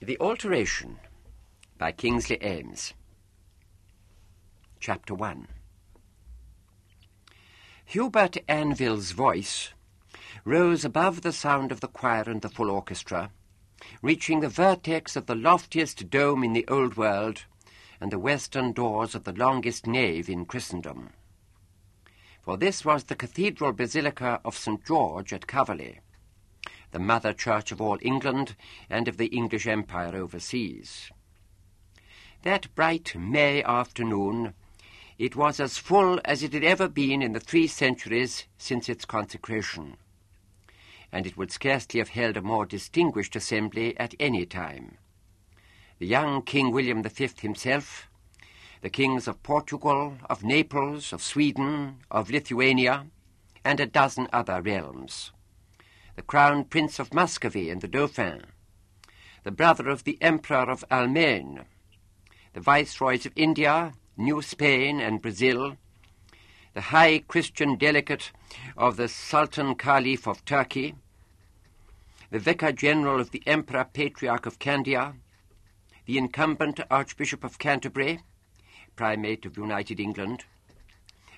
The Alteration by Kingsley Ames. Chapter 1. Hubert Anville's voice rose above the sound of the choir and the full orchestra, reaching the vertex of the loftiest dome in the Old World and the western doors of the longest nave in Christendom. For this was the cathedral basilica of St. George at Coverley, the mother church of all England and of the English Empire overseas. That bright May afternoon, it was as full as it had ever been in the 3 centuries since its consecration, and it would scarcely have held a more distinguished assembly at any time. The young King William V himself, the kings of Portugal, of Naples, of Sweden, of Lithuania, and a dozen other realms, the Crown Prince of Muscovy and the Dauphin, the brother of the Emperor of Almaine, the Viceroys of India, New Spain, and Brazil, the High Christian Delegate of the Sultan Caliph of Turkey, the Vicar General of the Emperor Patriarch of Candia, the incumbent Archbishop of Canterbury, Primate of United England,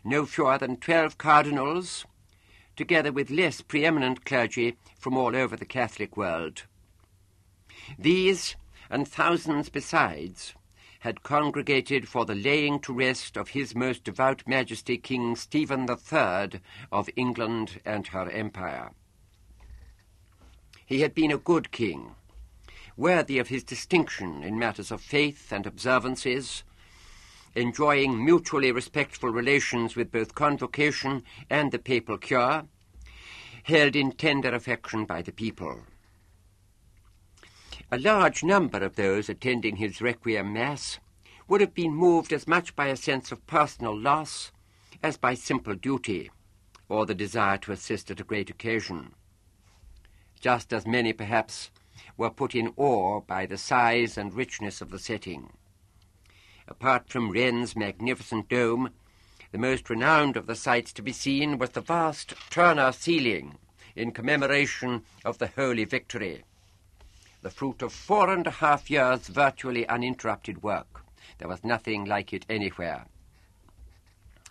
no fewer than 12 cardinals, together with less preeminent clergy from all over the Catholic world. These, and thousands besides, had congregated for the laying to rest of His Most Devout Majesty King Stephen III of England and her empire. He had been a good king, worthy of his distinction in matters of faith and observances, enjoying mutually respectful relations with both Convocation and the papal cure, held in tender affection by the people. A large number of those attending his Requiem Mass would have been moved as much by a sense of personal loss as by simple duty, or the desire to assist at a great occasion. Just as many, perhaps, were put in awe by the size and richness of the setting. Apart from Rennes' magnificent dome, the most renowned of the sights to be seen was the vast Turner ceiling in commemoration of the Holy Victory, the fruit of 4.5 years' virtually uninterrupted work. There was nothing like it anywhere.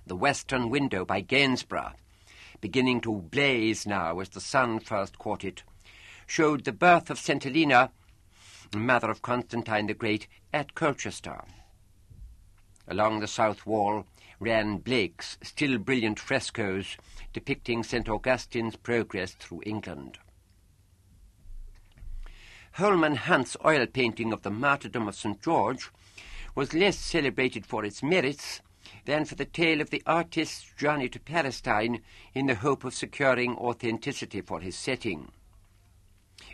The western window by Gainsborough, beginning to blaze now as the sun first caught it, showed the birth of St. Helena, mother of Constantine the Great, at Colchester. Along the south wall ran Blake's still brilliant frescoes depicting St. Augustine's progress through England. Holman Hunt's oil painting of the martyrdom of St. George was less celebrated for its merits than for the tale of the artist's journey to Palestine in the hope of securing authenticity for his setting.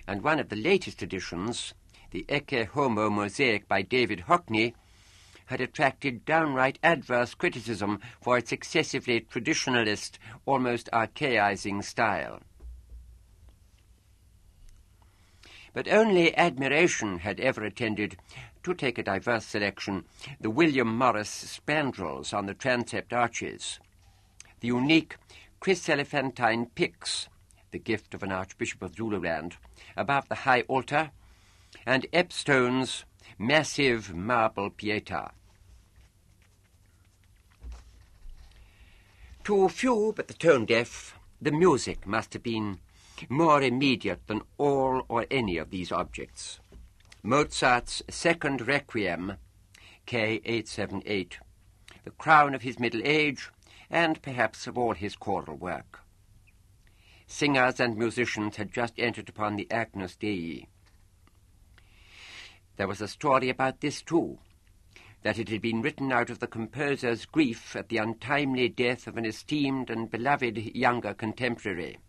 And one of the latest editions, the Ecce Homo mosaic by David Hockney, had attracted downright adverse criticism for its excessively traditionalist, almost archaizing style. But only admiration had ever attended, to take a diverse selection, the William Morris spandrels on the transept arches, the unique chryselephantine pyx, the gift of an Archbishop of Zululand, above the high altar, and Epstone's massive marble Pietà. To few but the tone-deaf, the music must have been more immediate than all or any of these objects. Mozart's second Requiem, K878, the crown of his middle age, and perhaps of all his choral work. Singers and musicians had just entered upon the Agnus Dei. There was a story about this, too, that it had been written out of the composer's grief at the untimely death of an esteemed and beloved younger contemporary.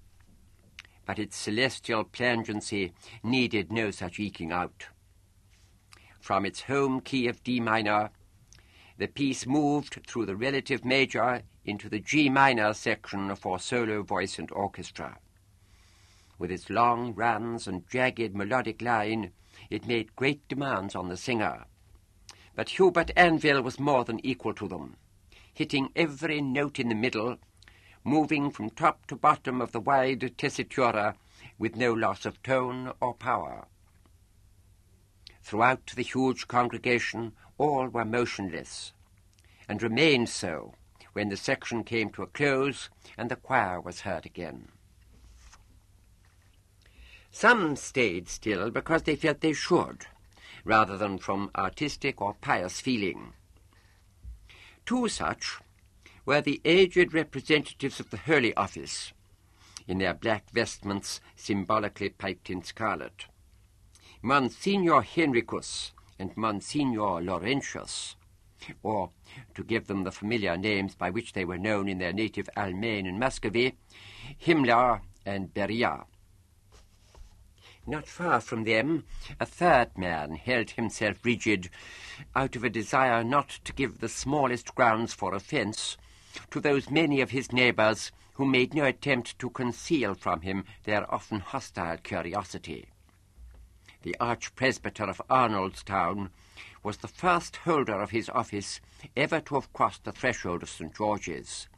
But its celestial plangency needed no such eking out. From its home key of D minor, the piece moved through the relative major into the G minor section for solo voice and orchestra. With its long runs and jagged melodic line, it made great demands on the singer. But Hubert Anville was more than equal to them, hitting every note in the middle, moving from top to bottom of the wide tessitura with no loss of tone or power. Throughout the huge congregation all were motionless, and remained so when the section came to a close and the choir was heard again. Some stayed still because they felt they should, rather than from artistic or pious feeling. Two such were the aged representatives of the Holy Office, in their black vestments symbolically piped in scarlet, Monsignor Henricus and Monsignor Laurentius, or, to give them the familiar names by which they were known in their native Almaine and Muscovy, Himmler and Beria. Not far from them, a third man held himself rigid out of a desire not to give the smallest grounds for offence to those many of his neighbours who made no attempt to conceal from him their often hostile curiosity. The archpresbyter of Arnoldstown was the first holder of his office ever to have crossed the threshold of St. George's,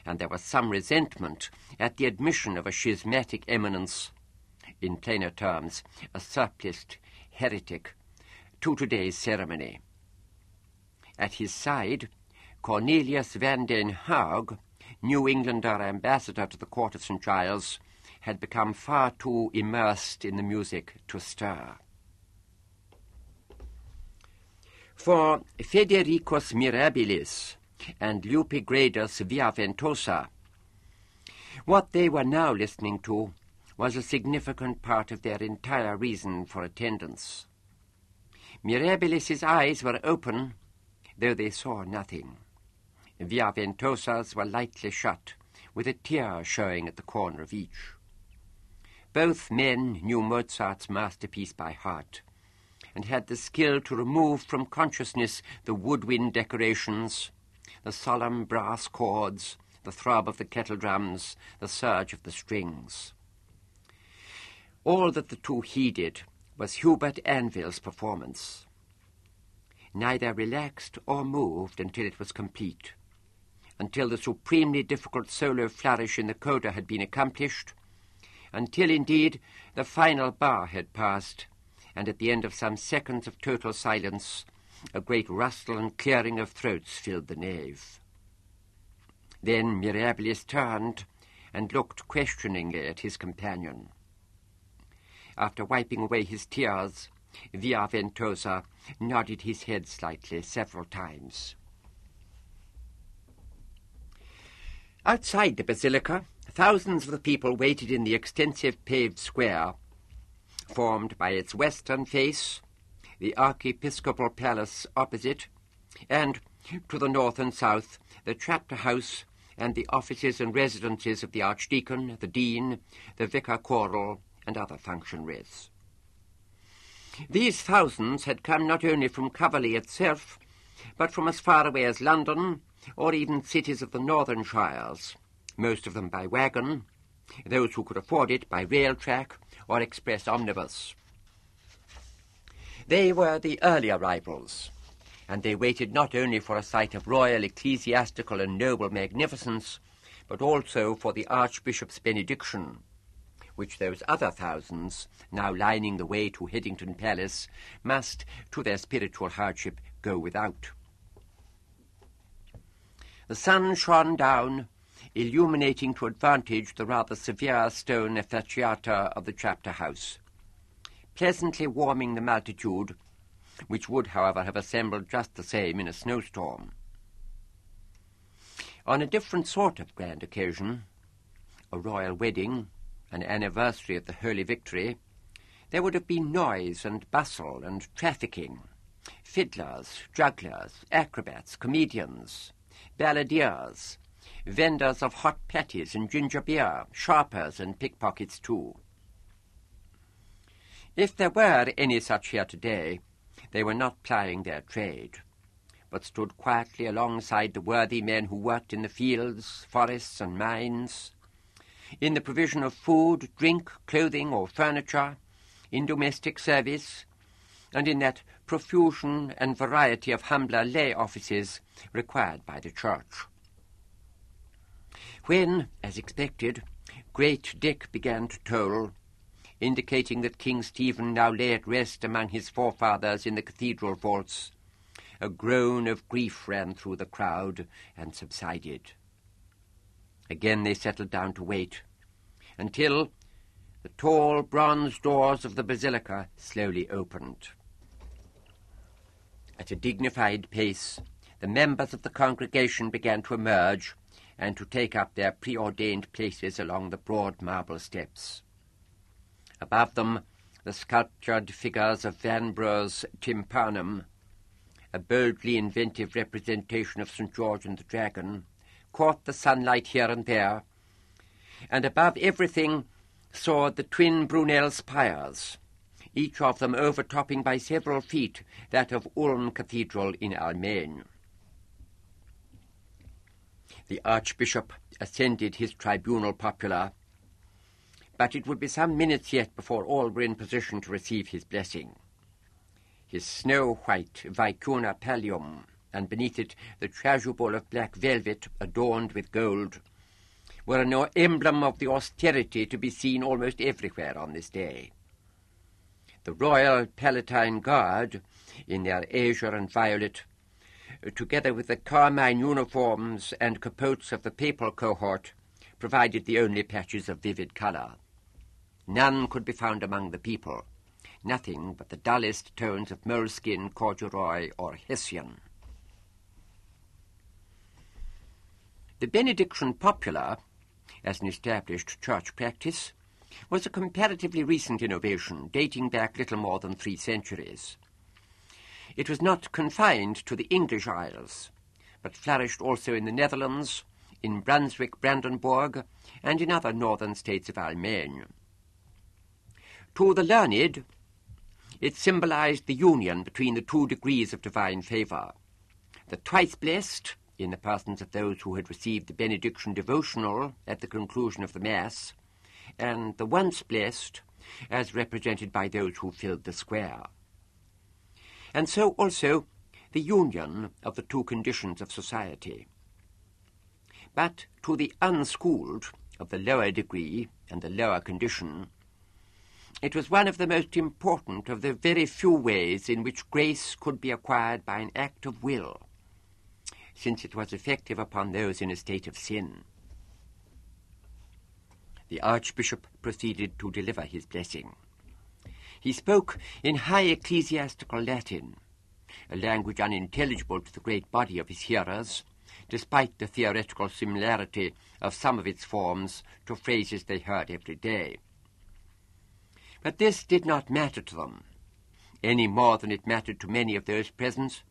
and there was some resentment at the admission of a schismatic eminence, in plainer terms, a surpliced heretic, to today's ceremony. At his side, Cornelius van den Haag, New Englander ambassador to the court of St. Giles, had become far too immersed in the music to stir. For Federicus Mirabilis and Lupigradus Via Ventosa, what they were now listening to was a significant part of their entire reason for attendance. Mirabilis's eyes were open, though they saw nothing. Via Ventosa's were lightly shut, with a tear showing at the corner of each. Both men knew Mozart's masterpiece by heart, and had the skill to remove from consciousness the woodwind decorations, the solemn brass chords, the throb of the kettle drums, the surge of the strings. All that the two heeded was Hubert Anville's performance. Neither relaxed or moved until it was complete, until the supremely difficult solo flourish in the coda had been accomplished, until, indeed, the final bar had passed, and at the end of some seconds of total silence, a great rustle and clearing of throats filled the nave. Then Mirabilis turned and looked questioningly at his companion. After wiping away his tears, Via Ventosa nodded his head slightly several times. Outside the basilica, thousands of the people waited in the extensive paved square, formed by its western face, the archiepiscopal palace opposite, and, to the north and south, the chapter house and the offices and residences of the archdeacon, the dean, the vicar choral, and other functionaries. These thousands had come not only from Coverley itself, but from as far away as London, or even cities of the northern shires, most of them by wagon, those who could afford it by rail track or express omnibus. They were the early arrivals, and they waited not only for a sight of royal, ecclesiastical, and noble magnificence, but also for the Archbishop's benediction, which those other thousands, now lining the way to Headington Palace, must, to their spiritual hardship, go without. The sun shone down, illuminating to advantage the rather severe stone effacciata of the chapter house, pleasantly warming the multitude, which would, however, have assembled just the same in a snowstorm. On a different sort of grand occasion, a royal wedding, an anniversary of the Holy Victory, there would have been noise and bustle and trafficking, fiddlers, jugglers, acrobats, comedians, balladeers, vendors of hot patties and ginger beer, sharpers and pickpockets too. If there were any such here today, they were not plying their trade, but stood quietly alongside the worthy men who worked in the fields, forests, and mines, in the provision of food, drink, clothing, or furniture, in domestic service, and in that profusion and variety of humbler lay offices required by the Church. When, as expected, Great Dick began to toll, indicating that King Stephen now lay at rest among his forefathers in the cathedral vaults. A groan of grief ran through the crowd and subsided. Again they settled down to wait, until the tall bronze doors of the basilica slowly opened. At a dignified pace, the members of the congregation began to emerge and to take up their preordained places along the broad marble steps. Above them, the sculptured figures of Vanbrugh's Tympanum, a boldly inventive representation of St. George and the Dragon, caught the sunlight here and there, and above everything soared the twin Brunel spires, each of them overtopping by several feet that of Ulm Cathedral in Almaine. The Archbishop ascended his tribunal popular, but it would be some minutes yet before all were in position to receive his blessing. His snow-white vicuna pallium, and beneath it the chasuble of black velvet adorned with gold, were an emblem of the austerity to be seen almost everywhere on this day. The Royal Palatine Guard, in their azure and violet, together with the carmine uniforms and capotes of the papal cohort, provided the only patches of vivid colour. None could be found among the people, nothing but the dullest tones of moleskin, corduroy, or Hessian. The benediction popular, as an established church practice, was a comparatively recent innovation dating back little more than 3 centuries. It was not confined to the English Isles, but flourished also in the Netherlands, in Brunswick-Brandenburg, and in other northern states of Almaine. To the learned, it symbolized the union between the 2 degrees of divine favor, the twice blessed, in the persons of those who had received the benediction devotional at the conclusion of the Mass, and the once blessed, as represented by those who filled the square. And so also the union of the 2 conditions of society. But to the unschooled of the lower degree and the lower condition, it was one of the most important of the very few ways in which grace could be acquired by an act of will, since it was effective upon those in a state of sin. The Archbishop proceeded to deliver his blessing. He spoke in high ecclesiastical Latin, a language unintelligible to the great body of his hearers, despite the theoretical similarity of some of its forms to phrases they heard every day. But this did not matter to them, any more than it mattered to many of those present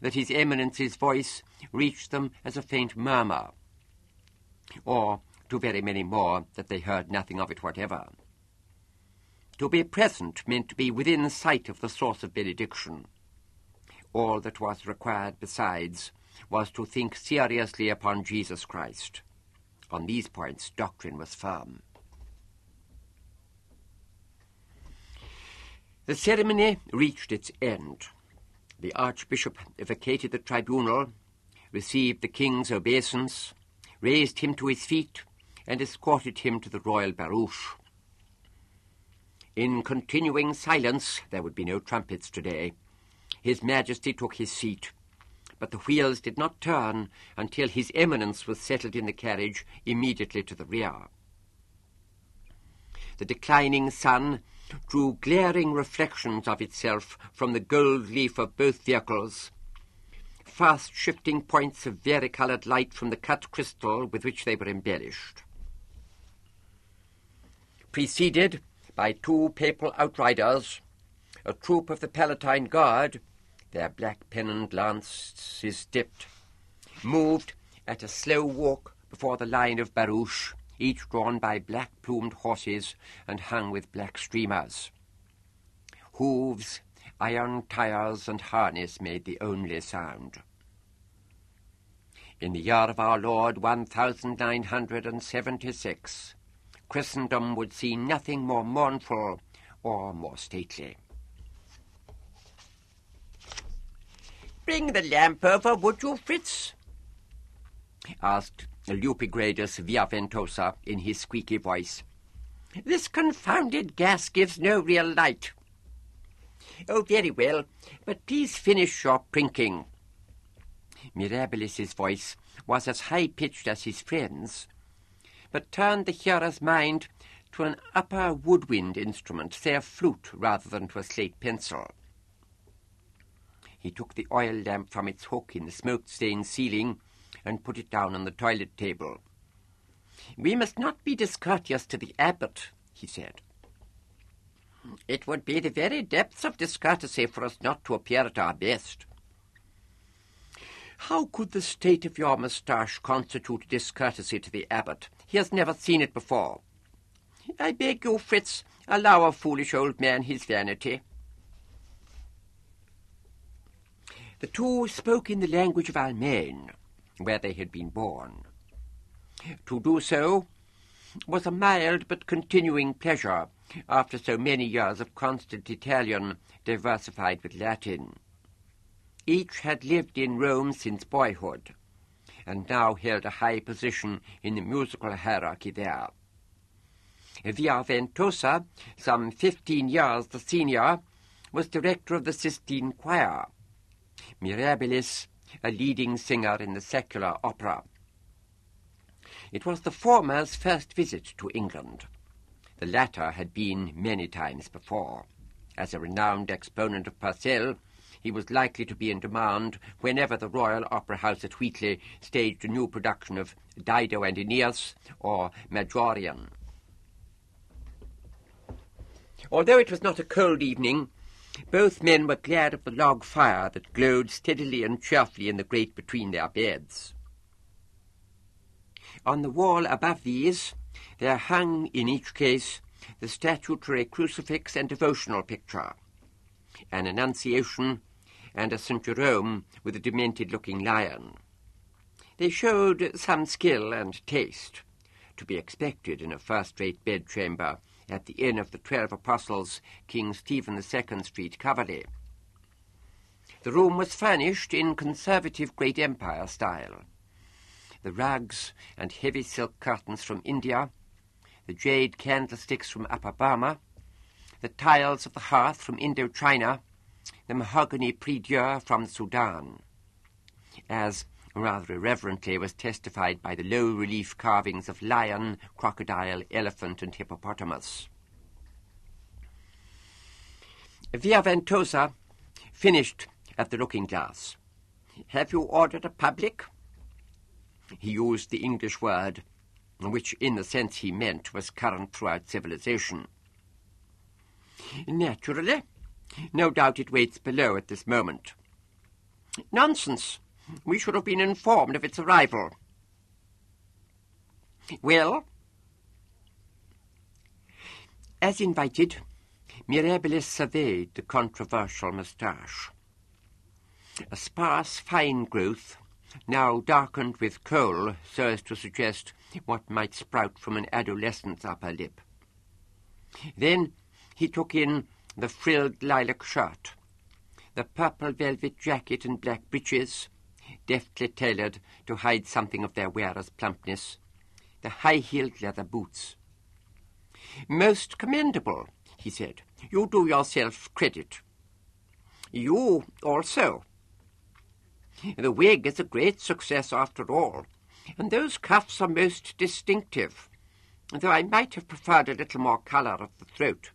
that His Eminence's voice reached them as a faint murmur, or to very many more that they heard nothing of it whatever. To be present meant to be within sight of the source of benediction. All that was required besides was to think seriously upon Jesus Christ. On these points doctrine was firm. The ceremony reached its end. The Archbishop vacated the tribunal, received the king's obeisance, raised him to his feet, and escorted him to the royal barouche. In continuing silence, there would be no trumpets today, His Majesty took his seat, but the wheels did not turn until His Eminence was settled in the carriage immediately to the rear. The declining sun drew glaring reflections of itself from the gold leaf of both vehicles, fast-shifting points of vari-coloured light from the cut crystal with which they were embellished. Preceded by 2 papal outriders, a troop of the Palatine Guard, their black pennoned lances dipped, moved at a slow walk before the line of barouche, each drawn by black-plumed horses and hung with black streamers. Hooves, iron tires, and harness made the only sound. In the year of our Lord 1976, Christendom would see nothing more mournful or more stately. "Bring the lamp over, would you, Fritz?" asked Lupigradus Via Ventosa in his squeaky voice. This confounded gas gives no real light. Oh, very well, but please finish your prinking. Mirabilis's voice was as high-pitched as his friend's, but turned the hearer's mind to an upper woodwind instrument, say a flute, rather than to a slate pencil. He took the oil lamp from its hook in the smoke-stained ceiling and put it down on the toilet table. "We must not be discourteous to the abbot," he said. "It would be the very depths of discourtesy for us not to appear at our best." "How could the state of your moustache constitute discourtesy to the abbot? He has never seen it before." "I beg you, Fritz, allow a foolish old man his vanity." The two spoke in the language of Almaine, where they had been born. To do so was a mild but continuing pleasure after so many years of constant Italian diversified with Latin. Each had lived in Rome since boyhood, and now held a high position in the musical hierarchy there. Via Ventosa, some 15 years the senior, was director of the Sistine Choir. Mirabilis, a leading singer in the secular opera. It was the former's first visit to England. The latter had been many times before. As a renowned exponent of Purcell, he was likely to be in demand whenever the Royal Opera House at Wheatley staged a new production of Dido and Aeneas or Majorian. Although it was not a cold evening, both men were glad of the log fire that glowed steadily and cheerfully in the grate between their beds. On the wall above these there hung, in each case, the statutory crucifix and devotional picture, an Annunciation and a St. Jerome with a demented-looking lion. They showed some skill and taste, to be expected in a first-rate bedchamber at the Inn of the 12 Apostles, King Stephen II Street, Coverley. The room was furnished in conservative Great Empire style. The rugs and heavy silk curtains from India, the jade candlesticks from Upper Burma, the tiles of the hearth from Indochina, the mahogany prie-dieu from the Sudan, as rather irreverently was testified by the low-relief carvings of lion, crocodile, elephant, and hippopotamus. Via Ventosa finished at the looking-glass. "Have you ordered a public?" He used the English word, which in the sense he meant was current throughout civilization. "Naturally. No doubt it waits below at this moment." "Nonsense. We should have been informed of its arrival." "Well?" As invited, Mirabilis surveyed the controversial moustache. A sparse, fine growth, now darkened with kohl so as to suggest what might sprout from an adolescent's upper lip. Then he took in the frilled lilac shirt, the purple velvet jacket and black breeches, deftly tailored to hide something of their wearer's plumpness, the high-heeled leather boots. "Most commendable," he said. "You do yourself credit." "You also. The wig is a great success after all, and those cuffs are most distinctive, though I might have preferred a little more colour at the throat.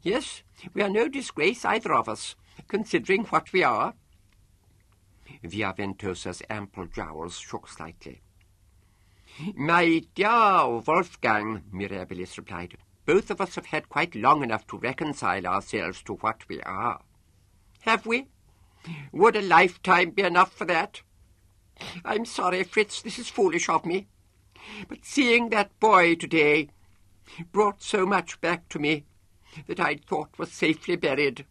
Yes, we are no disgrace, either of us, considering what we are." Via Ventosa's ample jowls shook slightly. "My dear Wolfgang," Mirabilis replied, "both of us have had quite long enough to reconcile ourselves to what we are." "Have we? Would a lifetime be enough for that? I'm sorry, Fritz, this is foolish of me, but seeing that boy today brought so much back to me that I'd thought was safely buried."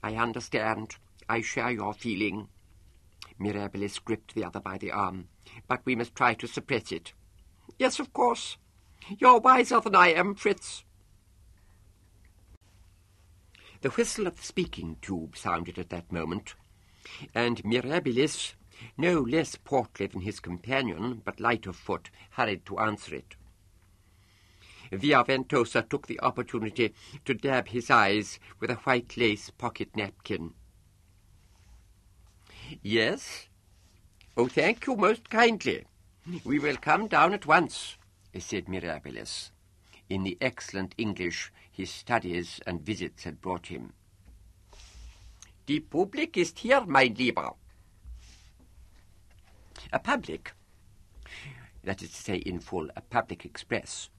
"I understand. I share your feeling." Mirabilis gripped the other by the arm. "But we must try to suppress it." "Yes, of course. You're wiser than I am, Fritz." The whistle of the speaking tube sounded at that moment, and Mirabilis, no less portly than his companion, but light of foot, hurried to answer it. Via Ventosa took the opportunity to dab his eyes with a white lace pocket napkin. "Yes? Oh, thank you most kindly. We will come down at once," said Mirabilis, in the excellent English his studies and visits had brought him. "Die Publik ist hier, mein Lieber." A public, that is to say in full, a public express,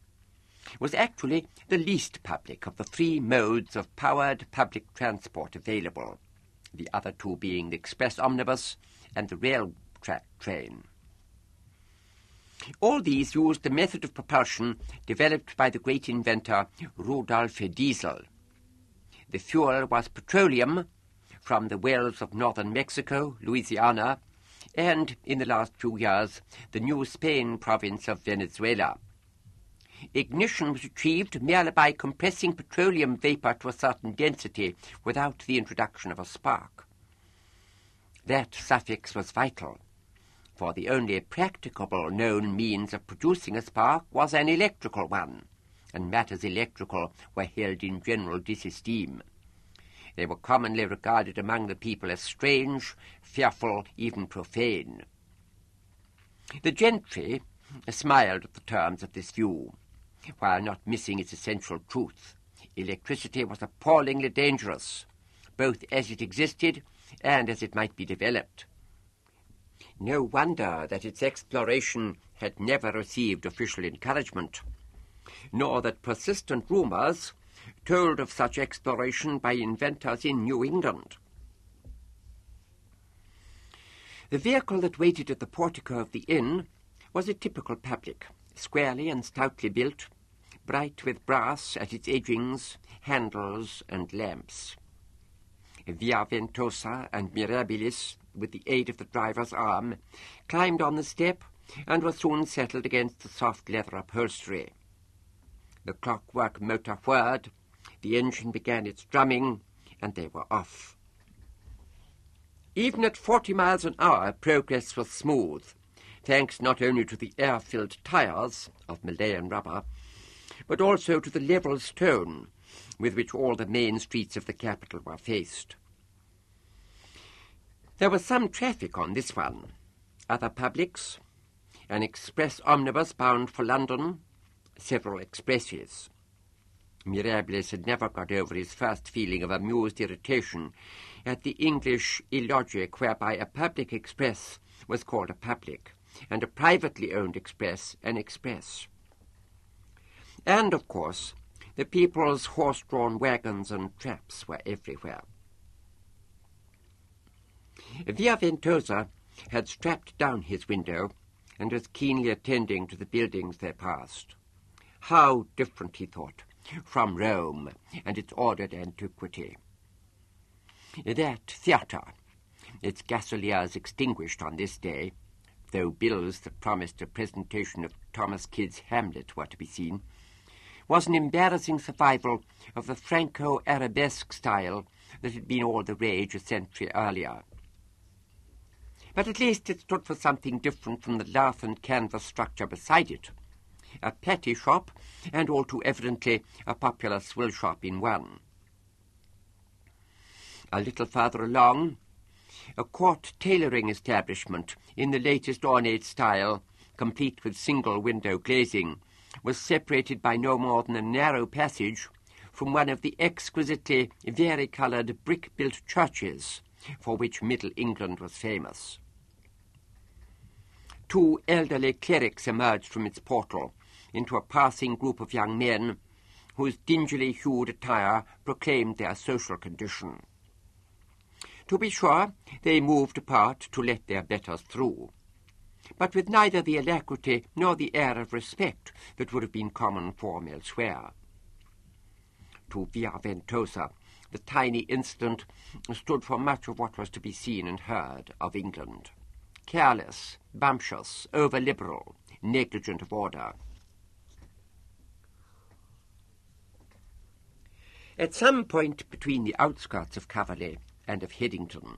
was actually the least public of the three modes of powered public transport available, the other two being the express omnibus and the rail track train. All these used the method of propulsion developed by the great inventor Rudolf Diesel. The fuel was petroleum from the wells of northern Mexico, Louisiana, and, in the last few years, the New Spain province of Venezuela. Ignition was achieved merely by compressing petroleum vapor to a certain density without the introduction of a spark. That suffix was vital, for the only practicable known means of producing a spark was an electrical one, and matters electrical were held in general disesteem. They were commonly regarded among the people as strange, fearful, even profane. The gentry smiled at the terms of this view, while not missing its essential truth. Electricity was appallingly dangerous, both as it existed and as it might be developed. No wonder that its exploration had never received official encouragement, nor that persistent rumours told of such exploration by inventors in New England. The vehicle that waited at the portico of the inn was a typical public, squarely and stoutly built, bright with brass at its edgings, handles, and lamps. Via Ventosa and Mirabilis, with the aid of the driver's arm, climbed on the step and were soon settled against the soft leather upholstery. The clockwork motor whirred, the engine began its drumming, and they were off. Even at 40 miles an hour, progress was smooth, thanks not only to the air-filled tires of Malayan rubber, but also to the level stone with which all the main streets of the capital were faced. There was some traffic on this one, other publics, an express omnibus bound for London, several expresses. Mirabilis had never got over his first feeling of amused irritation at the English illogic whereby a public express was called a public, and a privately owned express an express. And, of course, the people's horse-drawn wagons and traps were everywhere. Via Ventosa had strapped down his window and was keenly attending to the buildings they passed. How different, he thought, from Rome and its ordered antiquity. That theatre, its gasoliers extinguished on this day, though bills that promised a presentation of Thomas Kyd's Hamlet were to be seen, was an embarrassing survival of the Franco-Arabesque style that had been all the rage a century earlier. But at least it stood for something different from the lath and canvas structure beside it, a petty shop, and all too evidently a popular swill shop in one. A little farther along, a court tailoring establishment in the latest ornate style, complete with single-window glazing, was separated by no more than a narrow passage from one of the exquisitely vari-coloured brick-built churches for which Middle England was famous. Two elderly clerics emerged from its portal into a passing group of young men whose dingily hued attire proclaimed their social condition. To be sure, they moved apart to let their betters through, but with neither the alacrity nor the air of respect that would have been common form elsewhere. To Via Ventosa, the tiny incident stood for much of what was to be seen and heard of England. Careless, bumptious, over-liberal, negligent of order. At some point between the outskirts of Coverley and of Headington,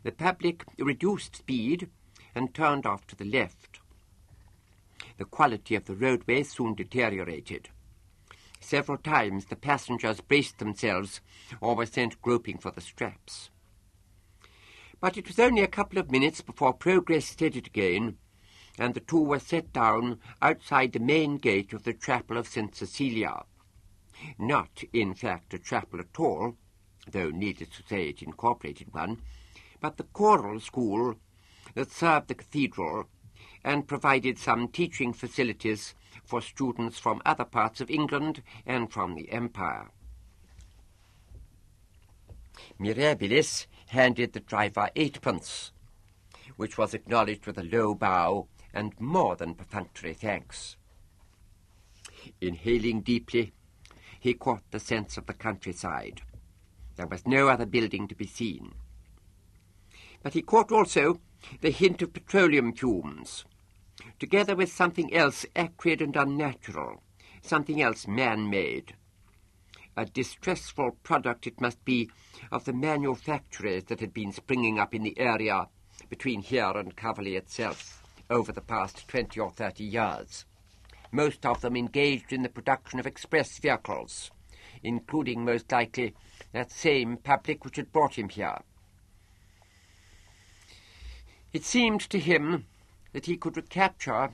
the public reduced speed and turned off to the left. The quality of the roadway soon deteriorated. Several times the passengers braced themselves or were sent groping for the straps. But it was only a couple of minutes before progress steadied again, and the two were set down outside the main gate of the chapel of St. Cecilia. Not, in fact, a chapel at all, though needless to say it incorporated one, but the choral school that served the cathedral and provided some teaching facilities for students from other parts of England and from the Empire. Mirabilis handed the driver 8p, which was acknowledged with a low bow and more than perfunctory thanks. Inhaling deeply, he caught the sense of the countryside. There was no other building to be seen. But he caught also the hint of petroleum fumes, together with something else acrid and unnatural, something else man-made. A distressful product, it must be, of the manufactories that had been springing up in the area between here and Coverley itself over the past 20 or 30 years, most of them engaged in the production of express vehicles, including most likely that same public which had brought him here. It seemed to him that he could recapture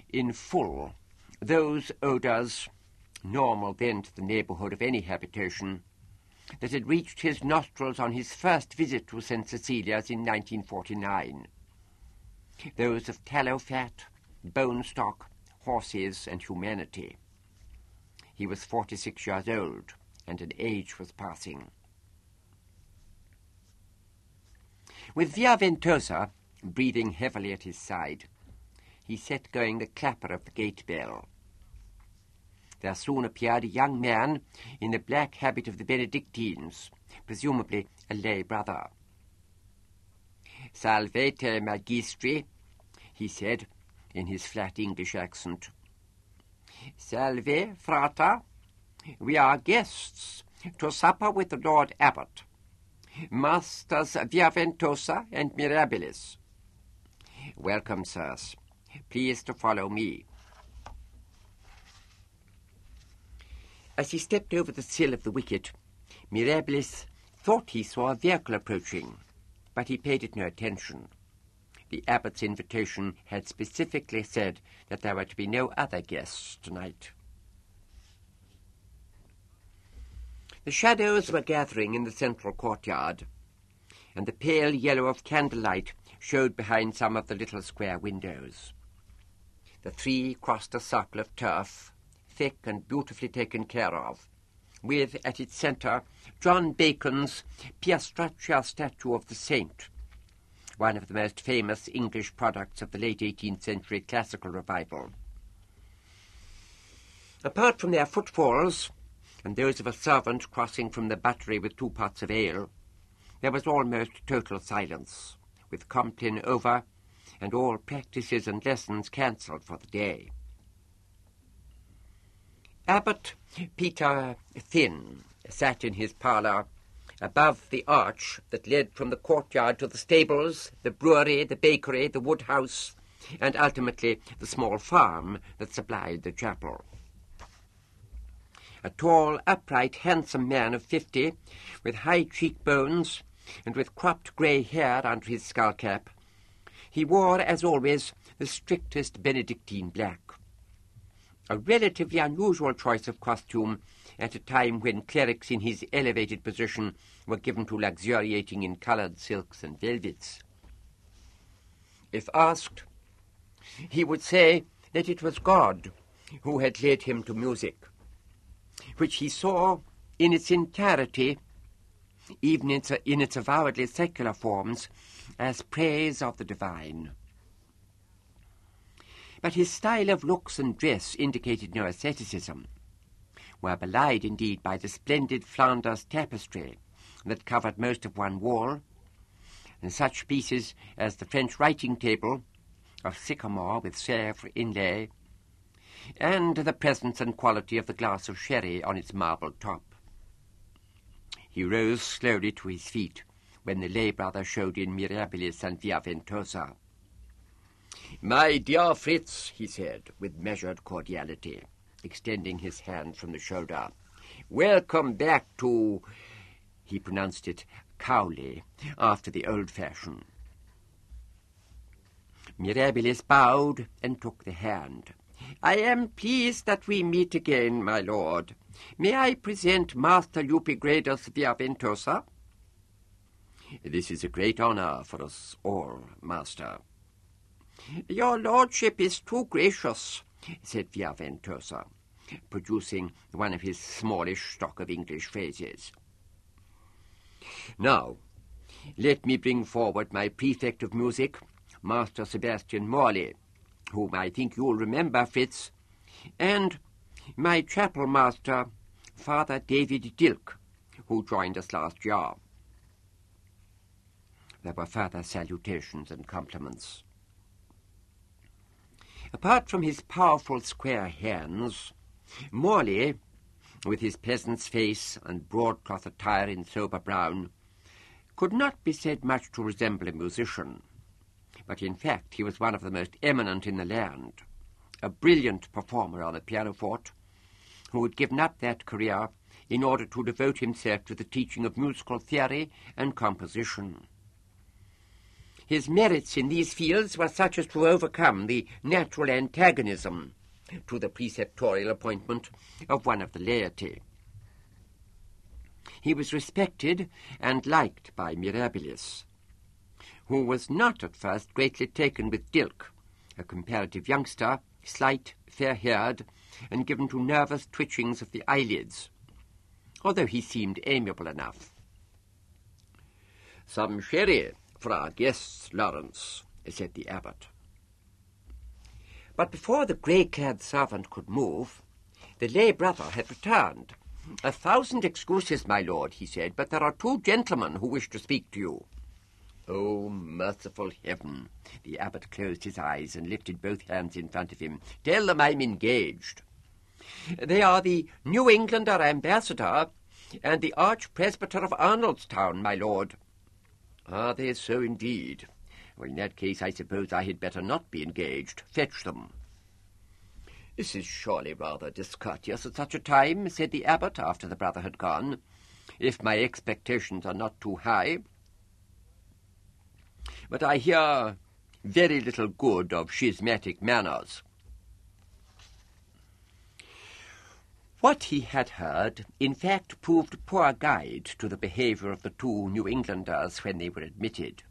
in full those odours, normal then to the neighbourhood of any habitation, that had reached his nostrils on his first visit to St. Cecilia's in 1949. Those of tallow fat, bone stock, horses, and humanity. He was 46 years old, and an age was passing. With Via Ventosa breathing heavily at his side, he set going the clapper of the gate bell. There soon appeared a young man in the black habit of the Benedictines, presumably a lay brother. "Salvete, magistri," he said in his flat English accent. "Salve, frata. We are guests to supper with the Lord Abbot, Masters Via Ventosa and Mirabilis." "Welcome, sirs. Please to follow me." As he stepped over the sill of the wicket, Mirabilis thought he saw a vehicle approaching, but he paid it no attention. The abbot's invitation had specifically said that there were to be no other guests tonight. The shadows were gathering in the central courtyard, and the pale yellow of candlelight showed behind some of the little square windows. The three crossed a circle of turf, thick and beautifully taken care of, with, at its centre, John Bacon's Piastraccia statue of the saint, one of the most famous English products of the late 18th century classical revival. Apart from their footfalls, and those of a servant crossing from the buttery with 2 pots of ale, there was almost total silence, with Compline over and all practices and lessons cancelled for the day. Abbot Peter Thin sat in his parlour above the arch that led from the courtyard to the stables, the brewery, the bakery, the wood house, and ultimately the small farm that supplied the chapel. A tall, upright, handsome man of 50, with high cheekbones and with cropped grey hair under his skull-cap, he wore, as always, the strictest Benedictine black. A relatively unusual choice of costume at a time when clerics in his elevated position were given to luxuriating in coloured silks and velvets. If asked, he would say that it was God who had led him to music, which he saw in its entirety, even in its avowedly secular forms, as praise of the divine. But his style of looks and dress indicated no asceticism, were belied indeed by the splendid Flanders tapestry that covered most of one wall, and such pieces as the French writing table of sycamore with Sèvres inlay, and the presence and quality of the glass of sherry on its marble top. He rose slowly to his feet when the lay brother showed in Mirabilis and Via Ventosa. "My dear Fritz," he said, with measured cordiality, extending his hand from the shoulder. "Welcome back to—" he pronounced it Cowley, after the old fashion. Mirabilis bowed and took the hand. "I am pleased that we meet again, my lord. May I present Master Eupigradus Via Ventosa?" "This is a great honour for us all, master." "Your lordship is too gracious," said Via Ventosa, producing one of his smallish stock of English phrases. "Now, let me bring forward my prefect of music, Master Sebastian Morley, whom I think you'll remember, Fitz, and my chapel master, Father David Dilk, who joined us last year." There were further salutations and compliments. Apart from his powerful square hands, Morley, with his peasant's face and broadcloth attire in sober brown, could not be said much to resemble a musician, but in fact he was one of the most eminent in the land, a brilliant performer on the pianoforte, who had given up that career in order to devote himself to the teaching of musical theory and composition. His merits in these fields were such as to overcome the natural antagonism to the preceptorial appointment of one of the laity. He was respected and liked by Mirabilis, who was not at first greatly taken with Dilk, a comparative youngster, slight, fair-haired, and given to nervous twitchings of the eyelids, although he seemed amiable enough. "Some sherry for our guests, Lawrence," said the abbot. But before the grey-clad servant could move, the lay brother had returned. "1,000 excuses, my lord," he said, "but there are 2 gentlemen who wish to speak to you." "Oh, merciful heaven!" The abbot closed his eyes and lifted both hands in front of him. "Tell them I'm engaged." "They are the New Englander ambassador and the archpresbyter of Arnoldstown, my lord." "Are they so indeed? Well, in that case I suppose I had better not be engaged. Fetch them." "This is surely rather discourteous at such a time," said the abbot, after the brother had gone, "if my expectations are not too high. But I hear very little good of schismatic manners." What he had heard, in fact, proved a poor guide to the behaviour of the 2 New Englanders when they were admitted.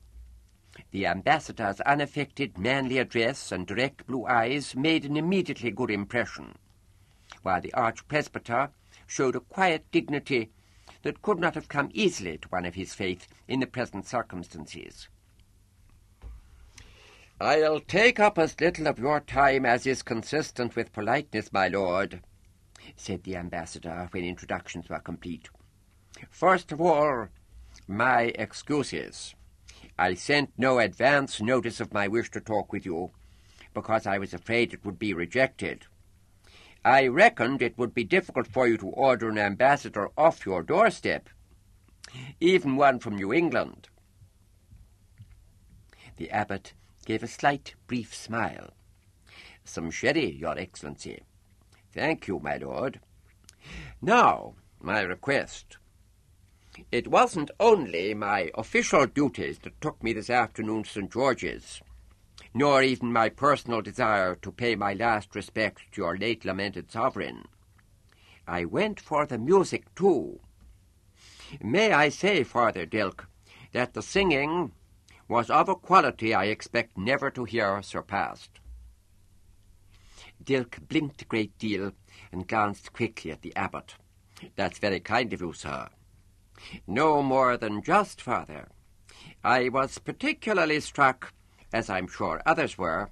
The ambassador's unaffected, manly address and direct blue eyes made an immediately good impression, while the archpresbyter showed a quiet dignity that could not have come easily to one of his faith in the present circumstances. "I'll take up as little of your time as is consistent with politeness, my lord," said the ambassador when introductions were complete. "First of all, my excuses. I sent no advance notice of my wish to talk with you, because I was afraid it would be rejected. I reckoned it would be difficult for you to order an ambassador off your doorstep, even one from New England." The abbot gave a slight, brief smile. "Some sherry, Your Excellency." "Thank you, my lord. Now, my request. It wasn't only my official duties that took me this afternoon to St. George's, nor even my personal desire to pay my last respects to your late lamented sovereign. I went for the music, too. May I say, Father Dilk, that the singing was of a quality I expect never to hear surpassed." Dilk blinked a great deal and glanced quickly at the abbot. "That's very kind of you, sir." "No more than just, Father. I was particularly struck, as I'm sure others were."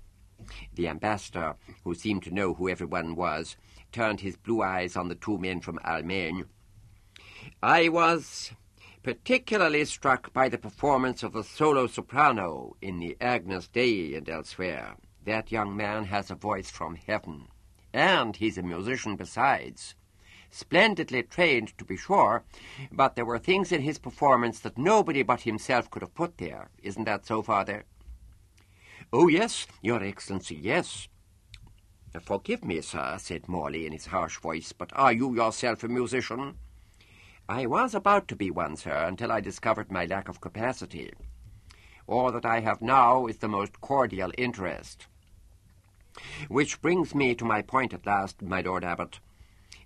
The ambassador, who seemed to know who everyone was, turned his blue eyes on the 2 men from Almaine. "I was particularly struck by the performance of the solo soprano in the Agnus Dei and elsewhere. That young man has a voice from heaven, and he's a musician besides. Splendidly trained, to be sure, but there were things in his performance that nobody but himself could have put there. Isn't that so, Father?" "Oh, yes, Your Excellency, yes." "Forgive me, sir," said Morley in his harsh voice, "but are you yourself a musician?" "I was about to be one, sir, until I discovered my lack of capacity. All that I have now is the most cordial interest. Which brings me to my point at last, my Lord Abbot.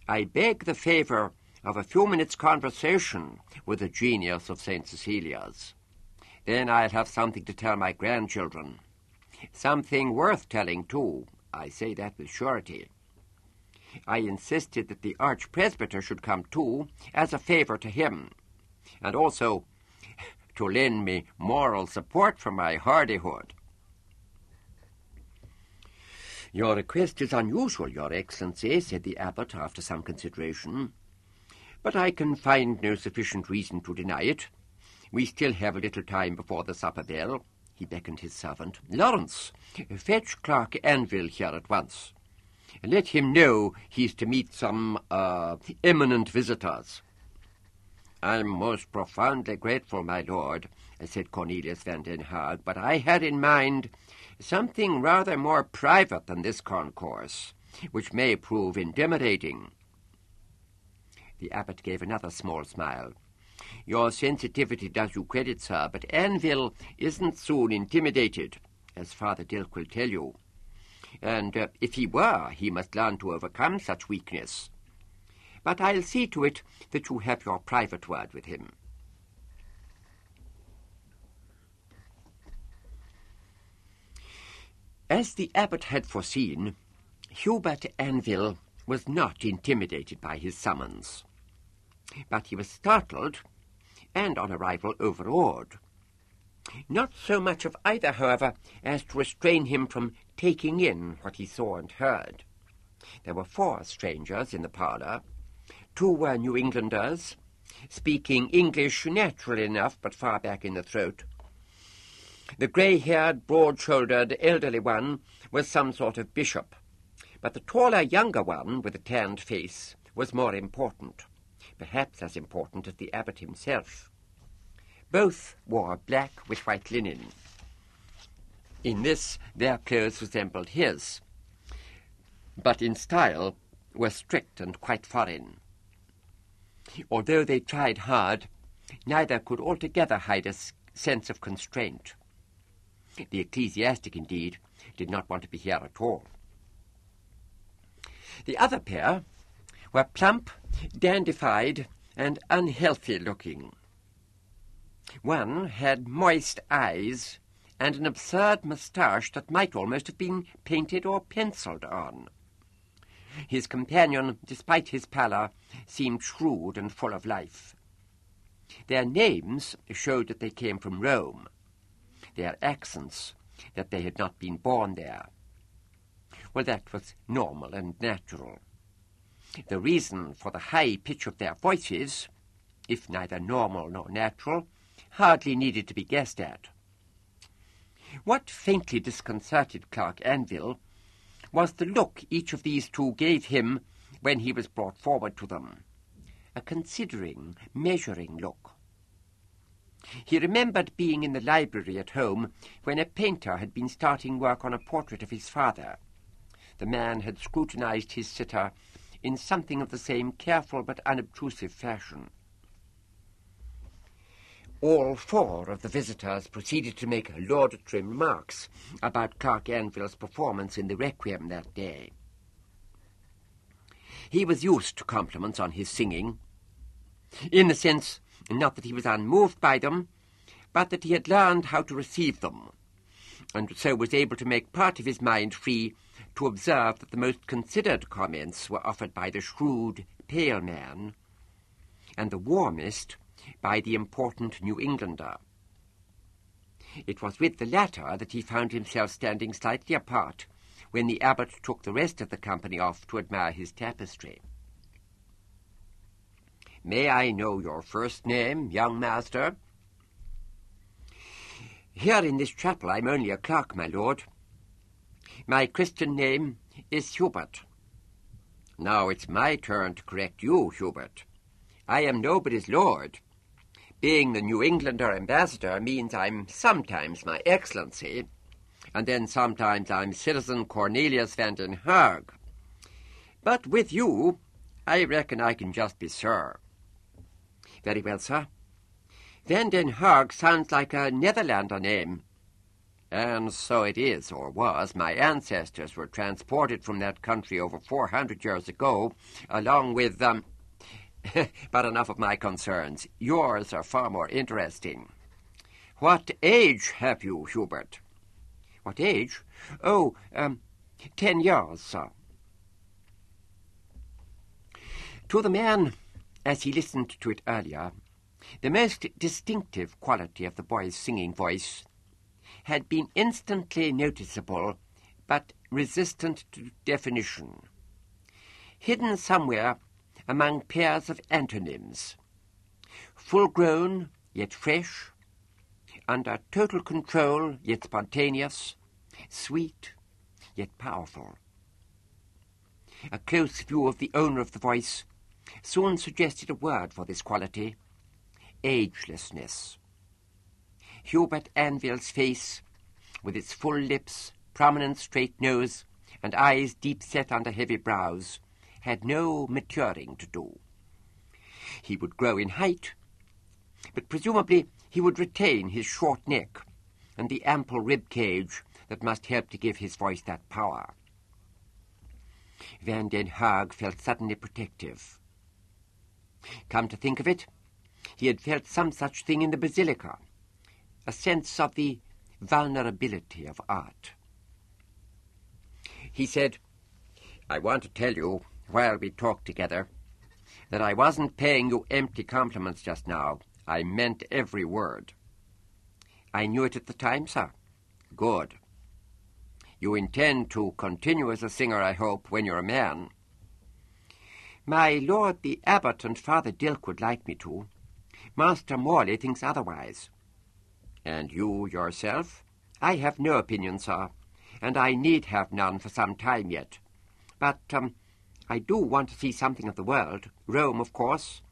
I beg the favour of a few minutes' conversation with the genius of St. Cecilia's. Then I'll have something to tell my grandchildren. Something worth telling, too. I say that with surety. I insisted that the archpresbyter should come too, as a favour to him, and also to lend me moral support for my hardihood." "Your request is unusual, Your Excellency," said the abbot after some consideration, "but I can find no sufficient reason to deny it. We still have a little time before the supper bell." He beckoned his servant. "Lawrence, fetch Clerk Anvil here at once. Let him know he's to meet some eminent visitors." "I'm most profoundly grateful, my lord," said Cornelius van den Haag, "but I had in mind something rather more private than this concourse, which may prove intimidating." The abbot gave another small smile. "Your sensitivity does you credit, sir, but Anvil isn't soon intimidated, as Father Dilk will tell you. And if he were, he must learn to overcome such weakness. But I'll see to it that you have your private word with him." As the abbot had foreseen, Hubert Anvil was not intimidated by his summons. But he was startled, and on arrival overawed. Not so much of either, however, as to restrain him from taking in what he saw and heard. There were 4 strangers in the parlour. 2 were New Englanders, speaking English naturally enough, but far back in the throat. The grey-haired, broad-shouldered, elderly one was some sort of bishop, but the taller, younger one, with a tanned face, was more important, perhaps as important as the abbot himself. Both wore black with white linen. In this, their clothes resembled his, but in style were strict and quite foreign. Although they tried hard, neither could altogether hide a sense of constraint. The ecclesiastic, indeed, did not want to be here at all. The other pair were plump, dandified, and unhealthy-looking. One had moist eyes and an absurd moustache that might almost have been painted or penciled on. His companion, despite his pallor, seemed shrewd and full of life. Their names showed that they came from Rome, their accents that they had not been born there. Well, that was normal and natural. The reason for the high pitch of their voices, if neither normal nor natural, hardly needed to be guessed at. What faintly disconcerted Clerk Anvil was the look each of these 2 gave him when he was brought forward to them, a considering, measuring look. He remembered being in the library at home when a painter had been starting work on a portrait of his father. The man had scrutinized his sitter in something of the same careful but unobtrusive fashion. All 4 of the visitors proceeded to make laudatory remarks about Clerk Anvil's performance in the Requiem that day. He was used to compliments on his singing, in the sense not that he was unmoved by them, but that he had learned how to receive them, and so was able to make part of his mind free to observe that the most considered comments were offered by the shrewd, pale man, and the warmest by the important New Englander. It was with the latter that he found himself standing slightly apart when the abbot took the rest of the company off to admire his tapestry. "May I know your first name, young master?" "Here in this chapel I'm only a clerk, my lord. My Christian name is Hubert." "Now it's my turn to correct you, Hubert. I am nobody's lord. Being the New Englander ambassador means I'm sometimes my excellency, And then sometimes I'm Citizen Cornelius van den Haag. But with you, I reckon I can just be Sir. Very well, sir. Van den Haag sounds like a Netherlander name. And so it is, or was. My ancestors were transported from that country over 400 years ago, along with, but enough of my concerns. Yours are far more interesting. What age have you, Hubert? What age? Oh, 10 years, sir. To the man, as he listened to it earlier, the most distinctive quality of the boy's singing voice had been instantly noticeable, but resistant to definition, hidden somewhere among pairs of antonyms, full-grown yet fresh, under total control yet spontaneous, sweet yet powerful. A close view of the owner of the voice soon suggested a word for this quality: agelessness. Hubert Anville's face, with its full lips, prominent straight nose, and eyes deep set under heavy brows, had no maturing to do. He would grow in height, but presumably he would retain his short neck and the ample rib cage that must help to give his voice that power. Van den Haag felt suddenly protective. Come to think of it, he had felt some such thing in the Basilica, a sense of the vulnerability of art. He said, I want to tell you, while we talk together, that I wasn't paying you empty compliments just now. I meant every word. I knew it at the time, sir. Good. You intend to continue as a singer, I hope, when you're a man. My lord the abbot and Father Dilk would like me to. Master Morley thinks otherwise. And you yourself? I have no opinion, sir, and I need have none for some time yet. But I do want to see something of the world. Rome, of course.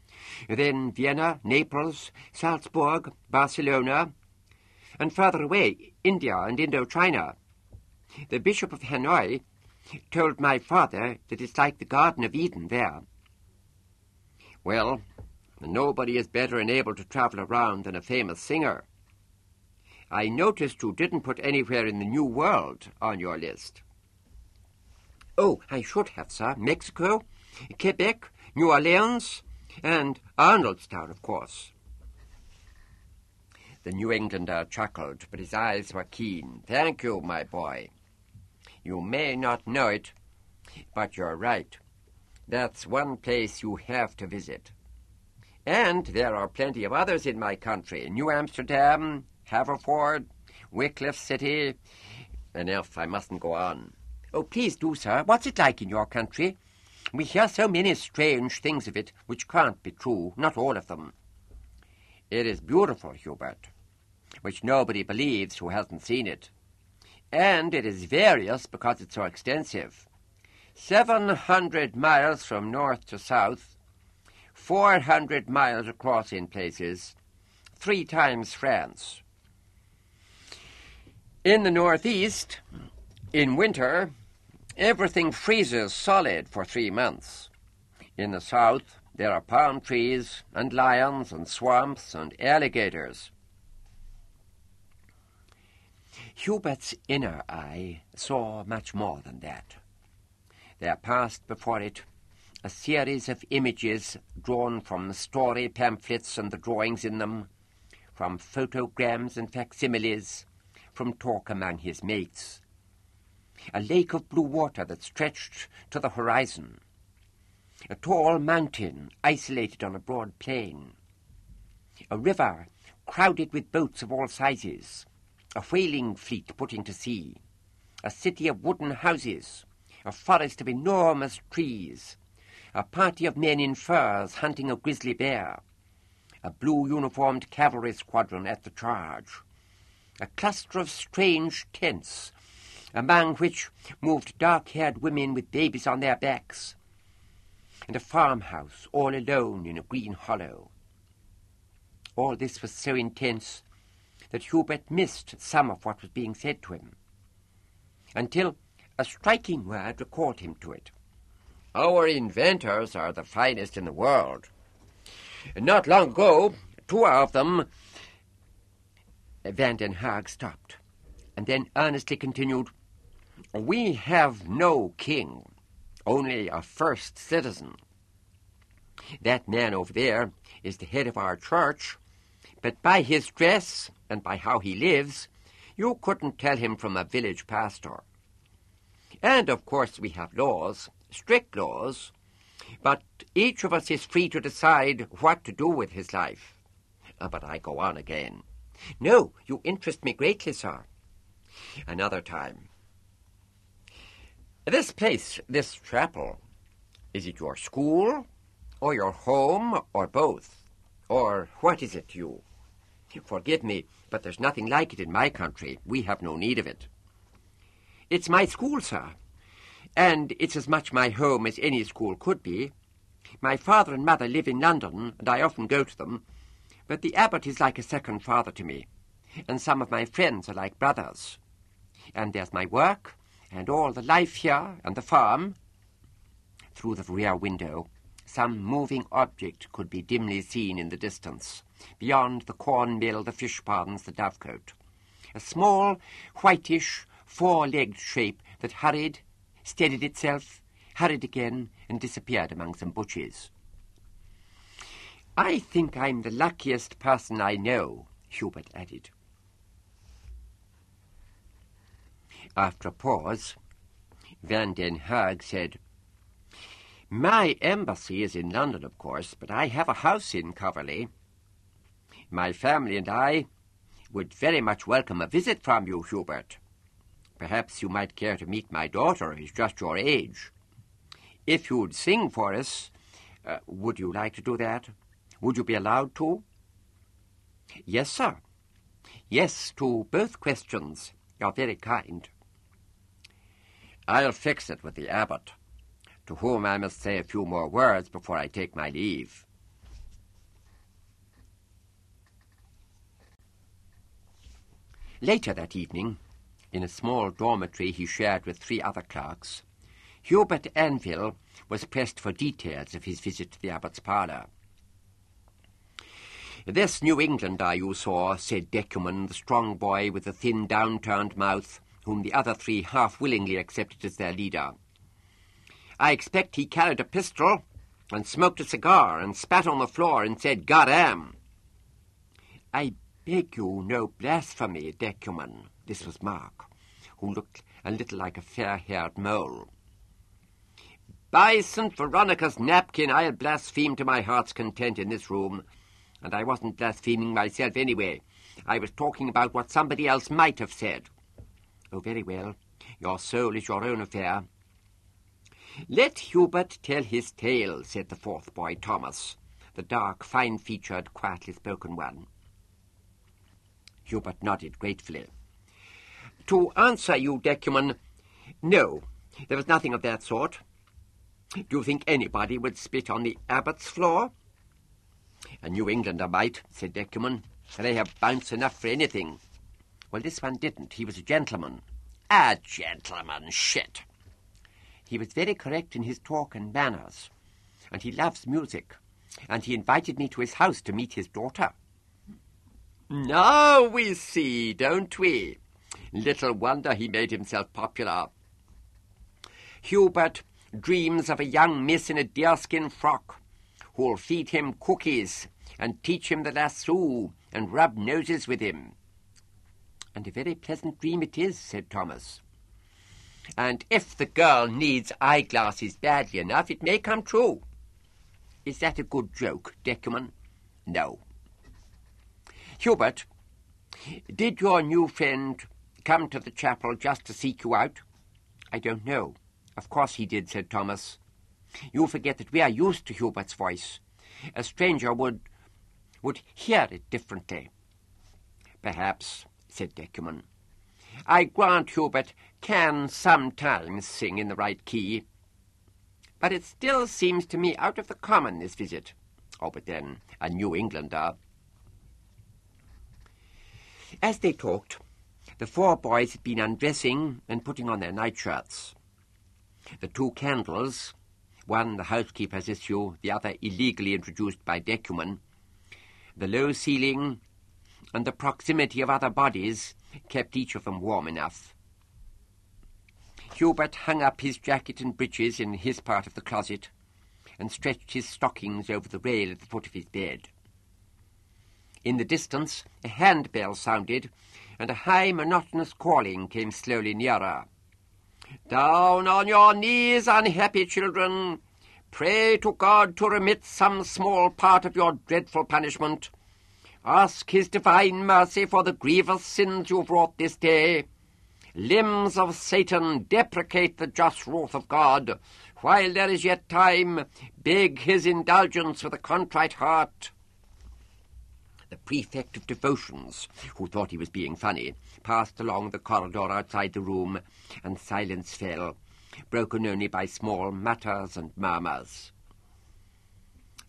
Then Vienna, Naples, Salzburg, Barcelona, and further away, India and Indochina. The Bishop of Hanoi told my father that it's like the Garden of Eden there. Well, nobody is better enabled to travel around than a famous singer. I noticed you didn't put anywhere in the New World on your list. Oh, I should have, sir. Mexico, Quebec, New Orleans, and Arnoldstown, of course. The New Englander chuckled, but his eyes were keen. Thank you, my boy. You may not know it, but you're right. That's one place you have to visit. And there are plenty of others in my country. New Amsterdam, Haverford, Wycliffe City. Enough, I mustn't go on. Oh, please do, sir. What's it like in your country? We hear so many strange things of it which can't be true, not all of them. It is beautiful, Hubert, which nobody believes who hasn't seen it. And it is various because it's so extensive. 700 miles from north to south, 400 miles across in places, 3 times France. In the northeast, in winter, everything freezes solid for 3 months. In the south, there are palm trees and lions and swamps and alligators. Hubert's inner eye saw much more than that. There passed before it a series of images drawn from story pamphlets and the drawings in them, from photograms and facsimiles, from talk among his mates. A lake of blue water that stretched to the horizon. A tall mountain isolated on a broad plain. A river crowded with boats of all sizes. A whaling fleet putting to sea. A city of wooden houses. A forest of enormous trees. A party of men in furs hunting a grizzly bear. A blue-uniformed cavalry squadron at the charge. A cluster of strange tents, among which moved dark-haired women with babies on their backs, and a farmhouse all alone in a green hollow. All this was so intense that Hubert missed some of what was being said to him. until a striking word recalled him to it. "Our inventors are the finest in the world. Not long ago, two of them—" Van den Haag stopped, and then earnestly continued, "We have no king, only a first citizen. That man over there is the head of our church, but by his dress and by how he lives, you couldn't tell him from a village pastor. And, of course, we have laws, strict laws, but each of us is free to decide what to do with his life. But I go on again. No, you interest me greatly, sir. Another time. This place, this chapel, is it your school, or your home, or both? Or what is it to you? Forgive me, but there's nothing like it in my country. We have no need of it. It's my school, sir, and it's as much my home as any school could be. My father and mother live in London, and I often go to them, but the abbot is like a second father to me, and some of my friends are like brothers. And there's my work, and all the life here, and the farm." Through the rear window, some moving object could be dimly seen in the distance, beyond the corn mill, the fish ponds, the dovecote. A small, whitish, four-legged shape that hurried, steadied itself, hurried again, and disappeared among some bushes. "I think I'm the luckiest person I know," Hubert added. After a pause, Van den Haag said, "My embassy is in London, of course, but I have a house in Coverley. My family and I would very much welcome a visit from you, Hubert. Perhaps you might care to meet my daughter, who's just your age. If you'd sing for us, would you like to do that? Would you be allowed to?" "Yes, sir. Yes, to both questions. You're very kind." "I'll fix it with the abbot, to whom I must say a few more words before I take my leave." Later that evening, in a small dormitory he shared with 3 other clerks, Hubert Anville was pressed for details of his visit to the abbot's parlour. "This New Englander you saw," said Decuman, the strong boy with the thin, down-turned mouth, whom the other 3 half-willingly accepted as their leader. "I expect he carried a pistol and smoked a cigar and spat on the floor and said, 'Goddam.'" "I beg you, no blasphemy, Decuman." This was Mark, who looked a little like a fair-haired mole. "By St. Veronica's napkin, I'll blaspheme to my heart's content in this room. And I wasn't blaspheming myself anyway. I was talking about what somebody else might have said." "Oh, very well. Your soul is your own affair." "Let Hubert tell his tale," said the 4th boy, Thomas, the dark, fine-featured, quietly spoken one. Hubert nodded gratefully. "To answer you, Decuman, no, there was nothing of that sort. Do you think anybody would spit on the abbot's floor?" "A New Englander might," said Decuman. "They have bounce enough for anything." "Well, this one didn't. He was a gentleman." "A gentleman, shit." "He was very correct in his talk and manners, and he loves music, and he invited me to his house to meet his daughter." "Now we see, don't we? Little wonder he made himself popular. Hubert dreams of a young miss in a deerskin frock who'll feed him cookies and teach him the lasso and rub noses with him." "And a very pleasant dream it is," said Thomas. "And if the girl needs eyeglasses badly enough, it may come true. Is that a good joke, Decuman?" "No." "Hubert, did your new friend come to the chapel just to seek you out?" "I don't know. Of course he did," said Thomas. "You forget that we are used to Hubert's voice. A stranger would hear it differently." "Perhaps," said Decuman. "I grant Hubert can sometimes sing in the right key. But it still seems to me out of the common, this visit. Oh, but then, a New Englander." As they talked, The 4 boys had been undressing and putting on their nightshirts. The 2 candles, one the housekeeper's issue, the other illegally introduced by Decuman, the low ceiling, and the proximity of other bodies kept each of them warm enough. Hubert hung up his jacket and breeches in his part of the closet and stretched his stockings over the rail at the foot of his bed. In the distance, a handbell sounded, and a high, monotonous calling came slowly nearer. "Down on your knees, unhappy children! Pray to God to remit some small part of your dreadful punishment. Ask his divine mercy for the grievous sins you've wrought this day. Limbs of Satan, deprecate the just wrath of God. While there is yet time, beg his indulgence with a contrite heart." The prefect of devotions, who thought he was being funny, passed along the corridor outside the room, and silence fell, broken only by small mutters and murmurs.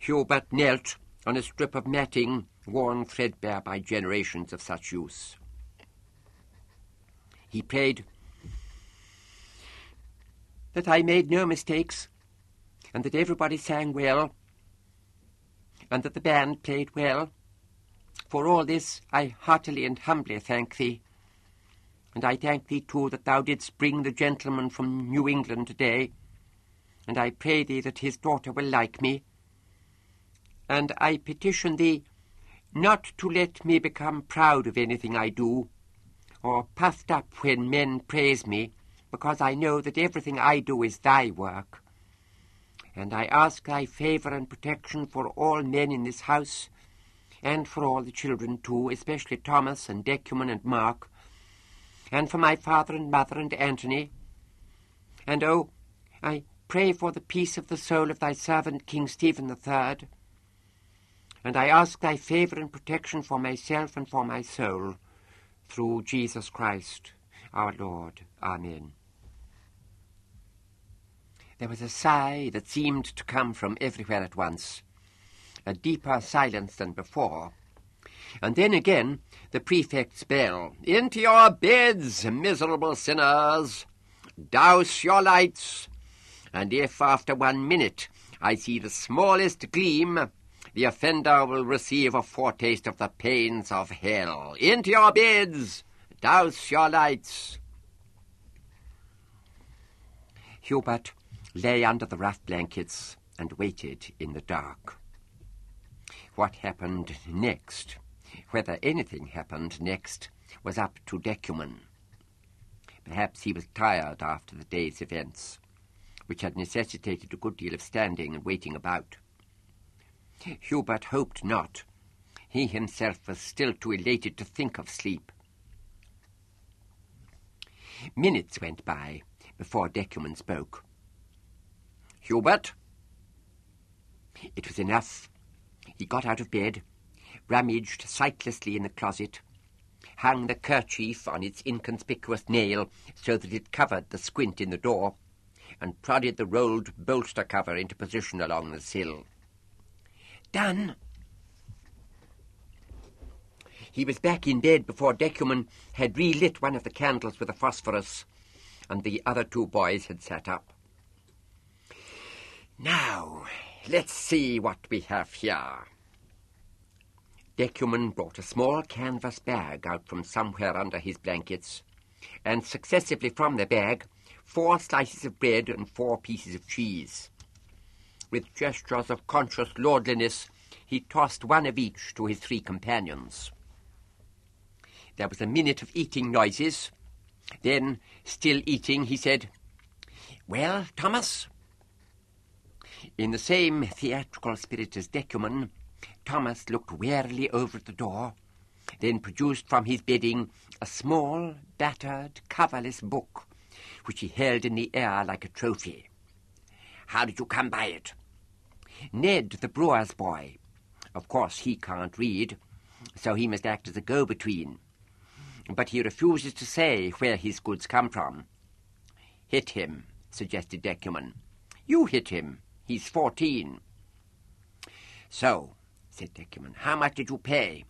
Hubert knelt on a strip of matting worn threadbare by generations of such use. He prayed that I made no mistakes, and that everybody sang well, and that the band played well. For all this I heartily and humbly thank thee, and I thank thee too that thou didst bring the gentleman from New England today, and I pray thee that his daughter will like me, and I petition thee not to let me become proud of anything I do, or puffed up when men praise me, because I know that everything I do is thy work. And I ask thy favour and protection for all men in this house, and for all the children too, especially Thomas and Decuman and Mark, and for my father and mother and Antony. And oh, I pray for the peace of the soul of thy servant King Stephen III, and I ask thy favour and protection for myself and for my soul, through Jesus Christ, our Lord. Amen. There was a sigh that seemed to come from everywhere at once, a deeper silence than before, and then again the prefect's bell. "Into your beds, miserable sinners! Douse your lights, and if after 1 minute I see the smallest gleam, the offender will receive a foretaste of the pains of hell. Into your beds! Douse your lights!" Hubert lay under the rough blankets and waited in the dark. What happened next, whether anything happened next, was up to Decuman. Perhaps he was tired after the day's events, which had necessitated a good deal of standing and waiting about. Hubert hoped not. He himself was still too elated to think of sleep. Minutes went by before Decuman spoke. "Hubert!" It was enough. He got out of bed, rummaged sightlessly in the closet, hung the kerchief on its inconspicuous nail so that it covered the squint in the door, and prodded the rolled bolster cover into position along the sill. Done. He was back in bed before Decuman had relit one of the candles with a phosphorus, and the other 2 boys had sat up. "Now, let's see what we have here." Decuman brought a small canvas bag out from somewhere under his blankets, and successively from the bag 4 slices of bread and 4 pieces of cheese. With gestures of conscious lordliness, he tossed one of each to his 3 companions. There was a minute of eating noises. Then, still eating, he said, "Well, Thomas?" In the same theatrical spirit as Decuman, Thomas looked warily over at the door, then produced from his bedding a small, battered, coverless book, which he held in the air like a trophy. "How did you come by it?" "Ned, the brewer's boy. Of course, he can't read, so he must act as a go-between. But he refuses to say where his goods come from." "Hit him," suggested Decuman. "You hit him. He's 14. "So," said Decuman, "how much did you pay?"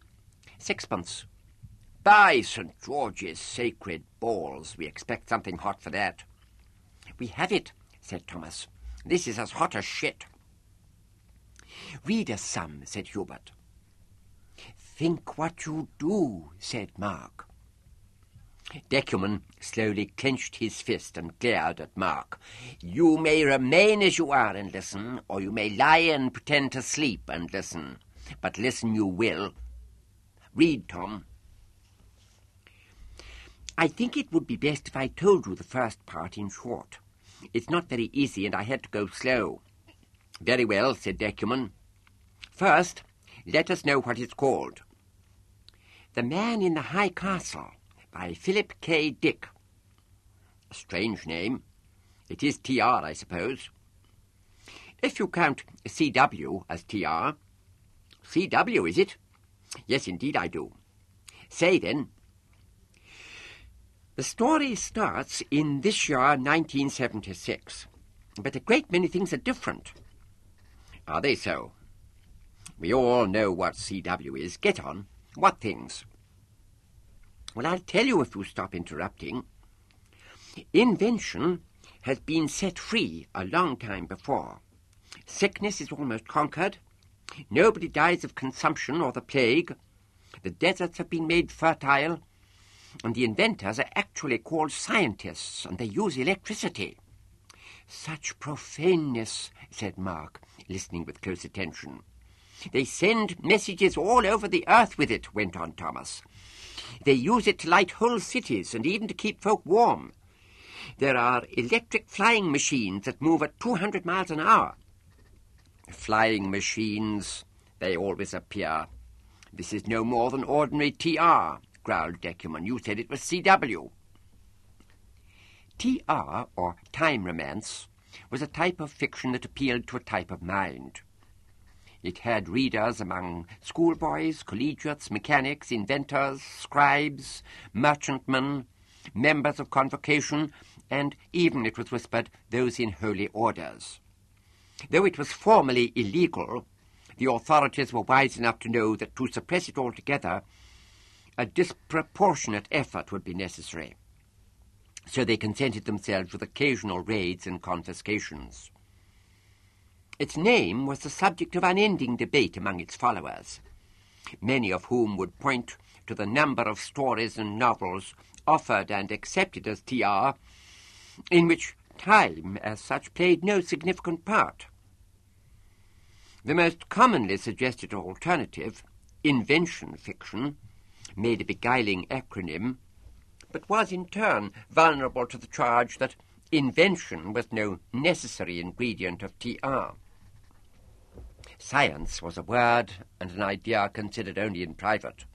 6 pence. By St. George's sacred balls, we expect something hot for that. We have it, said Thomas. This is as hot as shit. Read us some, said Hubert. Think what you do, said Mark. Decuman slowly clenched his fist and glared at Mark. You may remain as you are and listen, or you may lie and pretend to sleep and listen. But listen you will. Read, Tom. I think it would be best if I told you the first part in short. It's not very easy, and I had to go slow. Very well, said Decuman. First, let us know what it's called. The Man in the High Castle, by Philip K. Dick. A strange name. It is T.R., I suppose. If you count C.W. as T.R. C.W., is it? Yes, indeed I do. Say, then. The story starts in this year, 1976, but a great many things are different. Are they so? We all know what C.W. is. Get on. What things? Well, I'll tell you if you stop interrupting. Invention has been set free a long time before. Sickness is almost conquered. Nobody dies of consumption or the plague. The deserts have been made fertile. And the inventors are actually called scientists, and they use electricity. Such profaneness, said Mark, listening with close attention. They send messages all over the earth with it, went on Thomas. They use it to light whole cities and even to keep folk warm. There are electric flying machines that move at 200 miles an hour. Flying machines, they always appear. This is no more than ordinary T.R., growled Decuman. You said it was C.W. T.R., or time romance, was a type of fiction that appealed to a type of mind. It had readers among schoolboys, collegiates, mechanics, inventors, scribes, merchantmen, members of convocation, and even, it was whispered, those in holy orders. Though it was formally illegal, the authorities were wise enough to know that to suppress it altogether, a disproportionate effort would be necessary. So they contented themselves with occasional raids and confiscations. Its name was the subject of unending debate among its followers, many of whom would point to the number of stories and novels offered and accepted as T.R., in which time as such played no significant part. The most commonly suggested alternative, invention fiction, made a beguiling acronym, but was in turn vulnerable to the charge that invention was no necessary ingredient of T.R. Science was a word and an idea considered only in private.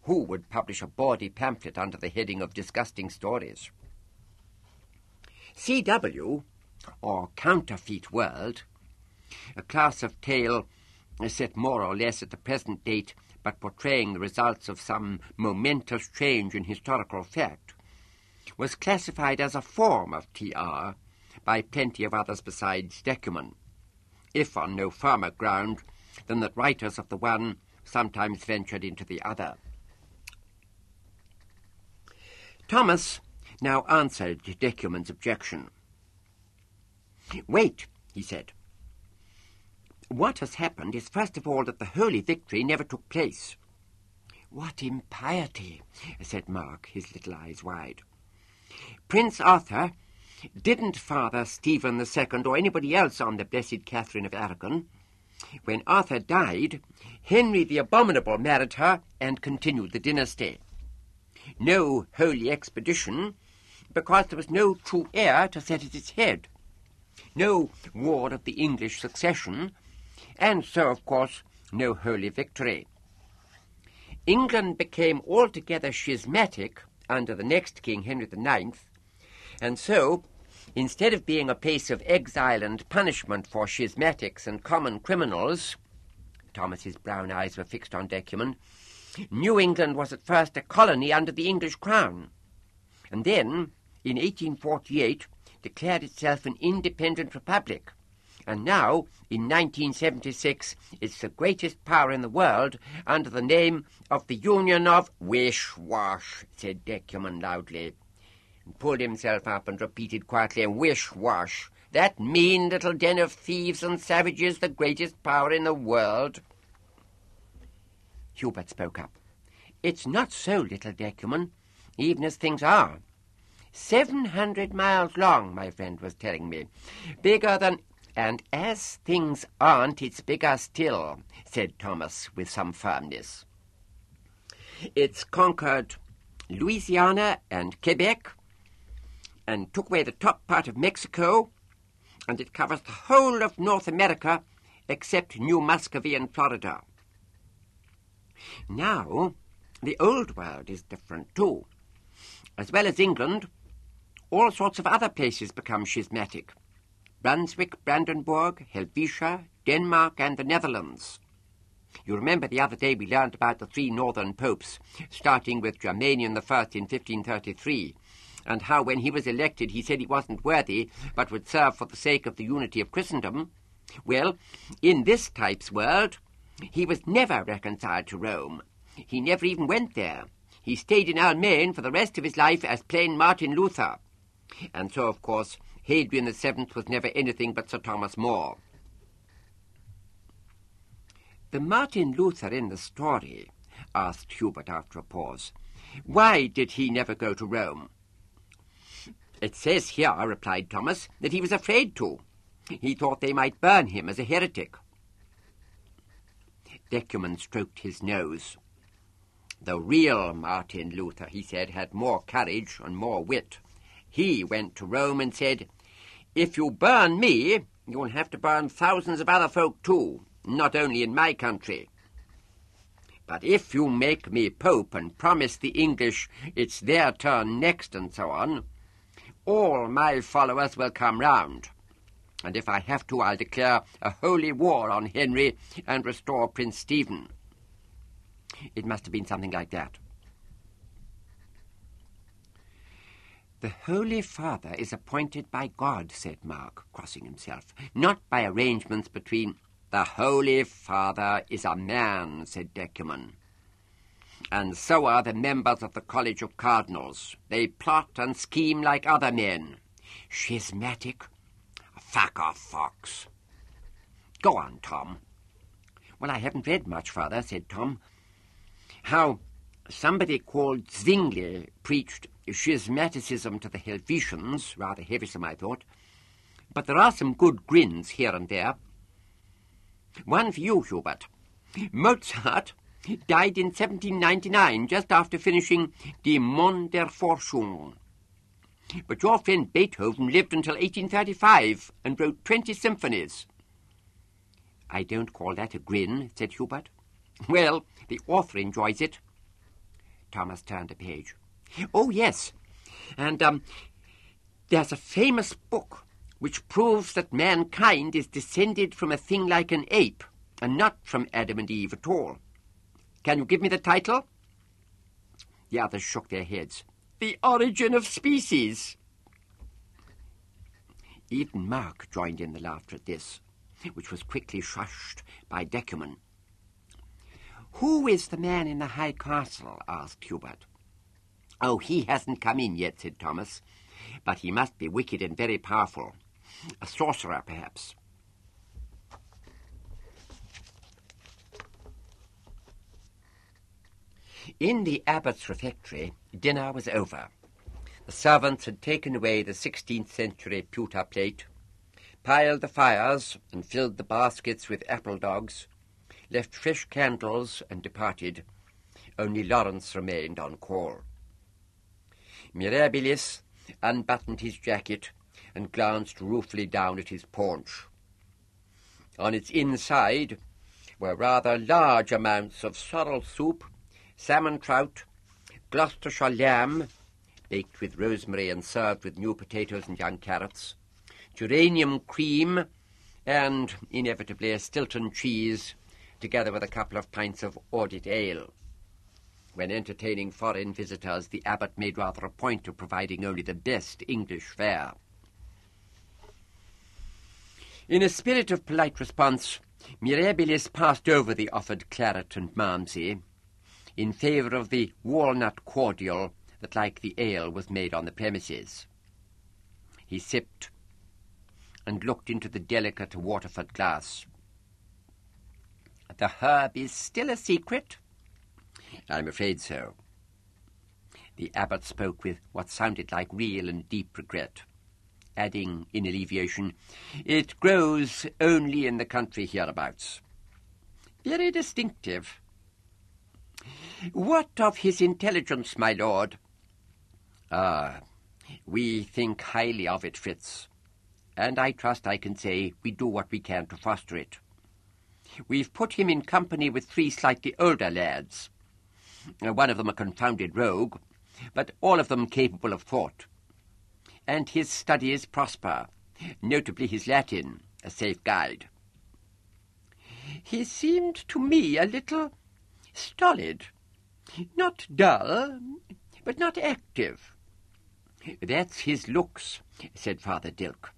Who would publish a bawdy pamphlet under the heading of disgusting stories? C.W., or Counterfeit World, a class of tale set more or less at the present date, but portraying the results of some momentous change in historical fact, was classified as a form of T.R. by plenty of others besides Decuman, if on no firmer ground than that writers of the one sometimes ventured into the other. Thomas now answered Decuman's objection. "Wait," he said. "What has happened is, first of all, that the Holy Victory never took place." "What impiety," said Mark, his little eyes wide. "Prince Arthur didn't father Stephen II or anybody else on the Blessed Catherine of Aragon. When Arthur died, Henry the Abominable married her and continued the dynasty. No holy expedition, because there was no true heir to set at its head. No war of the English succession, and so, of course, no holy victory. England became altogether schismatic under the next king, Henry IX, and so, instead of being a place of exile and punishment for schismatics and common criminals," Thomas's brown eyes were fixed on Decuman, "New England was at first a colony under the English crown, and then, in 1848, declared itself an independent republic, And now, in 1976, it's the greatest power in the world under the name of the Union of Wish-Wash, said Decuman loudly, and pulled himself up and repeated quietly, Wish-Wash, that mean little den of thieves and savages, the greatest power in the world. Hubert spoke up. It's not so, little Decuman, even as things are. 700 miles long, my friend was telling me. Bigger than... And as things aren't, it's bigger still, said Thomas with some firmness. It's conquered Louisiana and Quebec, and took away the top part of Mexico, and it covers the whole of North America except New Muscovy and Florida. Now, the old world is different too. As well as England, all sorts of other places become schismatic. Brunswick, Brandenburg, Helvetia, Denmark, and the Netherlands. You remember the other day we learned about the 3 northern popes, starting with Germanian I in 1533, and how when he was elected he said he wasn't worthy, but would serve for the sake of the unity of Christendom. Well, in this type's world, he was never reconciled to Rome. He never even went there. He stayed in Almain for the rest of his life as plain Martin Luther. And so, of course, Hadrian VII was never anything but Sir Thomas More. The Martin Luther in the story, asked Hubert after a pause, why did he never go to Rome? It says here, replied Thomas, that he was afraid to. He thought they might burn him as a heretic. Decuman stroked his nose. The real Martin Luther, he said, had more courage and more wit. He went to Rome and said, if you burn me, you'll have to burn thousands of other folk too, not only in my country. But if you make me Pope and promise the English it's their turn next and so on, all my followers will come round. And if I have to, I'll declare a holy war on Henry and restore Prince Stephen. It must have been something like that. The Holy Father is appointed by God, said Mark, crossing himself, not by arrangements between... The Holy Father is a man, said Decuman. And so are the members of the College of Cardinals. They plot and scheme like other men. Schismatic? Fuck off, Fox. Go on, Tom. Well, I haven't read much, Father, said Tom. How somebody called Zwingli preached schismaticism to the Helvetians, rather heavisome, I thought. But there are some good grins here and there. One for you, Hubert. Mozart died in 1799, just after finishing Die Mond der Forschung. But your friend Beethoven lived until 1835 and wrote 20 symphonies. I don't call that a grin, said Hubert. Well, the author enjoys it. Thomas turned a page. Oh, yes, and there's a famous book which proves that mankind is descended from a thing like an ape, and not from Adam and Eve at all. Can you give me the title? The others shook their heads. The Origin of Species. Even Mark joined in the laughter at this, which was quickly shushed by Decuman. Who is the man in the high castle? Asked Hubert. Oh, he hasn't come in yet, said Thomas, but he must be wicked and very powerful. A sorcerer, perhaps. In the abbot's refectory, dinner was over. The servants had taken away the 16th century pewter plate, piled the fires and filled the baskets with apple dogs, left fresh candles and departed. Only Lawrence remained on call. Mirabilis unbuttoned his jacket and glanced ruefully down at his paunch. On its inside were rather large amounts of sorrel soup, salmon trout, Gloucestershire lamb, baked with rosemary and served with new potatoes and young carrots, geranium cream, and, inevitably, a Stilton cheese, together with a couple of pints of audit ale. When entertaining foreign visitors, the abbot made rather a point of providing only the best English fare. In a spirit of polite response, Mirabilis passed over the offered claret and malmsey in favour of the walnut cordial that, like the ale, was made on the premises. He sipped and looked into the delicate Waterford glass. "The herb is still a secret?" "I'm afraid so." The abbot spoke with what sounded like real and deep regret, adding in alleviation, "It grows only in the country hereabouts." "Very distinctive. What of his intelligence, my lord?" "Ah, we think highly of it, Fritz, and I trust I can say we do what we can to foster it. We've put him in company with 3 slightly older lads. One of them a confounded rogue, but all of them capable of thought. And his studies prosper, notably his Latin, a safe guide." "He seemed to me a little stolid, not dull, but not active." "That's his looks," said Father Dilk.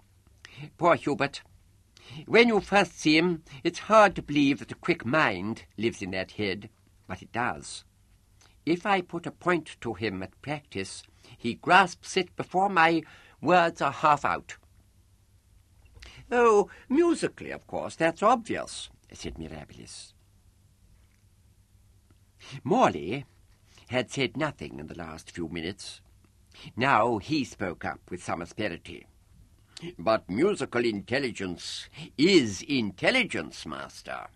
"Poor Hubert. When you first see him, it's hard to believe that a quick mind lives in that head, but it does. If I put a point to him at practice, he grasps it before my words are half out." "Oh, musically, of course, that's obvious," said Mirabilis. Morley had said nothing in the last few minutes. Now he spoke up with some asperity. "But musical intelligence is intelligence, master.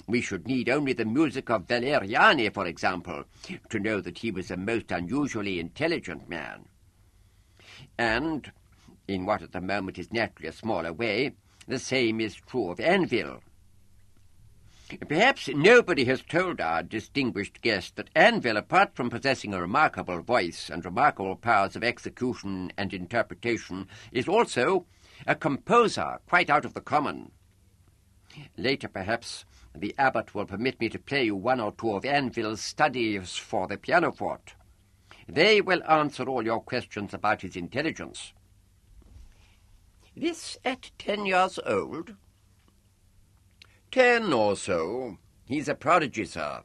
We should need only the music of Valeriani, for example, to know that he was a most unusually intelligent man. And, in what at the moment is naturally a smaller way, the same is true of Anvil. Perhaps nobody has told our distinguished guest that Anvil, apart from possessing a remarkable voice and remarkable powers of execution and interpretation, is also a composer quite out of the common. Later, perhaps, the abbot will permit me to play you 1 or 2 of Anvil's studies for the pianoforte. They will answer all your questions about his intelligence." "This at 10 years old?" 10 or so. He's a prodigy, sir.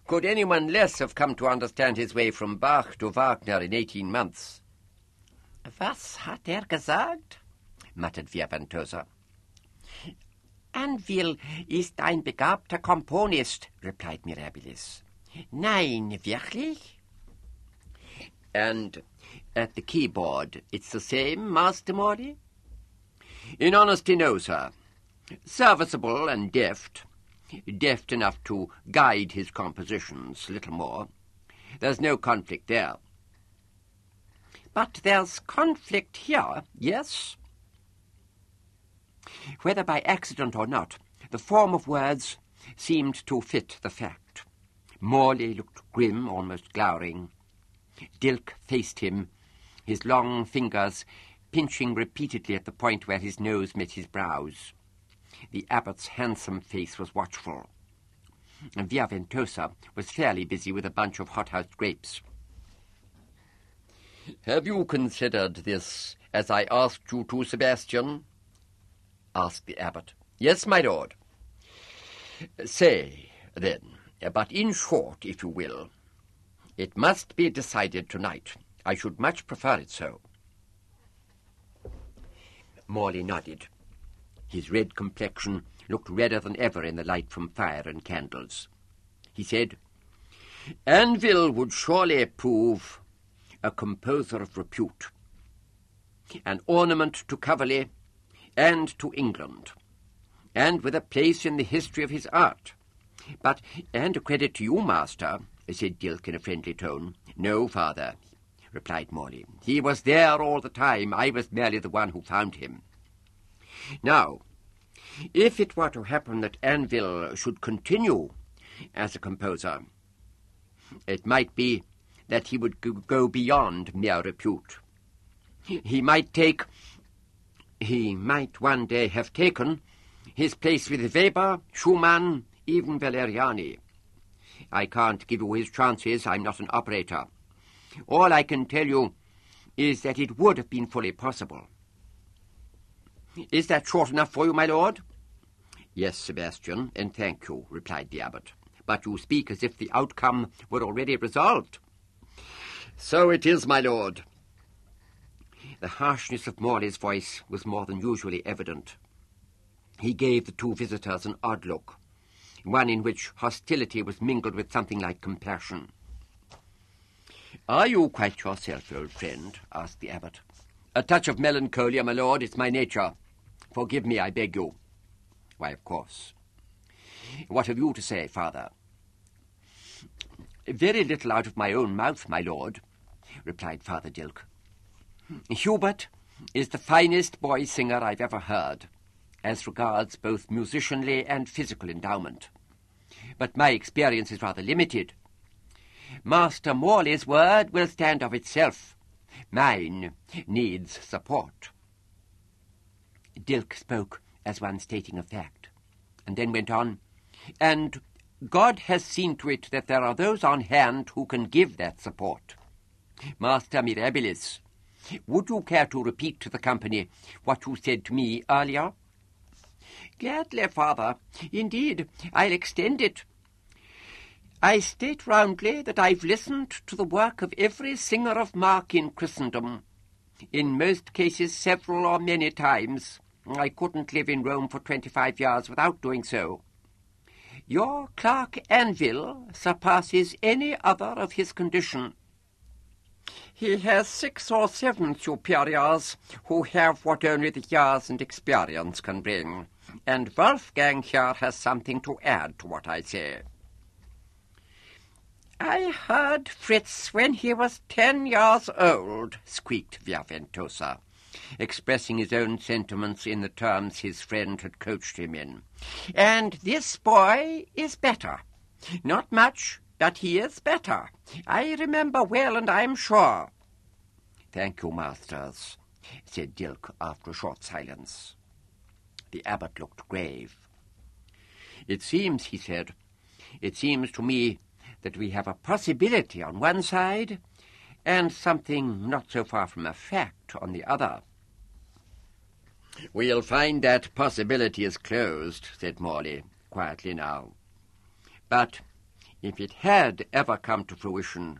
Could anyone less have come to understand his way from Bach to Wagner in 18 months? "Was hat gesagt?" muttered Ventosa. "Anvil ist ein begabter Komponist," replied Mirabilis. "Nein, wirklich?" "And at the keyboard it's the same, Master Morley?" "In honesty, no, sir. Serviceable and deft enough to guide his compositions, little more. There's no conflict there." "But there's conflict here, yes?" Whether by accident or not, the form of words seemed to fit the fact. Morley looked grim, almost glowering. Dilk faced him, his long fingers pinching repeatedly at the point where his nose met his brows. The abbot's handsome face was watchful, and Ventosa was fairly busy with a bunch of hothouse grapes. "Have you considered this as I asked you to, Sebastian?" asked the abbot. "Yes, my lord." "Say, then, but in short, if you will, it must be decided tonight. I should much prefer it so." Morley nodded. His red complexion looked redder than ever in the light from fire and candles. He said, "Anvil would surely prove a composer of repute, an ornament to Coverley and to England, and with a place in the history of his art. But, and a credit to you, master," said Dilk in a friendly tone. "No, father," replied Morley. "He was there all the time. I was merely the one who found him. Now, if it were to happen that Anvil should continue as a composer, it might be that he would go beyond mere repute. He might one day have taken his place with Weber, Schumann, even Valeriani. I can't give you his chances. I'm not an operator. All I can tell you is that it would have been fully possible. Is that short enough for you, my lord?" "Yes, Sebastian, and thank you," replied the abbot. "But you speak as if the outcome were already resolved." "So it is, my lord." The harshness of Morley's voice was more than usually evident. He gave the two visitors an odd look, one in which hostility was mingled with something like compassion. "Are you quite yourself, old friend?" asked the abbot. "A touch of melancholia, my lord, it's my nature. Forgive me, I beg you." "Why, of course. What have you to say, father?" "Very little out of my own mouth, my lord," replied Father Dilke. "Hubert is the finest boy singer I've ever heard, as regards both musicianly and physical endowment. But my experience is rather limited. Master Morley's word will stand of itself. Mine needs support." Dilke spoke as one stating a fact, and then went on, "And God has seen to it that there are those on hand who can give that support. Master Mirabilis, would you care to repeat to the company what you said to me earlier?" "Gladly, father. Indeed, I'll extend it. I state roundly that I've listened to the work of every singer of mark in Christendom, in most cases several or many times. I couldn't live in Rome for 25 years without doing so. Your clerk Anvil surpasses any other of his condition. He has 6 or 7 superiors who have what only the years and experience can bring, and Wolfgang here has something to add to what I say." "I heard Fritz when he was 10 years old," squeaked Viaventosa, expressing his own sentiments in the terms his friend had coached him in. "And this boy is better. Not much, but he is better. I remember well, and I'm sure." "Thank you, masters," said Dilke after a short silence. The abbot looked grave. "It seems," he said, "it seems to me that we have a possibility on one side and something not so far from a fact on the other." "We'll find that possibility is closed," said Morley, quietly now. "But if it had ever come to fruition,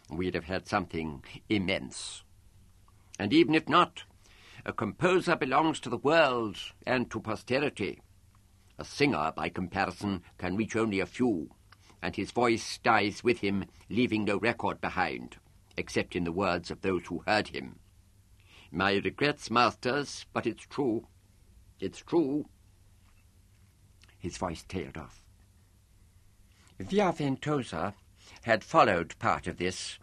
we'd have had something immense. And even if not, a composer belongs to the world and to posterity. A singer, by comparison, can reach only a few, and his voice dies with him, leaving no record behind, except in the words of those who heard him. My regrets, masters, but it's true. It's true." His voice tailed off. Viaventosa had followed part of this.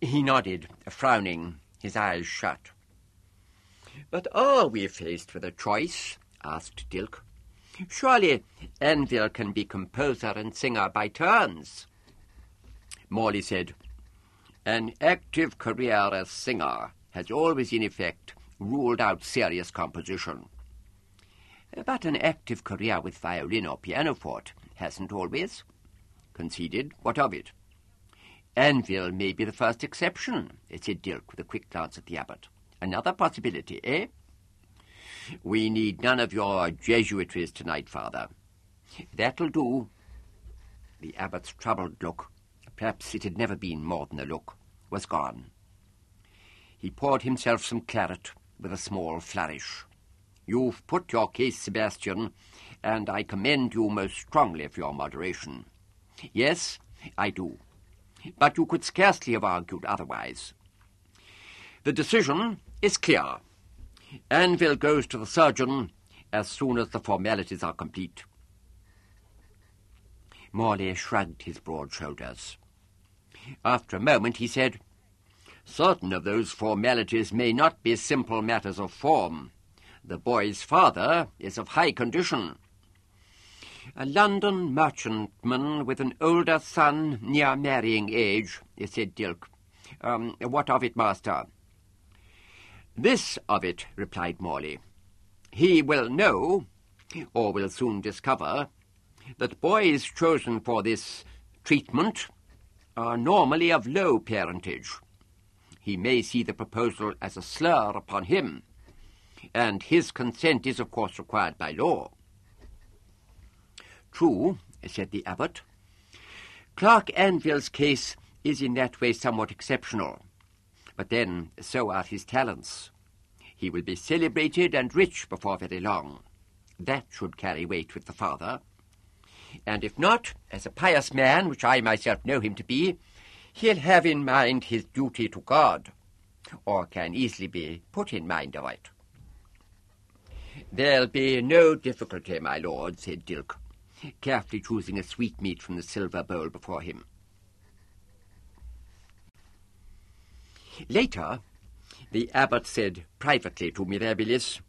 He nodded, frowning, his eyes shut. "But are we faced with a choice?" asked Dilke. "Surely Anvil can be composer and singer by turns." Morley said, "An active career as singer has always, in effect, ruled out serious composition." "But an active career with violin or pianoforte hasn't always." "Conceded. What of it?" "Anvil may be the first exception," said Dilke with a quick glance at the abbot. "Another possibility, eh?" "We need none of your Jesuitries tonight, father." "That'll do." The abbot's troubled look, perhaps it had never been more than a look, was gone. He poured himself some claret with a small flourish. "You've put your case, Sebastian, and I commend you most strongly for your moderation." "Yes, I do. But you could scarcely have argued otherwise. The decision is clear. Anvil goes to the surgeon as soon as the formalities are complete." Morley shrugged his broad shoulders. After a moment he said, "Certain of those formalities may not be simple matters of form. The boy's father is of high condition." "A London merchantman with an older son near marrying age," said Dilke. "What of it, master?" "This of it," replied Morley. "He will know, or will soon discover, that boys chosen for this treatment are normally of low parentage. He may see the proposal as a slur upon him, and his consent is of course required by law. True, said the abbot. Clerk Anville's case is in that way somewhat exceptional, but then so are his talents. He will be celebrated and rich before very long. That should carry weight with the father. And if not, as a pious man, which I myself know him to be, he'll have in mind his duty to God, or can easily be put in mind of it. There'll be no difficulty, my lord, said Dilke, carefully choosing a sweetmeat from the silver bowl before him. Later, the abbot said privately to Mirabilis,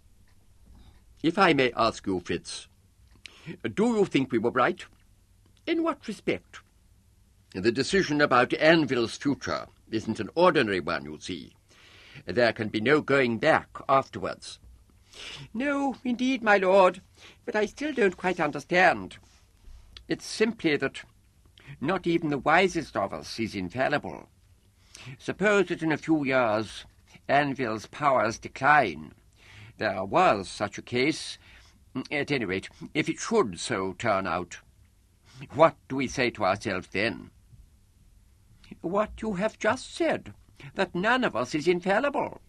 "If I may ask you, Fritz, do you think we were right? In what respect? The decision about Anville's future isn't an ordinary one, you see. There can be no going back afterwards." "No, indeed, my lord, but I still don't quite understand. It's simply that not even the wisest of us is infallible. Suppose that in a few years Anville's powers decline. There was such a case. At any rate, if it should so turn out, what do we say to ourselves then?" "What you have just said, that none of us is infallible.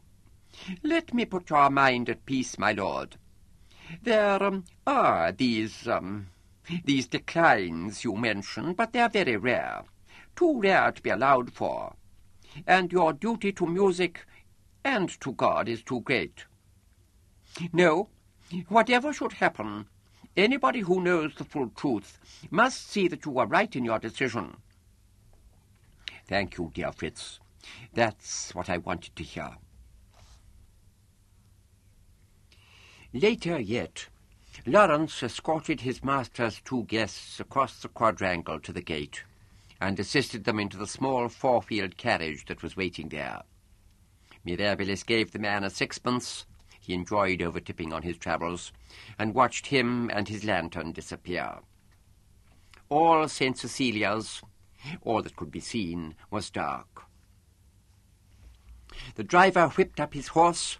Let me put your mind at peace, my lord. There are these declines you mention, but they are very rare, too rare to be allowed for, and your duty to music and to God is too great. No, whatever should happen, anybody who knows the full truth must see that you are right in your decision." "Thank you, dear Fritz. That's what I wanted to hear." Later yet, Lawrence escorted his master's two guests across the quadrangle to the gate, and assisted them into the small four-wheeled carriage that was waiting there. Mirabilis gave the man a sixpence. He enjoyed over-tipping on his travels, and watched him and his lantern disappear. All St. Cecilia's, all that could be seen, was dark. The driver whipped up his horse,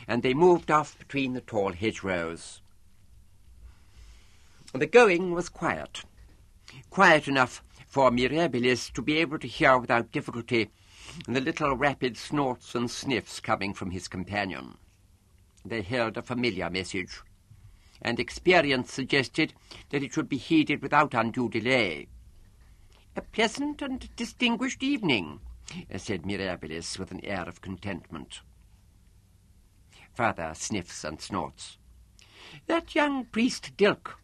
and they moved off between the tall hedgerows. The going was quiet enough for Mirabilis to be able to hear without difficulty the little rapid snorts and sniffs coming from his companion. They held a familiar message, and experience suggested that it should be heeded without undue delay. "A pleasant and distinguished evening," said Mirabilis with an air of contentment. Further sniffs and snorts. "That young priest Dilke,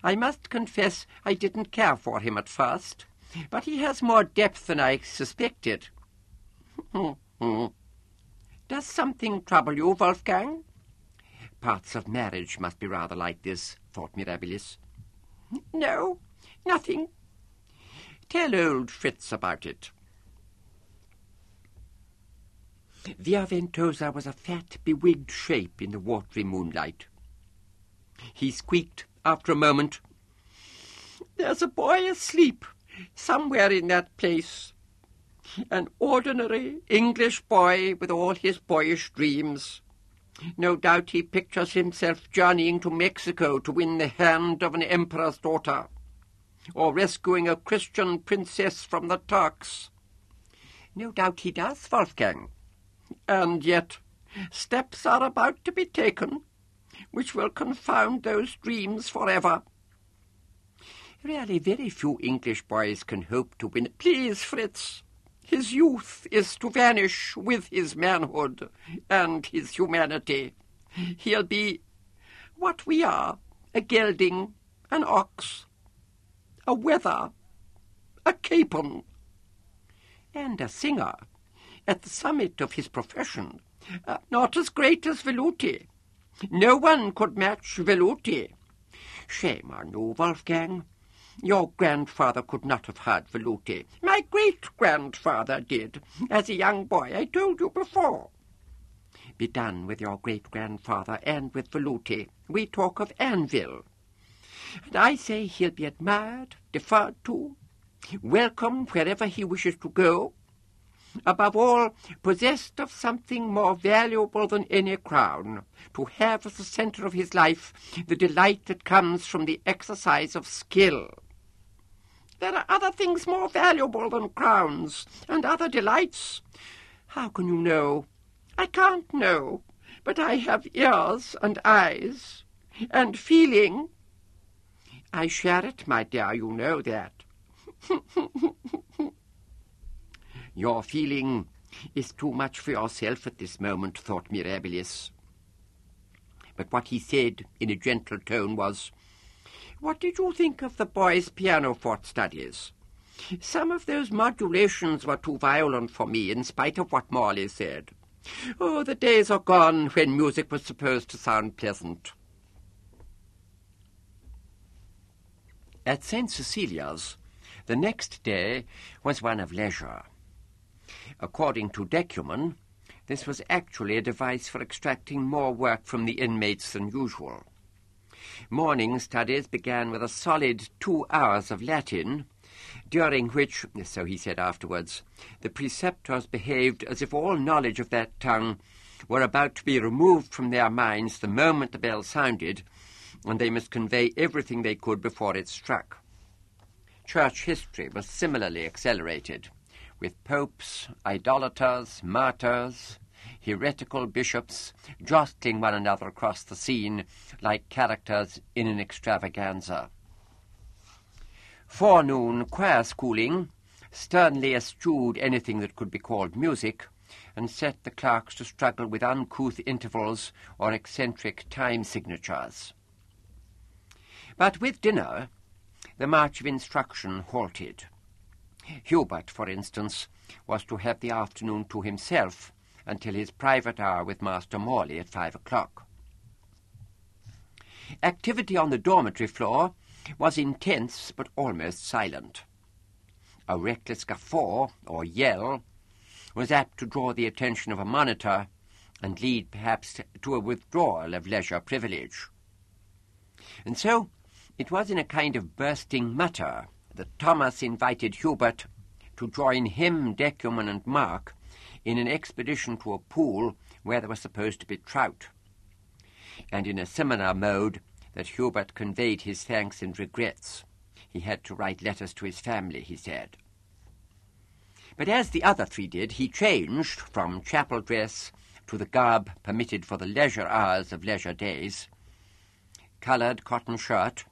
I must confess I didn't care for him at first, but he has more depth than I suspected." "Does something trouble you, Wolfgang?" Parts of marriage must be rather like this, thought Mirabilis. "No, nothing." "Tell old Fritz about it." Via Ventosa was a fat, bewigged shape in the watery moonlight. He squeaked after a moment, "There's a boy asleep somewhere in that place. An ordinary English boy with all his boyish dreams. No doubt he pictures himself journeying to Mexico to win the hand of an emperor's daughter, or rescuing a Christian princess from the Turks. No doubt he does, Wolfgang. And yet steps are about to be taken which will confound those dreams forever. Really, very few English boys can hope to win. Please, Fritz, his youth is to vanish with his manhood and his humanity. He'll be what we are, a gelding, an ox, a wether, a capon, and a singer at the summit of his profession, not as great as Velluti. No one could match Velluti. Shame on you, Wolfgang. Your grandfather could not have heard Velluti. My great-grandfather did, as a young boy, I told you before. Be done with your great-grandfather and with Velluti. We talk of Anville. And I say he'll be admired, deferred to, welcome wherever he wishes to go, above all, possessed of something more valuable than any crown, to have as the centre of his life the delight that comes from the exercise of skill. There are other things more valuable than crowns, and other delights. How can you know? I can't know, but I have ears and eyes, and feeling. I share it, my dear, you know that. Your feeling is too much for yourself at this moment, thought Mirabilis. But what he said in a gentle tone was, "What did you think of the boy's pianoforte studies? Some of those modulations were too violent for me, in spite of what Morley said. Oh, the days are gone when music was supposed to sound pleasant." At St. Cecilia's, the next day was one of leisure. According to Decuman, this was actually a device for extracting more work from the inmates than usual. Morning studies began with a solid 2 hours of Latin, during which, so he said afterwards, the preceptors behaved as if all knowledge of that tongue were about to be removed from their minds the moment the bell sounded, and they must convey everything they could before it struck. Church history was similarly accelerated, with popes, idolaters, martyrs, heretical bishops jostling one another across the scene like characters in an extravaganza. Forenoon choir schooling sternly eschewed anything that could be called music, and set the clerks to struggle with uncouth intervals or eccentric time signatures. But with dinner, the march of instruction halted. Hubert, for instance, was to have the afternoon to himself until his private hour with Master Morley at 5 o'clock. Activity on the dormitory floor was intense but almost silent. A reckless guffaw, or yell, was apt to draw the attention of a monitor and lead perhaps to a withdrawal of leisure privilege. And so it was in a kind of bursting mutter that Thomas invited Hubert to join him, Decuman, and Mark in an expedition to a pool where there was supposed to be trout, and in a similar mode that Hubert conveyed his thanks and regrets. He had to write letters to his family, he said. But as the other three did, he changed from chapel dress to the garb permitted for the leisure hours of leisure days, coloured cotton shirt,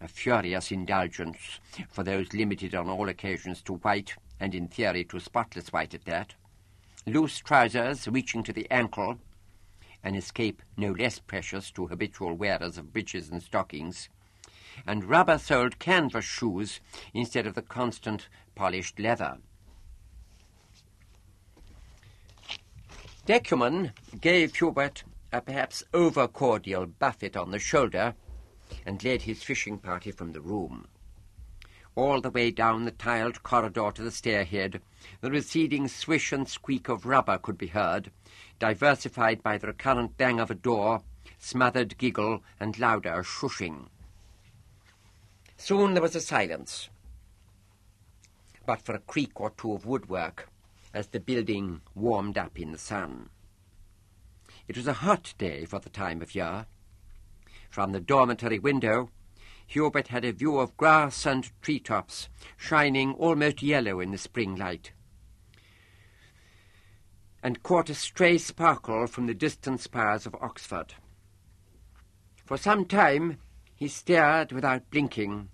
a furious indulgence for those limited on all occasions to white, and in theory to spotless white at that, loose trousers reaching to the ankle, an escape no less precious to habitual wearers of breeches and stockings, and rubber-soled canvas shoes instead of the constant polished leather. Decuman gave Hubert a perhaps over-cordial buffet on the shoulder and led his fishing party from the room. All the way down the tiled corridor to the stairhead, the receding swish and squeak of rubber could be heard, diversified by the recurrent bang of a door, smothered giggle, and louder shushing. Soon there was a silence, but for a creak or two of woodwork, as the building warmed up in the sun. It was a hot day for the time of year. From the dormitory window, Hubert had a view of grass and treetops, shining almost yellow in the spring light, and caught a stray sparkle from the distant spires of Oxford. For some time he stared without blinking,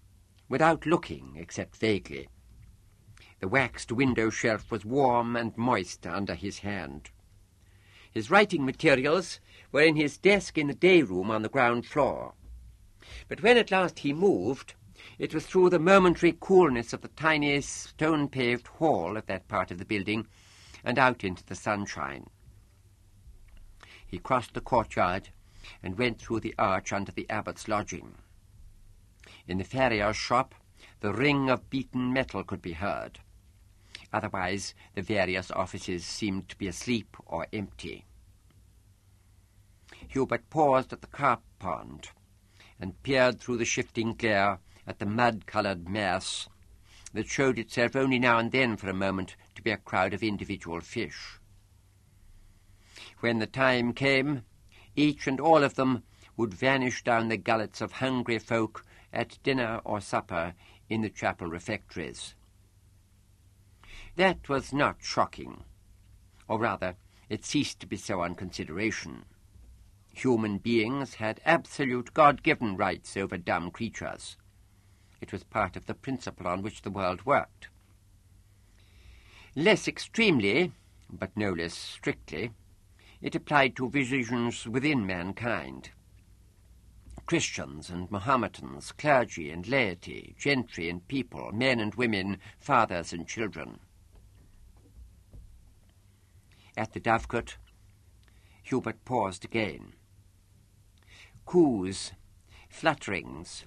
without looking, except vaguely. The waxed window shelf was warm and moist under his hand. His writing materials were in his desk in the day room on the ground floor. But when at last he moved, it was through the momentary coolness of the tiny stone-paved hall of that part of the building and out into the sunshine. He crossed the courtyard and went through the arch under the abbot's lodging. In the farrier's shop, the ring of beaten metal could be heard. Otherwise, the various offices seemed to be asleep or empty. Hubert paused at the carp pond and peered through the shifting glare at the mud-coloured mass that showed itself only now and then for a moment to be a crowd of individual fish. When the time came, each and all of them would vanish down the gullets of hungry folk at dinner or supper in the chapel refectories. That was not shocking, or rather, it ceased to be so on consideration. Human beings had absolute God-given rights over dumb creatures. It was part of the principle on which the world worked. Less extremely, but no less strictly, it applied to visions within mankind. Christians and Mohammedans, clergy and laity, gentry and people, men and women, fathers and children. At the dovecote, Hubert paused again. Coos, flutterings,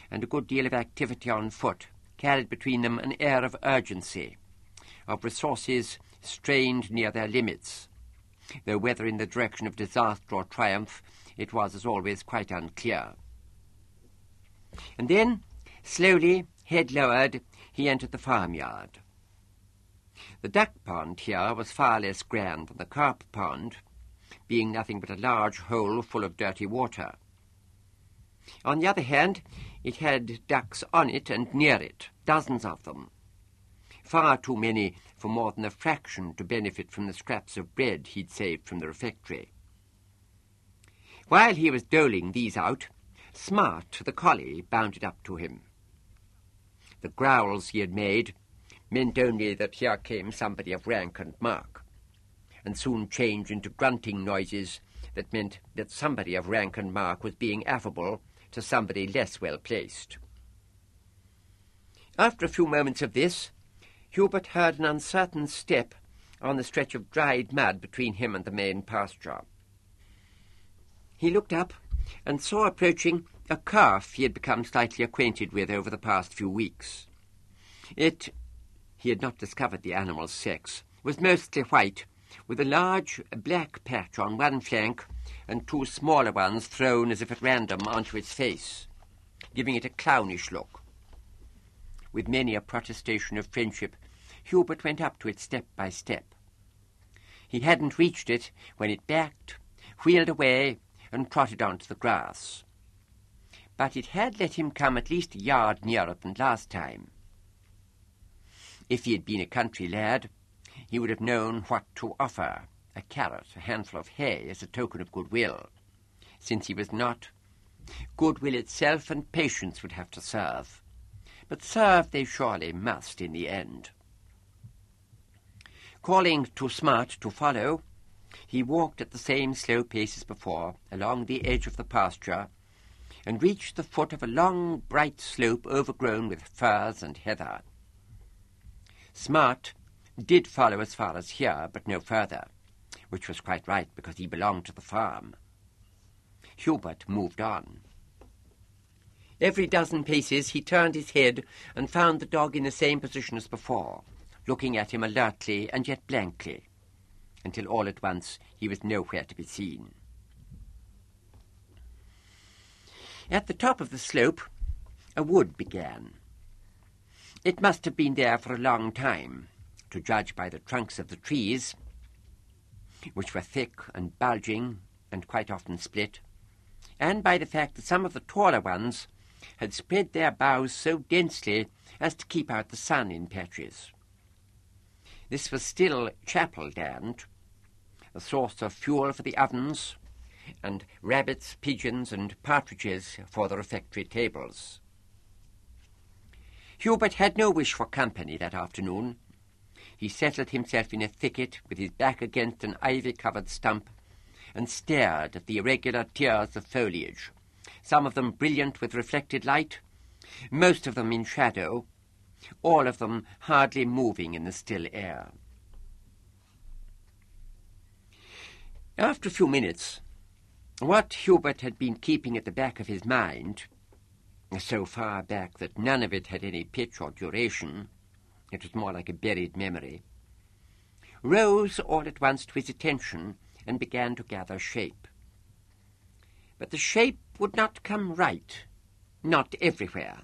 and a good deal of activity on foot carried between them an air of urgency, of resources strained near their limits, though whether in the direction of disaster or triumph it was, as always, quite unclear. And then, slowly, head lowered, he entered the farmyard. The duck pond here was far less grand than the carp pond, being nothing but a large hole full of dirty water. On the other hand, it had ducks on it and near it, dozens of them, far too many for more than a fraction to benefit from the scraps of bread he'd saved from the refectory. While he was doling these out, Smart, the collie, bounded up to him. The growls he had made meant only that here came somebody of rank and mark, and soon changed into grunting noises that meant that somebody of rank and mark was being affable to somebody less well-placed. After a few moments of this, Hubert heard an uncertain step on the stretch of dried mud between him and the main pasture. He looked up and saw approaching a calf he had become slightly acquainted with over the past few weeks. He had not discovered the animal's sex, was mostly white, with a large black patch on one flank and two smaller ones thrown as if at random onto its face, giving it a clownish look. With many a protestation of friendship, Hubert went up to it step by step. He hadn't reached it when it backed, wheeled away, and trotted onto the grass. But it had let him come at least a yard nearer than last time. If he had been a country lad, he would have known what to offer, a carrot, a handful of hay, as a token of goodwill. Since he was not, goodwill itself and patience would have to serve. But serve they surely must in the end. Calling to Smart to follow, he walked at the same slow pace as before, along the edge of the pasture, and reached the foot of a long, bright slope overgrown with furze and heather. Smart did follow as far as here, but no further, which was quite right because he belonged to the farm. Hubert moved on. Every dozen paces he turned his head and found the dog in the same position as before, looking at him alertly and yet blankly, until all at once he was nowhere to be seen. At the top of the slope, a wood began. It must have been there for a long time, to judge by the trunks of the trees, which were thick and bulging and quite often split, and by the fact that some of the taller ones had spread their boughs so densely as to keep out the sun in patches. This was still chapel land, a source of fuel for the ovens, and rabbits, pigeons, and partridges for the refectory tables. Hubert had no wish for company that afternoon. He settled himself in a thicket with his back against an ivy-covered stump and stared at the irregular tiers of foliage, some of them brilliant with reflected light, most of them in shadow, all of them hardly moving in the still air. After a few minutes, what Hubert had been keeping at the back of his mind, so far back that none of it had any pitch or duration, it was more like a buried memory, rose all at once to his attention and began to gather shape. But the shape would not come right, not everywhere.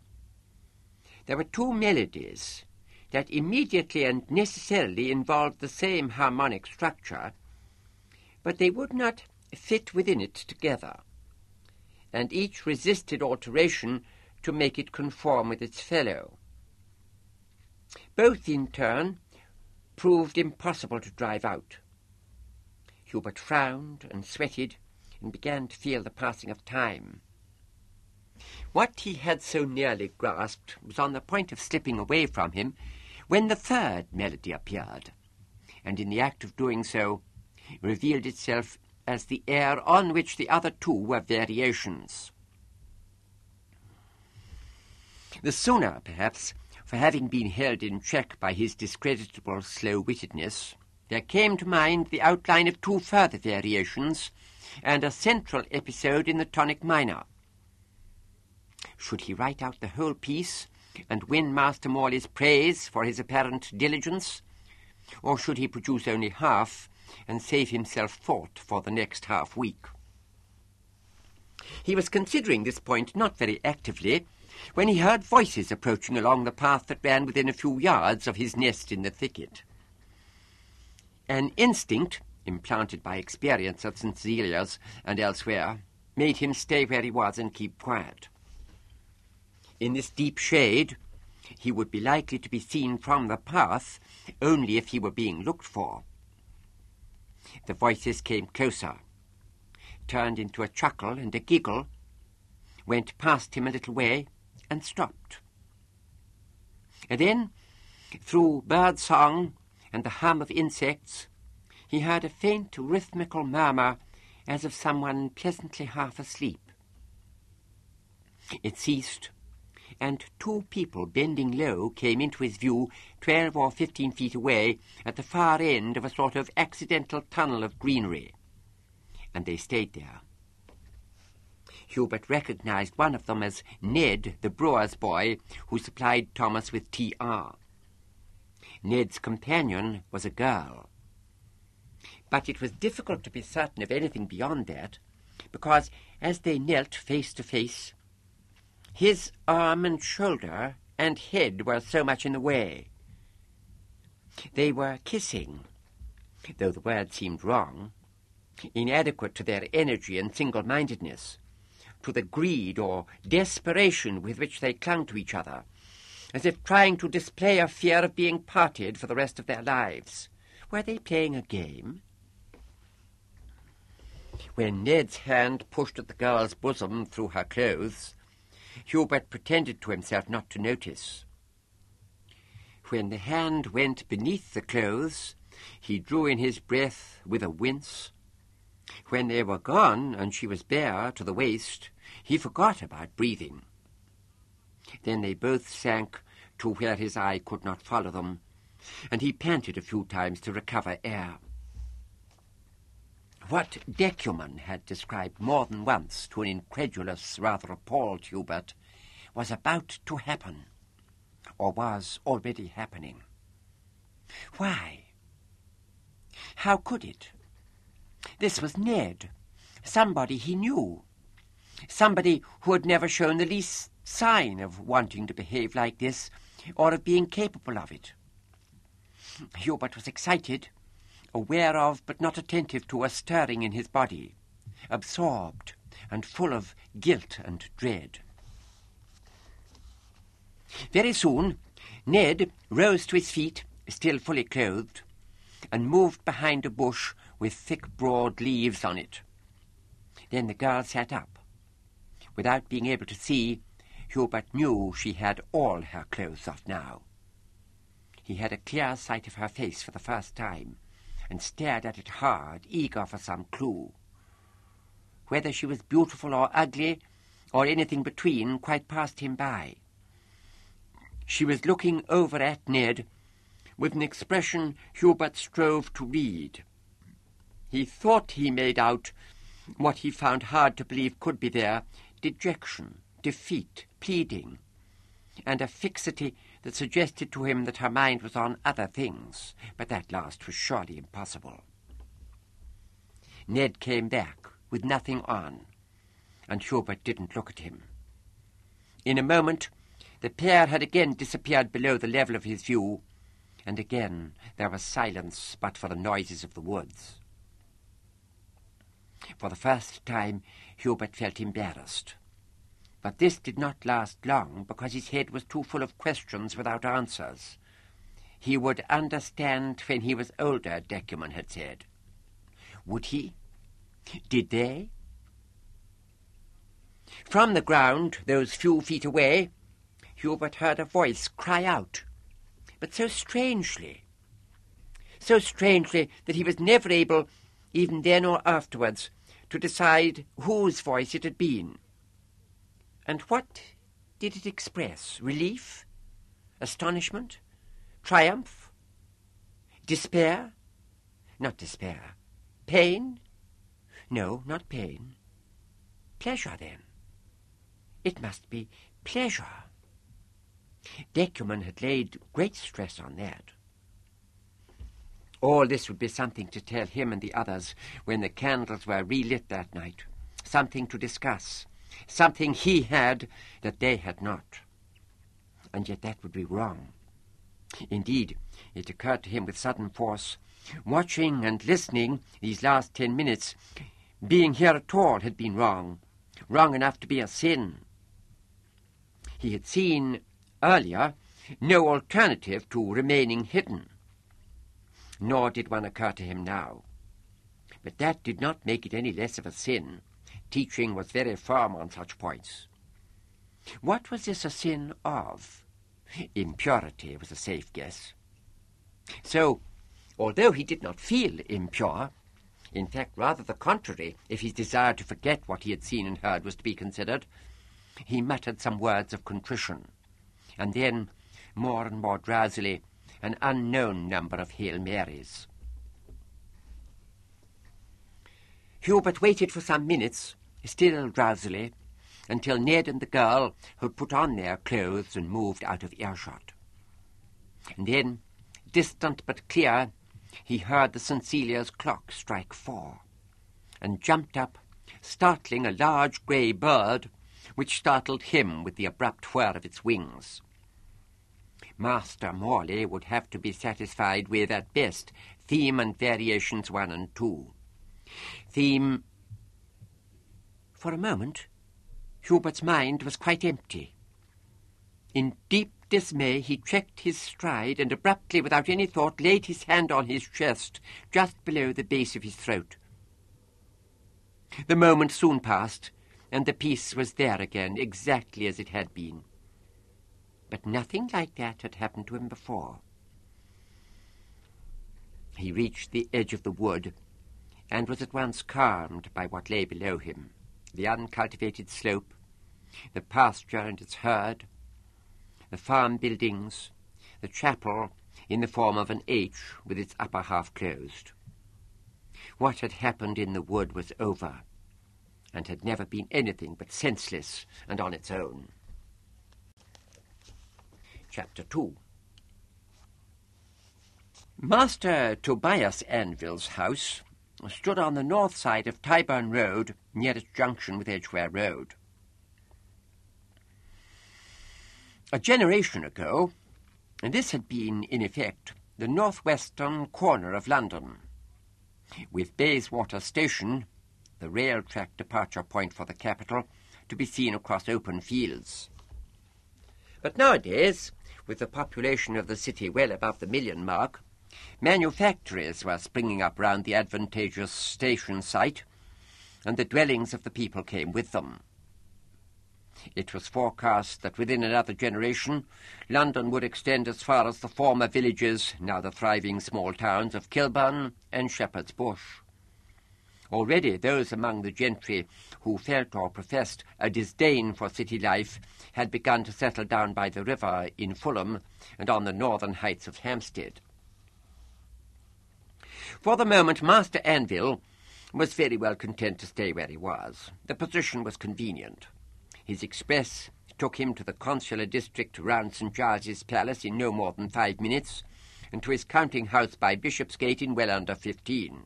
There were two melodies, that immediately and necessarily involved the same harmonic structure, but they would not fit within it together, and each resisted alteration to make it conform with its fellow. Both, in turn, proved impossible to drive out. Hubert frowned and sweated and began to feel the passing of time. What he had so nearly grasped was on the point of slipping away from him when the third melody appeared, and in the act of doing so revealed itself as the air on which the other two were variations. The sooner, perhaps, for having been held in check by his discreditable slow-wittedness, there came to mind the outline of two further variations and a central episode in the tonic minor. Should he write out the whole piece and win Master Morley's praise for his apparent diligence, or should he produce only half and save himself thought for the next half-week? He was considering this point not very actively when he heard voices approaching along the path that ran within a few yards of his nest in the thicket. An instinct, implanted by experience at St. Cecilia's and elsewhere, made him stay where he was and keep quiet. In this deep shade, he would be likely to be seen from the path only if he were being looked for. The voices came closer, turned into a chuckle and a giggle, went past him a little way, and stopped. And then, through bird song and the hum of insects, he heard a faint rhythmical murmur as of someone pleasantly half asleep. It ceased, and two people bending low came into his view 12 or 15 feet away at the far end of a sort of accidental tunnel of greenery, and they stayed there. Hubert recognized one of them as Ned, the brewer's boy, who supplied Thomas with tea. Ned's companion was a girl. But it was difficult to be certain of anything beyond that, because as they knelt face to face, his arm and shoulder and head were so much in the way. They were kissing, though the word seemed wrong, inadequate to their energy and single-mindedness, to the greed or desperation with which they clung to each other, as if trying to display a fear of being parted for the rest of their lives. Were they playing a game? When Ned's hand pushed at the girl's bosom through her clothes, Hubert pretended to himself not to notice. When the hand went beneath the clothes, he drew in his breath with a wince. When they were gone and she was bare to the waist, he forgot about breathing. Then they both sank to where his eye could not follow them, and he panted a few times to recover air. What Decuman had described more than once to an incredulous, rather appalled Hubert was about to happen, or was already happening. Why? How could it? This was Ned, somebody he knew, somebody who had never shown the least sign of wanting to behave like this, or of being capable of it. Hubert was excited, aware of but not attentive to a stirring in his body, absorbed and full of guilt and dread. Very soon Ned rose to his feet, still fully clothed, and moved behind a bush with thick, broad leaves on it. Then the girl sat up. Without being able to see, Hubert knew she had all her clothes off now. He had a clear sight of her face for the first time, and stared at it hard, eager for some clue. Whether she was beautiful or ugly, or anything between, quite passed him by. She was looking over at Ned with an expression Hubert strove to read. He thought he made out what he found hard to believe could be there: dejection, defeat, pleading, and a fixity that suggested to him that her mind was on other things, but that last was surely impossible. Ned came back with nothing on, and Hubert didn't look at him. In a moment, The pair had again disappeared below the level of his view, and again there was silence but for the noises of the woods. For the first time Hubert felt embarrassed. But this did not last long, because his head was too full of questions without answers. He would understand when he was older, Decuman had said. Would he? Did they? From the ground, those few feet away, Hubert heard a voice cry out, but so strangely that he was never able, even then or afterwards, to decide whose voice it had been. And what did it express? Relief? Astonishment? Triumph? Despair? Not despair. Pain? No, not pain. Pleasure, then. It must be pleasure. Decuman had laid great stress on that. All this would be something to tell him and the others when the candles were relit that night, something to discuss, something he had that they had not. And yet that would be wrong. Indeed, it occurred to him with sudden force, watching and listening these last 10 minutes, being here at all had been wrong, wrong enough to be a sin. He had seen earlier no alternative to remaining hidden, nor did one occur to him now. But that did not make it any less of a sin. Teaching was very firm on such points. What was this a sin of? Impurity was a safe guess. So, although he did not feel impure, in fact rather the contrary, if his desire to forget what he had seen and heard was to be considered, he muttered some words of contrition, and then, more and more drowsily, an unknown number of Hail Marys. Hubert waited for some minutes, still drowsily, until Ned and the girl had put on their clothes and moved out of earshot. And then, distant but clear, he heard the St. Celia's clock strike 4, and jumped up, startling a large grey bird, which startled him with the abrupt whir of its wings. Master Morley would have to be satisfied with, at best, theme and variations 1 and 2. Theme... For a moment, Hubert's mind was quite empty. In deep dismay, he checked his stride and abruptly, without any thought, laid his hand on his chest, just below the base of his throat. The moment soon passed, and the piece was there again, exactly as it had been. But nothing like that had happened to him before. He reached the edge of the wood, and was at once calmed by what lay below him, the uncultivated slope, the pasture and its herd, the farm buildings, the chapel in the form of an H with its upper half closed. What had happened in the wood was over, and had never been anything but senseless and on its own. Chapter 2. Master Tobias Anville's house stood on the north side of Tyburn Road, near its junction with Edgware Road. A generation ago, and this had been, in effect, the northwestern corner of London, with Bayswater Station, the rail track departure point for the capital, to be seen across open fields. But nowadays, with the population of the city well above the 1 million mark, manufactories were springing up round the advantageous station site, and the dwellings of the people came with them. It was forecast that within another generation London would extend as far as the former villages, now the thriving small towns of Kilburn and Shepherd's Bush. Already those among the gentry who felt or professed a disdain for city life had begun to settle down by the river in Fulham and on the northern heights of Hampstead. For the moment, Master Anville was very well content to stay where he was. The position was convenient. His express took him to the consular district round St. Giles's Palace in no more than 5 minutes, and to his counting-house by Bishopsgate in well under 15.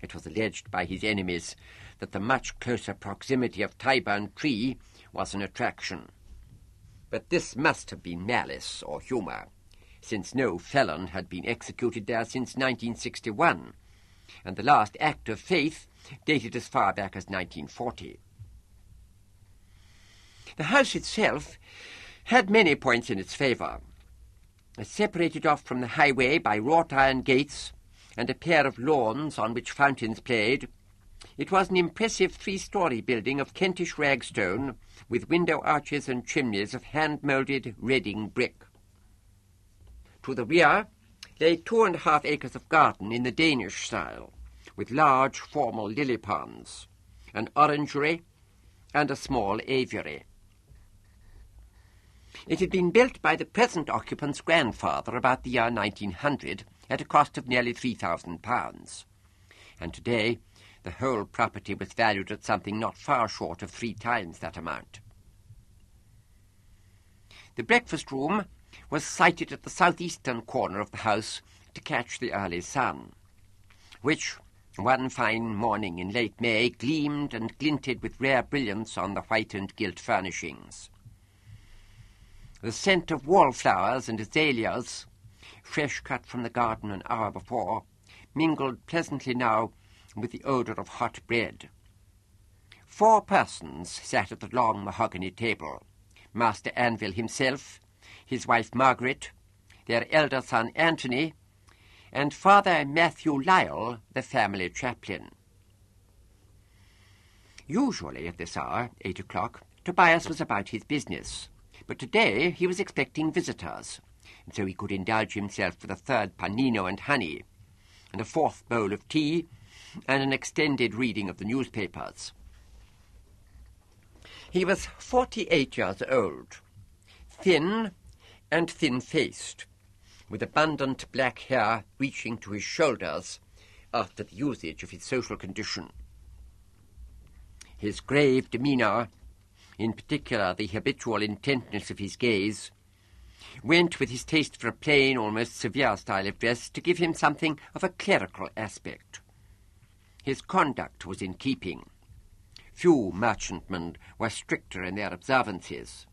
It was alleged by his enemies that the much closer proximity of Tyburn Tree was an attraction. But this must have been malice or humour, since no felon had been executed there since 1961, and the last act of faith dated as far back as 1940. The house itself had many points in its favour. Separated off from the highway by wrought iron gates and a pair of lawns on which fountains played, it was an impressive 3-storey building of Kentish ragstone with window arches and chimneys of hand-moulded Reading brick. To the rear lay 2.5 acres of garden in the Danish style, with large formal lily ponds, an orangery and a small aviary. It had been built by the present occupant's grandfather about the year 1900 at a cost of nearly £3,000, and today the whole property was valued at something not far short of 3 times that amount. The breakfast room was sited at the southeastern corner of the house to catch the early sun, which, one fine morning in late May, gleamed and glinted with rare brilliance on the white and gilt furnishings. The scent of wallflowers and azaleas, fresh cut from the garden an hour before, mingled pleasantly now with the odour of hot bread. 4 persons sat at the long mahogany table: Master Anvil himself, his wife Margaret, their elder son Anthony, and Father Matthew Lyle, the family chaplain. Usually at this hour, 8 o'clock, Tobias was about his business, but today he was expecting visitors, and so he could indulge himself with a 3rd panino and honey, and a 4th bowl of tea, and an extended reading of the newspapers. He was 48 years old, thin and thin-faced, with abundant black hair reaching to his shoulders after the usage of his social condition. His grave demeanour, in particular the habitual intentness of his gaze, went with his taste for a plain, almost severe style of dress to give him something of a clerical aspect. His conduct was in keeping. Few merchantmen were stricter in their observances,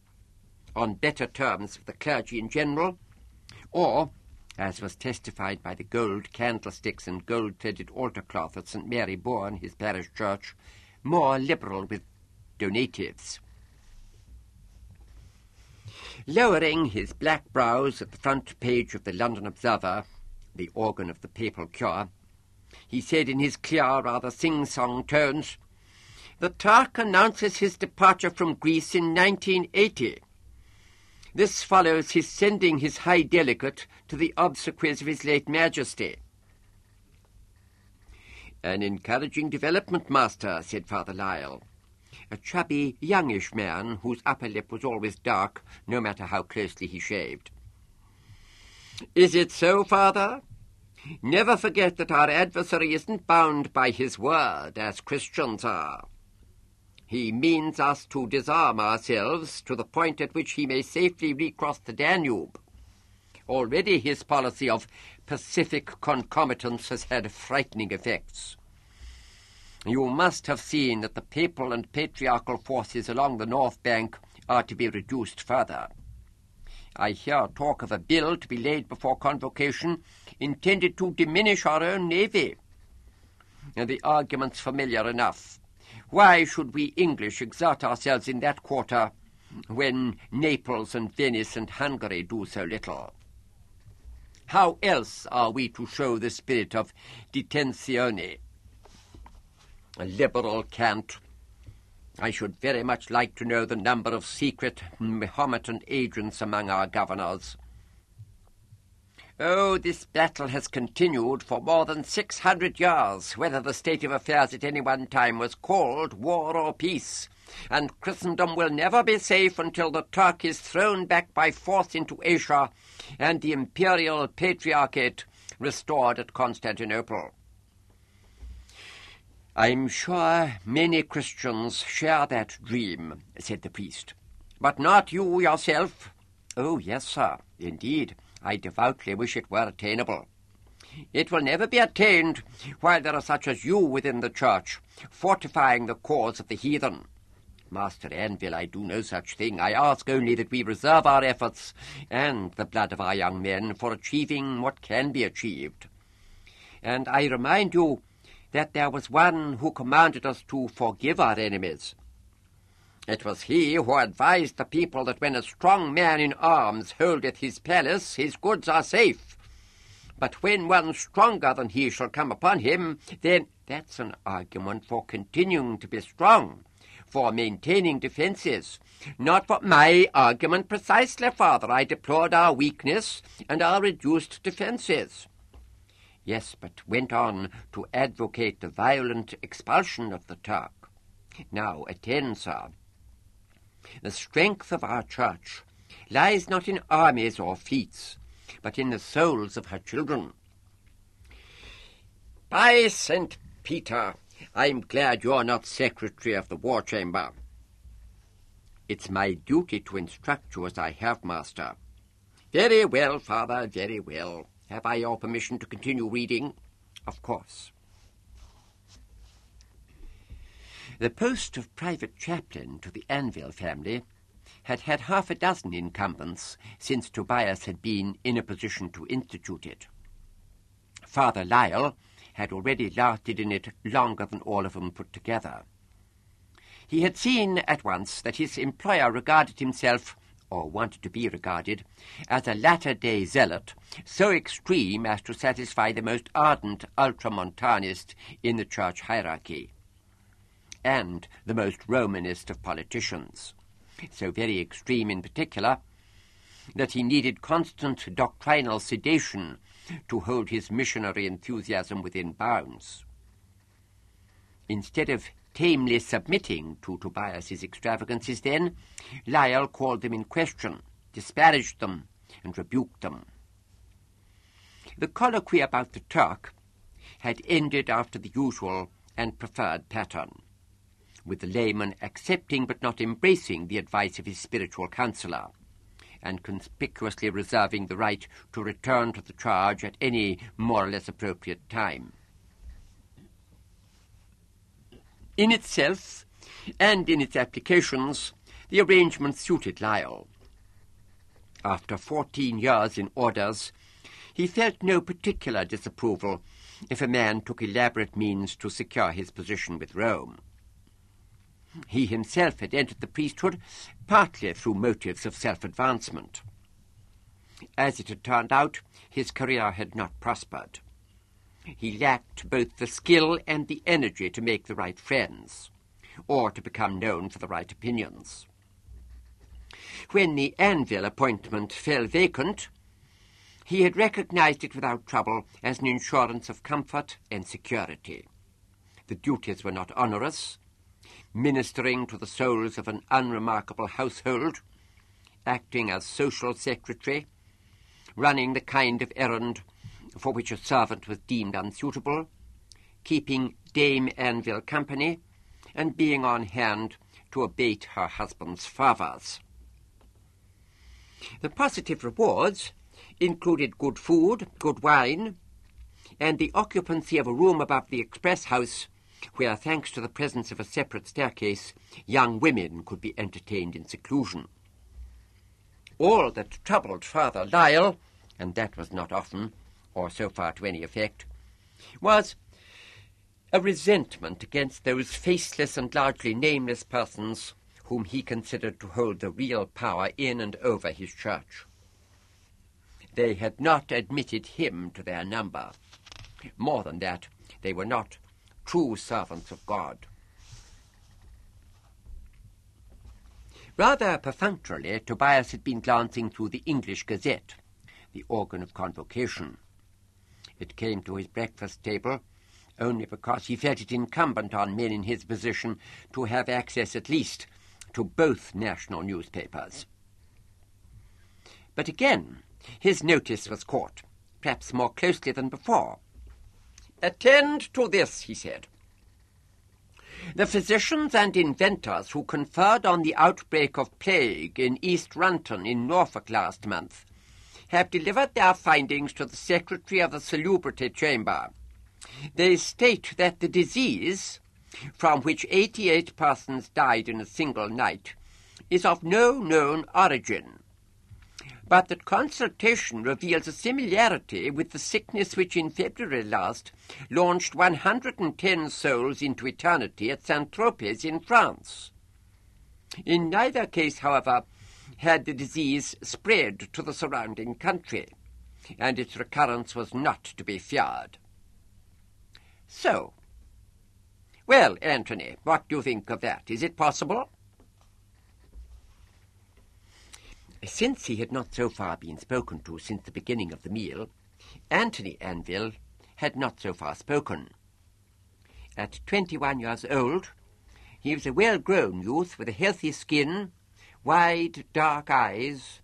on better terms with the clergy in general, or, as was testified by the gold candlesticks and gold-threaded altar-cloth at St. Mary Bourne, his parish church, more liberal with donatives. Lowering his black brows at the front page of the London Observer, the organ of the papal cure, he said in his clear, rather sing-song tones, "The Turk announces his departure from Greece in 1980. This follows his sending his high delegate to the obsequies of his late Majesty." "An encouraging development, Master," said Father Lyle, a chubby, youngish man whose upper lip was always dark, no matter how closely he shaved. "Is it so, Father? Never forget that our adversary isn't bound by his word, as Christians are. He means us to disarm ourselves to the point at which he may safely recross the Danube. Already his policy of pacific concomitance has had frightening effects. You must have seen that the papal and patriarchal forces along the north bank are to be reduced further. I hear talk of a bill to be laid before Convocation intended to diminish our own navy. And the argument's familiar enough. Why should we English exert ourselves in that quarter when Naples and Venice and Hungary do so little? How else are we to show the spirit of detenzione? A liberal cant. I should very much like to know the number of secret Mahometan agents among our governors. Oh, this battle has continued for more than 600 years, whether the state of affairs at any one time was called war or peace, and Christendom will never be safe until the Turk is thrown back by force into Asia and the imperial patriarchate restored at Constantinople. I'm sure many Christians share that dream," said the priest. "But not you yourself?" "Oh, yes, sir, indeed. I devoutly wish it were attainable." "It will never be attained while there are such as you within the church, fortifying the cause of the heathen. Master Anvil, I do no such thing. I ask only that we reserve our efforts and the blood of our young men for achieving what can be achieved. And I remind you that there was one who commanded us to forgive our enemies. It was he who advised the people that when a strong man in arms holdeth his palace, his goods are safe. But when one stronger than he shall come upon him, then that's an argument for continuing to be strong, for maintaining defences. Not for my argument precisely, father. I deplored our weakness and our reduced defences. Yes, but went on to advocate the violent expulsion of the Turk. Now attend, sir. The strength of our church lies not in armies or fleets, but in the souls of her children. By St. Peter, I'm glad you're not Secretary of the War Chamber. It's my duty to instruct you as I have, Master. Very well, Father, very well. Have I your permission to continue reading? Of course. The post of private chaplain to the Anvil family had had half a dozen incumbents since Tobias had been in a position to institute it. Father Lyle had already lasted in it longer than all of them put together. He had seen at once that his employer regarded himself, or wanted to be regarded, as a latter-day zealot, so extreme as to satisfy the most ardent ultramontanist in the church hierarchy, and the most Romanist of politicians, so very extreme in particular that he needed constant doctrinal sedation to hold his missionary enthusiasm within bounds. Instead of tamely submitting to Tobias's extravagances, then, Lyle called them in question, disparaged them, and rebuked them. The colloquy about the Turk had ended after the usual and preferred pattern, with the layman accepting but not embracing the advice of his spiritual counsellor, and conspicuously reserving the right to return to the charge at any more or less appropriate time. In itself, and in its applications, the arrangement suited Lyle. After 14 years in orders, he felt no particular disapproval if a man took elaborate means to secure his position with Rome. He himself had entered the priesthood partly through motives of self-advancement. As it had turned out, his career had not prospered. He lacked both the skill and the energy to make the right friends, or to become known for the right opinions. When the Anvil appointment fell vacant, he had recognized it without trouble as an insurance of comfort and security. The duties were not onerous, ministering to the souls of an unremarkable household, acting as social secretary, running the kind of errand for which a servant was deemed unsuitable, keeping Dame Anvil company, and being on hand to abate her husband's fervours. The positive rewards included good food, good wine, and the occupancy of a room above the express house where, thanks to the presence of a separate staircase, young women could be entertained in seclusion. All that troubled Father Lyle, and that was not often, or so far to any effect, was a resentment against those faceless and largely nameless persons whom he considered to hold the real power in and over his church. They had not admitted him to their number. More than that, they were not true servants of God. Rather perfunctorily, Tobias had been glancing through the English Gazette, the organ of convocation. It came to his breakfast table only because he felt it incumbent on men in his position to have access at least to both national newspapers. But again, his notice was caught, perhaps more closely than before. "Attend to this," he said. "The physicians and inventors who conferred on the outbreak of plague in East Runton in Norfolk last month have delivered their findings to the Secretary of the Salubrity Chamber. They state that the disease, from which 88 persons died in a single night, is of no known origin, but that consultation reveals a similarity with the sickness which in February last launched 110 souls into eternity at Saint-Tropez in France. In neither case, however, had the disease spread to the surrounding country, and its recurrence was not to be feared. So, well, Anthony, what do you think of that? Is it possible? Since he had not so far been spoken to since the beginning of the meal, Anthony Anvil had not so far spoken. At 21 years old, he was a well-grown youth with a healthy skin, wide, dark eyes,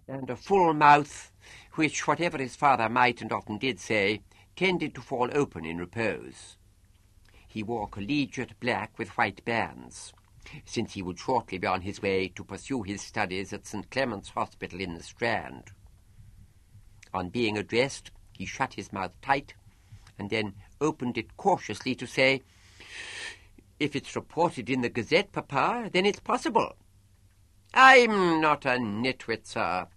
and a full mouth which, whatever his father might and often did say, tended to fall open in repose. He wore collegiate black with white bands, since he would shortly be on his way to pursue his studies at St. Clement's Hospital in the Strand. On being addressed, he shut his mouth tight, and then opened it cautiously to say, "If it's reported in the Gazette, Papa, then it's possible." "I'm not a nitwit, sir.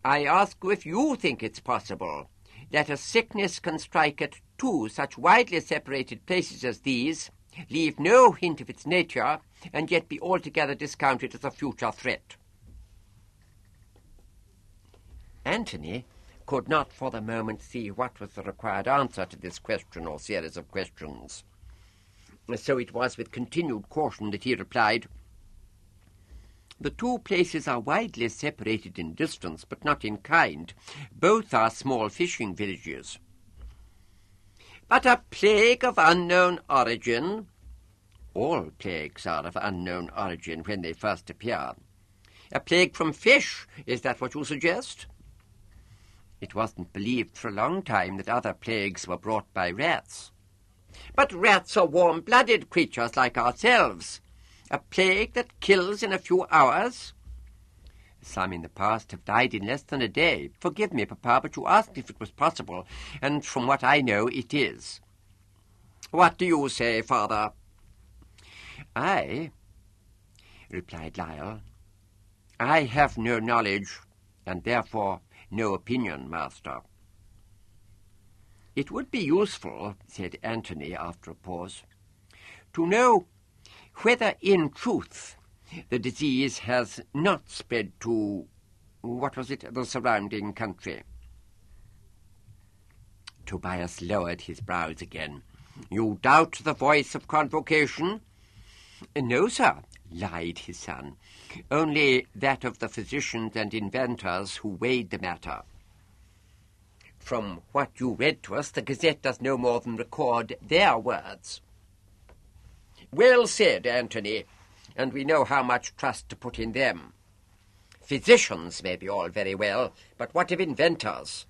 I ask you if you think it's possible that a sickness can strike at two such widely separated places as these, leave no hint of its nature, and yet be altogether discounted as a future threat." Anthony could not for the moment see what was the required answer to this question or series of questions. So it was with continued caution that he replied, "The two places are widely separated in distance, but not in kind. Both are small fishing villages." "But a plague of unknown origin?" "All plagues are of unknown origin when they first appear." "A plague from fish, is that what you suggest?" "It wasn't believed for a long time that other plagues were brought by rats." "But rats are warm-blooded creatures like ourselves. A plague that kills in a few hours?" "Some in the past have died in less than a day. Forgive me, Papa, but you asked if it was possible, and from what I know, it is." "What do you say, Father?" "I," replied Lyle, "I have no knowledge, and therefore no opinion, Master." "It would be useful," said Anthony after a pause, "to know whether in truth the disease has not spread to, the surrounding country." Tobias lowered his brows again. "You doubt the voice of convocation?" "No, sir," lied his son, "only that of the physicians and inventors who weighed the matter. From what you read to us, the Gazette does no more than record their words." "Well said, Anthony, and we know how much trust to put in them. Physicians may be all very well, but what of inventors?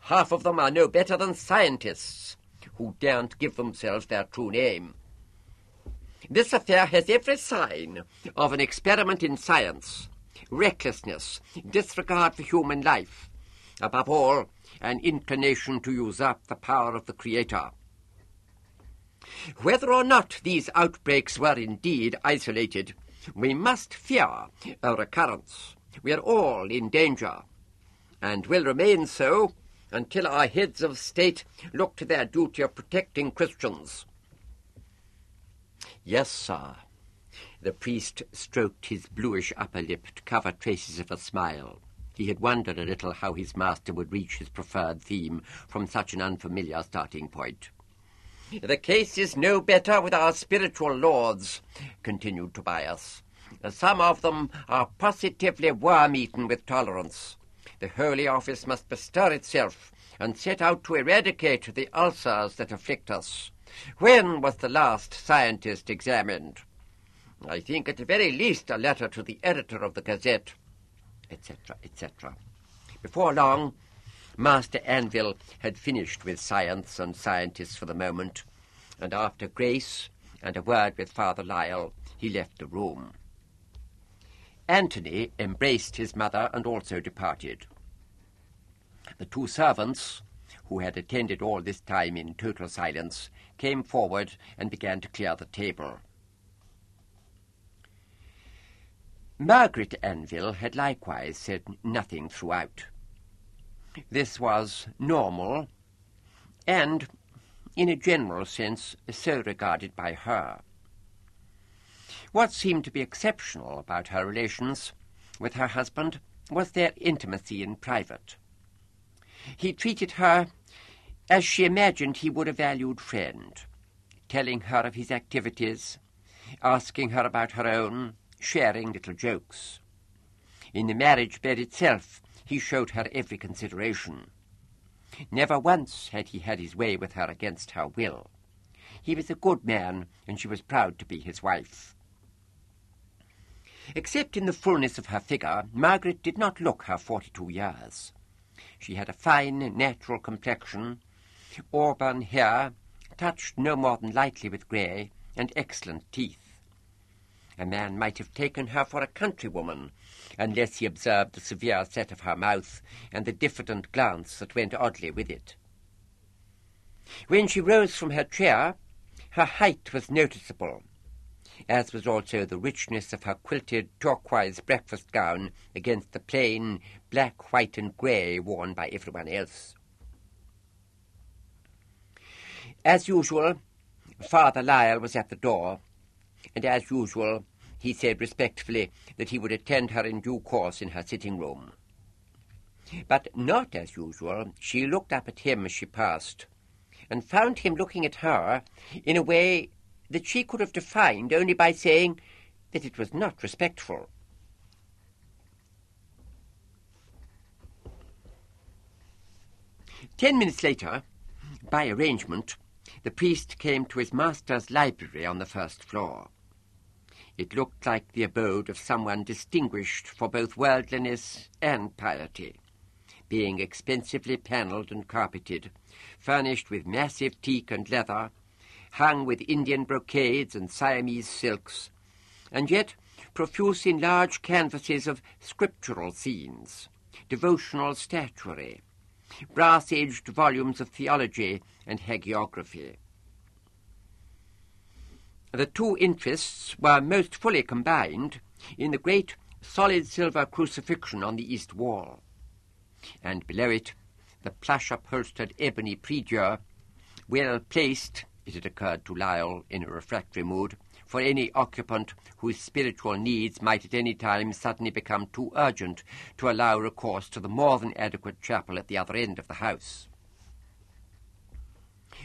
Half of them are no better than scientists, who daren't give themselves their true name. This affair has every sign of an experiment in science, recklessness, disregard for human life, above all, an inclination to usurp the power of the Creator. Whether or not these outbreaks were indeed isolated, we must fear a recurrence. We are all in danger, and will remain so until our heads of state look to their duty of protecting Christians." "Yes, sir." The priest stroked his bluish upper lip to cover traces of a smile. He had wondered a little how his master would reach his preferred theme from such an unfamiliar starting point. "The case is no better with our spiritual lords," continued Tobias. "Some of them are positively worm-eaten with tolerance. The Holy Office must bestir itself and set out to eradicate the ulcers that afflict us. When was the last scientist examined? I think at the very least a letter to the editor of the Gazette," etc., etc. Before long, Master Anvil had finished with science and scientists for the moment, and after grace and a word with Father Lyle, he left the room. Anthony embraced his mother and also departed. The two servants, who had attended all this time in total silence, came forward and began to clear the table. Margaret Anville had likewise said nothing throughout. This was normal, and, in a general sense, so regarded by her. What seemed to be exceptional about her relations with her husband was their intimacy in private. He treated her as she imagined he would a valued friend, telling her of his activities, asking her about her own, sharing little jokes. In the marriage bed itself, he showed her every consideration. Never once had he had his way with her against her will. He was a good man, and she was proud to be his wife. Except in the fullness of her figure, Margaret did not look her 42 years. She had a fine, natural complexion, auburn hair, touched no more than lightly with grey, and excellent teeth. A man might have taken her for a countrywoman, unless he observed the severe set of her mouth and the diffident glance that went oddly with it. When she rose from her chair, her height was noticeable, as was also the richness of her quilted turquoise breakfast gown against the plain black, white, and grey worn by everyone else. As usual, Father Lyle was at the door, and as usual he said respectfully that he would attend her in due course in her sitting-room. But not as usual, she looked up at him as she passed, and found him looking at her in a way that she could have defined only by saying that it was not respectful. "10 minutes later, by arrangement, the priest came to his master's library on the first floor. It looked like the abode of someone distinguished for both worldliness and piety, being expensively panelled and carpeted, furnished with massive teak and leather, hung with Indian brocades and Siamese silks, and yet profuse in large canvases of scriptural scenes, devotional statuary, brass-edged volumes of theology and hagiography. The two interests were most fully combined in the great solid silver crucifixion on the east wall, and below it the plush-upholstered ebony prie-dieu, well placed, it had occurred to Lyle in a refractory mood, for any occupant whose spiritual needs might at any time suddenly become too urgent to allow recourse to the more than adequate chapel at the other end of the house.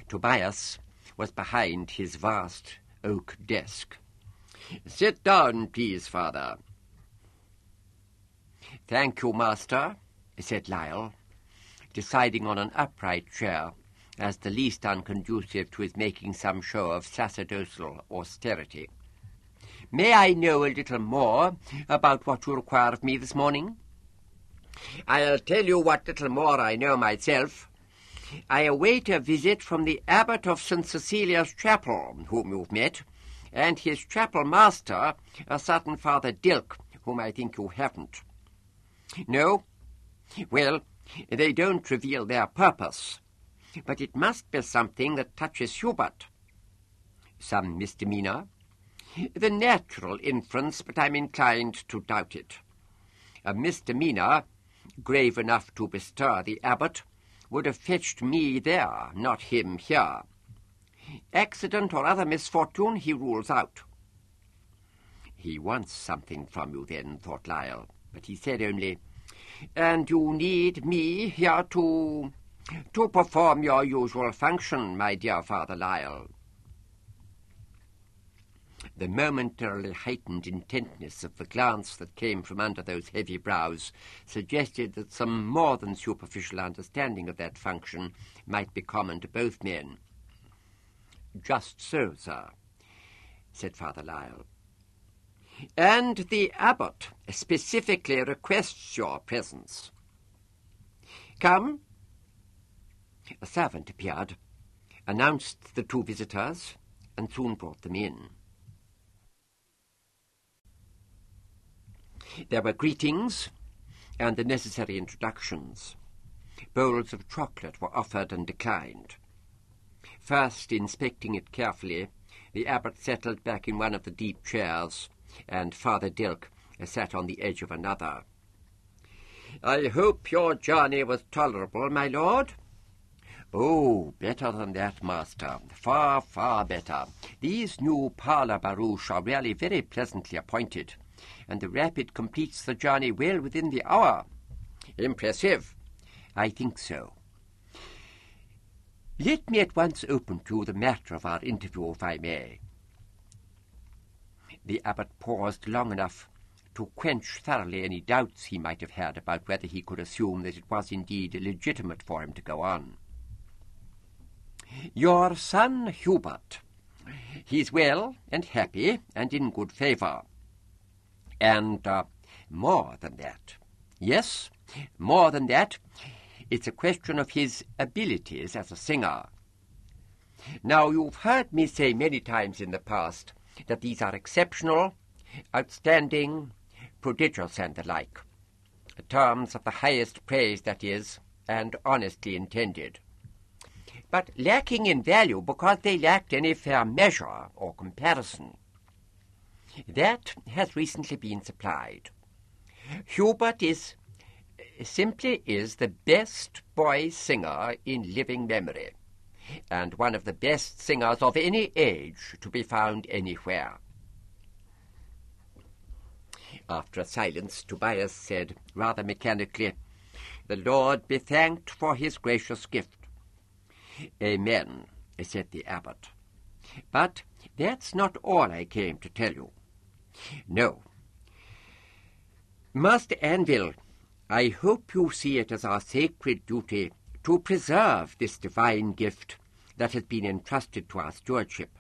Tobias was behind his vast oak desk. "Sit down, please, Father." "Thank you, Master," said Lyle, deciding on an upright chair as the least unconducive to his making some show of sacerdotal austerity. "May I know a little more about what you require of me this morning?" "I'll tell you what little more I know myself. I await a visit from the abbot of St. Cecilia's Chapel, whom you've met, and his chapel master, a certain Father Dilk, whom I think you haven't." "No? Well, they don't reveal their purpose, but it must be something that touches Hubert." "Some misdemeanor?" "The natural inference, but I'm inclined to doubt it. A misdemeanor, grave enough to bestir the abbot, would have fetched me there, not him here. Accident or other misfortune he rules out." "He wants something from you then," thought Lyle, but he said only, "And you need me here to perform your usual function, my dear Father Lyle." The momentarily heightened intentness of the glance that came from under those heavy brows suggested that some more than superficial understanding of that function might be common to both men. "Just so, sir," said Father Lyle. "And the abbot specifically requests your presence. Come." A servant appeared, announced the two visitors, and soon brought them in. There were greetings and the necessary introductions. Bowls of chocolate were offered and declined. First, inspecting it carefully, the abbot settled back in one of the deep chairs, and Father Dilk sat on the edge of another. "I hope your journey was tolerable, my lord?" "Oh, better than that, master. Far, far better. These new parlour barouches are really very pleasantly appointed, and the rapid completes the journey well within the hour." "Impressive." "I think so. Let me at once open to the matter of our interview, if I may." The abbot paused long enough to quench thoroughly any doubts he might have had about whether he could assume that it was indeed legitimate for him to go on. "Your son Hubert. He's well and happy and in good favour. And more than that. Yes, more than that. It's a question of his abilities as a singer. Now, you've heard me say many times in the past that these are exceptional, outstanding, prodigious, and the like. Terms of the highest praise, that is, and honestly intended. But lacking in value because they lacked any fair measure or comparison. That has recently been supplied. Hubert simply is the best boy singer in living memory, and one of the best singers of any age to be found anywhere." After a silence, Tobias said, rather mechanically, "The Lord be thanked for his gracious gift." "Amen," said the abbot. "But that's not all I came to tell you. No. Master Anvil, I hope you see it as our sacred duty to preserve this divine gift that has been entrusted to our stewardship.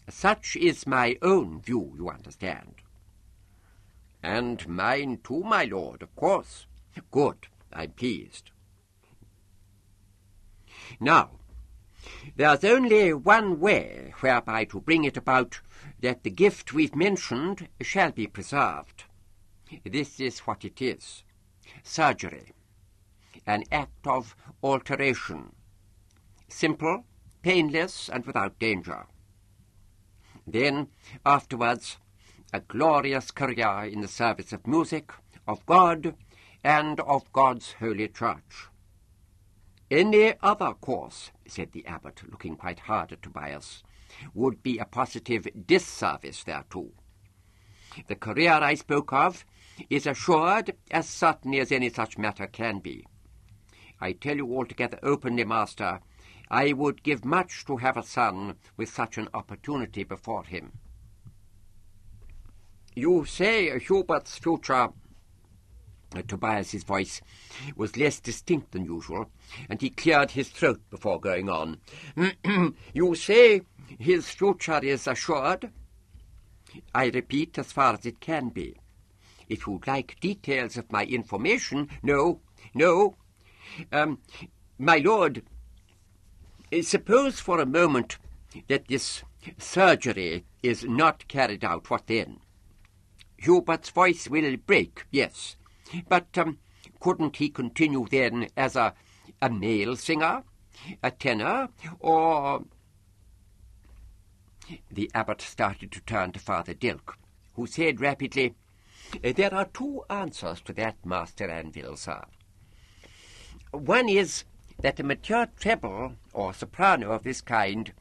Such is my own view, you understand." "And mine too, my lord, of course." "Good, I'm pleased. Now, there's only one way whereby to bring it about that the gift we've mentioned shall be preserved. This is what it is. Surgery. An act of alteration. Simple, painless, and without danger. Then, afterwards, a glorious career in the service of music, of God, and of God's holy church. Any other course," said the abbot, looking quite hard at Tobias, "would be a positive disservice thereto. The career I spoke of is assured as certainly as any such matter can be. I tell you altogether openly, master, I would give much to have a son with such an opportunity before him." "You say Hubert's future—" Tobias's voice was less distinct than usual, and he cleared his throat before going on. "You say his future is assured?" "I repeat, as far as it can be. If you'd like details of my information—" No. My lord, suppose for a moment that this surgery is not carried out, what then? Hubert's voice will break, yes. But couldn't he continue then as a male singer, a tenor, or—" The abbot started to turn to Father Dilk, who said rapidly, "There are two answers to that, Master Anvil, sir. One is that a mature treble or soprano of this kind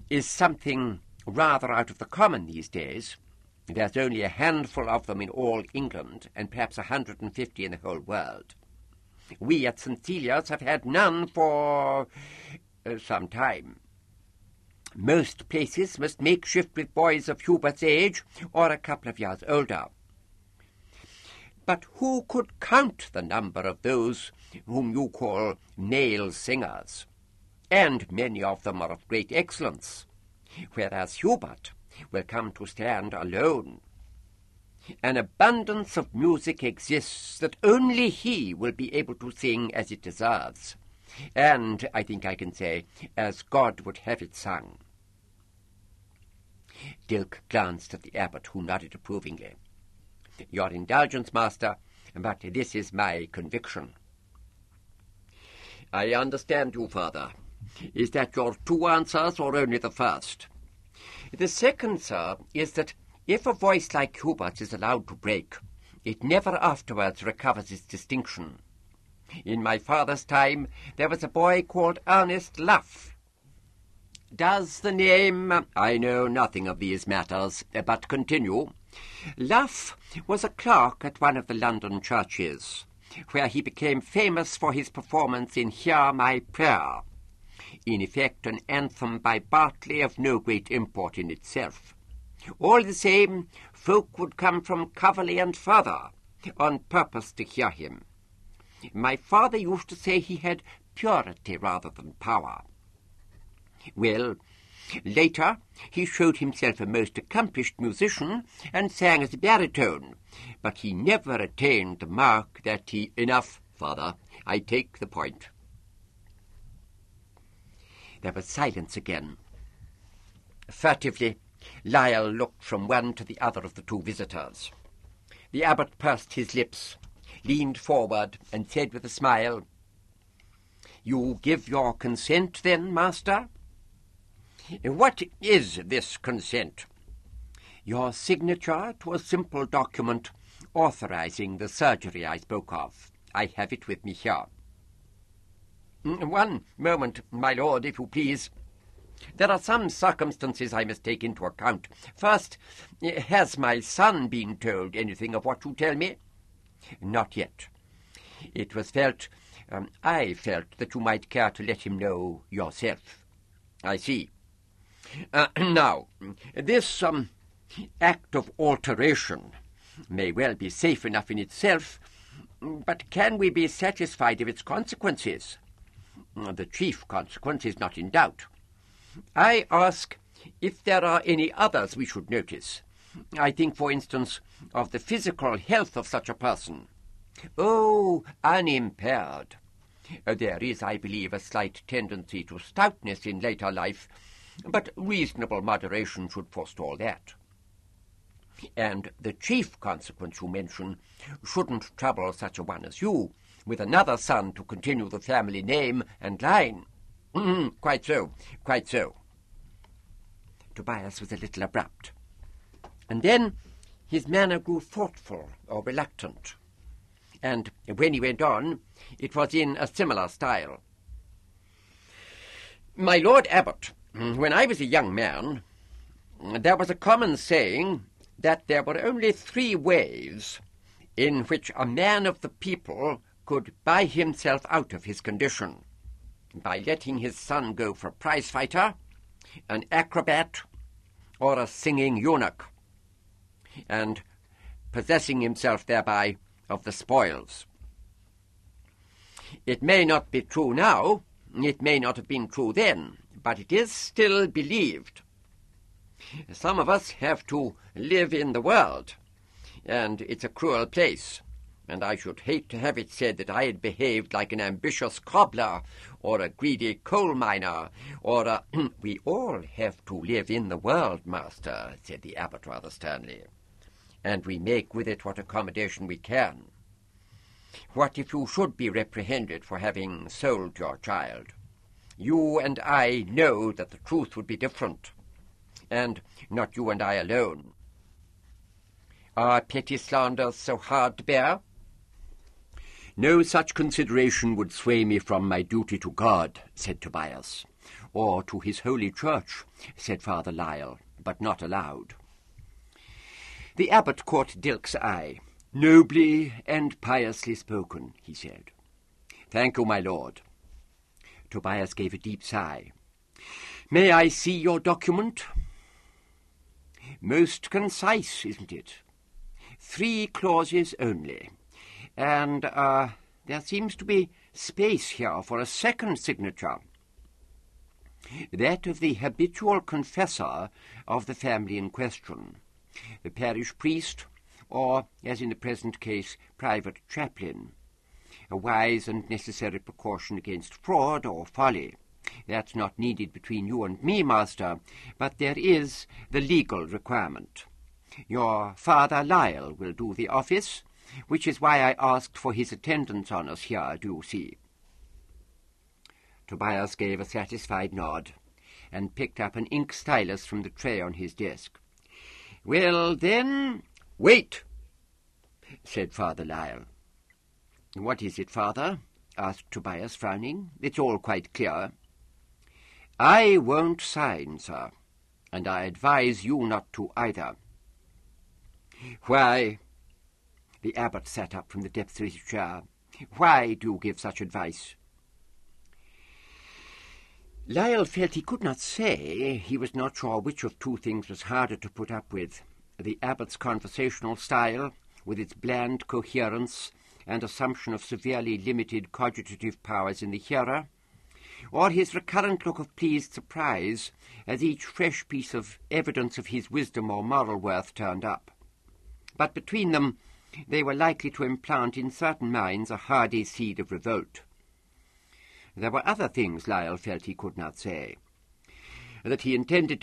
is something rather out of the common these days. There's only a handful of them in all England, and perhaps 150 in the whole world. We at St. Celia's have had none for some time. Most places must make shift with boys of Hubert's age or a couple of years older. But who could count the number of those whom you call male singers? And many of them are of great excellence, whereas Hubert will come to stand alone. An abundance of music exists that only he will be able to sing as it deserves, and, I think I can say, as God would have it sung." Dilk glanced at the abbot, who nodded approvingly. "Your indulgence, master, but this is my conviction." I understand you, Father. Is that your two answers, or only the first? The second, sir, is that if a voice like Hubert's is allowed to break, it never afterwards recovers its distinction. In my father's time, there was a boy called Ernest Luff. Does the name— I know nothing of these matters, but continue. Luff was a clerk at one of the London churches, where he became famous for his performance in Hear My Prayer, in effect an anthem by Bartley of no great import in itself. All the same, folk would come from Coverley and further, on purpose to hear him. My father used to say he had purity rather than power. Well, later he showed himself a most accomplished musician and sang as a baritone, but he never attained the mark that he— Enough, Father, I take the point. There was silence again. Furtively, Lyle looked from one to the other of the two visitors. The abbot pursed his lips, leaned forward, and said with a smile, "You give your consent, then, master?" "What is this consent?" "Your signature to a simple document authorizing the surgery I spoke of. I have it with me here." "One moment, my lord, if you please. There are some circumstances I must take into account. First, has my son been told anything of what you tell me?" "Not yet. It was I felt that you might care to let him know yourself." "I see. Now, this act of alteration may well be safe enough in itself, but can we be satisfied of its consequences? The chief consequence is not in doubt. I ask if there are any others we should notice. I think, for instance, of the physical health of such a person." "Oh, unimpaired. There is, I believe, a slight tendency to stoutness in later life, but reasonable moderation should forestall that. And the chief consequence you mention shouldn't trouble such a one as you, with another son to continue the family name and line." Quite so, quite so." Tobias was a little abrupt, and then his manner grew thoughtful or reluctant, and when he went on, it was in a similar style. "My Lord Abbot, when I was a young man, there was a common saying that there were only 3 ways in which a man of the people could buy himself out of his condition: by letting his son go for a prize-fighter, an acrobat, or a singing eunuch, and possessing himself thereby of the spoils. It may not be true now, it may not have been true then, but it is still believed. Some of us have to live in the world, and it's a cruel place, and I should hate to have it said that I had behaved like an ambitious cobbler or a greedy coal miner or a— "We all have to live in the world, master," said the abbot rather sternly, "and we make with it what accommodation we can. What if you should be reprehended for having sold your child? You and I know that the truth would be different, and not you and I alone. Are petty slanders so hard to bear?" "No such consideration would sway me from my duty to God," said Tobias. "Or to his holy church," said Father Lyle, but not aloud. The abbot caught Dilk's eye. "Nobly and piously spoken," he said. "Thank you, my lord." Tobias gave a deep sigh. "May I see your document?" "Most concise, isn't it? 3 clauses only. And there seems to be space here for a second signature. That of the habitual confessor of the family in question, the parish priest, or, as in the present case, private chaplain. A wise and necessary precaution against fraud or folly. That's not needed between you and me, master, but there is the legal requirement. Your Father Lyle will do the office, which is why I asked for his attendance on us here, do you see?" Tobias gave a satisfied nod and picked up an ink stylus from the tray on his desk. "Well, then, wait," said Father Lyle. "What is it, Father?" asked Tobias, frowning. "It's all quite clear." "I won't sign, sir, and I advise you not to either." "Why?" The abbot sat up from the depths of his chair. "Why do you give such advice?" Lyle felt he could not say. He was not sure which of two things was harder to put up with, the abbot's conversational style, with its bland coherence and assumption of severely limited cogitative powers in the hearer, or his recurrent look of pleased surprise as each fresh piece of evidence of his wisdom or moral worth turned up. But between them they were likely to implant in certain minds a hardy seed of revolt. There were other things Lyle felt he could not say, that he intended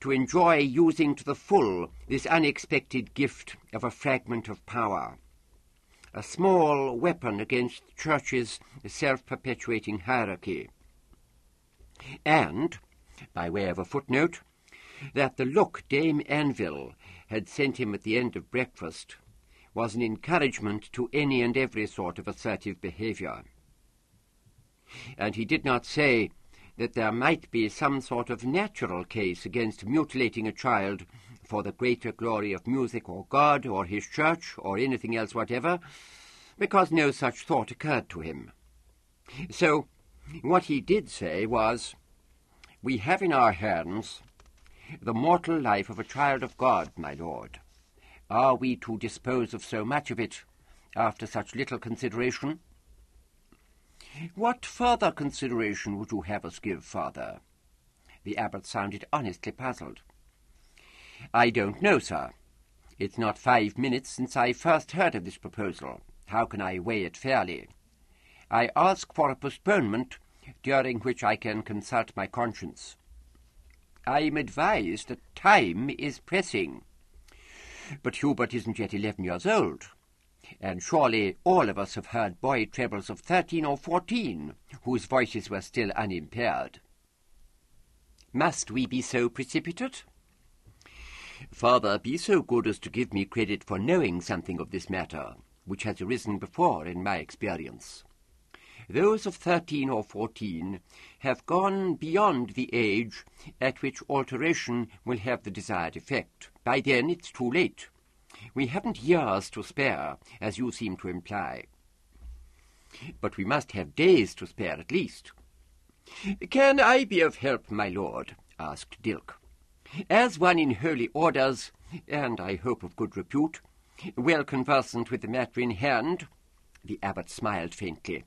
to enjoy using to the full this unexpected gift of a fragment of power, a small weapon against the Church's self-perpetuating hierarchy. And, by way of a footnote, that the look Dame Anville had sent him at the end of breakfast was an encouragement to any and every sort of assertive behaviour. And he did not say that there might be some sort of natural case against mutilating a child for the greater glory of music or God or his church or anything else whatever, because no such thought occurred to him. So what he did say was, "We have in our hands the mortal life of a child of God, my lord. Are we to dispose of so much of it after such little consideration?" "What further consideration would you have us give, Father?" The abbot sounded honestly puzzled. "I don't know, sir. It's not 5 minutes since I first heard of this proposal. How can I weigh it fairly? I ask for a postponement during which I can consult my conscience. I am advised that time is pressing. But Hubert isn't yet 11 years old. And surely all of us have heard boy trebles of 13 or 14, whose voices were still unimpaired. Must we be so precipitate?" "Father, be so good as to give me credit for knowing something of this matter, which has arisen before in my experience. Those of 13 or 14 have gone beyond the age at which alteration will have the desired effect. By then it's too late. We haven't years to spare, as you seem to imply. But we must have days to spare at least." "Can I be of help, my lord?" asked Dilk. "As one in holy orders, and I hope of good repute, well conversant with the matter in hand," the abbot smiled faintly.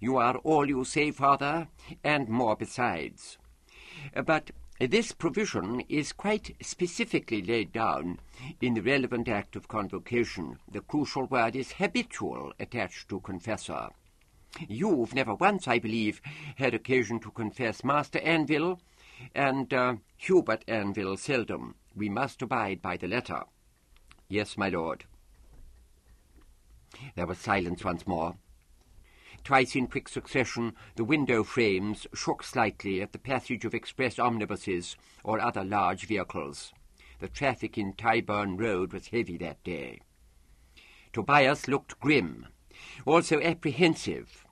"You are all you say, Father, and more besides. But this provision is quite specifically laid down in the relevant act of convocation. The crucial word is habitual attached to confessor. You've never once, I believe, had occasion to confess Master Anville, and Hubert Anville seldom. We must abide by the letter." "Yes, my lord." There was silence once more. Twice in quick succession the window frames shook slightly at the passage of express omnibuses or other large vehicles. The traffic in Tyburn Road was heavy that day. Tobias looked grim, also apprehensive,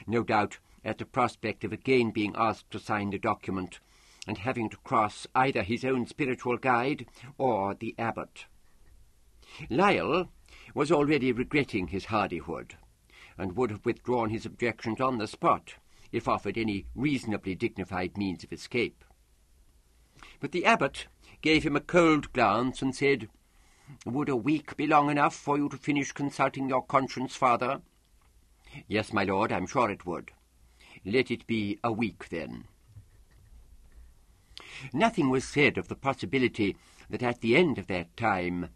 no doubt at the prospect of again being asked to sign the document and having to cross either his own spiritual guide or the abbot. Lyle was already regretting his hardihood, and would have withdrawn his objections on the spot if offered any reasonably dignified means of escape. But the abbot gave him a cold glance and said, "Would a week be long enough for you to finish consulting your conscience, Father?" "Yes, my lord, I'm sure it would." "Let it be a week, then." Nothing was said of the possibility that at the end of that time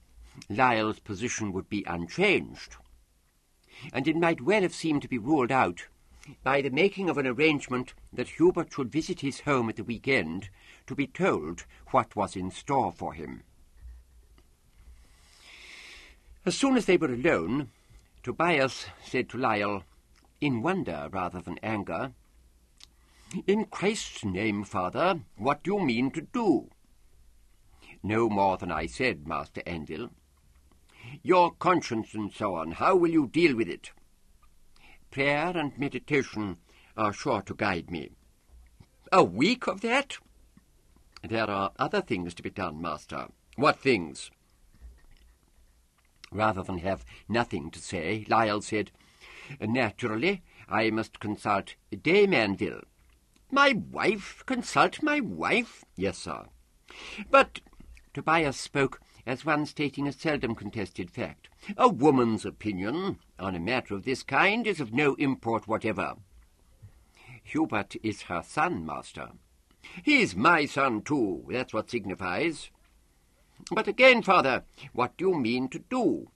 Lyle's position would be unchanged, and it might well have seemed to be ruled out by the making of an arrangement that Hubert should visit his home at the weekend to be told what was in store for him. As soon as they were alone, Tobias said to Lyle, in wonder rather than anger, "In Christ's name, Father, what do you mean to do?" "No more than I said, Master Anvil." "Your conscience and so on, how will you deal with it?" "Prayer and meditation are sure to guide me." "A week of that?" "There are other things to be done, Master." "What things?" Rather than have nothing to say, Lyle said, "Naturally, I must consult Dame Anvil." "My wife? Consult my wife?" "Yes, sir." "But—" Tobias spoke as one stating a seldom contested fact. "A woman's opinion on a matter of this kind is of no import whatever." "Hubert is her son, Master." "He's my son too, that's what signifies." "But again, Father, what do you mean to do?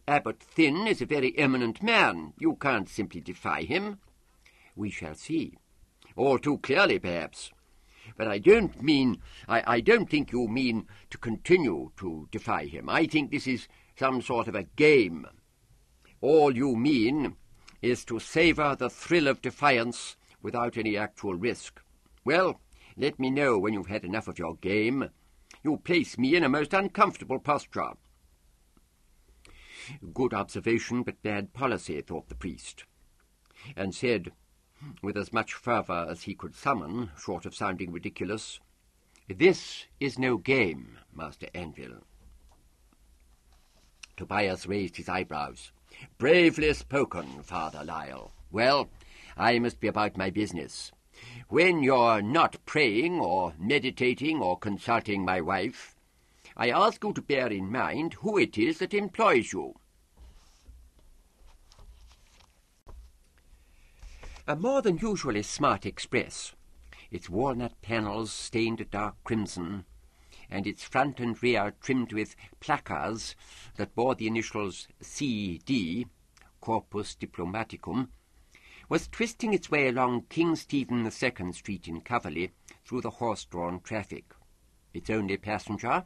Abbot Thynne is a very eminent man. You can't simply defy him." "We shall see." "All too clearly, perhaps. But I don't think you mean to continue to defy him. I think this is some sort of a game. All you mean is to savour the thrill of defiance without any actual risk. Well, let me know when you've had enough of your game. You place me in a most uncomfortable posture." "Good observation, but bad policy," thought the priest, and said, with as much fervour as he could summon, short of sounding ridiculous, "This is no game, Master Anvil." Tobias raised his eyebrows. "Bravely spoken, Father Lyle. Well, I must be about my business. When you're not praying or meditating or consulting my wife, I ask you to bear in mind who it is that employs you." A more than usually smart express, its walnut panels stained a dark crimson, and its front and rear trimmed with placards that bore the initials C.D., Corpus Diplomaticum, was twisting its way along King Stephen II Street in Coverley through the horse-drawn traffic. Its only passenger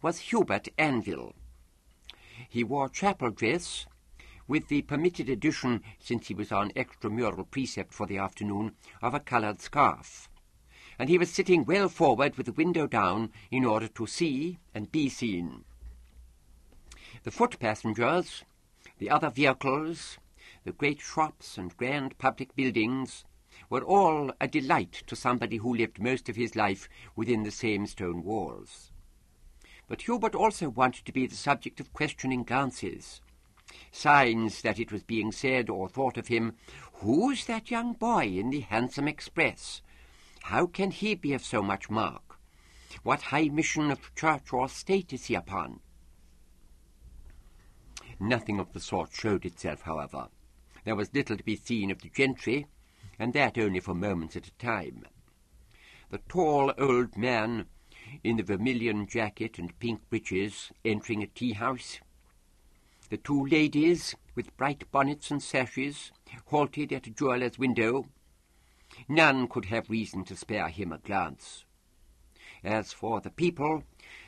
was Hubert Anvil. He wore chapel dress, with the permitted addition, since he was on extramural precept for the afternoon, of a coloured scarf, and he was sitting well forward with the window down in order to see and be seen. The foot passengers, the other vehicles, the great shops and grand public buildings were all a delight to somebody who lived most of his life within the same stone walls. But Hubert also wanted to be the subject of questioning glances, signs that it was being said or thought of him, "Who's that young boy in the handsome express? How can he be of so much mark? What high mission of church or state is he upon?" Nothing of the sort showed itself, however. There was little to be seen of the gentry, and that only for moments at a time. The tall old man in the vermilion jacket and pink breeches entering a tea-house, the two ladies with bright bonnets and sashes halted at a jeweller's window, none could have reason to spare him a glance. As for the people,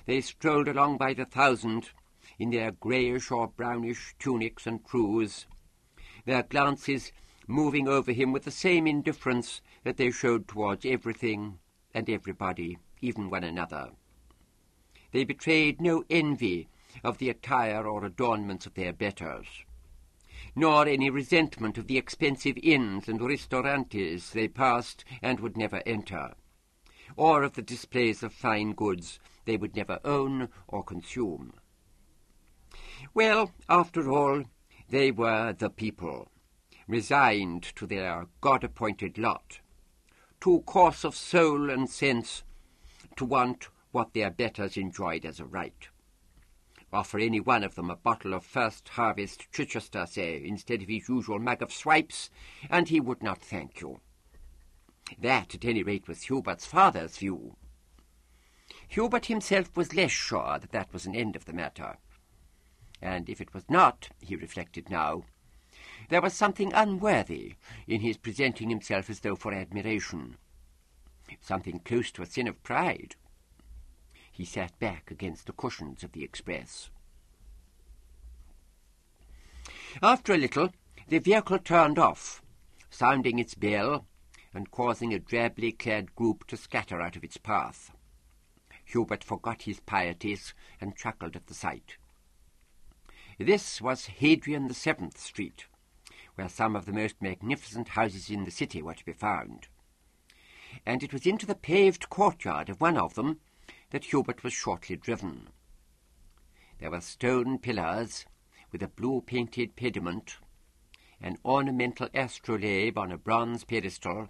they strolled along by the thousand in their greyish or brownish tunics and trews, their glances moving over him with the same indifference that they showed towards everything and everybody, even one another. They betrayed no envy of the attire or adornments of their betters, nor any resentment of the expensive inns and restaurantes they passed and would never enter, or of the displays of fine goods they would never own or consume. Well, after all, they were the people, resigned to their God-appointed lot, too coarse of soul and sense to want what their betters enjoyed as a right. Offer any one of them a bottle of first harvest Chichester, say, instead of his usual mug of swipes, and he would not thank you. That, at any rate, was Hubert's father's view. Hubert himself was less sure that that was an end of the matter. And if it was not, he reflected now, there was something unworthy in his presenting himself as though for admiration, something close to a sin of pride. He sat back against the cushions of the express. After a little, the vehicle turned off, sounding its bell, and causing a drably clad group to scatter out of its path. Hubert forgot his pieties and chuckled at the sight. This was Hadrian the 7th Street, where some of the most magnificent houses in the city were to be found, and it was into the paved courtyard of one of them that Hubert was shortly driven. There were stone pillars with a blue-painted pediment, an ornamental astrolabe on a bronze pedestal,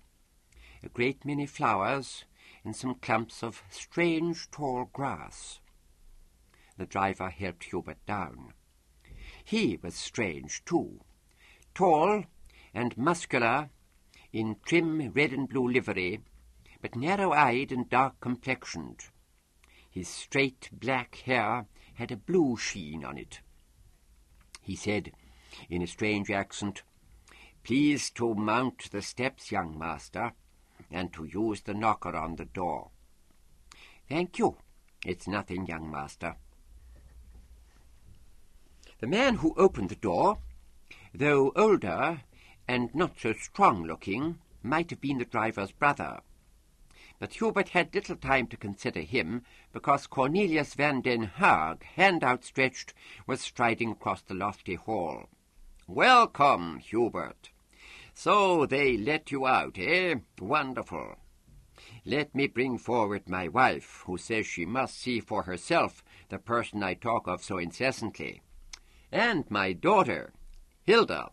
a great many flowers, and some clumps of strange tall grass. The driver helped Hubert down. He was strange, too, tall and muscular, in trim red and blue livery, but narrow-eyed and dark-complexioned. His straight black hair had a blue sheen on it. He said, in a strange accent, "Please to mount the steps, young master, and to use the knocker on the door." "Thank you. It's nothing, young master." The man who opened the door, though older and not so strong-looking, might have been the driver's brother. But Hubert had little time to consider him, because Cornelius van den Haag, hand outstretched, was striding across the lofty hall. "Welcome, Hubert. So they let you out, eh? Wonderful. Let me bring forward my wife, who says she must see for herself the person I talk of so incessantly, and my daughter, Hilda."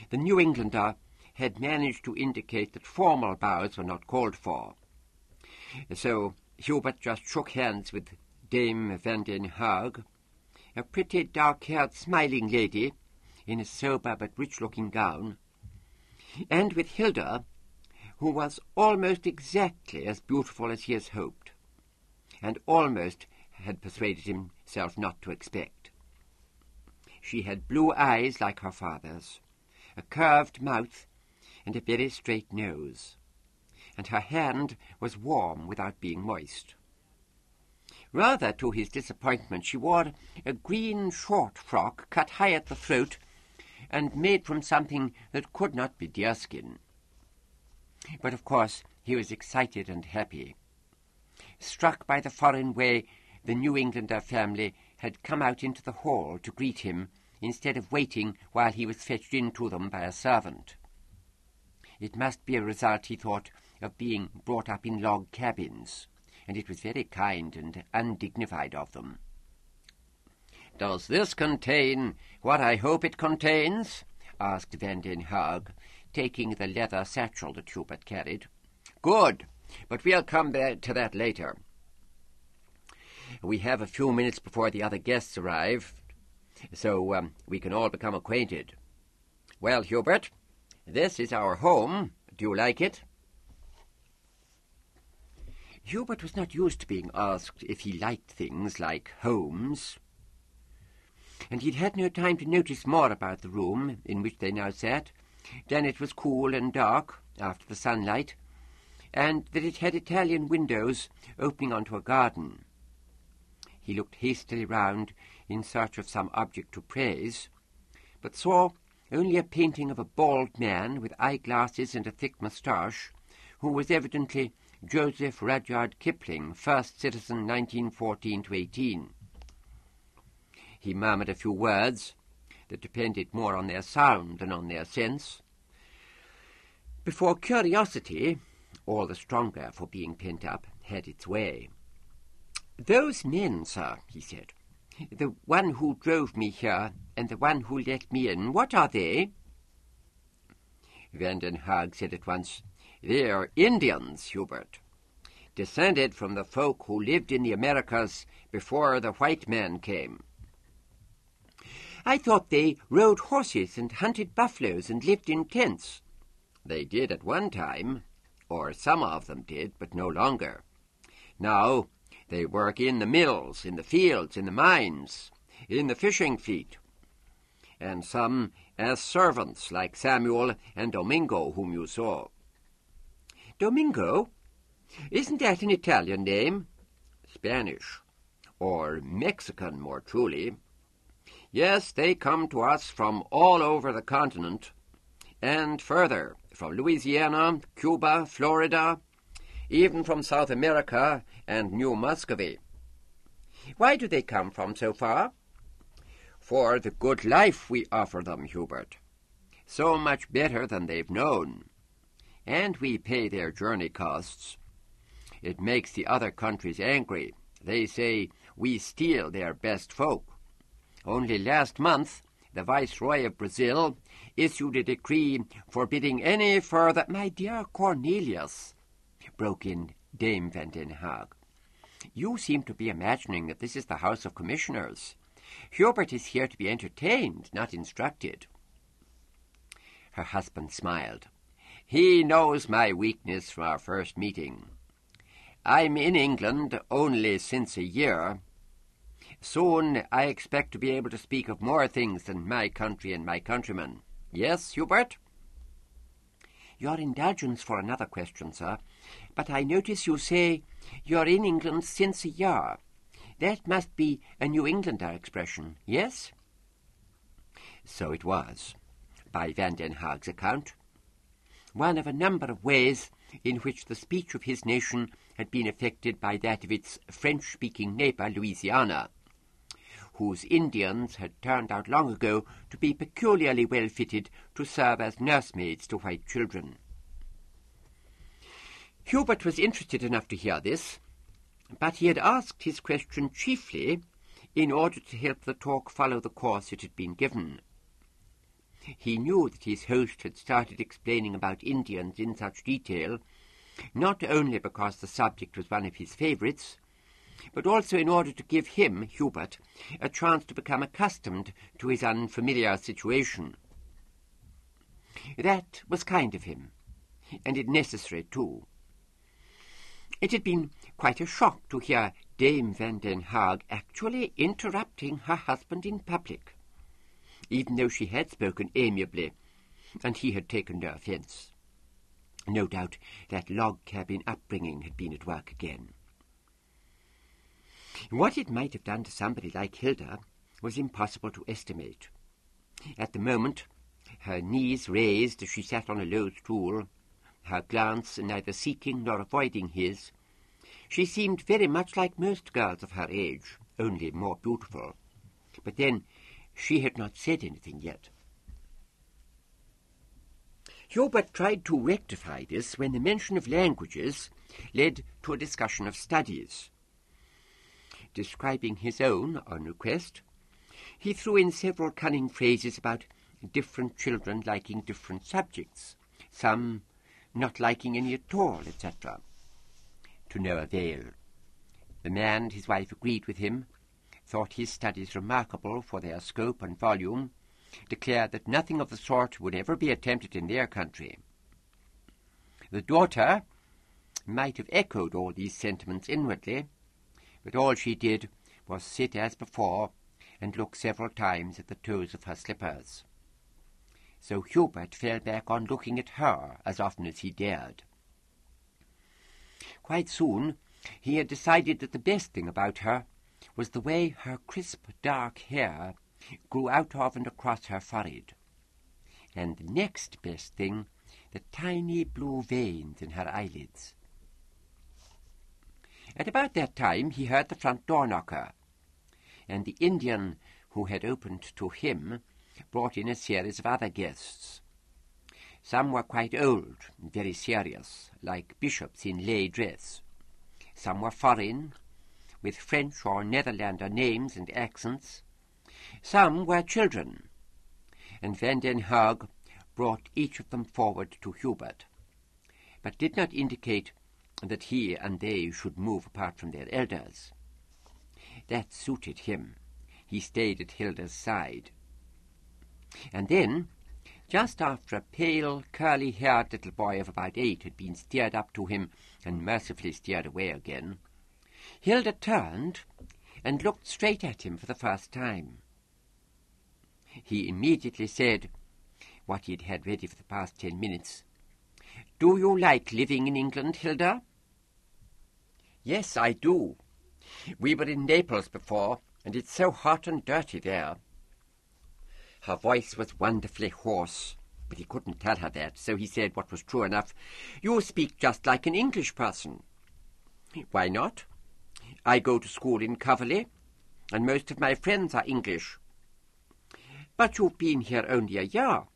The New Englander had managed to indicate that formal bows were not called for. So Hubert just shook hands with Dame van den Haag, a pretty dark-haired smiling lady in a sober but rich-looking gown, and with Hilda, who was almost exactly as beautiful as he had hoped, and almost had persuaded himself not to expect. She had blue eyes like her father's, a curved mouth, and a very straight nose, and her hand was warm without being moist. Rather to his disappointment, she wore a green short frock cut high at the throat and made from something that could not be deerskin. But of course he was excited and happy, struck by the foreign way the New Englander family had come out into the hall to greet him instead of waiting while he was fetched in to them by a servant. It must be a result, he thought, of being brought up in log cabins, and it was very kind and undignified of them. "Does this contain what I hope it contains?" asked van den Haag, taking the leather satchel that Hubert carried. "Good, but we'll come back to that later. We have a few minutes before the other guests arrive, so we can all become acquainted. Well, Hubert, this is our home. Do you like it?" Hubert was not used to being asked if he liked things like homes, and he'd had no time to notice more about the room in which they now sat than it was cool and dark after the sunlight, and that it had Italian windows opening onto a garden. He looked hastily round in search of some object to praise, but saw only a painting of a bald man with eyeglasses and a thick moustache, who was evidently Joseph Rudyard Kipling, first citizen 1914-18. He murmured a few words that depended more on their sound than on their sense, before curiosity, all the stronger for being pent up, had its way. "Those men, sir," he said, "the one who drove me here and the one who let me in, what are they?" Van den Haag said at once, "They're Indians, Hubert, descended from the folk who lived in the Americas before the white man came." "I thought they rode horses and hunted buffaloes and lived in tents." "They did at one time, or some of them did, but no longer. Now they work in the mills, in the fields, in the mines, in the fishing fleet, and some as servants like Samuel and Domingo, whom you saw." "Domingo? Isn't that an Italian name?" "Spanish, or Mexican more truly. Yes, they come to us from all over the continent, and further, from Louisiana, Cuba, Florida, even from South America and New Muscovy. Why do they come from so far? For the good life we offer them, Hubert. So much better than they've known. And we pay their journey costs. It makes the other countries angry. They say we steal their best folk. Only last month, the Viceroy of Brazil issued a decree forbidding any further— "My dear Cornelius," broke in Dame Van den Haag, "you seem to be imagining that this is the House of Commissioners. Hubert is here to be entertained, not instructed." Her husband smiled. "He knows my weakness from our first meeting. I'm in England only since a year. Soon I expect to be able to speak of more things than my country and my countrymen. Yes, Hubert?" "Your indulgence for another question, sir, but I notice you say you're in England since a year. That must be a New Englander expression, yes?" So it was, by Van den Haag's account. One of a number of ways in which the speech of his nation had been affected by that of its French-speaking neighbour, Louisiana, whose Indians had turned out long ago to be peculiarly well fitted to serve as nursemaids to white children. Hubert was interested enough to hear this, but he had asked his question chiefly in order to help the talk follow the course it had been given. He knew that his host had started explaining about Indians in such detail, not only because the subject was one of his favourites, but also in order to give him, Hubert, a chance to become accustomed to his unfamiliar situation. That was kind of him, and it necessary too. It had been quite a shock to hear Dame Van den Haag actually interrupting her husband in public, even though she had spoken amiably, and he had taken no offence. No doubt that log cabin upbringing had been at work again. What it might have done to somebody like Hilda was impossible to estimate. At the moment, her knees raised as she sat on a low stool, her glance neither seeking nor avoiding his, she seemed very much like most girls of her age, only more beautiful. But then she had not said anything yet. Hubert tried to rectify this when the mention of languages led to a discussion of studies. Describing his own on request, he threw in several cunning phrases about different children liking different subjects, some not liking any at all, etc. To no avail. The man and his wife agreed with him, thought his studies remarkable for their scope and volume, declared that nothing of the sort would ever be attempted in their country. The daughter might have echoed all these sentiments inwardly, but all she did was sit as before and look several times at the toes of her slippers. So Hubert fell back on looking at her as often as he dared. Quite soon he had decided that the best thing about her was the way her crisp dark hair grew out of and across her forehead, and the next best thing, the tiny blue veins in her eyelids. At about that time he heard the front door knocker, and the Indian who had opened to him brought in a series of other guests. Some were quite old and very serious, like bishops in lay dress. Some were foreign, with French or Netherlander names and accents. Some were children, and Van den Haag brought each of them forward to Hubert, but did not indicate that he and they should move apart from their elders. That suited him. He stayed at Hilda's side. And then, just after a pale, curly-haired little boy of about 8 had been steered up to him and mercifully steered away again, Hilda turned and looked straight at him for the first time. He immediately said, what he had had ready for the past 10 minutes, "Do you like living in England, Hilda?" "Yes, I do. We were in Naples before, and it's so hot and dirty there." Her voice was wonderfully hoarse, But he couldn't tell her that, so he said what was true enough. "You speak just like an English person." "Why not? I go to school in Coverley, and most of my friends are English." "But you've been here only a year."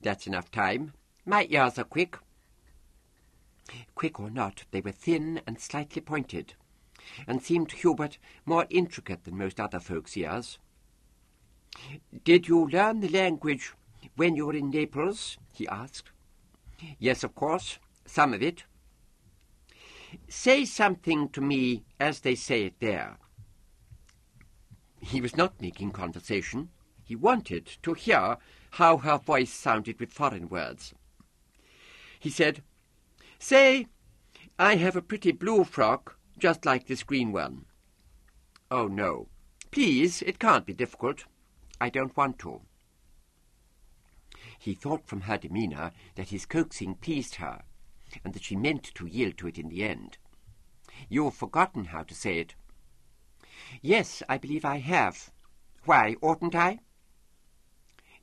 "That's enough time. My ears are quick." Quick or not, they were thin and slightly pointed, and seemed to Hubert more intricate than most other folks' ears. "Did you learn the language when you were in Naples?" he asked. "Yes, of course, some of it." "Say something to me as they say it there." He was not making conversation. He wanted to hear how her voice sounded with foreign words. He said, "Say, I have a pretty blue frock, just like this green one." "Oh, no. Please, it can't be difficult. I don't want to." He thought from her demeanour that his coaxing pleased her, and that she meant to yield to it in the end. "You've forgotten how to say it." "Yes, I believe I have. Why, oughtn't I?"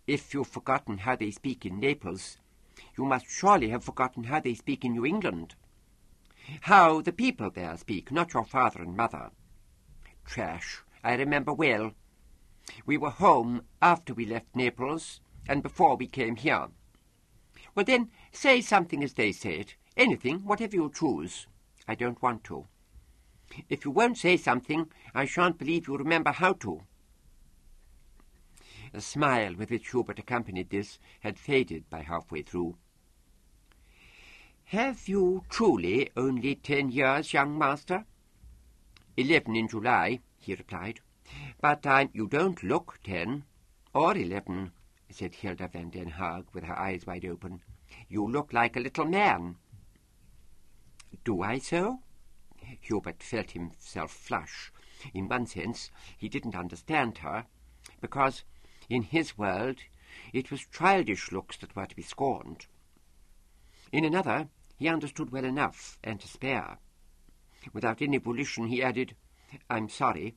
"If you've forgotten how they speak in Naples, you must surely have forgotten how they speak in New England. How the people there speak, not your father and mother." "Trash. I remember well. We were home after we left Naples, and before we came here." "Well, then, say something as they say it. Anything, whatever you choose." "I don't want to." "If you won't say something, I shan't believe you remember how to." The smile with which Hubert accompanied this had faded by halfway through. "Have you truly only 10 years, young master?" 11 in July, he replied. "But you don't look 10, or 11, said Hilda van den Haag with her eyes wide open. "You look like a little man." "Do I so?" Hubert felt himself flush. In one sense, he didn't understand her, because in his world it was childish looks that were to be scorned. In another, he understood well enough, and to spare. Without any volition, he added, "I'm sorry."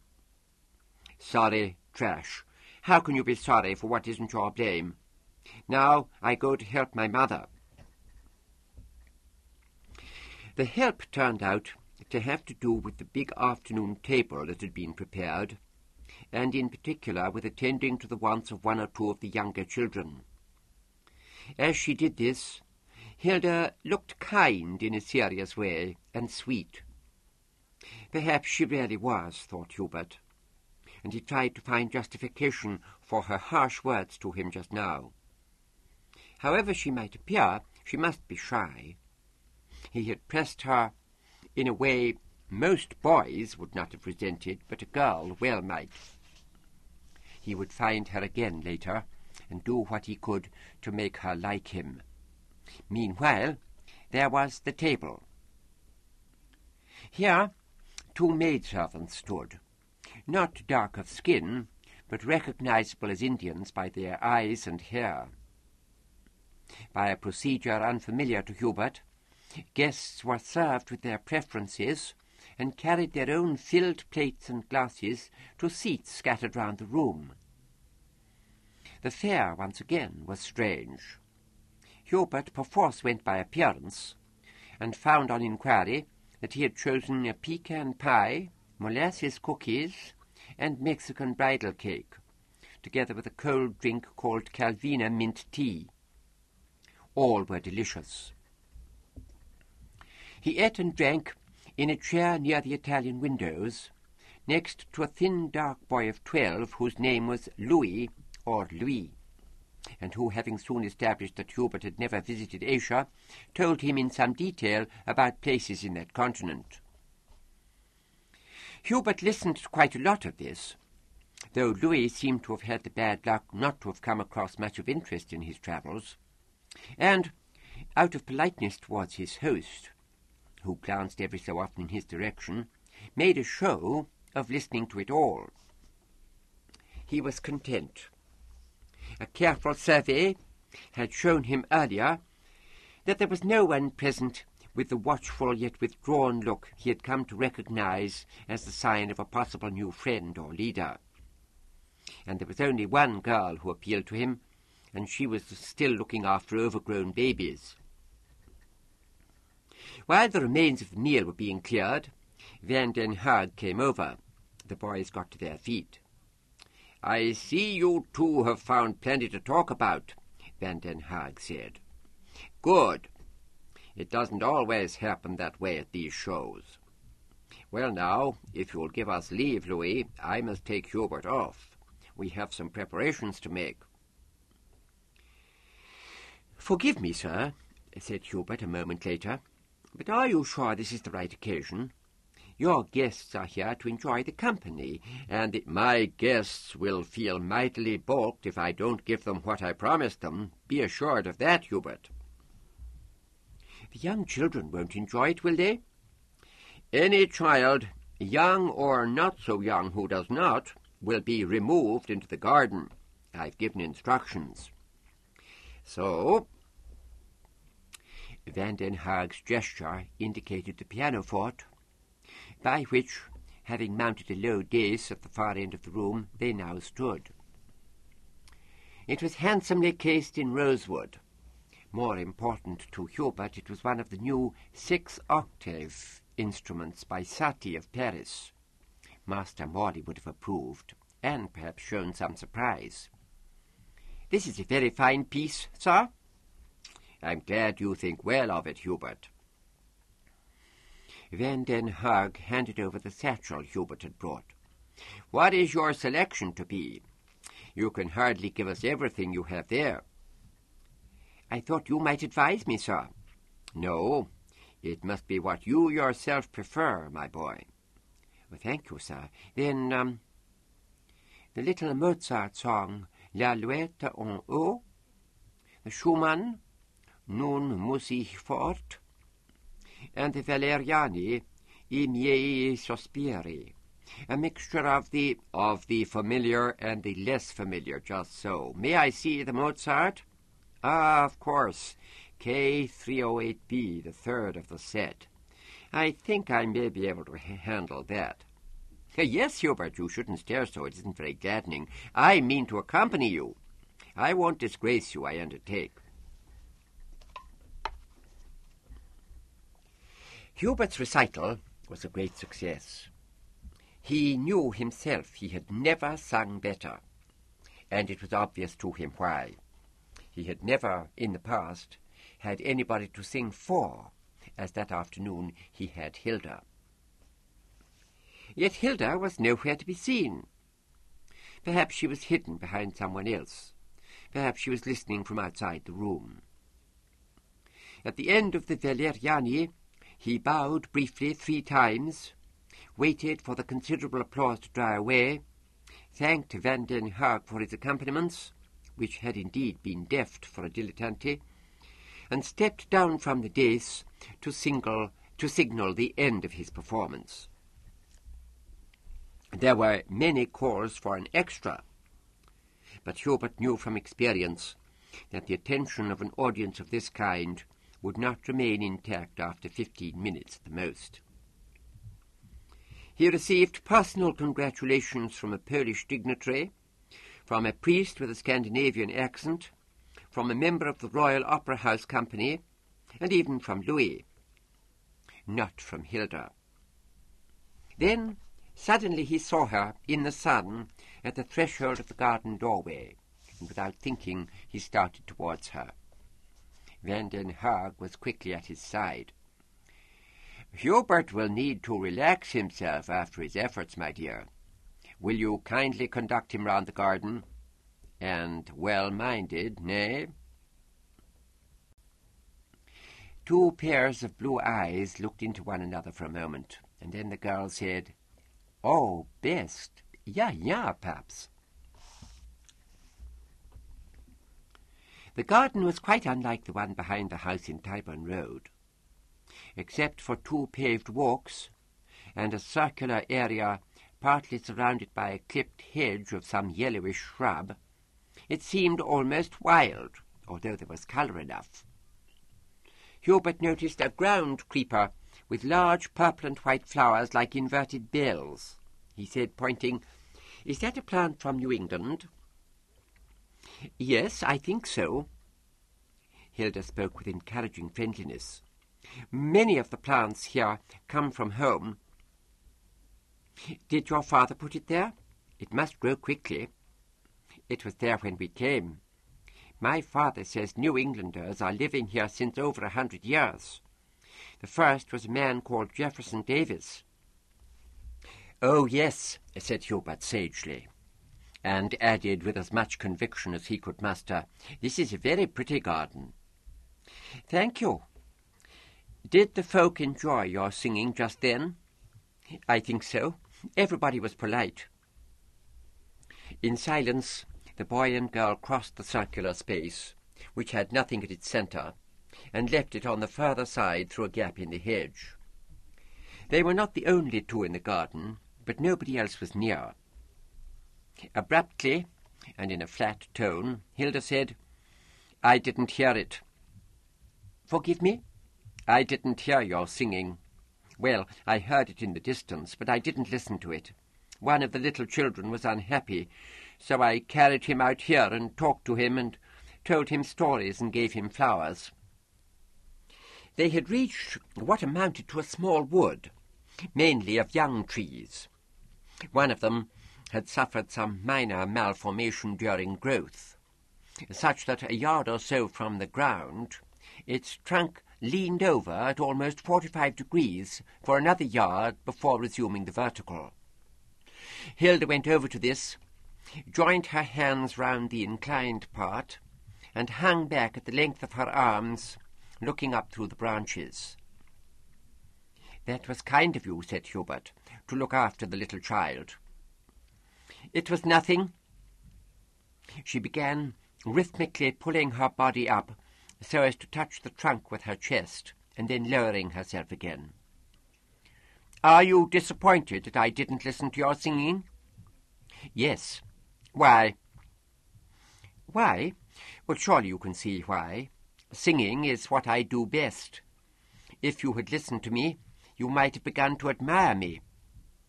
"Sorry, trash. How can you be sorry for what isn't your blame? Now I go to help my mother." The help turned out to have to do with the big afternoon table that had been prepared, and in particular with attending to the wants of 1 or 2 of the younger children. As she did this, Hilda looked kind in a serious way, and sweet. Perhaps she really was, thought Hubert, and he tried to find justification for her harsh words to him just now. However she might appear, she must be shy. He had pressed her in a way most boys would not have resented, but a girl well might. He would find her again later, and do what he could to make her like him. Meanwhile, there was the table. Here 2 maidservants stood, not dark of skin, but recognizable as Indians by their eyes and hair. By a procedure unfamiliar to Hubert, guests were served with their preferences and carried their own filled plates and glasses to seats scattered round the room. The fare, once again, was strange. Hubert perforce went by appearance, and found on inquiry that he had chosen a pecan pie, molasses cookies, and Mexican bridal cake, together with a cold drink called Calvina mint tea. All were delicious. He ate and drank in a chair near the Italian windows, next to a thin, dark boy of 12 whose name was Louis, and who, having soon established that Hubert had never visited Asia, told him in some detail about places in that continent. Hubert listened to quite a lot of this, though Louis seemed to have had the bad luck not to have come across much of interest in his travels, and, out of politeness towards his host, who glanced every so often in his direction, made a show of listening to it all. He was content. A careful survey had shown him earlier that there was no one present with the watchful yet withdrawn look he had come to recognize as the sign of a possible new friend or leader. And there was only one girl who appealed to him, and she was still looking after overgrown babies. While the remains of the meal were being cleared, Van den Haag came over. The boys got to their feet. "I see you two have found plenty to talk about," Van den Haag said. "Good. It doesn't always happen that way at these shows. Well now, if you'll give us leave, Louis, I must take Hubert off. We have some preparations to make." "Forgive me, sir," said Hubert a moment later, "but are you sure this is the right occasion? Your guests are here to enjoy the company, and my guests will feel mightily balked if I don't give them what I promised them. Be assured of that, Hubert." "The young children won't enjoy it, will they?" "Any child, young or not so young who does not, will be removed into the garden. I've given instructions. So," Van den Haag's gesture indicated the pianoforte, by which, having mounted a low dais at the far end of the room, they now stood. It was handsomely cased in rosewood. More important to Hubert, it was one of the new 6-octave instruments by Satie of Paris. Master Morley would have approved, and perhaps shown some surprise. "This is a very fine piece, sir." "I'm glad you think well of it, Hubert." Van den Haag handed over the satchel Hubert had brought. "What is your selection to be? You can hardly give us everything you have there." "I thought you might advise me, sir." "No, it must be what you yourself prefer, my boy." "Well, thank you, sir. Then, the little Mozart song, L'Alouette en haut, the Schumann, Nun muss ich fort, and the Valeriani, I miei sospiri, a mixture of the familiar and the less familiar, just so. May I see the Mozart?" "Ah, of course, K308B, the third of the set. I think I may be able to handle that." "Yes, Hubert, you shouldn't stare so. It isn't very gladdening. I mean to accompany you. I won't disgrace you, I undertake." Hubert's recital was a great success. He knew himself he had never sung better, and it was obvious to him why. He had never, in the past, had anybody to sing for, as that afternoon he had Hilda. Yet Hilda was nowhere to be seen. Perhaps she was hidden behind someone else. Perhaps she was listening from outside the room. At the end of the Valeriani, he bowed briefly 3 times, waited for the considerable applause to die away, thanked Van den Haag for his accompaniments, which had indeed been deft for a dilettante, and stepped down from the dais to signal the end of his performance. There were many calls for an extra, but Hubert knew from experience that the attention of an audience of this kind would not remain intact after 15 minutes at the most. He received personal congratulations from a Polish dignitary, from a priest with a Scandinavian accent, from a member of the Royal Opera House Company, and even from Louis. Not from Hilda. Then suddenly he saw her in the sun at the threshold of the garden doorway, and without thinking he started towards her. Van den Haag was quickly at his side. "Hubert will need to relax himself after his efforts, my dear. Will you kindly conduct him round the garden? And well-minded, nay?" 2 pairs of blue eyes looked into one another for a moment, and then the girl said, "Oh, best. Ja, perhaps." The garden was quite unlike the one behind the house in Tyburn Road. Except for 2 paved walks and a circular area partly surrounded by a clipped hedge of some yellowish shrub, it seemed almost wild, although there was colour enough. Hubert noticed a ground creeper with large purple and white flowers like inverted bells. He said, pointing, "Is that a plant from New England?" Yes, I think so. Hilda spoke with encouraging friendliness. Many of the plants here come from home. Did your father put it there? It must grow quickly. It was there when we came. My father says New Englanders are living here since over 100 years. The first was a man called Jefferson Davis. Oh, yes, said Hubert sagely, and added with as much conviction as he could muster, this is a very pretty garden. Thank you. Did the folk enjoy your singing just then? I think so. Everybody was polite. In silence, the boy and girl crossed the circular space, which had nothing at its centre, and left it on the further side through a gap in the hedge. They were not the only two in the garden, but nobody else was near. Abruptly, and in a flat tone, Hilda said, I didn't hear it. Forgive me? I didn't hear your singing. Well, I heard it in the distance, but I didn't listen to it. One of the little children was unhappy, so I carried him out here and talked to him and told him stories and gave him flowers. They had reached what amounted to a small wood, mainly of young trees. One of them had suffered some minor malformation during growth, such that a yard or so from the ground its trunk leaned over at almost 45 degrees for another yard before resuming the vertical. Hilda went over to this, joined her hands round the inclined part, and hung back at the length of her arms, looking up through the branches. That was kind of you, said Hubert, to look after the little child. It was nothing. She began rhythmically pulling her body up so as to touch the trunk with her chest, and then lowering herself again. Are you disappointed that I didn't listen to your singing? Yes. Why? Why? Well, surely you can see why. Singing is what I do best. If you had listened to me, you might have begun to admire me,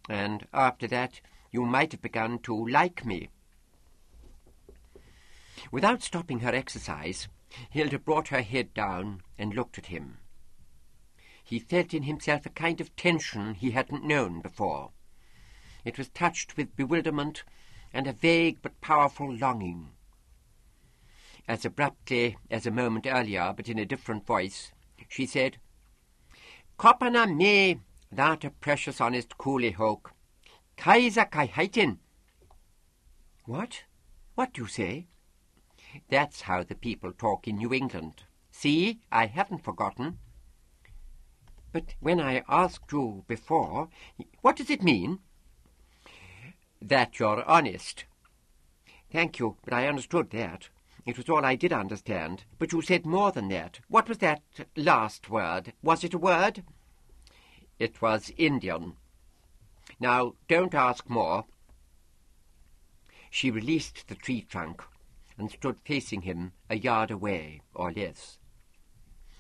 and after that you might have begun to like me. Without stopping her exercise, Hilda brought her head down and looked at him. He felt in himself a kind of tension he hadn't known before. It was touched with bewilderment and a vague but powerful longing. As abruptly as a moment earlier, but in a different voice, she said, Copana me, that a precious honest coolie hoke. Kaisa kai heitin. What? What do you say? That's how the people talk in New England. See, I haven't forgotten. But when I asked you before, what does it mean? That you're honest. Thank you, but I understood that. It was all I did understand. But you said more than that. What was that last word? Was it a word? It was Indian. Now, don't ask more. She released the tree trunk and stood facing him a yard away, or less.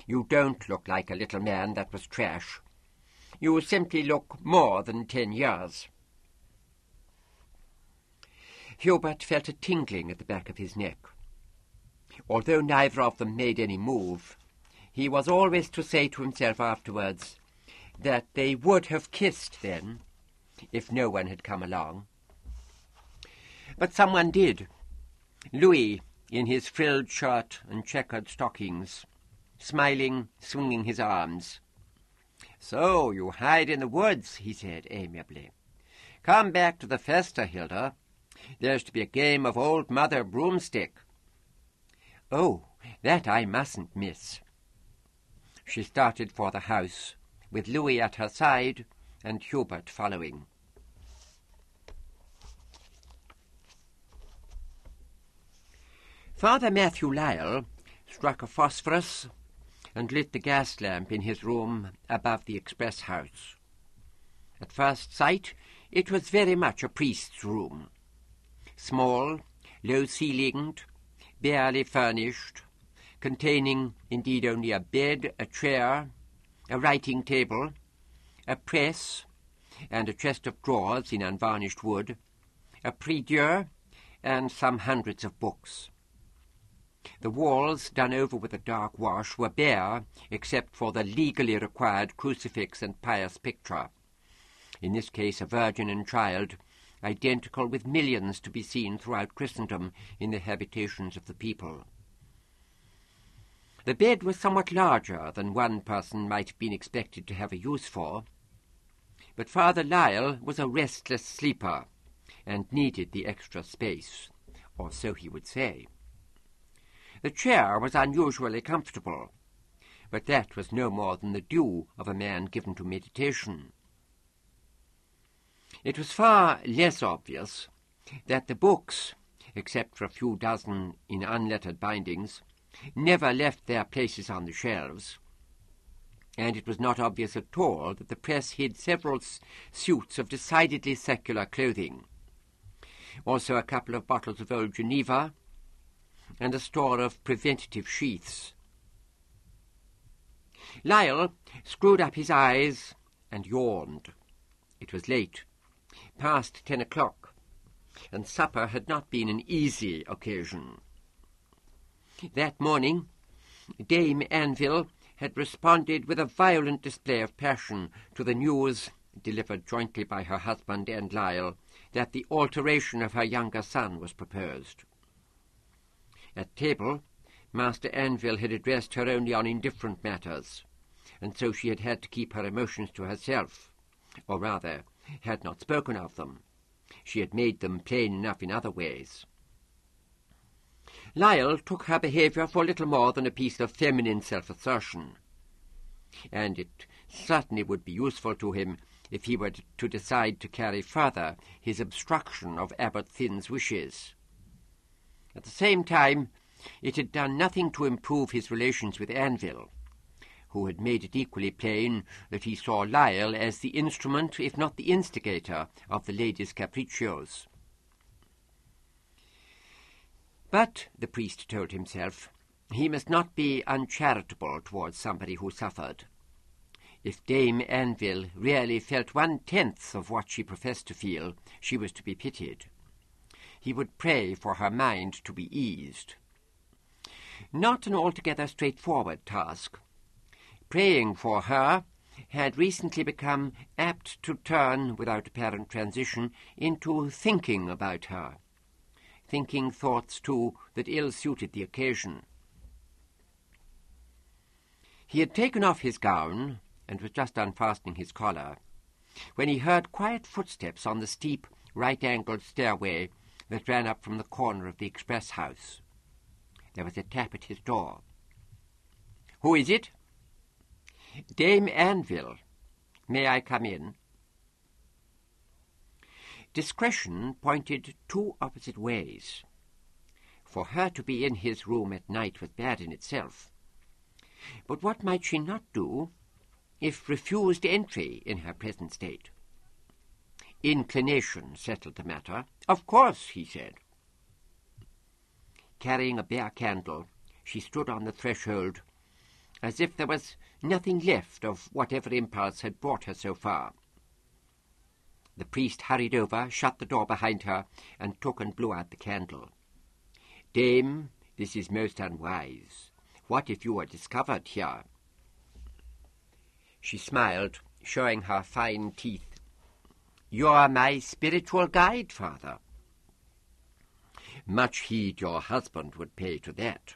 You don't look like a little man that was trash. You simply look more than 10 years. Hubert felt a tingling at the back of his neck. Although neither of them made any move, he was always to say to himself afterwards that they would have kissed then, if no one had come along. But someone did. Louis, in his frilled shirt and checkered stockings, smiling, swinging his arms. So you hide in the woods, he said amiably. Come back to the festa, Hilda. There's to be a game of Old Mother Broomstick. Oh, that I mustn't miss. She started for the house, with Louis at her side and Hubert following. Father Matthew Lyle struck a phosphorus and lit the gas lamp in his room above the express house. At first sight, it was very much a priest's room. Small, low-ceilinged, barely furnished, containing indeed only a bed, a chair, a writing table, a press, and a chest of drawers in unvarnished wood, a prie-dieu, and some hundreds of books. The walls, done over with a dark wash, were bare except for the legally required crucifix and pious picture, in this case a Virgin and Child, identical with millions to be seen throughout Christendom in the habitations of the people. The bed was somewhat larger than one person might have been expected to have a use for, but Father Lyle was a restless sleeper and needed the extra space, or so he would say. The chair was unusually comfortable, but that was no more than the due of a man given to meditation. It was far less obvious that the books, except for a few dozen in unlettered bindings, never left their places on the shelves, and it was not obvious at all that the press hid several suits of decidedly secular clothing, also a couple of bottles of old Geneva, and a store of preventative sheaths. Lyle screwed up his eyes and yawned. It was late, past 10 o'clock, and supper had not been an easy occasion. That morning, Dame Anville had responded with a violent display of passion to the news, delivered jointly by her husband and Lyle, that the alteration of her younger son was proposed. At table, Master Anville had addressed her only on indifferent matters, and so she had had to keep her emotions to herself, or rather, had not spoken of them. She had made them plain enough in other ways. Lyle took her behaviour for little more than a piece of feminine self-assertion, and it certainly would be useful to him if he were to decide to carry further his obstruction of Abbot Thin's wishes. At the same time, it had done nothing to improve his relations with Anville, who had made it equally plain that he saw Lyle as the instrument, if not the instigator, of the lady's capriccios. But, the priest told himself, he must not be uncharitable towards somebody who suffered. If Dame Anville really felt 1/10 of what she professed to feel, she was to be pitied. He would pray for her mind to be eased. Not an altogether straightforward task. Praying for her had recently become apt to turn, without apparent transition, into thinking about her, thinking thoughts, too, that ill-suited the occasion. He had taken off his gown and was just unfastening his collar when he heard quiet footsteps on the steep, right-angled stairway that ran up from the corner of the express house. There was a tap at his door. "Who is it?" "Dame Anville. May I come in?" Discretion pointed two opposite ways. For her to be in his room at night was bad in itself. But what might she not do if refused entry in her present state? Inclination settled the matter. "Of course," he said. Carrying a bare candle, she stood on the threshold, as if there was nothing left of whatever impulse had brought her so far. The priest hurried over, shut the door behind her, and took and blew out the candle. "Dame, this is most unwise. What if you were discovered here?" She smiled, showing her fine teeth. "You are my spiritual guide, Father." "Much heed your husband would pay to that."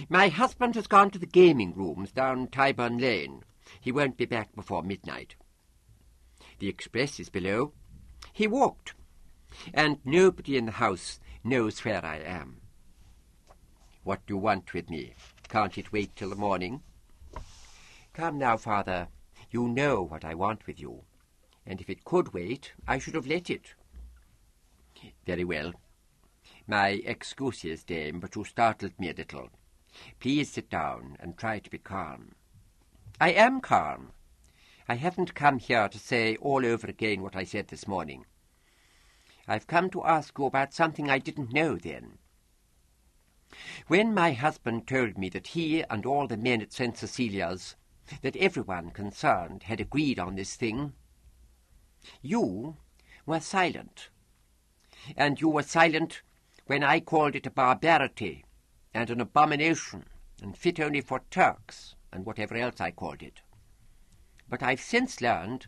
"My husband has gone to the gaming rooms down Tyburn Lane. He won't be back before midnight." "The express is below." "He walked. And nobody in the house knows where I am." "What do you want with me? Can't it wait till the morning?" "Come now, Father. You know what I want with you. And if it could wait, I should have let it." "Very well. My excuses, Dame, but you startled me a little. Please sit down and try to be calm." "I am calm. I haven't come here to say all over again what I said this morning. I've come to ask you about something I didn't know then. When my husband told me that he and all the men at St. Cecilia's, that everyone concerned, had agreed on this thing, you were silent. And you were silent when I called it a barbarity, and an abomination, and fit only for Turks, and whatever else I called it. But I've since learned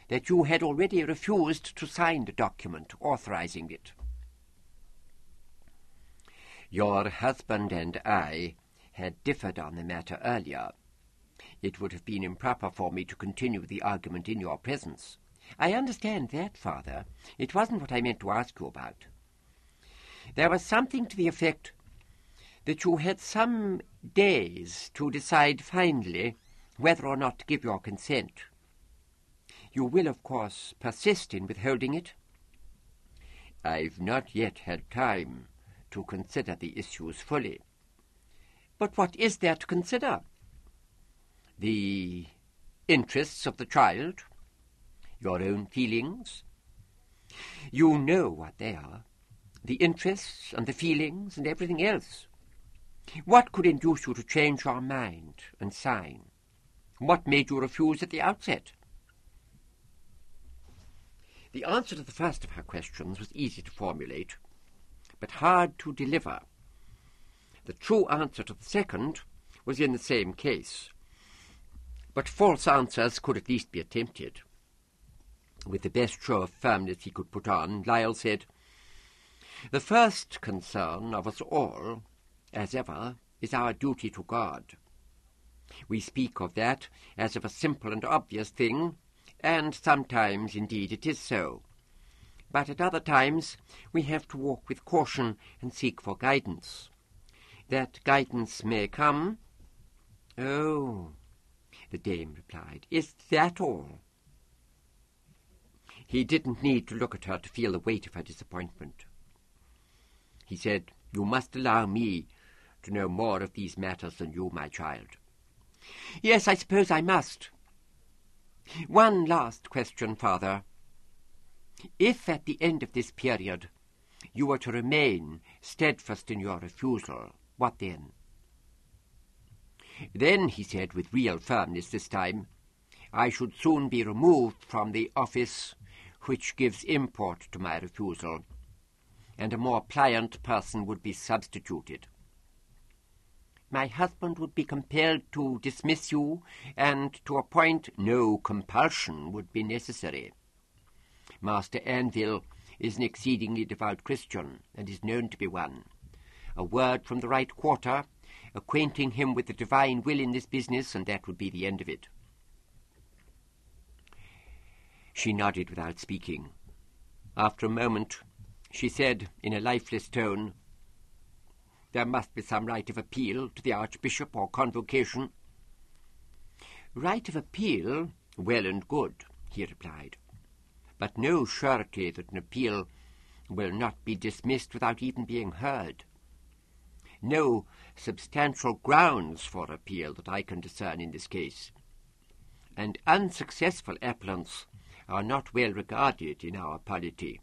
that you had already refused to sign the document authorizing it. Your husband and I had differed on the matter earlier. It would have been improper for me to continue the argument in your presence. I understand that, Father. It wasn't what I meant to ask you about. There was something to the effect that you had some days to decide finally whether or not to give your consent. You will, of course, persist in withholding it? I've not yet had time to consider the issues fully. But what is there to consider? The interests of the child, your own feelings. You know what they are, the interests and the feelings and everything else. What could induce you to change your mind and sign? What made you refuse at the outset? The answer to the first of her questions was easy to formulate, but hard to deliver. The true answer to the second was in the same case, but false answers could at least be attempted. With the best show of firmness he could put on, Lyle said, "The first concern of us all, as ever, is our duty to God. We speak of that as of a simple and obvious thing, and sometimes, indeed, it is so. But at other times we have to walk with caution and seek for guidance. That guidance may come—" "Oh," the dame replied, "is that all?" He didn't need to look at her to feel the weight of her disappointment. He said, "You must allow me to know more of these matters than you, my child." "Yes, I suppose I must. One last question, Father. If at the end of this period you were to remain steadfast in your refusal, what then?" "Then," he said with real firmness this time, "I should soon be removed from the office which gives import to my refusal, and a more pliant person would be substituted. My husband would be compelled to dismiss you, and to appoint no compulsion would be necessary. Master Anvil is an exceedingly devout Christian, and is known to be one. A word from the right quarter, acquainting him with the divine will in this business, and that would be the end of it." She nodded without speaking. After a moment, she said in a lifeless tone, "There must be some right of appeal to the Archbishop or Convocation." "Right of appeal? Well and good," he replied, "but no surety that an appeal will not be dismissed without even being heard. No substantial grounds for appeal that I can discern in this case, and unsuccessful appellants are not well regarded in our polity.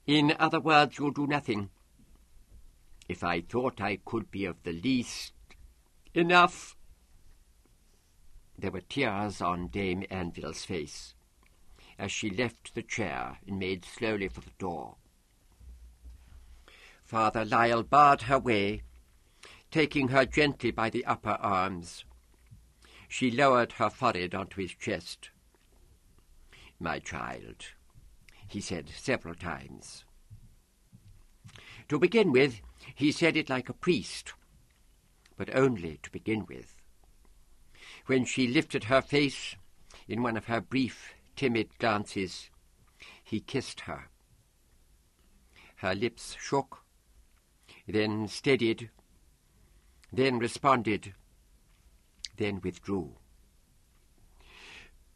In other words, you'll do nothing." "If I thought I could be of the least—" "Enough!" There were tears on Dame Anvil's face as she left the chair and made slowly for the door. Father Lyle barred her way, taking her gently by the upper arms. She lowered her forehead onto his chest. "My child," he said several times. To begin with, he said it like a priest, but only to begin with. When she lifted her face in one of her brief, timid glances, he kissed her. Her lips shook, then steadied, then responded, then withdrew.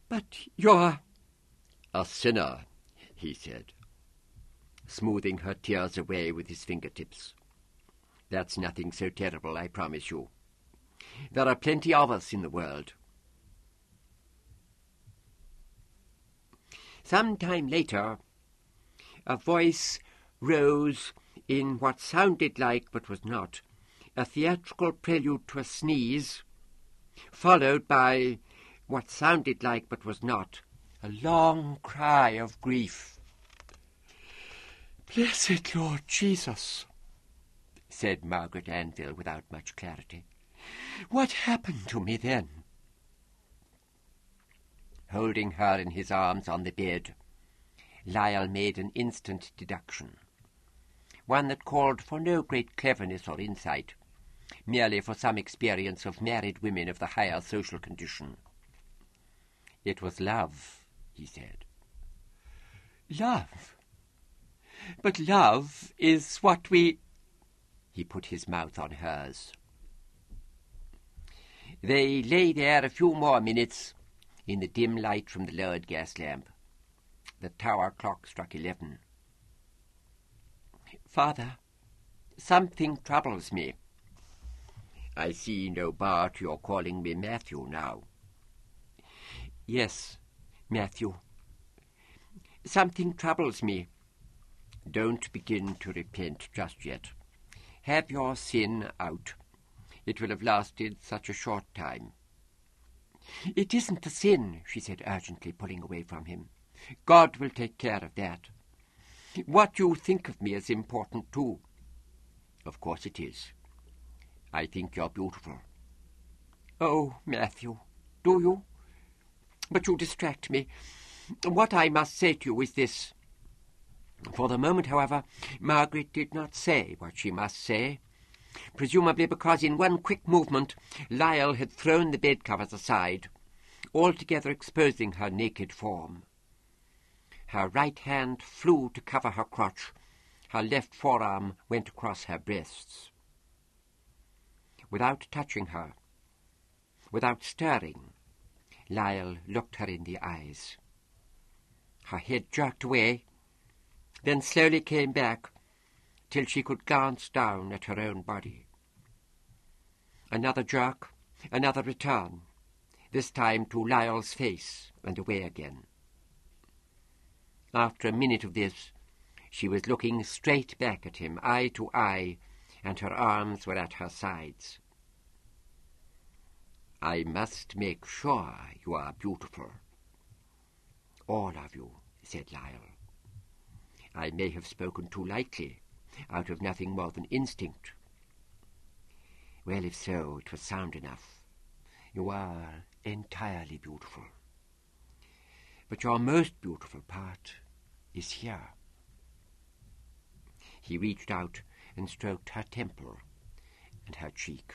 "But you're—" "A sinner," he said, smoothing her tears away with his fingertips. "That's nothing so terrible, I promise you. There are plenty of us in the world." Some time later, a voice rose in what sounded like, but was not, a theatrical prelude to a sneeze, followed by what sounded like, but was not, a long cry of grief. "Blessed Lord Jesus, said Margaret Anville without much clarity. "What happened to me then?" Holding her in his arms on the bed, Lyle made an instant deduction, one that called for no great cleverness or insight, merely for some experience of married women of the higher social condition. "It was love," he said. "Love? But love is what we—" He put his mouth on hers. They lay there a few more minutes in the dim light from the lowered gas lamp. The tower clock struck 11. "Father, something troubles me." "I see no bar to your calling me Matthew now." "Yes, Matthew. Something troubles me." "Don't begin to repent just yet. Have your sin out. It will have lasted such a short time." "It isn't the sin," she said urgently, pulling away from him. "God will take care of that. What you think of me is important too." "Of course it is. I think you're beautiful." "Oh, Matthew, do you? But you distract me. What I must say to you is this." For the moment, however, Margaret did not say what she must say, presumably because in one quick movement Lyle had thrown the bed-covers aside, altogether exposing her naked form. Her right hand flew to cover her crotch. Her left forearm went across her breasts. Without touching her, without stirring, Lyle looked her in the eyes. Her head jerked away, then slowly came back till she could glance down at her own body. Another jerk, another return, this time to Lyle's face and away again. After a minute of this, she was looking straight back at him, eye to eye, and her arms were at her sides. "I must make sure you are beautiful." "All of you," said Lyle. "I may have spoken too lightly, out of nothing more than instinct." "Well, if so, it was sound enough. You are entirely beautiful. But your most beautiful part is here." He reached out and stroked her temple and her cheek.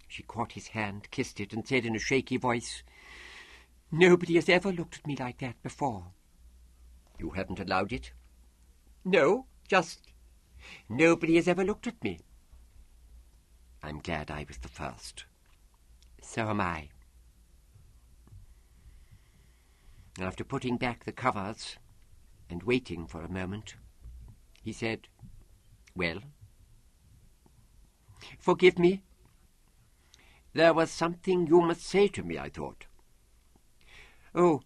She caught his hand, kissed it, and said in a shaky voice, "Nobody has ever looked at me like that before." "You haven't allowed it?" "No, just nobody has ever looked at me." "I'm glad I was the first." "So am I." After putting back the covers and waiting for a moment, he said, "Well?" "Forgive me." "There was something you must say to me, I thought." Oh,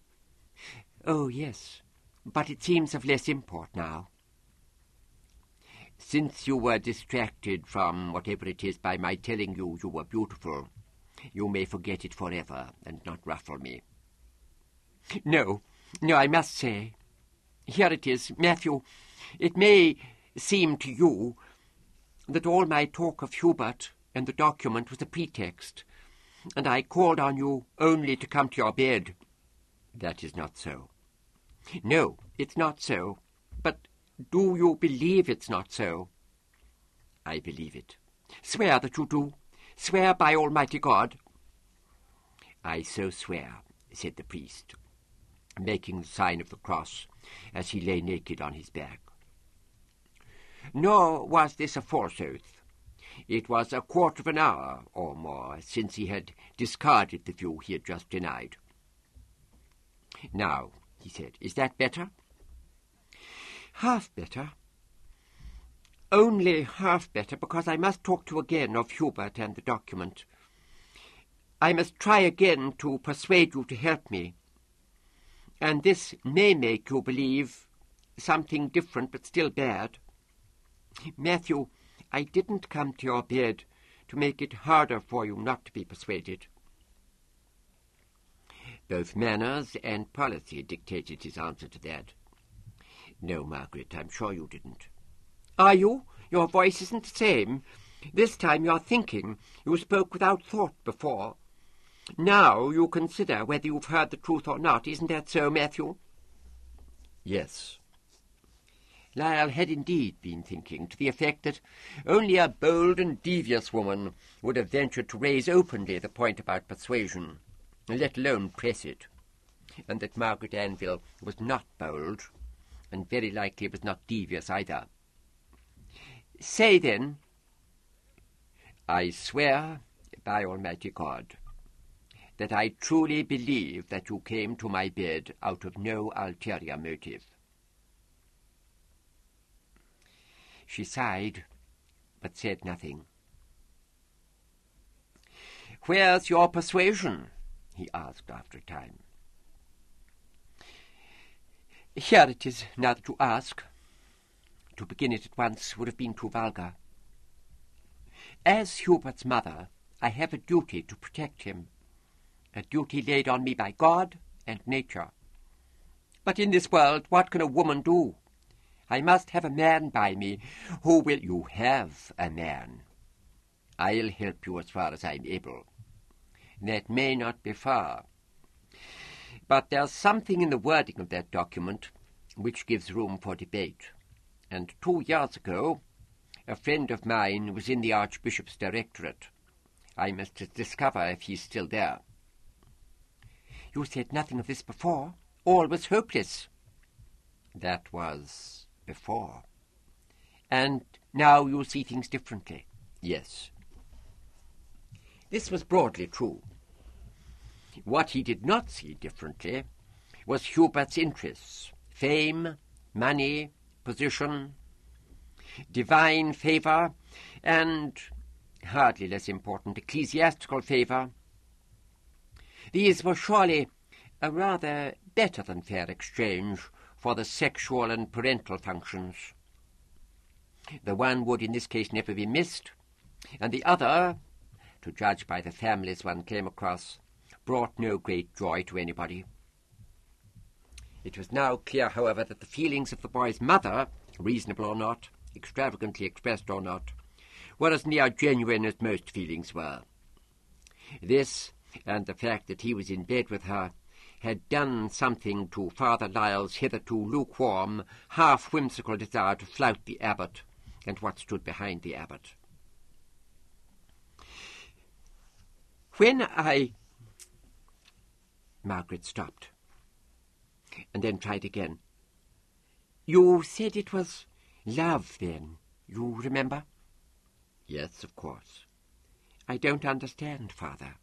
yes, but it seems of less import now." "Since you were distracted from whatever it is by my telling you you were beautiful, you may forget it forever and not ruffle me." No, I must say. Here it is, Matthew. It may seem to you that all my talk of Hubert and the document was a pretext, and I called on you only to come to your bed. That is not so." "No, it's not so. But do you believe it's not so?" "I believe it." "Swear that you do. Swear by Almighty God." "I so swear," said the priest, making the sign of the cross as he lay naked on his back. Nor was this a false oath. It was a quarter of an hour or more since he had discarded the view he had just denied. "Now," he said, "is that better?" "Half better. Only half better, because I must talk to you again of Hubert and the document. I must try again to persuade you to help me. And this may make you believe something different but still bad. Matthew, I didn't come to your bed to make it harder for you not to be persuaded." Both manners and policy dictated his answer to that. "No, Margaret, I'm sure you didn't." "Are you? Your voice isn't the same. This time you're thinking. You spoke without thought before. Now you consider whether you've heard the truth or not. Isn't that so, Matthew?" Yes. Lyle had indeed been thinking, to the effect that only a bold and devious woman would have ventured to raise openly the point about persuasion, let alone press it, and that Margaret Anville was not bold, and very likely was not devious either. "Say, then." "I swear by Almighty God that I truly believe that you came to my bed out of no ulterior motive." She sighed, but said nothing. "Where's your persuasion?" he asked after a time. "Here it is, now that you ask. To begin it at once would have been too vulgar. As Hubert's mother, I have a duty to protect him, a duty laid on me by God and nature. But in this world, what can a woman do? I must have a man by me who will— "You have a man. I'll help you as far as I'm able. That may not be far. But there's something in the wording of that document which gives room for debate. And 2 years ago, a friend of mine was in the Archbishop's directorate. I must discover if he's still there." "You said nothing of this before. All was hopeless." "That was before." "And now you see things differently." "Yes." This was broadly true. What he did not see differently was Hubert's interests: fame, money, position, divine favour, and, hardly less important, ecclesiastical favour. These were surely a rather better than fair exchange for the sexual and parental functions. The one would in this case never be missed, and the other, to judge by the families one came across, brought no great joy to anybody. It was now clear, however, that the feelings of the boy's mother, reasonable or not, extravagantly expressed or not, were as near genuine as most feelings were. This, and the fact that he was in bed with her, had done something to Father Lyle's hitherto lukewarm, half-whimsical desire to flout the abbot and what stood behind the abbot. Margaret stopped, and then tried again. "You said it was love, then, you remember?" "Yes, of course." "I don't understand, Father."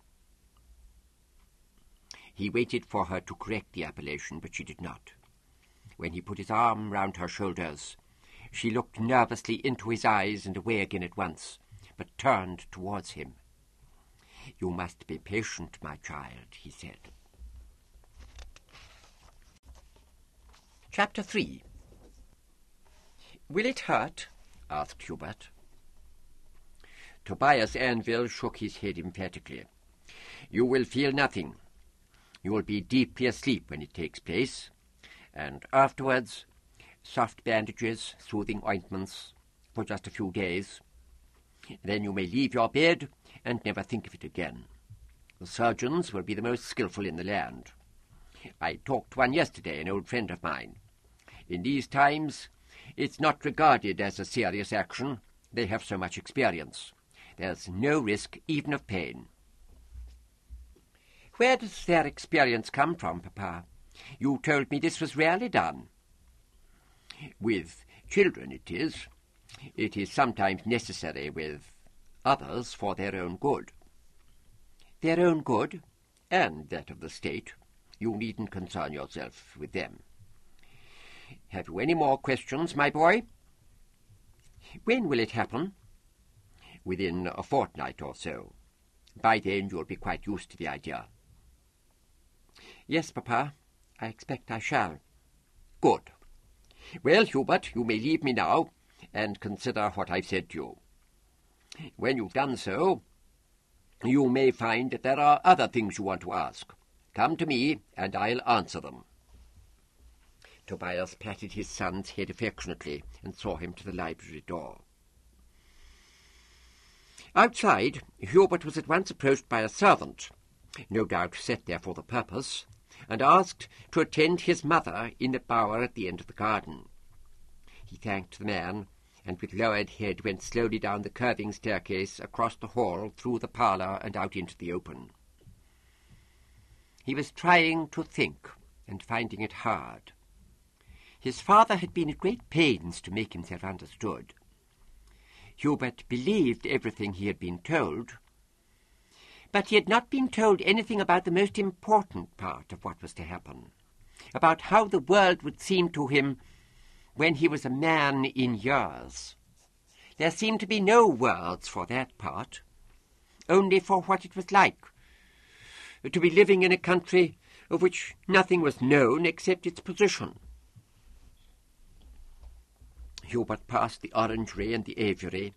He waited for her to correct the appellation, but she did not. When he put his arm round her shoulders, she looked nervously into his eyes and away again at once, but turned towards him. "You must be patient, my child," he said. Chapter 3. "Will it hurt?" asked Hubert. Tobias Anville shook his head emphatically. "You will feel nothing. You will be deeply asleep when it takes place, and afterwards soft bandages, soothing ointments, for just a few days. Then you may leave your bed and never think of it again. The surgeons will be the most skilful in the land. I talked to one yesterday, an old friend of mine. In these times, it's not regarded as a serious action. They have so much experience. There's no risk even of pain." "Where does their experience come from, Papa? You told me this was rarely done." "With children it is. It is sometimes necessary with others for their own good." "Their own good?" "And that of the state. You needn't concern yourself with them. Have you any more questions, my boy?" "When will it happen?" "Within a fortnight or so. By then you'll be quite used to the idea." "Yes, Papa, I expect I shall." "Good. Well, Hubert, you may leave me now, and consider what I've said to you. When you've done so, you may find that there are other things you want to ask. Come to me, and I'll answer them." Tobias patted his son's head affectionately and saw him to the library door. Outside, Hubert was at once approached by a servant, no doubt set there for the purpose, and asked to attend his mother in the bower at the end of the garden. He thanked the man, and with lowered head went slowly down the curving staircase, across the hall, through the parlour, and out into the open. He was trying to think, and finding it hard. His father had been at great pains to make himself understood. Hubert believed everything he had been told, but he had not been told anything about the most important part of what was to happen, about how the world would seem to him when he was a man in years. There seemed to be no words for that part, only for what it was like to be living in a country of which nothing was known except its position. Hubert passed the orangery and the aviary,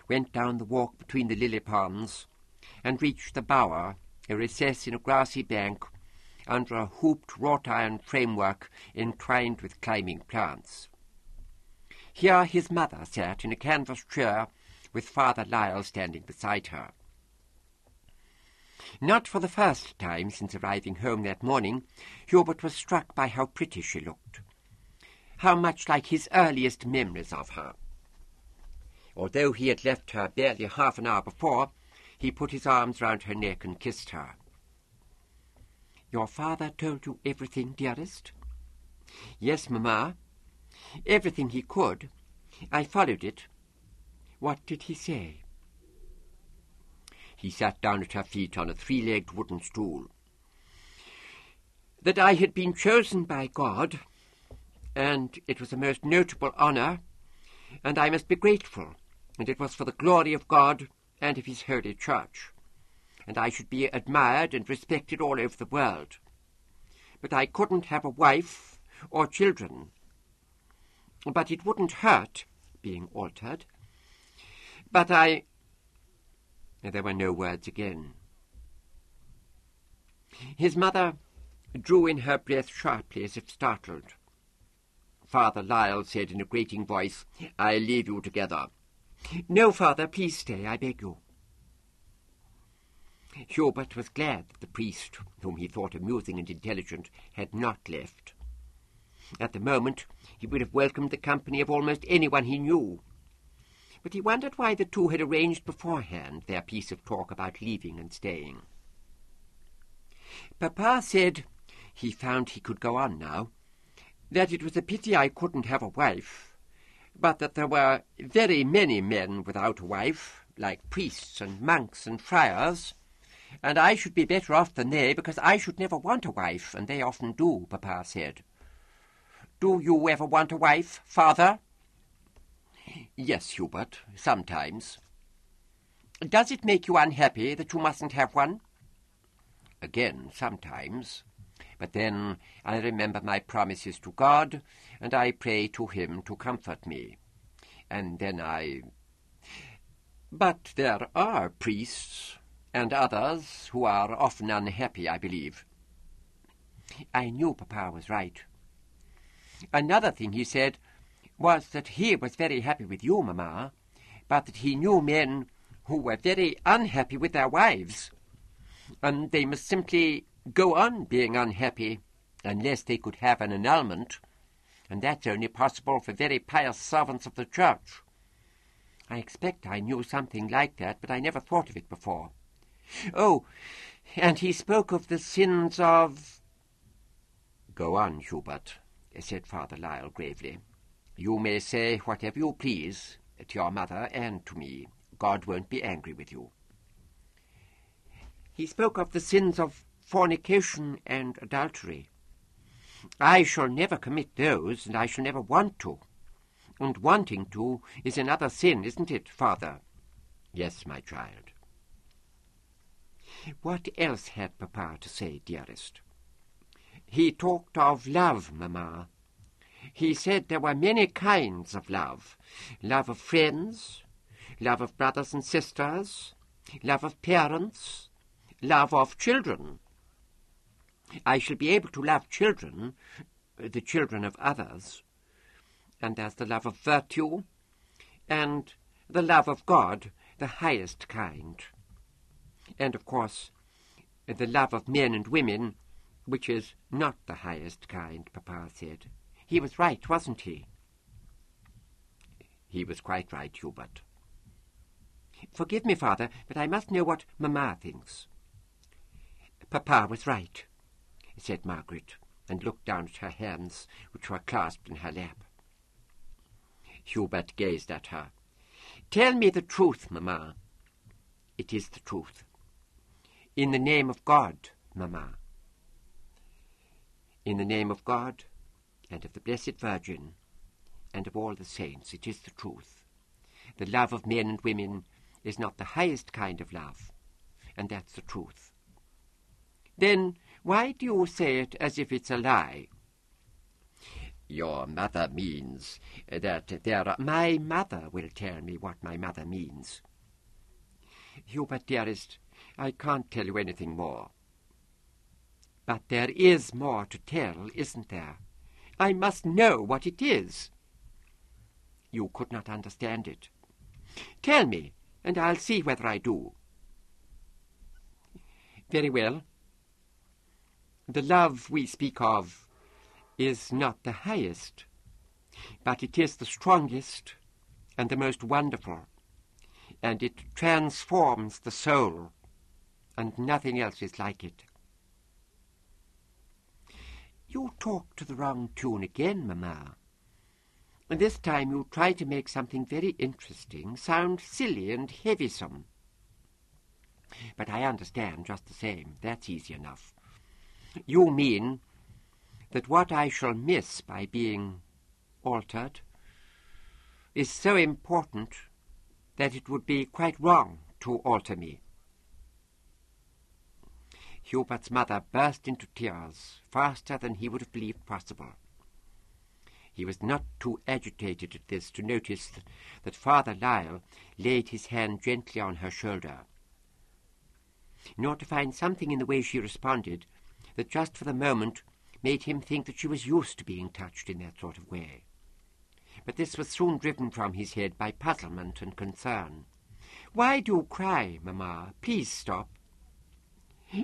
went down the walk between the lily ponds, and reached the bower, a recess in a grassy bank, under a hooped wrought-iron framework entwined with climbing plants. Here his mother sat in a canvas chair, with Father Lyle standing beside her. Not for the first time since arriving home that morning, Hubert was struck by how pretty she looked, how much like his earliest memories of her. Although he had left her barely half an hour before, he put his arms round her neck and kissed her. "Your father told you everything, dearest?" "Yes, Mamma. Everything he could. I followed it." "What did he say?" He sat down at her feet on a three-legged wooden stool. "That I had been chosen by God, and it was a most notable honour, and I must be grateful, and it was for the glory of God and of his holy church, and I should be admired and respected all over the world. But I couldn't have a wife or children. But it wouldn't hurt, being altered. But I—" There were no words again. His mother drew in her breath sharply, as if startled. Father Lyle said in a grating voice, "I'll leave you together." "No, Father, please stay, I beg you." Hubert was glad that the priest, whom he thought amusing and intelligent, had not left. At the moment he would have welcomed the company of almost anyone he knew. But he wondered why the two had arranged beforehand their piece of talk about leaving and staying. Papa said, he found he could go on now, that it was a pity I couldn't have a wife, but that there were very many men without a wife, like priests and monks and friars, and I should be better off than they, because I should never want a wife, and they often do, Papa said. Do you ever want a wife, Father? Yes, Hubert, sometimes. Does it make you unhappy that you mustn't have one? Again, sometimes. But then I remember my promises to God, and I pray to him to comfort me. And then But there are priests and others who are often unhappy, I believe. I knew Papa was right. Another thing he said was that he was very happy with you, Mamma, but that he knew men who were very unhappy with their wives, and they must simply go on being unhappy unless they could have an annulment, and that's only possible for very pious servants of the church. I expect I knew something like that, but I never thought of it before. Oh, and he spoke of the sins of— Go on, Hubert, said Father Lyle gravely. You may say whatever you please to your mother and to me. God won't be angry with you. He spoke of the sins of fornication and adultery. I shall never commit those, and I shall never want to. And wanting to is another sin, isn't it, Father? Yes, my child. What else had Papa to say, dearest? He talked of love, Mamma. He said there were many kinds of love. Love of friends, love of brothers and sisters, love of parents, love of children. I shall be able to love children, the children of others, and there's the love of virtue, and the love of God, the highest kind. And, of course, the love of men and women, which is not the highest kind, Papa said. He was right, wasn't he? He was quite right, Hubert. Forgive me, Father, but I must know what Mamma thinks. Papa was right, said Margaret, and looked down at her hands, which were clasped in her lap. Hubert gazed at her. Tell me the truth, Mamma. It is the truth. In the name of God, Mamma. In the name of God, and of the Blessed Virgin, and of all the saints, it is the truth. The love of men and women is not the highest kind of love, and that's the truth. Then why do you say it as if it's a lie? Your mother means that my mother will tell me what my mother means. Hubert, dearest, I can't tell you anything more. But there is more to tell, isn't there? I must know what it is. You could not understand it. Tell me, and I'll see whether I do. Very well. The love we speak of is not the highest, but it is the strongest and the most wonderful, and it transforms the soul, and nothing else is like it. You talk to the wrong tune again, Mamma. And this time you try to make something very interesting sound silly and heavisome. But I understand just the same. That's easy enough. You mean that what I shall miss by being altered is so important that it would be quite wrong to alter me. Hubert's mother burst into tears faster than he would have believed possible. He was not too agitated at this to notice that Father Lyle laid his hand gently on her shoulder, nor to find something in the way she responded that just for the moment made him think that she was used to being touched in that sort of way. But this was soon driven from his head by puzzlement and concern. "Why do you cry, Mamma? Please stop."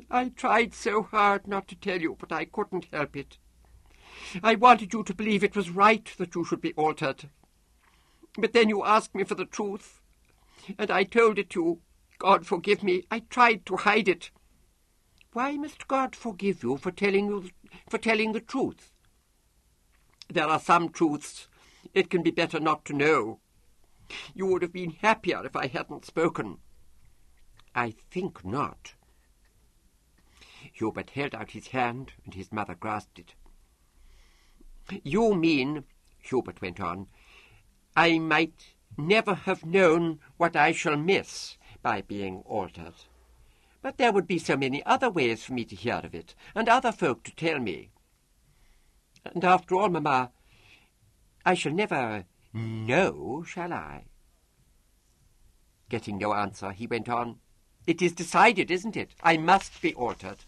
"I tried so hard not to tell you, but I couldn't help it. I wanted you to believe it was right that you should be altered. But then you asked me for the truth, and I told it you. God forgive me, I tried to hide it." "Why must God forgive you for telling the truth?" "There are some truths it can be better not to know. You would have been happier if I hadn't spoken." "I think not." Hubert held out his hand, and his mother grasped it. "You mean," Hubert went on, "I might never have known what I shall miss by being altered. But there would be so many other ways for me to hear of it, and other folk to tell me. And after all, Mamma, I shall never know, shall I?" Getting no answer, he went on, "It is decided, isn't it? I must be altered."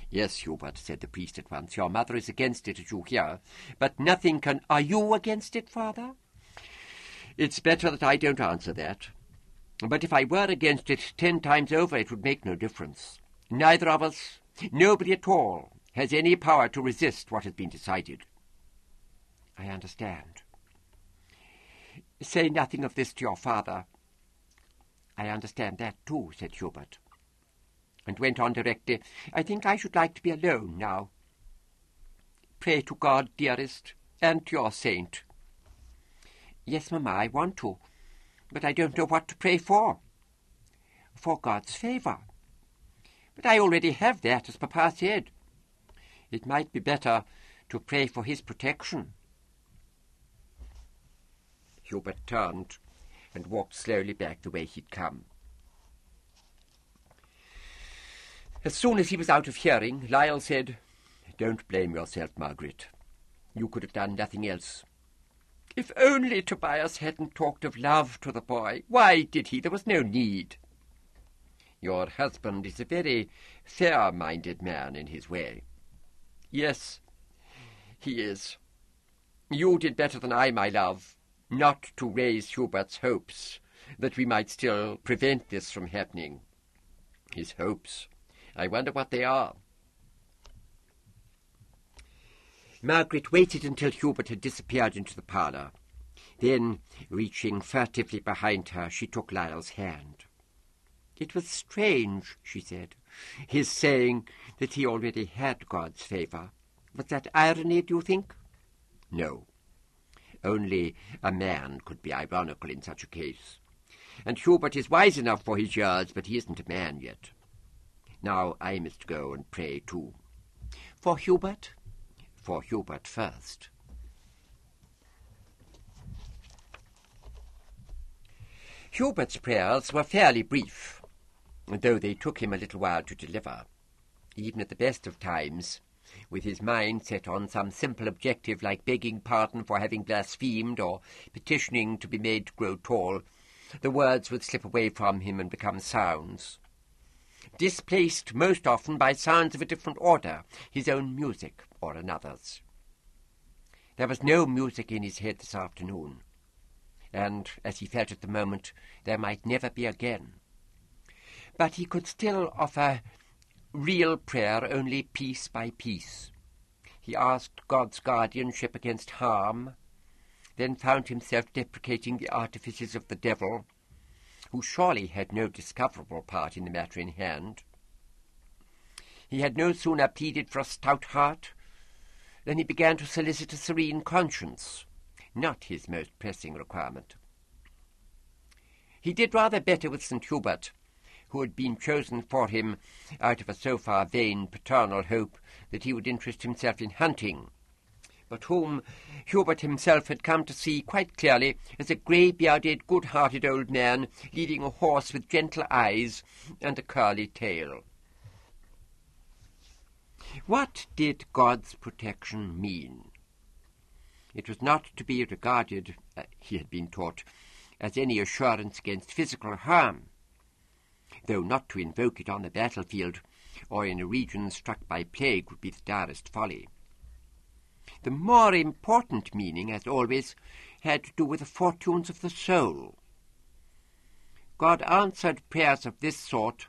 "Yes, Hubert," said the priest at once. "Your mother is against it, as you hear, but nothing can—" "Are you against it, Father?" "It's better that I don't answer that. But if I were against it 10 times over, it would make no difference. Neither of us, nobody at all, has any power to resist what has been decided." "I understand." "Say nothing of this to your father." "I understand that too," said Hubert, and went on directly, "I think I should like to be alone now. Pray to God, dearest, and to your saint." "Yes, Mamma, I want to, but I don't know what to pray for." "For God's favour." "But I already have that, as Papa said." "It might be better to pray for his protection." Hubert turned and walked slowly back the way he'd come. As soon as he was out of hearing, Lyle said, "Don't blame yourself, Margaret. You could have done nothing else. If only Tobias hadn't talked of love to the boy. Why did he? There was no need." "Your husband is a very fair-minded man in his way." "Yes, he is. You did better than I, my love, not to raise Hubert's hopes that we might still prevent this from happening. His hopes. I wonder what they are. Margaret waited until Hubert had disappeared into the parlour. Then, reaching furtively behind her, she took Lyle's hand. "It was strange," she said, "his saying that he already had God's favour. Was that irony, do you think?" "No. Only a man could be ironical in such a case. And Hubert is wise enough for his years, but he isn't a man yet. Now I must go and pray too." "For Hubert?" "For Hubert first." Hubert's prayers were fairly brief, though they took him a little while to deliver. Even at the best of times, with his mind set on some simple objective like begging pardon for having blasphemed or petitioning to be made to grow tall, the words would slip away from him and become sounds, displaced most often by sounds of a different order, his own music or another's. There was no music in his head this afternoon, and, as he felt at the moment, there might never be again. But he could still offer real prayer only piece by piece. He asked God's guardianship against harm, then found himself deprecating the artifices of the devil, who surely had no discoverable part in the matter in hand. He had no sooner pleaded for a stout heart than he began to solicit a serene conscience, not his most pressing requirement. He did rather better with St. Hubert, who had been chosen for him out of a so far vain paternal hope that he would interest himself in hunting, but whom Hubert himself had come to see quite clearly as a grey-bearded, good-hearted old man leading a horse with gentle eyes and a curly tail. What did God's protection mean? It was not to be regarded, he had been taught, as any assurance against physical harm, though not to invoke it on the battlefield or in a region struck by plague would be the direst folly. The more important meaning, as always, had to do with the fortunes of the soul. God answered prayers of this sort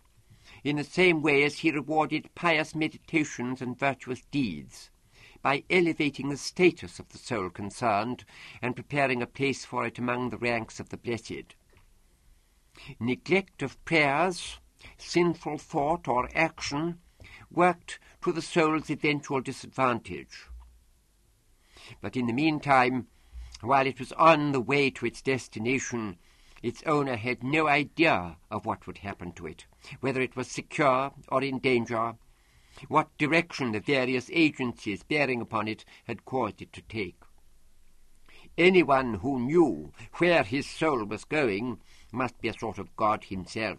in the same way as he rewarded pious meditations and virtuous deeds, by elevating the status of the soul concerned and preparing a place for it among the ranks of the blessed. Neglect of prayers, sinful thought or action, worked to the soul's eventual disadvantage. But in the meantime, while it was on the way to its destination, its owner had no idea of what would happen to it, whether it was secure or in danger, what direction the various agencies bearing upon it had caused it to take. Anyone who knew where his soul was going must be a sort of God himself.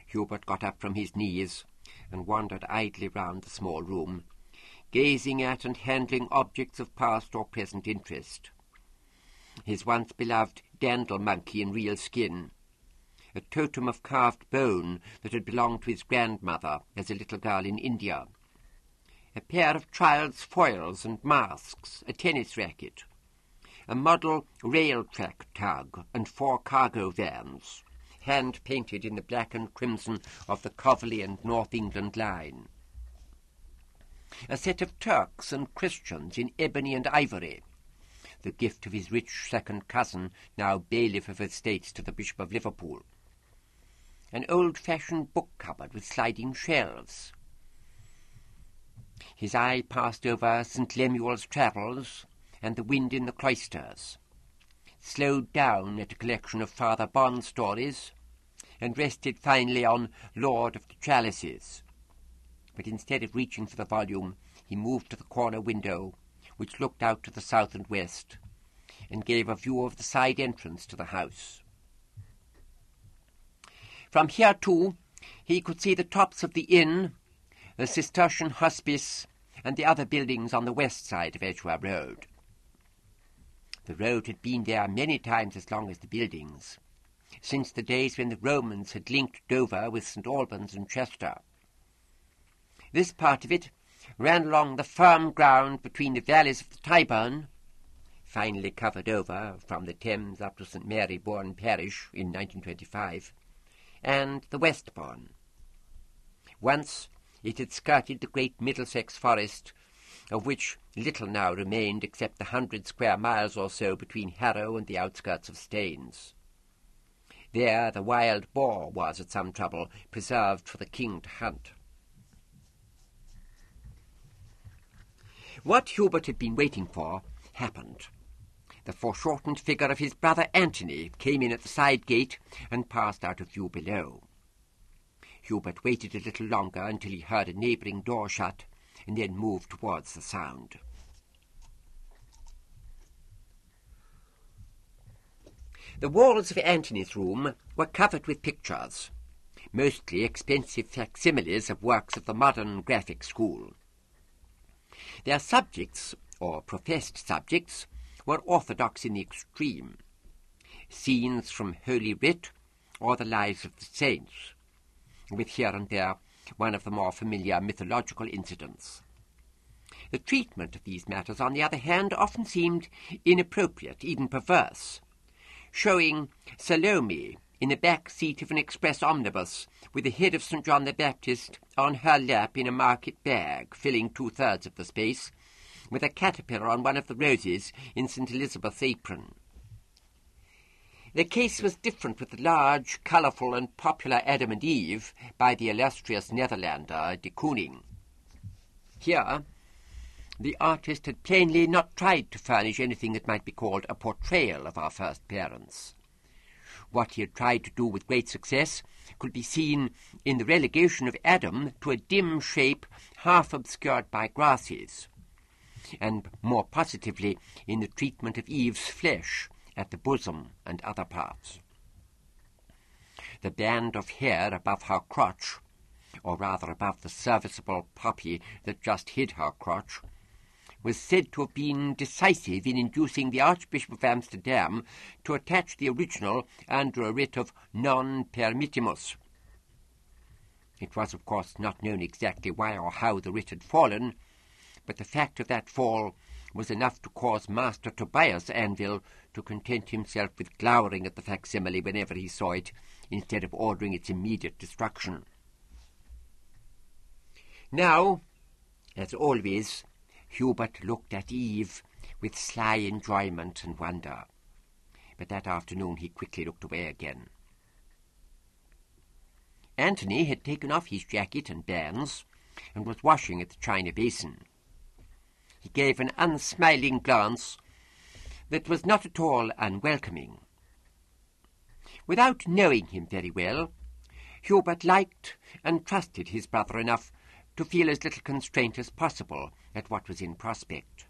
Hubert got up from his knees and wandered idly round the small room, gazing at and handling objects of past or present interest. His once beloved dandle monkey in real skin, a totem of carved bone that had belonged to his grandmother as a little girl in India, a pair of child's foils and masks, a tennis racket, a model rail-track tug, and 4 cargo vans, hand-painted in the black and crimson of the Coverley and North England line, a set of Turks and Christians in ebony and ivory, the gift of his rich second cousin, now bailiff of estates to the Bishop of Liverpool, an old-fashioned book cupboard with sliding shelves. His eye passed over St. Lemuel's Travels and The Wind in the Cloisters, slowed down at a collection of Father Bond stories, and rested finally on Lord of the Chalices. But instead of reaching for the volume, he moved to the corner window, which looked out to the south and west, and gave a view of the side entrance to the house. From here, too, he could see the tops of the inn, the Cistercian hospice, and the other buildings on the west side of Edgware Road. The road had been there many times as long as the buildings, since the days when the Romans had linked Dover with St. Albans and Chester. This part of it ran along the firm ground between the valleys of the Tyburn, finally covered over from the Thames up to St. Mary Bourne Parish in 1925, and the Westbourne. Once it had skirted the great Middlesex forest, of which little now remained except the 100 square miles or so between Harrow and the outskirts of Staines. There the wild boar was at some trouble, preserved for the king to hunt. What Hubert had been waiting for happened. The foreshortened figure of his brother Anthony came in at the side gate and passed out of view below. Hubert waited a little longer until he heard a neighbouring door shut, and then moved towards the sound. The walls of Anthony's room were covered with pictures, mostly expensive facsimiles of works of the modern graphic school. Their subjects, or professed subjects, were orthodox in the extreme, scenes from Holy Writ or the lives of the saints, with here and there one of the more familiar mythological incidents. The treatment of these matters, on the other hand, often seemed inappropriate, even perverse, showing Salome in the back seat of an express omnibus with the head of St. John the Baptist on her lap in a market bag, filling 2/3 of the space, with a caterpillar on one of the roses in St. Elizabeth's apron. The case was different with the large, colourful and popular Adam and Eve by the illustrious Netherlander de Kooning. Here the artist had plainly not tried to furnish anything that might be called a portrayal of our first parents. What he had tried to do with great success could be seen in the relegation of Adam to a dim shape half obscured by grasses, and more positively in the treatment of Eve's flesh at the bosom and other parts. The band of hair above her crotch, or rather above the serviceable poppy that just hid her crotch, was said to have been decisive in inducing the Archbishop of Amsterdam to attach the original under a writ of non permittimus. It was, of course, not known exactly why or how the writ had fallen, but the fact of that fall was enough to cause Master Tobias Anvil to content himself with glowering at the facsimile whenever he saw it, instead of ordering its immediate destruction. Now, as always, Hubert looked at Eve with sly enjoyment and wonder, but that afternoon he quickly looked away again. Anthony had taken off his jacket and bands and was washing at the china basin. He gave an unsmiling glance that was not at all unwelcoming. Without knowing him very well, Hubert liked and trusted his brother enough to feel as little constraint as possible at what was in prospect.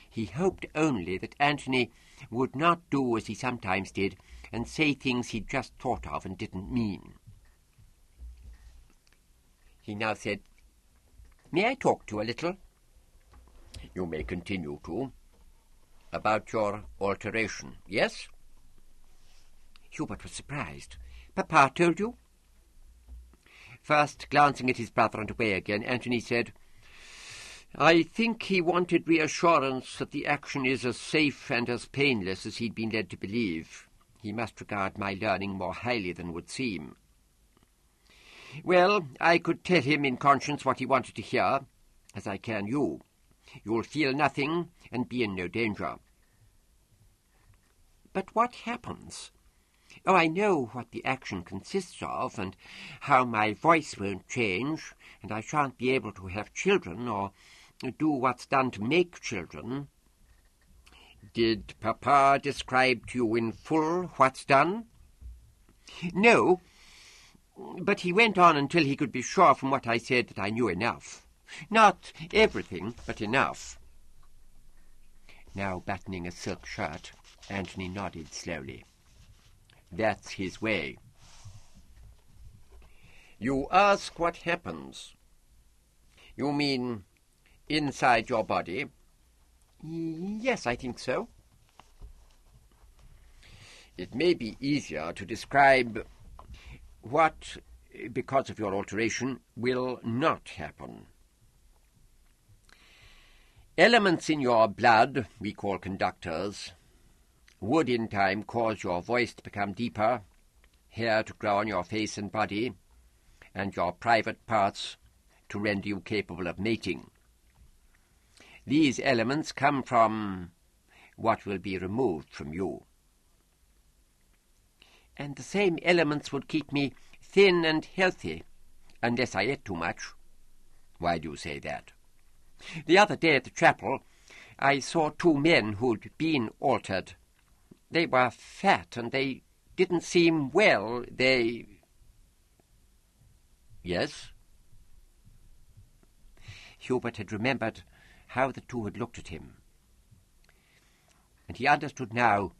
He hoped only that Anthony would not do as he sometimes did and say things he'd just thought of and didn't mean. He now said, "May I talk to you a little?" "You may continue to. About your alteration, yes?" Hubert was surprised. "Papa told you?" First, glancing at his brother and away again, Anthony said, "I think he wanted reassurance that the action is as safe and as painless as he'd been led to believe. He must regard my learning more highly than would seem." "Well, I could tell him in conscience what he wanted to hear, as I can you. You'll feel nothing and be in no danger." "But what happens? Oh, I know what the action consists of, and how my voice won't change, and I shan't be able to have children or do what's done to make children." "Did Papa describe to you in full what's done?" "No, but he went on until he could be sure from what I said that I knew enough. Not everything, but enough." Now buttoning a silk shirt, Anthony nodded slowly. "That's his way." "You ask what happens. You mean inside your body?" "Yes, I think so." "It may be easier to describe what, because of your alteration, will not happen. Elements in your blood, we call conductors, would in time cause your voice to become deeper, hair to grow on your face and body, and your private parts to render you capable of mating. These elements come from what will be removed from you. And the same elements would keep me thin and healthy, unless I ate too much. Why do you say that? The other day at the chapel, I saw two men who'd been altered. They were fat, and they didn't seem well. They... Yes? Hubert had remembered how the two had looked at him, and he understood now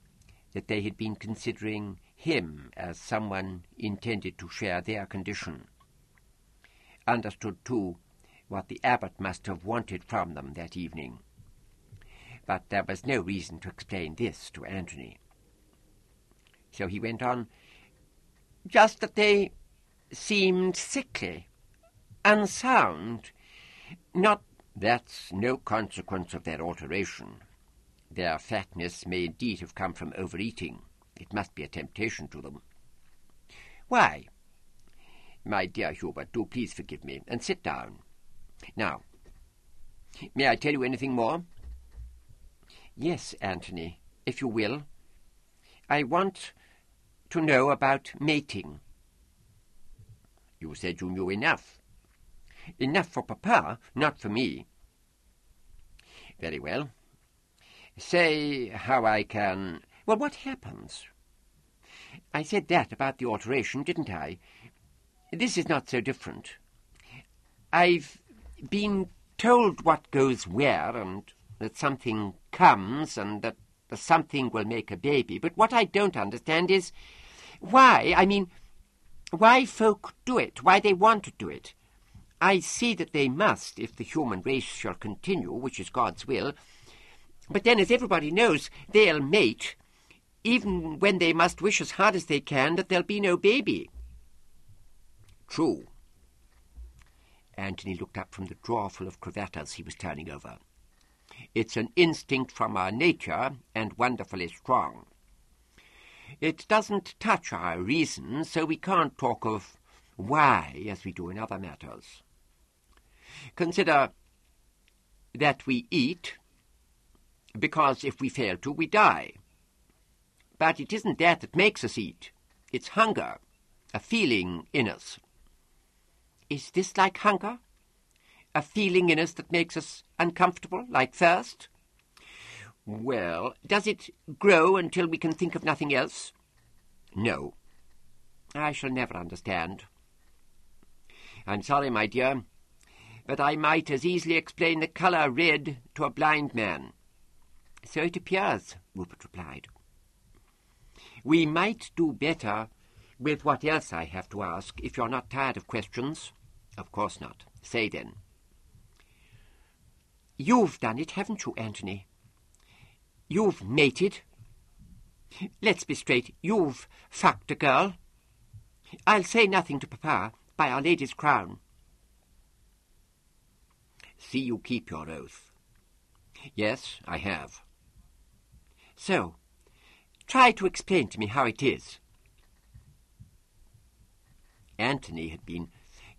that they had been considering him as someone intended to share their condition. Understood, too, what the abbot must have wanted from them that evening. But there was no reason to explain this to Anthony. So he went on, just that they seemed sickly, unsound. Not that's no consequence of their alteration. Their fatness may indeed have come from overeating. It must be a temptation to them. Why? My dear Hubert, do please forgive me, and sit down. Now, may I tell you anything more? Yes, Anthony, if you will. I want to know about mating. You said you knew enough. Enough for Papa, not for me. Very well. Say how I can... Well, what happens? I said that about the alteration, didn't I? This is not so different. I've been told what goes where, and that something comes, and that the something will make a baby. But what I don't understand is why, why folk do it, why they want to do it. I see that they must, if the human race shall continue, which is God's will. But then, as everybody knows, they'll mate, even when they must wish as hard as they can that there'll be no baby. True. Anthony looked up from the drawer full of cravattas he was turning over. It's an instinct from our nature, and wonderfully strong. It doesn't touch our reason, so we can't talk of why as we do in other matters. Consider that we eat, because if we fail to, we die. But it isn't that makes us eat. It's hunger, a feeling in us. Is this like hunger? A feeling in us that makes us uncomfortable, like thirst? Well, does it grow until we can think of nothing else? No. I shall never understand. I'm sorry, my dear, but I might as easily explain the colour red to a blind man. So it appears, Rupert replied. We might do better with what else I have to ask, if you're not tired of questions. Of course not. Say then. You've done it, haven't you, Anthony? You've mated. Let's be straight. You've fucked a girl. I'll say nothing to Papa, by Our Lady's crown. See you keep your oath. Yes, I have. So, try to explain to me how it is. Anthony had been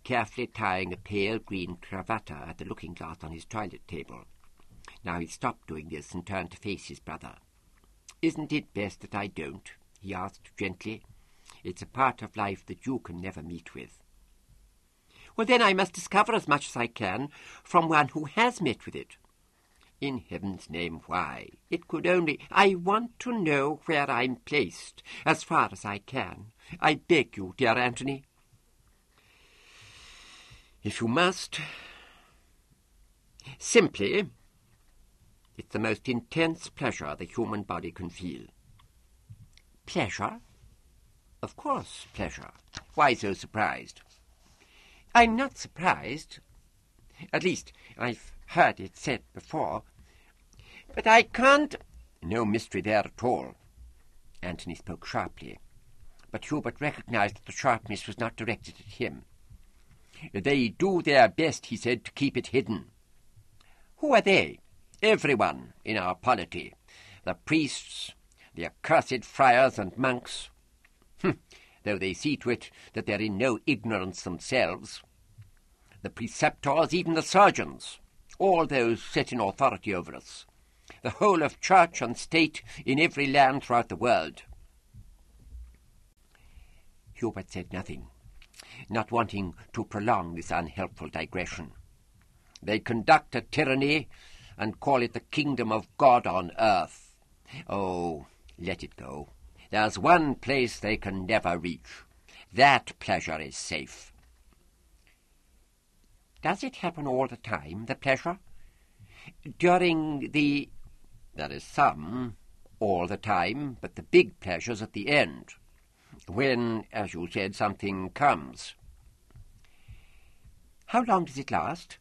carefully tying a pale green cravatta at the looking-glass on his toilet table. Now he stopped doing this and turned to face his brother. Isn't it best that I don't? He asked gently. It's a part of life that you can never meet with. Well, then I must discover as much as I can from one who has met with it. In heaven's name, why? It could only... I want to know where I'm placed, as far as I can. I beg you, dear Anthony. If you must. Simply, it's the most intense pleasure the human body can feel. Pleasure? Of course, pleasure. Why so surprised? I'm not surprised. At least, I've heard it said before. But I can't... No mystery there at all. Anthony spoke sharply, but Hubert recognized that the sharpness was not directed at him. They do their best, he said, to keep it hidden. Who are they? everyone in our polity, the priests, the accursed friars and monks, though they see to it that they're in no ignorance themselves, the preceptors, even the surgeons, all those set in authority over us, the whole of church and state in every land throughout the world. Hubert said nothing, not wanting to prolong this unhelpful digression. They conduct a tyranny and call it the kingdom of God on earth. Oh, let it go. There's one place they can never reach. That pleasure is safe. Does it happen all the time, the pleasure? During the... There is some, all the time, but the big pleasure's at the end, when, as you said, something comes. How long does it last?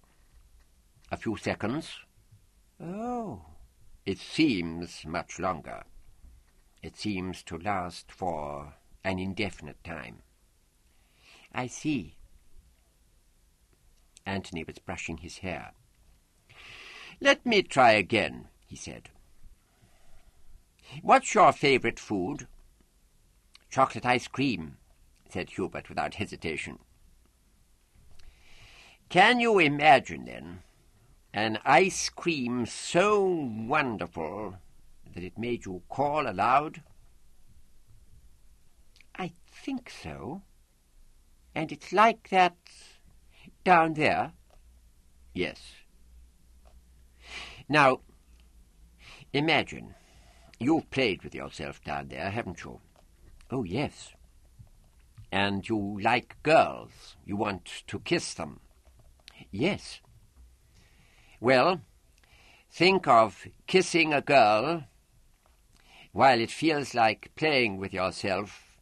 A few seconds. Oh, it seems much longer. It seems to last for an indefinite time. I see. Anthony was brushing his hair. Let me try again, he said. What's your favourite food? Chocolate ice cream, said Hubert without hesitation. Can you imagine, then, an ice cream so wonderful that it made you call aloud? I think so. And it's like that down there? Yes. Now, imagine, you've played with yourself down there, haven't you? Oh, yes. And you like girls. You want to kiss them. Yes. Well, think of kissing a girl while it feels like playing with yourself,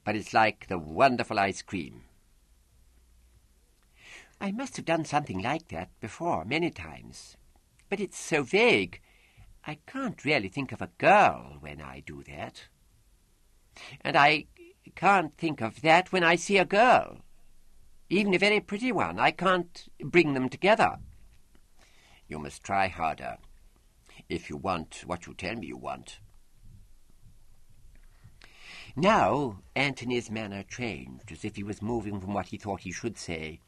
but it's like the wonderful ice cream. I must have done something like that before, many times. But it's so vague. I can't really think of a girl when I do that. And I can't think of that when I see a girl. Even a very pretty one. I can't bring them together. You must try harder, if you want what you tell me you want. Now Anthony's manner changed, as if he was moving from what he thought he should say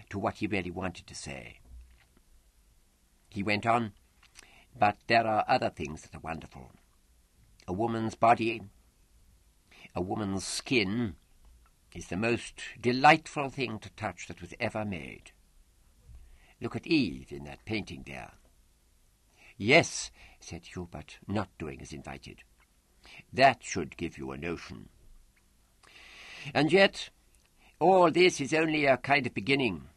to what he really wanted to say. He went on, but there are other things that are wonderful. A woman's body, a woman's skin, is the most delightful thing to touch that was ever made. Look at Eve in that painting there. Yes, said Hubert, not doing as invited. That should give you a notion. And yet, all this is only a kind of beginning.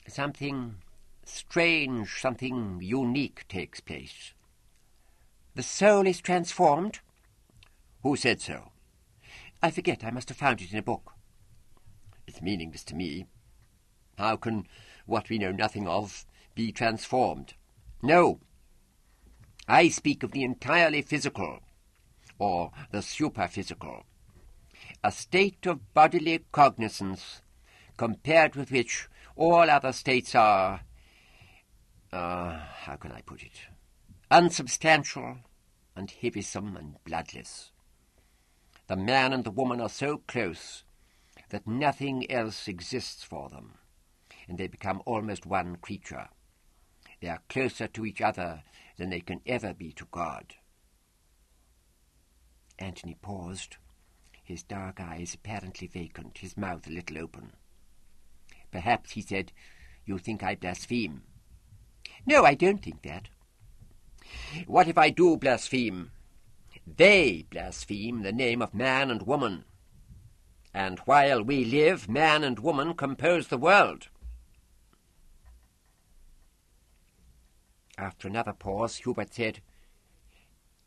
Something strange, something unique takes place. The soul is transformed? Who said so? I forget. I must have found it in a book. It's meaningless to me. How can what we know nothing of be transformed? No. I speak of the entirely physical, or the superphysical, a state of bodily cognizance compared with which all other states are, how can I put it, unsubstantial and heavisome and bloodless. The man and the woman are so close that nothing else exists for them, and they become almost one creature. They are closer to each other than they can ever be to God. Anthony paused, his dark eyes apparently vacant, his mouth a little open. Perhaps, he said, you think I blaspheme. No, I don't think that. What if I do blaspheme? They blaspheme the name of man and woman. And while we live, man and woman compose the world. After another pause, Hubert said,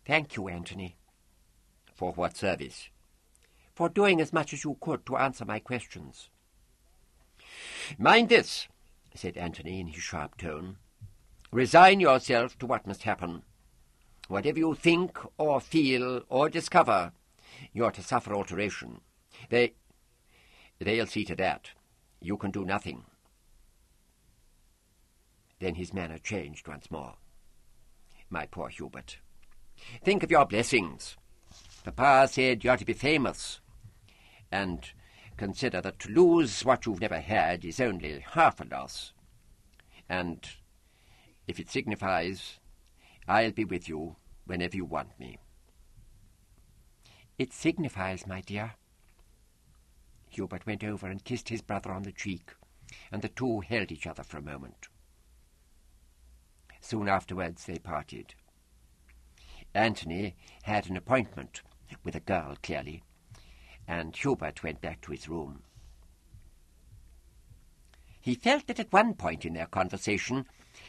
Thank you, Anthony. For what service? For doing as much as you could to answer my questions. Mind this, said Anthony in his sharp tone. Resign yourself to what must happen. Whatever you think or feel or discover, you're to suffer alteration. They'll see to that. You can do nothing. Then his manner changed once more. my poor Hubert. Think of your blessings. Papa said you ought to be famous, and consider that to lose what you've never had is only half a loss. And if it signifies, I'll be with you whenever you want me. It signifies, my dear. Hubert went over and kissed his brother on the cheek, and the two held each other for a moment. Soon afterwards they parted. Anthony had an appointment with a girl, clearly, and Hubert went back to his room. He felt that at one point in their conversation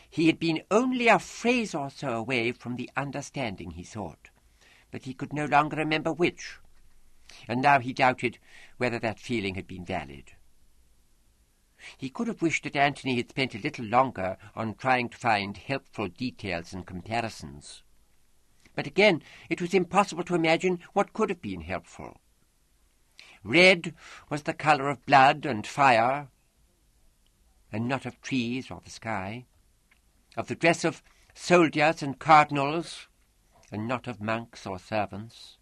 he had been only a phrase or so away from the understanding he sought, but he could no longer remember which, and now he doubted whether that feeling had been valid. He could have wished that Anthony had spent a little longer on trying to find helpful details and comparisons. But again, it was impossible to imagine what could have been helpful. Red was the colour of blood and fire, and not of trees or the sky, of the dress of soldiers and cardinals, and not of monks or servants.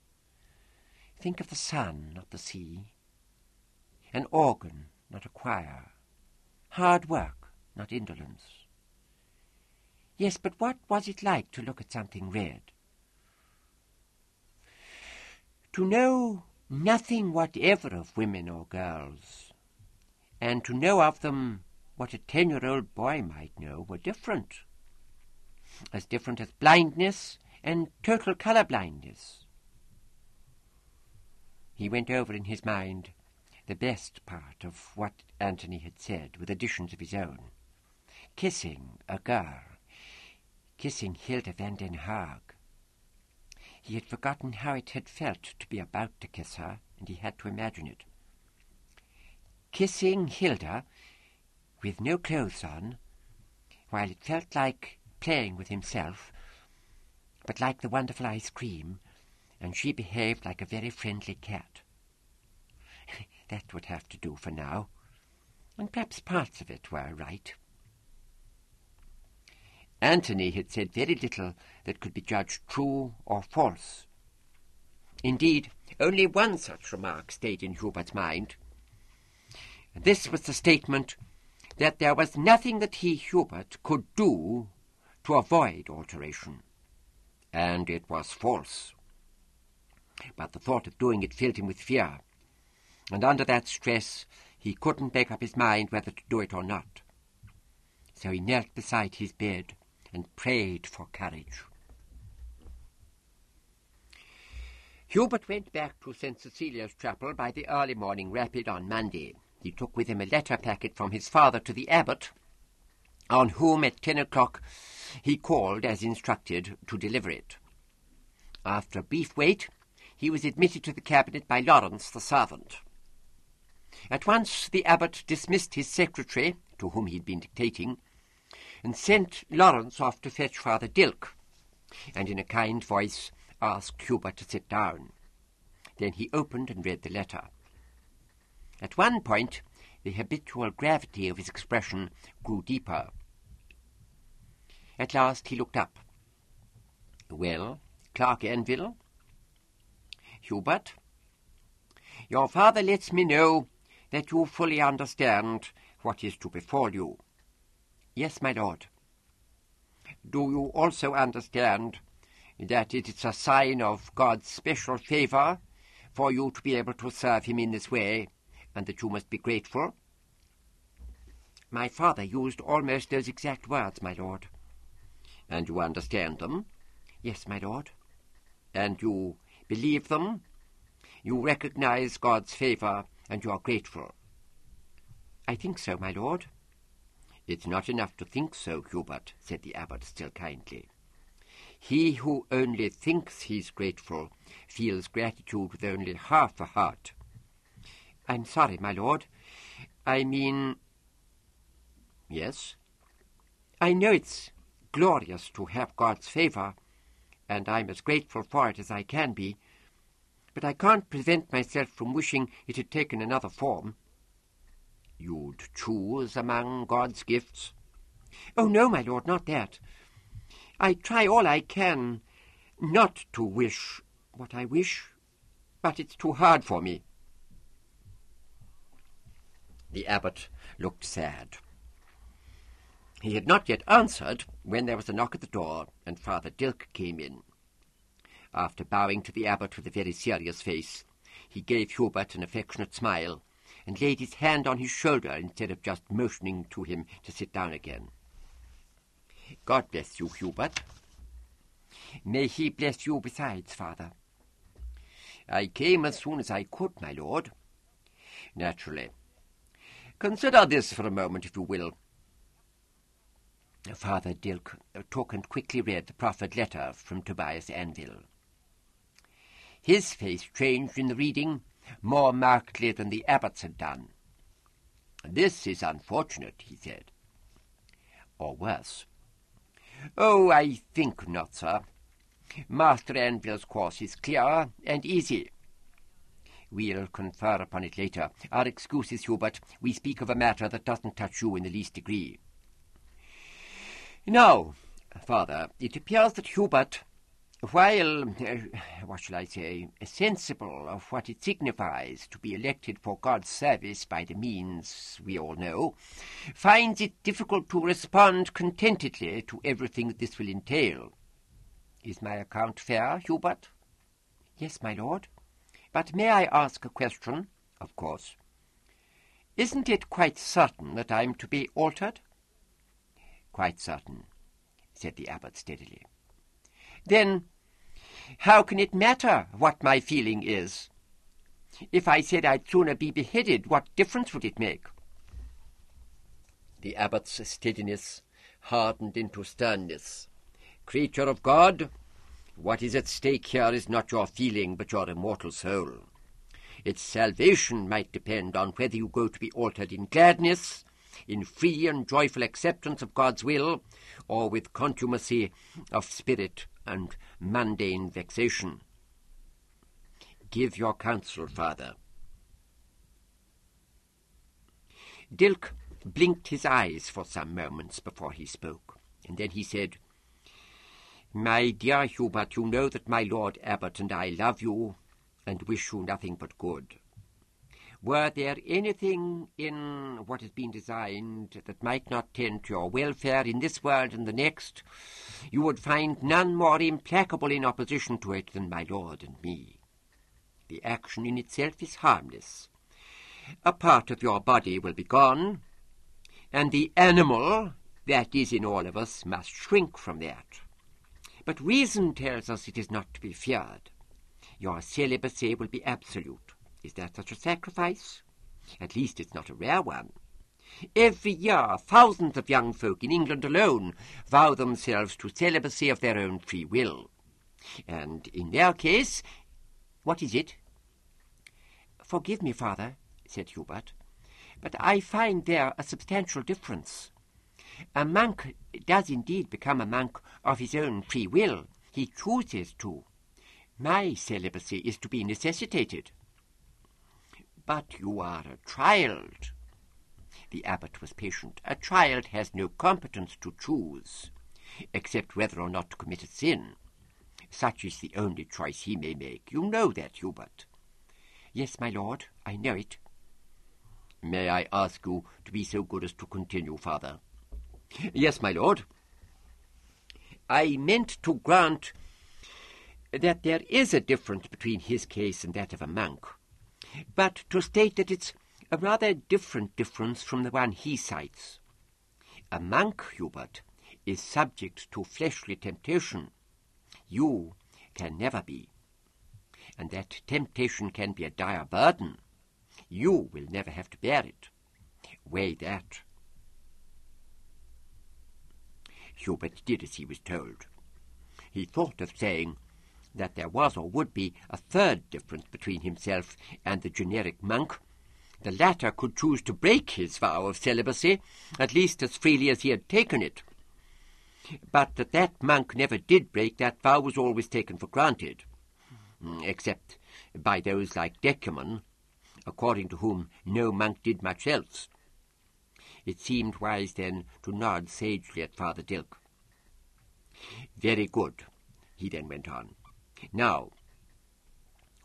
Think of the sun, not the sea, an organ, not a choir, hard work, not indolence. Yes, but what was it like to look at something red? To know nothing whatever of women or girls, and to know of them what a 10-year-old boy might know, were different as blindness and total colour blindness. He went over in his mind the best part of what Anthony had said, with additions of his own. Kissing a girl, kissing Hilda van den Haag. He had forgotten how it had felt to be about to kiss her, and he had to imagine it. Kissing Hilda with no clothes on, while it felt like playing with himself, but like the wonderful ice cream, and she behaved like a very friendly cat. That would have to do for now, and perhaps parts of it were right. Anthony had said very little that could be judged true or false. Indeed, only one such remark stayed in Hubert's mind. This was the statement that there was nothing that he, Hubert, could do to avoid alteration. And it was false. But the thought of doing it filled him with fear, and under that stress he couldn't make up his mind whether to do it or not. So he knelt beside his bed and prayed for courage. Hubert went back to St. Cecilia's Chapel by the early morning rapid on Monday. He took with him a letter packet from his father to the abbot, on whom at 10 o'clock he called, as instructed, to deliver it. After a brief wait, he was admitted to the cabinet by Lawrence, the servant. At once the abbot dismissed his secretary, to whom he had been dictating, and sent Lawrence off to fetch Father Dilk, and in a kind voice asked Hubert to sit down. Then he opened and read the letter. At one point the habitual gravity of his expression grew deeper. At last he looked up. "Well, Clerk Enville?" "Hubert, your father lets me know that you fully understand what is to befall you." "Yes, my lord." "Do you also understand that it is a sign of God's special favour for you to be able to serve him in this way, and that you must be grateful?" "My father used almost those exact words, my lord." "And you understand them?" "Yes, my lord." "And you believe them? You recognize God's favour, and you are grateful?" "I think so, my lord." "It's not enough to think so, Hubert," said the abbot still kindly. "He who only thinks he's grateful feels gratitude with only half a heart." "I'm sorry, my lord. I mean—" "Yes?" "I know it's glorious to have God's favour, and I'm as grateful for it as I can be, but I can't prevent myself from wishing it had taken another form." "You'd choose among God's gifts?" "Oh, no, my lord, not that. I try all I can not to wish what I wish, but it's too hard for me." The abbot looked sad. He had not yet answered when there was a knock at the door, and Father Dilk came in. After bowing to the abbot with a very serious face, he gave Hubert an affectionate smile, and laid his hand on his shoulder instead of just motioning to him to sit down again. "God bless you, Hubert." "May he bless you besides, Father." "I came as soon as I could, my lord." "Naturally. Consider this for a moment, if you will." Father Dilk took and quickly read the proffered letter from Tobias Anvil. His face changed in the reading more markedly than the abbot's had done. "This is unfortunate," he said. "Or worse." "Oh, I think not, sir. Master Anvil's course is clear and easy." "We'll confer upon it later. Our excuse is, Hubert, we speak of a matter that doesn't touch you in the least degree. Now, Father, it appears that Hubert, while, what shall I say, sensible of what it signifies to be elected for God's service by the means we all know, finds it difficult to respond contentedly to everything that this will entail. Is my account fair, Hubert?" "Yes, my lord. But may I ask a question?" "Of course." "Isn't it quite certain that I'm to be altered?" "Quite certain," said the abbot steadily. "Then how can it matter what my feeling is? If I said I'd sooner be beheaded, what difference would it make?" The abbot's steadiness hardened into sternness. "Creature of God, what is at stake here is not your feeling, but your immortal soul. Its salvation might depend on whether you go to be altered in gladness, in free and joyful acceptance of God's will, or with contumacy of spirit and mundane vexation. Give your counsel, Father." Dilk blinked his eyes for some moments before he spoke, and then he said, "My dear Hubert, you know that my Lord Abbot and I love you and wish you nothing but good. Were there anything in what has been designed that might not tend to your welfare in this world and the next, you would find none more implacable in opposition to it than my lord and me. The action in itself is harmless. A part of your body will be gone, and the animal that is in all of us must shrink from that. But reason tells us it is not to be feared. Your celibacy will be absolute. Is that such a sacrifice? At least it's not a rare one. Every year, thousands of young folk in England alone vow themselves to celibacy of their own free will. And in their case, what is it?" "Forgive me, Father," said Hubert, "but I find there a substantial difference. A monk does indeed become a monk of his own free will. He chooses to. My celibacy is to be necessitated." "But you are a child." The abbot was patient. "A child has no competence to choose, except whether or not to commit a sin. Such is the only choice he may make. You know that, Hubert." "Yes, my lord, I know it." "May I ask you to be so good as to continue, Father?" "Yes, my lord. I meant to grant that there is a difference between his case and that of a monk, but to state that it's a rather different difference from the one he cites. A monk, Hubert, is subject to fleshly temptation. You can never be. And that temptation can be a dire burden. You will never have to bear it. Weigh that." Hubert did as he was told. He thought of saying that there was or would be a third difference between himself and the generic monk. The latter could choose to break his vow of celibacy, at least as freely as he had taken it. But that monk never did break that vow was always taken for granted, except by those like Decuman, according to whom no monk did much else. It seemed wise then to nod sagely at Father Dilk. Very good, he then went on. Now,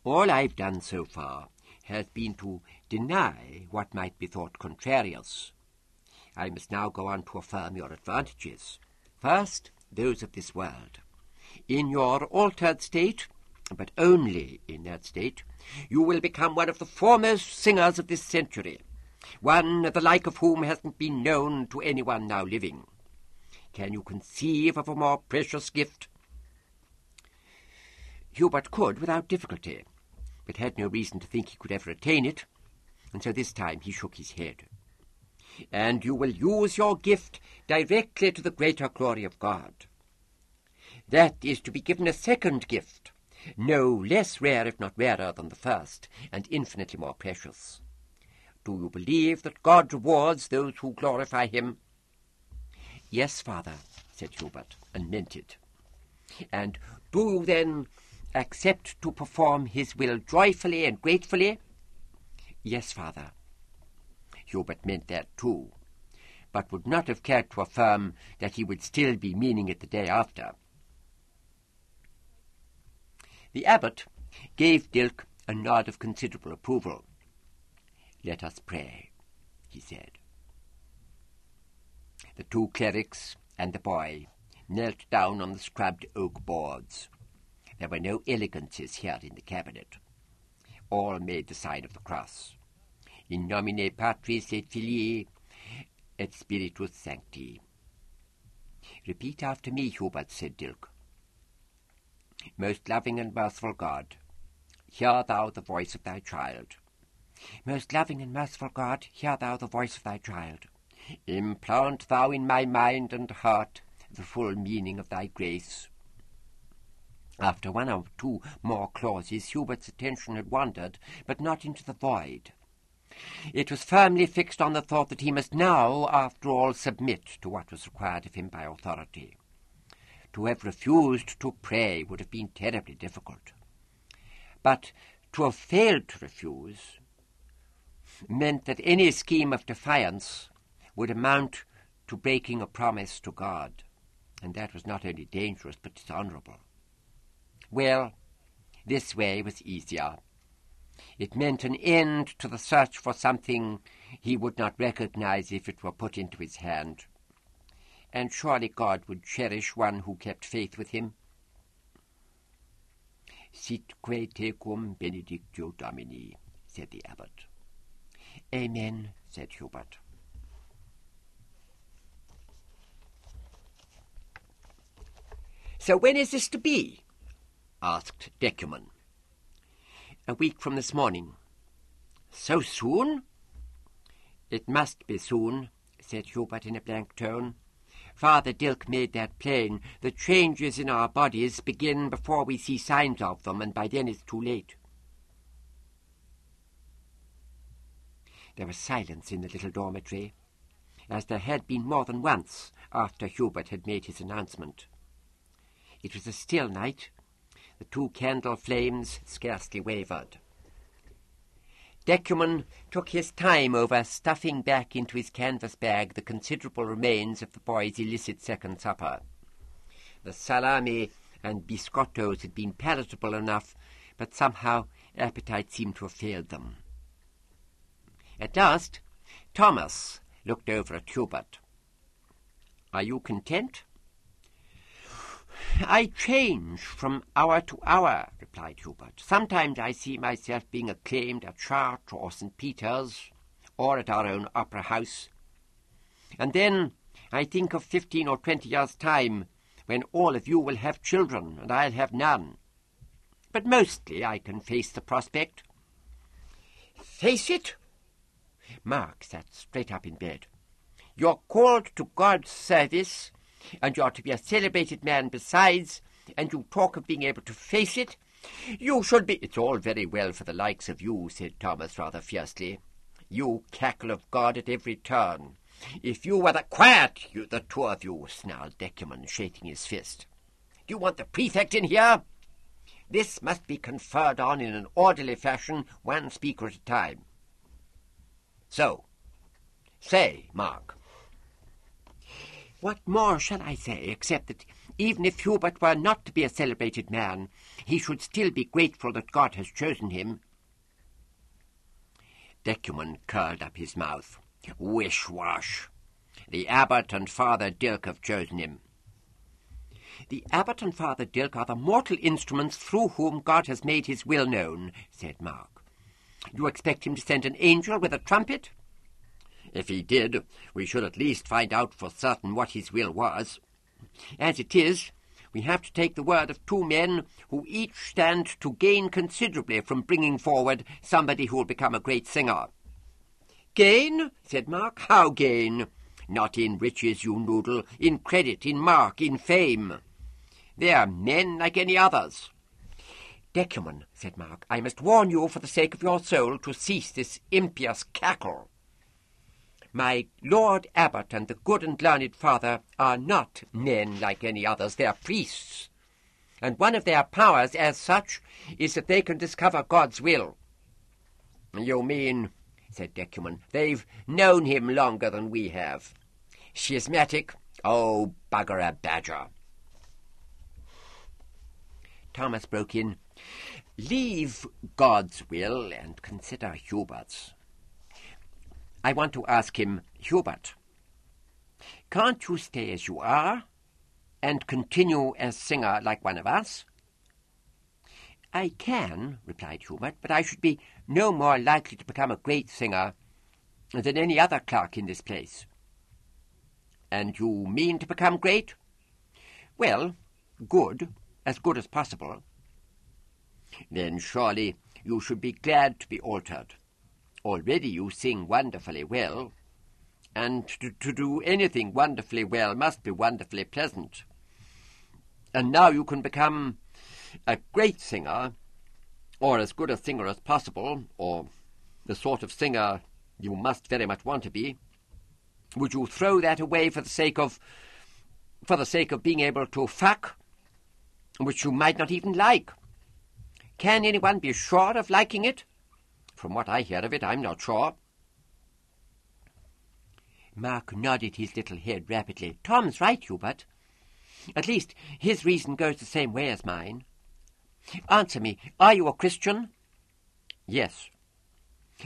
all I've done so far has been to deny what might be thought contrarious. I must now go on to affirm your advantages. First, those of this world. In your altered state, but only in that state, you will become one of the foremost singers of this century, one the like of whom hasn't been known to anyone now living. Can you conceive of a more precious gift? Hubert could without difficulty, but had no reason to think he could ever attain it, and so this time he shook his head. And you will use your gift directly to the greater glory of God. That is to be given a second gift, no less rare if not rarer than the first, and infinitely more precious. Do you believe that God rewards those who glorify him? Yes, Father, said Hubert, and meant it. And do you then accept to perform his will joyfully and gratefully? Yes, Father. Hubert meant that too, but would not have cared to affirm that he would still be meaning it the day after. The abbot gave Dilk a nod of considerable approval. Let us pray, he said. The two clerics and the boy knelt down on the scrubbed oak boards. There were no elegances here in the cabinet. All made the sign of the cross. In nomine Patris et Filii et Spiritus Sancti. Repeat after me, Hubert, said Dilk. Most loving and merciful God, hear thou the voice of thy child. Most loving and merciful God, hear thou the voice of thy child. Implant thou in my mind and heart the full meaning of thy grace. After one or two more clauses, Hubert's attention had wandered, but not into the void. It was firmly fixed on the thought that he must now, after all, submit to what was required of him by authority. To have refused to pray would have been terribly difficult. But to have failed to refuse meant that any scheme of defiance would amount to breaking a promise to God, and that was not only dangerous but dishonourable. Well, this way was easier. It meant an end to the search for something he would not recognize if it were put into his hand. And surely God would cherish one who kept faith with him. Sitque tecum benedictio Domini, said the abbot. Amen, said Hubert. So when is this to be? Asked Decuman. A week from this morning. So soon? It must be soon, said Hubert in a blank tone. Father Dilk made that plain. The changes in our bodies begin before we see signs of them, and by then it's too late. There was silence in the little dormitory, as there had been more than once after Hubert had made his announcement. It was a still night. The two candle flames scarcely wavered. Decuman took his time over stuffing back into his canvas bag the considerable remains of the boy's illicit second supper. The salami and biscottos had been palatable enough, but somehow appetite seemed to have failed them. At last, Thomas looked over at Hubert. "Are you content?" "I change from hour to hour," replied Hubert. "Sometimes I see myself being acclaimed at Chartres or St. Peter's, or at our own opera house. And then I think of 15 or 20 years' time, when all of you will have children and I'll have none. But mostly I can face the prospect." "Face it?" Mark sat straight up in bed. "You're called to God's service, and you're to be a celebrated man besides, and you talk of being able to face it. You should be—" "It's all very well for the likes of you," said Thomas rather fiercely. "You cackle of God at every turn. If you were quiet, you, the two of you," snarled Decuman, shaking his fist. "Do you want the prefect in here? This must be conferred on in an orderly fashion, one speaker at a time. So, say, Mark." What more shall I say, except that even if Hubert were not to be a celebrated man, he should still be grateful that God has chosen him? Decuman curled up his mouth. Wish-wash. The abbot and Father Dilk have chosen him. The abbot and Father Dilk are the mortal instruments through whom God has made his will known, said Mark. You expect him to send an angel with a trumpet? If he did, we should at least find out for certain what his will was. As it is, we have to take the word of two men who each stand to gain considerably from bringing forward somebody who will become a great singer. Gain? Said Mark. How gain? Not in riches, you noodle, in credit, in mark, in fame. They are men like any others. Decuman, said Mark, I must warn you for the sake of your soul to cease this impious cackle. My Lord Abbot and the good and learned Father are not men like any others. They are priests, and one of their powers as such is that they can discover God's will. You mean, said Decuman, they've known him longer than we have. Schismatic? Oh, bugger a badger. Thomas broke in. Leave God's will and consider Hubert's. I want to ask him, Hubert, can't you stay as you are and continue as singer like one of us? I can, replied Hubert, but I should be no more likely to become a great singer than any other clerk in this place. And you mean to become great? Well, as good as possible. Then surely you should be glad to be altered. Already you sing wonderfully well, and to do anything wonderfully well must be wonderfully pleasant. And now you can become a great singer, or as good a singer as possible, or the sort of singer you must very much want to be. Would you throw that away for the sake of being able to fuck, which you might not even like? Can anyone be sure of liking it? From what I hear of it, I'm not sure. Mark nodded his little head rapidly. Tom's right, Hubert. At least his reason goes the same way as mine. Answer me, are you a Christian? Yes.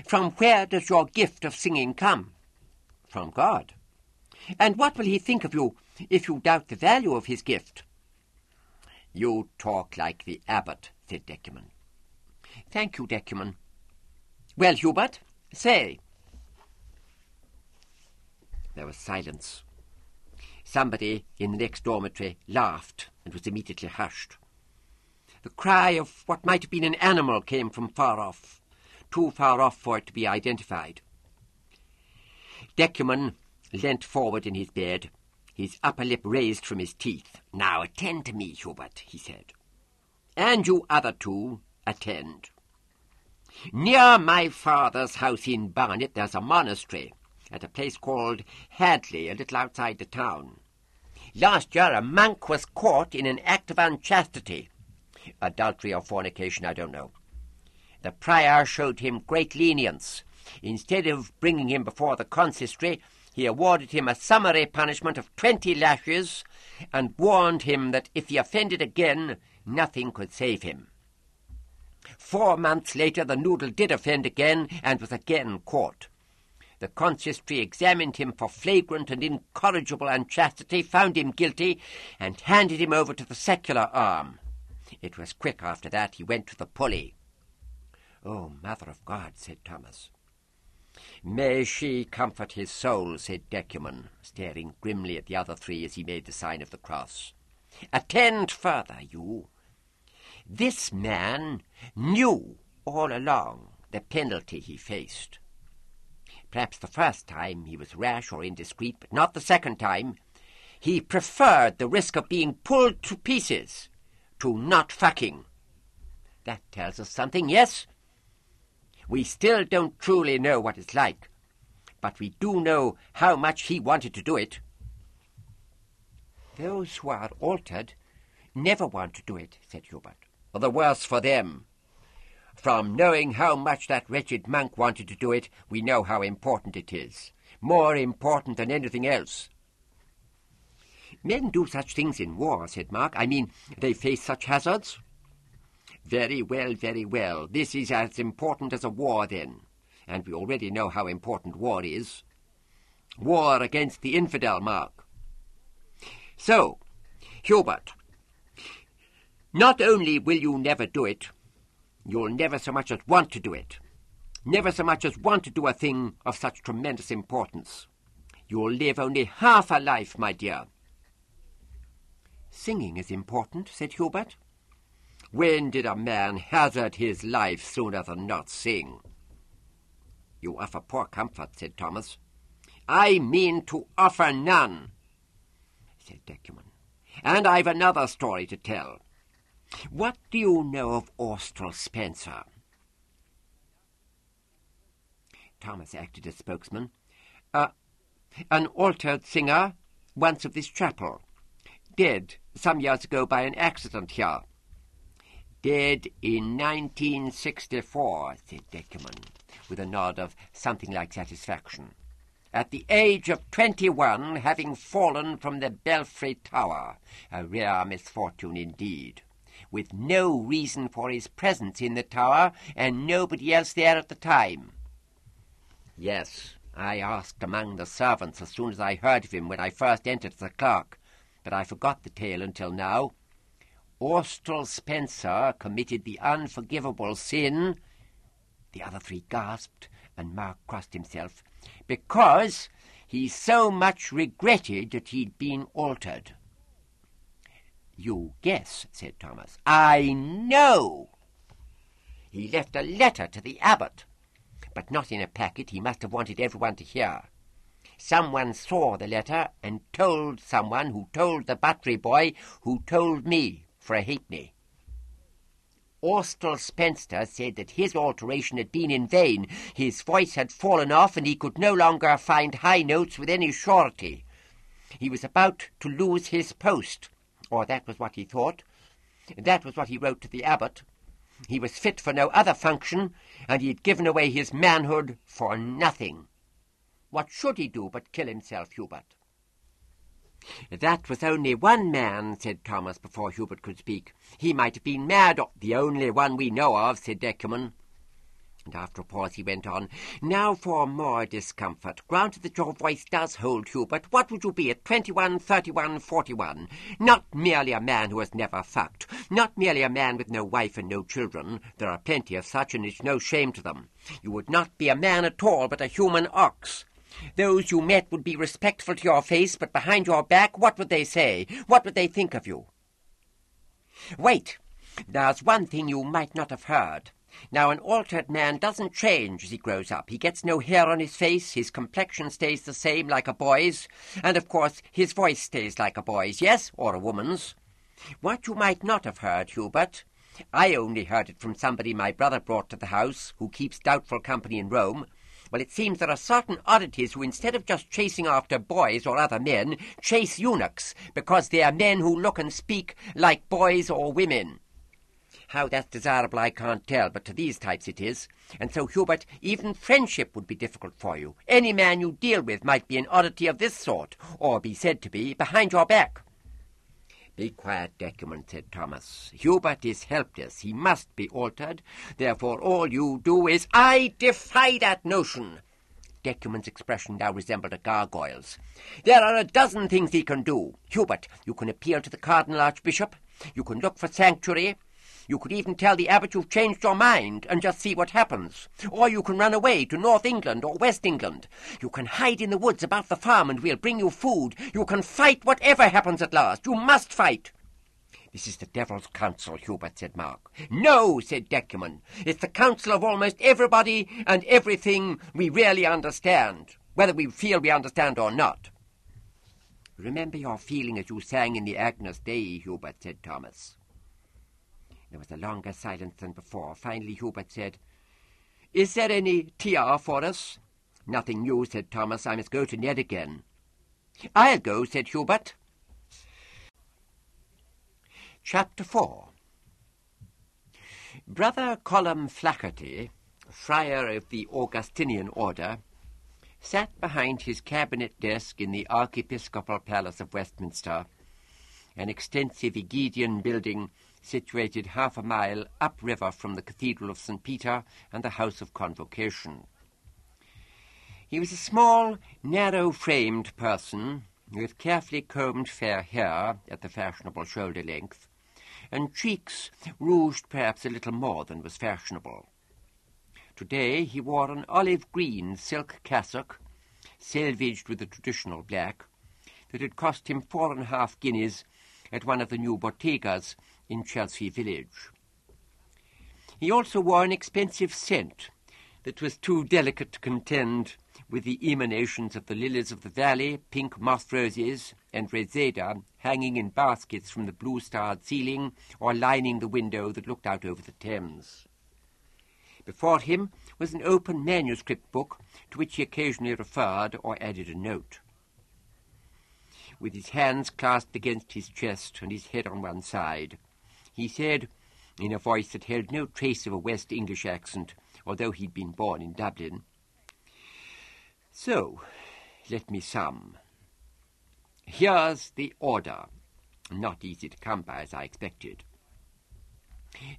From where does your gift of singing come? From God. And what will he think of you if you doubt the value of his gift? You talk like the abbot, said Decuman. Thank you, Decuman. Well, Hubert, say. There was silence. Somebody in the next dormitory laughed and was immediately hushed. The cry of what might have been an animal came from far off, too far off for it to be identified. Decuman leant forward in his bed, his upper lip raised from his teeth. Now attend to me, Hubert, he said. And you other two, attend. Near my father's house in Barnet there's a monastery at a place called Hadley, a little outside the town. Last year a monk was caught in an act of unchastity. Adultery or fornication, I don't know. The prior showed him great lenience. Instead of bringing him before the consistory, he awarded him a summary punishment of 20 lashes and warned him that if he offended again, nothing could save him. 4 months later, the noodle did offend again and was again caught. The consistory examined him for flagrant and incorrigible unchastity, found him guilty, and handed him over to the secular arm. It was quick after that. He went to the pulley. Oh, Mother of God, said Thomas. May she comfort his soul, said Decuman, staring grimly at the other three as he made the sign of the cross. Attend further, you. This man knew all along the penalty he faced. Perhaps the first time he was rash or indiscreet, but not the second time. He preferred the risk of being pulled to pieces to not fucking. That tells us something, yes? We still don't truly know what it's like, but we do know how much he wanted to do it. Those who are altered never want to do it, said Hubert. The worse for them. From knowing how much that wretched monk wanted to do it, we know how important it is. More important than anything else. Men do such things in war, said Mark. I mean, they face such hazards. Very well, very well. This is as important as a war, then. And we already know how important war is. War against the infidel, Mark. So, Hubert, not only will you never do it, you'll never so much as want to do it. Never so much as want to do a thing of such tremendous importance. You'll live only half a life, my dear. Singing is important, said Hubert. When did a man hazard his life sooner than not sing? You offer poor comfort, said Thomas. I mean to offer none, said Decuman. And I've another story to tell. What do you know of Austral Spencer? Thomas acted as spokesman. An altered singer, once of this chapel. Dead some years ago by an accident here. Dead in 1964, said Decuman, with a nod of something like satisfaction. At the age of 21, having fallen from the belfry tower, a rare misfortune indeed, with no reason for his presence in the tower, and nobody else there at the time. Yes, I asked among the servants as soon as I heard of him when I first entered as a clerk, but I forgot the tale until now. Austral Spencer committed the unforgivable sin, the other three gasped, and Mark crossed himself, because he so much regretted that he'd been altered. You guess, said Thomas. I know. He left a letter to the abbot, but not in a packet. He must have wanted everyone to hear. Someone saw the letter and told someone who told the buttery boy who told me for a halfpenny. Austral Spencer said that his alteration had been in vain. His voice had fallen off and he could no longer find high notes with any surety. He was about to lose his post, or that was what he thought. That was what he wrote to the abbot. He was fit for no other function, and he had given away his manhood for nothing. What should he do but kill himself, Hubert? That was only one man, said Thomas, before Hubert could speak. He might have been mad, or the only one we know of, said Decuman. And after a pause he went on. Now for more discomfort. Granted that your voice does hold, Hubert, what would you be at 21, 31, 41? Not merely a man who has never fucked. Not merely a man with no wife and no children. There are plenty of such, and it's no shame to them. You would not be a man at all, but a human ox. Those you met would be respectful to your face, but behind your back, what would they say? What would they think of you? Wait, there's one thing you might not have heard. Now, an altered man doesn't change as he grows up. He gets no hair on his face, his complexion stays the same like a boy's, and, of course, his voice stays like a boy's, yes, or a woman's. What you might not have heard, Hubert, I only heard it from somebody my brother brought to the house, who keeps doubtful company in Rome. Well, it seems there are certain oddities who, instead of just chasing after boys or other men, chase eunuchs, because they are men who look and speak like boys or women. How that's desirable I can't tell, but to these types it is. And so, Hubert, even friendship would be difficult for you. Any man you deal with might be an oddity of this sort, or be said to be, behind your back. Be quiet, Decuman, said Thomas. Hubert is helpless. He must be altered. Therefore all you do is... I defy that notion. Decuman's expression now resembled a gargoyle's. There are a dozen things he can do. Hubert, you can appeal to the Cardinal Archbishop. You can look for sanctuary. You could even tell the abbot you've changed your mind and just see what happens. Or you can run away to North England or West England. You can hide in the woods about the farm and we'll bring you food. You can fight whatever happens at last. You must fight. This is the devil's counsel, Hubert, said Mark. No, said Decuman. It's the counsel of almost everybody and everything we really understand, whether we feel we understand or not. Remember your feeling as you sang in the Agnus Dei, Hubert, said Thomas. There was a longer silence than before. Finally Hubert said, Is there any tea for us? Nothing new, said Thomas. I must go to Ned again. I'll go, said Hubert. Chapter 4. Brother Colum Flaherty, friar of the Augustinian order, sat behind his cabinet desk in the archiepiscopal palace of Westminster, an extensive Aegidian building situated half a mile upriver from the Cathedral of St. Peter and the House of Convocation. He was a small, narrow-framed person with carefully combed fair hair at the fashionable shoulder length, and cheeks rouged perhaps a little more than was fashionable. Today he wore an olive-green silk cassock, selvaged with the traditional black, that had cost him 4.5 guineas at one of the new bottegas in Chelsea village. He also wore an expensive scent that was too delicate to contend with the emanations of the lilies of the valley, pink moss roses, and reseda hanging in baskets from the blue-starred ceiling or lining the window that looked out over the Thames. Before him was an open manuscript book to which he occasionally referred or added a note. With his hands clasped against his chest and his head on one side, he said, in a voice that held no trace of a West English accent, although he'd been born in Dublin, "So, let me sum. Here's the order, not easy to come by as I expected.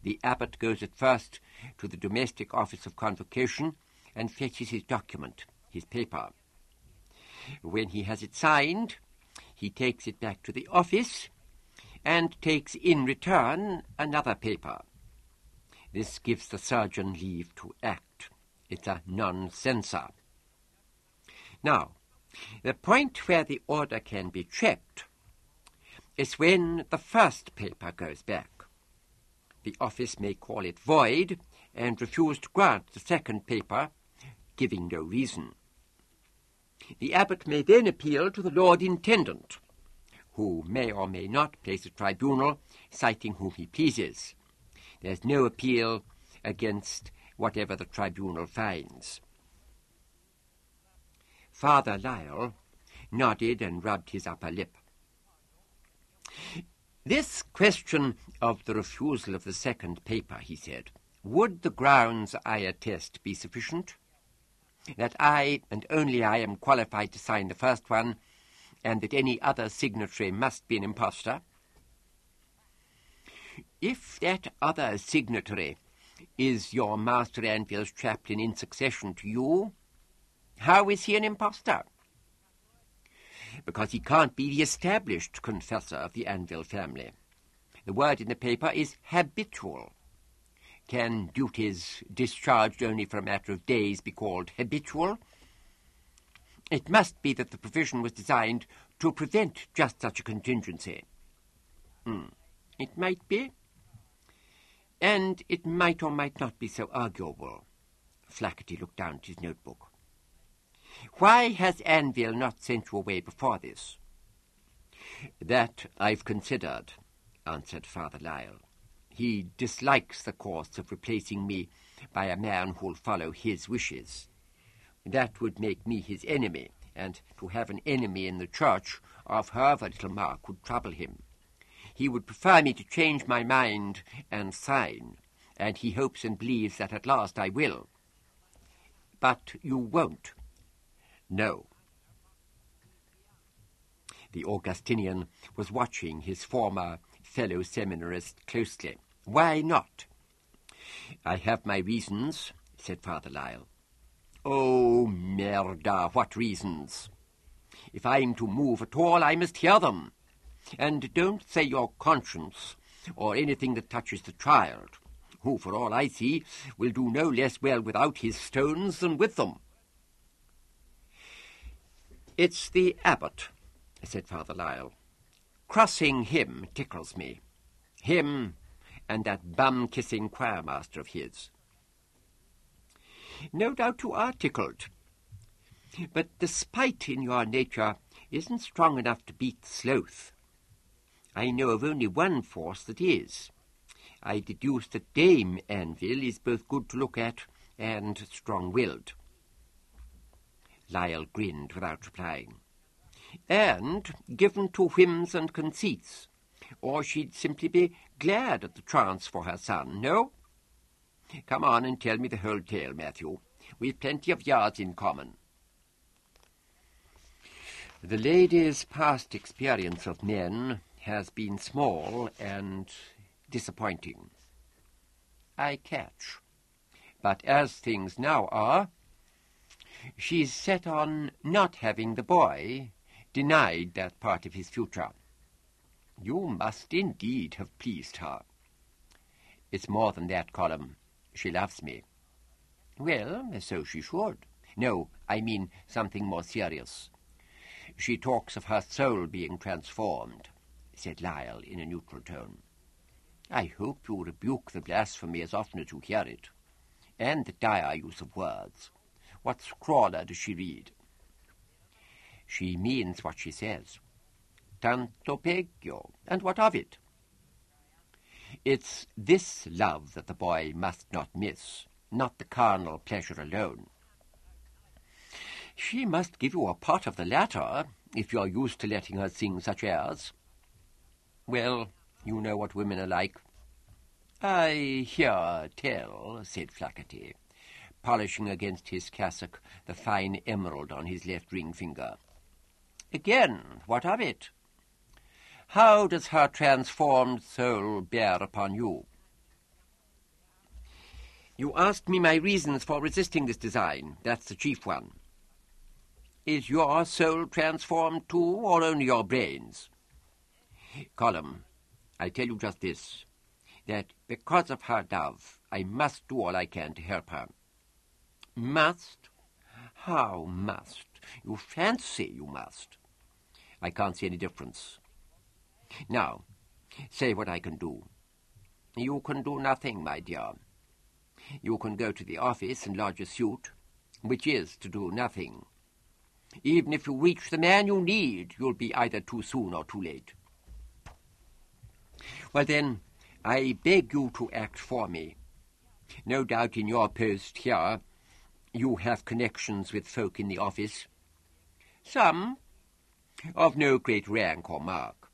The abbot goes at first to the domestic office of convocation and fetches his document, his paper. When he has it signed, he takes it back to the office and takes in return another paper. This gives the surgeon leave to act. It's a non-censor. Now, the point where the order can be checked is when the first paper goes back. The office may call it void and refuse to grant the second paper, giving no reason. The abbot may then appeal to the Lord Intendant, who may or may not place a tribunal, citing whom he pleases. There's no appeal against whatever the tribunal finds." Father Lyle nodded and rubbed his upper lip. "This question of the refusal of the second paper," he said, "would the grounds I attest be sufficient? That I, and only I, am qualified to sign the first one, and that any other signatory must be an impostor?" "If that other signatory is your Master Anvil's chaplain in succession to you, how is he an impostor?" "Because he can't be the established confessor of the Anvil family. The word in the paper is habitual. Can duties discharged only for a matter of days be called habitual? It must be that the provision was designed to prevent just such a contingency." "It might be, and it might or might not be so arguable." Flaherty looked down at his notebook. "Why has Anvil not sent you away before this?" "That I've considered," answered Father Lyle. "He dislikes the course of replacing me by a man who'll follow his wishes. That would make me his enemy, and to have an enemy in the church of however little mark would trouble him. He would prefer me to change my mind and sign, and he hopes and believes that at last I will. But you won't." "No." The Augustinian was watching his former fellow seminarist closely. "Why not?" "I have my reasons," said Father Lyle. "Oh, merda, what reasons? If I'm to move at all, I must hear them. And don't say your conscience, or anything that touches the child, who, for all I see, will do no less well without his stones than with them." "It's the abbot," said Father Lyle. "Crossing him tickles me. Him and that bum-kissing choirmaster of his." "No doubt you are tickled. But the spite in your nature isn't strong enough to beat sloth. I know of only one force that is. I deduce that Dame Anvil is both good to look at and strong-willed." Lyle grinned without replying. "And given to whims and conceits, or she'd simply be glad at the chance for her son, no? Come on and tell me the whole tale, Matthew. We've plenty of yards in common." "The lady's past experience of men has been small and disappointing. I catch. But as things now are, she's set on not having the boy, denied that part of his future. You must indeed have pleased her. It's more than that, Colum. She loves me. Well, so she should. No, I mean something more serious. She talks of her soul being transformed, said Lyle in a neutral tone. I hope you rebuke the blasphemy as often as you hear it, and the dire use of words. What scrawler does she read? She means what she says. Tanto peggio. And what of it? It's this love that the boy must not miss, not the carnal pleasure alone. She must give you a part of the latter, if you're used to letting her sing such airs. Well, you know what women are like. I hear tell, said Flaherty, polishing against his cassock the fine emerald on his left ring finger. Again, what of it? How does her transformed soul bear upon you? You asked me my reasons for resisting this design. That's the chief one. Is your soul transformed too, or only your brains? Colum, I tell you just this, that because of her love, I must do all I can to help her. Must? How must? You fancy you must. I can't see any difference. Now, say what I can do. You can do nothing, my dear. You can go to the office and lodge a suit, which is to do nothing. Even if you reach the man you need, you'll be either too soon or too late. Well, then, I beg you to act for me. No doubt in your post here you have connections with folk in the office. Some, of no great rank or mark.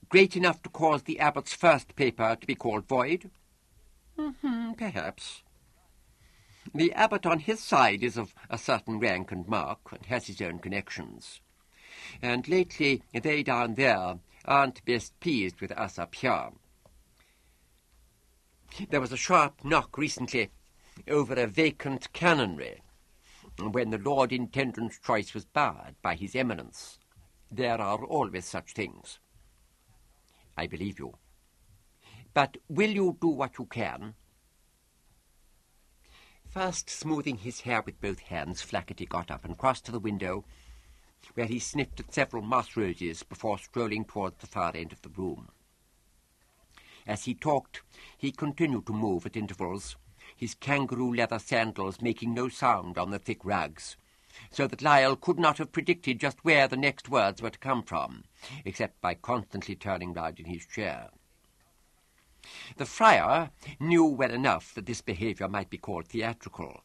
Great enough to cause the abbot's first paper to be called void? Perhaps. The abbot on his side is of a certain rank and mark, and has his own connections. And lately they down there aren't best pleased with us up here. There was a sharp knock recently over a vacant canonry, when the Lord Intendant's choice was barred by His Eminence. There are always such things. I believe you. But will you do what you can? First smoothing his hair with both hands, Flaherty got up and crossed to the window, where he sniffed at several moss roses before strolling towards the far end of the room. As he talked, he continued to move at intervals, his kangaroo leather sandals making no sound on the thick rugs, so that Lyle could not have predicted just where the next words were to come from, except by constantly turning round in his chair. The friar knew well enough that this behaviour might be called theatrical,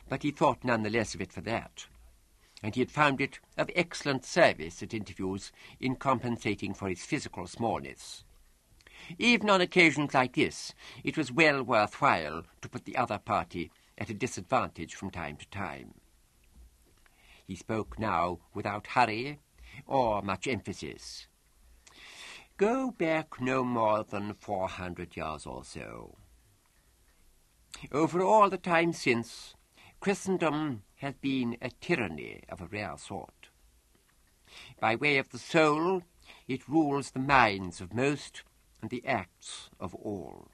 but he thought none the less of it for that, and he had found it of excellent service at interviews in compensating for his physical smallness. Even on occasions like this, it was well worth while to put the other party at a disadvantage from time to time. He spoke now without hurry or much emphasis. Go back no more than 400 years or so. Over all the time since, Christendom has been a tyranny of a rare sort. By way of the soul, it rules the minds of most and the acts of all.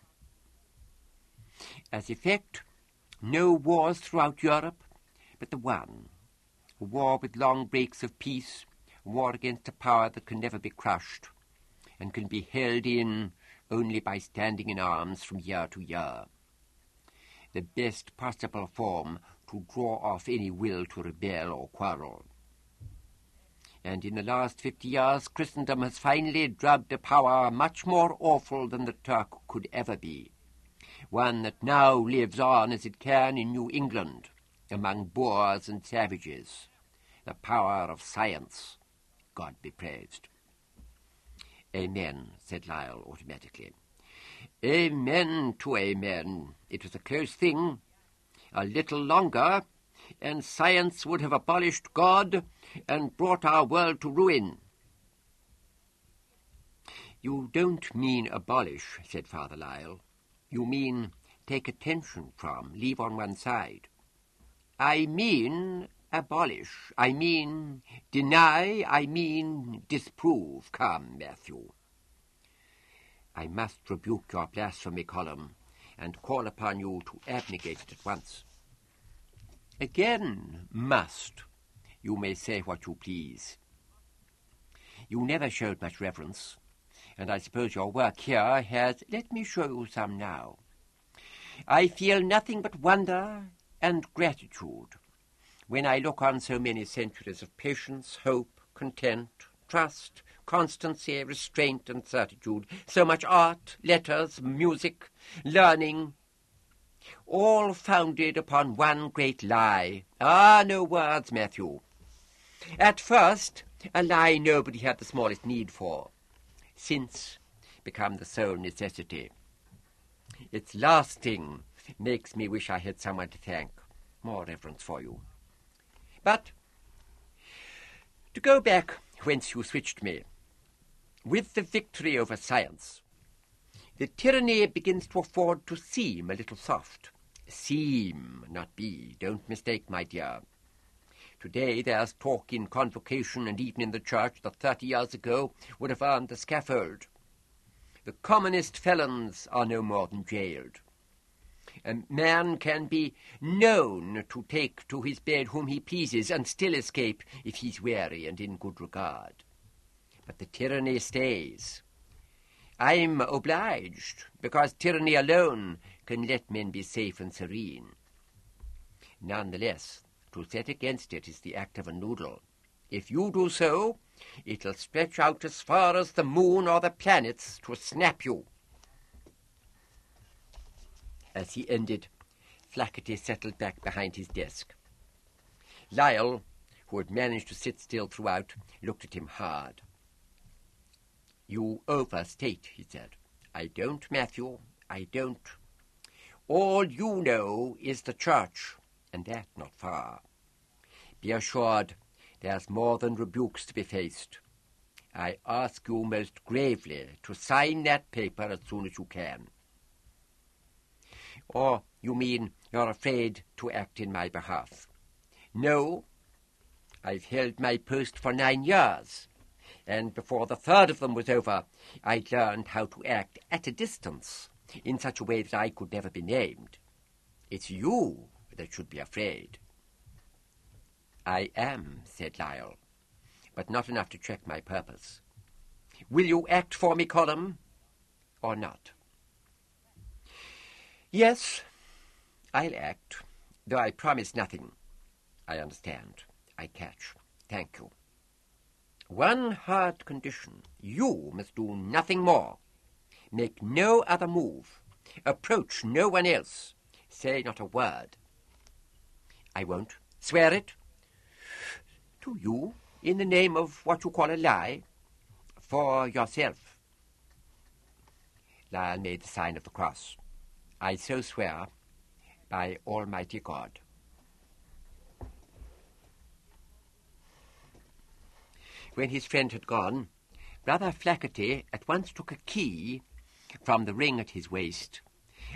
As effect, no wars throughout Europe, but the one, a war with long breaks of peace, a war against a power that can never be crushed, and can be held in only by standing in arms from year to year. The best possible form to draw off any will to rebel or quarrel. And in the last 50 years, Christendom has finally drugged a power much more awful than the Turk could ever be, one that now lives on as it can in New England, among boors and savages, the power of science, God be praised. Amen, said Lyle automatically. Amen to amen. It was a close thing. A little longer, and science would have abolished God and brought our world to ruin. You don't mean abolish, said Father Lyle. You mean take attention from, leave on one side. I mean abolish. I mean deny. I mean disprove. Come, Matthew. I must rebuke your blasphemy column and call upon you to abnegate it at once. Again, must. You may say what you please. You never showed much reverence, and I suppose your work here has... Let me show you some now. I feel nothing but wonder and gratitude when I look on so many centuries of patience, hope, content, trust, constancy, restraint, and certitude, so much art, letters, music, learning, all founded upon one great lie. Ah, no words, Matthew. At first, a lie nobody had the smallest need for, since become the sole necessity. Its lasting makes me wish I had someone to thank. More reverence for you. But, to go back whence you switched me, with the victory over science, the tyranny begins to afford to seem a little soft. Seem, not be. Don't mistake, my dear. Today there's talk in convocation and even in the church that 30 years ago would have earned the scaffold. The commonest felons are no more than jailed. A man can be known to take to his bed whom he pleases and still escape if he's wary and in good regard. But the tyranny stays. I'm obliged, because tyranny alone can let men be safe and serene. Nonetheless, to set against it is the act of a noodle. If you do so, it'll stretch out as far as the moon or the planets to snap you. As he ended, Flaherty settled back behind his desk. Lyle, who had managed to sit still throughout, looked at him hard. You overstate, he said. I don't, Matthew, I don't. All you know is the church, and that not far. Be assured there's more than rebukes to be faced. I ask you most gravely to sign that paper as soon as you can. Or you mean you're afraid to act in my behalf? No, I've held my post for 9 years, and before the third of them was over, I'd learned how to act at a distance in such a way that I could never be named. It's you that should be afraid. I am, said Lyle, but not enough to check my purpose. Will you act for me, Colum, or not? Yes, I'll act, though I promise nothing. I understand. I catch. Thank you. One hard condition. You must do nothing more. Make no other move. Approach no one else. Say not a word. I won't. Swear it. To you, in the name of what you call a lie. For yourself. Lyle made the sign of the cross. I so swear by Almighty God. When his friend had gone, Brother Flaherty at once took a key from the ring at his waist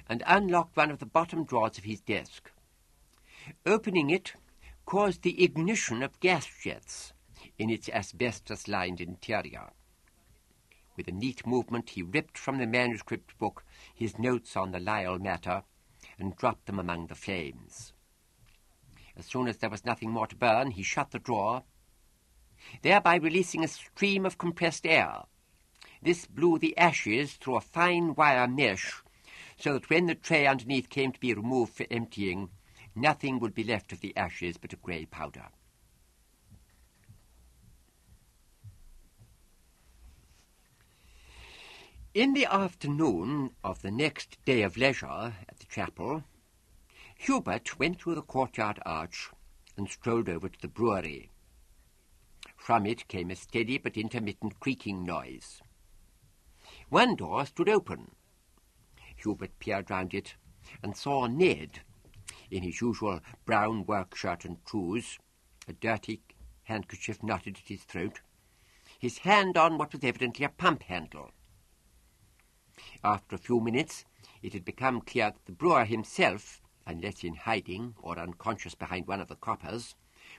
and unlocked one of the bottom drawers of his desk. Opening it caused the ignition of gas jets in its asbestos-lined interior. With a neat movement, he ripped from the manuscript book his notes on the Lyle matter and dropped them among the flames. As soon as there was nothing more to burn, he shut the drawer, thereby releasing a stream of compressed air. This blew the ashes through a fine wire mesh, so that when the tray underneath came to be removed for emptying, nothing would be left of the ashes but a grey powder. In the afternoon of the next day of leisure at the chapel, Hubert went through the courtyard arch and strolled over to the brewery. From it came a steady but intermittent creaking noise. One door stood open. Hubert peered round it and saw Ned, in his usual brown work shirt and trews, a dirty handkerchief knotted at his throat, his hand on what was evidently a pump handle. After a few minutes, it had become clear that the brewer himself, unless in hiding or unconscious behind one of the coppers,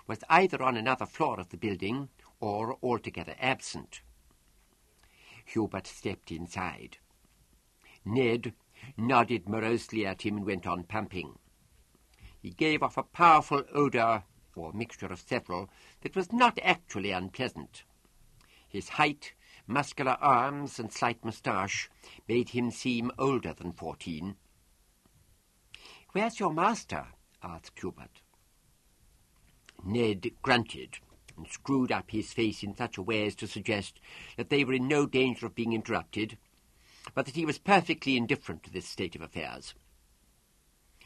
was either on another floor of the building or altogether absent. Hubert stepped inside. Ned nodded morosely at him and went on pumping. He gave off a powerful odour, or mixture of several, that was not actually unpleasant. His height, muscular arms, and slight moustache made him seem older than 14. "Where's your master?" asked Hubert. Ned grunted and screwed up his face in such a way as to suggest that they were in no danger of being interrupted, but that he was perfectly indifferent to this state of affairs.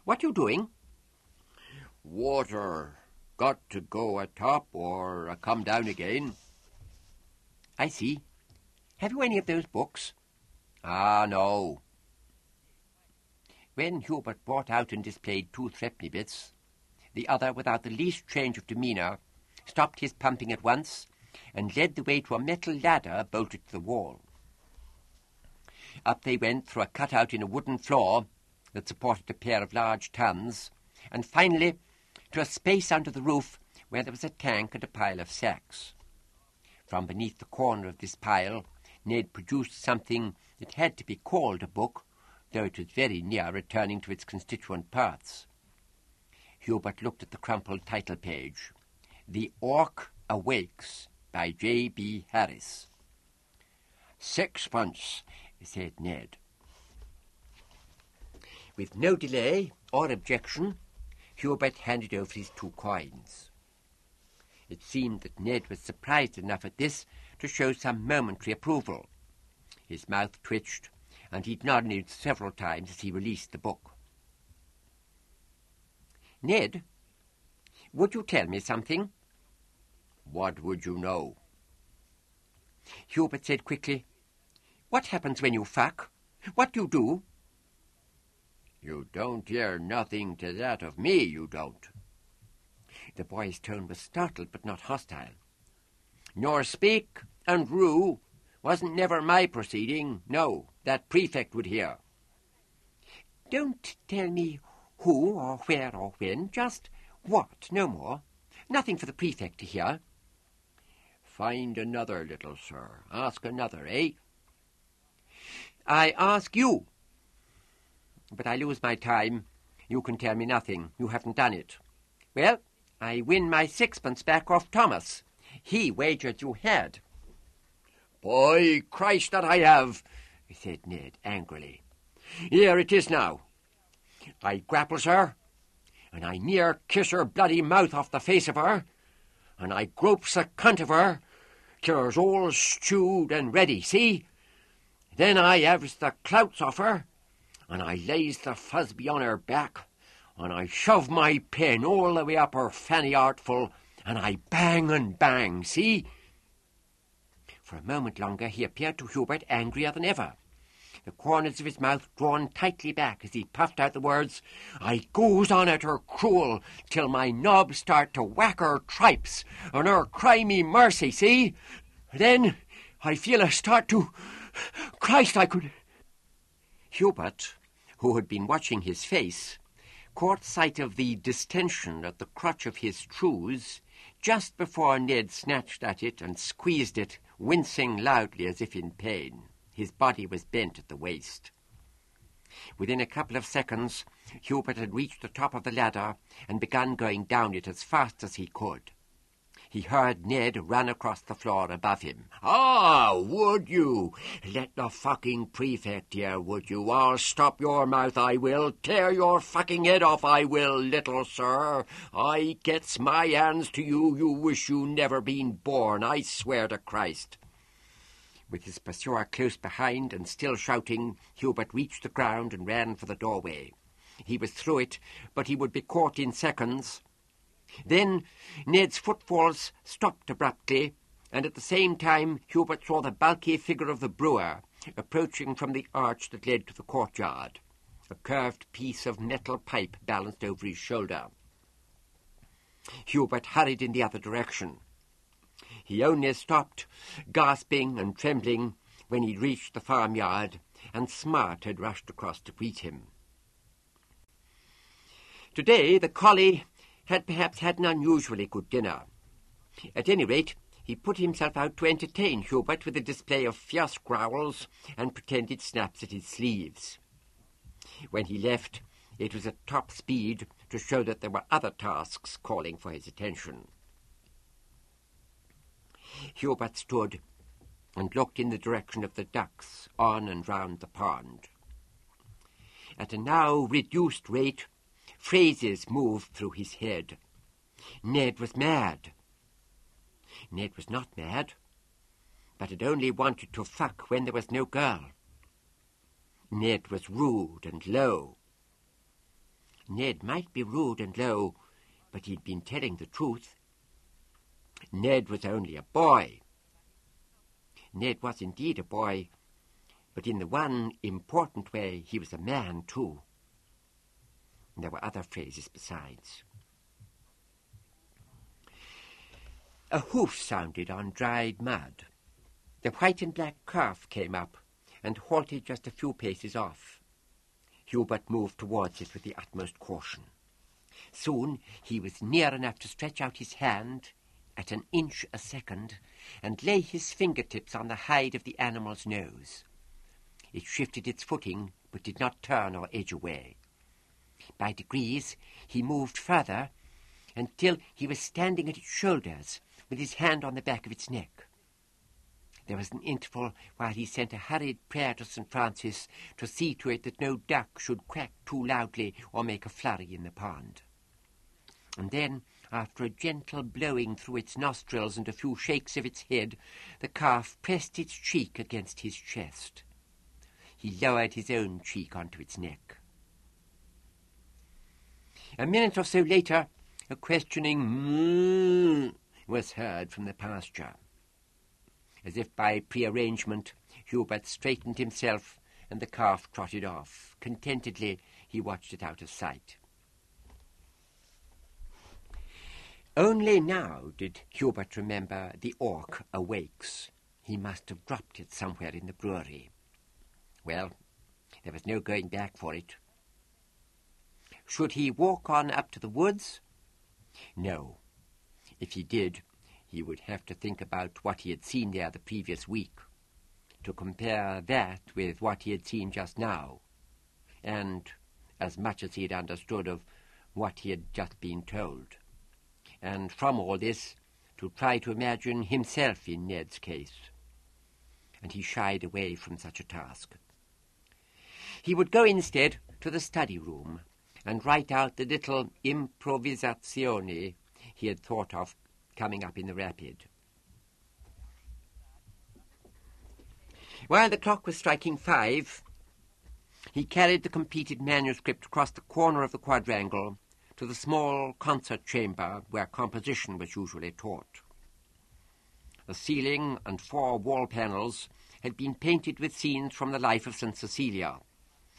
"What you doing?" "Water. Got to go atop or come down again." "I see. Have you any of those books?" "Ah, no." When Hubert brought out and displayed 2 threepenny bits, the other, without the least change of demeanour, stopped his pumping at once and led the way to a metal ladder bolted to the wall. Up they went through a cutout in a wooden floor that supported a pair of large tuns, and finally to a space under the roof where there was a tank and a pile of sacks. From beneath the corner of this pile, Ned produced something that had to be called a book, though it was very near returning to its constituent parts. Hubert looked at the crumpled title page, "The Orc Awakes" by J.B. Harris. "6pence," said Ned. With no delay or objection, Hubert handed over his 2 coins. It seemed that Ned was surprised enough at this to show some momentary approval. His mouth twitched, and he nodded several times as he released the book. "Ned, would you tell me something?" "What would you know?" Hubert said quickly, "What happens when you fuck? What do you do?" "You don't hear nothing to that of me, you don't." The boy's tone was startled but not hostile. "Nor speak and rue wasn't never my proceeding. No, that prefect would hear." "Don't tell me who or where or when, just what, no more. Nothing for the prefect to hear." "Find another, little sir. Ask another, eh?" "I ask you. But I lose my time. You can tell me nothing. You haven't done it. Well, I win my 6pence back off Thomas. He wagered you had." "By Christ that I have," said Ned angrily. "Here it is now. I grapples her, and I near kiss her bloody mouth off the face of her, and I gropes the cunt of her till her's all stewed and ready, see? Then I haves the clouts off her, and I lays the fusby on her back, and I shove my pen all the way up her fanny artful, and I bang and bang, see?" For a moment longer he appeared to Hubert angrier than ever, the corners of his mouth drawn tightly back as he puffed out the words, "I goes on at her cruel till my knobs start to whack her tripes, and her cry me mercy, see? Then I feel a start to... Christ, I could..." Hubert, who had been watching his face, caught sight of the distension at the crotch of his trews just before Ned snatched at it and squeezed it, wincing loudly as if in pain. His body was bent at the waist. Within a couple of seconds, Hubert had reached the top of the ladder and begun going down it as fast as he could. He heard Ned run across the floor above him. "Ah, would you? Let the fucking prefect hear, would you? I'll stop your mouth, I will. Tear your fucking head off, I will, little sir. I gets my hands to you, you wish you never been born, I swear to Christ." With his pursuer close behind and still shouting, Hubert reached the ground and ran for the doorway. He was through it, but he would be caught in seconds. Then Ned's footfalls stopped abruptly, and at the same time Hubert saw the bulky figure of the brewer approaching from the arch that led to the courtyard, a curved piece of metal pipe balanced over his shoulder. Hubert hurried in the other direction. He only stopped, gasping and trembling, when he reached the farmyard, and Smart had rushed across to greet him. Today the collie had perhaps had an unusually good dinner. At any rate, he put himself out to entertain Hubert with a display of fierce growls and pretended snaps at his sleeves. When he left, it was at top speed to show that there were other tasks calling for his attention. Hubert stood and looked in the direction of the ducks on and round the pond. At a now reduced rate, phrases moved through his head. Ned was mad. Ned was not mad, but had only wanted to fuck when there was no girl. Ned was rude and low. Ned might be rude and low, but he'd been telling the truth. Ned was only a boy. Ned was indeed a boy, but in the one important way he was a man too. And there were other phrases besides. A hoof sounded on dried mud. The white and black calf came up and halted just a few paces off. Hubert moved towards it with the utmost caution. Soon he was near enough to stretch out his hand at an inch a second and lay his fingertips on the hide of the animal's nose. It shifted its footing, but did not turn or edge away. By degrees he moved further until he was standing at its shoulders with his hand on the back of its neck. There was an interval while he sent a hurried prayer to St. Francis to see to it that no duck should quack too loudly or make a flurry in the pond. And then, after a gentle blowing through its nostrils and a few shakes of its head, the calf pressed its cheek against his chest. He lowered his own cheek onto its neck. A minute or so later, a questioning moo was heard from the pasture. As if by prearrangement, Hubert straightened himself, and the calf trotted off. Contentedly, he watched it out of sight. Only now did Hubert remember the auk awakes. He must have dropped it somewhere in the brewery. Well, there was no going back for it. Should he walk on up to the woods? No. If he did, he would have to think about what he had seen there the previous week, to compare that with what he had seen just now, and as much as he had understood of what he had just been told. And from all this, to try to imagine himself in Ned's case. And he shied away from such a task. He would go instead to the study room and write out the little improvisazione he had thought of coming up in the rapid. While the clock was striking 5, he carried the completed manuscript across the corner of the quadrangle to the small concert chamber where composition was usually taught. The ceiling and 4 wall panels had been painted with scenes from the life of St. Cecilia,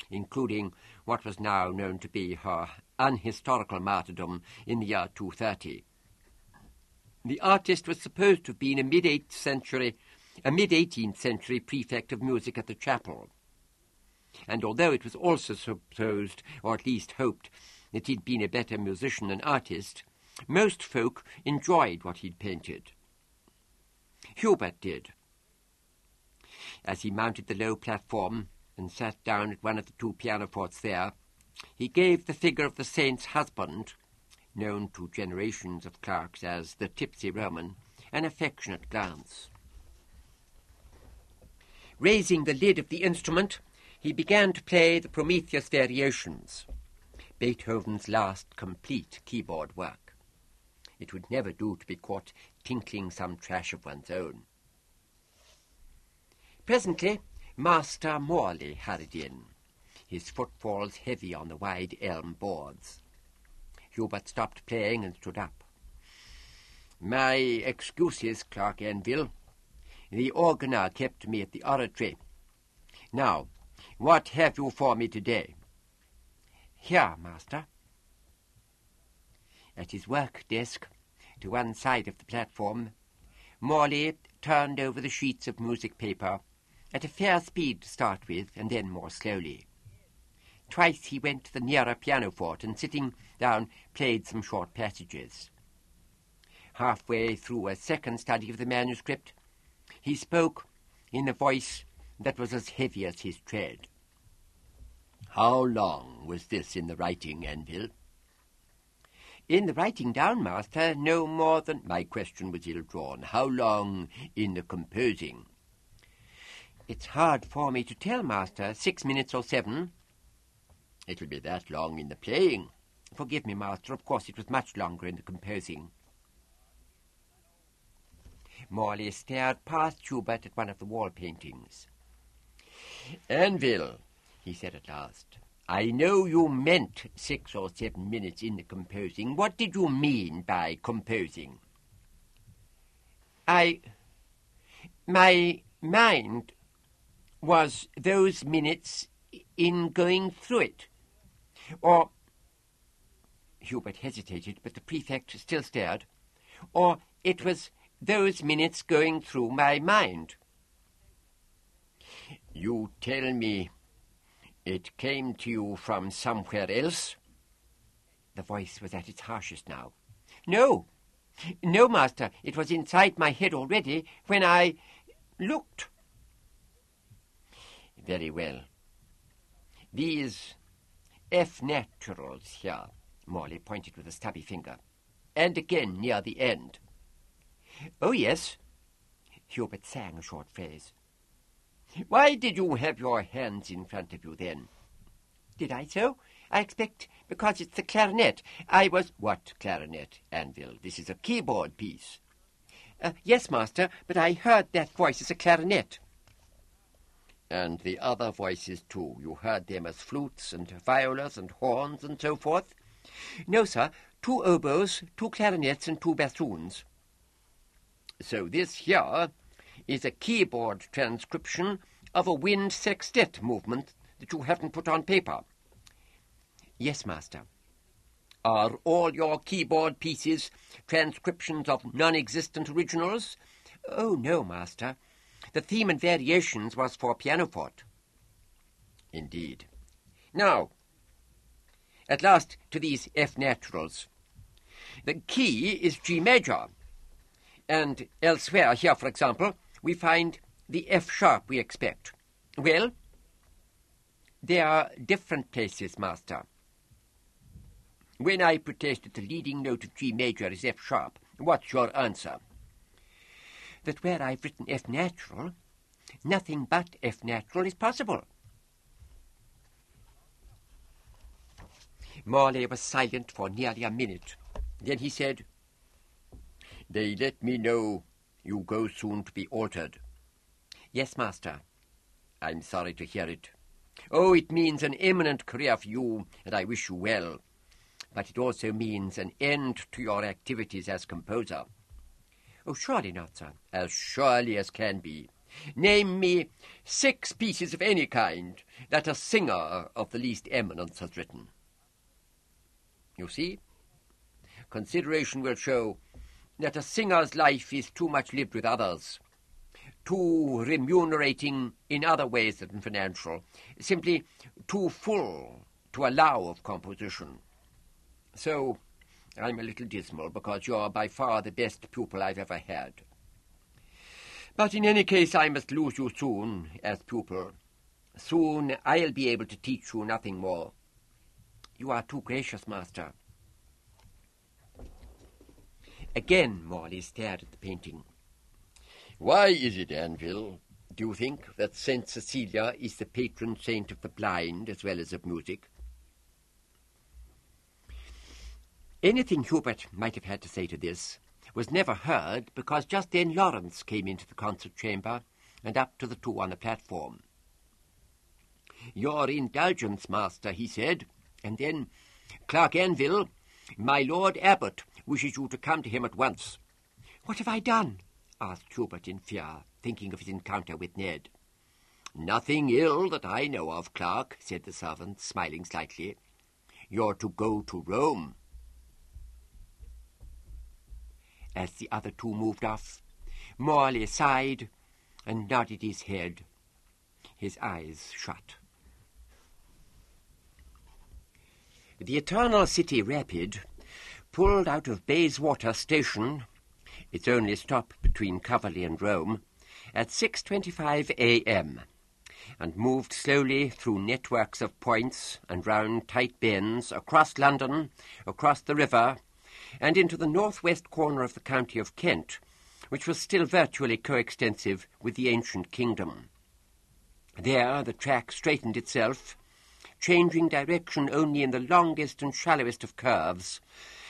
including what was now known to be her unhistorical martyrdom in the year 230. The artist was supposed to have been a mid-18th century prefect of music at the chapel, and although it was also supposed, or at least hoped, that he'd been a better musician than artist, most folk enjoyed what he'd painted. Hubert did. As he mounted the low platform and sat down at one of the 2 pianofortes there, he gave the figure of the saint's husband, known to generations of clerks as the tipsy Roman, an affectionate glance. Raising the lid of the instrument, he began to play the Prometheus variations, Beethoven's last complete keyboard work. It would never do to be caught tinkling some trash of one's own. Presently, Master Morley hurried in, his footfalls heavy on the wide elm boards. Hubert stopped playing and stood up. "My excuses, Clerk Enville. The organer kept me at the oratory. Now, what have you for me today?" "Here, master." At his work desk, to one side of the platform, Morley turned over the sheets of music paper at a fair speed to start with, and then more slowly. Twice he went to the nearer pianoforte and, sitting down, played some short passages. Halfway through a second study of the manuscript, he spoke in a voice that was as heavy as his tread. "How long was this in the writing, Anvil?" "In the writing down, master, no more than—" My question was ill-drawn. "How long in the composing?" "It's hard for me to tell, master. 6 minutes or 7. "It'll be that long in the playing." "Forgive me, master. Of course it was much longer in the composing." Morley stared past Hubert at one of the wall paintings. "Anvil," he said at last, "I know you meant 6 or 7 minutes in the composing. What did you mean by composing?" My mind was those minutes in going through it. Or—" Hubert hesitated, but the prefect still stared. "Or it was those minutes going through my mind." "You tell me it came to you from somewhere else?" The voice was at its harshest now. No, master, it was inside my head already when I looked." "Very well. These F naturals here," Morley pointed with a stubby finger, "and again near the end." "Oh, yes." Hubert sang a short phrase. "Why did you have your hands in front of you then?" "Did I so? I expect because it's the clarinet. I was—" "What clarinet, Anvil? This is a keyboard piece." "Yes, master, but I heard that voice as a clarinet." "And the other voices, too. You heard them as flutes and violas and horns and so forth?" "No, sir. 2 oboes, 2 clarinets, and 2 bassoons." "So this here is a keyboard transcription of a wind sextet movement that you haven't put on paper?" "Yes, master." "Are all your keyboard pieces transcriptions of non-existent originals?" "Oh, no, master. The theme and variations was for pianoforte." "Indeed. Now, at last to these F naturals. The key is G major, and elsewhere, here for example, we find the F sharp we expect. Well, there are different places, master. When I protest that the leading note of G major is F sharp, what's your answer?" "That where I've written F natural, nothing but F natural is possible." Morley was silent for nearly a minute. Then he said, "They let me know you go soon to be altered." "Yes, master." "I'm sorry to hear it. Oh, it means an eminent career for you, and I wish you well. But it also means an end to your activities as composer." "Oh, surely not, sir." "As surely as can be. Name me 6 pieces of any kind that a singer of the least eminence has written." You see, consideration will show that a singer's life is too much lived with others, too remunerating in other ways than financial, simply too full to allow of composition. So I'm a little dismal because you're by far the best pupil I've ever had. But in any case, I must lose you soon as pupil. Soon I'll be able to teach you nothing more." "You are too gracious, master." Again Morley stared at the painting. "Why is it, Anvil, do you think, that St. Cecilia is the patron saint of the blind as well as of music?" Anything Hubert might have had to say to this was never heard, because just then Lawrence came into the concert chamber and up to the 2 on the platform. "Your indulgence, master," he said, and then, "Clerk Anvil, my Lord Abbot wishes you to come to him at once." "What have I done?" asked Hubert in fear, thinking of his encounter with Ned. "Nothing ill that I know of, Clerk," said the servant, smiling slightly. "You're to go to Rome." As the other 2 moved off, Morley sighed and nodded his head. his eyes shut. The Eternal City Rapid pulled out of Bayswater Station, its only stop between Coverley and Rome, at 6:25 a.m. and moved slowly through networks of points and round tight bends, across London, across the river, and into the northwest corner of the county of Kent, which was still virtually coextensive with the ancient kingdom. There the track straightened itself, changing direction only in the longest and shallowest of curves,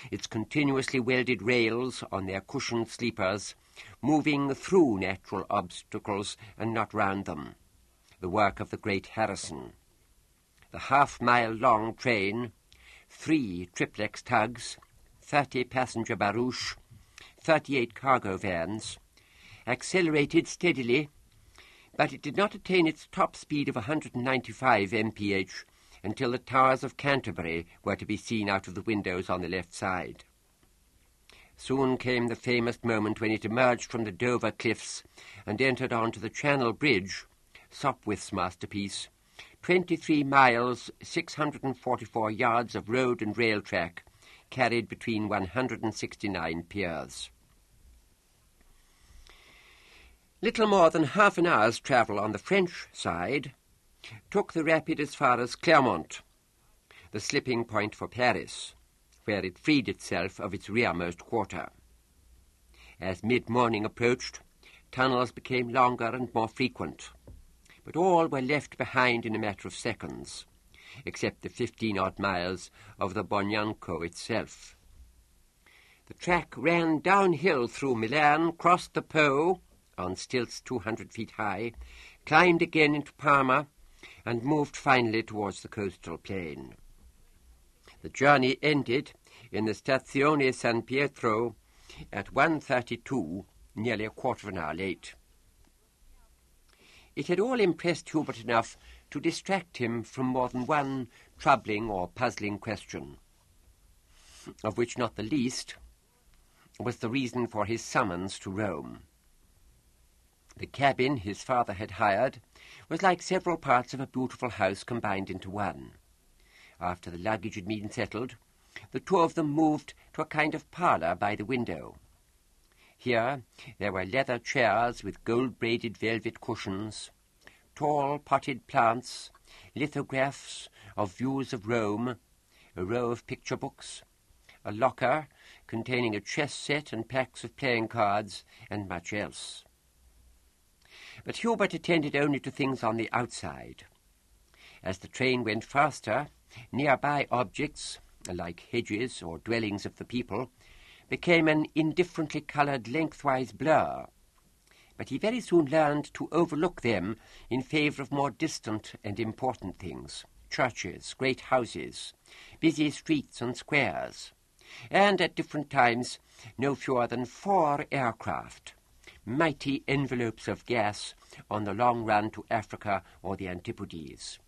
its continuously welded rails on their cushioned sleepers, moving through natural obstacles and not round them, the work of the great Harrison. The half-mile-long train, 3 triplex tugs, 30 passenger barouche, 38 cargo vans, accelerated steadily, but it did not attain its top speed of 195 mph until the towers of Canterbury were to be seen out of the windows on the left side. Soon came the famous moment when it emerged from the Dover cliffs and entered onto the Channel Bridge, Sopwith's masterpiece, 23 miles, 644 yards of road and rail track, carried between 169 piers. Little more than half an hour's travel on the French side took the Rapid as far as Clermont, the slipping point for Paris, where it freed itself of its rearmost quarter. As mid-morning approached, tunnels became longer and more frequent, but all were left behind in a matter of seconds, except the 15-odd miles of the Bognanco itself. The track ran downhill through Milan, crossed the Po, on stilts 200 feet high, climbed again into Parma, and moved finally towards the coastal plain. The journey ended in the Stazione San Pietro at 1:32, nearly a quarter of an hour late. It had all impressed Hubert enough to distract him from more than one troubling or puzzling question, of which not the least was the reason for his summons to Rome. The cabin his father had hired was like several parts of a beautiful house combined into one. After the luggage had been settled, the two of them moved to a kind of parlour by the window. Here there were leather chairs with gold-braided velvet cushions, tall potted plants, lithographs of views of Rome, a row of picture books, a locker containing a chess set and packs of playing cards, and much else. But Hubert attended only to things on the outside. As the train went faster, nearby objects, like hedges or dwellings of the people, became an indifferently coloured lengthwise blur, but he very soon learned to overlook them in favour of more distant and important things, churches, great houses, busy streets and squares, and at different times no fewer than 4 aircraft, mighty envelopes of gas on the long run to Africa or the Antipodes.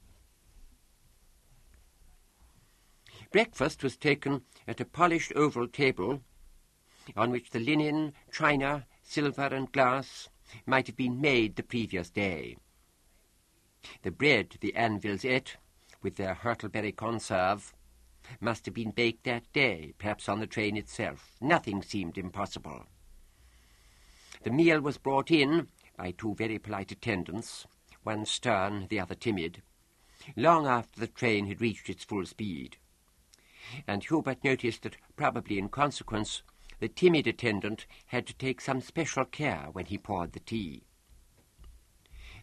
Breakfast was taken at a polished oval table on which the linen, china, silver and glass might have been made the previous day. The bread the Anvils ate, with their hurtleberry conserve, must have been baked that day, perhaps on the train itself. Nothing seemed impossible. The meal was brought in by 2 very polite attendants, one stern, the other timid, long after the train had reached its full speed. And Hubert noticed that, probably in consequence, the timid attendant had to take some special care when he poured the tea.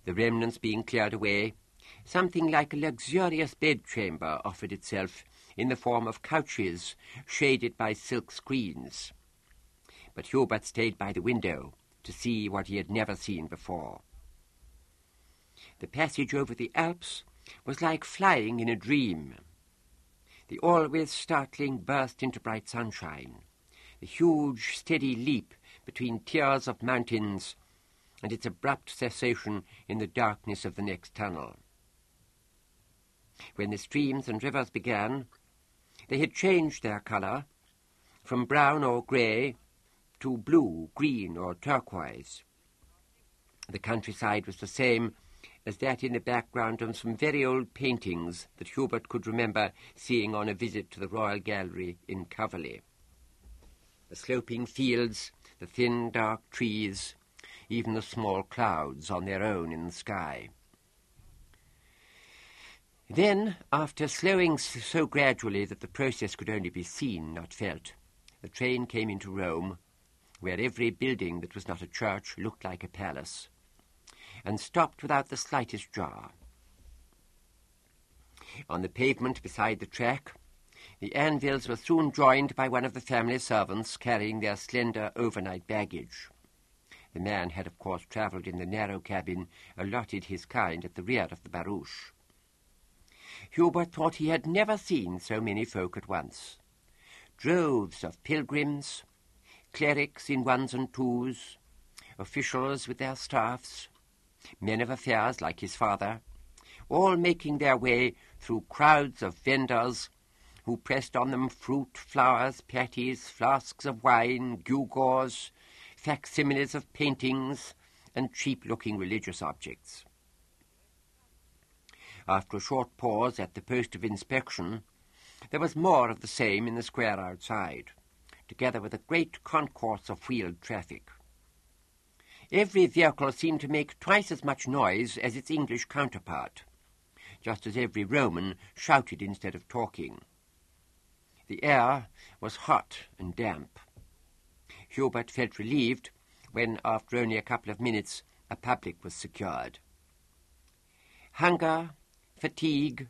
The remnants being cleared away, something like a luxurious bedchamber offered itself in the form of couches shaded by silk screens. But Hubert stayed by the window to see what he had never seen before. The passage over the Alps was like flying in a dream. The always startling burst into bright sunshine, the huge, steady leap between tiers of mountains, and its abrupt cessation in the darkness of the next tunnel. When the streams and rivers began, they had changed their colour from brown or grey to blue, green, or turquoise. The countryside was the same as that in the background of some very old paintings that Hubert could remember seeing on a visit to the Royal Gallery in Coverley. The sloping fields, the thin dark trees, even the small clouds on their own in the sky. Then, after slowing so gradually that the process could only be seen, not felt, the train came into Rome, where every building that was not a church looked like a palace, and stopped without the slightest jar. On the pavement beside the track, the Anvilles were soon joined by one of the family servants carrying their slender overnight baggage. The man had, of course, travelled in the narrow cabin allotted his kind at the rear of the barouche. Hubert thought he had never seen so many folk at once. Droves of pilgrims, clerics in ones and twos, officials with their staffs, men of affairs like his father, all making their way through crowds of vendors who pressed on them fruit, flowers, patties, flasks of wine, gewgaws, facsimiles of paintings, and cheap-looking religious objects. After a short pause at the post of inspection, there was more of the same in the square outside, together with a great concourse of wheeled traffic. Every vehicle seemed to make twice as much noise as its English counterpart, just as every Roman shouted instead of talking. The air was hot and damp. Hubert felt relieved when, after only a couple of minutes, a public was secured. Hunger, fatigue,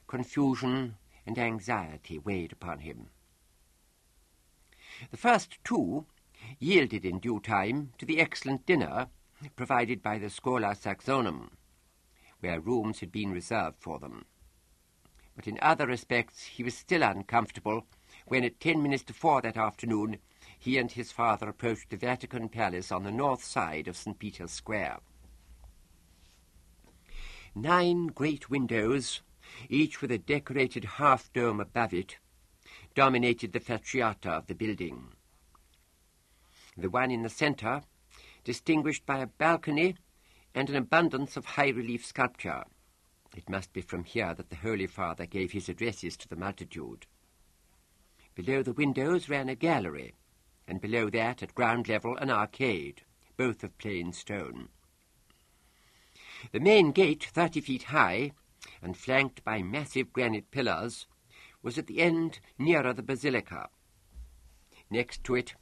confusion, and anxiety weighed upon him. The first two yielded in due time to the excellent dinner provided by the Schola Saxonum, where rooms had been reserved for them. But in other respects he was still uncomfortable when at 10 minutes to 4 that afternoon he and his father approached the Vatican Palace on the north side of St. Peter's Square. 9 great windows, each with a decorated half-dome above it, dominated the facciata of the building. The one in the centre, distinguished by a balcony and an abundance of high-relief sculpture. It must be from here that the Holy Father gave his addresses to the multitude. Below the windows ran a gallery, and below that, at ground level, an arcade, both of plain stone. The main gate, 30 feet high, and flanked by massive granite pillars, was at the end nearer the basilica. Next to it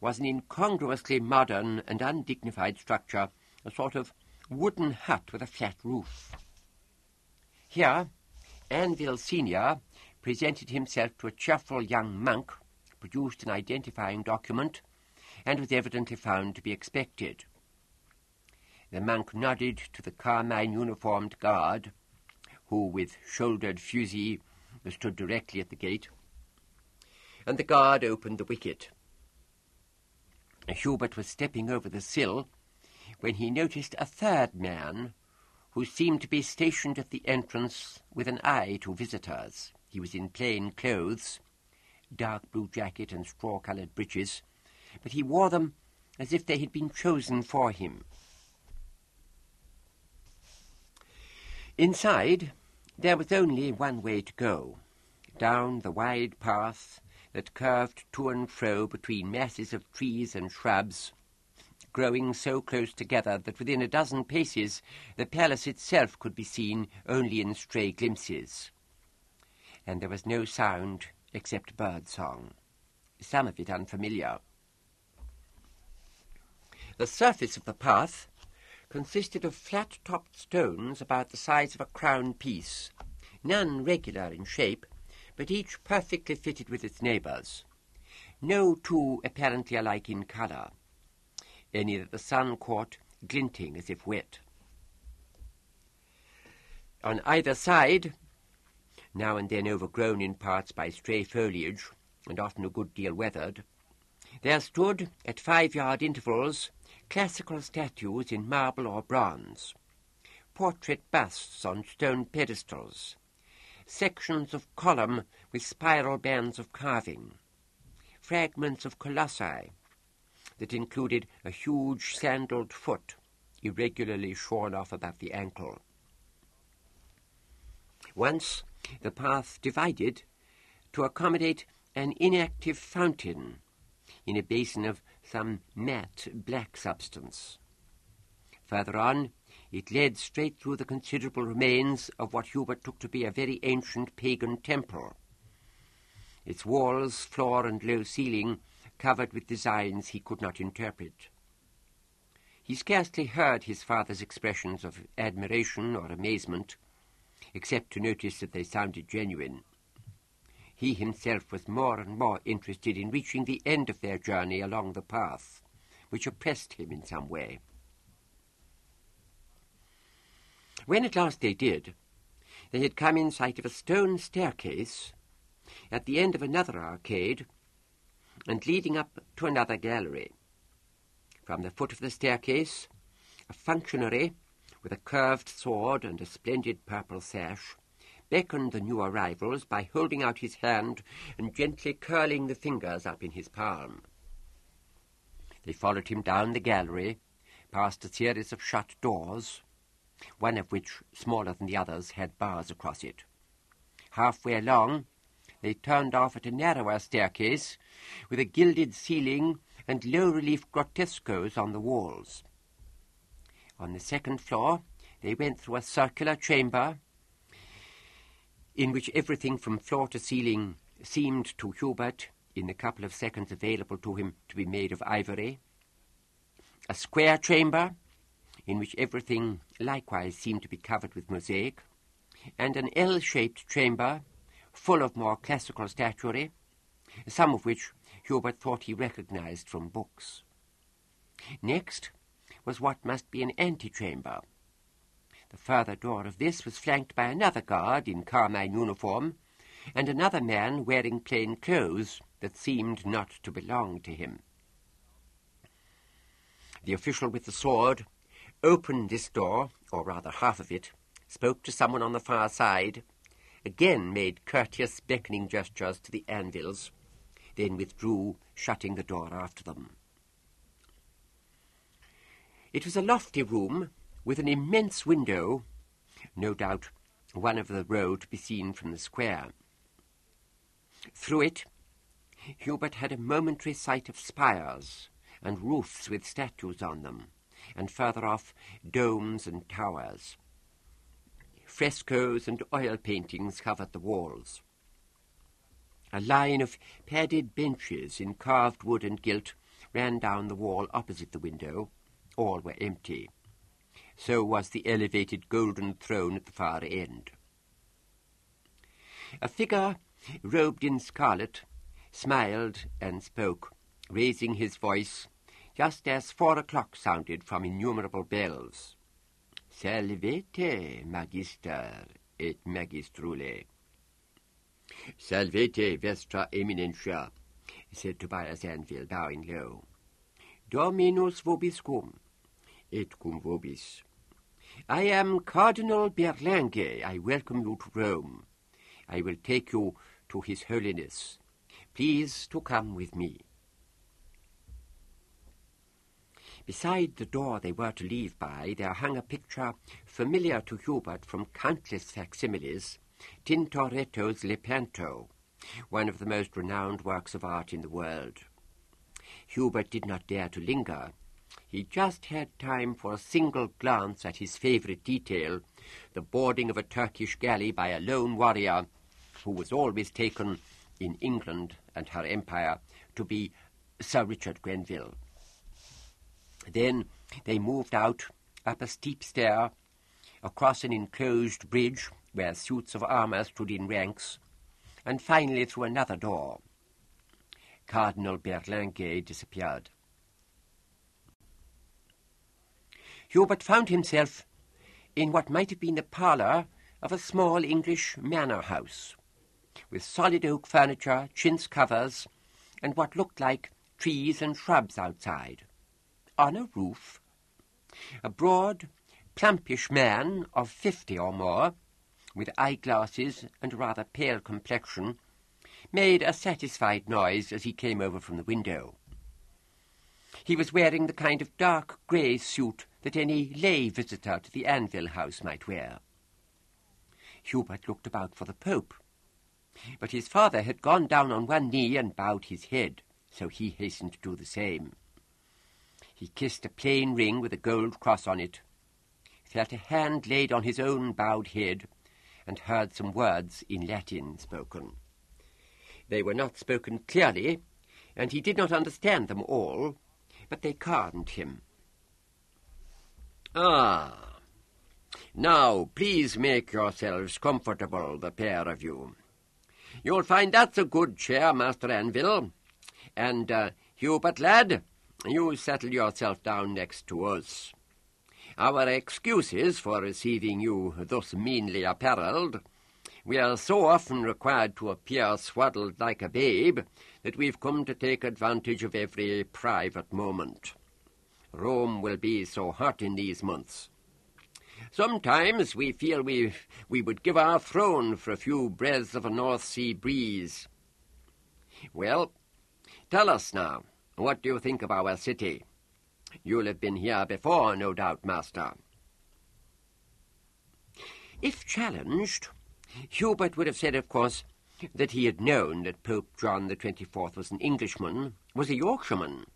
was an incongruously modern and undignified structure, a sort of wooden hut with a flat roof. Here, Anville Senior presented himself to a cheerful young monk, produced an identifying document, and was evidently found to be expected. The monk nodded to the carmine-uniformed guard, who, with shouldered fusil, stood directly at the gate, and the guard opened the wicket. Hubert was stepping over the sill when he noticed a third man who seemed to be stationed at the entrance with an eye to visitors. He was in plain clothes, dark blue jacket and straw-coloured breeches, but he wore them as if they had been chosen for him. Inside, there was only one way to go, down the wide path that curved to and fro between masses of trees and shrubs, growing so close together that within a dozen paces the palace itself could be seen only in stray glimpses. And there was no sound except bird song, some of it unfamiliar. The surface of the path consisted of flat-topped stones about the size of a crown piece, none regular in shape, but each perfectly fitted with its neighbours, no two apparently alike in colour, any that the sun caught glinting as if wet. On either side, now and then overgrown in parts by stray foliage, and often a good deal weathered, there stood, at 5-yard intervals, classical statues in marble or bronze, portrait busts on stone pedestals, sections of column with spiral bands of carving, fragments of colossi that included a huge sandalled foot, irregularly shorn off above the ankle. Once the path divided to accommodate an inactive fountain in a basin of some matte black substance. Further on, it led straight through the considerable remains of what Hubert took to be a very ancient pagan temple, its walls, floor, and low ceiling covered with designs he could not interpret. He scarcely heard his father's expressions of admiration or amazement, except to notice that they sounded genuine. He himself was more and more interested in reaching the end of their journey along the path, which oppressed him in some way. When at last they did, they had come in sight of a stone staircase at the end of another arcade and leading up to another gallery. From the foot of the staircase, a functionary with a curved sword and a splendid purple sash beckoned the new arrivals by holding out his hand and gently curling the fingers up in his palm. They followed him down the gallery, past a series of shut doors, one of which, smaller than the others, had bars across it. Halfway along, they turned off at a narrower staircase with a gilded ceiling and low-relief grotescos on the walls. On the second floor, they went through a circular chamber in which everything from floor to ceiling seemed to Hubert, in the couple of seconds available to him, to be made of ivory. A square chamber in which everything likewise seemed to be covered with mosaic, and an L-shaped chamber full of more classical statuary, some of which Hubert thought he recognized from books. Next was what must be an antechamber. The further door of this was flanked by another guard in carmine uniform, and another man wearing plain clothes that seemed not to belong to him. The official with the sword opened this door, or rather half of it, spoke to someone on the far side, again made courteous beckoning gestures to the anvils, then withdrew, shutting the door after them. It was a lofty room with an immense window, no doubt one of the row to be seen from the square. Through it, Hubert had a momentary sight of spires and roofs with statues on them, and further off domes and towers. Frescoes and oil paintings covered the walls. A line of padded benches in carved wood and gilt ran down the wall opposite the window. All were empty. So was the elevated golden throne at the far end. A figure robed in scarlet smiled and spoke, raising his voice just as 4 o'clock sounded from innumerable bells. Salvete, magister et magistrule. Salvete, vestra eminentia, said Tobias Anvil, bowing low. Dominus vobiscum, et cum vobis. I am Cardinal Berlinghe. I welcome you to Rome. I will take you to His Holiness. Please to come with me. Beside the door they were to leave by, there hung a picture familiar to Hubert from countless facsimiles, Tintoretto's Lepanto, one of the most renowned works of art in the world. Hubert did not dare to linger. He just had time for a single glance at his favourite detail, the boarding of a Turkish galley by a lone warrior who was always taken, in England and her empire, to be Sir Richard Grenville. Then they moved out, up a steep stair, across an enclosed bridge where suits of armour stood in ranks, and finally through another door. Cardinal Berlinghe disappeared. Hubert found himself in what might have been the parlour of a small English manor house, with solid oak furniture, chintz covers, and what looked like trees and shrubs outside. On a roof, a broad, plumpish man of 50 or more, with eyeglasses and a rather pale complexion, made a satisfied noise as he came over from the window. He was wearing the kind of dark grey suit that any lay visitor to the Anvil house might wear. Hubert looked about for the Pope, but his father had gone down on one knee and bowed his head, so he hastened to do the same. He kissed a plain ring with a gold cross on it, felt a hand laid on his own bowed head, and heard some words in Latin spoken. They were not spoken clearly, and he did not understand them all, but they calmed him. "Ah, now please make yourselves comfortable, the pair of you. You'll find that's a good chair, Master Anvil. And, Hubert, lad, you settle yourself down next to us. Our excuses for receiving you thus meanly apparelled. We are so often required to appear swaddled like a babe that we've come to take advantage of every private moment. Rome will be so hot in these months. Sometimes we feel we would give our throne for a few breaths of a North Sea breeze. Well, tell us now, what do you think of our city? You'll have been here before, no doubt, Master." If challenged, Hubert would have said, of course, that he had known that Pope John the 24th was an Englishman, was a Yorkshireman.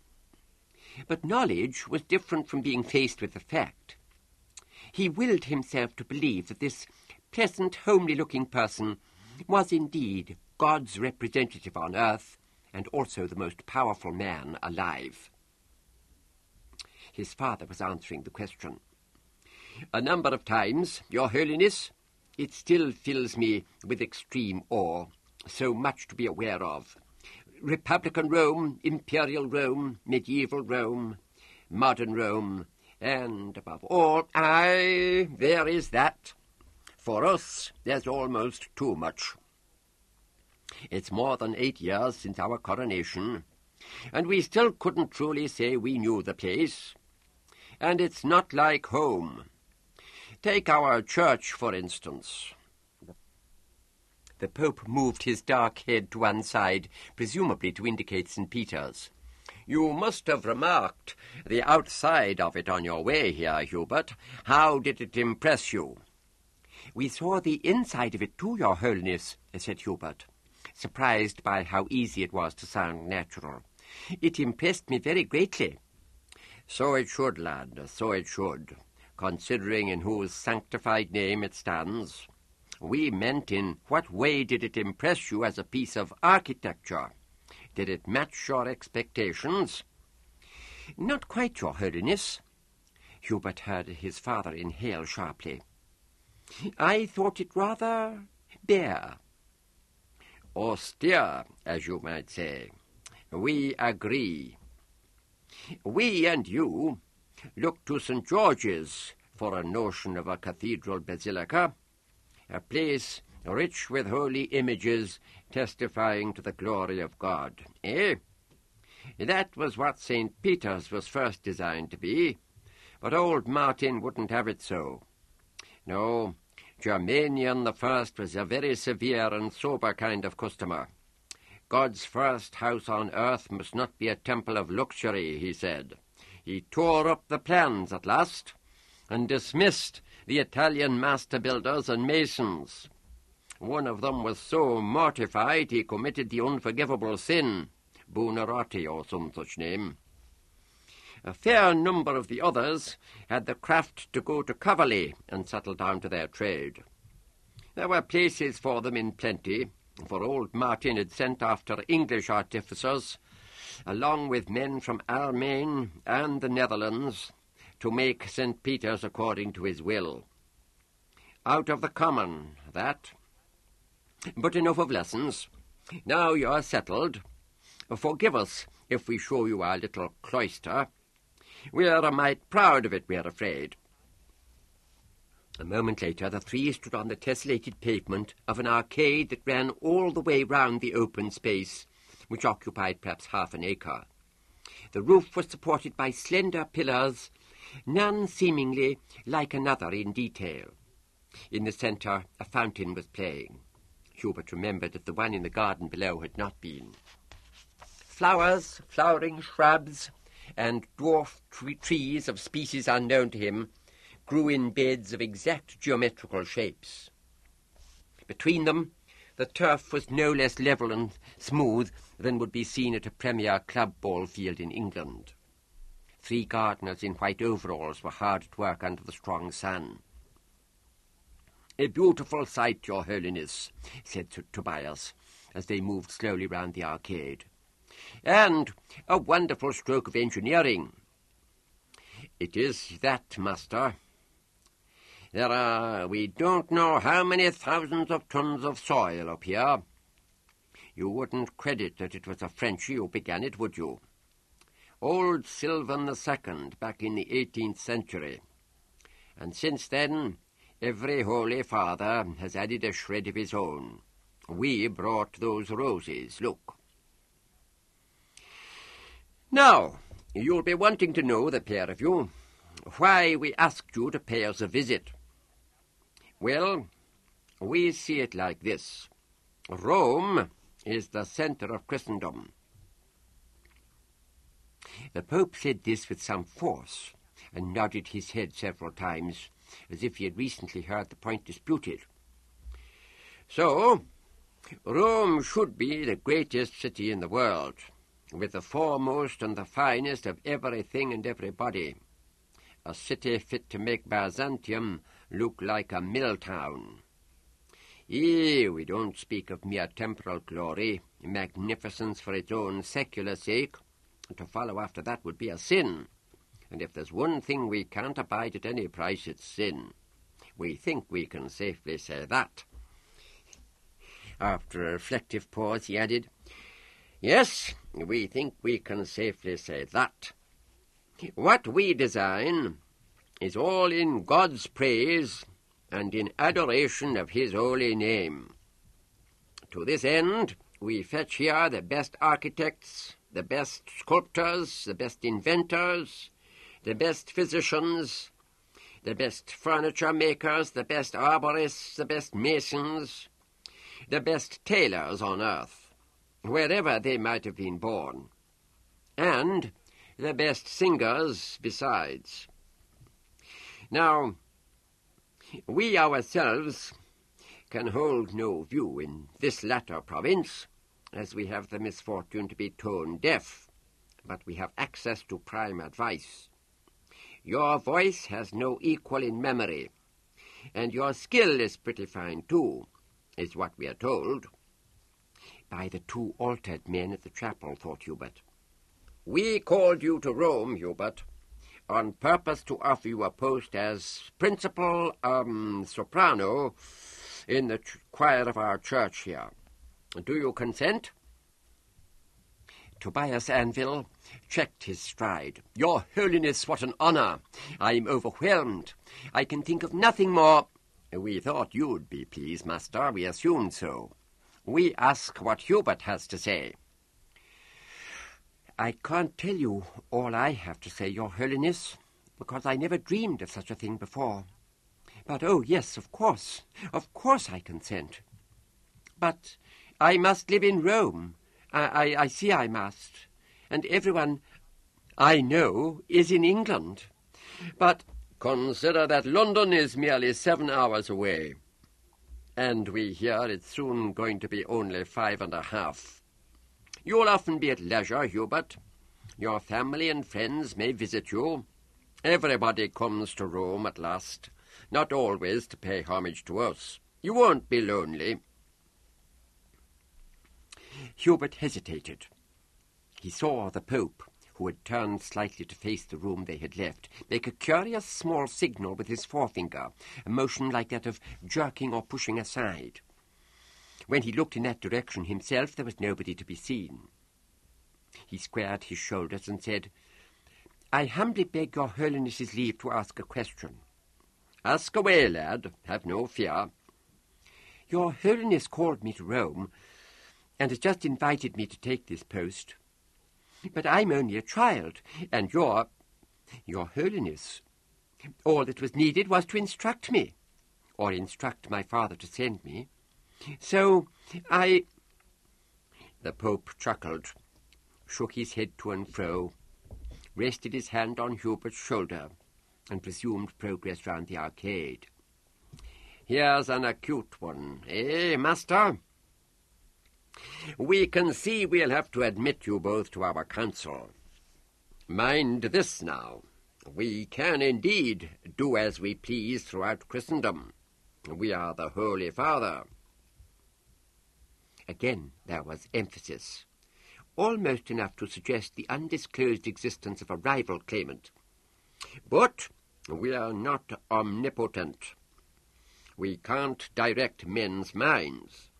But knowledge was different from being faced with the fact. He willed himself to believe that this pleasant, homely-looking person was indeed God's representative on earth, and also the most powerful man alive. His father was answering the question. "A number of times, Your Holiness. It still fills me with extreme awe. So much to be aware of. Republican Rome, Imperial Rome, Medieval Rome, Modern Rome, and above all, there is that. For us, there's almost too much. It's more than 8 years since our coronation, and we still couldn't truly say we knew the place. And it's not like home. Take our church, for instance." The Pope moved his dark head to one side, presumably to indicate St. Peter's. "You must have remarked the outside of it on your way here, Hubert. How did it impress you?" "We saw the inside of it too, Your Holiness," said Hubert, surprised by how easy it was to sound natural. "It impressed me very greatly." "So it should, lad, so it should, considering in whose sanctified name it stands. We meant in what way did it impress you as a piece of architecture? Did it match your expectations?" "Not quite, Your Holiness." Hubert heard his father inhale sharply. "I thought it rather bare." "Austere, as you might say. We agree. We and you look to St. George's for a notion of a cathedral basilica, a place rich with holy images testifying to the glory of God. That was what St. Peter's was first designed to be, but old Martin wouldn't have it so. No, Germanian the First was a very severe and sober kind of customer. God's first house on earth must not be a temple of luxury, he said. He tore up the plans at last and dismissed the Italian master builders and masons. One of them was so mortified he committed the unforgivable sin, Buonarroti or some such name. A fair number of the others had the craft to go to Cavalli and settle down to their trade. There were places for them in plenty, for old Martin had sent after English artificers, along with men from Almain and the Netherlands, to make St. Peter's according to his will. Out of the common, that. But enough of lessons. Now you're settled. Forgive us if we show you our little cloister. We're a mite proud of it, we're afraid." A moment later, the three stood on the tessellated pavement of an arcade that ran all the way round the open space, which occupied perhaps half an acre. The roof was supported by slender pillars, none seemingly like another in detail. In the centre, a fountain was playing. Hubert remembered that the one in the garden below had not been. Flowers, flowering shrubs, and dwarf trees of species unknown to him grew in beds of exact geometrical shapes. Between them, the turf was no less level and smooth than would be seen at a premier club ball field in England. 3 gardeners in white overalls were hard at work under the strong sun. "A beautiful sight, Your Holiness," said Sir Tobias, as they moved slowly round the arcade. "And a wonderful stroke of engineering." "It is that, Master. There are, we don't know how many thousands of tons of soil up here. You wouldn't credit that it was a Frenchie who began it, would you? Old Sylvan II, back in the 18th century. And since then, every Holy Father has added a shred of his own. We brought those roses, look. Now, you'll be wanting to know, the pair of you, why we asked you to pay us a visit. Well, we see it like this. Rome is the centre of Christendom. The Pope said this with some force, and nodded his head several times, as if he had recently heard the point disputed. So, Rome should be the greatest city in the world, with the foremost and the finest of everything and everybody. A city fit to make Byzantium look like a mill town. We don't speak of mere temporal glory, magnificence for its own secular sake. To follow after that would be a sin. And if there's one thing we can't abide at any price, it's sin. We think we can safely say that. After a reflective pause, he added, "Yes, we think we can safely say that. What we design is all in God's praise and in adoration of his holy name. To this end, we fetch here the best architects, the best sculptors, the best inventors, the best physicians, the best furniture makers, the best arborists, the best masons, the best tailors on earth, wherever they might have been born, and the best singers besides. Now, we ourselves can hold no view in this latter province, as we have the misfortune to be tone deaf, but we have access to prime advice. Your voice has no equal in memory, and your skill is pretty fine too, is what we are told. By the 2 altered men at the chapel, thought Hubert. We called you to Rome, Hubert, on purpose to offer you a post as principal soprano in the choir of our church here. Do you consent?" Tobias Anvil checked his stride. "Your Holiness, what an honour! I'm overwhelmed. I can think of nothing more." "We thought you'd be pleased, Master. We assumed so. We ask what Hubert has to say." "I can't tell you all I have to say, Your Holiness, because I never dreamed of such a thing before. But, oh, yes, of course I consent. But I must live in Rome. I see I must. And everyone I know is in England. But consider that London is merely 7 hours away, and we hear it's soon going to be only 5.5. You'll often be at leisure, Hubert. Your family and friends may visit you. Everybody comes to Rome at last, not always to pay homage to us. You won't be lonely." Hubert hesitated. He saw the Pope, who had turned slightly to face the room they had left, make a curious small signal with his forefinger, a motion like that of jerking or pushing aside. When he looked in that direction himself, there was nobody to be seen. He squared his shoulders and said, "I humbly beg your Holiness's leave to ask a question." "Ask away, lad. Have no fear." "Your Holiness called me to Rome, and has just invited me to take this post. But I'm only a child, and your Holiness, all that was needed was to instruct me, or instruct my father to send me. So The Pope chuckled, shook his head to and fro, rested his hand on Hubert's shoulder and resumed progress round the arcade. "Here's an acute one, eh, master? We can see we'll have to admit you both to our council. Mind this now, we can indeed do as we please throughout Christendom. We are the Holy Father." Again there was emphasis, almost enough to suggest the undisclosed existence of a rival claimant. "But we are not omnipotent. We can't direct men's minds.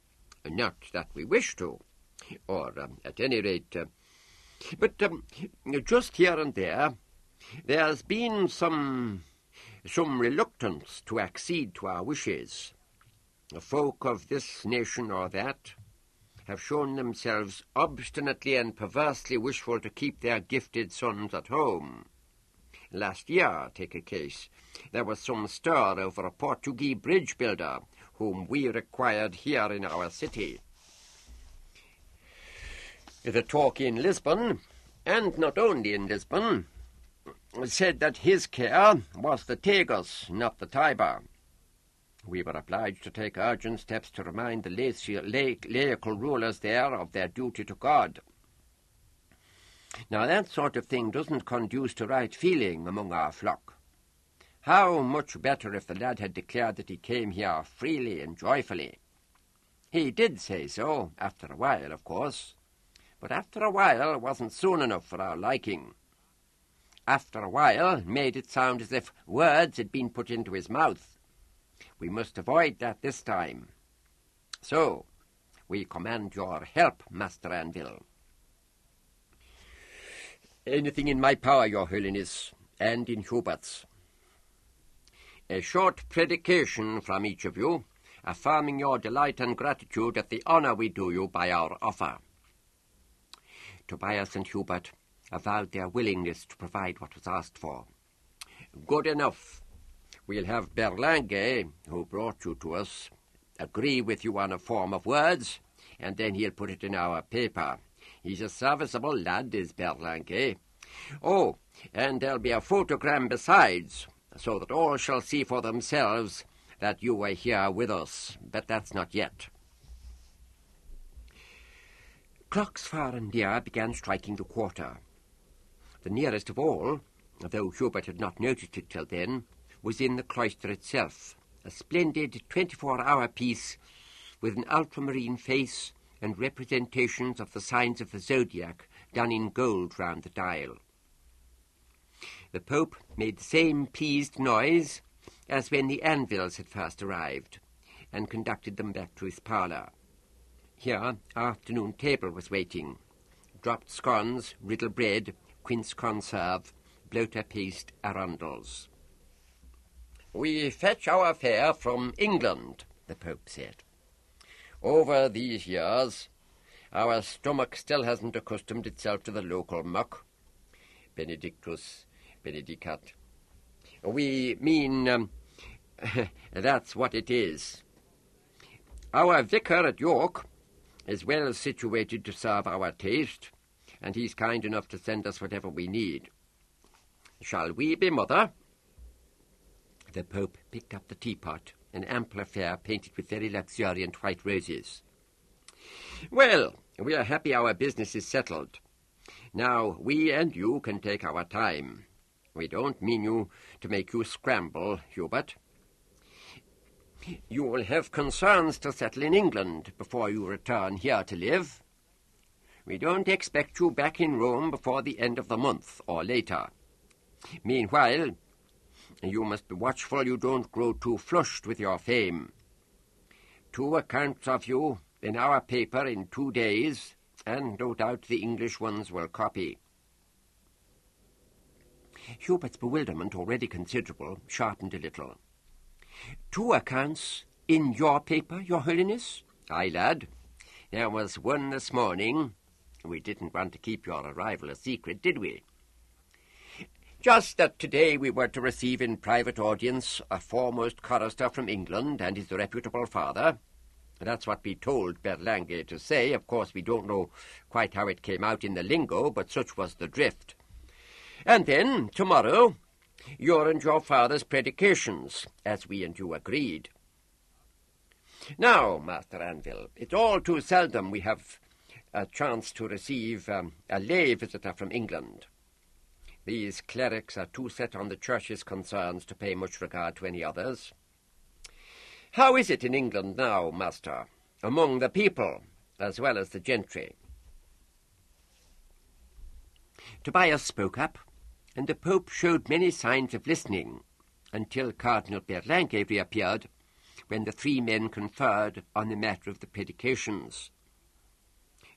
Not that we wish to, or at any rate... But just here and there's been some reluctance to accede to our wishes. The folk of this nation or that have shown themselves obstinately and perversely wishful to keep their gifted sons at home. Last year, take a case, there was some stir over a Portuguese bridge builder whom we required here in our city. The talk in Lisbon, and not only in Lisbon, said that his care was the Tagus, not the Tiber. We were obliged to take urgent steps to remind the laical rulers there of their duty to God. Now that sort of thing doesn't conduce to right feeling among our flock. How much better if the lad had declared that he came here freely and joyfully. He did say so, after a while, of course, but after a while wasn't soon enough for our liking. After a while made it sound as if words had been put into his mouth. We must avoid that this time. So, we command your help, Master Anvil." "Anything in my power, Your Holiness, and in Hubert's." "A short predication from each of you, affirming your delight and gratitude at the honour we do you by our offer." Tobias and Hubert avowed their willingness to provide what was asked for. "Good enough. We'll have Berlange, who brought you to us, agree with you on a form of words, and then he'll put it in our paper. He's a serviceable lad, is Berlange. Oh, and there'll be a photogram besides, so that all shall see for themselves that you were here with us, but that's not yet." Clocks far and near began striking the quarter. The nearest of all, though Hubert had not noticed it till then, was in the cloister itself, a splendid 24-hour piece with an ultramarine face and representations of the signs of the zodiac done in gold round the dial. The Pope made the same pleased noise as when the Anvils had first arrived, and conducted them back to his parlour. Here afternoon table was waiting, dropped scones, riddle bread, quince conserve, bloater paste, arundels. "We fetch our fare from England," the Pope said. "Over these years, our stomach still hasn't accustomed itself to the local muck. Benedictus, benedicat. We mean, that's what it is. Our vicar at York is well situated to serve our taste, and he's kind enough to send us whatever we need. Shall we be, Mother?" The Pope picked up the teapot, an ample affair painted with very luxuriant white roses. "Well, we are happy our business is settled. Now we and you can take our time. We don't mean to make you scramble, Hubert. You will have concerns to settle in England before you return here to live. We don't expect you back in Rome before the end of the month or later. Meanwhile, you must be watchful you don't grow too flushed with your fame. 2 accounts of you in our paper in 2 days, and no doubt the English ones will copy." Hubert's bewilderment, already considerable, sharpened a little. "2 accounts in your paper, Your Holiness?" "Aye, lad. There was one this morning. We didn't want to keep your arrival a secret, did we? Just that today we were to receive in private audience a foremost chorister from England and his reputable father. That's what we told Berlange to say. Of course, we don't know quite how it came out in the lingo, but such was the drift. And then, tomorrow, your and your father's predications, as we and you agreed. Now, Master Anvil, it's all too seldom we have a chance to receive a lay visitor from England. These clerics are too set on the Church's concerns to pay much regard to any others. How is it in England now, Master, among the people as well as the gentry? Tobias spoke up, and the Pope showed many signs of listening until Cardinal Berlinghe reappeared, when the three men conferred on the matter of the predications.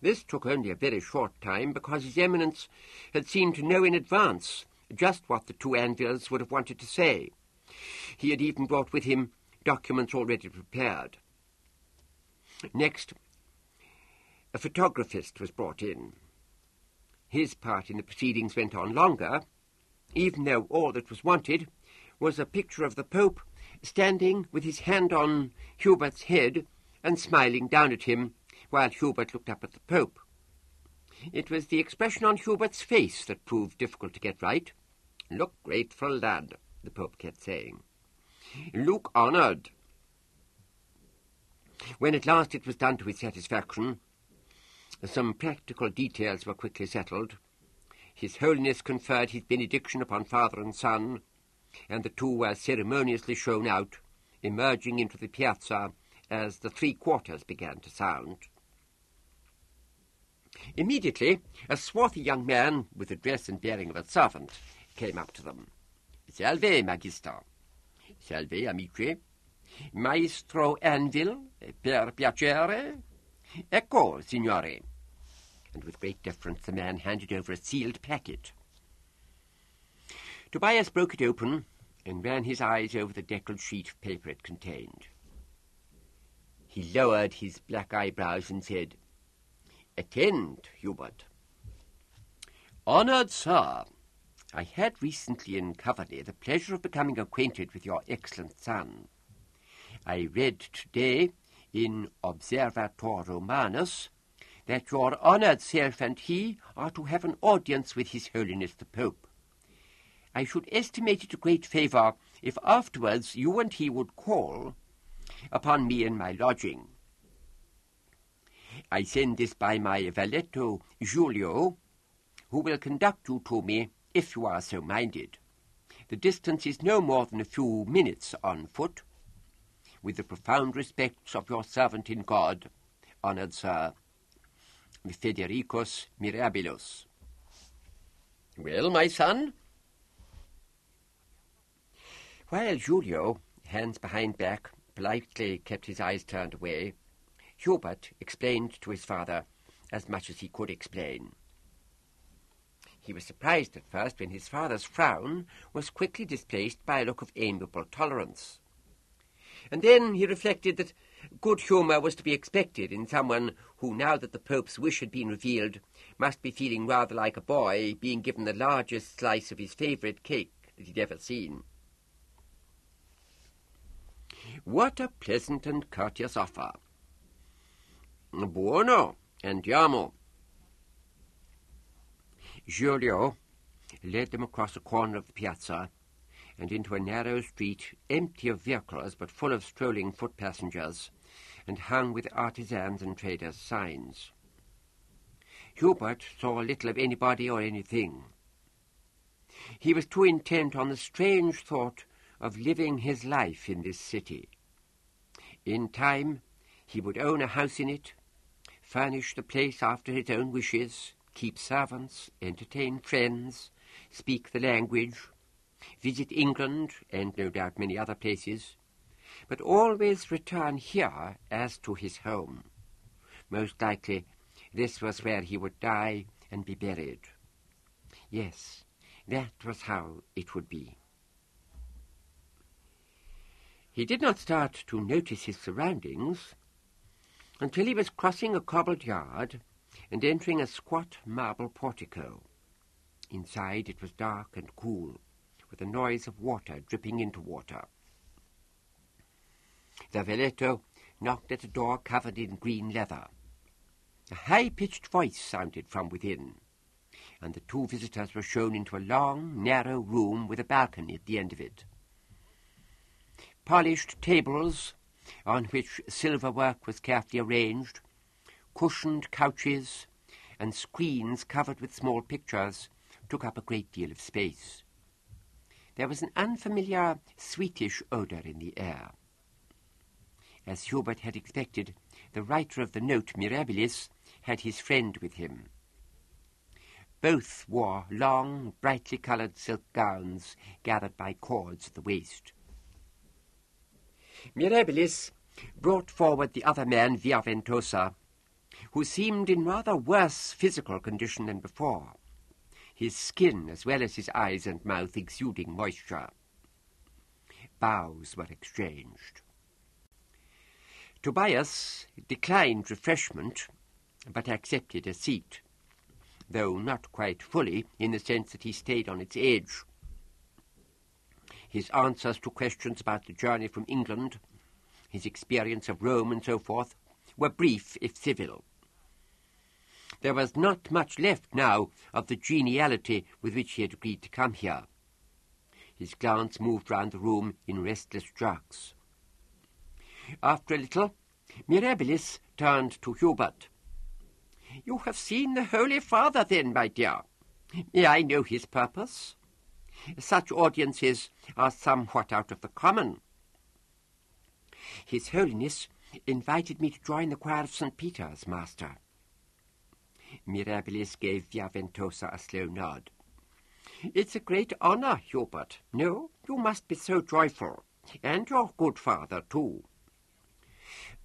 This took only a very short time, because His Eminence had seemed to know in advance just what the two Anvils would have wanted to say. He had even brought with him documents already prepared. Next, a photographist was brought in. His part in the proceedings went on longer, even though all that was wanted was a picture of the Pope standing with his hand on Hubert's head and smiling down at him, while Hubert looked up at the Pope. It was the expression on Hubert's face that proved difficult to get right. "Look grateful, lad," the Pope kept saying. "Look honoured." When at last it was done to his satisfaction, some practical details were quickly settled. His Holiness conferred his benediction upon father and son, and the two were ceremoniously shown out, emerging into the piazza as the 3 quarters began to sound. Immediately, a swarthy young man, with the dress and bearing of a servant, came up to them. "Salve, Magister." "Salve, amici." "Maestro Anvil, per piacere." "Ecco, signore." And with great deference the man handed over a sealed packet. Tobias broke it open and ran his eyes over the deckled sheet of paper it contained. He lowered his black eyebrows and said, "Attend, Hubert." "Honoured sir, I had recently in Coverley the pleasure of becoming acquainted with your excellent son. I read today in Observator Romanus that your honoured self and he are to have an audience with His Holiness the Pope. I should estimate it a great favour if afterwards you and he would call upon me in my lodging. I send this by my valetto Giulio, who will conduct you to me if you are so minded. The distance is no more than a few minutes on foot. With the profound respects of your servant in God, honoured Sir, Federicus Mirabilis." "Well, my son?" While Giulio, hands behind back, politely kept his eyes turned away, Hubert explained to his father as much as he could explain. He was surprised at first when his father's frown was quickly displaced by a look of amiable tolerance. And then he reflected that good humour was to be expected in someone who, now that the Pope's wish had been revealed, must be feeling rather like a boy being given the largest slice of his favourite cake that he'd ever seen. "What a pleasant and courteous offer." "Buono, andiamo." Giulio led them across a corner of the piazza and into a narrow street, empty of vehicles but full of strolling foot passengers, and hung with artisans' and traders' signs. Hubert saw little of anybody or anything. He was too intent on the strange thought of living his life in this city. In time he would own a house in it, furnish the place after his own wishes, keep servants, entertain friends, speak the language, visit England and no doubt many other places, but always return here as to his home. Most likely this was where he would die and be buried. Yes, that was how it would be. He did not start to notice his surroundings until he was crossing a cobbled yard and entering a squat marble portico. Inside it was dark and cool, with the noise of water dripping into water. The valetto knocked at a door covered in green leather. A high-pitched voice sounded from within. and the two visitors were shown into a long, narrow room with a balcony at the end of it. Polished tables, on which silver work was carefully arranged, cushioned couches, and screens covered with small pictures took up a great deal of space. There was an unfamiliar, sweetish odour in the air. As Hubert had expected, the writer of the note, Mirabilis, had his friend with him. Both wore long, brightly coloured silk gowns gathered by cords at the waist. Mirabilis brought forward the other man, Via Ventosa, who seemed in rather worse physical condition than before, his skin as well as his eyes and mouth exuding moisture. Bows were exchanged. Tobias declined refreshment, but accepted a seat, though not quite fully, in the sense that he stayed on its edge. His answers to questions about the journey from England, his experience of Rome and so forth, were brief if civil. There was not much left now of the geniality with which he had agreed to come here. His glance moved round the room in restless jerks. After a little, Mirabilis turned to Hubert. "You have seen the Holy Father, then, my dear. May I know his purpose? Such audiences are somewhat out of the common." "His Holiness invited me to join the choir of St. Peter's, Master." Mirabilis gave Via Ventosa a slow nod. "It's a great honour, Hubert. No, you must be so joyful. And your good father, too."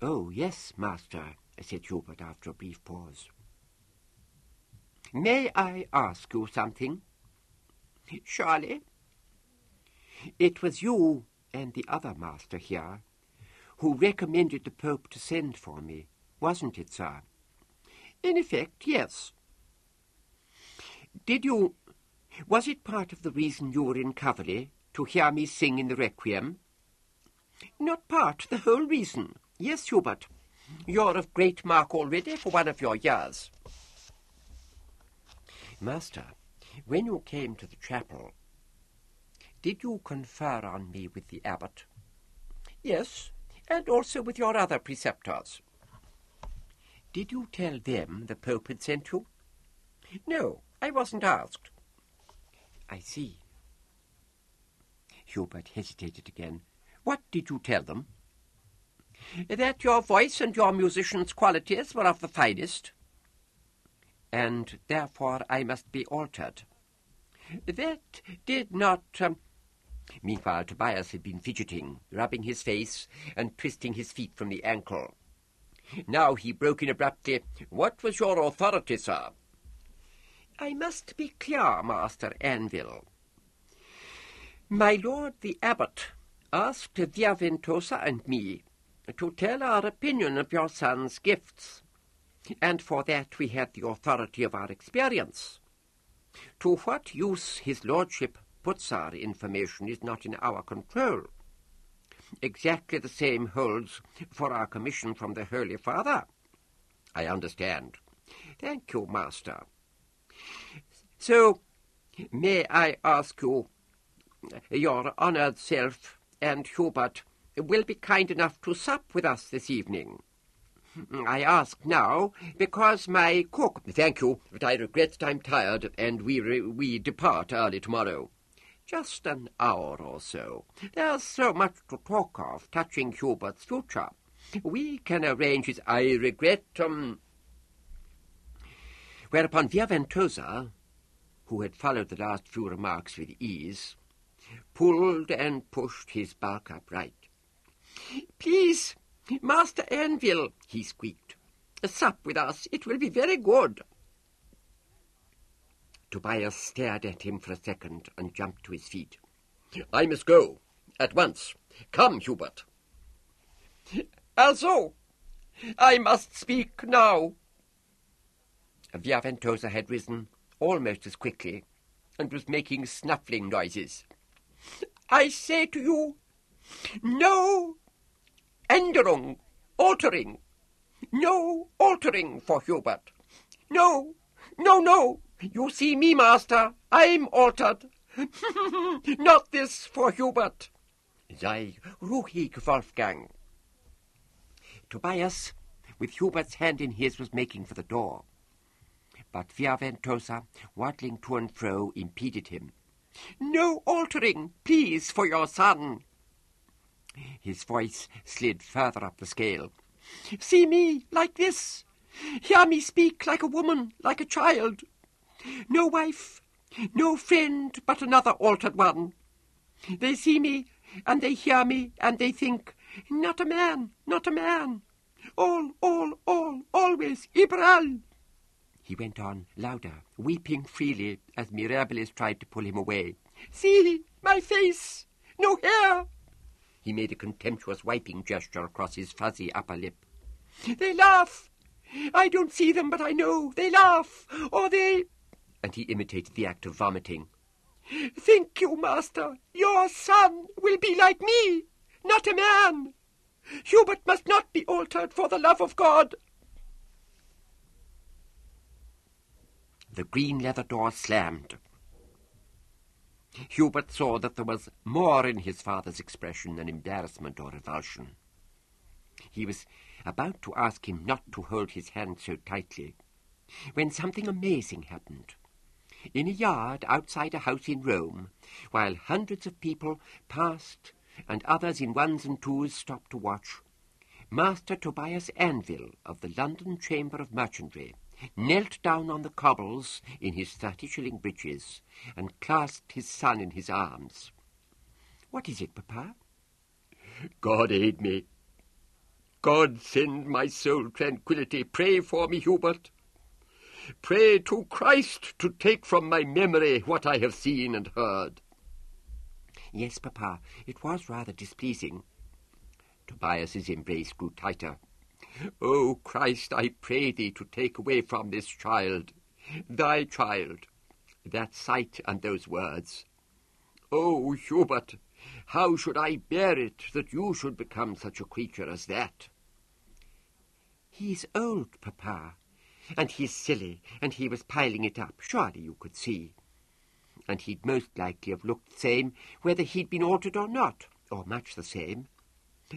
"Oh, yes, Master," said Hubert after a brief pause. "May I ask you something?" "Surely." "It was you and the other master here who recommended the Pope to send for me, wasn't it, sir?" "In effect, yes." Was it part of the reason you were in Coverley, to hear me sing in the Requiem?" "Not part, the whole reason. Yes, Hubert. You're of great mark already for one of your years." "Master, when you came to the chapel, did you confer on me with the abbot?" "Yes, and also with your other preceptors." "Did you tell them the Pope had sent you?" "No, I wasn't asked." "I see." Hubert hesitated again. "What did you tell them?" "That your voice and your musician's qualities were of the finest." "And therefore I must be altered." "That did not—" Meanwhile Tobias had been fidgeting, rubbing his face and twisting his feet from the ankle. Now he broke in abruptly. "What was your authority, sir?" "I must be clear, Master Anvil. My lord the abbot asked Via Ventosa and me to tell our opinion of your son's gifts, and for that we had the authority of our experience. To what use his lordship puts our information is not in our control. Exactly the same holds for our commission from the Holy Father." "I understand." "Thank you, Master. So, may I ask you, your honoured self and Hubert will be kind enough to sup with us this evening? I ask now because my cook—" "Thank you, but I regret that I'm tired, and we depart early tomorrow." "Just an hour or so. There's so much to talk of touching Hubert's future. We can arrange his—" "I regret—" Whereupon Via Ventosa, who had followed the last few remarks with ease, pulled and pushed his bulk upright. "Please, Master Anvil," he squeaked, "sup with us. It will be very good." Tobias stared at him for a second and jumped to his feet. "I must go. At once. Come, Hubert." "Also, I must speak now." Via Ventosa had risen almost as quickly and was making snuffling noises. "I say to you, no Änderung, altering. No altering for Hubert. No, no, no. You see me, master, I'm altered. Not this for Hubert. Sei ruhig, Wolfgang. Tobias, with Hubert's hand in his, was making for the door. But Via Ventosa, waddling to and fro, impeded him. No altering, please, for your son. His voice slid further up the scale. See me like this. Hear me speak like a woman, like a child. No wife, no friend, but another altered one. They see me, and they hear me, and they think, not a man, not a man. All, always, Ibral. He went on, louder, weeping freely, as Mirabilis tried to pull him away. See, my face, no hair. He made a contemptuous wiping gesture across his fuzzy upper lip. They laugh. I don't see them, but I know. They laugh, or they... And he imitated the act of vomiting. Thank you, master. Your son will be like me, not a man. Hubert must not be altered for the love of God. The green leather door slammed. Hubert saw that there was more in his father's expression than embarrassment or revulsion. He was about to ask him not to hold his hand so tightly, when something amazing happened. In a yard outside a house in Rome, while hundreds of people passed and others in ones and twos stopped to watch, Master Tobias Anvil of the London Chamber of Merchantry knelt down on the cobbles in his 30-shilling breeches and clasped his son in his arms. What is it, Papa? God aid me. God send my soul tranquillity. Pray for me, Hubert. Pray to Christ to take from my memory what I have seen and heard. Yes, Papa, it was rather displeasing. Tobias's embrace grew tighter. Oh, Christ, I pray thee to take away from this child, thy child, that sight and those words. Oh, Hubert, how should I bear it that you should become such a creature as that? He's old, Papa, and he's silly, and he was piling it up, surely you could see. And he'd most likely have looked the same whether he'd been altered or not, or much the same.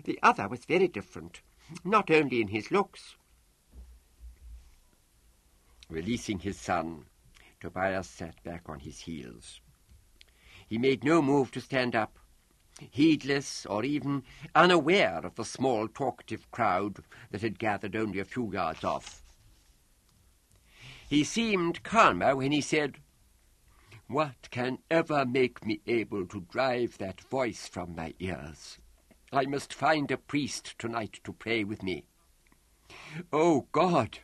The other was very different, not only in his looks. Releasing his son, Tobias sat back on his heels. He made no move to stand up, heedless or even unaware of the small talkative crowd that had gathered only a few yards off. He seemed calmer when he said, What can ever make me able to drive that voice from my ears? I must find a priest tonight to pray with me. Oh, God,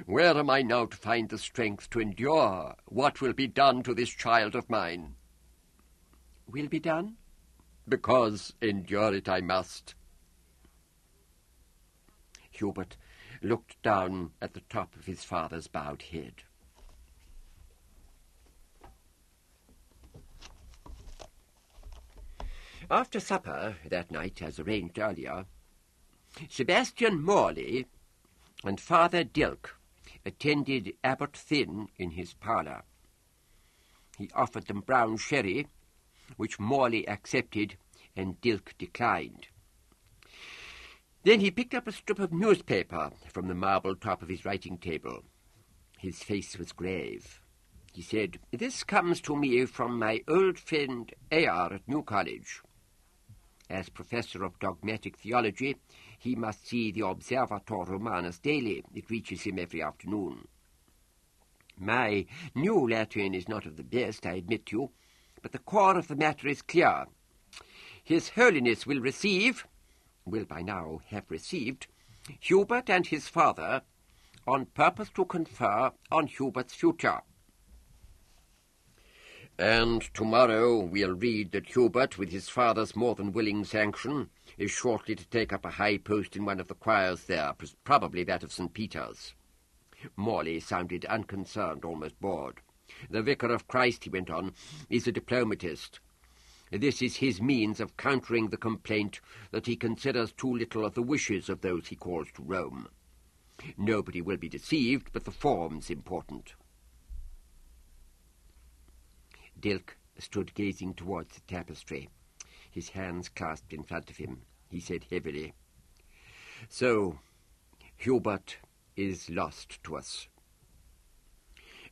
where am I now to find the strength to endure what will be done to this child of mine? Will be done? Because endure it I must. Hubert looked down at the top of his father's bowed head. After supper that night, as arranged earlier, Sebastian Morley and Father Dilk attended Abbot Thynne in his parlour. He offered them brown sherry, which Morley accepted and Dilk declined. Then he picked up a strip of newspaper from the marble top of his writing table. His face was grave. He said, This comes to me from my old friend Ayar at New College. As professor of dogmatic theology, he must see the Observator Romanus daily. It reaches him every afternoon. My new Latin is not of the best, I admit to you, but the core of the matter is clear. His Holiness will by now have received, Hubert and his father, on purpose to confer on Hubert's future. And tomorrow we'll read that Hubert, with his father's more than willing sanction, is shortly to take up a high post in one of the choirs there, probably that of St. Peter's. Morley sounded unconcerned, almost bored. The Vicar of Christ, he went on, is a diplomatist. This is his means of countering the complaint that he considers too little of the wishes of those he calls to Rome. Nobody will be deceived, but the form's important. Dilk stood gazing towards the tapestry, his hands clasped in front of him. He said heavily, "So, Hubert is lost to us."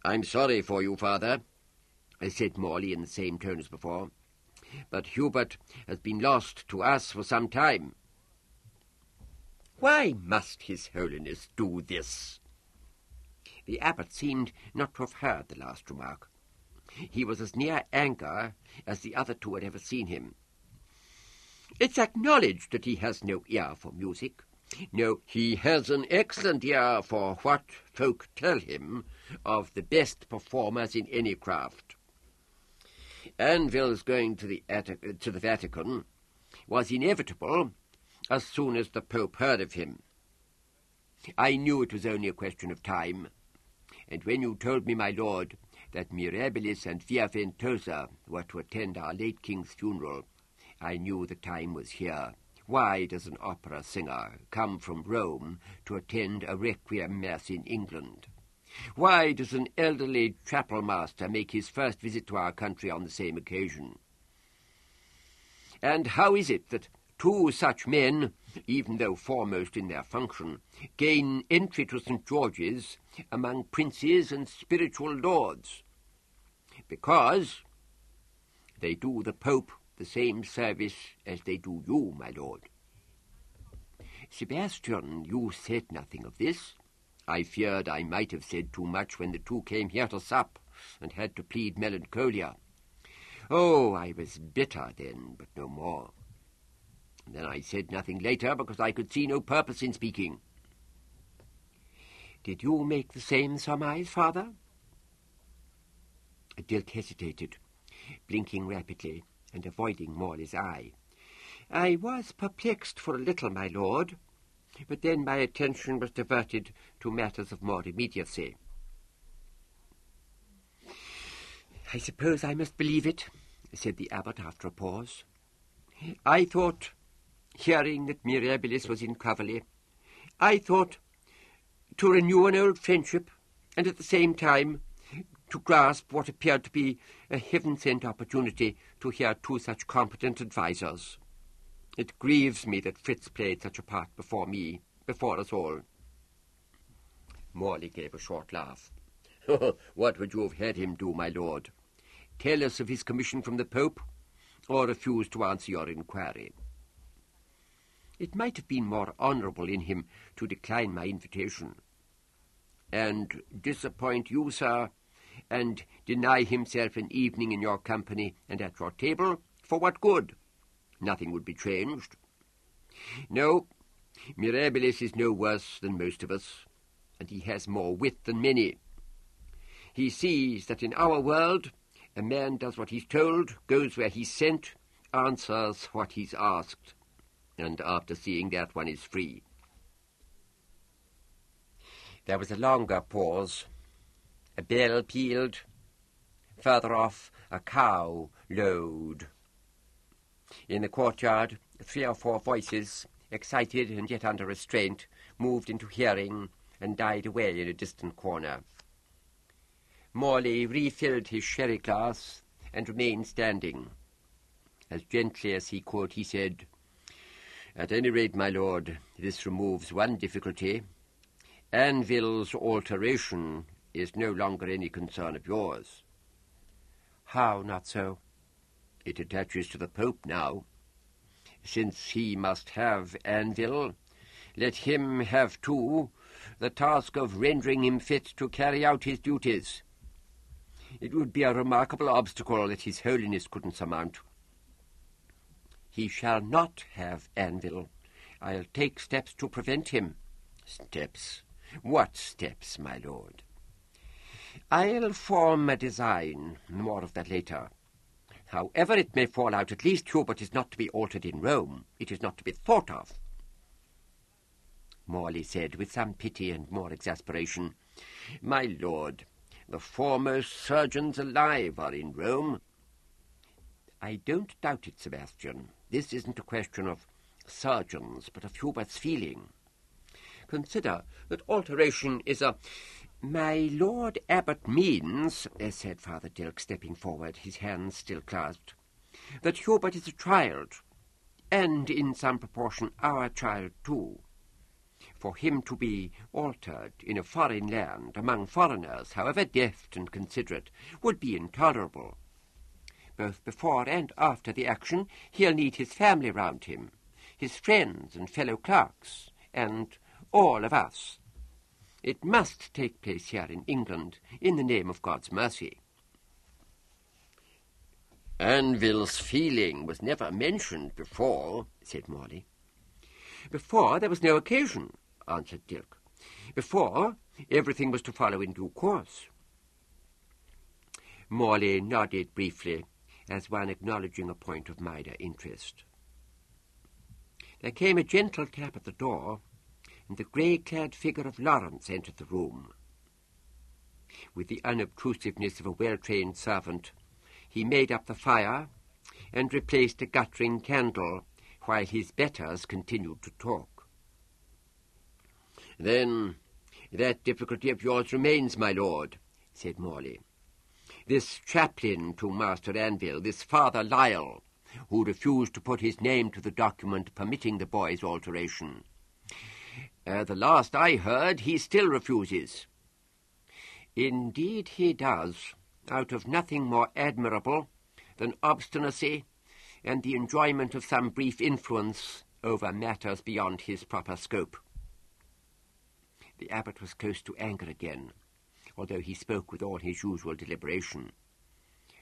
"I'm sorry for you, father," said Morley in the same tone as before, "but Hubert has been lost to us for some time." "Why must His Holiness do this?" The abbot seemed not to have heard the last remark. He was as near anger as the other two had ever seen him. "It's acknowledged that he has no ear for music. No, he has an excellent ear for what folk tell him of the best performers in any craft. Anvil's going to the Vatican was inevitable as soon as the Pope heard of him. I knew it was only a question of time, and when you told me, my lord, that Mirabilis and Via Ventosa were to attend our late king's funeral, I knew the time was here. Why does an opera singer come from Rome to attend a requiem mass in England? Why does an elderly chapel master make his first visit to our country on the same occasion? And how is it that two such men, even though foremost in their function, gain entry to St. George's among princes and spiritual lords? Because they do the Pope the same service as they do you, my lord." "Sebastian, you said nothing of this." "I feared I might have said too much when the two came here to sup, and had to plead melancholia. Oh, I was bitter then, but no more. And then I said nothing later, because I could see no purpose in speaking." "Did you make the same surmise, father?" Dilk hesitated, blinking rapidly and avoiding Morley's eye. "I was perplexed for a little, my lord, but then my attention was diverted to matters of more immediacy." "I suppose I must believe it," said the abbot after a pause. "I thought, hearing that Mirabilis was in Coverley, I thought to renew an old friendship, and at the same time to grasp what appeared to be a heaven-sent opportunity to hear two such competent advisers. It grieves me that Fritz played such a part before me, before us all." Morley gave a short laugh. "What would you have had him do, my lord? Tell us of his commission from the Pope, or refuse to answer your inquiry?" "It might have been more honourable in him to decline my invitation." "And disappoint you, sir, and deny himself an evening in your company and at your table? For what good? Nothing would be changed. No, Mirabilis is no worse than most of us, and he has more wit than many. He sees that in our world a man does what he's told, goes where he's sent, answers what he's asked, and after seeing that, one is free." There was a longer pause. A bell pealed. Further off, a cow lowed. In the courtyard, 3 or 4 voices, excited and yet under restraint, moved into hearing and died away in a distant corner. Morley refilled his sherry glass and remained standing. As gently as he could, he said, "At any rate, my lord, this removes one difficulty. Anvil's alteration is no longer any concern of yours." "How not so?" "It attaches to the Pope now. Since he must have Anvil, let him have, too, the task of rendering him fit to carry out his duties. It would be a remarkable obstacle that His Holiness couldn't surmount." "He shall not have Anvil. I'll take steps to prevent him." "Steps? What steps, my lord?" "I'll form a design. More of that later. However it may fall out, at least Hubert is not to be altered in Rome. It is not to be thought of." Morley said, with some pity and more exasperation, "My lord, the foremost surgeons alive are in Rome." "I don't doubt it, Sebastian. This isn't a question of surgeons, but of Hubert's feeling. Consider that alteration is a "My Lord Abbot means," said Father Dilk, stepping forward, his hands still clasped, "that Hubert is a child, and in some proportion our child too. For him to be altered in a foreign land, among foreigners, however deft and considerate, would be intolerable. Both before and after the action he'll need his family round him, his friends and fellow clerks, and all of us. It must take place here in England, in the name of God's mercy." "Anvil's feeling was never mentioned before," said Morley. "Before there was no occasion," answered Dilk. "Before, everything was to follow in due course." Morley nodded briefly, as one acknowledging a point of minor interest. There came a gentle tap at the door, and the grey-clad figure of Lawrence entered the room. With the unobtrusiveness of a well-trained servant, he made up the fire and replaced a guttering candle, while his betters continued to talk. "Then that difficulty of yours remains, my lord," said Morley. "This chaplain to Master Anvil, this Father Lyle, who refused to put his name to the document permitting the boy's alteration. The last I heard, he still refuses." "Indeed he does, out of nothing more admirable than obstinacy and the enjoyment of some brief influence over matters beyond his proper scope." The abbot was close to anger again, although he spoke with all his usual deliberation.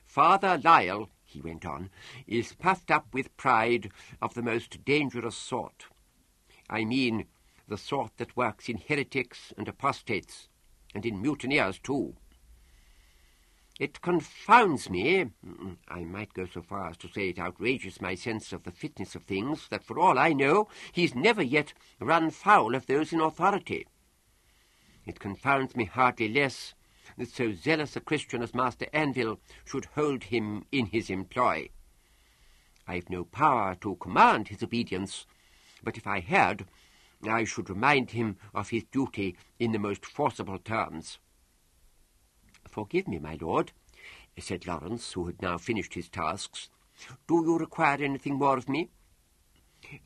"Father Lyle," he went on, "is puffed up with pride of the most dangerous sort. I mean the sort that works in heretics and apostates, and in mutineers too. It confounds me, I might go so far as to say it outrages my sense of the fitness of things, that for all I know, he's never yet run foul of those in authority. It confounds me hardly less that so zealous a Christian as Master Anvil should hold him in his employ. I've no power to command his obedience, but if I had, I should remind him of his duty in the most forcible terms." "Forgive me, my lord," said Lawrence, who had now finished his tasks. "Do you require anything more of me?"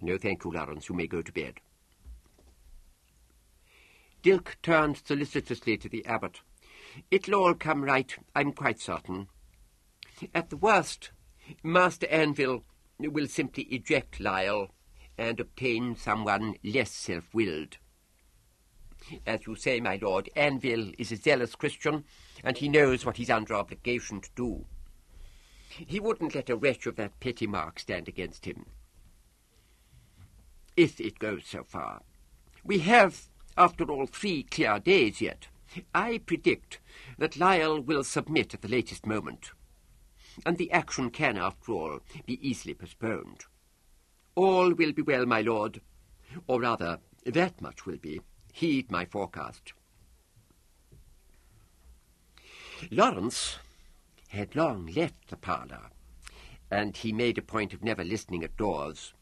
"No, thank you, Lawrence. You may go to bed." Dilk turned solicitously to the abbot. "It'll all come right, I'm quite certain. At the worst, Master Anvil will simply eject Lyle and obtain someone less self-willed. As you say, my lord, Anvil is a zealous Christian, and he knows what he's under obligation to do. He wouldn't let a wretch of that petty mark stand against him. If it goes so far. We have, after all, 3 clear days yet. I predict that Lyle will submit at the latest moment, and the action can, after all, be easily postponed. All will be well, my lord, or rather, that much will be. Heed my forecast." Lawrence had long left the parlour, and he made a point of never listening at doors,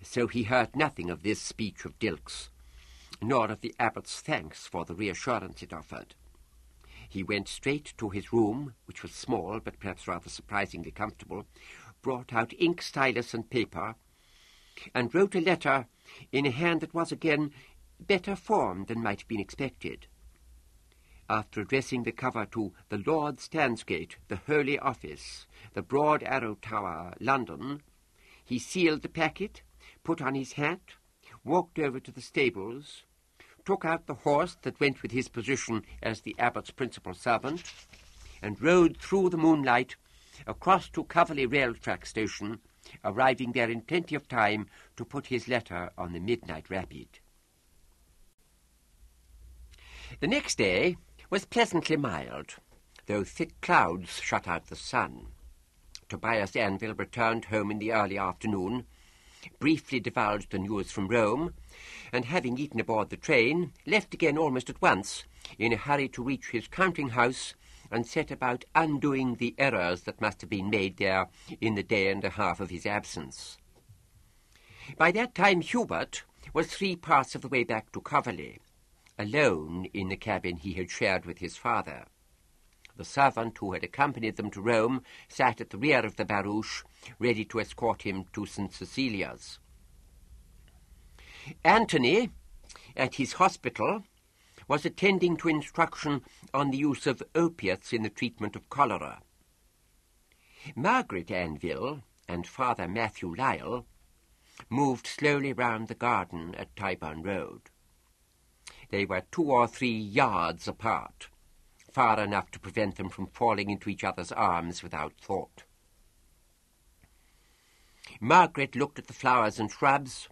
so he heard nothing of this speech of Dilk's, nor of the abbot's thanks for the reassurance it offered. He went straight to his room, which was small, but perhaps rather surprisingly comfortable, brought out ink, stylus, and paper, and wrote a letter in a hand that was again better formed than might have been expected. After addressing the cover to the Lord Stansgate, the Holy Office, the Broad Arrow Tower, London, he sealed the packet, put on his hat, walked over to the stables, took out the horse that went with his position as the abbot's principal servant, and rode through the moonlight across to Coverley rail track station, arriving there in plenty of time to put his letter on the midnight rapid. The next day was pleasantly mild, though thick clouds shut out the sun. Tobias Anvil returned home in the early afternoon, briefly divulged the news from Rome, and having eaten aboard the train, left again almost at once, in a hurry to reach his counting-house, and set about undoing the errors that must have been made there in the day and a half of his absence. By that time Hubert was 3 parts of the way back to Coverley, alone in the cabin he had shared with his father. The servant who had accompanied them to Rome sat at the rear of the barouche, ready to escort him to St. Cecilia's. Antony, at his hospital, was attending to instruction on the use of opiates in the treatment of cholera. Margaret Anville and Father Matthew Lyle moved slowly round the garden at Tyburn Road. They were 2 or 3 yards apart, far enough to prevent them from falling into each other's arms without thought. Margaret looked at the flowers and shrubs,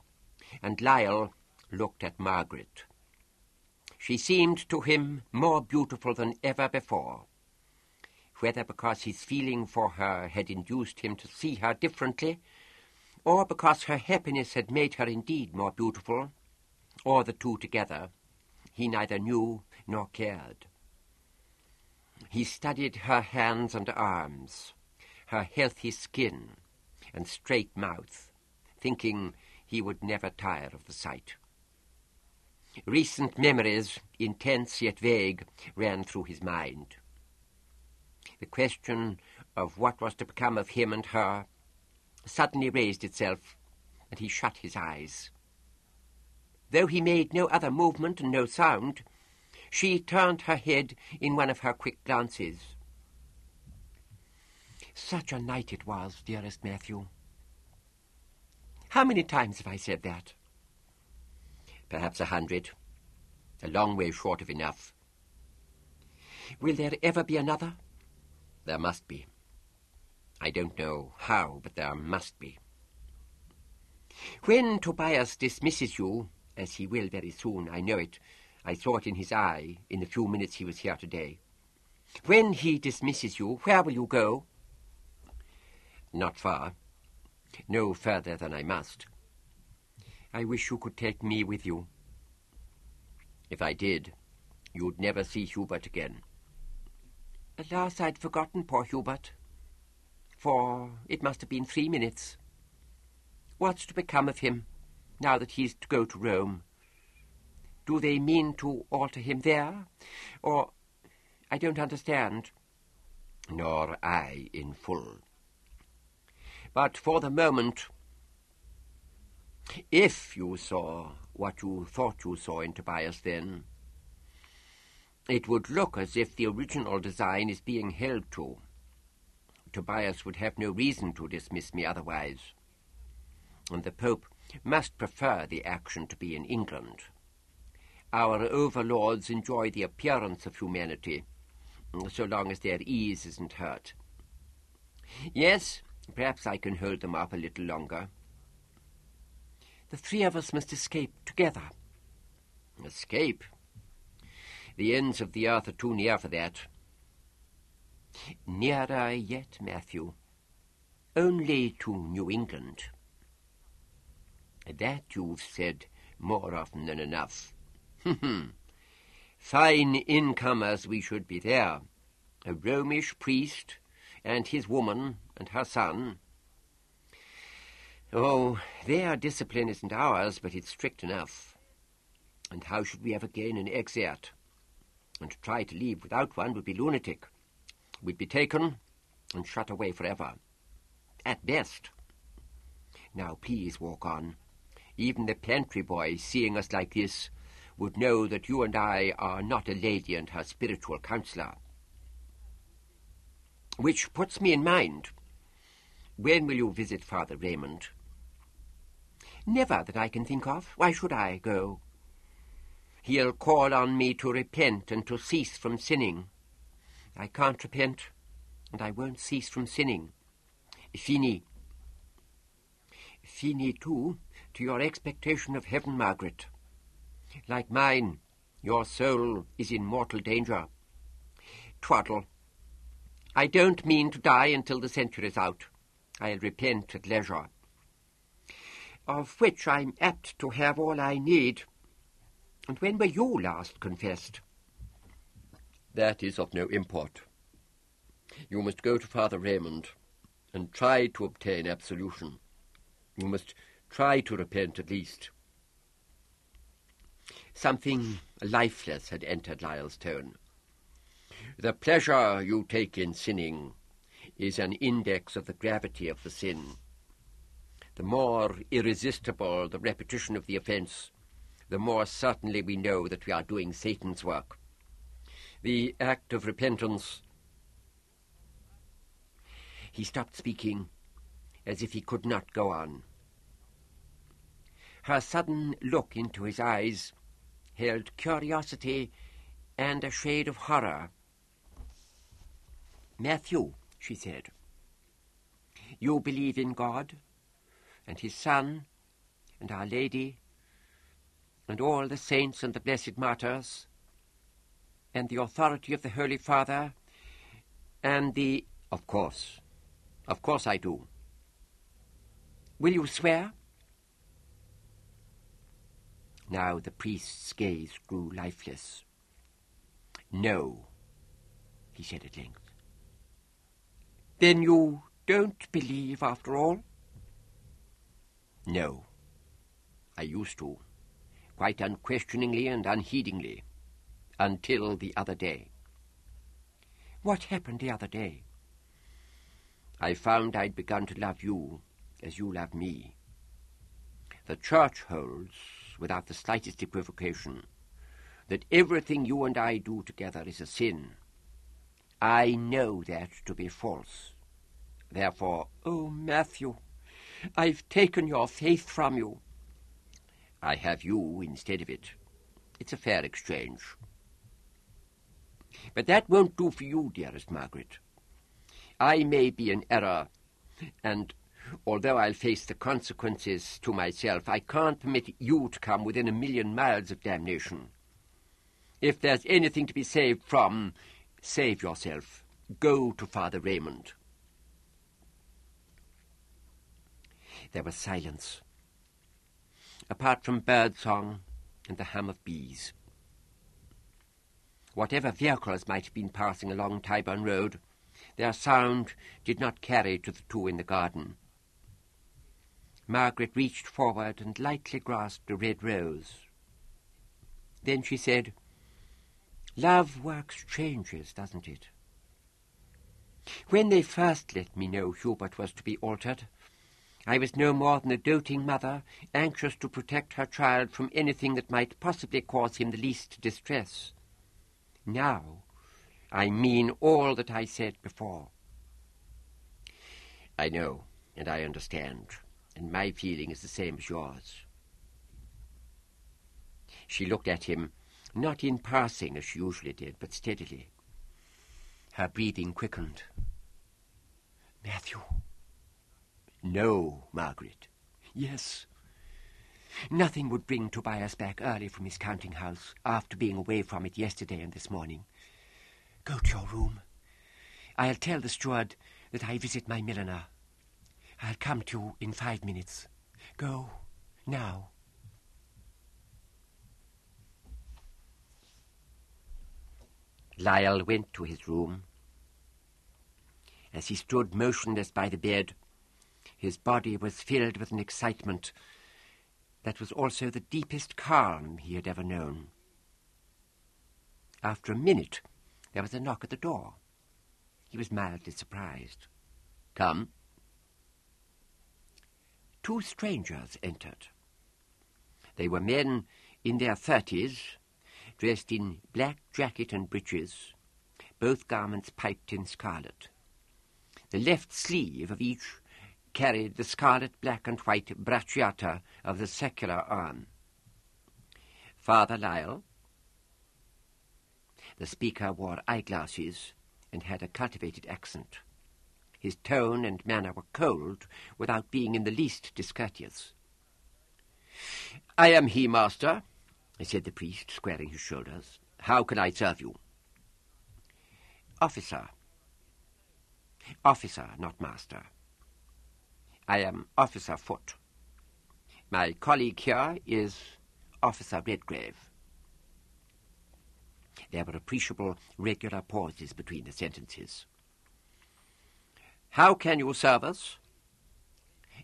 and Lyle looked at Margaret. She seemed to him more beautiful than ever before, whether because his feeling for her had induced him to see her differently, or because her happiness had made her indeed more beautiful, or the two together, he neither knew nor cared. He studied her hands and arms, her healthy skin and straight mouth, thinking he would never tire of the sight. Recent memories, intense yet vague, ran through his mind. The question of what was to become of him and her suddenly raised itself, and he shut his eyes. Though he made no other movement and no sound, she turned her head in one of her quick glances. Such a night it was, dearest Matthew. How many times have I said that? Perhaps 100. A long way short of enough. Will there ever be another? There must be. I don't know how, but there must be. When Tobias dismisses you, as he will very soon, I know it. I saw it in his eye in the few minutes he was here today. When he dismisses you, where will you go? Not far. No further than I must. I wish you could take me with you. If I did, you'd never see Hubert again. Alas, I'd forgotten poor Hubert. For it must have been 3 minutes. What's to become of him, now that he's to go to Rome? Do they mean to alter him there? Or... I don't understand. Nor I in full. But for the moment, if you saw what you thought you saw in Tobias then, it would look as if the original design is being held to. Tobias would have no reason to dismiss me otherwise, and the Pope must prefer the action to be in England. Our overlords enjoy the appearance of humanity, so long as their ease isn't hurt. Yes, perhaps I can hold them up a little longer. The 3 of us must escape together. Escape? The ends of the earth are too near for that. Nearer yet, Matthew. Only to New England. That you've said more often than enough. Fine incomers we should be there. A Romish priest and his woman and her son. Oh, their discipline isn't ours, but it's strict enough. And how should we ever gain an exert? And to try to leave without one would be lunatic. We'd be taken and shut away forever. At best. Now please walk on. Even the pantry boy, seeing us like this, would know that you and I are not a lady and her spiritual counsellor. Which puts me in mind. When will you visit Father Raymond? Never that I can think of. Why should I go? He'll call on me to repent and to cease from sinning. I can't repent, and I won't cease from sinning. Fini. Fini, too, to your expectation of heaven, Margaret. Like mine, your soul is in mortal danger. Twaddle. I don't mean to die until the century's out. I'll repent at leisure, of which I'm apt to have all I need. And when were you last confessed? That is of no import. You must go to Father Raymond and try to obtain absolution. You must try to repent at least. Something lifeless had entered Lyell's tone. "The pleasure you take in sinning is an index of the gravity of the sin. The more irresistible the repetition of the offence, the more certainly we know that we are doing Satan's work. The act of repentance—" He stopped speaking, as if he could not go on. Her sudden look into his eyes held curiosity and a shade of horror. "Matthew," she said, "you believe in God and his Son and Our Lady and all the saints and the blessed martyrs and the authority of the Holy Father and the—" Of course I do." "Will you swear?" Now the priest's gaze grew lifeless. "No," he said at length. "Then you don't believe after all?" "No. I used to, quite unquestioningly and unheedingly, until the other day." "What happened the other day?" "I found I'd begun to love you as you love me. The Church holds, without the slightest equivocation, that everything you and I do together is a sin. I know that to be false. Therefore—" "Oh, Matthew, I've taken your faith from you." "I have you instead of it. It's a fair exchange. But that won't do for you, dearest Margaret. I may be in error, and although I'll face the consequences to myself, I can't permit you to come within 1,000,000 miles of damnation. If there's anything to be saved from, save yourself. Go to Father Raymond." There was silence, apart from birdsong and the hum of bees. Whatever vehicles might have been passing along Tyburn Road, their sound did not carry to the two in the garden. Margaret reached forward and lightly grasped a red rose. Then she said, "Love works changes, doesn't it? When they first let me know Hubert was to be altered, I was no more than a doting mother, anxious to protect her child from anything that might possibly cause him the least distress. Now I mean all that I said before." "I know, and I understand, and my feeling is the same as yours." She looked at him, not in passing as she usually did, but steadily. Her breathing quickened. "Matthew." "No, Margaret." "Yes. Nothing would bring Tobias back early from his counting-house after being away from it yesterday and this morning. Go to your room. I'll tell the steward that I visit my milliner. I'll come to you in 5 minutes. Go, now." Lyell went to his room. As he stood motionless by the bed, his body was filled with an excitement that was also the deepest calm he had ever known. After a minute, there was a knock at the door. He was mildly surprised. "Come." 2 strangers entered. They were men in their 30s, dressed in black jacket and breeches, both garments piped in scarlet. The left sleeve of each carried the scarlet, black and white bracciata of the secular arm. "Father Lyell." The speaker wore eyeglasses and had a cultivated accent. His tone and manner were cold, without being in the least discourteous. "I am he, master," said the priest, squaring his shoulders. "How can I serve you?" "Officer. Officer, not master. I am Officer Foote. My colleague here is Officer Redgrave." There were appreciable, regular pauses between the sentences. "How can you serve us?"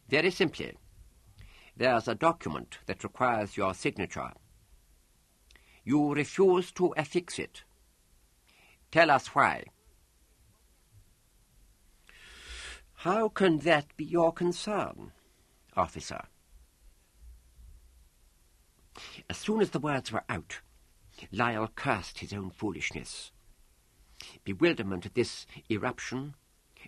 "Very simply. There's a document that requires your signature." You refuse to affix it. Tell us why. How can that be your concern, officer? As soon as the words were out, Lyle cursed his own foolishness. Bewilderment at this eruption,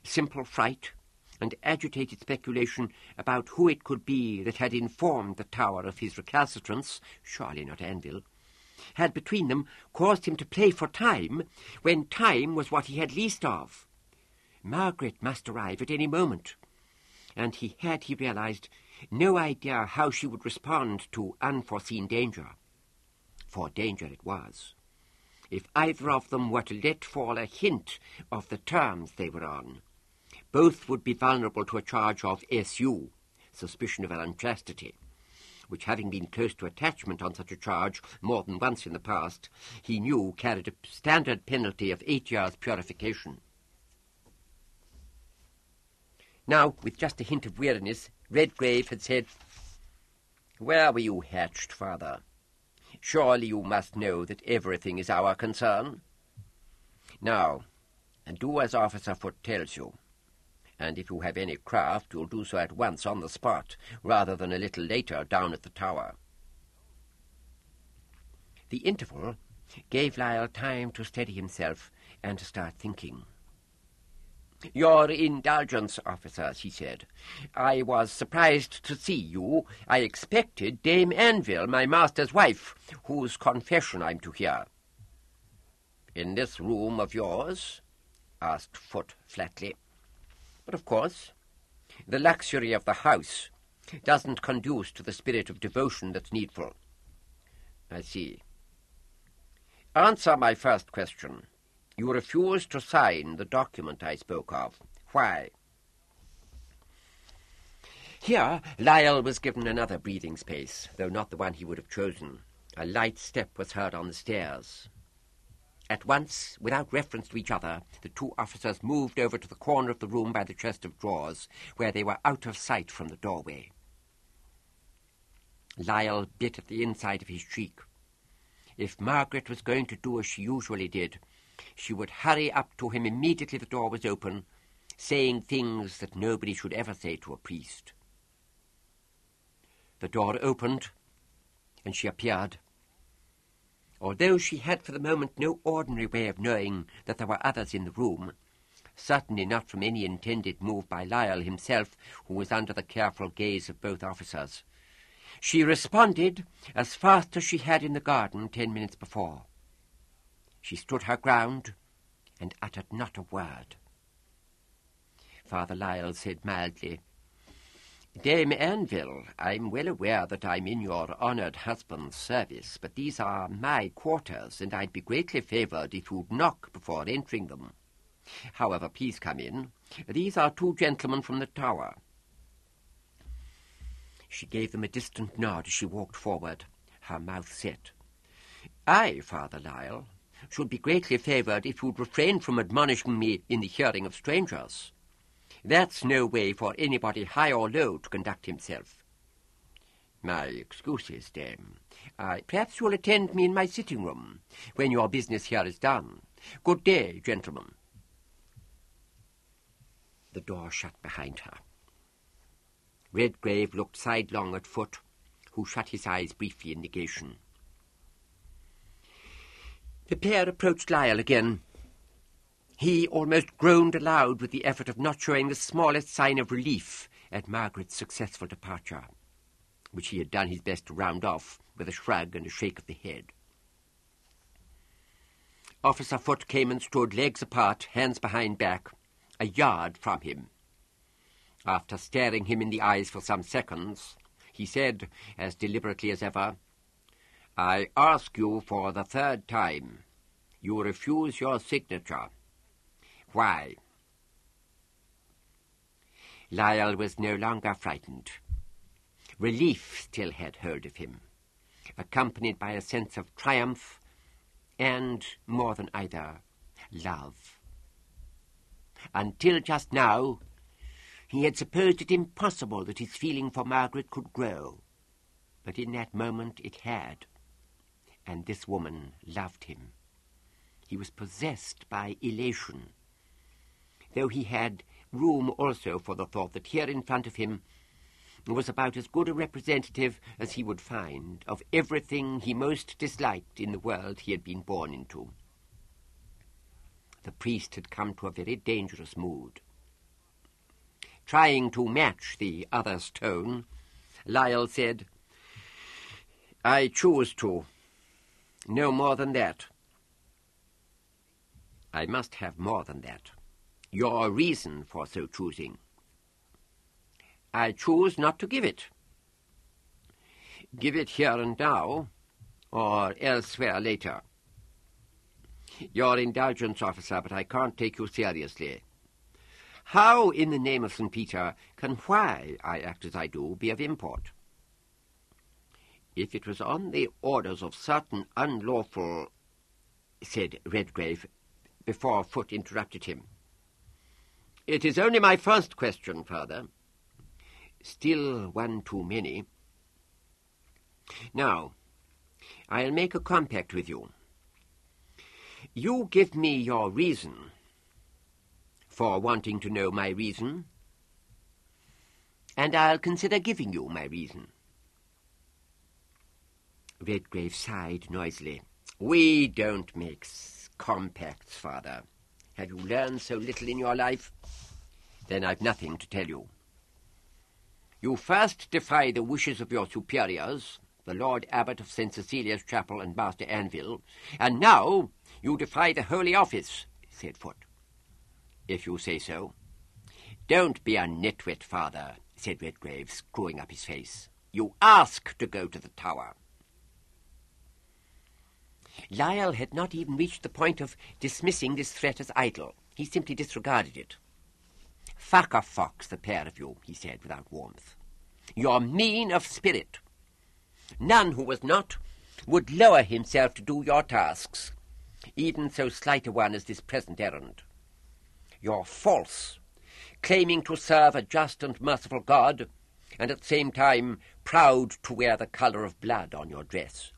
simple fright, and agitated speculation about who it could be that had informed the tower of his recalcitrance, surely not Anvil, had between them caused him to play for time, when time was what he had least of. Margaret must arrive at any moment, and he realized, no idea how she would respond to unforeseen danger. For danger it was. If either of them were to let fall a hint of the terms they were on, both would be vulnerable to a charge of SU, suspicion of unchastity, which, having been close to attachment on such a charge more than once in the past, he knew carried a standard penalty of 8 years' purification. Now, with just a hint of weariness, Redgrave had said, "Where were you hatched, Father? Surely you must know that everything is our concern. Now, do as Officer Foote tells you, and if you have any craft, you'll do so at once on the spot, rather than a little later down at the tower." The interval gave Lyle time to steady himself and to start thinking. "Your indulgence, officers," he said. "I was surprised to see you. I expected Dame Anvil, my master's wife, whose confession I'm to hear." "In this room of yours?" asked Foote flatly. "But of course, the luxury of the house doesn't conduce to the spirit of devotion that's needful." "I see. Answer my first question. You refuse to sign the document I spoke of. Why?" Here Lyle was given another breathing space, though not the one he would have chosen. A light step was heard on the stairs. At once, without reference to each other, the two officers moved over to the corner of the room by the chest of drawers, where they were out of sight from the doorway. Lyle bit at the inside of his cheek. If Margaret was going to do as she usually did, she would hurry up to him immediately the door was open, saying things that nobody should ever say to a priest. The door opened, and she appeared. Although she had for the moment no ordinary way of knowing that there were others in the room, certainly not from any intended move by Lyle himself, who was under the careful gaze of both officers, she responded as fast as she had in the garden 10 minutes before. She stood her ground and uttered not a word. Father Lyle said mildly, "Dame Anvil, I'm well aware that I'm in your honoured husband's service, but these are my quarters, and I'd be greatly favoured if you'd knock before entering them. However, please come in. These are 2 gentlemen from the tower." She gave them a distant nod as she walked forward, her mouth set. "I, Father Lyle, should be greatly favoured if you'd refrain from admonishing me in the hearing of strangers. That's no way for anybody high or low to conduct himself." "My excuses, dame. Perhaps you'll attend me in my sitting-room when your business here is done. Good day, gentlemen." The door shut behind her. Redgrave looked sidelong at Foote, who shut his eyes briefly in negation. The pair approached Lyle again. He almost groaned aloud with the effort of not showing the smallest sign of relief at Margaret's successful departure, which he had done his best to round off with a shrug and a shake of the head. Officer Foote came and stood legs apart, hands behind back, a yard from him. After staring him in the eyes for some seconds, he said, as deliberately as ever, "I ask you for the 3rd time. You refuse your signature. Why?" Lyle was no longer frightened. Relief still had hold of him, accompanied by a sense of triumph and, more than either, love. Until just now, he had supposed it impossible that his feeling for Margaret could grow, but in that moment it had, and this woman loved him. He was possessed by elation, though he had room also for the thought that here in front of him was about as good a representative as he would find of everything he most disliked in the world he had been born into. The priest had come to a very dangerous mood. Trying to match the other's tone, Lyle said, "I choose to. No more than that." "I must have more than that. Your reason for so choosing." "I choose not to give it." "Give it here and now, or elsewhere later." "Your indulgence, officer, but I can't take you seriously. How, in the name of St. Peter, can why I act as I do be of import?" "If it was on the orders of certain unlawful—" said Redgrave, before Foote interrupted him. "It is only my first question, Father." "Still one too many. Now, I'll make a compact with you. You give me your reason for wanting to know my reason, and I'll consider giving you my reason." Redgrave sighed noisily. "We don't make compacts, Father. Have you learned so little in your life? Then I've nothing to tell you. You first defy the wishes of your superiors, the Lord Abbot of St. Cecilia's Chapel and Master Anvil, and now you defy the Holy Office," said Foote. "If you say so." "Don't be a nitwit, Father," said Redgrave, screwing up his face. "You ask to go to the Tower." Lyle had not even reached the point of dismissing this threat as idle. He simply disregarded it. "Fuck a fox, the pair of you," he said without warmth. "You're mean of spirit. None who was not would lower himself to do your tasks, even so slight a one as this present errand. You're false, claiming to serve a just and merciful God, and at the same time proud to wear the colour of blood on your dress.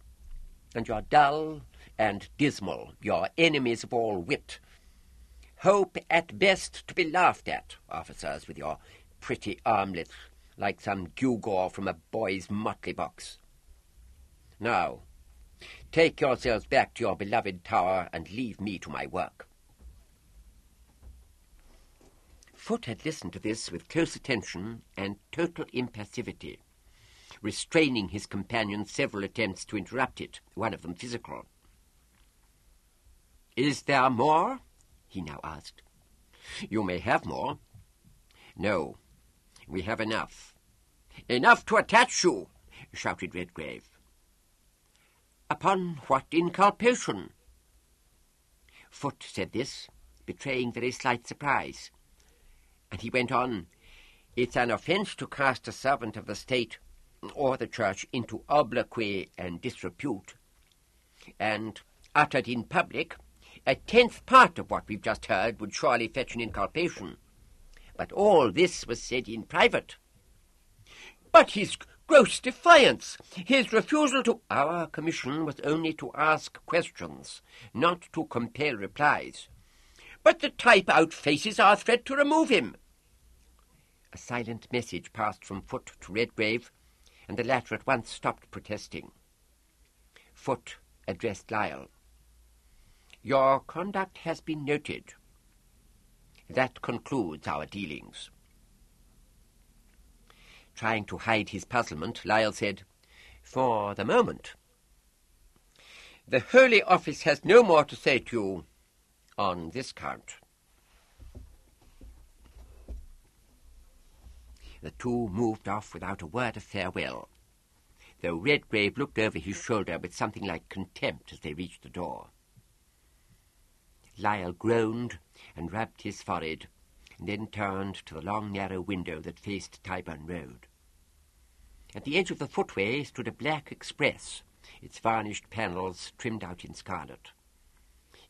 And you're dull and dismal, you're enemies of all wit. Hope at best to be laughed at, officers, with your pretty armlets, like some gewgaw from a boy's motley box. Now, take yourselves back to your beloved tower and leave me to my work." Foote had listened to this with close attention and total impassivity, restraining his companion's several attempts to interrupt it, one of them physical. "Is there more?" he now asked. "You may have more." "No, we have enough." "Enough to attach you," shouted Redgrave. "Upon what inculpation?" Foote said this, betraying very slight surprise, and he went on, "It's an offence to cast a servant of the state or the church into obloquy and disrepute, and, uttered in public, a 10th part of what we've just heard would surely fetch an inculpation. But all this was said in private." "But his gross defiance, his refusal to—" "Our commission was only to ask questions, not to compel replies." "But the type outfaces our threat to remove him." A silent message passed from Foote to Redgrave, and the latter at once stopped protesting. Foote addressed Lyle. "Your conduct has been noted. That concludes our dealings." Trying to hide his puzzlement, Lyle said, "For the moment, the Holy Office has no more to say to you on this count." The two moved off without a word of farewell, though Redgrave looked over his shoulder with something like contempt as they reached the door. Lyle groaned and rubbed his forehead, and then turned to the long, narrow window that faced Tyburn Road. At the edge of the footway stood a black express, its varnished panels trimmed out in scarlet.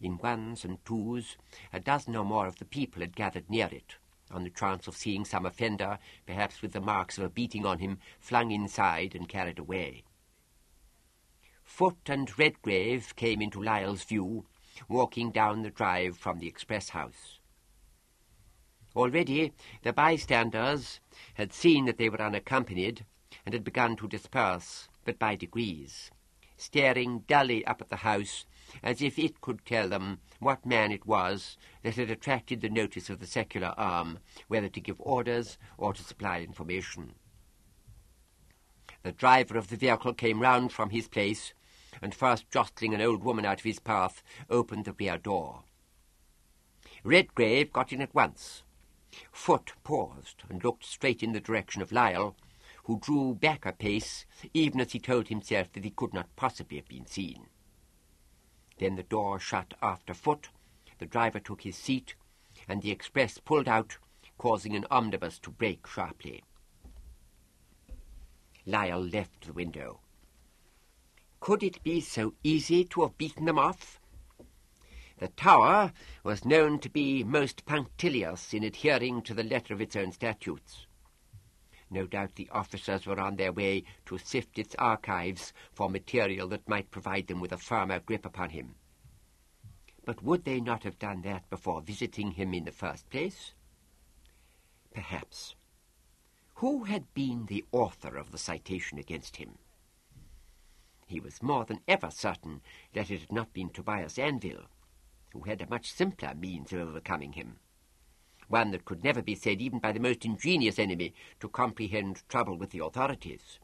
In ones and twos, a dozen or more of the people had gathered near it, on the chance of seeing some offender, perhaps with the marks of a beating on him, flung inside and carried away. Foot and Redgrave came into Lyall's view, walking down the drive from the express house. Already the bystanders had seen that they were unaccompanied and had begun to disperse, but by degrees, staring dully up at the house as if it could tell them what man it was that had attracted the notice of the secular arm, whether to give orders or to supply information. The driver of the vehicle came round from his place, and first jostling an old woman out of his path, opened the rear door. Redgrave got in at once. Foot paused and looked straight in the direction of Lyall, who drew back a pace, even as he told himself that he could not possibly have been seen. Then the door shut after Foot, the driver took his seat, and the express pulled out, causing an omnibus to brake sharply. Lyall left the window. Could it be so easy to have beaten them off? The Tower was known to be most punctilious in adhering to the letter of its own statutes. No doubt the officers were on their way to sift its archives for material that might provide them with a firmer grip upon him. But would they not have done that before visiting him in the first place? Perhaps. Who had been the author of the citation against him? He was more than ever certain that it had not been Tobias Anvil, who had a much simpler means of overcoming him, one that could never be said even by the most ingenious enemy to comprehend trouble with the authorities.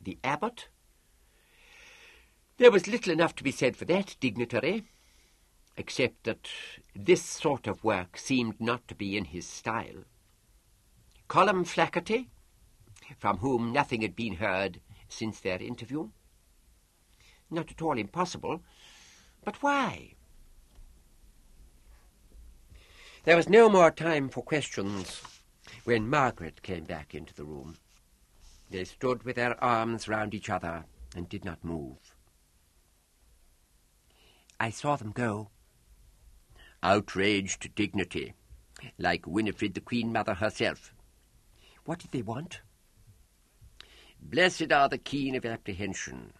The abbot? There was little enough to be said for that dignitary, except that this sort of work seemed not to be in his style. Colum Flaherty, from whom nothing had been heard since their interview? Not at all impossible, but why? There was no more time for questions when Margaret came back into the room. They stood with their arms round each other and did not move. I saw them go. Outraged dignity, like Winifred the Queen Mother herself. What did they want? Blessed are the keen of apprehension,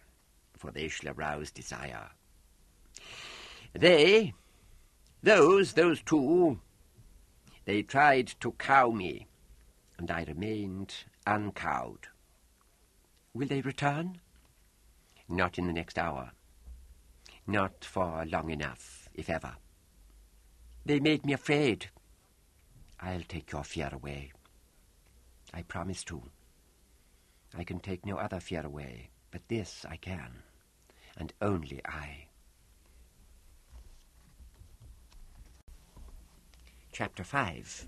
for they shall arouse desire. Those two, they tried to cow me, and I remained uncowed. Will they return? Not in the next hour. Not for long enough, if ever. They made me afraid. I'll take your fear away. I promise to. I can take no other fear away, but this I can, and only I. Chapter 5.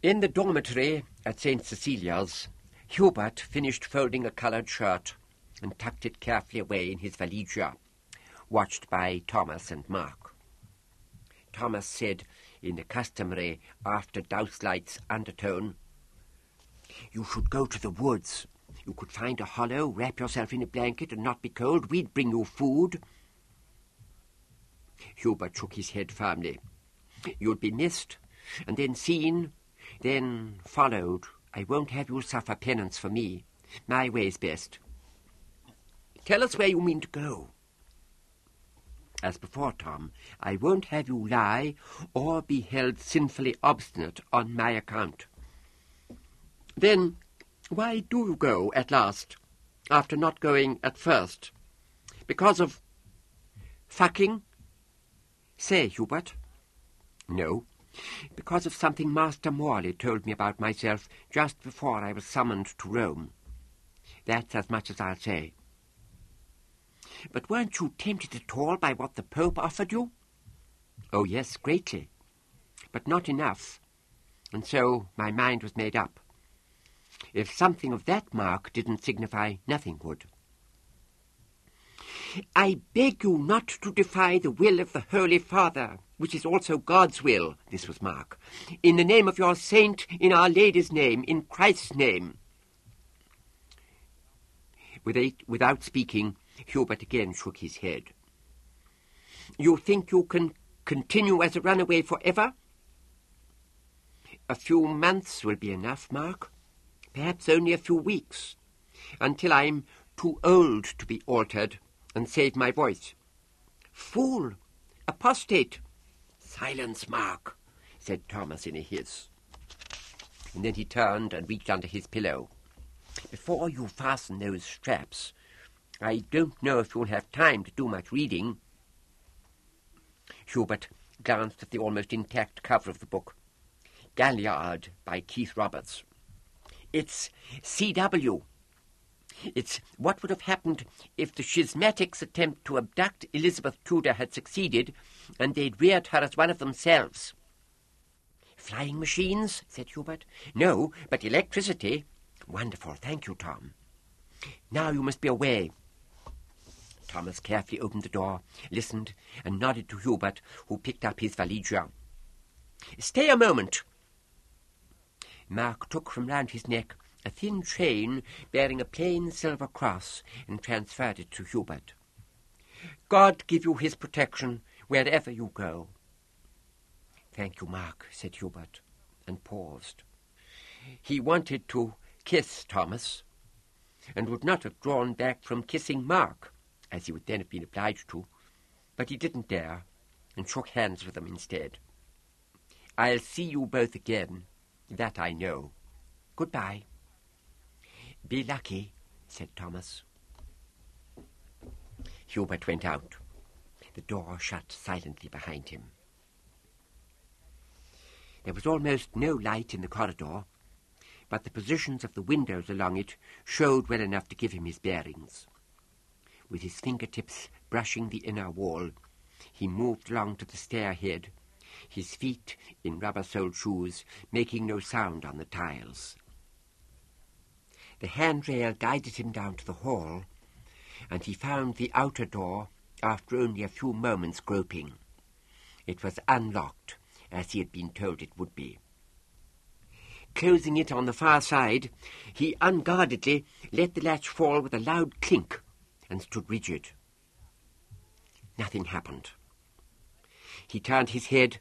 In the dormitory at St. Cecilia's, Hubert finished folding a coloured shirt and tucked it carefully away in his valigia, watched by Thomas and Mark. Thomas said, in the customary after-douse-lights undertone, "You should go to the woods. You could find a hollow, wrap yourself in a blanket and not be cold. We'd bring you food." Hubert shook his head firmly. "You'd be missed, and then seen, then followed. I won't have you suffer penance for me. My way's best. Tell us where you mean to go." "As before, Tom, I won't have you lie or be held sinfully obstinate on my account." "Then why do you go at last, after not going at first? Because of fucking? Say, Hubert." "No, because of something Master Morley told me about myself just before I was summoned to Rome. That's as much as I'll say." "But weren't you tempted at all by what the Pope offered you?" "Oh, yes, greatly, but not enough, and so my mind was made up. If something of that mark didn't signify, nothing would." "I beg you not to defy the will of the Holy Father, which is also God's will," this was Mark, "in the name of your saint, in Our Lady's name, in Christ's name." Without speaking, Hubert again shook his head. "You think you can continue as a runaway forever?" "A few months will be enough, Mark. Perhaps only a few weeks, until I'm too old to be altered, and save my voice. Fool! Apostate! Silence, Mark, said Thomas in a hiss. And then he turned and reached under his pillow. Before you fasten those straps, I don't know if you'll have time to do much reading. Hubert glanced at the almost intact cover of the book. Galliard by Keith Roberts. It's C.W. It's what would have happened if the schismatics' attempt to abduct Elizabeth Tudor had succeeded and they'd reared her as one of themselves. Flying machines, said Hubert. No, but electricity. Wonderful, thank you, Tom. Now you must be away. Thomas carefully opened the door, listened, and nodded to Hubert, who picked up his valigia. Stay a moment. Mark took from round his neck a thin chain bearing a plain silver cross and transferred it to Hubert. God give you his protection wherever you go. Thank you, Mark, said Hubert, and paused. He wanted to kiss Thomas, and would not have drawn back from kissing Mark, as he would then have been obliged to, but he didn't dare, and shook hands with them instead. I'll see you both again, that I know. Goodbye. Be lucky, said Thomas. Hubert went out. The door shut silently behind him. There was almost no light in the corridor, but the positions of the windows along it showed well enough to give him his bearings. With his fingertips brushing the inner wall, he moved along to the stair-head, his feet in rubber-soled shoes making no sound on the tiles. The handrail guided him down to the hall, and he found the outer door after only a few moments groping. It was unlocked, as he had been told it would be. Closing it on the far side, he unguardedly let the latch fall with a loud clink and stood rigid. Nothing happened. He turned his head,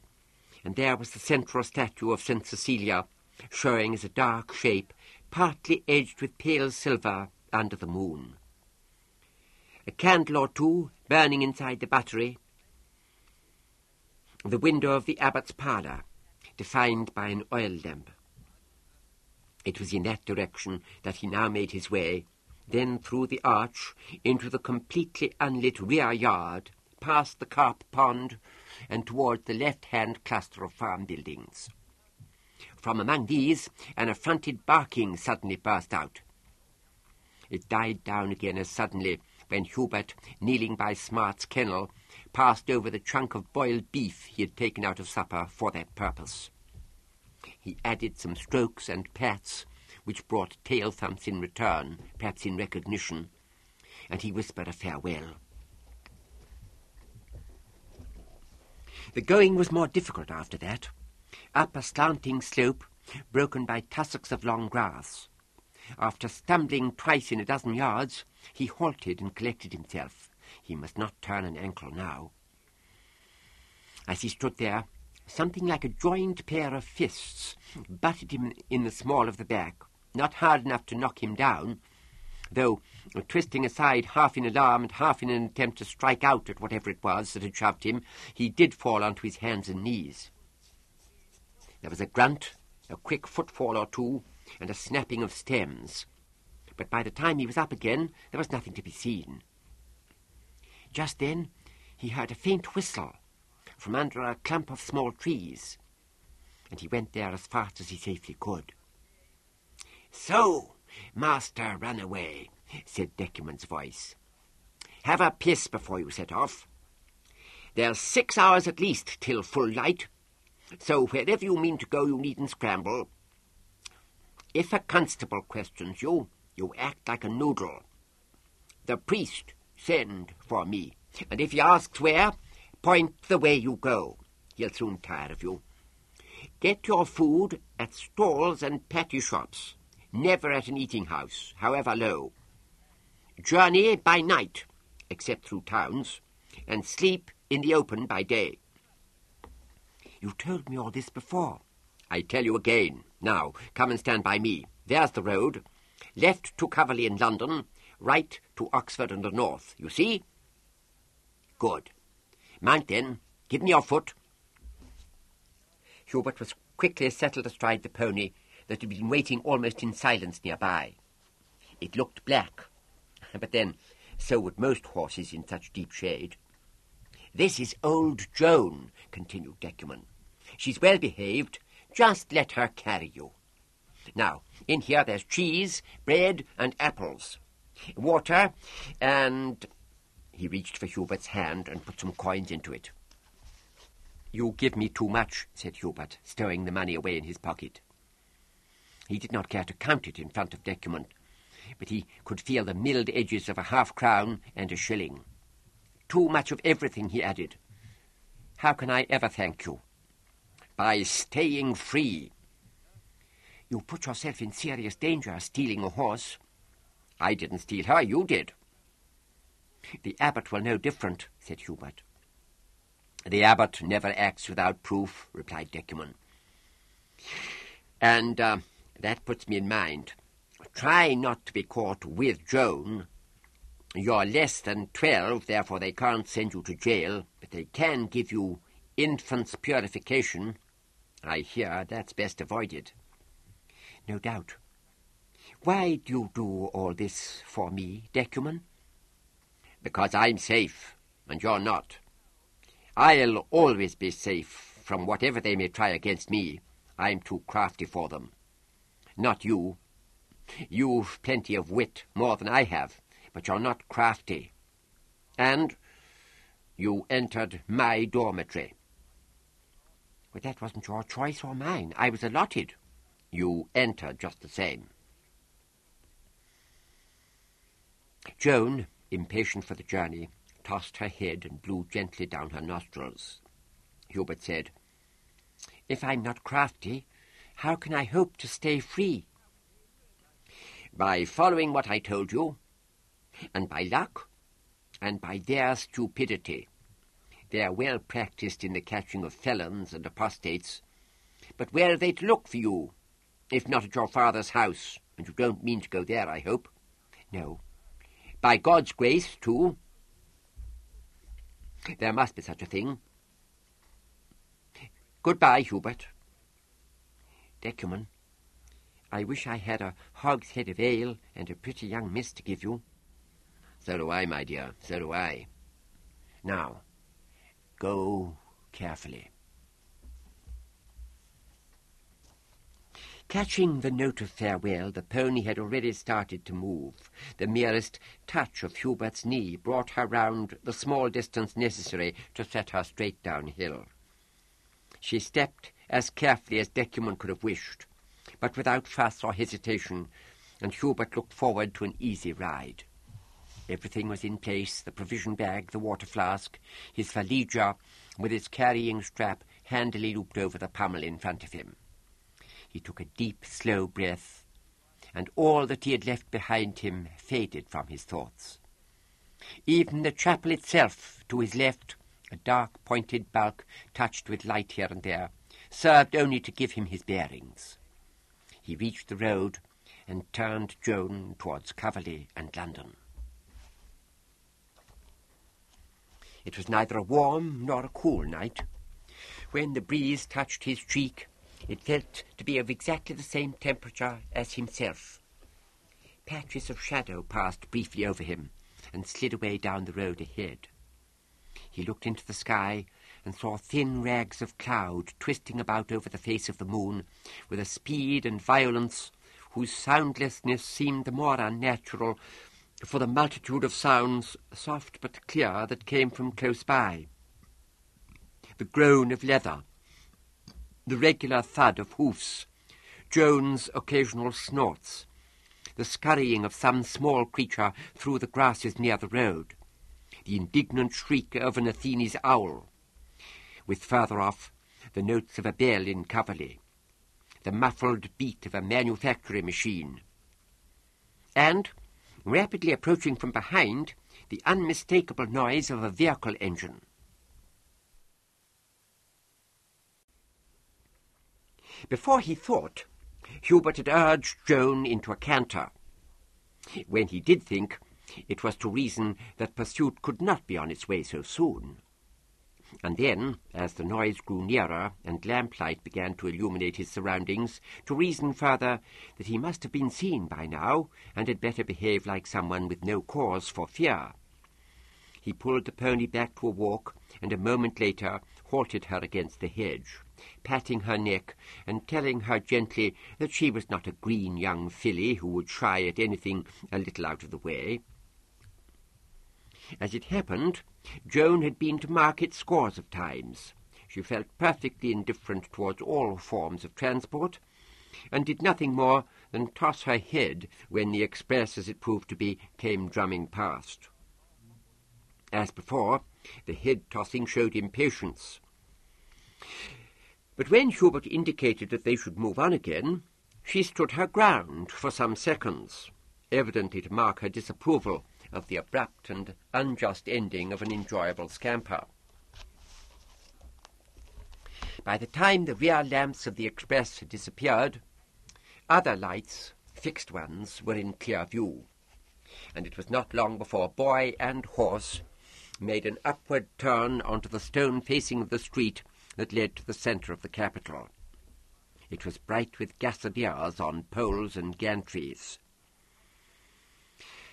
and there was the central statue of St. Cecilia, showing as a dark shape, partly edged with pale silver under the moon. A candle or two burning inside the buttery, the window of the abbot's parlour, defined by an oil lamp. It was in that direction that he now made his way, then through the arch into the completely unlit rear yard, past the carp pond, and toward the left-hand cluster of farm buildings. From among these, an affronted barking suddenly burst out. It died down again as suddenly when Hubert, kneeling by Smart's kennel, passed over the chunk of boiled beef he had taken out of supper for that purpose. He added some strokes and pats, which brought tail thumps in return, perhaps in recognition, and he whispered a farewell. The going was more difficult after that, up a slanting slope, broken by tussocks of long grass. After stumbling twice in a dozen yards, he halted and collected himself. He must not turn an ankle now. As he stood there, something like a joined pair of fists butted him in the small of the back, not hard enough to knock him down, though, twisting aside half in alarm and half in an attempt to strike out at whatever it was that had shoved him, he did fall onto his hands and knees. There was a grunt, a quick footfall or two, and a snapping of stems, but by the time he was up again, there was nothing to be seen. Just then he heard a faint whistle from under a clump of small trees, and he went there as fast as he safely could. "So, Master Runaway," said Decuman's voice, "have a piss before you set off. There's 6 hours at least till full light, so wherever you mean to go you needn't scramble. If a constable questions you, you act like a noodle. The priest, send for me, and if he asks where, point the way you go. He'll soon tire of you. Get your food at stalls and patty shops, never at an eating house, however low. Journey by night, except through towns, and sleep in the open by day." "You told me all this before." "I tell you again. Now, come and stand by me. There's the road. Left to Coverley in London, right to to Oxford and the north. You see? Good. Mount then. Give me your foot. Hubert was quickly settled astride the pony that had been waiting almost in silence nearby. It looked black, but then so would most horses in such deep shade. "This is old Joan," continued Decuman. "She's well behaved. Just let her carry you. Now, in here there's cheese, bread, and apples. Water, and—" He reached for Hubert's hand and put some coins into it. "You give me too much," said Hubert, stowing the money away in his pocket. He did not care to count it in front of Decuman, but he could feel the milled edges of a half-crown and a shilling. "Too much of everything," he added. "How can I ever thank you?" "By staying free." "You put yourself in serious danger stealing a horse." "I didn't steal her, you did." "The abbot will know different," said Hubert. "The abbot never acts without proof," replied Decuman. "And that puts me in mind. Try not to be caught with Joan. You're less than 12, therefore they can't send you to jail, but they can give you infant's purification. I hear that's best avoided." "No doubt. Why do you do all this for me, Decuman?" "Because I'm safe, and you're not. I'll always be safe from whatever they may try against me. I'm too crafty for them. Not you. You've plenty of wit, more than I have, but you're not crafty. And you entered my dormitory." "But that wasn't your choice or mine. I was allotted." "You entered just the same." Joan, impatient for the journey, tossed her head and blew gently down her nostrils. Hubert said, "If I'm not crafty, how can I hope to stay free?" "By following what I told you, and by luck, and by their stupidity. They're well practised in the catching of felons and apostates. But where are they to look for you, if not at your father's house? And you don't mean to go there, I hope?" "No." "By God's grace, too?" "There must be such a thing. Goodbye, Hubert." "Decuman, I wish I had a hogshead of ale and a pretty young miss to give you." "So do I, my dear, so do I. Now, go carefully." Catching the note of farewell, the pony had already started to move. The merest touch of Hubert's knee brought her round the small distance necessary to set her straight downhill. She stepped as carefully as Decuman could have wished, but without fuss or hesitation, and Hubert looked forward to an easy ride. Everything was in place, the provision bag, the water flask, his valigia, with its carrying strap handily looped over the pommel in front of him. He took a deep, slow breath, and all that he had left behind him faded from his thoughts. Even the chapel itself, to his left, a dark, pointed bulk touched with light here and there, served only to give him his bearings. He reached the road and turned Joan towards Coverley and London. It was neither a warm nor a cool night. When the breeze touched his cheek, it felt to be of exactly the same temperature as himself. Patches of shadow passed briefly over him and slid away down the road ahead. He looked into the sky and saw thin rags of cloud twisting about over the face of the moon with a speed and violence whose soundlessness seemed the more unnatural for the multitude of sounds, soft but clear, that came from close by. The groan of leather, the regular thud of hoofs, Joan's occasional snorts, the scurrying of some small creature through the grasses near the road, the indignant shriek of an Athene's owl, with further off the notes of a bell in Coverley, the muffled beat of a manufactory machine, and, rapidly approaching from behind, the unmistakable noise of a vehicle engine. Before he thought, Hubert had urged Joan into a canter. When he did think, it was to reason that pursuit could not be on its way so soon. And then, as the noise grew nearer and lamplight began to illuminate his surroundings, to reason further that he must have been seen by now and had better behave like someone with no cause for fear. He pulled the pony back to a walk, and a moment later halted her against the hedge, patting her neck and telling her gently that she was not a green young filly who would shy at anything a little out of the way. As it happened, Joan had been to market scores of times. She felt perfectly indifferent towards all forms of transport, and did nothing more than toss her head when the express, as it proved to be, came drumming past. As before, the head-tossing showed impatience. But when Hubert indicated that they should move on again, she stood her ground for some seconds, evidently to mark her disapproval of the abrupt and unjust ending of an enjoyable scamper. By the time the rear lamps of the express had disappeared, other lights, fixed ones, were in clear view, and it was not long before boy and horse made an upward turn onto the stone facing of the street that led to the centre of the capital. It was bright with gasadiers on poles and gantries.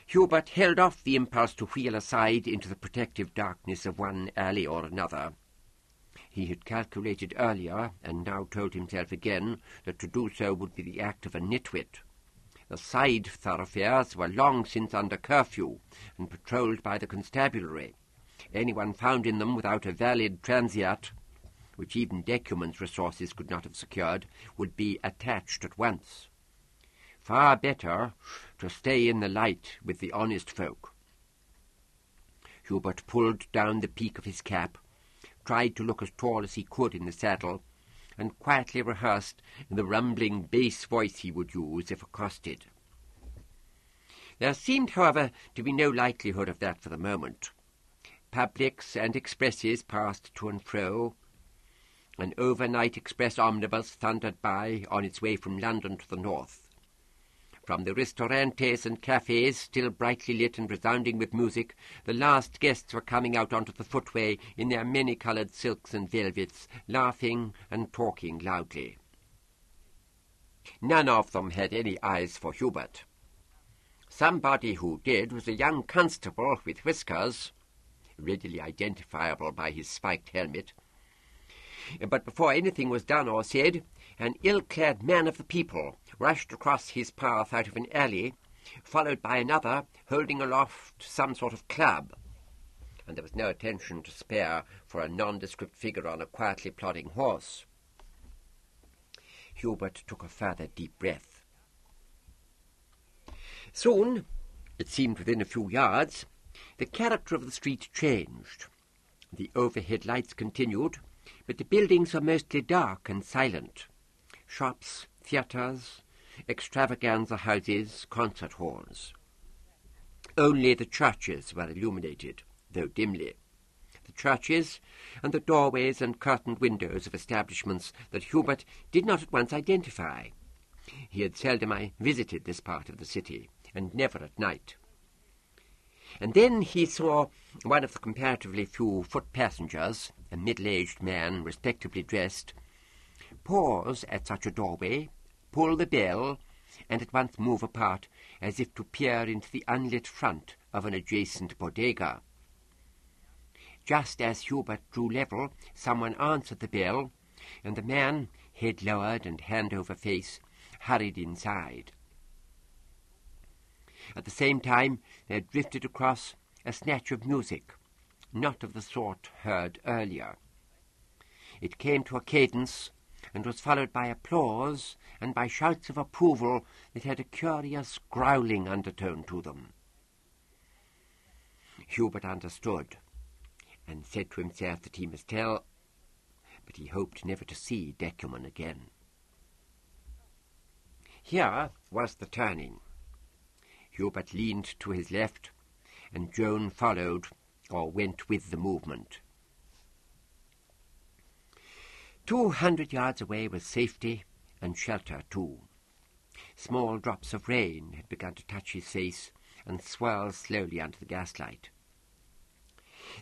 Hubert held off the impulse to wheel aside into the protective darkness of one alley or another. He had calculated earlier, and now told himself again, that to do so would be the act of a nitwit. The side thoroughfares were long since under curfew, and patrolled by the constabulary. Anyone found in them without a valid transient, which even Decuman's resources could not have secured, would be attached at once. Far better to stay in the light with the honest folk. Hubert pulled down the peak of his cap, tried to look as tall as he could in the saddle, and quietly rehearsed the rumbling bass voice he would use if accosted. There seemed, however, to be no likelihood of that for the moment. Publics and expresses passed to and fro. An overnight express omnibus thundered by on its way from London to the north. From the restaurantes and cafes, still brightly lit and resounding with music, the last guests were coming out onto the footway in their many-coloured silks and velvets, laughing and talking loudly. None of them had any eyes for Hubert. Somebody who did was a young constable with whiskers, readily identifiable by his spiked helmet. But before anything was done or said, an ill-clad man of the people rushed across his path out of an alley, followed by another holding aloft some sort of club, and there was no attention to spare for a nondescript figure on a quietly plodding horse. Hubert took a further deep breath. Soon, it seemed within a few yards, the character of the street changed. The overhead lights continued, but the buildings were mostly dark and silent. Shops, theatres, extravaganza houses, concert halls. Only the churches were illuminated, though dimly. The churches and the doorways and curtained windows of establishments that Hubert did not at once identify. He had seldom visited this part of the city, and never at night. And then he saw one of the comparatively few foot passengers, a middle-aged man, respectably dressed, pause at such a doorway, pull the bell, and at once move apart as if to peer into the unlit front of an adjacent bodega. Just as Hubert drew level, someone answered the bell, and the man, head lowered and hand over face, hurried inside. At the same time there drifted across a snatch of music, not of the sort heard earlier. It came to a cadence, and was followed by applause and by shouts of approval that had a curious growling undertone to them. Hubert understood, and said to himself that he must tell, but he hoped never to see Decuman again. Here was the turning. Hubert leaned to his left, and Joan followed, or went with the movement. 200 yards away was safety and shelter too. Small drops of rain had begun to touch his face, and swirled slowly under the gaslight.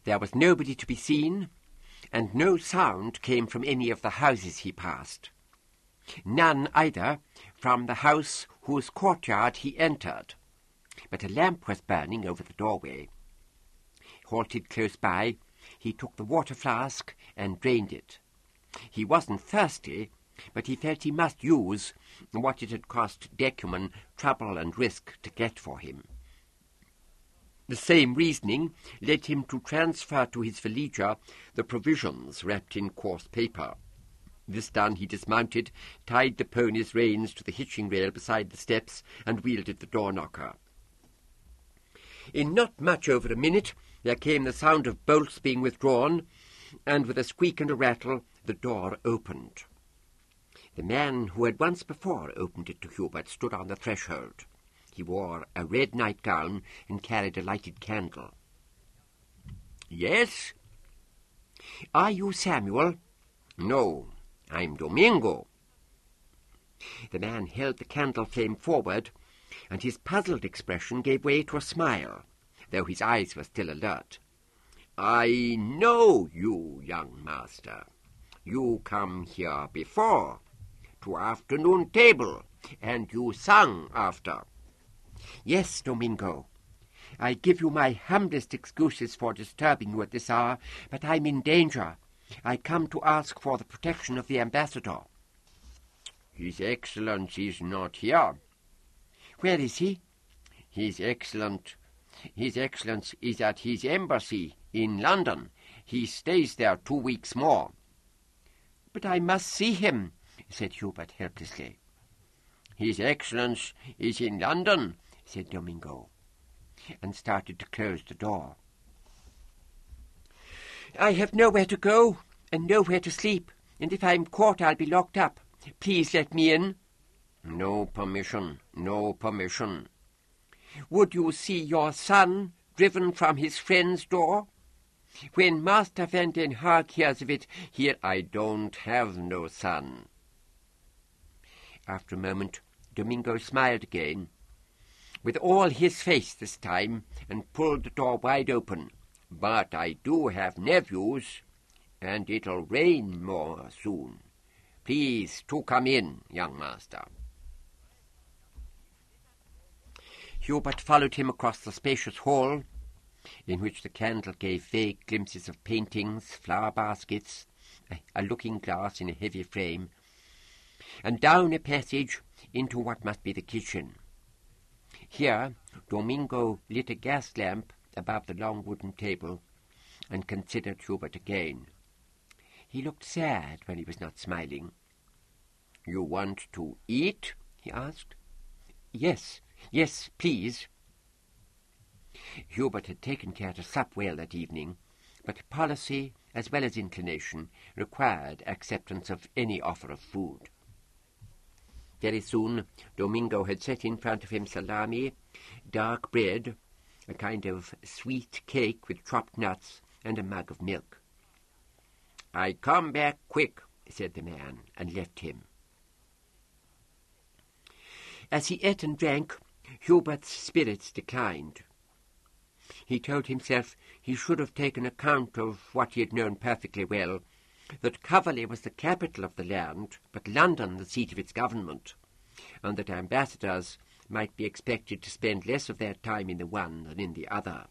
There was nobody to be seen, and no sound came from any of the houses he passed. None either from the house whose courtyard he entered, but a lamp was burning over the doorway. Halted close by, he took the water flask and drained it. He wasn't thirsty, but he felt he must use what it had cost Decuman trouble and risk to get for him. The same reasoning led him to transfer to his valigia the provisions wrapped in coarse paper. This done, he dismounted, tied the pony's reins to the hitching rail beside the steps, and wielded the door-knocker. In not much over a minute there came the sound of bolts being withdrawn, and with a squeak and a rattle the door opened. The man who had once before opened it to Hubert stood on the threshold. He wore a red nightgown and carried a lighted candle. "Yes?" "Are you Samuel?" "No, I'm Domingo." The man held the candle flame forward, and his puzzled expression gave way to a smile, though his eyes were still alert. "I know you, young master. You come here before, to afternoon table, and you sung after." "Yes, Domingo. I give you my humblest excuses for disturbing you at this hour, but I'm in danger. I come to ask for the protection of the ambassador." "His Excellency is not here." "Where is he?" His Excellency is at his embassy in London. He stays there 2 weeks more." "But I must see him," said Hubert helplessly. "His Excellency is in London," said Domingo, and started to close the door. "I have nowhere to go and nowhere to sleep, and if I'm caught I'll be locked up. Please let me in." "No permission, no permission." "Would you see your son driven from his friend's door? When Master Van den Haag hears of it, I don't have no son." After a moment, Domingo smiled again, with all his face this time, and pulled the door wide open. "But I do have nephews, and it'll rain more soon. Please to come in, young master." Hubert followed him across the spacious hall, in which the candle gave vague glimpses of paintings, flower baskets, a looking-glass in a heavy frame, and down a passage into what must be the kitchen. Here Domingo lit a gas lamp above the long wooden table and considered Hubert again. He looked sad when he was not smiling. "You want to eat?" he asked. Yes, please." Hubert had taken care to sup well that evening, but policy, as well as inclination, required acceptance of any offer of food. Very soon Domingo had set in front of him salami, dark bread, a kind of sweet cake with chopped nuts, and a mug of milk. "I come back quick," said the man, and left him. As he ate and drank, Hubert's spirits declined. He told himself he should have taken account of what he had known perfectly well, that Coverley was the capital of the land, but London the seat of its government, and that ambassadors might be expected to spend less of their time in the one than in the other.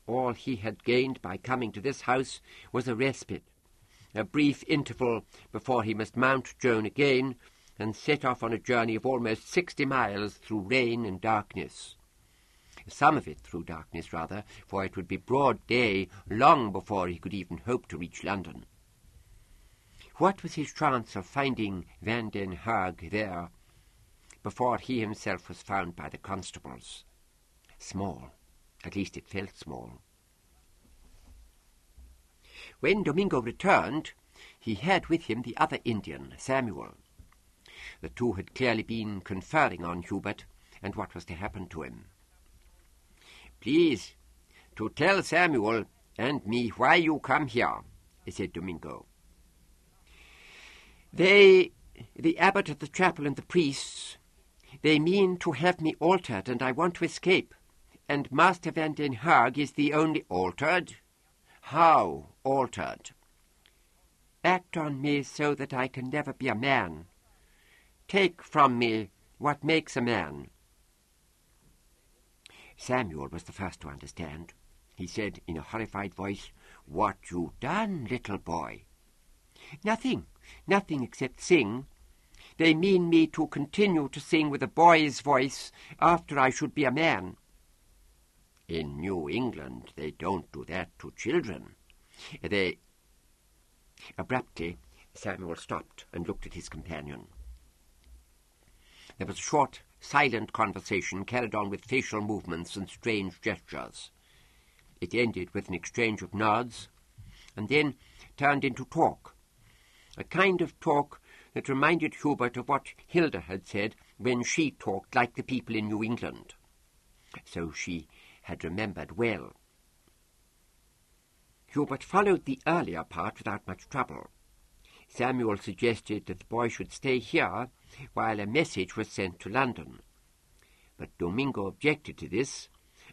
All he had gained by coming to this house was a respite, a brief interval before he must mount Joan again and set off on a journey of almost 60 miles through rain and darkness. Some of it through darkness, rather, for it would be broad day long before he could even hope to reach London. What was his chance of finding Van den Haag there before he himself was found by the constables? Small. At least it felt small. When Domingo returned, he had with him the other Indian, Samuel. The two had clearly been conferring on Hubert and what was to happen to him. "Please, to tell Samuel and me why you come here," said Domingo. "The abbot of the chapel and the priests, they mean to have me altered, and I want to escape. and Master Van den Haag is the only altered? How altered? Act on me so that I can never be a man. Take from me what makes a man. Samuel was the first to understand. He said in a horrified voice, "What you done, little boy?" "Nothing, nothing except sing. They mean me to continue to sing with a boy's voice after I should be a man." "In New England they don't do that to children. They—" Abruptly, Samuel stopped and looked at his companion. There was a short, silent conversation carried on with facial movements and strange gestures. It ended with an exchange of nods, and then turned into talk, a kind of talk that reminded Hubert of what Hilda had said when she talked like the people in New England. So she had remembered well. Hubert followed the earlier part without much trouble. Samuel suggested that the boy should stay here while a message was sent to London. But Domingo objected to this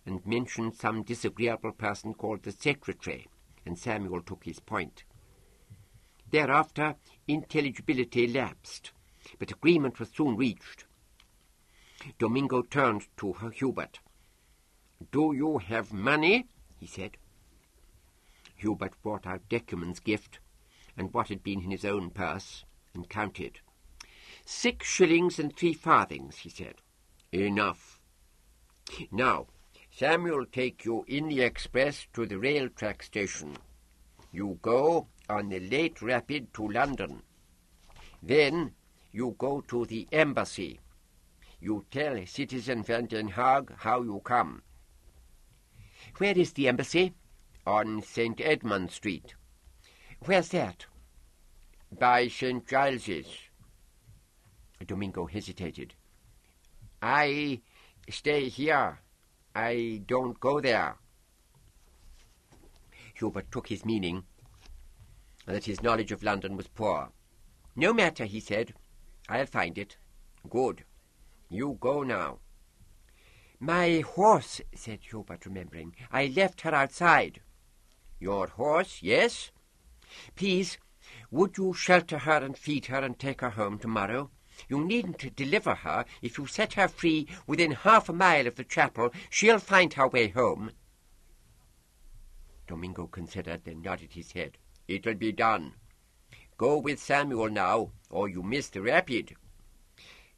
and mentioned some disagreeable person called the secretary, and Samuel took his point. Thereafter, intelligibility lapsed, but agreement was soon reached. Domingo turned to Hubert. "Do you have money?" he said. Hubert brought out Decuman's gift and what had been in his own purse, and counted. 6 shillings and 3 farthings, he said. "Enough. Now, Samuel take you in the express to the rail track station. You go on the late rapid to London. Then you go to the embassy. You tell Citizen Van den Haag how you come." "Where is the embassy?" "On St. Edmund Street." "Where's that?" "By St. Giles's." Domingo hesitated. "I stay here. I don't go there." Hubert took his meaning, that his knowledge of London was poor. "No matter," he said. "I'll find it." "Good. You go now." "My horse," said Hubert, remembering. "I left her outside." "Your horse, yes?" "Please, would you shelter her and feed her and take her home tomorrow? You needn't deliver her. If you set her free within half a mile of the chapel, she'll find her way home." Domingo considered, then nodded his head. "It'll be done. Go with Samuel now, or you miss the rapid."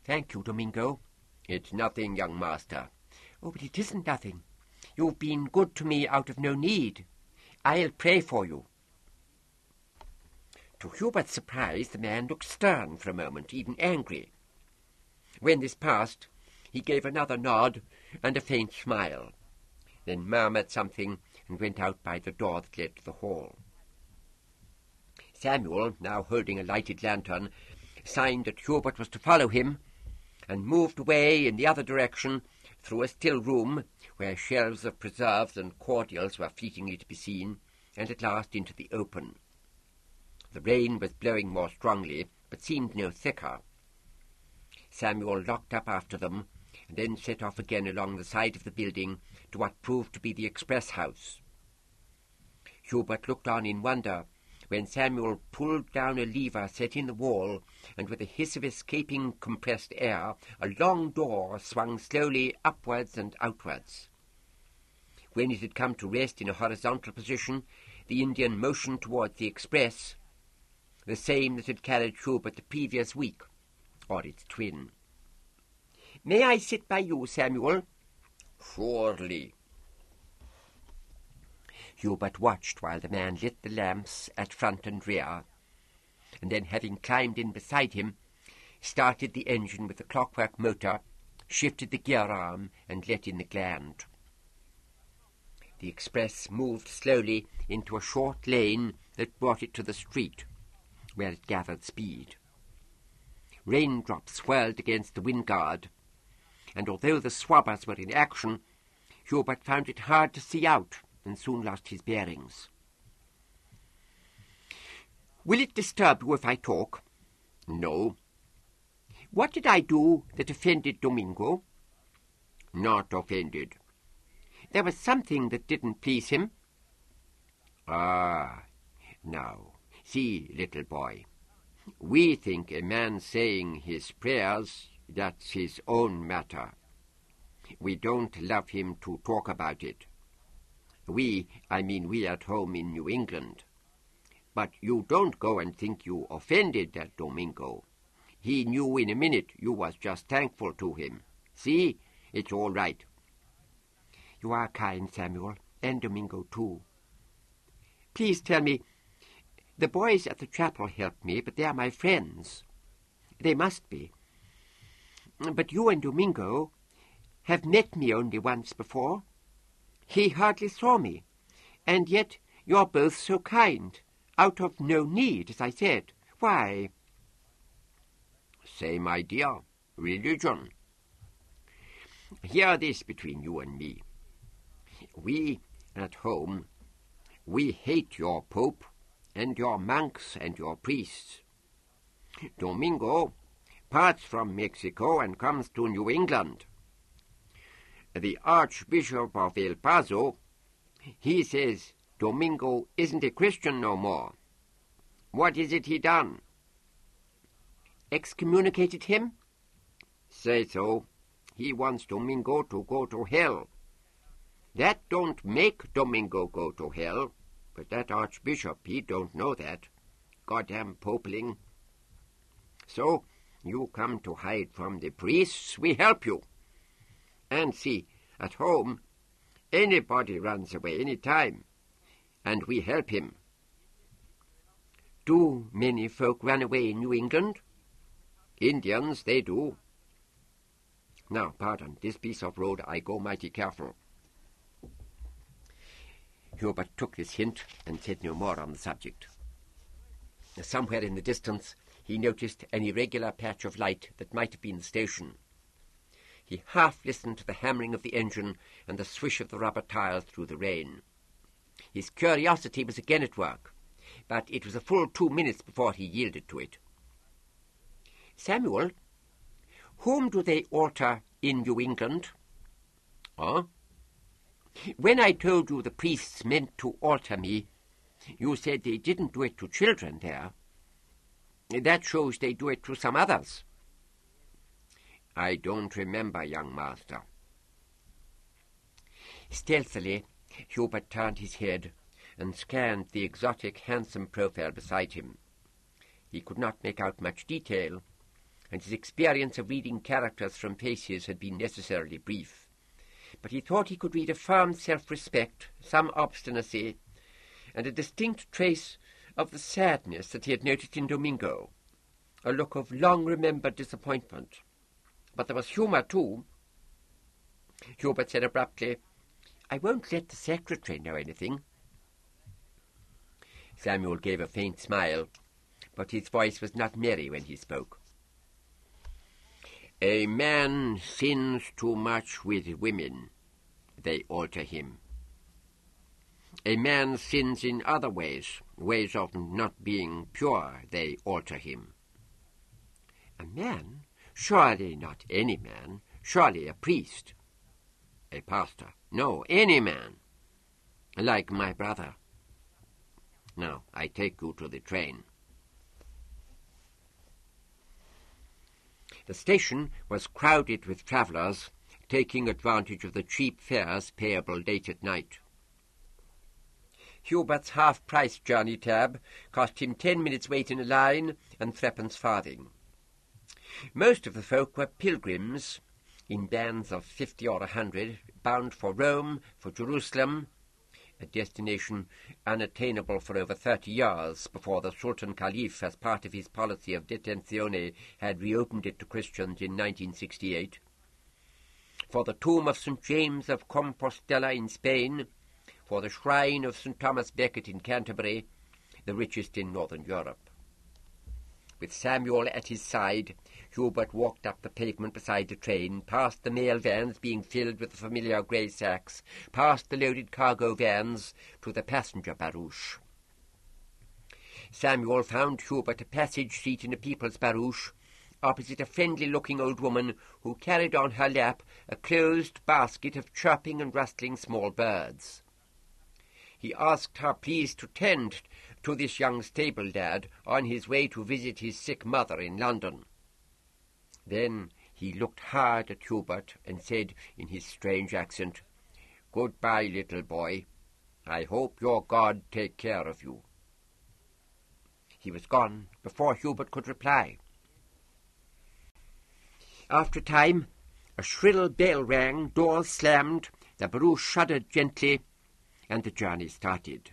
"Thank you, Domingo." "It's nothing, young master." "Oh, but it isn't nothing. You've been good to me out of no need. I'll pray for you." To Hubert's surprise, the man looked stern for a moment, even angry. When this passed, he gave another nod and a faint smile, then murmured something and went out by the door that led to the hall. Samuel, now holding a lighted lantern, signed that Hubert was to follow him, and moved away in the other direction through a still room where shelves of preserves and cordials were fleetingly to be seen, and at last into the open. The rain was blowing more strongly, but seemed no thicker. Samuel locked up after them, and then set off again along the side of the building to what proved to be the express house. Hubert looked on in wonder when Samuel pulled down a lever set in the wall, and with a hiss of escaping compressed air, a long door swung slowly upwards and outwards. When it had come to rest in a horizontal position, the Indian motioned towards the express, the same that had carried Hubert the previous week, or its twin. "May I sit by you, Samuel?" "Surely." Hubert watched while the man lit the lamps at front and rear, and then, having climbed in beside him, started the engine with the clockwork motor, shifted the gear arm, and let in the gland. The express moved slowly into a short lane that brought it to the street, where it gathered speed. Raindrops swirled against the wind guard, and although the swabbers were in action, Hubert found it hard to see out, and soon lost his bearings. "Will it disturb you if I talk?" "No." "What did I do that offended Domingo?" "Not offended." There was something that didn't please him. Ah, now, see, little boy, we think a man saying his prayers, that's his own matter. We don't love him to talk about it. We at home in New England. But you don't go and think you offended that Domingo. He knew in a minute you was just thankful to him. See, it's all right. You are kind, Samuel, and Domingo too. Please tell me, the boys at the chapel helped me, but they are my friends. They must be. But you and Domingo have met me only once before. He hardly saw me, and yet you're both so kind, out of no need, as I said. Why? Same idea, religion. Hear this between you and me. We, at home, we hate your Pope and your monks and your priests. Domingo parts from Mexico and comes to New England. The Archbishop of El Paso, he says Domingo isn't a Christian no more. What is it he done? Excommunicated him? Say so. He wants Domingo to go to hell. That don't make Domingo go to hell, but that Archbishop, he don't know that. Goddamn popeling. So, you come to hide from the priests, we help you. And see, at home, anybody runs away any time, and we help him. Do many folk run away in New England? Indians, they do. Now, pardon, this piece of road I go mighty careful. Hubert took this hint and said no more on the subject. Somewhere in the distance he noticed an irregular patch of light that might have been the station. He half listened to the hammering of the engine and the swish of the rubber tires through the rain. His curiosity was again at work, but it was a full 2 minutes before he yielded to it. Samuel, whom do they alter in New England? Huh? When I told you the priests meant to alter me, you said they didn't do it to children there. That shows they do it to some others. I don't remember, young master. Stealthily, Hubert turned his head and scanned the exotic, handsome profile beside him. He could not make out much detail, and his experience of reading characters from faces had been necessarily brief. But he thought he could read a firm self-respect, some obstinacy, and a distinct trace of the sadness that he had noticed in Domingo, a look of long-remembered disappointment. But there was humour, too. Hubert said abruptly, I won't let the secretary know anything. Samuel gave a faint smile, but his voice was not merry when he spoke. A man sins too much with women. They alter him. A man sins in other ways, ways of not being pure. They alter him. A man? Surely not any man. Surely a priest. A pastor. No, any man. Like my brother. Now, I take you to the train. The station was crowded with travellers, taking advantage of the cheap fares payable late at night. Hubert's half-price journey tab cost him 10 minutes' wait in a line and threepence farthing. Most of the folk were pilgrims, in bands of 50 or 100, bound for Rome, for Jerusalem, a destination unattainable for over 30 years before the Sultan Caliph, as part of his policy of detenzione, had reopened it to Christians in 1968, for the tomb of St. James of Compostela in Spain, for the shrine of St. Thomas Becket in Canterbury, the richest in northern Europe. With Samuel at his side, Hubert walked up the pavement beside the train, past the mail vans being filled with the familiar grey sacks, past the loaded cargo vans, to the passenger barouche. Samuel found Hubert a passage seat in a people's barouche, opposite a friendly-looking old woman who carried on her lap a closed basket of chirping and rustling small birds. He asked her please to tend to this young stable lad on his way to visit his sick mother in London. Then he looked hard at Hubert and said in his strange accent, "Goodbye, little boy. I hope your God take care of you." He was gone before Hubert could reply. After a time, a shrill bell rang, doors slammed, the barouche shuddered gently, and the journey started.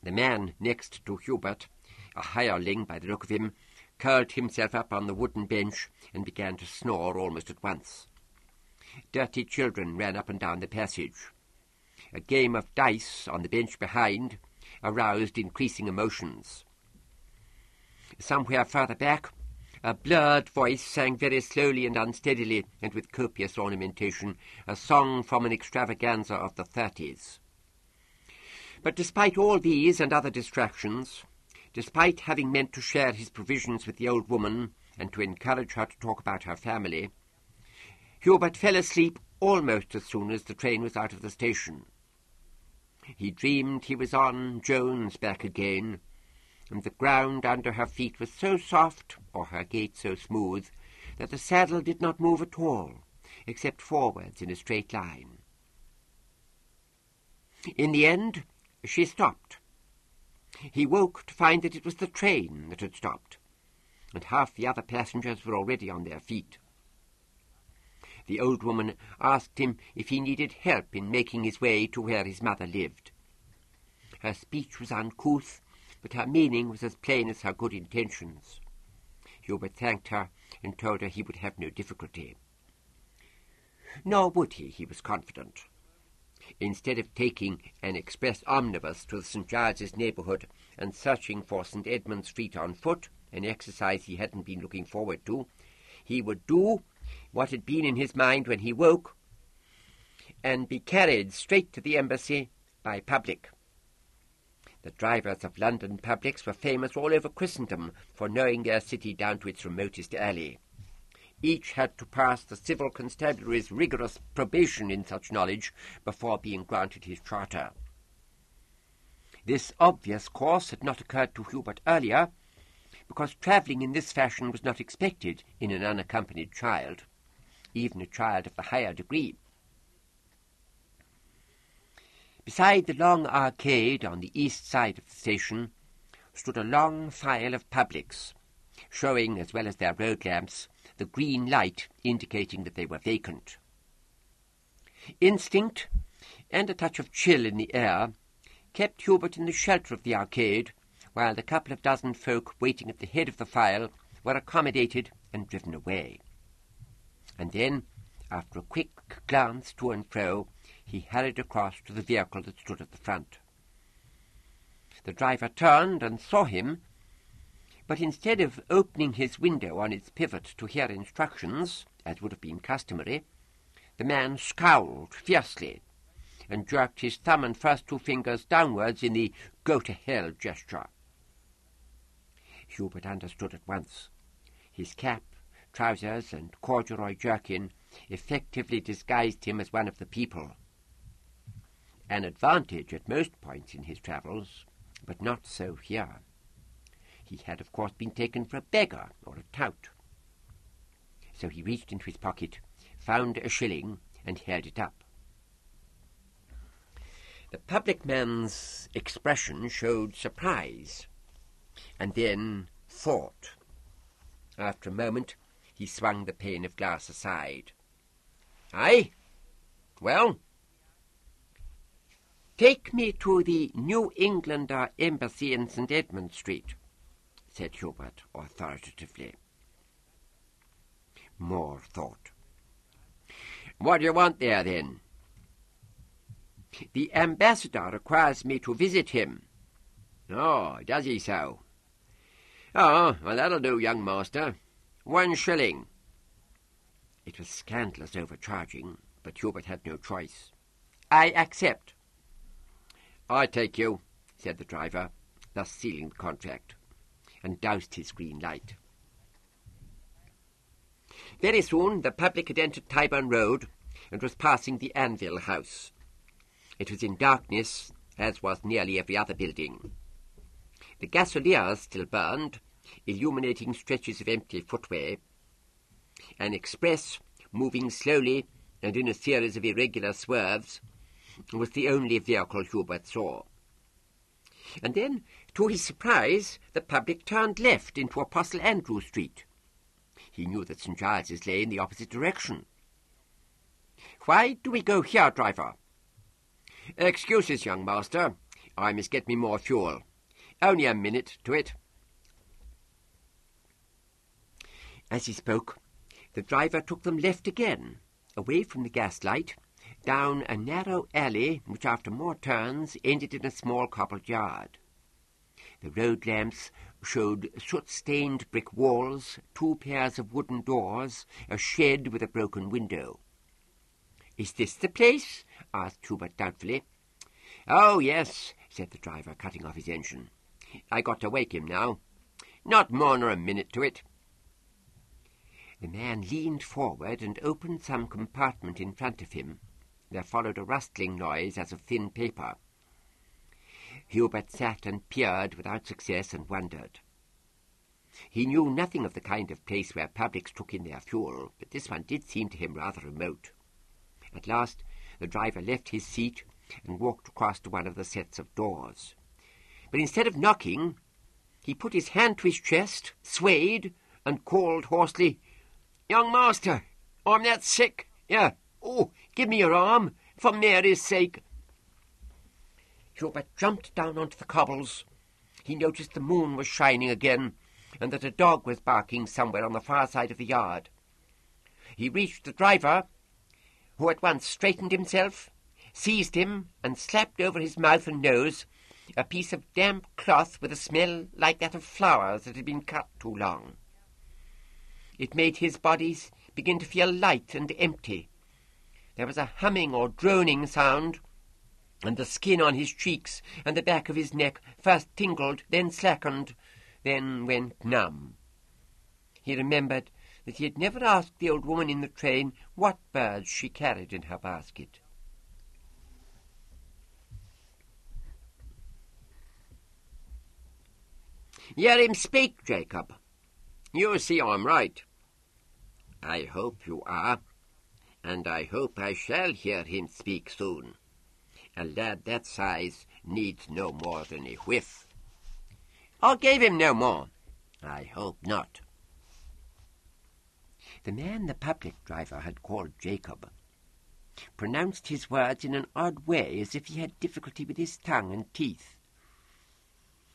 The man next to Hubert, a hireling by the look of him, curled himself up on the wooden bench and began to snore almost at once. Dirty children ran up and down the passage. A game of dice on the bench behind aroused increasing emotions. Somewhere further back, a blurred voice sang very slowly and unsteadily, and with copious ornamentation, a song from an extravaganza of the 30s. But despite all these and other distractions, despite having meant to share his provisions with the old woman and to encourage her to talk about her family, Hubert fell asleep almost as soon as the train was out of the station. He dreamed he was on Joan's back again, and the ground under her feet was so soft, or her gait so smooth, that the saddle did not move at all, except forwards in a straight line. In the end, she stopped. He woke to find that it was the train that had stopped, and half the other passengers were already on their feet. The old woman asked him if he needed help in making his way to where his mother lived. Her speech was uncouth, but her meaning was as plain as her good intentions. Hubert thanked her and told her he would have no difficulty. Nor would he was confident. Instead of taking an express omnibus to the St. Giles's neighbourhood and searching for St. Edmund's Street on foot, an exercise he hadn't been looking forward to, he would do what had been in his mind when he woke, and be carried straight to the embassy by public. The drivers of London publics were famous all over Christendom for knowing their city down to its remotest alley. Each had to pass the civil constabulary's rigorous probation in such knowledge before being granted his charter. This obvious course had not occurred to Hubert earlier, because travelling in this fashion was not expected in an unaccompanied child, even a child of the higher degree. Beside the long arcade on the east side of the station stood a long file of publics, showing, as well as their road lamps, the green light indicating that they were vacant. Instinct and a touch of chill in the air kept Hubert in the shelter of the arcade, while the couple of dozen folk waiting at the head of the file were accommodated and driven away. And then, after a quick glance to and fro, he hurried across to the vehicle that stood at the front. The driver turned and saw him, but instead of opening his window on its pivot to hear instructions, as would have been customary, the man scowled fiercely and jerked his thumb and first two fingers downwards in the go-to-hell gesture. Hubert understood at once. His cap, trousers, and corduroy jerkin effectively disguised him as one of the people. An advantage at most points in his travels, but not so here. He had, of course, been taken for a beggar or a tout. So he reached into his pocket, found a shilling, and held it up. The public man's expression showed surprise, and then thought. After a moment, he swung the pane of glass aside. "Aye? Well? Take me to the New Englander Embassy in St. Edmund Street," said Hubert authoritatively. More thought. "What do you want there, then?" "The ambassador requires me to visit him." "Oh, does he so? Oh, well, that'll do, young master. 1 shilling. It was scandalous overcharging, but Hubert had no choice. "I accept." "I take you," said the driver, thus sealing the contract, and doused his green light. Very soon the public had entered Tyburn Road and was passing the Anvil House. It was in darkness, as was nearly every other building. The gasoliers still burned, illuminating stretches of empty footway. An express, moving slowly and in a series of irregular swerves, was the only vehicle Hubert saw. And then, to his surprise, the public turned left into Apostle Andrew Street. He knew that St. Giles's lay in the opposite direction. "Why do we go here, driver?" "Excuses, young master. I must get me more fuel. Only a minute to it." As he spoke, the driver took them left again, away from the gaslight, down a narrow alley which, after more turns, ended in a small cobbled yard. The road lamps showed soot-stained brick walls, 2 pairs of wooden doors, a shed with a broken window. "Is this the place?" asked Hubert doubtfully. "Oh, yes," said the driver, cutting off his engine. "I got to wake him now. Not more nor a minute to it." The man leaned forward and opened some compartment in front of him. There followed a rustling noise as of thin paper. Hubert sat and peered without success and wondered. He knew nothing of the kind of place where publics took in their fuel, but this one did seem to him rather remote. At last the driver left his seat and walked across to one of the sets of doors. But instead of knocking, he put his hand to his chest, swayed, and called hoarsely, "Young master, I'm that sick. Here, give me your arm, for Mary's sake." Hubert jumped down onto the cobbles. He noticed the moon was shining again, and that a dog was barking somewhere on the far side of the yard. He reached the driver, who at once straightened himself, seized him, and slapped over his mouth and nose a piece of damp cloth with a smell like that of flowers that had been cut too long. It made his body begin to feel light and empty. There was a humming or droning sound, and the skin on his cheeks and the back of his neck first tingled, then slackened, then went numb. He remembered that he had never asked the old woman in the train what birds she carried in her basket. "Hear him speak, Jacob. You see I'm right." "I hope you are, and I hope I shall hear him speak soon. A lad that size needs no more than a whiff." "I gave him no more." "I hope not." The man the public driver had called Jacob pronounced his words in an odd way, as if he had difficulty with his tongue and teeth.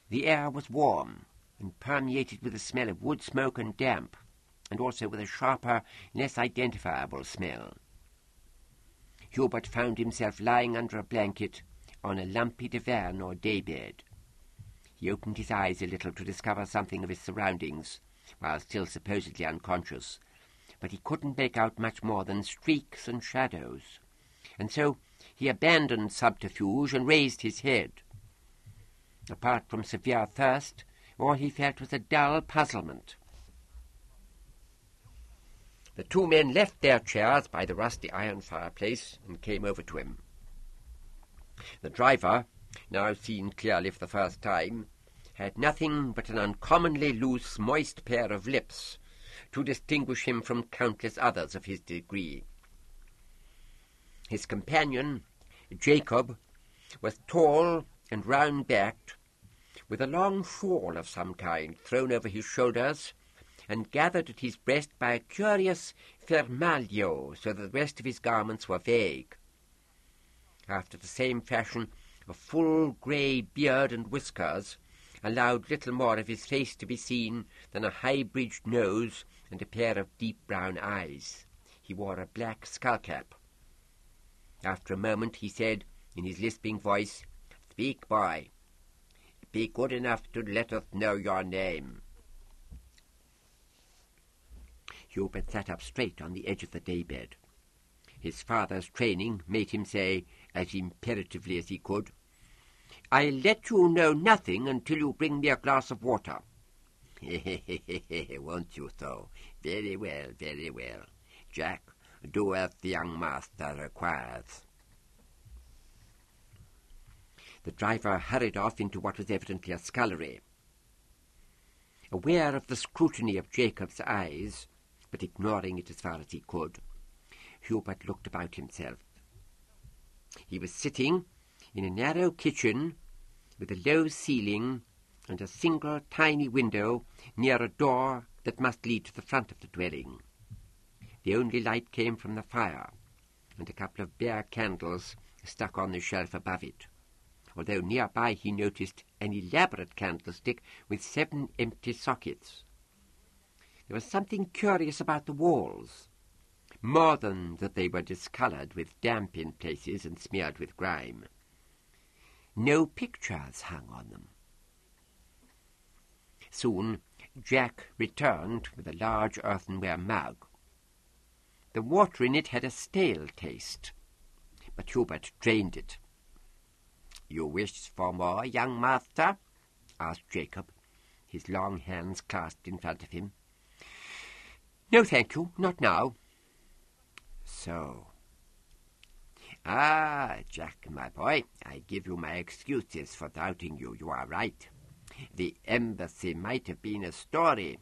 The air was warm and permeated with the smell of wood smoke and damp, and also with a sharper, less identifiable smell. Hubert found himself lying under a blanket on a lumpy divan or daybed. He opened his eyes a little to discover something of his surroundings, while still supposedly unconscious, but he couldn't make out much more than streaks and shadows, and so he abandoned subterfuge and raised his head. Apart from severe thirst, all he felt was a dull puzzlement. The 2 men left their chairs by the rusty iron fireplace and came over to him. The driver, now seen clearly for the first time, had nothing but an uncommonly loose, moist pair of lips to distinguish him from countless others of his degree. His companion, Jacob, was tall and round-backed, with a long shawl of some kind thrown over his shoulders and gathered at his breast by a curious fermaglio, so that the rest of his garments were vague. After the same fashion, a full grey beard and whiskers allowed little more of his face to be seen than a high-bridged nose and a pair of deep brown eyes. He wore a black skull-cap. After a moment he said, in his lisping voice, "Speak, boy. Be good enough to let us know your name." Hubert sat up straight on the edge of the daybed. His father's training made him say, as imperatively as he could, "I'll let you know nothing until you bring me a glass of water." Won't you so? Very well, very well. Jack, do as the young master requires. The driver hurried off into what was evidently a scullery. Aware of the scrutiny of Jacob's eyes, but ignoring it as far as he could, Hubert looked about himself. He was sitting in a narrow kitchen with a low ceiling and a single tiny window near a door that must lead to the front of the dwelling. The only light came from the fire, and a couple of bare candles stuck on the shelf above it, although nearby he noticed an elaborate candlestick with 7 empty sockets. There was something curious about the walls, more than that they were discoloured with damp in places and smeared with grime. No pictures hung on them. Soon Jack returned with a large earthenware mug. The water in it had a stale taste, but Hubert drained it. "You wish for more, young master?" asked Jacob, his long hands clasped in front of him. "No, thank you, not now." "So. Ah, Jack, my boy, I give you my excuses for doubting you. You are right. The embassy might have been a story.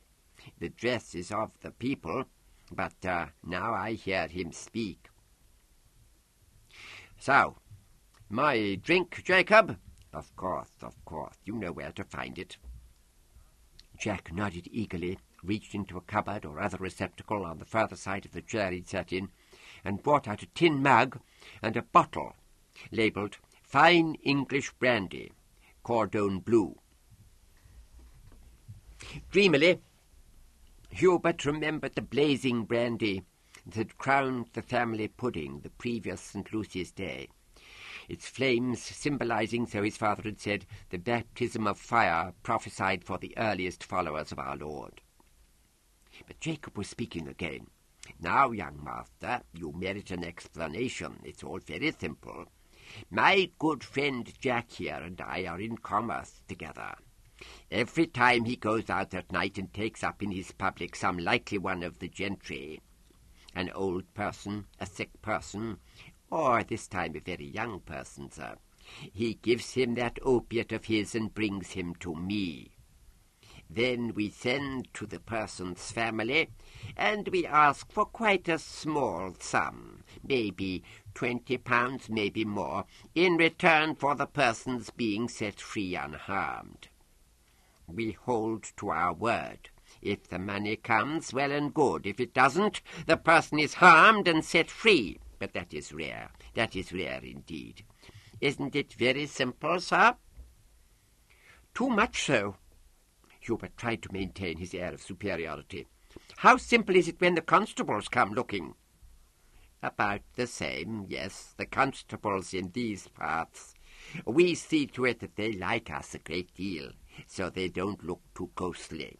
The dress is of the people, but now I hear him speak. So, my drink, Jacob?" Of course. You know where to find it." Jack nodded eagerly, reached into a cupboard or other receptacle on the further side of the chair he'd sat in, and brought out a tin mug and a bottle labelled "Fine English Brandy, Cordon Bleu." Dreamily, Hubert remembered the blazing brandy that had crowned the family pudding the previous St. Lucy's Day, its flames symbolizing, so his father had said, the baptism of fire prophesied for the earliest followers of our Lord. But Jacob was speaking again. "Now, young master, you merit an explanation. It's all very simple. My good friend Jack here and I are in commerce together. Every time he goes out at night and takes up in his public some likely one of the gentry, an old person, a sick person, or this time a very young person, sir, he gives him that opiate of his and brings him to me. Then we send to the person's family, and we ask for quite a small sum, maybe £20, maybe more, in return for the person's being set free unharmed. We hold to our word. If the money comes, well and good. If it doesn't, the person is harmed and set free. But that is rare. That is rare indeed. Isn't it very simple, sir?" "Too much so." Hubert tried to maintain his air of superiority. "How simple is it when the constables come looking?" "About the same, yes. The constables in these parts. We see to it that they like us a great deal, so they don't look too ghostly.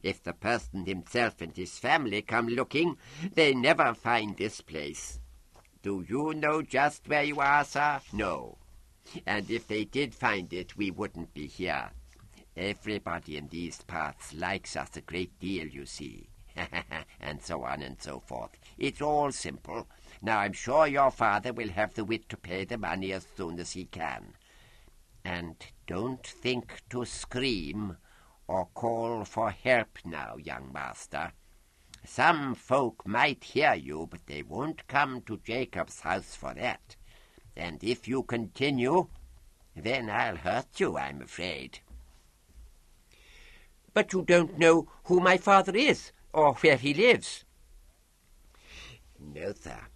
If the person himself and his family come looking, they never find this place. Do you know just where you are, sir? No. And if they did find it, we wouldn't be here. Everybody in these parts likes us a great deal, you see." And so on and so forth. It's all simple. Now, I'm sure your father will have the wit to pay the money as soon as he can. And don't think to scream or call for help now, young master. Some folk might hear you, but they won't come to Jacob's house for that. And if you continue, then I'll hurt you, I'm afraid." "But you don't know who my father is, or where he lives." "No, sir,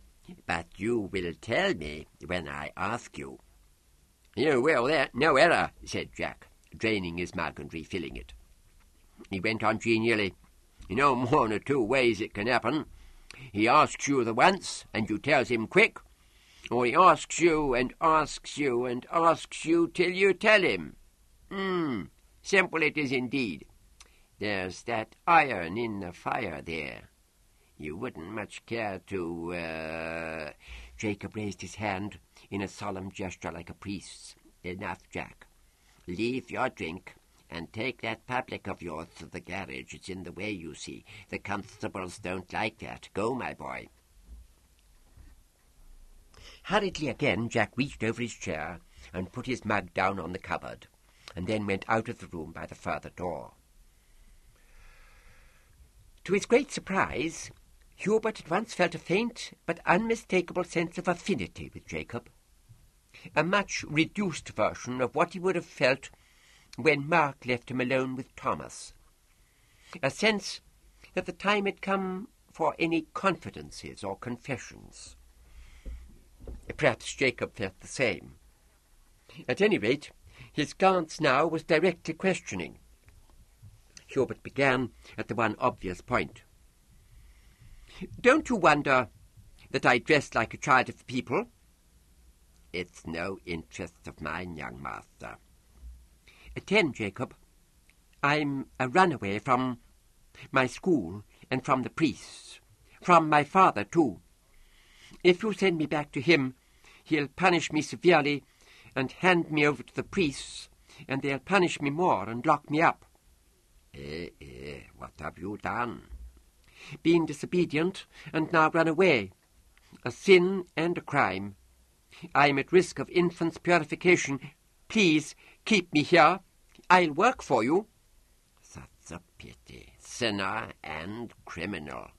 but you will tell me when I ask you." "You will, there, no error," said Jack, draining his mug and refilling it. He went on genially. "You know more than 2 ways it can happen. He asks you the once, and you tells him quick, or he asks you and asks you and asks you till you tell him. Simple it is indeed. There's that iron in the fire there. You wouldn't much care to, Jacob raised his hand in a solemn gesture like a priest's. "Enough, Jack. Leave your drink And take that public of yours to the garage. It's in the way, you see. The constables don't like that. Go, my boy. Hurriedly again, Jack reached over his chair and put his mug down on the cupboard, and then went out of the room by the further door. To his great surprise, Hubert at once felt a faint but unmistakable sense of affinity with Jacob, a much reduced version of what he would have felt when Mark left him alone with Thomas, a sense that the time had come for any confidences or confessions. Perhaps Jacob felt the same. At any rate, his glance now was directly questioning. Hubert began at the one obvious point. "Don't you wonder that I dress like a child of the people?" "It's no interest of mine, young master." "Attend, Jacob. I'm a runaway from my school and from the priests, from my father, too. If you send me back to him, he'll punish me severely and hand me over to the priests, and they'll punish me more and lock me up." What have you done?" "Been disobedient and now run away. A sin and a crime. I'm at risk of infant's purification. Please keep me here. I'll work for you." "That's a pity. Sinner and criminal.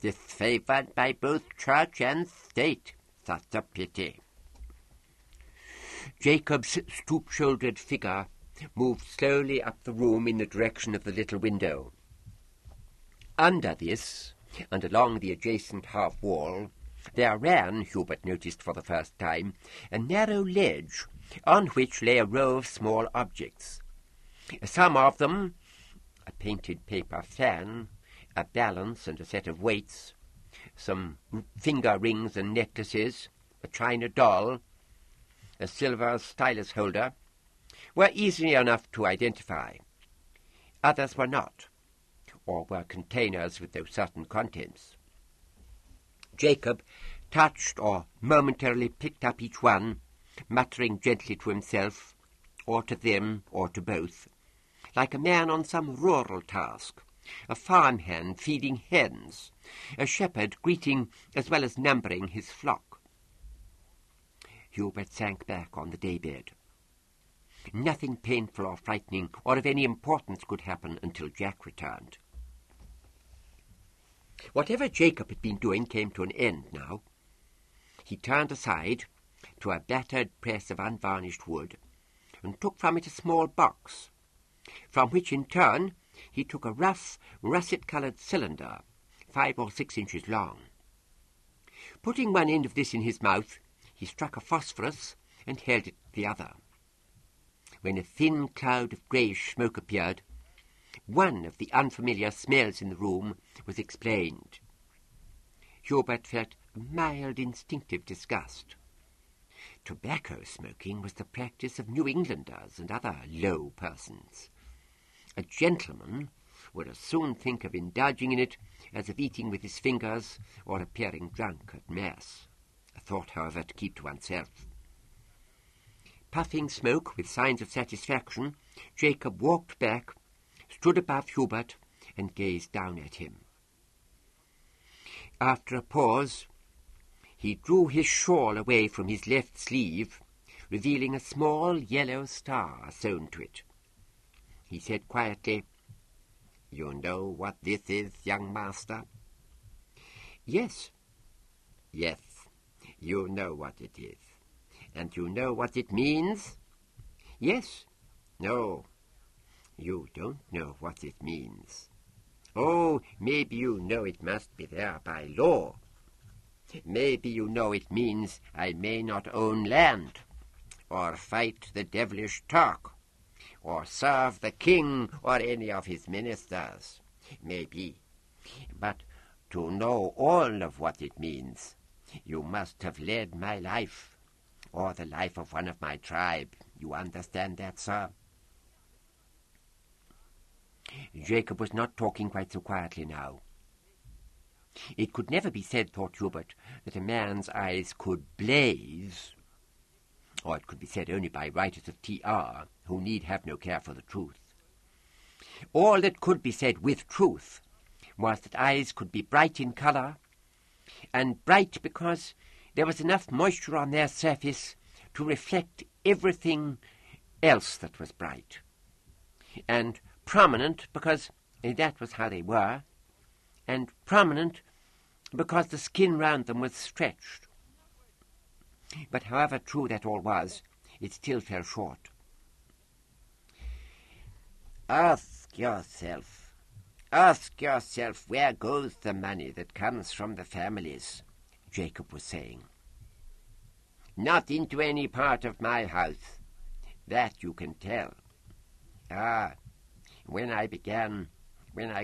Disfavored by both church and state. That's a pity." Jacob's stoop-shouldered figure moved slowly up the room in the direction of the little window. Under this, and along the adjacent half-wall, there ran, Hubert noticed for the first time, a narrow ledge on which lay a row of small objects. Some of them, a painted paper fan, a balance and a set of weights, some finger rings and necklaces, a china doll, a silver stylus holder, were easy enough to identify. Others were not, or were containers with no certain contents. Jacob touched or momentarily picked up each one, muttering gently to himself, or to them, or to both, like a man on some rural task, a farmhand feeding hens, a shepherd greeting as well as numbering his flock. Hubert sank back on the daybed. Nothing painful or frightening or of any importance could happen until Jack returned. Whatever Jacob had been doing came to an end now. He turned aside to a battered press of unvarnished wood and took from it a small box, from which in turn he took a rough, russet-coloured cylinder, 5 or 6 inches long. Putting one end of this in his mouth, he struck a phosphorus and held it the other. When a thin cloud of greyish smoke appeared, one of the unfamiliar smells in the room was explained. Hubert felt a mild instinctive disgust. Tobacco smoking was the practice of New Englanders and other low persons. A gentleman would as soon think of indulging in it as of eating with his fingers or appearing drunk at Mass, a thought, however, to keep to oneself. Puffing smoke with signs of satisfaction, Jacob walked back, stood above Hubert, and gazed down at him. After a pause, he drew his shawl away from his left sleeve, revealing a small yellow star sewn to it. He said quietly, "You know what this is, young master?" "Yes." "Yes, you know what it is. And you know what it means?" "Yes." "No, you don't know what it means. Oh, maybe you know it must be there by law. Maybe you know it means I may not own land, or fight the devilish Turk, or serve the king or any of his ministers. Maybe. But to know all of what it means, you must have led my life, or the life of one of my tribe. You understand that, sir?" Jacob was not talking quite so quietly now. It could never be said, thought Hubert, that a man's eyes could blaze, or it could be said only by writers of T.R. who need have no care for the truth. All that could be said with truth was that eyes could be bright in colour, and bright because there was enough moisture on their surface to reflect everything else that was bright, and prominent because that was how they were, and prominent because the skin round them was stretched. But however true that all was, it still fell short. Ask yourself, where goes the money that comes from the families, Jacob was saying. Not into any part of my house, that you can tell. When I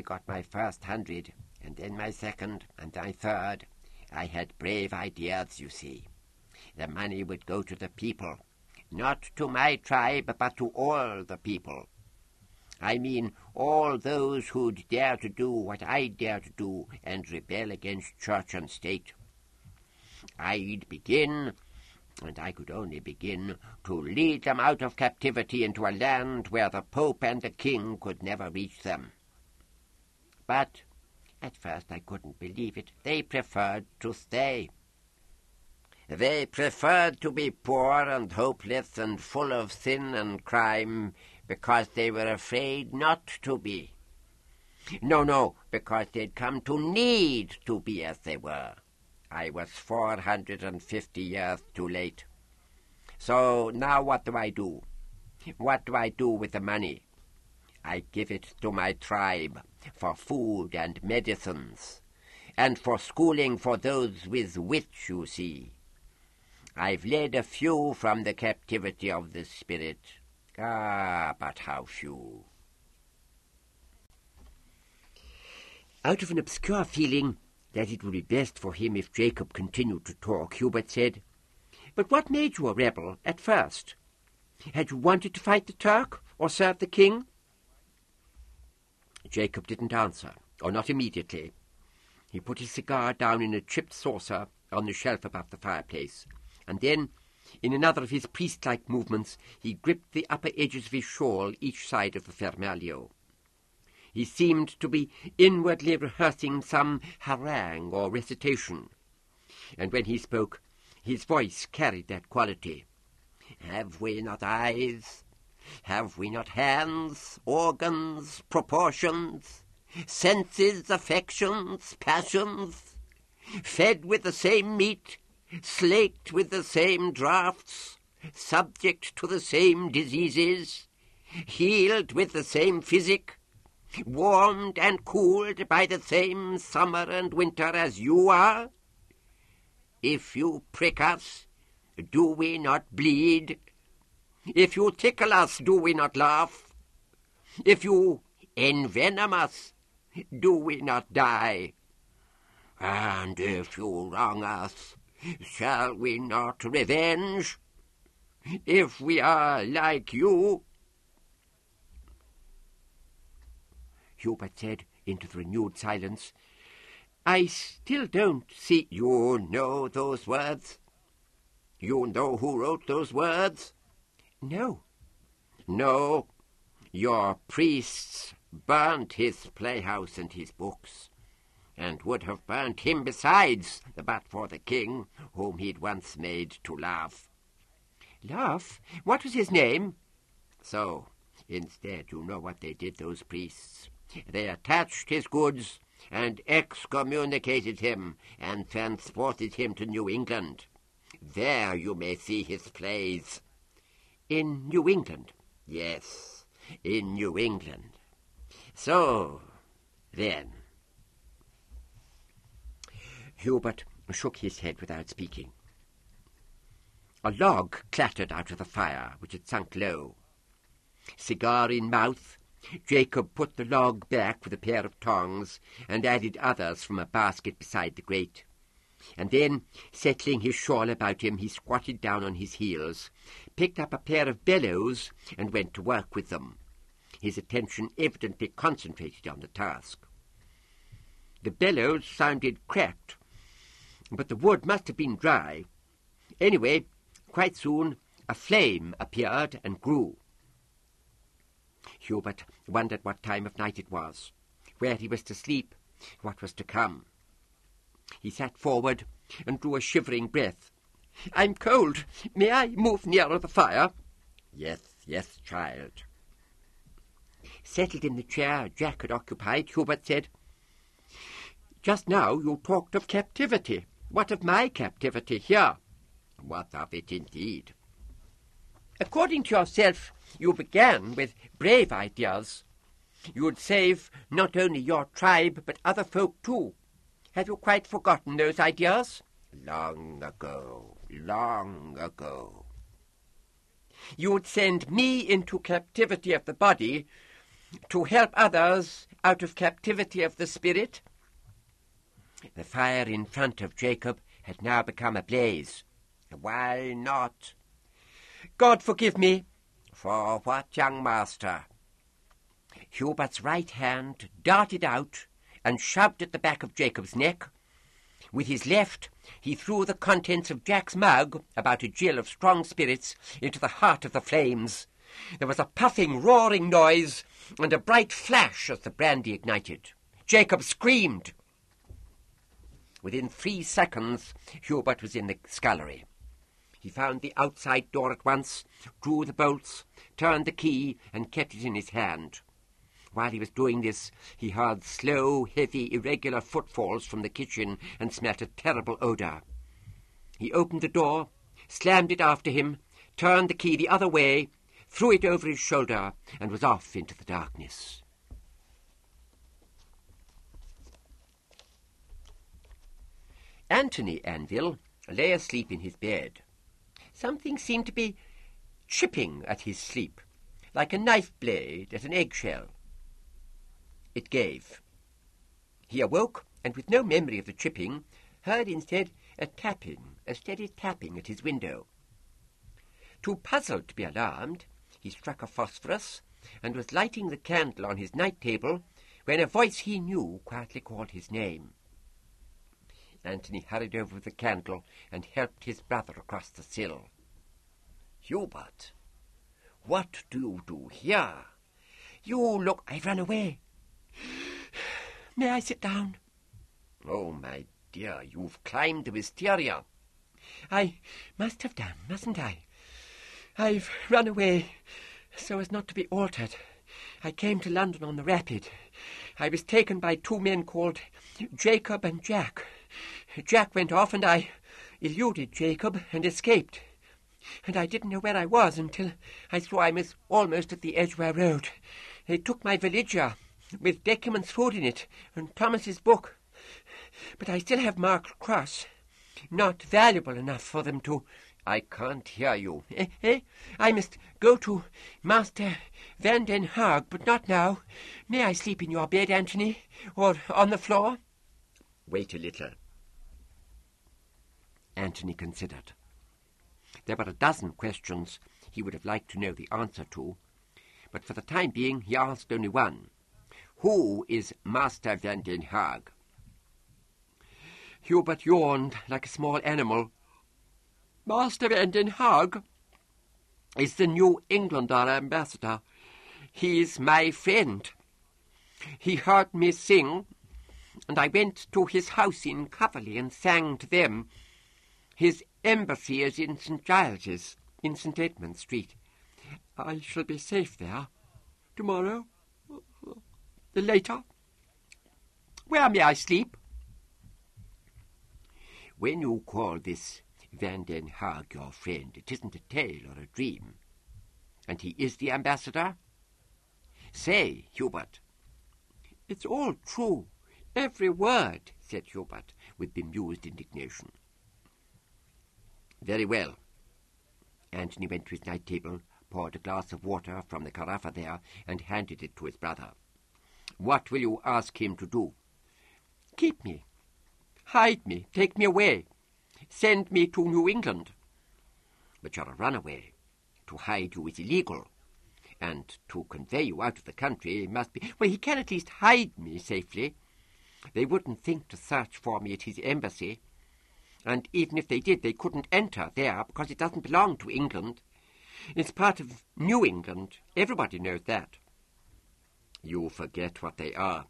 got my first 100, and then my second, and my third, I had brave ideas, you see. The money would go to the people, not to my tribe, but to all the people. I mean all those who'd dare to do what I dare to do and rebel against church and state. I'd begin, and I could only begin, to lead them out of captivity into a land where the Pope and the King could never reach them. But at first I couldn't believe it. They preferred to stay. They preferred to be poor and hopeless and full of sin and crime because they were afraid not to be. No, because they'd come to need to be as they were. I was 450 years too late. So now what do I do? What do I do with the money? I give it to my tribe for food and medicines, and for schooling for those with which, you see. I've led a few from the captivity of the spirit. But how few. Out of an obscure feeling that it would be best for him if Jacob continued to talk, Hubert said, "But what made you a rebel at first? Had you wanted to fight the Turk or serve the king?" Jacob didn't answer, or not immediately. He put his cigar down in a chipped saucer on the shelf above the fireplace, and then, in another of his priest-like movements, he gripped the upper edges of his shawl each side of the fermalio. He seemed to be inwardly rehearsing some harangue or recitation, and when he spoke, his voice carried that quality. Have we not eyes? Have we not hands, organs, proportions, senses, affections, passions, fed with the same meat, slaked with the same draughts, subject to the same diseases, healed with the same physic, warmed and cooled by the same summer and winter as you are? If you prick us, do we not bleed? If you tickle us, do we not laugh? If you envenom us, do we not die? And if you wrong us, shall we not revenge? If we are like you?" Hubert said into the renewed silence, "I still don't see—" "You know those words? You know who wrote those words?" "No." "No. Your priests burnt his playhouse and his books, and would have burnt him besides, but for the king, whom he'd once made to laugh." "Laugh? What was his name?" "So, instead, you know what they did, those priests? They attached his goods and excommunicated him and transported him to New England. There you may see his plays." "In New England?" "Yes, in New England. So, then—" Hubert shook his head without speaking. A log clattered out of the fire, which had sunk low. Cigar in mouth, Jacob put the log back with a pair of tongs and added others from a basket beside the grate. And then, settling his shawl about him, he squatted down on his heels, picked up a pair of bellows, and went to work with them, his attention evidently concentrated on the task. The bellows sounded cracked, but the wood must have been dry. Anyway, quite soon a flame appeared and grew. Hubert wondered what time of night it was, where he was to sleep, what was to come. He sat forward and drew a shivering breath. "I'm cold. May I move nearer the fire?" Yes, yes, child." Settled in the chair Jack had occupied, Hubert said, "Just now you talked of captivity. What of my captivity here?" "What of it indeed?" "According to yourself, you began with brave ideas. You'd save not only your tribe, but other folk too. Have you quite forgotten those ideas?" "Long ago, long ago." "You'd send me into captivity of the body to help others out of captivity of the spirit?" The fire in front of Jacob had now become a blaze. "Why not?" "God forgive me." "For what, young master?" Hubert's right hand darted out and shoved at the back of Jacob's neck. With his left, he threw the contents of Jack's mug, about a gill of strong spirits, into the heart of the flames. There was a puffing, roaring noise, and a bright flash as the brandy ignited. Jacob screamed. Within 3 seconds, Hubert was in the scullery. He found the outside door at once, drew the bolts, turned the key, and kept it in his hand. While he was doing this, he heard slow, heavy, irregular footfalls from the kitchen and smelt a terrible odour. He opened the door, slammed it after him, turned the key the other way, threw it over his shoulder, and was off into the darkness. Anthony Anvil lay asleep in his bed. Something seemed to be chipping at his sleep, like a knife blade at an eggshell. It gave. He awoke, and with no memory of the chipping, heard instead a tapping, a steady tapping at his window. Too puzzled to be alarmed, he struck a phosphorus, and was lighting the candle on his night table, when a voice he knew quietly called his name. Anthony hurried over with the candle and helped his brother across the sill. "Hubert, what do you do here? You look—" "I've run away. May I sit down?" "Oh, my dear, you've climbed the wisteria." "I must have done, mustn't I? I've run away so as not to be altered. I came to London on the Rapid. I was taken by 2 men called Jacob and Jack. Jack went off, and I eluded Jacob and escaped. And I didn't know where I was until I saw I was almost at the Edgware Road. They took my valigia, with Decuman's food in it, and Thomas's book. But I still have marked cross. Not valuable enough for them to—" "I can't hear you." I must go to Master Van den Haag, but not now. May I sleep in your bed, Anthony, or on the floor?" "Wait a little." Anthony considered. There were a dozen questions he would have liked to know the answer to, but for the time being he asked only one. "Who is Master Van den Haag?" Hubert yawned like a small animal. "Master Van den Haag is the New Englander ambassador. He is my friend. He heard me sing, and I went to his house in Coverley and sang to them. His embassy is in St. Giles's, in St. Edmund Street. I shall be safe there tomorrow, later. Where may I sleep?" "When you call this Van den Haag your friend, it isn't a tale or a dream. And he is the ambassador? Say, Hubert." "It's all true, every word," said Hubert, with bemused indignation. "Very well." Anthony went to his night table, poured a glass of water from the carafa there, and handed it to his brother. "What will you ask him to do?" "Keep me. Hide me. Take me away. Send me to New England." "But you're a runaway. To hide you is illegal. And to convey you out of the country must be—" "Well, he can at least hide me safely. They wouldn't think to search for me at his embassy. And even if they did, they couldn't enter there because it doesn't belong to England. It's part of New England. Everybody knows that." You forget what they are.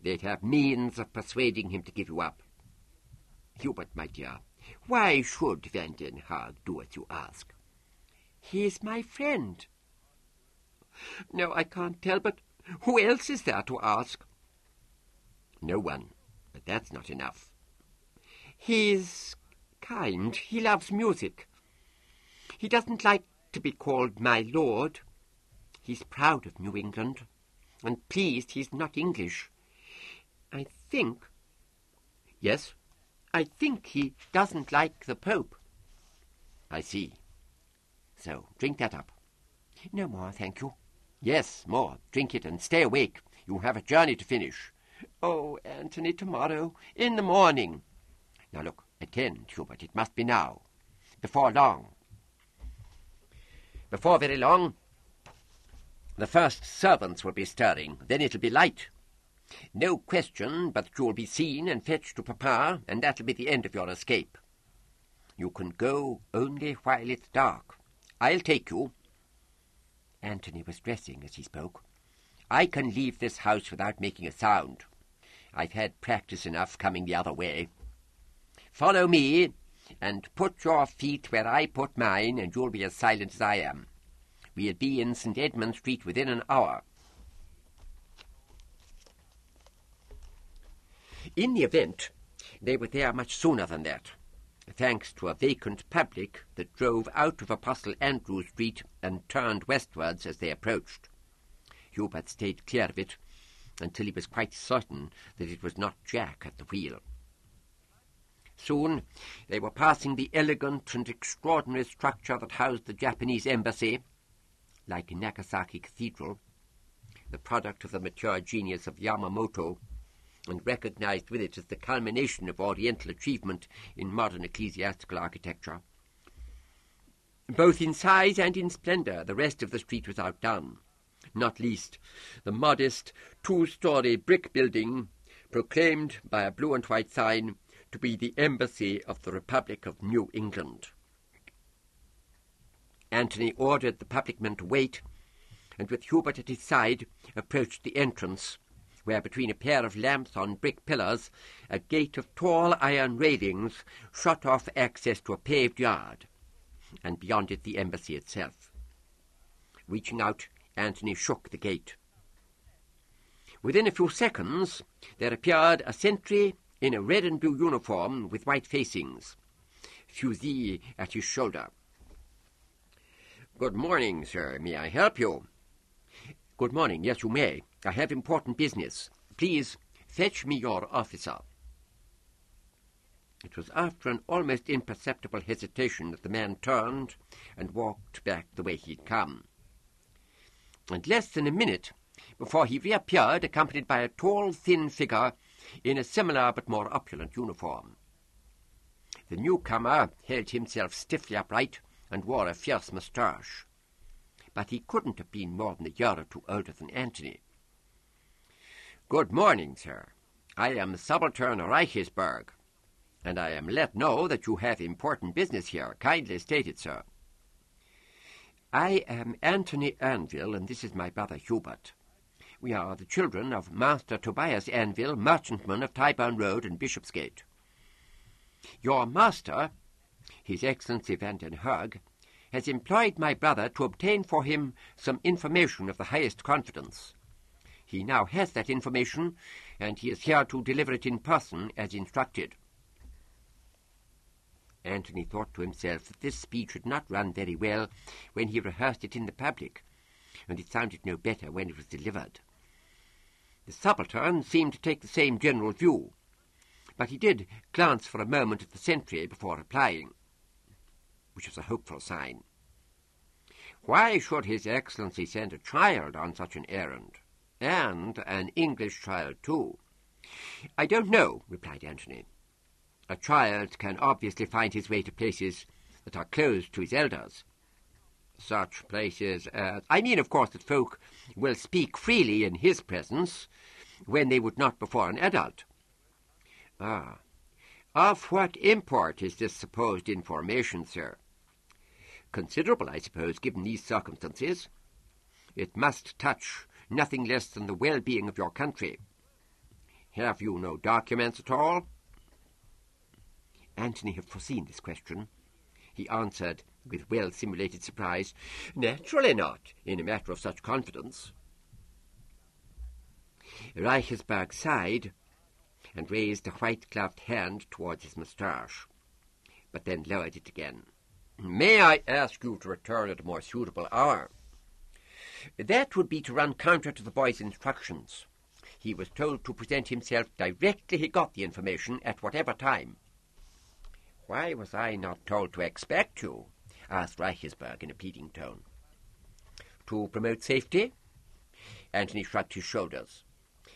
They'd have means of persuading him to give you up. Hubert, my dear, why should Van den Haag do as you ask? He is my friend. No, I can't tell, but who else is there to ask? No one, but that's not enough. He's kind. He loves music. He doesn't like to be called my lord. He's proud of New England, and pleased he's not English. I think he doesn't like the Pope. I see. So, drink that up. No more, thank you. Yes, more. Drink it and stay awake. You have a journey to finish. Oh, Anthony, tomorrow, in the morning. Now look, attend, Hubert. It must be now. Before long. Before very long, the first servants will be stirring. Then it'll be light. No question but that you'll be seen and fetched to Papa, and that'll be the end of your escape. You can go only while it's dark. I'll take you. Anthony was dressing as he spoke. I can leave this house without making a sound. I've had practice enough coming the other way. Follow me, and put your feet where I put mine, and you'll be as silent as I am. We'll be in St. Edmund Street within an hour. In the event, they were there much sooner than that, thanks to a vacant public that drove out of Apostle Andrew Street and turned westwards as they approached. Hubert stayed clear of it until he was quite certain that it was not Jack at the wheel. Soon they were passing the elegant and extraordinary structure that housed the Japanese embassy, like Nagasaki Cathedral, the product of the mature genius of Yamamoto, and recognized with it as the culmination of Oriental achievement in modern ecclesiastical architecture. Both in size and in splendour, the rest of the street was outdone, not least the modest two-story brick building proclaimed by a blue and white sign to be the Embassy of the Republic of New England. Anthony ordered the publicman to wait, and with Hubert at his side approached the entrance, where between a pair of lamps on brick pillars a gate of tall iron railings shut off access to a paved yard, and beyond it the embassy itself. Reaching out, Anthony shook the gate. Within a few seconds there appeared a sentry in a red and blue uniform with white facings, fusil at his shoulder. "Good morning, sir. May I help you?" "Good morning. Yes, you may. I have important business. Please fetch me your officer." It was after an almost imperceptible hesitation that the man turned and walked back the way he'd come, and less than a minute before he reappeared, accompanied by a tall, thin figure in a similar but more opulent uniform. The newcomer held himself stiffly upright and wore a fierce moustache, but he couldn't have been more than a year or two older than Anthony. "Good morning, sir. I am Subaltern Reichesberg, and I am let know that you have important business here. Kindly state it, sir." "I am Anthony Anvil, and this is my brother Hubert. We are the children of Master Tobias Anvil, merchantman of Tyburn Road and Bishopsgate. Your master, His Excellency Van den Haag, has employed my brother to obtain for him some information of the highest confidence. He now has that information, and he is here to deliver it in person as instructed." Anthony thought to himself that this speech had not run very well when he rehearsed it in the public, and it sounded no better when it was delivered. The subaltern seemed to take the same general view, but he did glance for a moment at the sentry before replying, which was a hopeful sign. "Why should His Excellency send a child on such an errand, and an English child too?" "I don't know," replied Anthony. "A child can obviously find his way to places that are closed to his elders. Such places as... I mean, of course, that folk will speak freely in his presence when they would not before an adult." "Ah. Of what import is this supposed information, sir?" "Considerable, I suppose, given these circumstances. It must touch nothing less than the well-being of your country. Have you no documents at all?" Antony had foreseen this question. He answered, with well-simulated surprise, "Naturally not, in a matter of such confidence." Reichersberg sighed and raised a white-gloved hand towards his moustache, but then lowered it again. "May I ask you to return at a more suitable hour?" "That would be to run counter to the boy's instructions. He was told to present himself directly he got the information, at whatever time." "Why was I not told to expect you?" asked Reichersberg in a pleading tone. "To promote safety?" Antony shrugged his shoulders.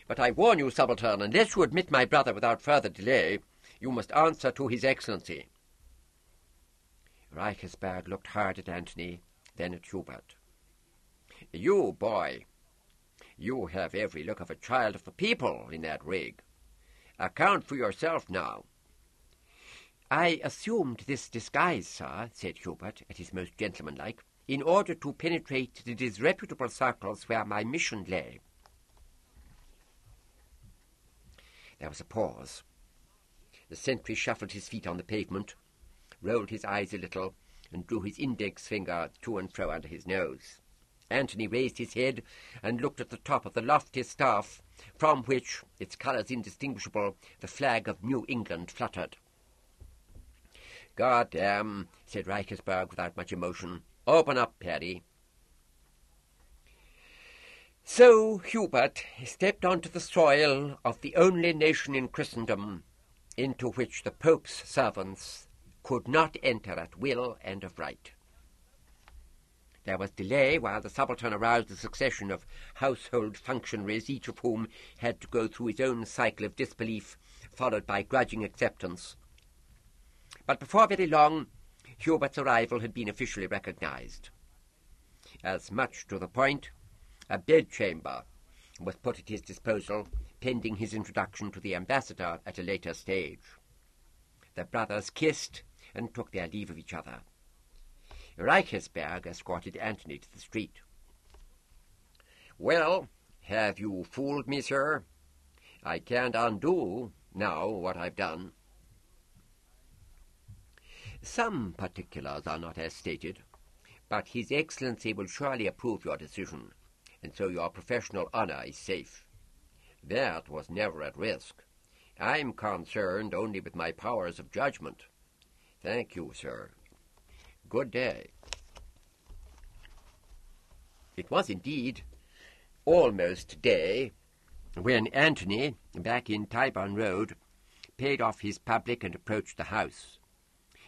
"But I warn you, subaltern, unless you admit my brother without further delay, you must answer to His Excellency." Reichersberg looked hard at Antony, then at Hubert. "You, boy, you have every look of a child of the people in that rig. Account for yourself now." "I assumed this disguise, sir," said Hubert, at his most gentlemanlike, "in order to penetrate the disreputable circles where my mission lay." There was a pause. The sentry shuffled his feet on the pavement, rolled his eyes a little, and drew his index finger to and fro under his nose. Antony raised his head and looked at the top of the lofty staff, from which, its colours indistinguishable, the flag of New England fluttered. "God damn," said Reichersberg without much emotion. "Open up, Paddy." So Hubert stepped onto the soil of the only nation in Christendom into which the Pope's servants could not enter at will and of right. There was delay while the subaltern aroused a succession of household functionaries, each of whom had to go through his own cycle of disbelief, followed by grudging acceptance. But before very long, Hubert's arrival had been officially recognized. As much to the point, a bedchamber was put at his disposal, pending his introduction to the ambassador at a later stage. The brothers kissed and took their leave of each other. Reichersberg escorted Antony to the street. "Well, have you fooled me, sir? I can't undo now what I've done." "Some particulars are not as stated, but His Excellency will surely approve your decision, and so your professional honour is safe." "That was never at risk. I'm concerned only with my powers of judgment." "Thank you, sir. Good day." It was indeed almost day when Antony, back in Tyburn Road, paid off his public and approached the house.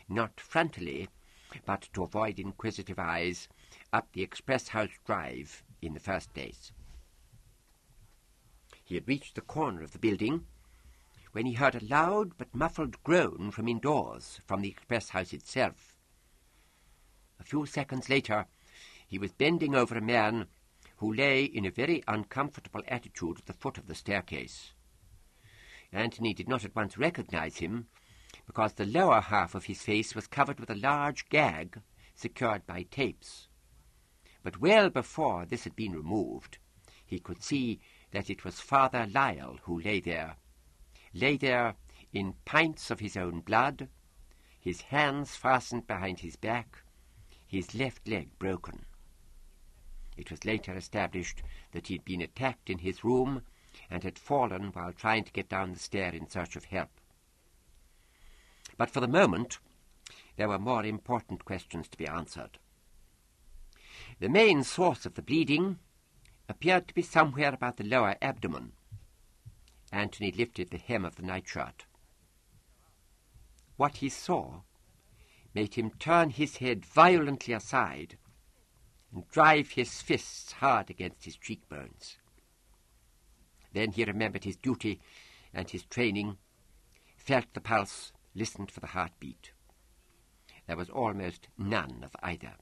Not frontally, but to avoid inquisitive eyes, up the Express House Drive in the first place. He had reached the corner of the building when he heard a loud but muffled groan from indoors, from the Express House itself. A few seconds later, he was bending over a man who lay in a very uncomfortable attitude at the foot of the staircase. Antony did not at once recognize him, because the lower half of his face was covered with a large gag secured by tapes. But well before this had been removed, he could see that it was Father Lyle who lay there in pints of his own blood, his hands fastened behind his back, his left leg broken. It was later established that he had been attacked in his room and had fallen while trying to get down the stair in search of help. But for the moment, there were more important questions to be answered. The main source of the bleeding appeared to be somewhere about the lower abdomen. Antony lifted the hem of the nightshirt. What he saw made him turn his head violently aside and drive his fists hard against his cheekbones. Then he remembered his duty and his training, felt the pulse, listened for the heartbeat. There was almost none of either.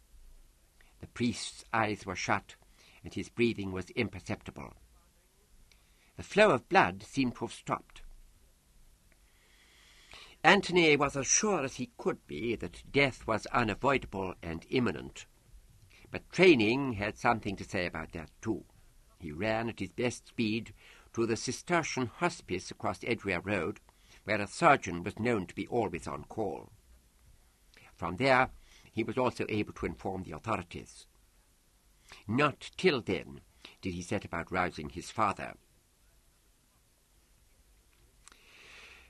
The priest's eyes were shut, and his breathing was imperceptible. The flow of blood seemed to have stopped. Antony was as sure as he could be that death was unavoidable and imminent, but training had something to say about that too. He ran at his best speed to the Cistercian hospice across Edgware Road, where a surgeon was known to be always on call. From there, he was also able to inform the authorities. Not till then did he set about rousing his father.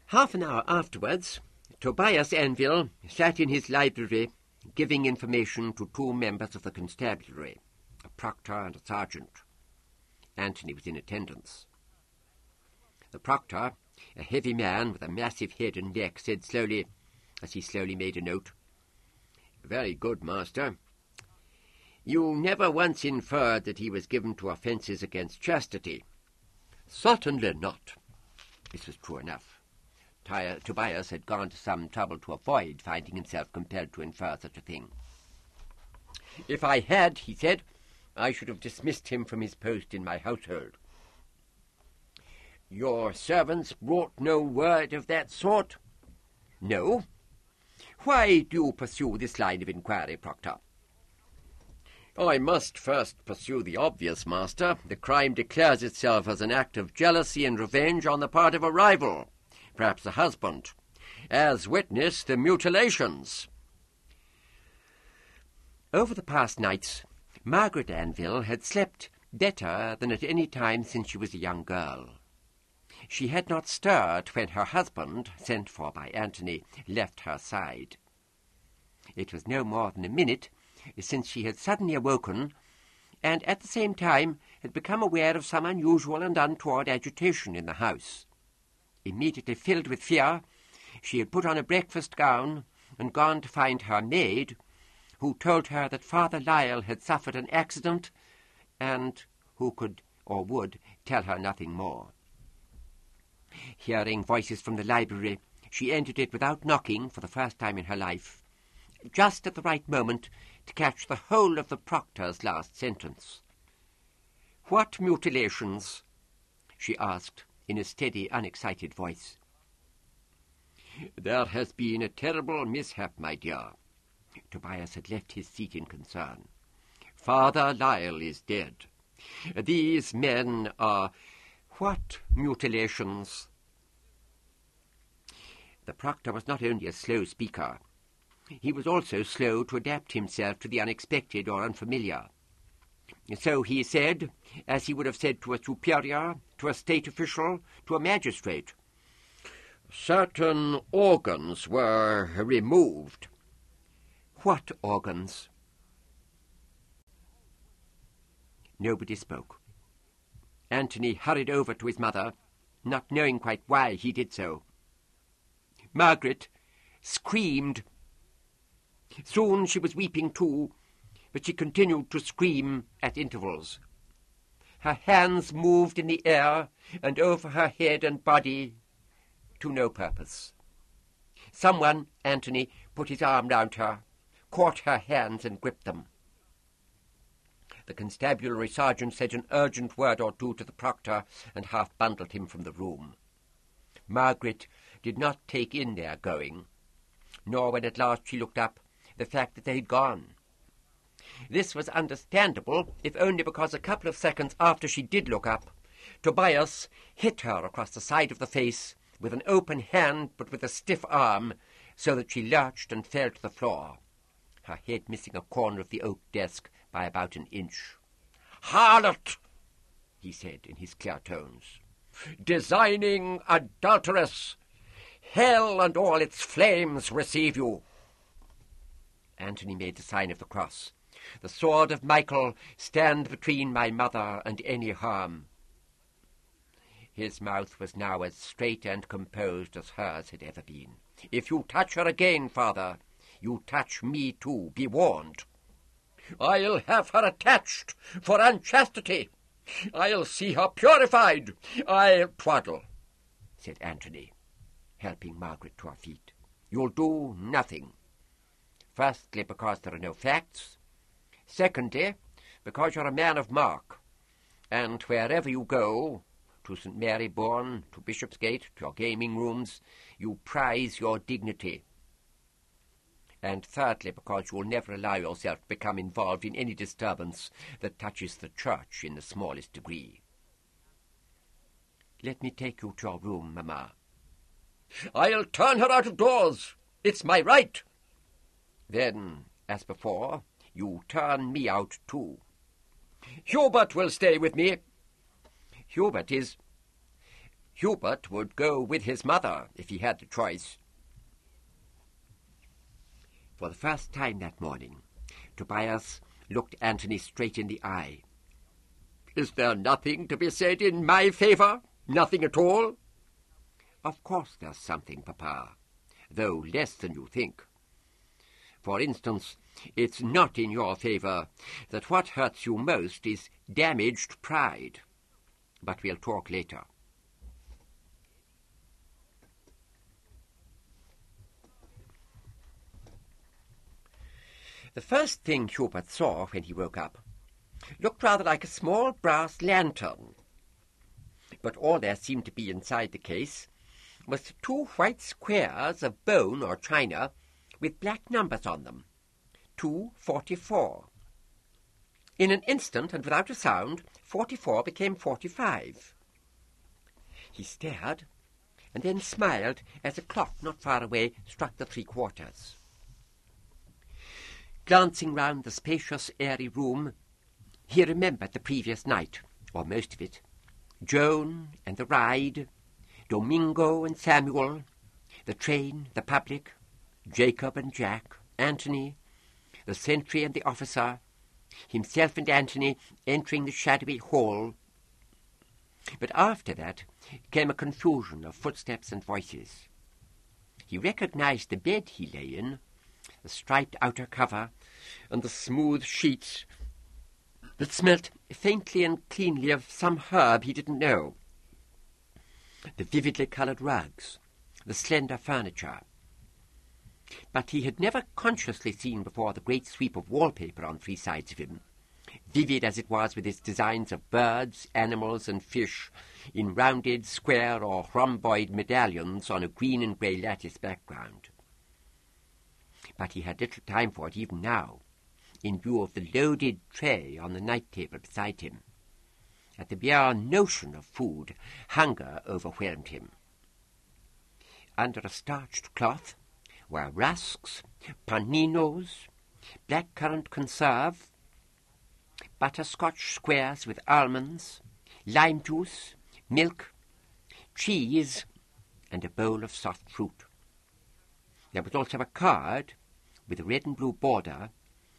Half an hour afterwards, Tobias Anvil sat in his library giving information to two members of the constabulary, a proctor and a sergeant. Anthony was in attendance. The proctor, a heavy man with a massive head and neck, said slowly, as he slowly made a note, "Very good, master. You never once inferred that he was given to offences against chastity?" "Certainly not." This was true enough. Tobias had gone to some trouble to avoid finding himself compelled to infer such a thing. "If I had," he said, "I should have dismissed him from his post in my household." "Your servants brought no word of that sort?" "No." "Why do you pursue this line of inquiry, Proctor?" "I must first pursue the obvious, master. The crime declares itself as an act of jealousy and revenge on the part of a rival, perhaps a husband. As witness the mutilations." Over the past nights, Margaret Anvil had slept better than at any time since she was a young girl. She had not stirred when her husband, sent for by Anthony, left her side. It was no more than a minute since she had suddenly awoken, and at the same time had become aware of some unusual and untoward agitation in the house. Immediately filled with fear, she had put on a breakfast gown and gone to find her maid, who told her that Father Lyle had suffered an accident, and who could or would tell her nothing more. Hearing voices from the library, she entered it without knocking for the first time in her life, just at the right moment to catch the whole of the proctor's last sentence. "What mutilations?" she asked in a steady, unexcited voice. "There has been a terrible mishap, my dear." Tobias had left his seat in concern. "Father Lyle is dead. These men are—" "What mutilations?" The proctor was not only a slow speaker, he was also slow to adapt himself to the unexpected or unfamiliar. So he said, as he would have said to a superior, to a state official, to a magistrate, "Certain organs were removed." "What organs?" Nobody spoke. Anthony hurried over to his mother, not knowing quite why he did so. Margaret screamed. Soon she was weeping too, but she continued to scream at intervals. Her hands moved in the air and over her head and body to no purpose. Someone, Anthony, put his arm round her, caught her hands and gripped them. The constabulary sergeant said an urgent word or two to the proctor and half bundled him from the room. Margaret did not take in their going, nor when at last she looked up, the fact that they had gone. This was understandable, if only because a couple of seconds after she did look up, Tobias hit her across the side of the face with an open hand but with a stiff arm, so that she lurched and fell to the floor, her head missing a corner of the oak desk by about an inch. "Harlot!" he said in his clear tones. "Designing adulteress! Hell and all its flames receive you!" Anthony made the sign of the cross. "The sword of Michael stand between my mother and any harm." His mouth was now as straight and composed as hers had ever been. "If you touch her again, father, you touch me too. Be warned." "I'll have her attached for unchastity. I'll see her purified. I'll—" "Twaddle," said Anthony, helping Margaret to her feet. "You'll do nothing. Firstly, because there are no facts. Secondly, because you're a man of mark, and wherever you go, to St. Marybourne, to Bishopsgate, to your gaming rooms, you prize your dignity. and thirdly, because you will never allow yourself to become involved in any disturbance that touches the church in the smallest degree. Let me take you to your room, Mamma. I'll turn her out of doors. It's my right. Then, as before, you turn me out too. Hubert will stay with me. Hubert would go with his mother if he had the choice. For the first time that morning, Tobias looked Anthony straight in the eye. Is there nothing to be said in my favour? Nothing at all? Of course there's something, Papa, though less than you think. For instance, it's not in your favour that what hurts you most is damaged pride. But we'll talk later. The first thing Hubert saw when he woke up looked rather like a small brass lantern. But all there seemed to be inside the case was 2 white squares of bone or china with black numbers on them, 244. In an instant, and without a sound, 44 became 45. He stared, and then smiled as a clock not far away struck the 3 quarters. Glancing round the spacious, airy room, he remembered the previous night, or most of it, Joan and the ride, Domingo and Samuel, the train, the public, Jacob and Jack, Anthony, the sentry and the officer, himself and Anthony entering the shadowy hall. But after that came a confusion of footsteps and voices. He recognized the bed he lay in, the striped outer cover, and the smooth sheets that smelt faintly and cleanly of some herb he didn't know. The vividly coloured rugs, the slender furniture. But he had never consciously seen before the great sweep of wallpaper on 3 sides of him, vivid as it was with its designs of birds, animals, and fish in rounded, square, or rhomboid medallions on a green and grey lattice background. But he had little time for it even now, in view of the loaded tray on the night table beside him. At the bare notion of food, hunger overwhelmed him. Under a starched cloth were rusks, paninos, blackcurrant conserve, butterscotch squares with almonds, lime juice, milk, cheese, and a bowl of soft fruit. There was also a card with a red and blue border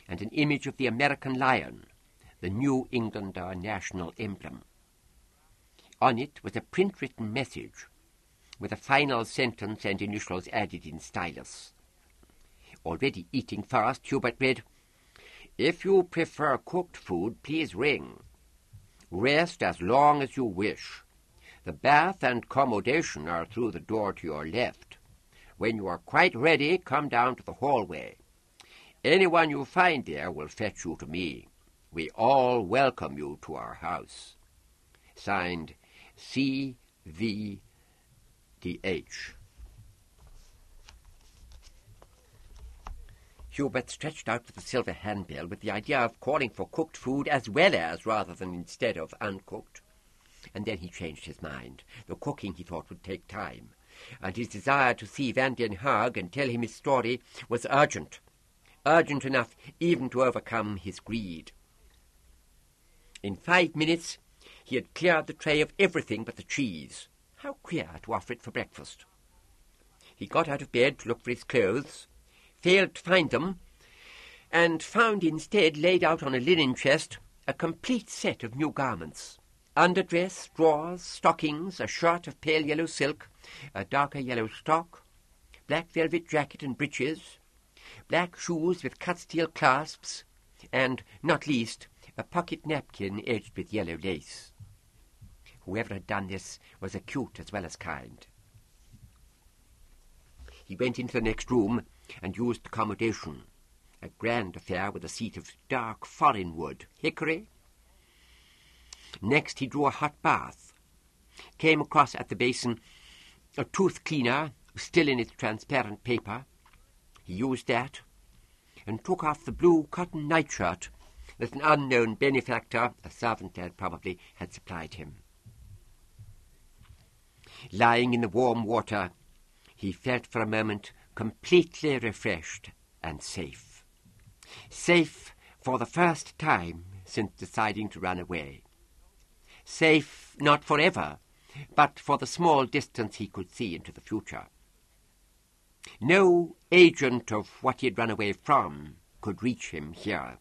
and an image of the American lion, the New Englander national emblem. On it was a print-written message with a final sentence and initials added in stylus. Already eating fast, Hubert read, "If you prefer cooked food, please ring. Rest as long as you wish. The bath and accommodation are through the door to your left. When you are quite ready, come down to the hallway. Anyone you find there will fetch you to me. We all welcome you to our house." Signed, C.V.D.H. Hubert stretched out the silver handbell with the idea of calling for cooked food as well as rather than instead of uncooked. And then he changed his mind. The cooking, he thought, would take time, and his desire to see Van den Haag and tell him his story was urgent enough even to overcome his greed. In 5 minutes he had cleared the tray of everything but the cheese. How queer to offer it for breakfast. He got out of bed to look for his clothes, failed to find them, and found instead laid out on a linen chest a complete set of new garments. Underdress, drawers, stockings, a shirt of pale yellow silk, a darker yellow stock, black velvet jacket and breeches, black shoes with cut-steel clasps, and, not least, a pocket napkin edged with yellow lace. Whoever had done this was acute as well as kind. He went into the next room and used accommodation, a grand affair with a seat of dark foreign wood, hickory. Next he drew a hot bath, came across at the basin a tooth cleaner still in its transparent paper. He used that, and took off the blue cotton nightshirt that an unknown benefactor, a servant lad probably, had supplied him. Lying in the warm water, he felt for a moment completely refreshed and safe. Safe for the first time since deciding to run away. Safe not forever, but for the small distance he could see into the future. No agent of what he had run away from could reach him here.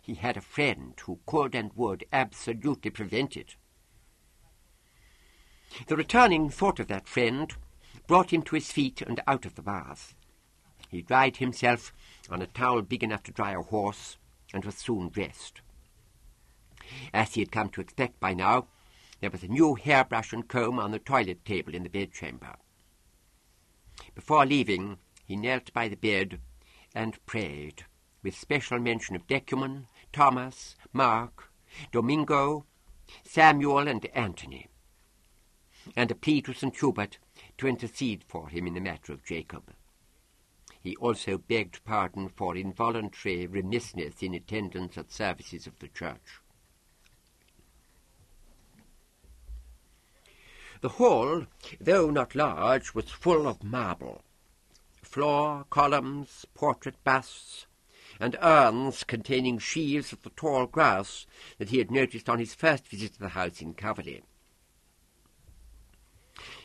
He had a friend who could and would absolutely prevent it. The returning thought of that friend brought him to his feet and out of the bath. He dried himself on a towel big enough to dry a horse, and was soon dressed. As he had come to expect by now, there was a new hairbrush and comb on the toilet table in the bedchamber. Before leaving, he knelt by the bed and prayed, with special mention of Decuman, Thomas, Mark, Domingo, Samuel, and Antony, and a plea to St. Hubert to intercede for him in the matter of Jacob. He also begged pardon for involuntary remissness in attendance at services of the church. The hall, though not large, was full of marble. Floor, columns, portrait busts, and urns containing sheaves of the tall grass that he had noticed on his first visit to the house in Coverley.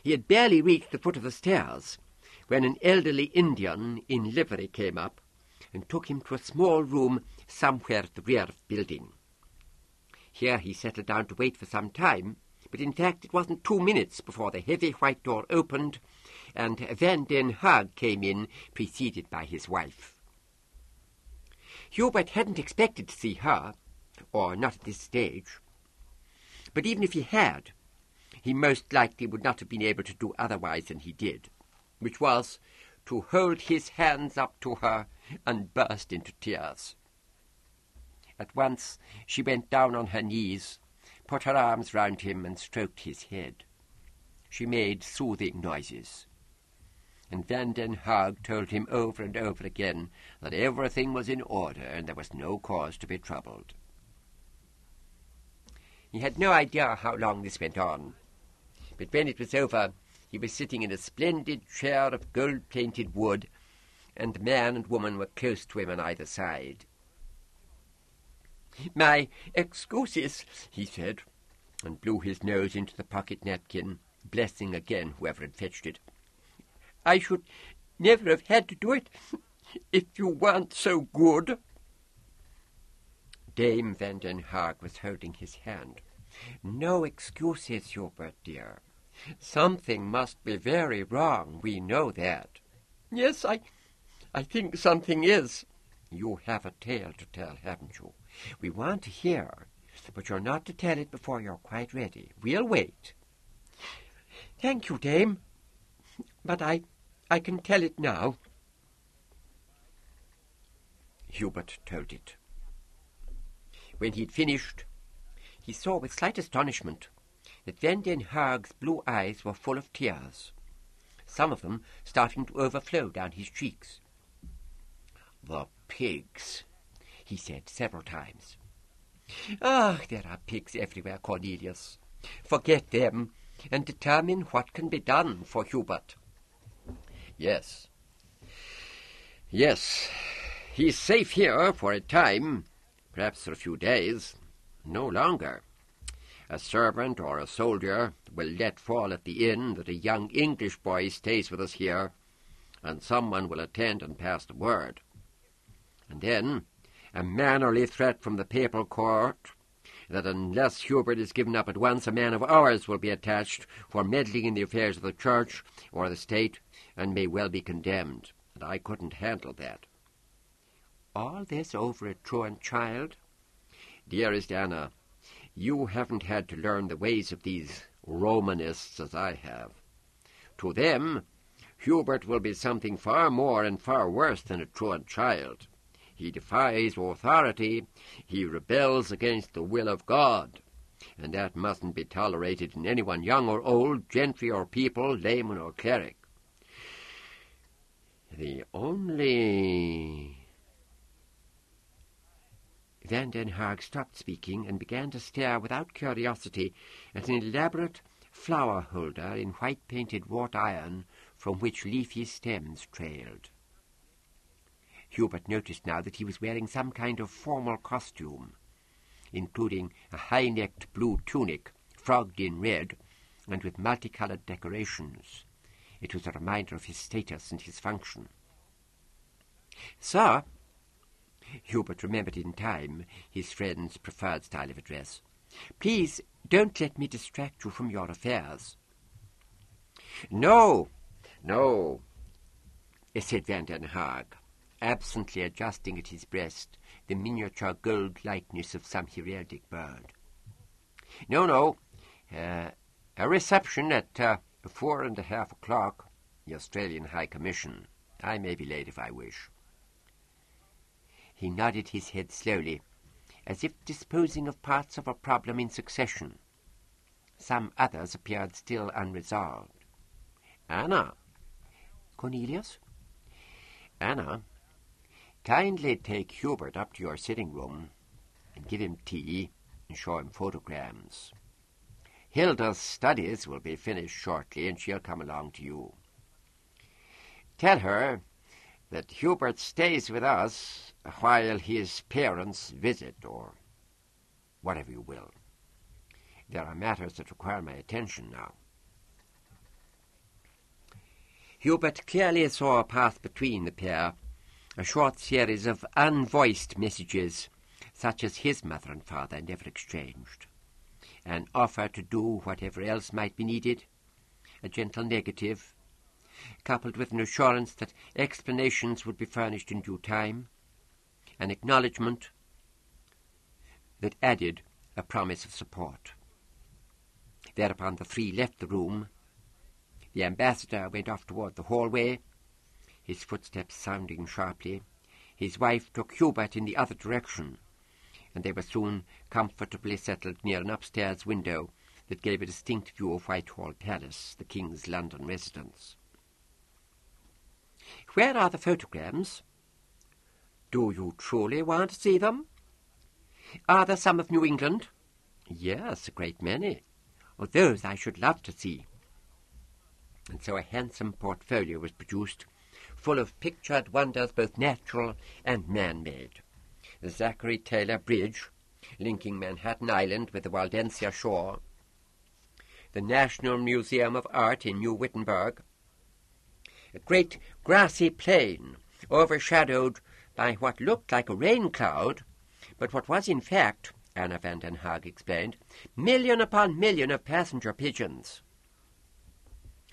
He had barely reached the foot of the stairs when an elderly Indian in livery came up and took him to a small room somewhere at the rear of the building. Here he settled down to wait for some time, but in fact it wasn't 2 minutes before the heavy white door opened and Van den Haag came in, preceded by his wife. Hubert hadn't expected to see her, or not at this stage, but even if he had, he most likely would not have been able to do otherwise than he did, which was to hold his hands up to her and burst into tears. At once she went down on her knees, put her arms round him and stroked his head. She made soothing noises, and Van den Haag told him over and over again that everything was in order and there was no cause to be troubled. He had no idea how long this went on, but when it was over, he was sitting in a splendid chair of gold-painted wood, and the man and woman were close to him on either side. "My excuses," he said, and blew his nose into the pocket napkin, blessing again whoever had fetched it. "I should never have had to do it if you weren't so good." Dame Van den Haag was holding his hand. "No excuses, Hubert, dear. Something must be very wrong, we know that." "Yes, I think something is." "You have a tale to tell, haven't you? We want to hear, but you're not to tell it before you're quite ready. We'll wait." "Thank you, Dame, but I can tell it now." Hubert told it. When he'd finished, he saw with slight astonishment that Van den Haag's blue eyes were full of tears, some of them starting to overflow down his cheeks. "The pigs," he said several times. "Ah, there are pigs everywhere, Cornelius. Forget them, and determine what can be done for Hubert." Yes, he's safe here for a time, perhaps for a few days, no longer. A servant or a soldier will let fall at the inn that a young English boy stays with us here, and someone will attend and pass the word. And then a mannerly threat from the papal court that unless Hubert is given up at once, a man of ours will be attached for meddling in the affairs of the church or the state, and may well be condemned. And I couldn't handle that. All this over a truant child? Dearest Anna, you haven't had to learn the ways of these Romanists as I have. To them, Hubert will be something far more and far worse than a truant child. He defies authority, he rebels against the will of God, and that mustn't be tolerated in anyone, young or old, gentry or people, layman or cleric. The only Van den Haag stopped speaking and began to stare without curiosity at an elaborate flower holder in white-painted wrought iron from which leafy stems trailed. Hubert noticed now that he was wearing some kind of formal costume, including a high-necked blue tunic, frogged in red, and with multicolored decorations. It was a reminder of his status and his function. "Sir," Hubert remembered in time his friend's preferred style of address, "please don't let me distract you from your affairs." "No, no," said Van den Haag, absently adjusting at his breast the miniature gold likeness of some heraldic bird. "No, a reception at 4:30 the Australian High Commission. I may be late if I wish." He nodded his head slowly, as if disposing of parts of a problem in succession. Some others appeared still unresolved. "Anna." "Cornelius?" "Anna, kindly take Hubert up to your sitting-room and give him tea and show him photographs. Hilda's studies will be finished shortly, and she'll come along to you. Tell her that Hubert stays with us while his parents visit, or whatever you will. There are matters that require my attention now." Hubert clearly saw a path between the pair, a short series of unvoiced messages, such as his mother and father never exchanged. An offer to do whatever else might be needed, a gentle negative, coupled with an assurance that explanations would be furnished in due time, an acknowledgment that added a promise of support. Thereupon the three left the room. The ambassador went off toward the hallway, his footsteps sounding sharply. His wife took Hubert in the other direction, and they were soon comfortably settled near an upstairs window that gave a distinct view of Whitehall Palace, the King's London residence. "Where are the photograms?" "Do you truly want to see them?" "Are there some of New England?" "Yes, a great many." "Oh, those I should love to see." And so a handsome portfolio was produced, full of pictured wonders both natural and man-made. The Zachary Taylor Bridge, linking Manhattan Island with the Waldensia shore, the National Museum of Art in New Wittenberg, a great grassy plain overshadowed by what looked like a rain cloud, but what was in fact, Anna van den Haag explained, million upon million of passenger pigeons.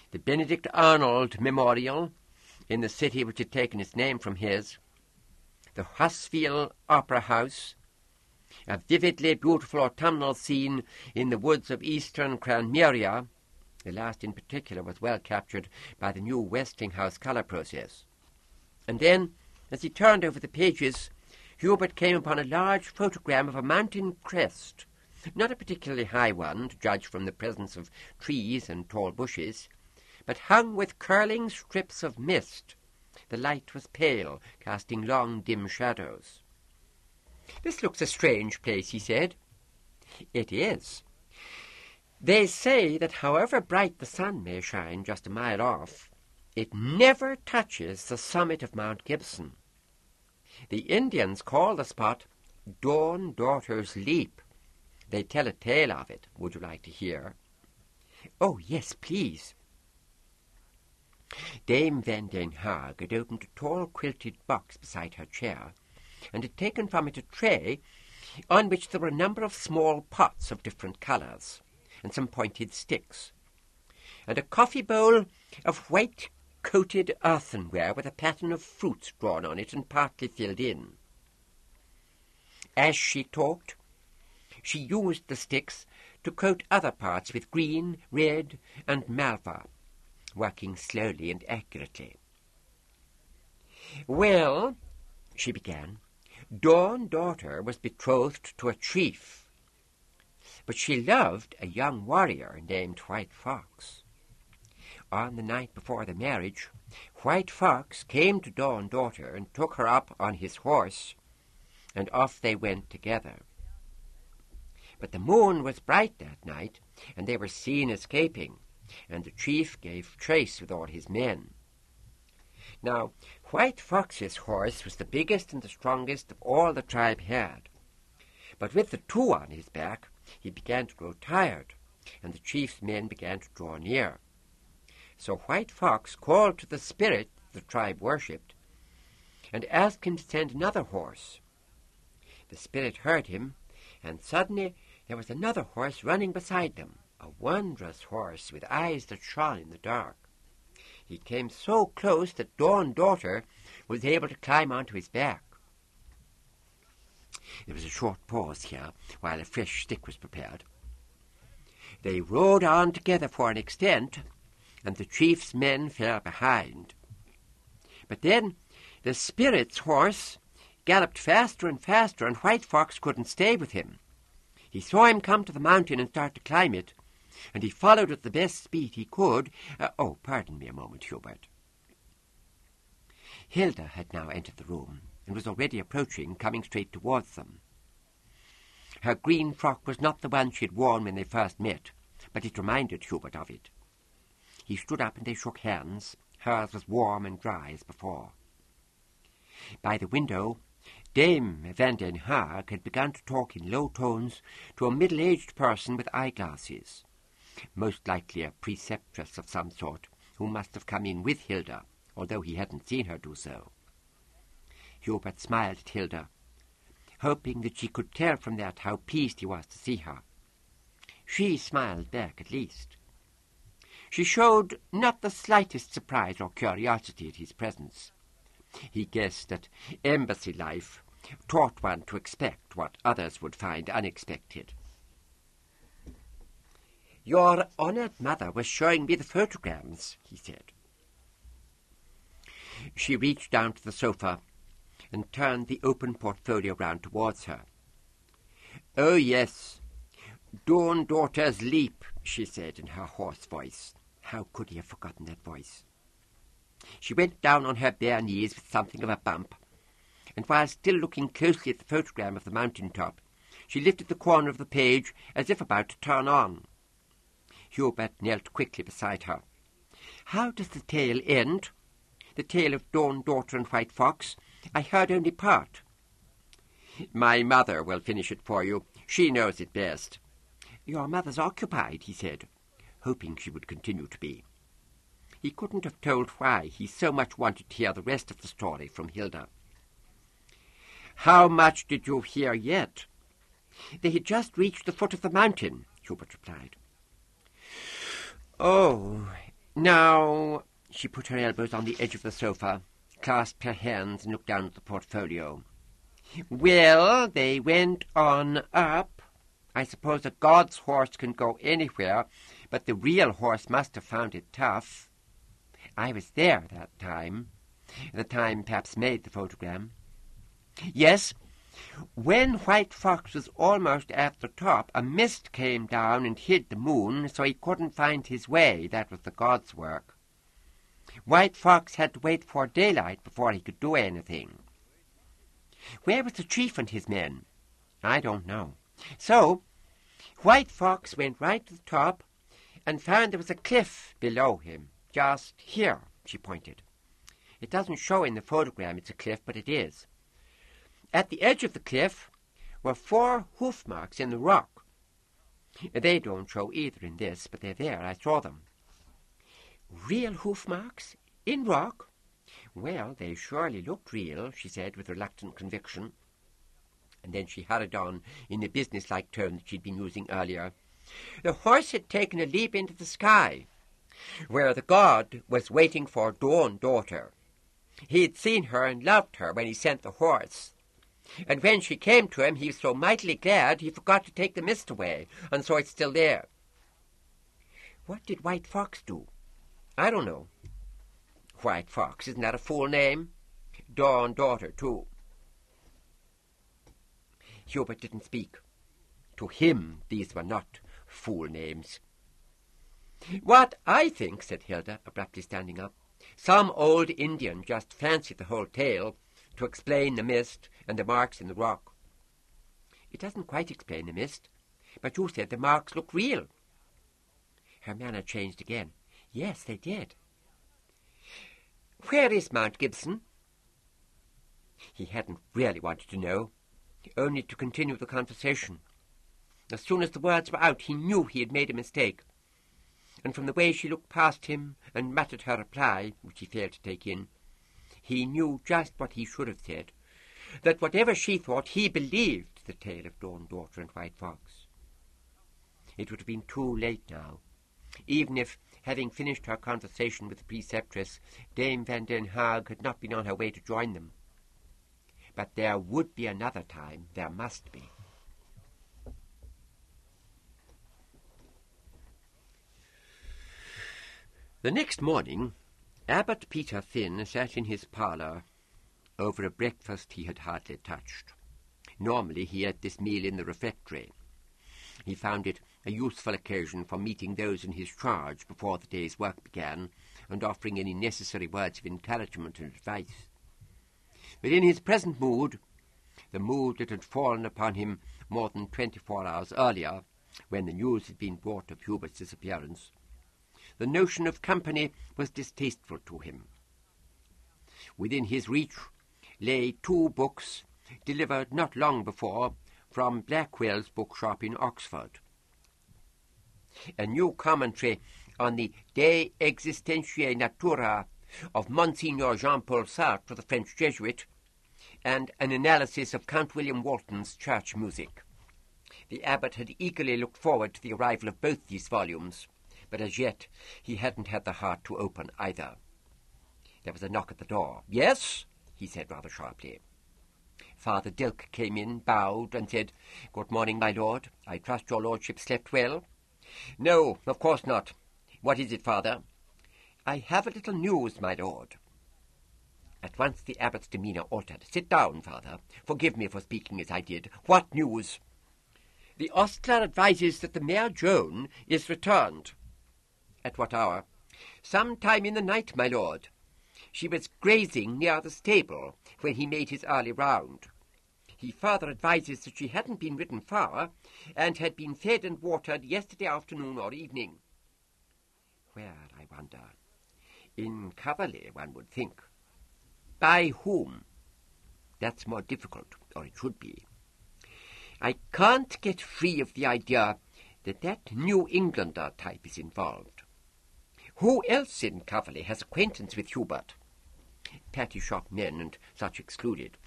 The Benedict Arnold Memorial in the city which had taken its name from his, the Hussville Opera House, a vividly beautiful autumnal scene in the woods of eastern Cranmeria. The last in particular was well captured by the new Westinghouse colour process. And then, as he turned over the pages, Hubert came upon a large photogram of a mountain crest, not a particularly high one, to judge from the presence of trees and tall bushes, but hung with curling strips of mist. The light was pale, casting long, dim shadows. "This looks a strange place," he said. "It is. They say that however bright the sun may shine just a mile off, it never touches the summit of Mount Gibson. The Indians call the spot Dawn Daughter's Leap. They tell a tale of it. Would you like to hear?" "Oh, yes, please." Dame Van den Haag had opened a tall quilted box beside her chair, and had taken from it a tray on which there were a number of small pots of different colours, and some pointed sticks, and a coffee bowl of white-coated earthenware with a pattern of fruits drawn on it and partly filled in. As she talked, she used the sticks to coat other parts with green, red, and malva, working slowly and accurately. "Well," she began, "Dawn Daughter was betrothed to a chief, but she loved a young warrior named White Fox. On the night before the marriage, White Fox came to Dawn Daughter and took her up on his horse, and off they went together. But the moon was bright that night, and they were seen escaping, and the chief gave chase with all his men. Now, White Fox's horse was the biggest and the strongest of all the tribe had. But with the two on his back, he began to grow tired, and the chief's men began to draw near. So White Fox called to the spirit the tribe worshipped, and asked him to send another horse. The spirit heard him, and suddenly there was another horse running beside them, a wondrous horse with eyes that shone in the dark. He came so close that Dawn Daughter was able to climb onto his back. There was a short pause here while a fresh stick was prepared. They rode on together for an extent, and the chief's men fell behind. But then the spirit's horse galloped faster and faster, and White Fox couldn't stay with him. He saw him come to the mountain and start to climb it, and he followed at the best speed he could. Pardon me a moment, Hubert. Hilda had now entered the room, and was already approaching, coming straight towards them. Her green frock was not the one she had worn when they first met, but it reminded Hubert of it. He stood up and they shook hands. Hers was warm and dry as before. By the window, Dame Van den Haag had begun to talk in low tones to a middle-aged person with eyeglasses, most likely a preceptress of some sort, who must have come in with Hilda, although he hadn't seen her do so. Hubert smiled at Hilda, hoping that she could tell from that how pleased he was to see her. She smiled back at least. She showed not the slightest surprise or curiosity at his presence. He guessed that embassy life taught one to expect what others would find unexpected. "Your honoured mother was showing me the photograms," he said. She reached down to the sofa and turned the open portfolio round towards her. "Oh, yes, Dawn Daughter's Leap," she said in her hoarse voice. How could he have forgotten that voice? She went down on her bare knees with something of a bump, and while still looking closely at the photogram of the mountain top, she lifted the corner of the page as if about to turn on. Hubert knelt quickly beside her. "How does the tale end? The tale of Dawn Daughter and White Fox? I heard only part." "My mother will finish it for you. She knows it best." "Your mother's occupied," he said, hoping she would continue to be. He couldn't have told why he so much wanted to hear the rest of the story from Hilda. "How much did you hear yet?" "They had just reached the foot of the mountain," Hubert replied. "Oh, now—" She put her elbows on the edge of the sofa, clasped her hands, and looked down at the portfolio. "Well, they went on up. I suppose a god's horse can go anywhere, but the real horse must have found it tough. I was there that time, the time Paps made the photogram. Yes, when White Fox was almost at the top, a mist came down and hid the moon, so he couldn't find his way. That was the god's work. White Fox had to wait for daylight before he could do anything. Where was the chief and his men? I don't know. So White Fox went right to the top and found there was a cliff below him. Just here, she pointed. It doesn't show in the photogram it's a cliff, but it is. At the edge of the cliff were 4 hoof marks in the rock. They don't show either in this, but they're there. I saw them. Real hoof marks? In rock? Well, they surely looked real, she said with reluctant conviction. And then she hurried on in the business-like tone that she'd been using earlier. The horse had taken a leap into the sky, where the god was waiting for Dawn Daughter. He had seen her and loved her when he sent the horse. And when she came to him, he was so mightily glad he forgot to take the mist away, and so it's still there. What did White Fox do? I don't know. White Fox, isn't that a full name? Dawn Daughter, too. Hubert didn't speak. To him, these were not fool names. What I think, said Hilda, abruptly standing up, some old Indian just fancied the whole tale to explain the mist and the marks in the rock. It doesn't quite explain the mist, but you said the marks look real. Her manner changed again. Yes, they did. Where is Mount Gibson? He hadn't really wanted to know, only to continue the conversation. As soon as the words were out, he knew he had made a mistake, and from the way she looked past him and muttered her reply, which he failed to take in, he knew just what he should have said, that whatever she thought, he believed the tale of Dawn, Daughter, and White Fox. It would have been too late now, even if, having finished her conversation with the preceptress, Dame Van den Haag had not been on her way to join them. But there would be another time, there must be. The next morning, Abbot Peter Finn sat in his parlour over a breakfast he had hardly touched. Normally he ate this meal in the refectory. He found it a useful occasion for meeting those in his charge before the day's work began, and offering any necessary words of encouragement and advice. But in his present mood, the mood that had fallen upon him more than 24 hours earlier, when the news had been brought of Hubert's disappearance, the notion of company was distasteful to him. Within his reach lay 2 books delivered not long before from Blackwell's bookshop in Oxford. A new commentary on the De Existentiae Natura of Monsignor Jean-Paul Sartre, the French Jesuit, and an analysis of Count William Walton's church music. The abbot had eagerly looked forward to the arrival of both these volumes, but as yet he hadn't had the heart to open either. There was a knock at the door. "Yes?" he said rather sharply. Father Dilke came in, bowed, and said, "Good morning, my lord. I trust your lordship slept well?" "No, of course not. What is it, father?" "I have a little news, my lord." At once the abbot's demeanour altered. "Sit down, father. Forgive me for speaking as I did. What news?" "The ostler advises that the mare Joan is returned." "At what hour?" "Some time in the night, my lord. She was grazing near the stable when he made his early round. He further advises that she hadn't been ridden far, and had been fed and watered yesterday afternoon or evening." Where, I wonder? In Coverley, one would think. By whom? That's more difficult, or it should be. I can't get free of the idea that that New Englander type is involved. Who else in Coverley has acquaintance with Hubert? Patty shop men and such excluded.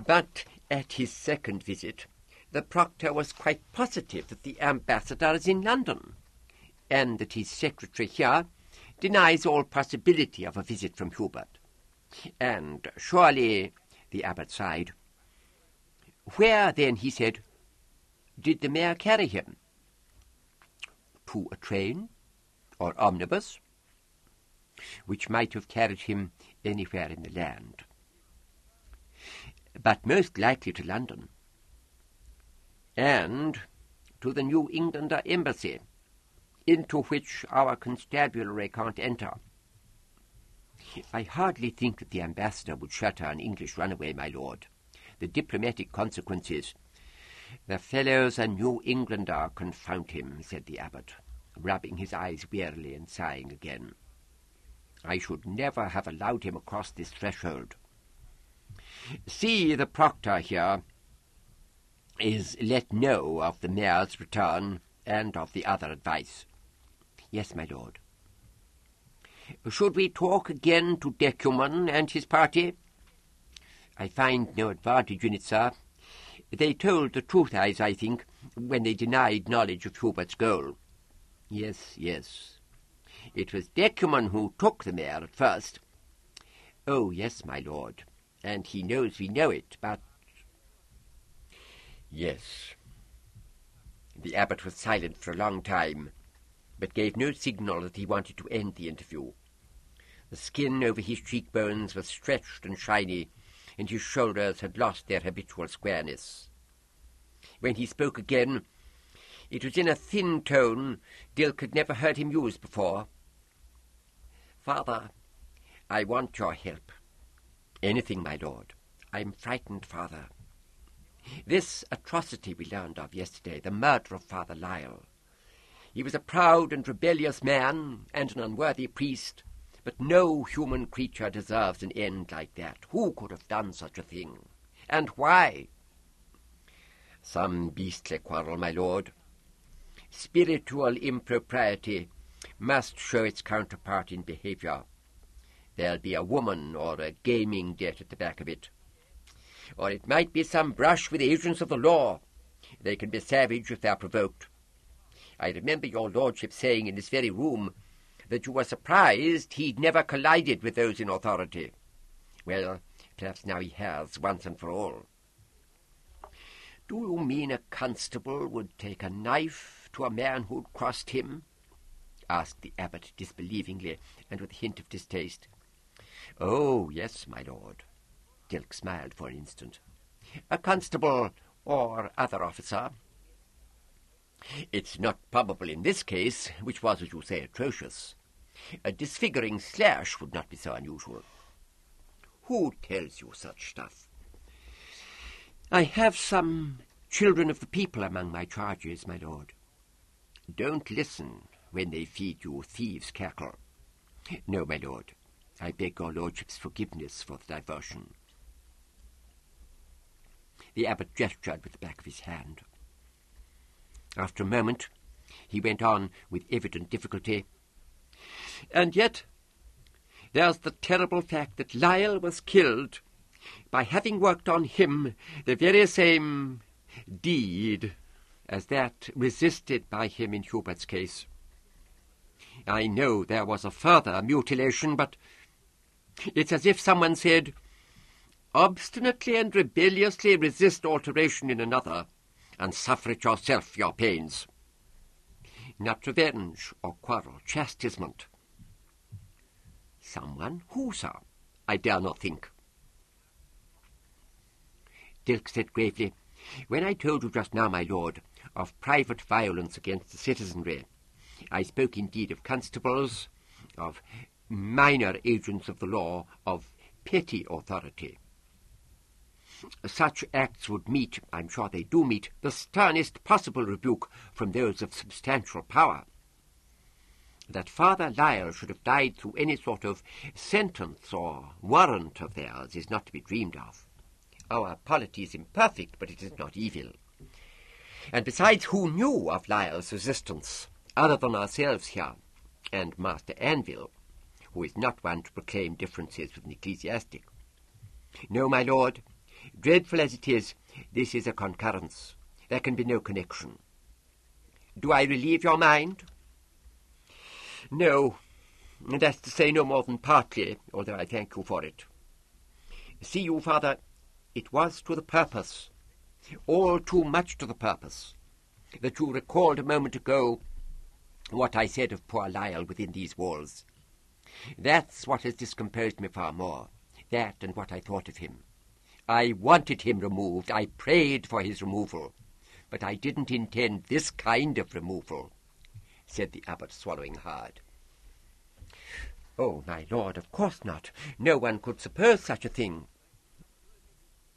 But at his second visit, the proctor was quite positive that the ambassador is in London, and that his secretary here denies all possibility of a visit from Hubert. And surely, the abbot sighed, where then, he said, did the mare carry him? To a train or omnibus, which might have carried him anywhere in the land, but most likely to London, and to the New Englander embassy, into which our constabulary can't enter. I hardly think that the ambassador would shutter an English runaway, my lord. The diplomatic consequences. The fellow's a New Englander, confound him, said the abbot, rubbing his eyes wearily and sighing again. I should never have allowed him across this threshold. See, the proctor here is let know of the mare's return and of the other advice. Yes, my lord. Should we talk again to Decuman and his party? I find no advantage in it, sir. They told the truth, as I think, when they denied knowledge of Hubert's goal. Yes, yes. It was Decuman who took the mare at first. Oh, yes, my lord, and he knows we know it, but... Yes. The abbot was silent for a long time, but gave no signal that he wanted to end the interview. The skin over his cheekbones was stretched and shiny, and his shoulders had lost their habitual squareness. When he spoke again, it was in a thin tone Dilke had never heard him use before. Father, I want your help. Anything, my lord. I'm frightened, Father. This atrocity we learned of yesterday, the murder of Father Lyle. He was a proud and rebellious man, and an unworthy priest, but no human creature deserves an end like that. Who could have done such a thing? And why? Some beastly quarrel, my lord. Spiritual impropriety must show its counterpart in behaviour. There'll be a woman or a gaming debt at the back of it. Or it might be some brush with agents of the law. They can be savage if they are provoked. I remember your lordship saying in this very room that you were surprised he'd never collided with those in authority. Well, perhaps now he has, once and for all. Do you mean a constable would take a knife to a man who'd crossed him? Asked the abbot disbelievingly, and with a hint of distaste. Oh, yes, my lord. Dilke smiled for an instant. A constable or other officer. It's not probable in this case, which was, as you say, atrocious. A disfiguring slash would not be so unusual. Who tells you such stuff? I have some children of the people among my charges, my lord. Don't listen when they feed you thieves' cackle. No, my lord, I beg your lordship's forgiveness for the diversion. The abbot gestured with the back of his hand. After a moment, he went on with evident difficulty. And yet, there's the terrible fact that Lyle was killed by having worked on him the very same deed as that resisted by him in Hubert's case. I know there was a further mutilation, but it's as if someone said, obstinately and rebelliously resist alteration in another, and suffer it yourself for your pains. Not revenge or quarrel, chastisement. Someone? Who, sir? I dare not think. Dilke said gravely, when I told you just now, my lord, of private violence against the citizenry, I spoke indeed of constables, of minor agents of the law, of petty authority. Such acts would meet, I'm sure they do meet, the sternest possible rebuke from those of substantial power. That Father Lyle should have died through any sort of sentence or warrant of theirs is not to be dreamed of. Our polity is imperfect, but it is not evil. And besides, who knew of Lyle's resistance, other than ourselves here, and Master Anvil, who is not one to proclaim differences with an ecclesiastic? No, my lord, dreadful as it is, this is a concurrence. There can be no connection. Do I relieve your mind? No, that's to say no more than partly, although I thank you for it. See you, Father, it was to the purpose, all too much to the purpose, that you recalled a moment ago what I said of poor Lyle within these walls. That's what has discomposed me far more, that and what I thought of him. I wanted him removed, I prayed for his removal, but I didn't intend this kind of removal, said the abbot, swallowing hard. Oh, my lord, of course not. No one could suppose such a thing.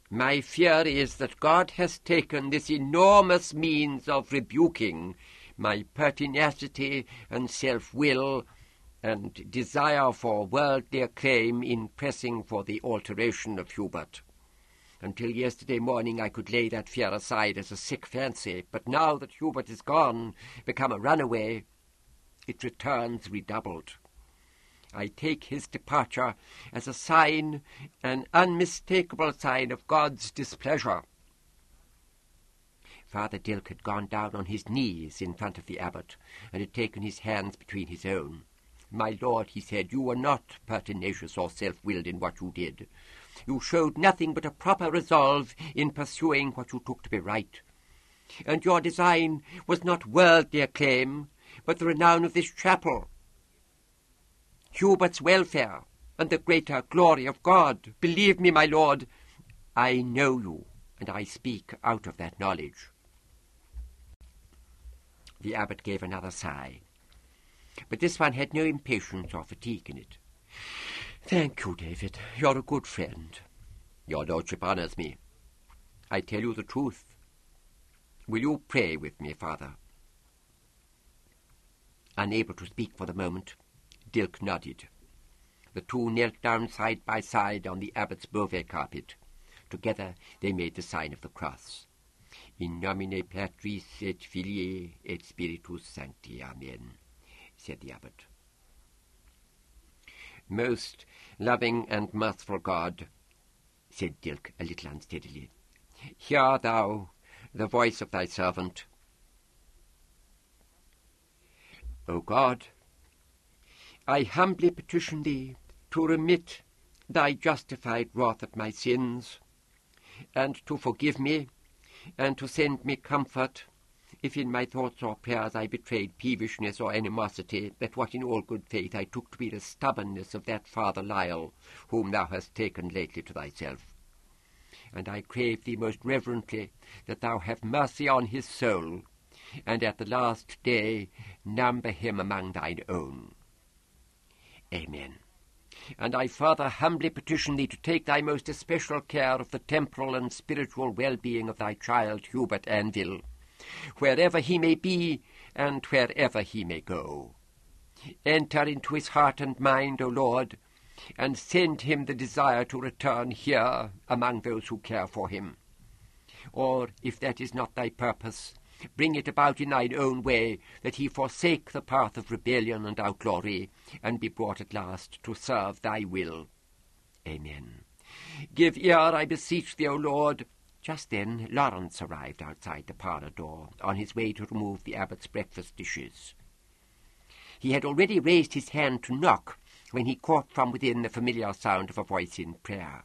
My fear is that God has taken this enormous means of rebuking my pertinacity and self-will and desire for worldly acclaim in pressing for the alteration of Hubert. Until yesterday morning I could lay that fear aside as a sick fancy, but now that Hubert is gone, become a runaway, it returns redoubled. I take his departure as a sign, an unmistakable sign of God's displeasure. Father Dilke had gone down on his knees in front of the abbot, and had taken his hands between his own. My lord, he said, you were not pertinacious or self-willed in what you did. You showed nothing but a proper resolve in pursuing what you took to be right. And your design was not worldly acclaim, but the renown of this chapel, Hubert's welfare, and the greater glory of God. Believe me, my lord, I know you, and I speak out of that knowledge. The abbot gave another sigh, but this one had no impatience or fatigue in it. Thank you, David. You're a good friend. Your lordship honours me. I tell you the truth. Will you pray with me, Father? Unable to speak for the moment, Dilk nodded. The two knelt down side by side on the abbot's beauvais carpet. Together they made the sign of the cross. In nomine Patris et Filii et Spiritus Sancti. Amen, said the abbot. Most loving and merciful God, said Dilk a little unsteadily, hear thou the voice of thy servant. O God, I humbly petition thee to remit thy justified wrath at my sins, and to forgive me, and to send me comfort, if in my thoughts or prayers I betrayed peevishness or animosity, that what in all good faith I took to be the stubbornness of that Father Lyle, whom thou hast taken lately to thyself. And I crave thee most reverently that thou have mercy on his soul, and at the last day number him among thine own. Amen. And I further humbly petition thee to take thy most especial care of the temporal and spiritual well-being of thy child Hubert Anvil, wherever he may be and wherever he may go. Enter into his heart and mind, O Lord, and send him the desire to return here among those who care for him. Or, if that is not thy purpose, bring it about in thine own way, that he forsake the path of rebellion and outlawry, and be brought at last to serve thy will. Amen. Give ear, I beseech thee, O Lord. Just then Lawrence arrived outside the parlour door, on his way to remove the abbot's breakfast dishes. He had already raised his hand to knock, when he caught from within the familiar sound of a voice in prayer.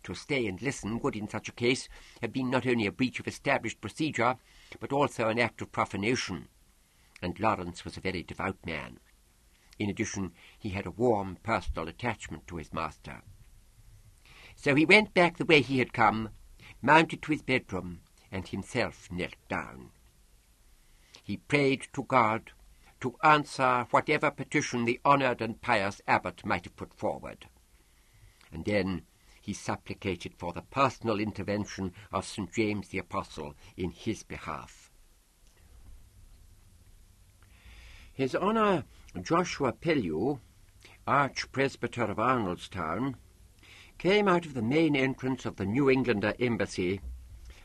To stay and listen would in such a case have been not only a breach of established procedure, but also an act of profanation, and Lawrence was a very devout man. In addition, he had a warm personal attachment to his master. So he went back the way he had come, mounted to his bedroom, and himself knelt down. He prayed to God to answer whatever petition the honoured and pious abbot might have put forward. And then he supplicated for the personal intervention of St. James the Apostle in his behalf. His Honour Joshua Pellew, Archpresbyter of Arnoldstown, came out of the main entrance of the New Englander Embassy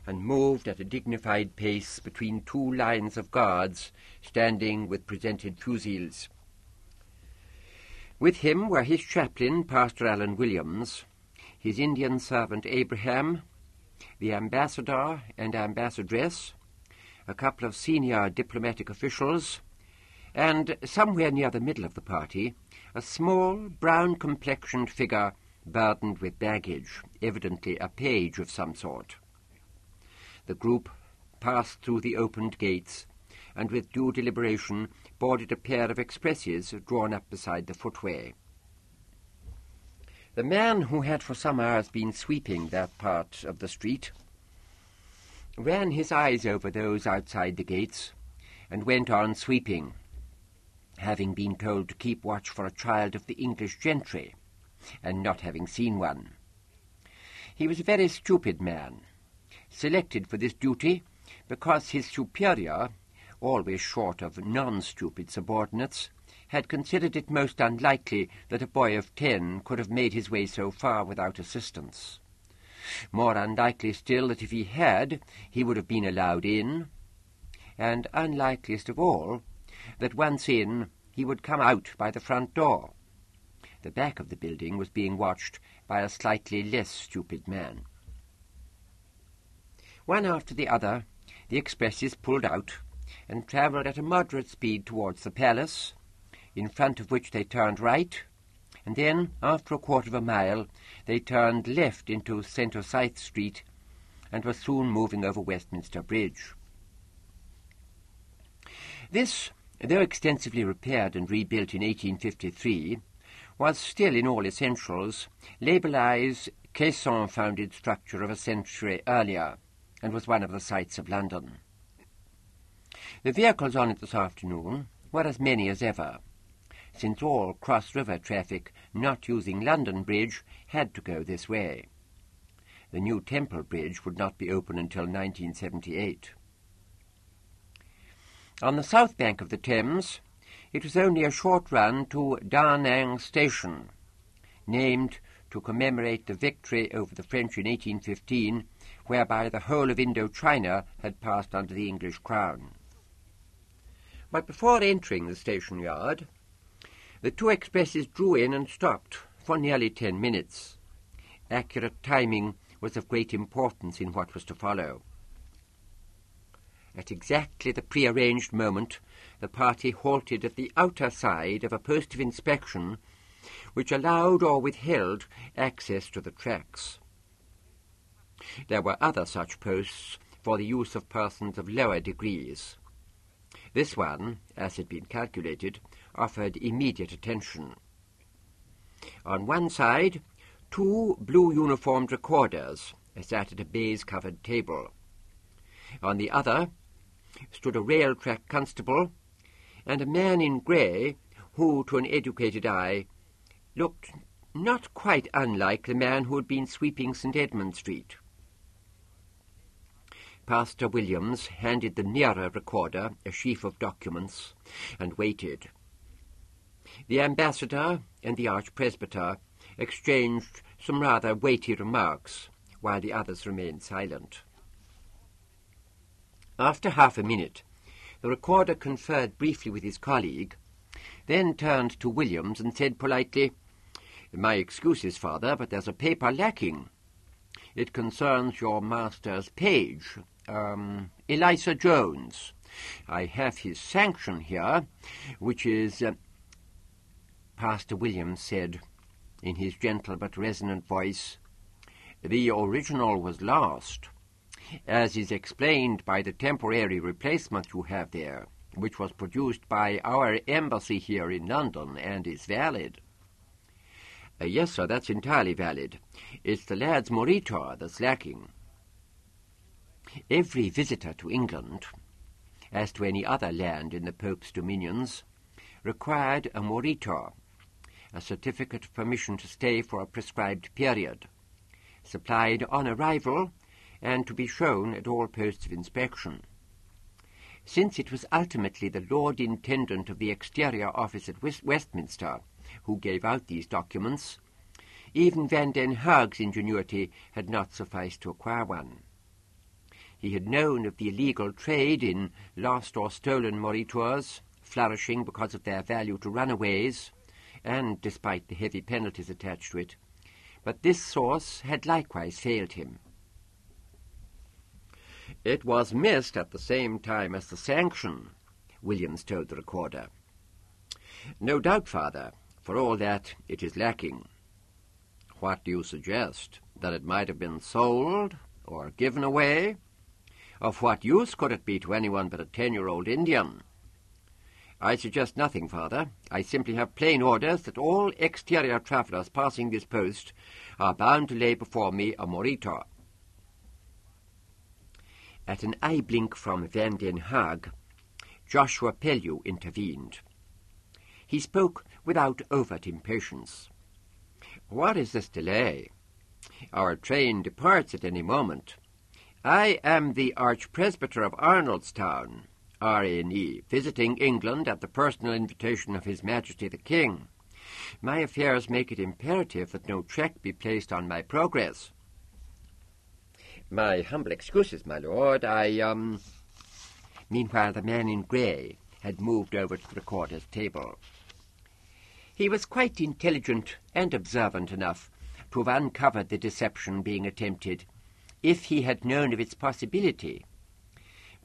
and moved at a dignified pace between two lines of guards standing with presented fusils. With him were his chaplain, Pastor Allen Williams, his Indian servant Abraham, the ambassador and ambassadress, a couple of senior diplomatic officials, and somewhere near the middle of the party, a small, brown-complexioned figure burdened with baggage, evidently a page of some sort. The group passed through the opened gates, and with due deliberation boarded a pair of expresses drawn up beside the footway. The man, who had for some hours been sweeping that part of the street, ran his eyes over those outside the gates, and went on sweeping, having been told to keep watch for a child of the English gentry, and not having seen one. He was a very stupid man, selected for this duty because his superior, always short of non-stupid subordinates, had considered it most unlikely that a boy of 10 could have made his way so far without assistance. More unlikely still that if he had, he would have been allowed in, and unlikeliest of all, that once in, he would come out by the front door. The back of the building was being watched by a slightly less stupid man. One after the other, the expresses pulled out and travelled at a moderate speed towards the palace, in front of which they turned right, and then, after a quarter of a mile, they turned left into St. Osyth Street, and were soon moving over Westminster Bridge. This, though extensively repaired and rebuilt in 1853, was still in all essentials Leibelai's caisson-founded structure of a century earlier, and was one of the sights of London. The vehicles on it this afternoon were as many as ever. since all cross-river traffic not using London Bridge had to go this way. The new Temple Bridge would not be open until 1978. On the south bank of the Thames, it was only a short run to Da Nang Station, named to commemorate the victory over the French in 1815, whereby the whole of Indochina had passed under the English crown. But before entering the station yard, the two expresses drew in and stopped for nearly 10 minutes. Accurate timing was of great importance in what was to follow. At exactly the prearranged moment, the party halted at the outer side of a post of inspection which allowed or withheld access to the tracks. There were other such posts for the use of persons of lower degrees. This one, as had been calculated, offered immediate attention. On one side, 2 blue-uniformed recorders sat at a baize-covered table. On the other stood a rail-track constable and a man in grey who, to an educated eye, looked not quite unlike the man who had been sweeping St. Edmund Street. Pastor Williams handed the nearer recorder a sheaf of documents and waited. The ambassador and the archpresbyter exchanged some rather weighty remarks, while the others remained silent. After half a minute, the recorder conferred briefly with his colleague, then turned to Williams and said politely, "My excuses, Father, but there's a paper lacking. It concerns your master's page, Eliza Jones. I have his sanction here, which is—" Pastor Williams said, in his gentle but resonant voice, "The original was lost, as is explained by the temporary replacement you have there, which was produced by our embassy here in London and is valid." "Yes, sir, that's entirely valid. It's the lad's moritor that's lacking." Every visitor to England, as to any other land in the Pope's dominions, required a moritor, a certificate of permission to stay for a prescribed period, supplied on arrival and to be shown at all posts of inspection. Since it was ultimately the Lord Intendant of the Exterior Office at Westminster who gave out these documents, even Van den Haag's ingenuity had not sufficed to acquire one. He had known of the illegal trade in lost or stolen moritors, flourishing because of their value to runaways, and despite the heavy penalties attached to it, but this source had likewise failed him. "It was missed at the same time as the sanction," Williams told the recorder. "No doubt, Father. For all that, it is lacking." "What do you suggest? That it might have been sold or given away? Of what use could it be to anyone but a 10-year-old Indian?" "I suggest nothing, Father. I simply have plain orders that all exterior travellers passing this post are bound to lay before me a moritor." At an eye blink from Van den Haag, Joshua Pellew intervened. He spoke without overt impatience. "What is this delay? Our train departs at any moment. I am the Archpresbyter of Arnoldstown, R.N.E., visiting England at the personal invitation of His Majesty the King. My affairs make it imperative that no check be placed on my progress." "My humble excuses, my lord. Meanwhile, the man in grey had moved over to the recorder's table. He was quite intelligent and observant enough to have uncovered the deception being attempted if he had known of its possibility,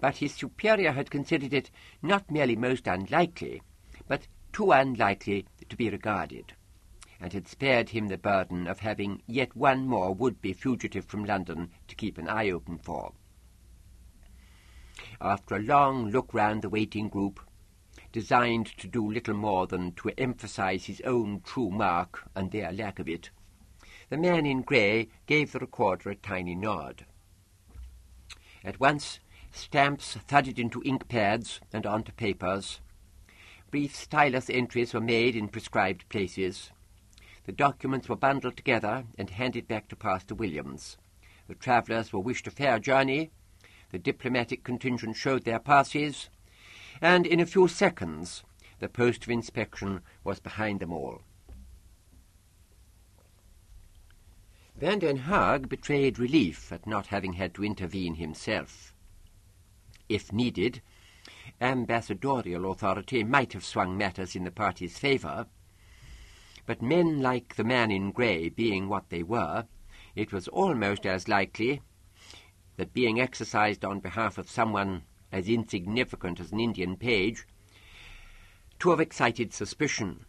but his superior had considered it not merely most unlikely, but too unlikely to be regarded, and had spared him the burden of having yet one more would-be fugitive from London to keep an eye open for. After a long look round the waiting group, designed to do little more than to emphasize his own true mark and their lack of it, the man in grey gave the recorder a tiny nod. At once, stamps thudded into ink pads and onto papers. Brief stylus entries were made in prescribed places. The documents were bundled together and handed back to Pastor Williams. The travellers were wished a fair journey. The diplomatic contingent showed their passes, and in a few seconds the post of inspection was behind them all. Van den Haag betrayed relief at not having had to intervene himself. If needed, ambassadorial authority might have swung matters in the party's favour, but men like the man in grey being what they were, it was almost as likely that being exercised on behalf of someone as insignificant as an Indian page to have excited suspicion.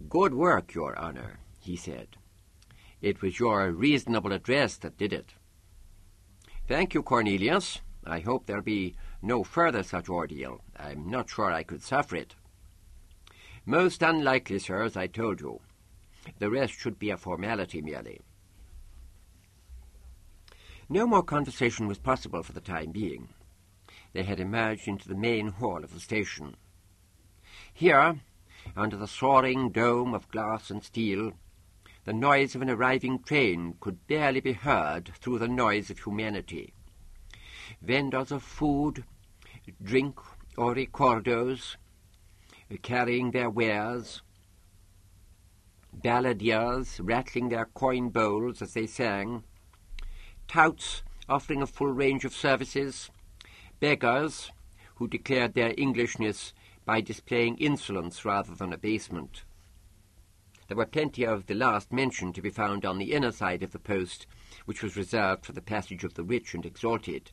"Good work, Your Honour," he said. "It was your reasonable address that did it." "Thank you, Cornelius. I hope there'll be no further such ordeal. I'm not sure I could suffer it." "Most unlikely, sir, as I told you. The rest should be a formality merely." No more conversation was possible for the time being. They had emerged into the main hall of the station. Here, under the soaring dome of glass and steel, the noise of an arriving train could barely be heard through the noise of humanity. Vendors of food, drink, or ricordos, carrying their wares, balladeers rattling their coin bowls as they sang, touts offering a full range of services, beggars who declared their Englishness by displaying insolence rather than abasement. There were plenty of the last mentioned to be found on the inner side of the post, which was reserved for the passage of the rich and exalted.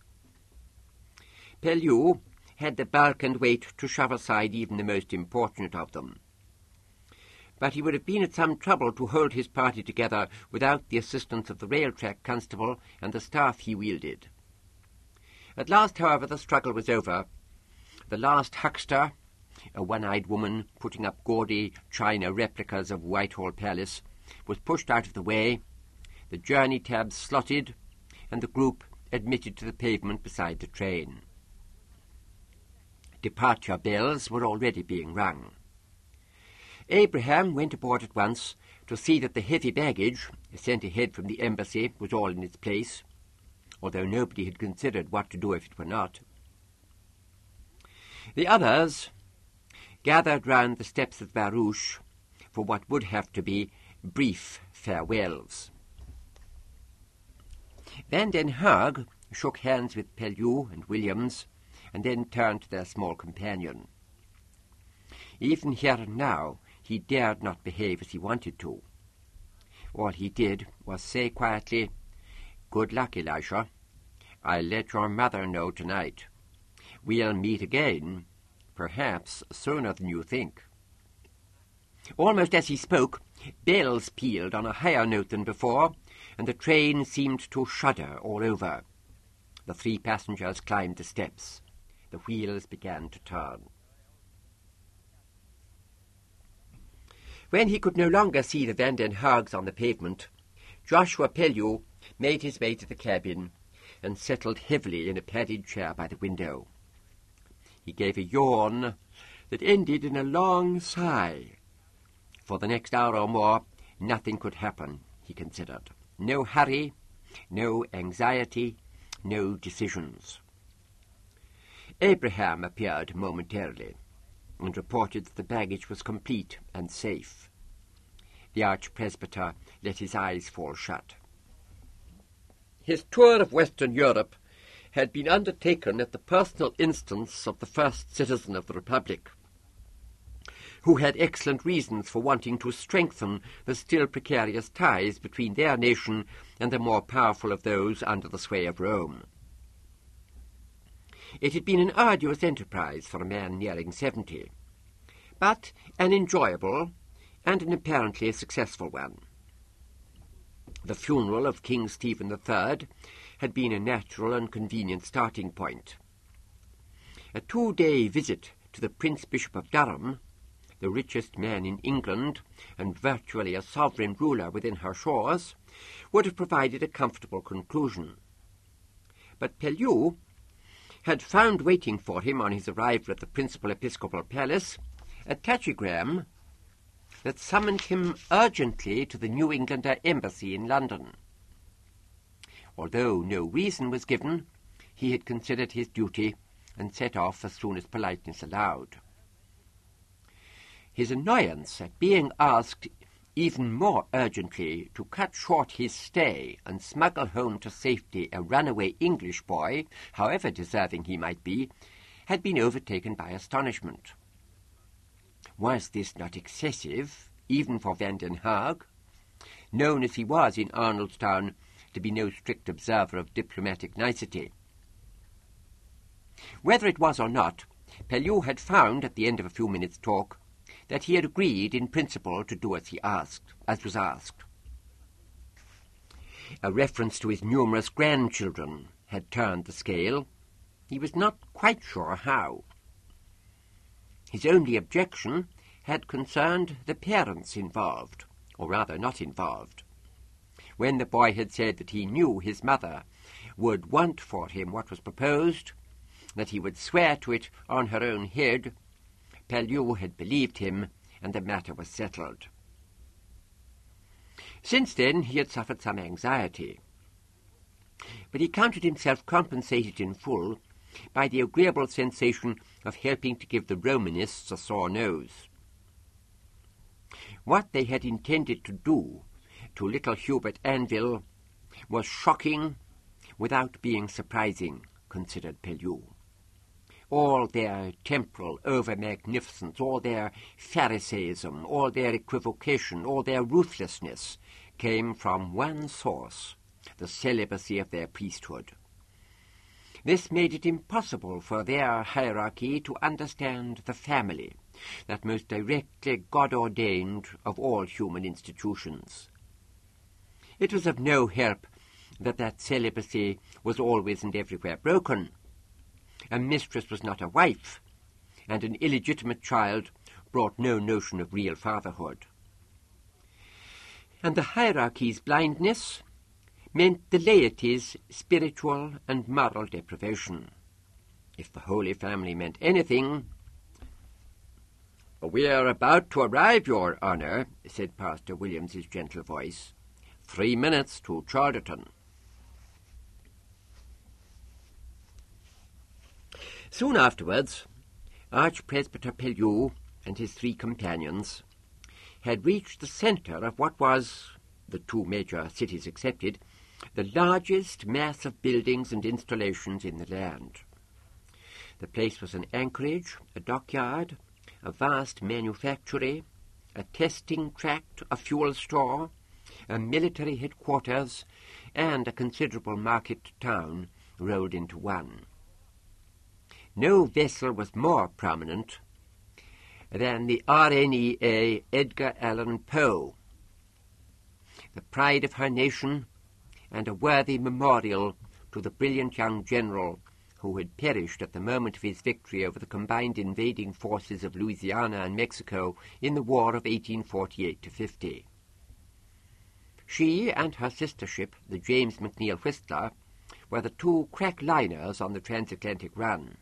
Pellew had the bulk and weight to shove aside even the most importunate of them. But he would have been at some trouble to hold his party together without the assistance of the rail-track constable and the staff he wielded. At last, however, the struggle was over. The last huckster, a one-eyed woman putting up gaudy china replicas of Whitehall Palace, was pushed out of the way, the journey tabs slotted, and the group admitted to the pavement beside the train. Departure bells were already being rung. Abraham went aboard at once to see that the heavy baggage sent ahead from the embassy was all in its place, although nobody had considered what to do if it were not. The others gathered round the steps of the barouche for what would have to be brief farewells. Van den Haag shook hands with Pellew and Williams, and then turned to their small companion. Even here and now he dared not behave as he wanted to. All he did was say quietly, "Good luck, Elisha. I'll let your mother know tonight. We'll meet again, perhaps sooner than you think." Almost as he spoke, bells pealed on a higher note than before, and the train seemed to shudder all over. The 3 passengers climbed the steps. The wheels began to turn. When he could no longer see the Van den Haags on the pavement, Joshua Pellew made his way to the cabin and settled heavily in a padded chair by the window. He gave a yawn that ended in a long sigh. For the next hour or more, nothing could happen, he considered. No hurry, no anxiety, no decisions. Abraham appeared momentarily and reported that the baggage was complete and safe. The archpresbyter let his eyes fall shut. His tour of Western Europe had been undertaken at the personal instance of the first citizen of the Republic, who had excellent reasons for wanting to strengthen the still precarious ties between their nation and the more powerful of those under the sway of Rome. It had been an arduous enterprise for a man nearing 70, but an enjoyable and an apparently successful one. The funeral of King Stephen III had been a natural and convenient starting point. A 2-day visit to the Prince Bishop of Durham, the richest man in England and virtually a sovereign ruler within her shores, would have provided a comfortable conclusion. But Pellew had found waiting for him on his arrival at the principal episcopal palace a telegram that summoned him urgently to the New Englander embassy in London. Although no reason was given, he had considered his duty and set off as soon as politeness allowed. His annoyance at being asked even more urgently to cut short his stay and smuggle home to safety a runaway English boy, however deserving he might be, had been overtaken by astonishment. Was this not excessive, even for Van den Haag, known as he was in Arnoldstown to be no strict observer of diplomatic nicety? Whether it was or not, Pellew had found, at the end of a few minutes' talk, that he had agreed in principle to do as was asked. A reference to his numerous grandchildren had turned the scale. He was not quite sure how. His only objection had concerned the parents involved, or rather not involved. When the boy had said that he knew his mother would want for him what was proposed, that he would swear to it on her own head, Pellew had believed him, and the matter was settled. Since then he had suffered some anxiety, but he counted himself compensated in full by the agreeable sensation of helping to give the Romanists a sore nose. What they had intended to do to little Hubert Anville was shocking without being surprising, considered Pellew. All their temporal over-magnificence, all their Pharisaism, all their equivocation, all their ruthlessness came from one source, the celibacy of their priesthood. This made it impossible for their hierarchy to understand the family, that most directly God-ordained of all human institutions. It was of no help that celibacy was always and everywhere broken. A mistress was not a wife, and an illegitimate child brought no notion of real fatherhood. And the hierarchy's blindness meant the laity's spiritual and moral deprivation. If the Holy Family meant anything— "We are about to arrive, Your Honour," said Pastor Williams's gentle voice. 3 minutes to Chorlton." Soon afterwards, Archpresbyter Pellew and his 3 companions had reached the centre of what was, the 2 major cities excepted, the largest mass of buildings and installations in the land. The place was an anchorage, a dockyard, a vast manufactory, a testing tract, a fuel store, a military headquarters, and a considerable market town rolled into one. No vessel was more prominent than the RNEA Edgar Allan Poe, the pride of her nation and a worthy memorial to the brilliant young general who had perished at the moment of his victory over the combined invading forces of Louisiana and Mexico in the War of 1848-50. She and her sister ship, the James McNeill Whistler, were the 2 crack liners on the transatlantic run.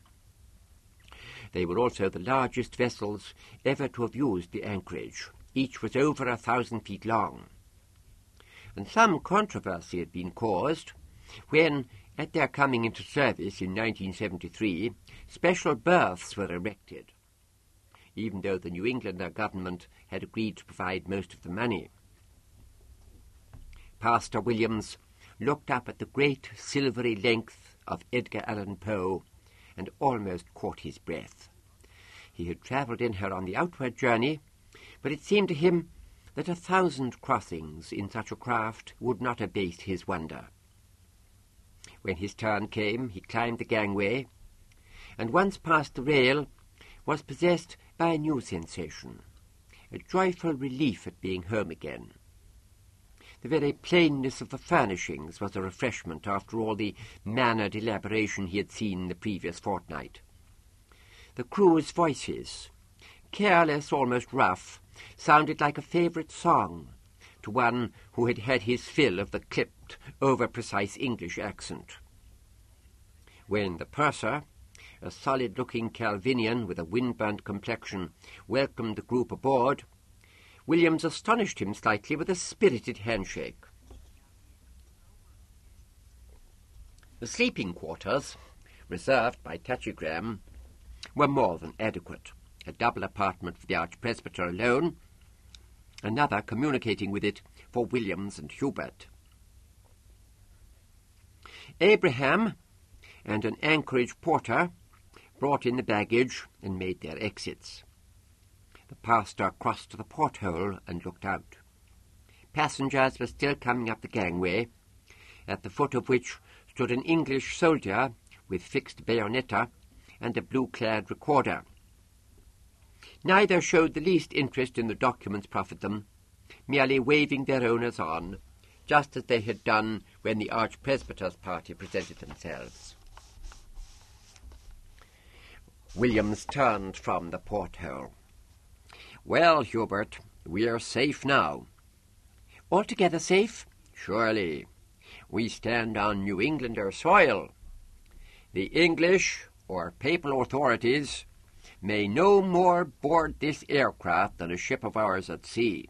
They were also the largest vessels ever to have used the anchorage. Each was over 1,000 feet long. And some controversy had been caused when, at their coming into service in 1973, special berths were erected, even though the New Englander government had agreed to provide most of the money. Pastor Williams looked up at the great silvery length of Edgar Allan Poe and almost caught his breath. He had travelled in her on the outward journey, but it seemed to him that 1,000 crossings in such a craft would not abate his wonder. When his turn came, he climbed the gangway, and once past the rail, was possessed by a new sensation, a joyful relief at being home again. The very plainness of the furnishings was a refreshment after all the mannered elaboration he had seen the previous fortnight. The crew's voices, careless, almost rough, sounded like a favourite song to one who had had his fill of the clipped, over-precise English accent. When the purser, a solid-looking Calvinian with a wind-burnt complexion, welcomed the group aboard, Williams astonished him slightly with a spirited handshake. The sleeping quarters, reserved by tachygram, were more than adequate. A double apartment for the archpresbyter alone, another communicating with it for Williams and Hubert. Abraham and an anchorage porter brought in the baggage and made their exits. The pastor crossed to the porthole and looked out. Passengers were still coming up the gangway, at the foot of which stood an English soldier with fixed bayonetta and a blue-clad recorder. Neither showed the least interest in the documents proffered them, merely waving their owners on, just as they had done when the archpresbyter's party presented themselves. Williams turned from the porthole. "Well, Hubert, we are safe now." "Altogether safe?" "Surely. We stand on New Englander soil. The English, or papal authorities, may no more board this aircraft than a ship of ours at sea."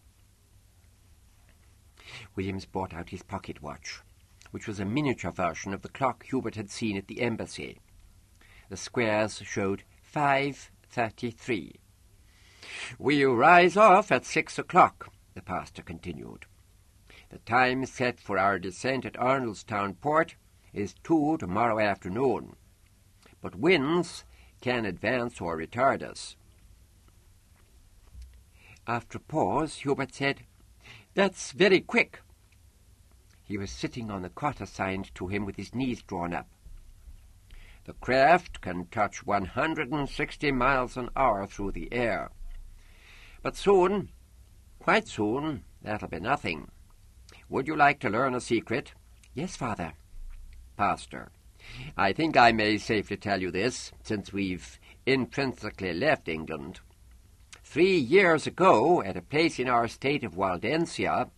Williams brought out his pocket watch, which was a miniature version of the clock Hubert had seen at the embassy. The squares showed 5:33. "We rise off at 6 o'clock, the pastor continued. "The time set for our descent at Arnoldstown port is 2 tomorrow afternoon, but winds can advance or retard us." After a pause, Hubert said, "That's very quick." He was sitting on the cot assigned to him with his knees drawn up. "The craft can touch 160 miles an hour through the air. But soon, quite soon, that'll be nothing. Would you like to learn a secret?" "Yes, Father." "Pastor, I think I may safely tell you this, since we've intrinsically left England. 3 years ago, at a place in our state of Waldensia,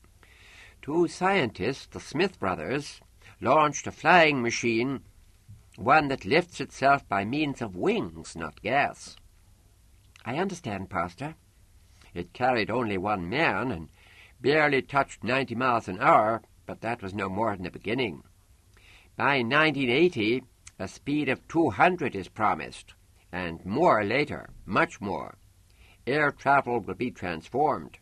2 scientists, the Smith brothers, launched a flying machine, one that lifts itself by means of wings, not gas." "I understand, Pastor." "It carried only 1 man and barely touched 90 miles an hour, but that was no more than the beginning. By 1980, a speed of 200 is promised, and more later, much more. Air travel will be transformed."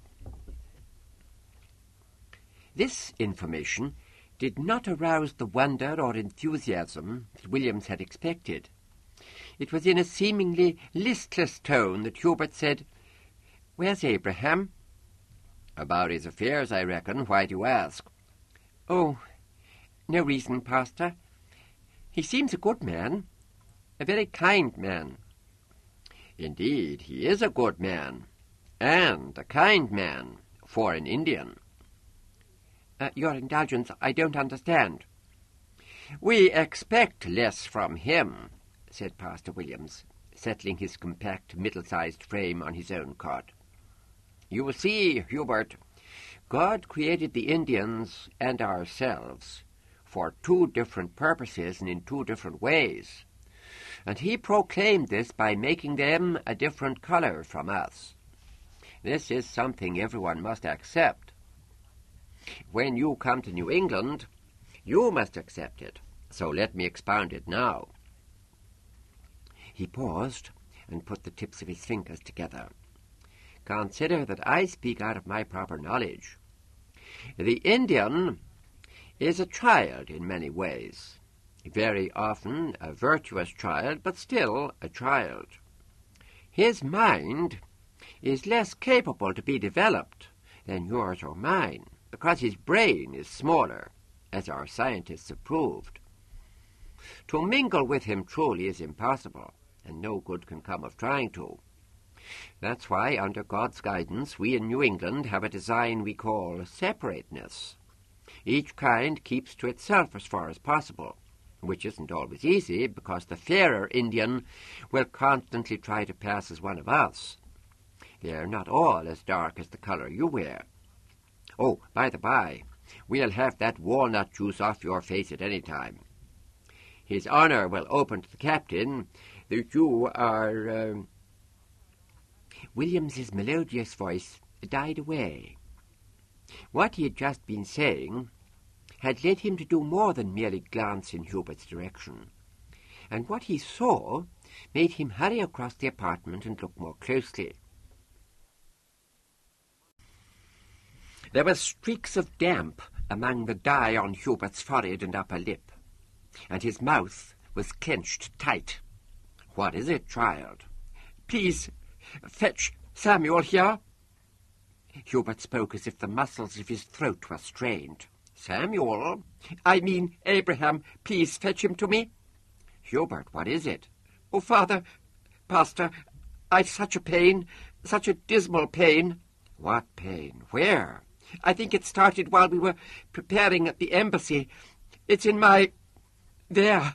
This information did not arouse the wonder or enthusiasm that Williams had expected. It was in a seemingly listless tone that Hubert said, "Where's Abraham?" "About his affairs, I reckon. Why do you ask?" "Oh, no reason, Pastor. He seems a good man, a very kind man." "Indeed, he is a good man, and a kind man, for an Indian." "Your indulgence, I don't understand." "We expect less from him," said Pastor Williams, settling his compact, middle-sized frame on his own cot. "You see, Hubert, God created the Indians and ourselves for 2 different purposes and in 2 different ways, and he proclaimed this by making them a different color from us. This is something everyone must accept. When you come to New England, you must accept it, so let me expound it now." He paused and put the tips of his fingers together. "Consider that I speak out of my proper knowledge. The Indian is a child in many ways, very often a virtuous child, but still a child. His mind is less capable to be developed than yours or mine, because his brain is smaller, as our scientists have proved. To mingle with him truly is impossible, and no good can come of trying to. That's why, under God's guidance, we in New England have a design we call separateness. Each kind keeps to itself as far as possible, which isn't always easy, because the fairer Indian will constantly try to pass as one of us. They're not all as dark as the color you wear. Oh, by the by, we'll have that walnut juice off your face at any time. His honor will open to the captain that you are... Williams's melodious voice died away. What he had just been saying had led him to do more than merely glance in Hubert's direction, and what he saw made him hurry across the apartment and look more closely. There were streaks of damp among the dye on Hubert's forehead and upper lip, and his mouth was clenched tight. "What is it, child?" "Please, fetch Samuel here." Hubert spoke as if the muscles of his throat were strained. "Samuel?" "I mean Abraham. Please fetch him to me." "Hubert, what is it?" "Oh, Father, Pastor, I've such a pain, such a dismal pain." "What pain? Where?" "I think it started while we were preparing at the embassy. It's in my... there,"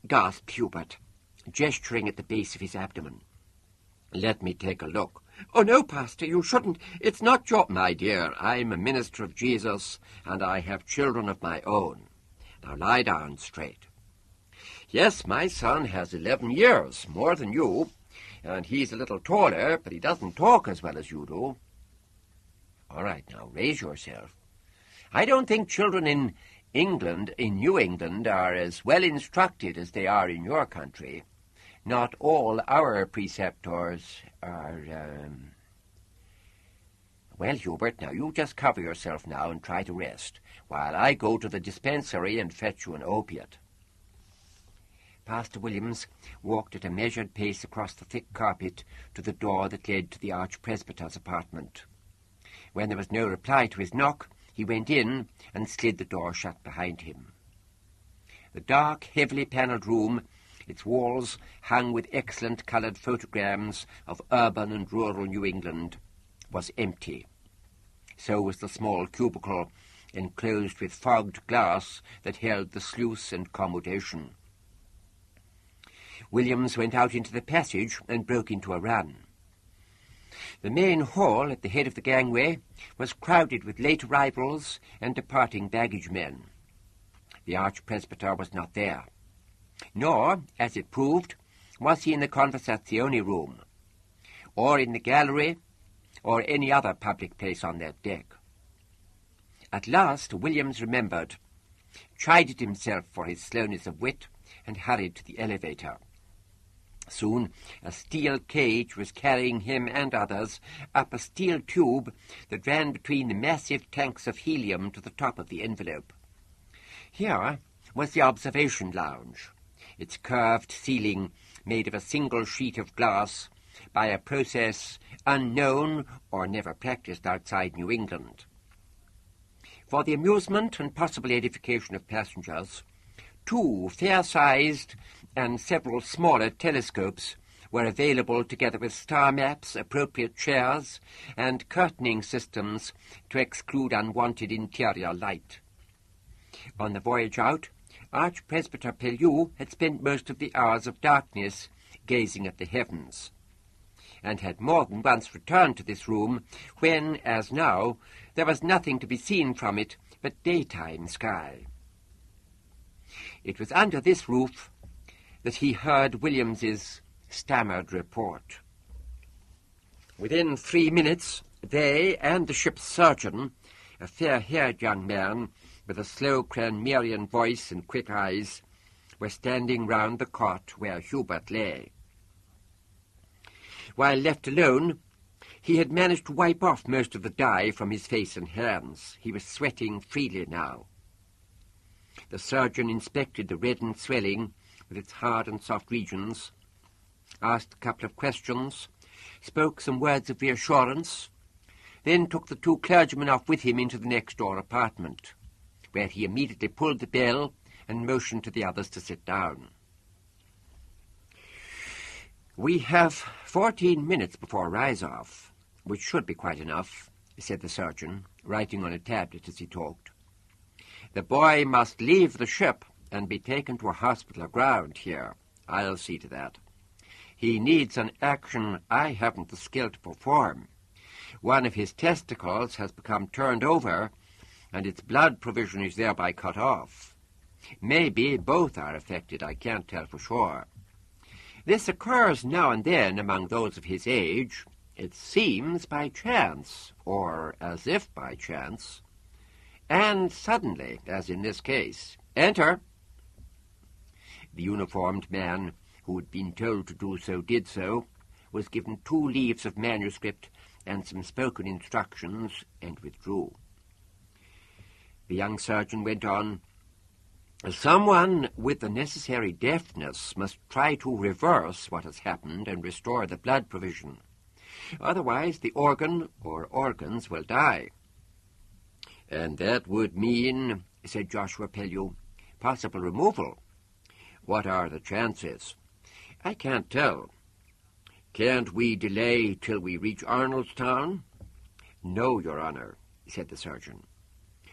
gasped Hubert, gesturing at the base of his abdomen. "Let me take a look." "Oh, no, Pastor, you shouldn't. It's not your..." "My dear, I'm a minister of Jesus, and I have children of my own. Now lie down straight. Yes, my son has 11 years, more than you, and he's a little taller, but he doesn't talk as well as you do. All right, now, raise yourself. I don't think children in England, in New England, are as well instructed as they are in your country. Not all our preceptors are... Well, Hubert, now you just cover yourself now and try to rest, while I go to the dispensary and fetch you an opiate. Pastor Williams walked at a measured pace across the thick carpet to the door that led to the archpresbyter's apartment. When there was no reply to his knock, he went in and slid the door shut behind him. The dark, heavily panelled room, its walls hung with excellent coloured photograms of urban and rural New England, was empty. So was the small cubicle enclosed with fogged glass that held the sluice and commodation. Williams went out into the passage and broke into a run. The main hall at the head of the gangway was crowded with late arrivals and departing baggage men. The archpresbyter was not there, nor, as it proved, was he in the conversazione room, or in the gallery, or any other public place on that deck. At last Williams remembered, chided himself for his slowness of wit, and hurried to the elevator. Soon a steel cage was carrying him and others up a steel tube that ran between the massive tanks of helium to the top of the envelope. Here was the observation lounge, its curved ceiling made of a single sheet of glass by a process unknown or never practiced outside New England. For the amusement and possible edification of passengers, 2 fair-sized and several smaller telescopes were available, together with star maps, appropriate chairs, and curtaining systems to exclude unwanted interior light. On the voyage out, Archpresbyter Pellew had spent most of the hours of darkness gazing at the heavens, and had more than once returned to this room when, as now, there was nothing to be seen from it but daytime sky. It was under this roof that he heard Williams's stammered report. Within 3 minutes, they and the ship's surgeon, a fair-haired young man with a slow Cranmerian voice and quick eyes, were standing round the cot where Hubert lay. While left alone, he had managed to wipe off most of the dye from his face and hands. He was sweating freely now. The surgeon inspected the reddened swelling with its hard and soft regions, asked a couple of questions, spoke some words of reassurance, then took the 2 clergymen off with him into the next-door apartment, where he immediately pulled the bell and motioned to the others to sit down. "We have 14 minutes before rise-off, which should be quite enough," said the surgeon, writing on a tablet as he talked. "The boy must leave the ship and be taken to a hospital aground here. I'll see to that. He needs an action I haven't the skill to perform. One of his testicles has become turned over, and its blood provision is thereby cut off. Maybe both are affected, I can't tell for sure. This occurs now and then among those of his age, it seems by chance, or as if by chance, and suddenly, as in this case. Enter! The uniformed man, who had been told to do so, did so, was given 2 leaves of manuscript and some spoken instructions, and withdrew. The young surgeon went on, "Someone with the necessary deftness must try to reverse what has happened and restore the blood provision. Otherwise the organ or organs will die." "And that would mean," said Joshua Pellew, "possible removal. What are the chances?" "I can't tell." "Can't we delay till we reach Arnoldstown?" "No, Your Honour," said the surgeon.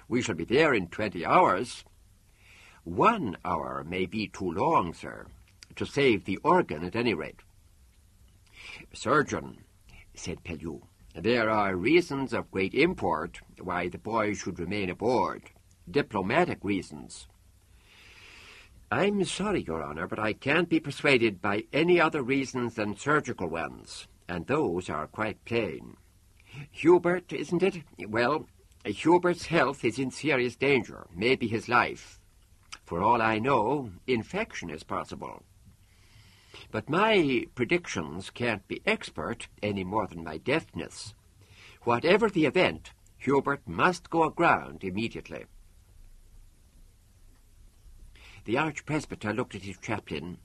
"We shall be there in 20 hours. 1 hour may be too long, sir, to save the organ at any rate." "Surgeon," said Pellew, "there are reasons of great import why the boy should remain aboard. Diplomatic reasons." "I'm sorry, Your Honour, but I can't be persuaded by any other reasons than surgical ones, and those are quite plain. Hubert, isn't it? Well, Hubert's health is in serious danger, maybe his life. For all I know, infection is possible. But my predictions can't be expert any more than my deftness. Whatever the event, Hubert must go aground immediately." The archpresbyter looked at his chaplain,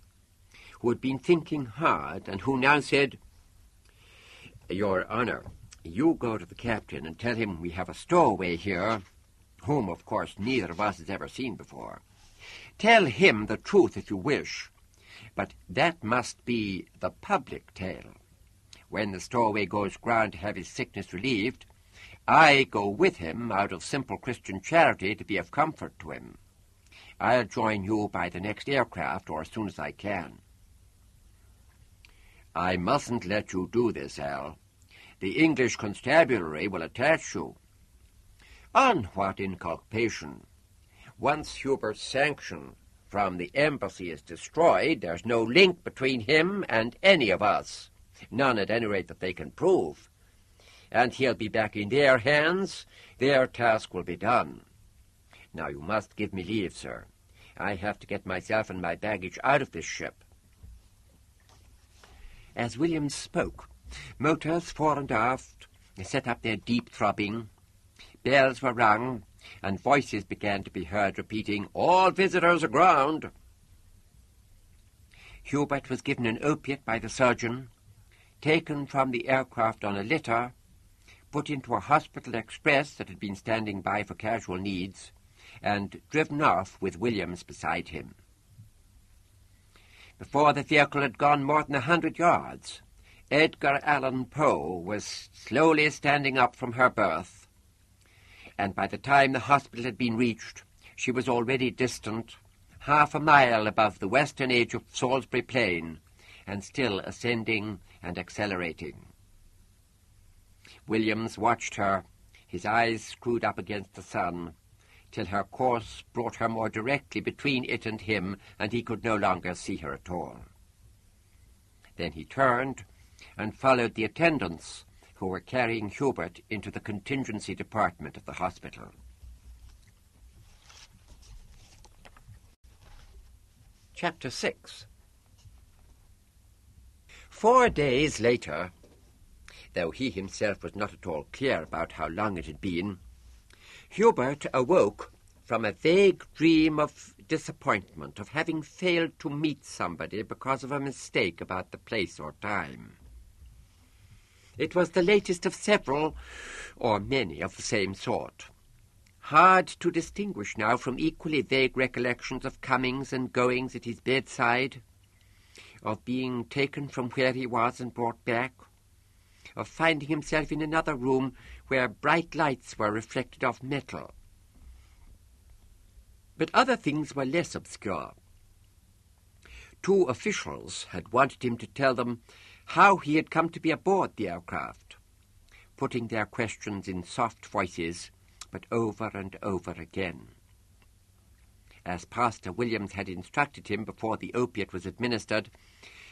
who had been thinking hard, and who now said, "Your Honour, you go to the captain and tell him we have a stowaway here, whom, of course, neither of us has ever seen before. Tell him the truth if you wish, but that must be the public tale. When the stowaway goes ground to have his sickness relieved, I go with him out of simple Christian charity to be of comfort to him. I'll join you by the next aircraft or as soon as I can." "I mustn't let you do this, Al. The English constabulary will attach you." "On what inculpation? Once Hubert's sanction from the embassy is destroyed, there's no link between him and any of us, none at any rate that they can prove. And he'll be back in their hands, their task will be done. Now you must give me leave, sir. I have to get myself and my baggage out of this ship." As Williams spoke, motors fore and aft set up their deep throbbing, bells were rung, and voices began to be heard repeating, "All visitors aground." Hubert was given an opiate by the surgeon, taken from the aircraft on a litter, put into a hospital express that had been standing by for casual needs, and driven off with Williams beside him. Before the vehicle had gone more than 100 yards, Edgar Allan Poe was slowly standing up from her berth, and by the time the hospital had been reached, she was already distant, 1/2 mile above the western edge of Salisbury Plain, and still ascending and accelerating. Williams watched her, his eyes screwed up against the sun, till her course brought her more directly between it and him, and he could no longer see her at all. Then he turned and followed the attendants, who were carrying Hubert into the contingency department of the hospital. Chapter 6. 4 days later, though he himself was not at all clear about how long it had been, Hubert awoke from a vague dream of disappointment, of having failed to meet somebody because of a mistake about the place or time. It was the latest of several, or many, of the same sort. Hard to distinguish now from equally vague recollections of comings and goings at his bedside, of being taken from where he was and brought back, of finding himself in another room where bright lights were reflected off metal. But other things were less obscure. 2 officials had wanted him to tell them how he had come to be aboard the aircraft, putting their questions in soft voices, but over and over again. As Pastor Williams had instructed him before the opiate was administered,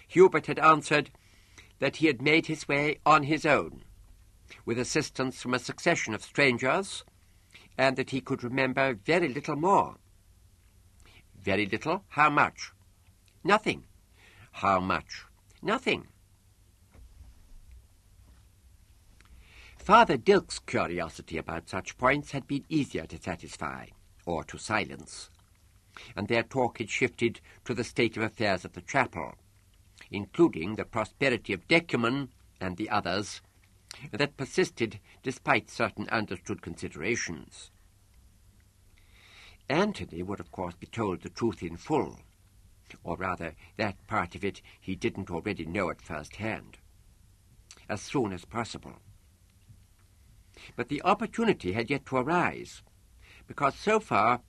Hubert had answered that he had made his way on his own, with assistance from a succession of strangers, and that he could remember very little more. Very little? How much? Nothing. How much? Nothing. Father Dilk's curiosity about such points had been easier to satisfy, or to silence, and their talk had shifted to the state of affairs at the chapel, including the prosperity of Decuman and the others, that persisted despite certain understood considerations. Antony would of course be told the truth in full, or rather that part of it he didn't already know at first hand, as soon as possible. But the opportunity had yet to arise, because so far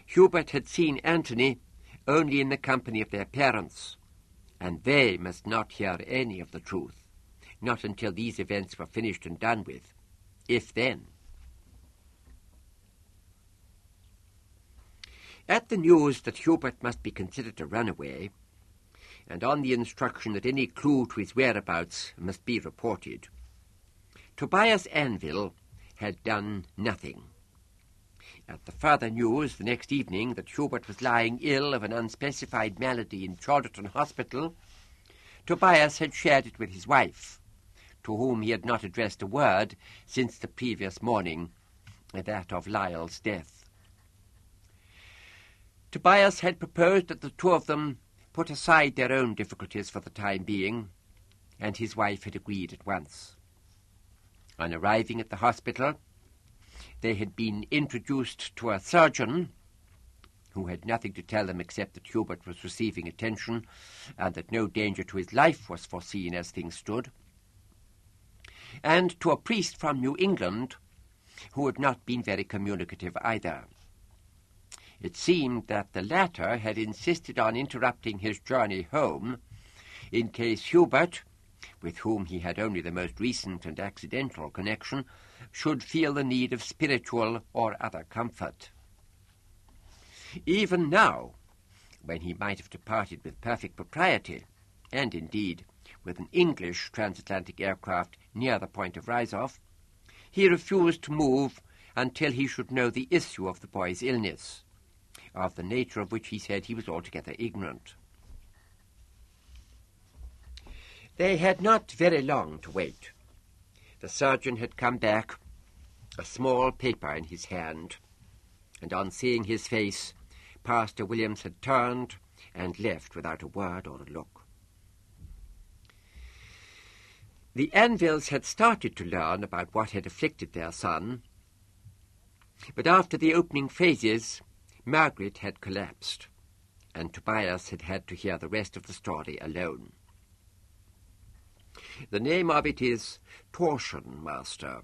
Hubert had seen Antony only in the company of their parents, and they must not hear any of the truth, not until these events were finished and done with, if then. At the news that Hubert must be considered a runaway, and on the instruction that any clue to his whereabouts must be reported, Tobias Anvil had done nothing. At the further news the next evening that Hubert was lying ill of an unspecified malady in Chorlton Hospital, Tobias had shared it with his wife, to whom he had not addressed a word since the previous morning, that of Lyell's death. Tobias had proposed that the two of them put aside their own difficulties for the time being, and his wife had agreed at once. On arriving at the hospital, they had been introduced to a surgeon who had nothing to tell them except that Hubert was receiving attention and that no danger to his life was foreseen as things stood, and to a priest from New England who had not been very communicative either. It seemed that the latter had insisted on interrupting his journey home in case Hubert, with whom he had only the most recent and accidental connection, should feel the need of spiritual or other comfort. Even now, when he might have departed with perfect propriety, and indeed with an English transatlantic aircraft near the point of rise-off, he refused to move until he should know the issue of the boy's illness, of the nature of which he said he was altogether ignorant. They had not very long to wait. The surgeon had come back, a small paper in his hand, and on seeing his face, Pastor Williams had turned and left without a word or a look. The Anvils had started to learn about what had afflicted their son, but after the opening phrases, Margaret had collapsed, and Tobias had had to hear the rest of the story alone. The name of it is torsion, master,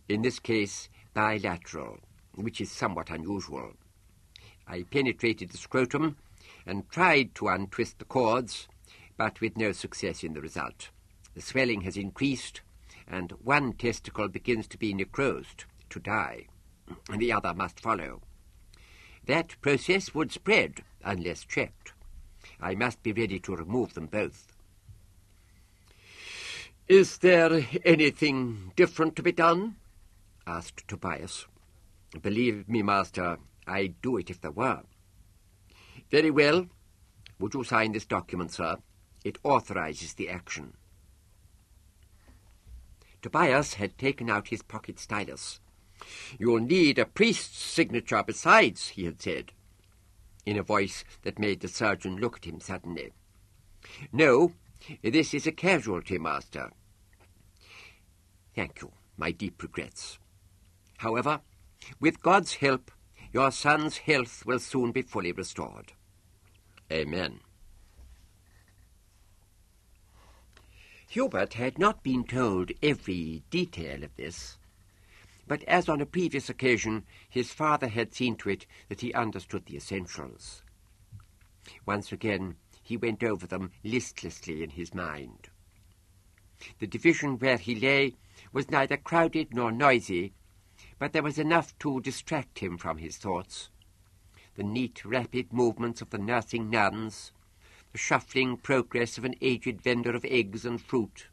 in this case bilateral, which is somewhat unusual. I penetrated the scrotum and tried to untwist the cords, but with no success in the result. The swelling has increased, and one testicle begins to be necrosed, to die, and the other must follow. That process would spread unless checked. I must be ready to remove them both. "Is there anything different to be done?" asked Tobias. "Believe me, master, I'd do it if there were." "Very well. Would you sign this document, sir? It authorizes the action." Tobias had taken out his pocket stylus. "You'll need a priest's signature besides," he had said, in a voice that made the surgeon look at him suddenly. "No, this is a casualty, master." "Thank you. My deep regrets. However, with God's help, your son's health will soon be fully restored." Amen. Hubert had not been told every detail of this, but as on a previous occasion, his father had seen to it that he understood the essentials. Once again, he went over them listlessly in his mind. The division where he lay was neither crowded nor noisy, but there was enough to distract him from his thoughts. The neat, rapid movements of the nursing nuns, the shuffling progress of an aged vendor of eggs and fruit,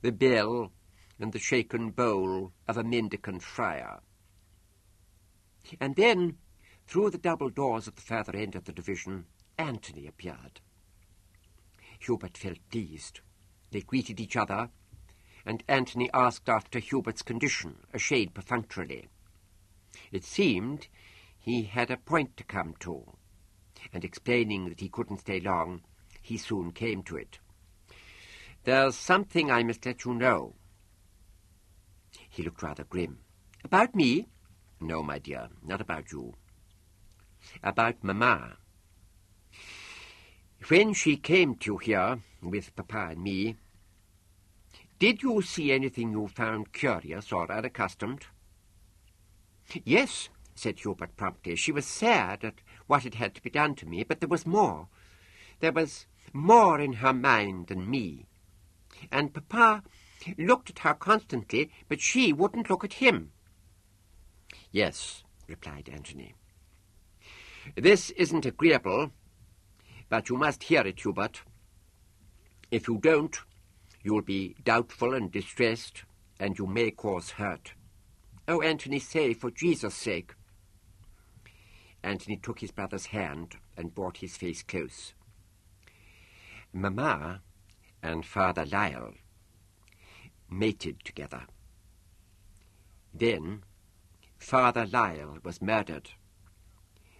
the bell and the shaken bowl of a mendicant friar. And then, through the double doors at the further end of the division, Antony appeared. Hubert felt pleased. They greeted each other, and Antony asked after Hubert's condition, a shade perfunctorily. It seemed he had a point to come to, and explaining that he couldn't stay long, he soon came to it. "There's something I must let you know." He looked rather grim. "About me?" "No, my dear, not about you. About Mamma. When she came to you here with Papa and me, did you see anything you found curious or unaccustomed?" "Yes," said Hubert promptly. "She was sad at what had had to be done to me, but there was more. There was more in her mind than me. And Papa looked at her constantly, but she wouldn't look at him." "Yes," replied Antony. "This isn't agreeable, but you must hear it, Hubert. If you don't, you'll be doubtful and distressed, and you may cause hurt. Oh, Antony, say, for Jesus' sake." Antony took his brother's hand and brought his face close. Mamma and Father Lyle mated together. Then Father Lyle was murdered.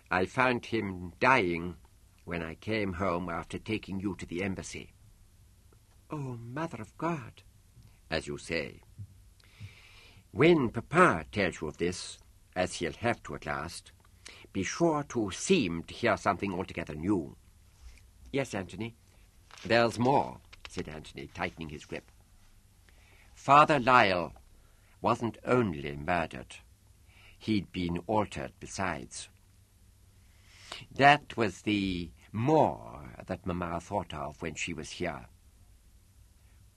I found him dying when I came home after taking you to the embassy." "Oh, Mother of God!" "As you say. When Papa tells you of this, as he'll have to at last, be sure to seem to hear something altogether new." "Yes, Antony." "There's more," said Antony, tightening his grip. "Father Lyle wasn't only murdered. He'd been altered besides. That was the more that Mamma thought of when she was here."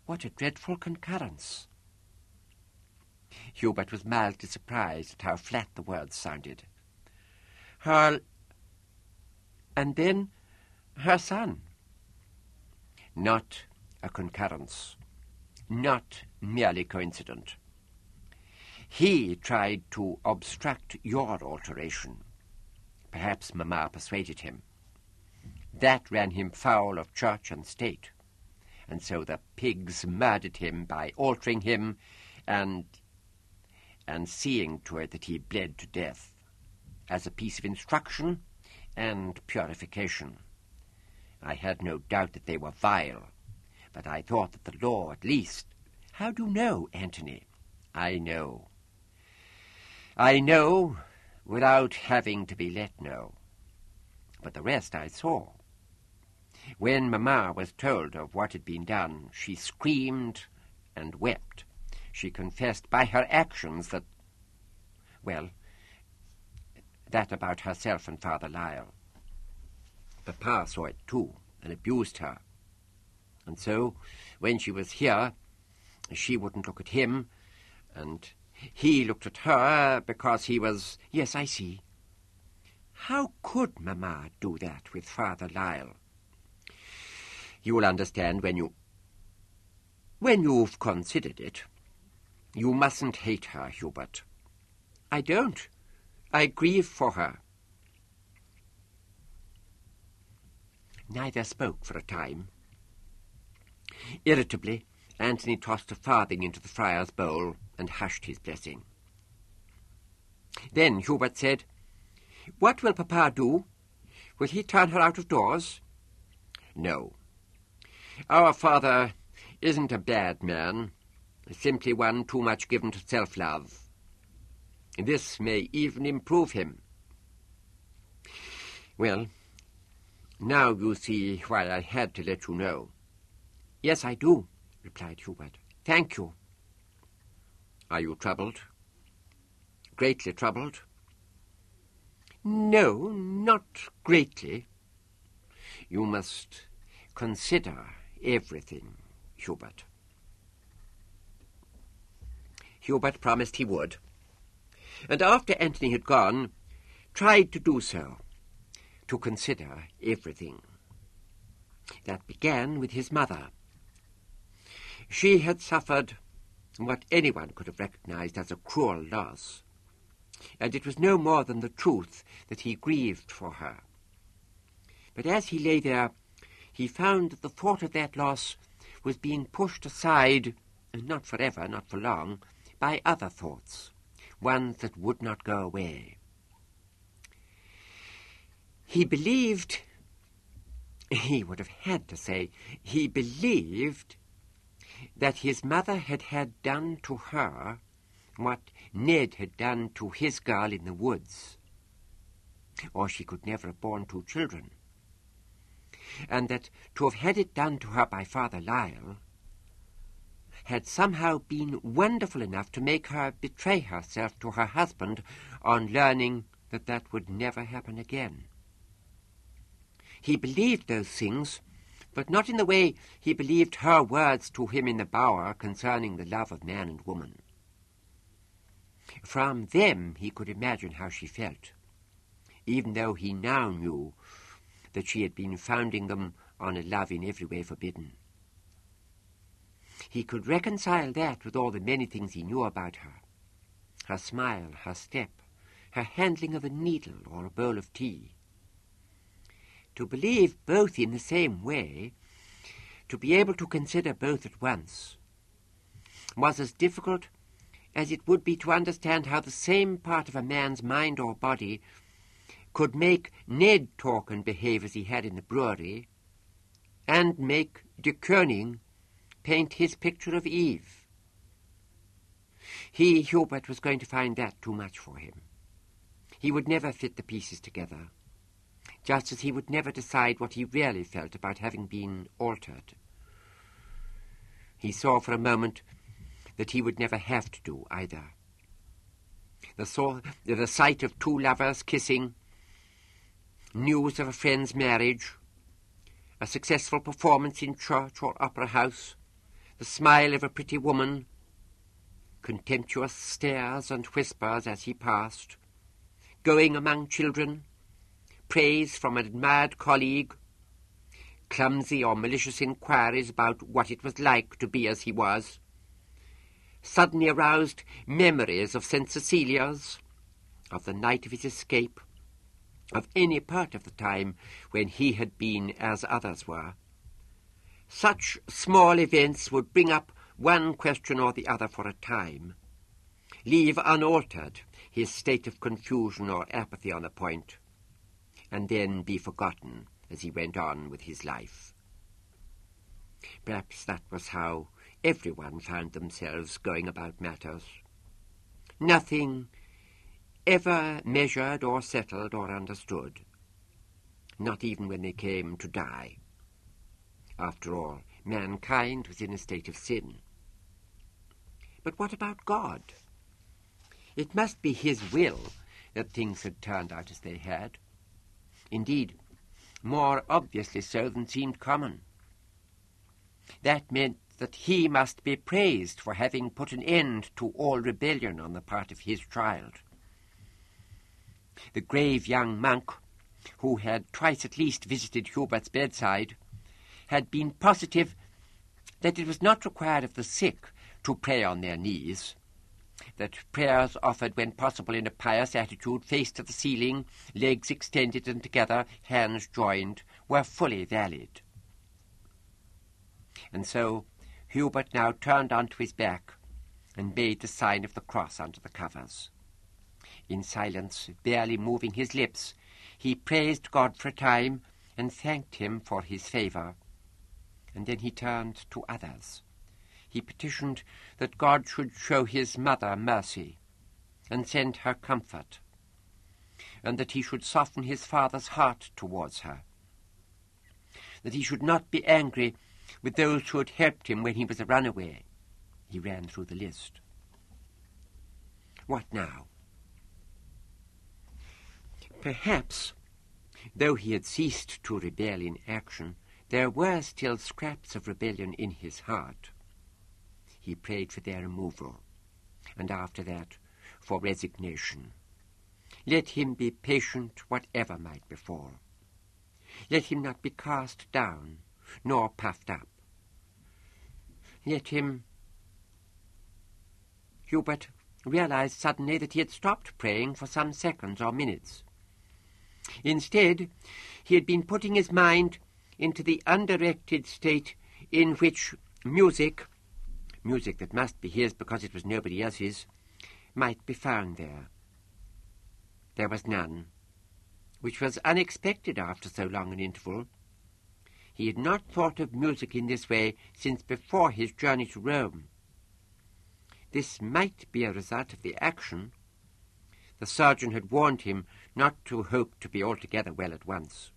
"What a dreadful concurrence." Hubert was mildly surprised at how flat the words sounded. And then her son. Not a concurrence, not merely coincident. He tried to obstruct your alteration. Perhaps Mamma persuaded him. That ran him foul of church and state, and so the pigs murdered him by altering him and seeing to it that he bled to death, as a piece of instruction and purification. I had no doubt that they were vile, but I thought that the law at least— How do you know, Antony?" "I know. I know without having to be let know. But the rest I saw. When Mamma was told of what had been done, she screamed and wept. She confessed by her actions that, well, that about herself and Father Lyle. Papa saw it too, and abused her. And so, when she was here, she wouldn't look at him, and he looked at her because he was— Yes, I see. How could Mamma do that with Father Lyle? You'll understand when you've considered it. You mustn't hate her, Hubert." "I don't. I grieve for her." Neither spoke for a time. Irritably, Antony tossed a farthing into the friar's bowl and hushed his blessing. Then Hubert said, "What will Papa do? Will he turn her out of doors?" "No. Our father isn't a bad man, simply one too much given to self-love. This may even improve him. Well, now you see why I had to let you know." "Yes, I do," replied Hubert. "Thank you." "Are you troubled? Greatly troubled?" "No, not greatly." "You must consider everything, Hubert." Hubert promised he would, and after Antony had gone, tried to do so, to consider everything. That began with his mother. She had suffered what anyone could have recognized as a cruel loss, and it was no more than the truth that he grieved for her. But as he lay there, he found that the thought of that loss was being pushed aside, not forever, not for long, by other thoughts, ones that would not go away. He believed, he would have had to say, he believed that his mother had done to her what Ned had done to his girl in the woods, or she could never have borne 2 children, and that to have had it done to her by Father Lyle had somehow been wonderful enough to make her betray herself to her husband on learning that that would never happen again. He believed those things, but not in the way he believed her words to him in the bower concerning the love of man and woman. From them he could imagine how she felt, even though he now knew that she had been founding them on a love in every way forbidden. He could reconcile that with all the many things he knew about her, her smile, her step, her handling of a needle or a bowl of tea. To believe both in the same way, to be able to consider both at once, was as difficult as it would be to understand how the same part of a man's mind or body could make Ned talk and behave as he had in the brewery, and make de Koning paint his picture of Eve. He, Hubert, was going to find that too much for him. He would never fit the pieces together, just as he would never decide what he really felt about having been altered. He saw for a moment that he would never have to do either. The sight of 2 lovers kissing, news of a friend's marriage, a successful performance in church or opera house, the smile of a pretty woman, contemptuous stares and whispers as he passed, going among children, praise from an admired colleague, clumsy or malicious inquiries about what it was like to be as he was, suddenly aroused memories of St. Cecilia's, of the night of his escape, of any part of the time when he had been as others were. Such small events would bring up one question or the other for a time, leave unaltered his state of confusion or apathy on the point, and then be forgotten as he went on with his life. Perhaps that was how everyone found themselves going about matters. Nothing ever measured or settled or understood, not even when they came to die. After all, mankind was in a state of sin. But what about God? It must be his will that things had turned out as they had. Indeed, more obviously so than seemed common. That meant that he must be praised for having put an end to all rebellion on the part of his child. The grave young monk, who had twice at least visited Hubert's bedside, had been positive that it was not required of the sick to pray on their knees, that prayers offered when possible in a pious attitude, face to the ceiling, legs extended and together, hands joined, were fully valid. And so Hubert now turned onto his back and made the sign of the cross under the covers. In silence, barely moving his lips, he praised God for a time and thanked him for his favour. And then he turned to others. He petitioned that God should show his mother mercy and send her comfort, and that he should soften his father's heart towards her, that he should not be angry with those who had helped him when he was a runaway. He ran through the list. What now? Perhaps, though he had ceased to rebel in action, there were still scraps of rebellion in his heart. He prayed for their removal, and after that, for resignation. Let him be patient whatever might befall. Let him not be cast down, nor puffed up. Yet Hubert realized suddenly that he had stopped praying for some seconds or minutes. Instead, he had been putting his mind into the undirected state in which music that must be his because it was nobody else's, might be found there. There was none, which was unexpected after so long an interval. He had not thought of music in this way since before his journey to Rome. This might be a result of the action. The surgeon had warned him not to hope to be altogether well at once.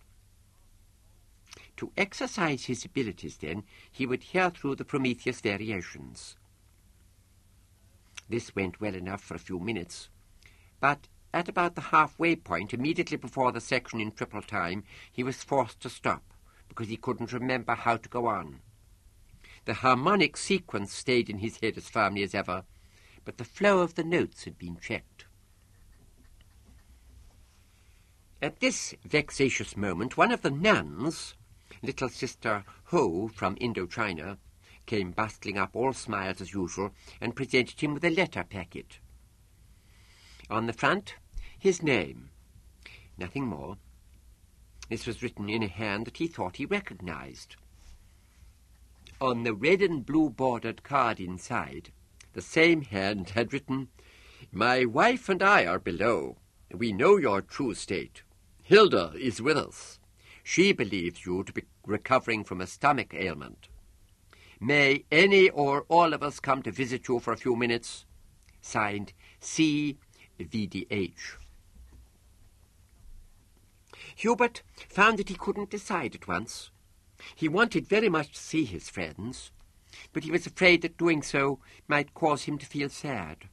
To exercise his abilities, then, he would hear through the Prometheus variations. This went well enough for a few minutes, but at about the halfway point, immediately before the section in triple time, he was forced to stop, because he couldn't remember how to go on. The harmonic sequence stayed in his head as firmly as ever, but the flow of the notes had been checked. At this vexatious moment, one of the nuns, little Sister Ho from Indochina, came bustling up, all smiles as usual, and presented him with a letter packet. On the front, his name. Nothing more. This was written in a hand that he thought he recognized. On the red and blue bordered card inside, the same hand had written, "My wife and I are below. We know your true state. Hilda is with us. She believes you to be recovering from a stomach ailment. May any or all of us come to visit you for a few minutes? Signed, C.VDH." Hubert found that he couldn't decide at once. He wanted very much to see his friends, but he was afraid that doing so might cause him to feel sad.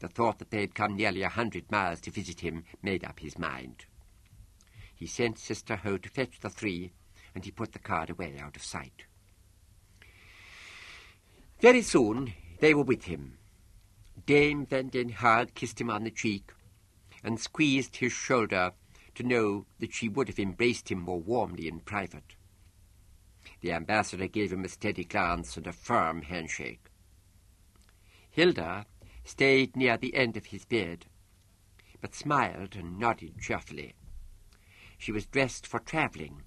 The thought that they had come nearly 100 miles to visit him made up his mind. He sent Sister Ho to fetch the three, and he put the card away out of sight. Very soon they were with him. Dame Van den Haag kissed him on the cheek and squeezed his shoulder to know that she would have embraced him more warmly in private. The ambassador gave him a steady glance and a firm handshake. Hilda stayed near the end of his bed, but smiled and nodded cheerfully. She was dressed for travelling,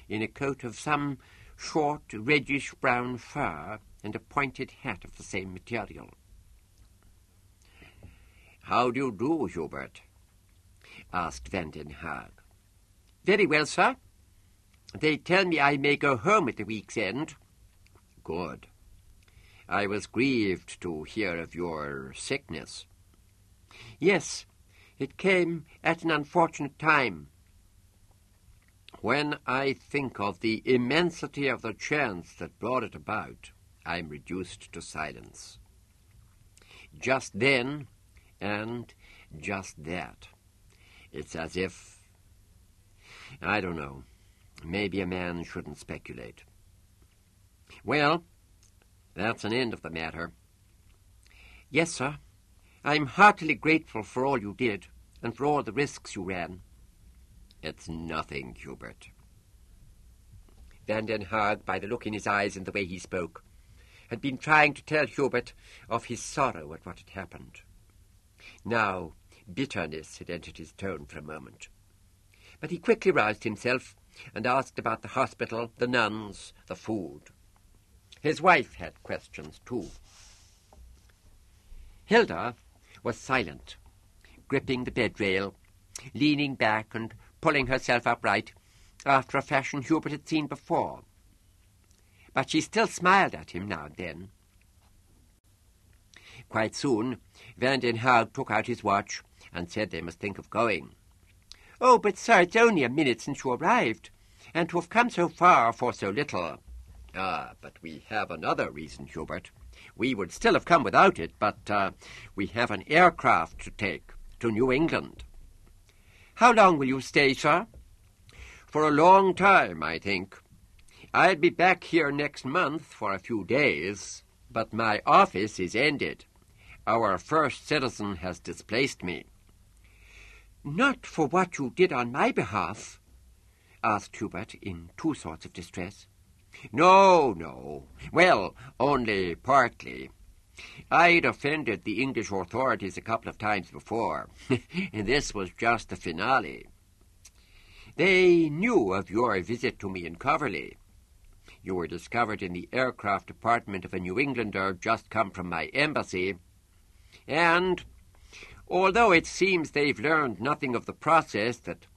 in a coat of some short reddish-brown fur and a pointed hat of the same material. "How do you do, Hubert?" asked Van den Haag. "Very well, sir. They tell me I may go home at the week's end." "Good. I was grieved to hear of your sickness." "Yes, it came at an unfortunate time." "When I think of the immensity of the chance that brought it about, I'm reduced to silence. Just then, and just that. It's as if, I don't know, maybe a man shouldn't speculate. Well, that's an end of the matter." "Yes, sir. I'm heartily grateful for all you did, and for all the risks you ran." "It's nothing, Hubert." Van den Haag, by the look in his eyes and the way he spoke, had been trying to tell Hubert of his sorrow at what had happened. Now bitterness had entered his tone for a moment. But he quickly roused himself and asked about the hospital, the nuns, the food. His wife had questions too. Hilda was silent, gripping the bed rail, leaning back and pulling herself upright after a fashion Hubert had seen before. But she still smiled at him now and then. Quite soon, Van den Haag took out his watch and said they must think of going. "Oh, but, sir, it's only a minute since you arrived, and to have come so far for so little." "Ah, but we have another reason, Hubert. We would still have come without it, but we have an aircraft to take to New England." "How long will you stay, sir?" "For a long time, I think. I'll be back here next month for a few days, but my office is ended. Our first citizen has displaced me." "Not for what you did on my behalf. asked Hubert, in two sorts of distress. No, no. Well, only partly. I'd offended the English authorities a couple of times before, and this was just the finale. They knew of your visit to me in Coverley. You were discovered in the aircraft department of a New Englander just come from my embassy, and although it seems they've learned nothing of the process that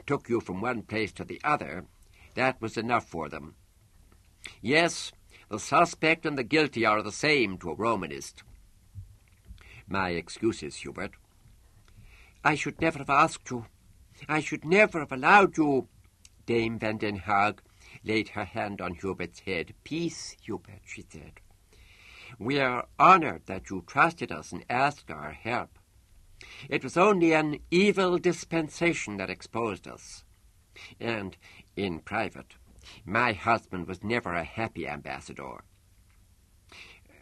took you from one place to the other, that was enough for them. Yes, the suspect and the guilty are the same to a Romanist. My excuses, Hubert. I should never have asked you. I should never have allowed you. Dame Van den Haag laid her hand on Hubert's head. Peace, Hubert, she said. We are honored that you trusted us and asked our help. It was only an evil dispensation that exposed us. And, in private, my husband was never a happy ambassador.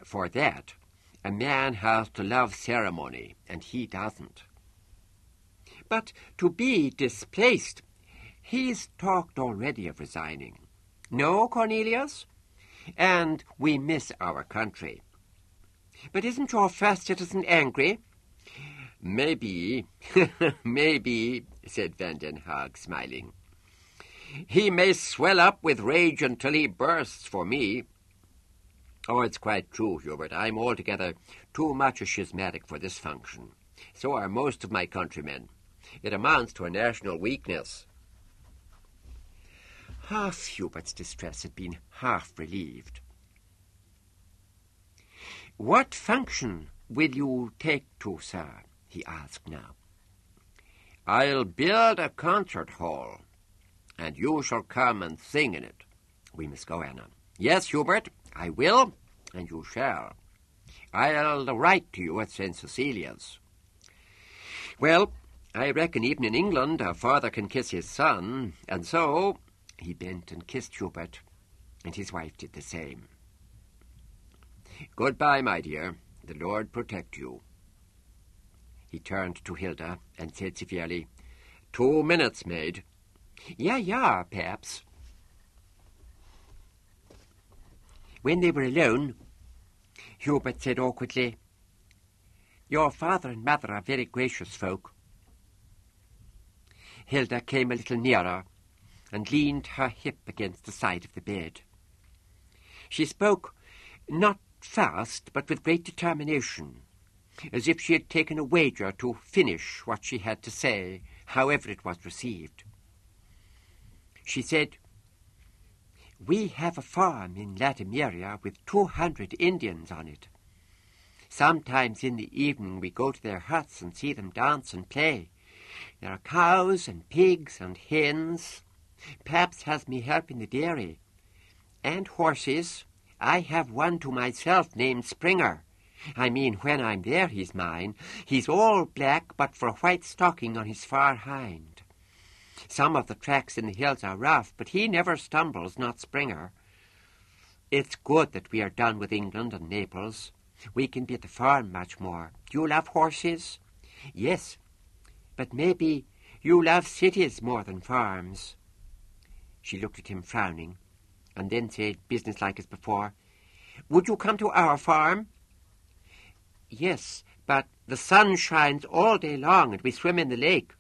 For that, a man has to love ceremony, and he doesn't. But to be displaced, he's talked already of resigning. No, Cornelius? And we miss our country. But isn't your first citizen angry? Maybe, maybe, said Van den Haag, smiling. He may swell up with rage until he bursts for me. Oh, it's quite true, Hubert. I'm altogether too much a schismatic for this function. So are most of my countrymen. It amounts to a national weakness. Half Hubert's distress had been half relieved. What function will you take to, sir? He asked now. I'll build a concert hall, and you shall come and sing in it. We must go, Anna. Yes, Hubert, I will, and you shall. I'll write to you at St. Cecilia's. Well, I reckon even in England a father can kiss his son, and so... He bent and kissed Hubert, and his wife did the same. Goodbye, my dear. The Lord protect you. He turned to Hilda and said severely, 2 minutes, maid. Yeah, perhaps. When they were alone, Hubert said awkwardly, Your father and mother are very gracious folk. Hilda came a little nearer and leaned her hip against the side of the bed. She spoke not fast, but with great determination, as if she had taken a wager to finish what she had to say, however it was received. She said, We have a farm in Latimeria with 200 Indians on it. Sometimes in the evening we go to their huts and see them dance and play. There are cows and pigs and hens. Paps has me help in the dairy. And horses. I have one to myself named Springer. I mean, when I'm there, he's mine. He's all black, but for a white stocking on his far hind. Some of the tracks in the hills are rough, but he never stumbles, not Springer. It's good that we are done with England and Naples. We can be at the farm much more. Do you love horses? Yes, but maybe you love cities more than farms. She looked at him frowning, and then said, businesslike as before, Would you come to our farm? Yes, but the sun shines all day long and we swim in the lake.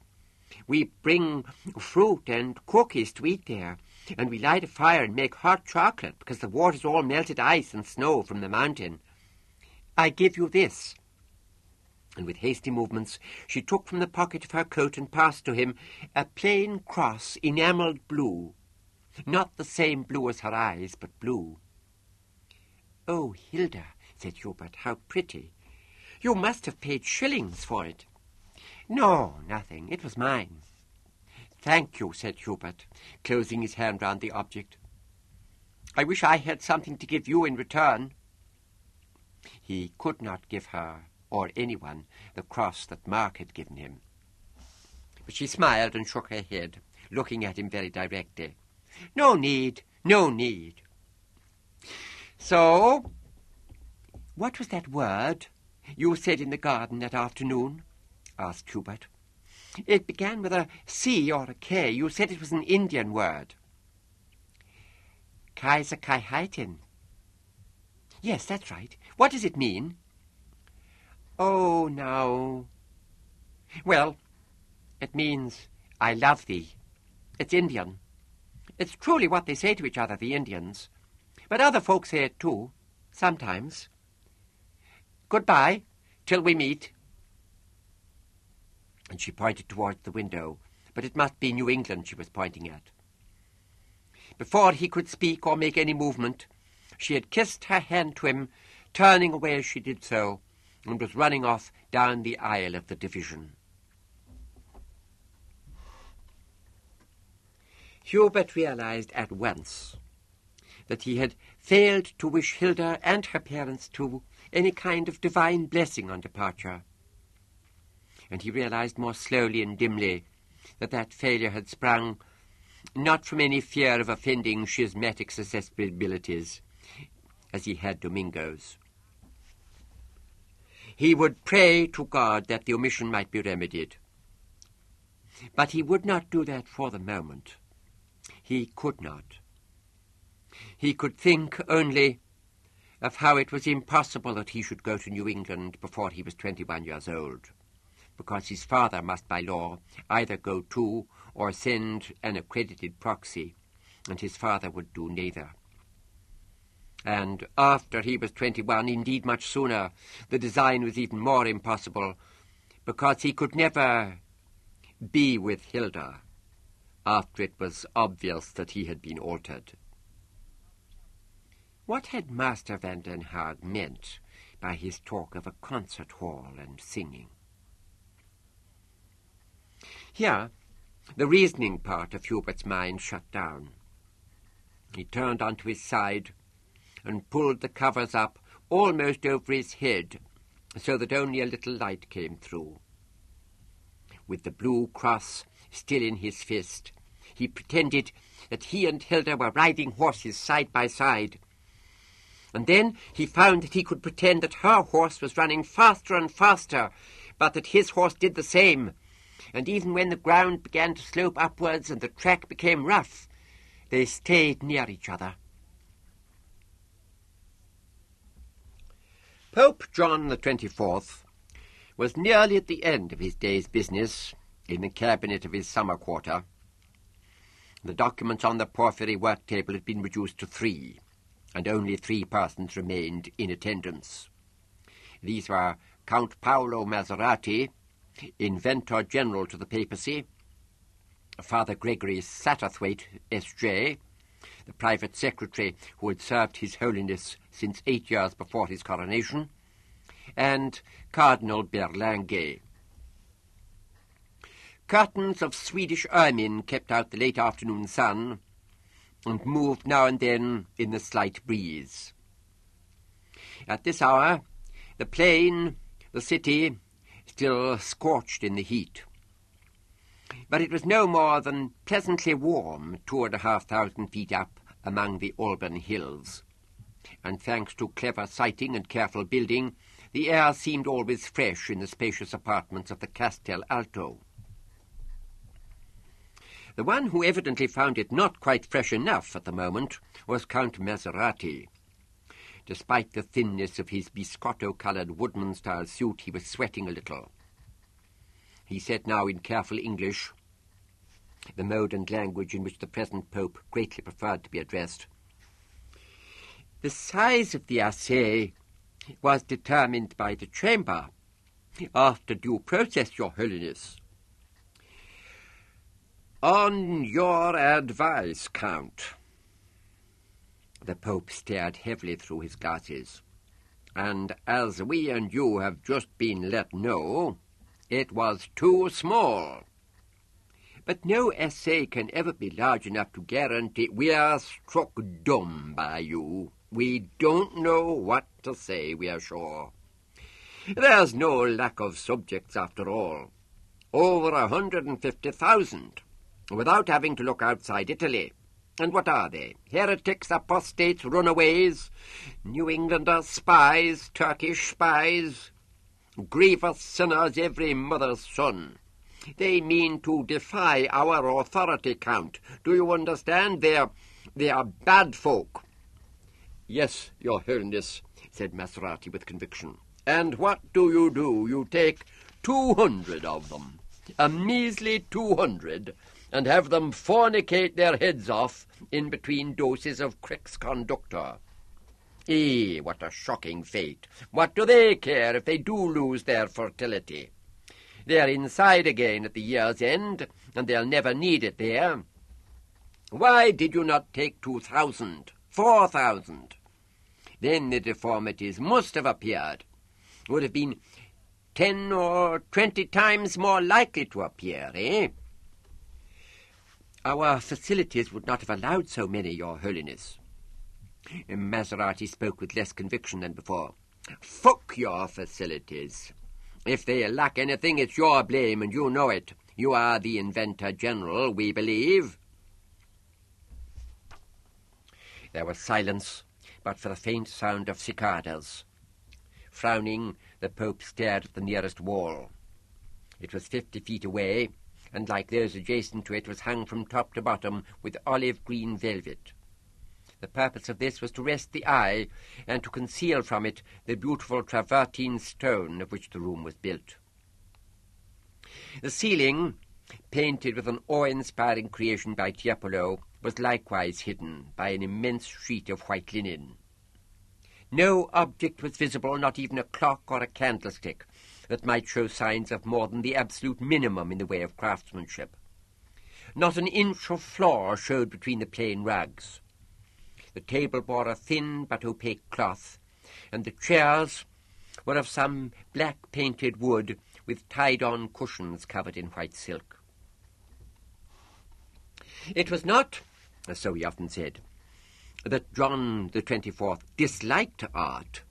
We bring fruit and cookies to eat there, and we light a fire and make hot chocolate because the water's all melted ice and snow from the mountain. I give you this. And with hasty movements she took from the pocket of her coat and passed to him a plain cross enamelled blue. Not the same blue as her eyes, but blue. Oh, Hilda, said Hubert, how pretty. You must have paid shillings for it. No, nothing. It was mine. Thank you, said Hubert, closing his hand round the object. I wish I had something to give you in return. He could not give her, or anyone, the cross that Mark had given him. But she smiled and shook her head, looking at him very directly. No need, no need. So, what was that word you said in the garden that afternoon? Asked Hubert. It began with a C or a K. You said it was an Indian word. Kaiser Kai Heitin. Yes, that's right. What does it mean? Oh, no. Well, it means I love thee. It's Indian. It's truly what they say to each other, the Indians. But other folk say it too, sometimes. Goodbye, till we meet. And she pointed towards the window, but it must be New England she was pointing at. Before he could speak or make any movement, she had kissed her hand to him, turning away as she did so, and was running off down the aisle of the division. Hubert realized at once that he had failed to wish Hilda and her parents to any kind of divine blessing on departure. And he realized more slowly and dimly that that failure had sprung not from any fear of offending schismatic susceptibilities, as he had Domingo's. He would pray to God that the omission might be remedied. But he would not do that for the moment. He could not. He could think only of how it was impossible that he should go to New England before he was 21 years old, because his father must by law either go to or send an accredited proxy, and his father would do neither. And after he was 21, indeed much sooner, the design was even more impossible, because he could never be with Hilda after it was obvious that he had been altered. What had Master Van den Haag meant by his talk of a concert hall and singing? Here, the reasoning part of Hubert's mind shut down. He turned onto his side and pulled the covers up almost over his head so that only a little light came through. With the blue cross still in his fist, he pretended that he and Hilda were riding horses side by side. And then he found that he could pretend that her horse was running faster and faster, but that his horse did the same. And even when the ground began to slope upwards and the track became rough, they stayed near each other. Pope John the 24th was nearly at the end of his day's business in the cabinet of his summer quarter. The documents on the porphyry work table had been reduced to 3, and only 3 persons remained in attendance. These were Count Paolo Maserati, Inventor General to the Papacy, Father Gregory Satterthwaite, S.J., the private secretary who had served His Holiness since 8 years before his coronation, and Cardinal Berlinguet. Curtains of Swedish ermine kept out the late afternoon sun and moved now and then in the slight breeze. At this hour, the plain, the city, still scorched in the heat. But it was no more than pleasantly warm 2,500 feet up among the Alban hills, and thanks to clever sighting and careful building, the air seemed always fresh in the spacious apartments of the Castel Alto. The one who evidently found it not quite fresh enough at the moment was Count Maserati. Despite the thinness of his biscotto-coloured woodman-style suit, he was sweating a little. He said now in careful English, the mode and language in which the present Pope greatly preferred to be addressed. The size of the assay was determined by the chamber after due process, Your Holiness. On your advice, Count. The Pope stared heavily through his glasses. And as we and you have just been let know, it was too small. But no essay can ever be large enough to guarantee. We are struck dumb by you. We don't know what to say, we are sure. There's no lack of subjects after all. Over 150,000, without having to look outside Italy. And what are they? Heretics, apostates, runaways, New Englanders, spies, Turkish spies, grievous sinners, every mother's son. They mean to defy our authority, Count. Do you understand? They are bad folk. Yes, Your Holiness, said Maserati with conviction. And what do? You take 200 of them, a measly 200, and have them fornicate their heads off in between doses of Crick's Conductor. What a shocking fate. What do they care if they do lose their fertility? They're inside again at the year's end, and they'll never need it there. Why did you not take 2,000, 4,000? Then the deformities must have appeared. Would have been 10 or 20 times more likely to appear, eh? Our facilities would not have allowed so many, Your Holiness. Maserati spoke with less conviction than before. Fuck your facilities. If they lack anything, it's your blame, and you know it. You are the Inventor General, we believe. There was silence, but for the faint sound of cicadas. Frowning, the Pope stared at the nearest wall. It was 50 feet away, and like those adjacent to it was hung from top to bottom with olive-green velvet. The purpose of this was to rest the eye and to conceal from it the beautiful travertine stone of which the room was built. The ceiling, painted with an awe-inspiring creation by Tiepolo, was likewise hidden by an immense sheet of white linen. No object was visible, not even a clock or a candlestick, that might show signs of more than the absolute minimum in the way of craftsmanship. Not an inch of floor showed between the plain rugs. The table bore a thin but opaque cloth, and the chairs were of some black-painted wood with tied-on cushions covered in white silk. It was not, so he often said, that John the 24th disliked art,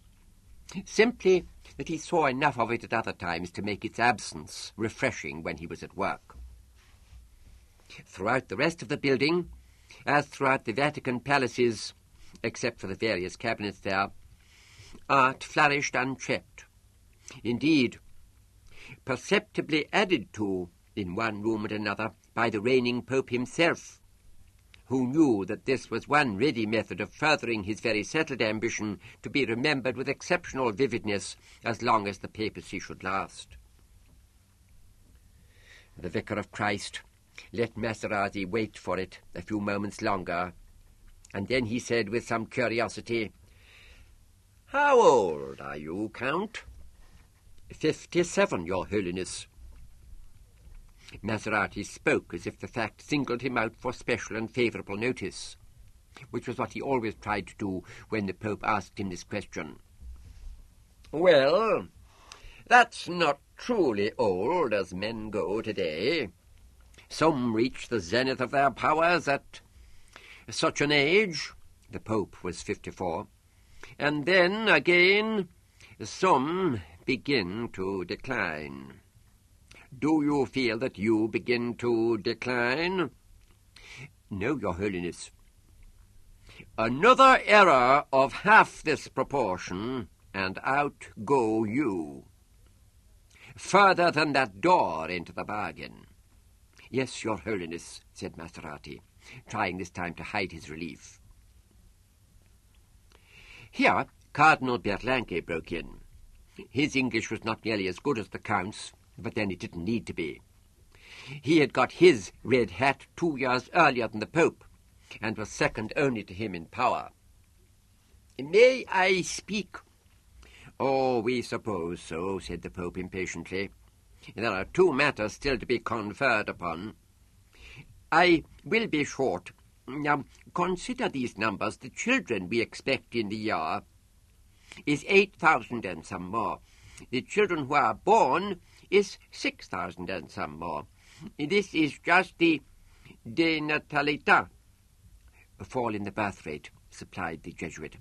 simply that he saw enough of it at other times to make its absence refreshing when he was at work. Throughout the rest of the building, as throughout the Vatican palaces, except for the various cabinets there, art flourished unchecked. Indeed, perceptibly added to in one room and another by the reigning Pope himself, who knew that this was one ready method of furthering his very settled ambition to be remembered with exceptional vividness as long as the papacy should last. The Vicar of Christ let Maserati wait for it a few moments longer, and then he said with some curiosity, "How old are you, Count?" 57, Your Holiness. Maserati spoke as if the fact singled him out for special and favourable notice, which was what he always tried to do when the Pope asked him this question. "Well, that's not truly old as men go today. Some reach the zenith of their powers at such an age," the Pope was 54, "and then again some begin to decline. Do you feel that you begin to decline?" "No, Your Holiness." "Another error of half this proportion, and out go you. Further than that door into the bargain." "Yes, Your Holiness," said Maserati, trying this time to hide his relief. Here Cardinal Berlinghe broke in. His English was not nearly as good as the Count's, but then it didn't need to be. He had got his red hat 2 years earlier than the Pope, and was second only to him in power. "May I speak?" "Oh, we suppose so," said the Pope impatiently. "There are 2 matters still to be conferred upon." "I will be short. Now, consider these numbers. The children we expect in the year is 8,000 and some more. The children who are born is 6,000 and some more. This is just the denatalità." "Fall in the birth rate," supplied the Jesuit.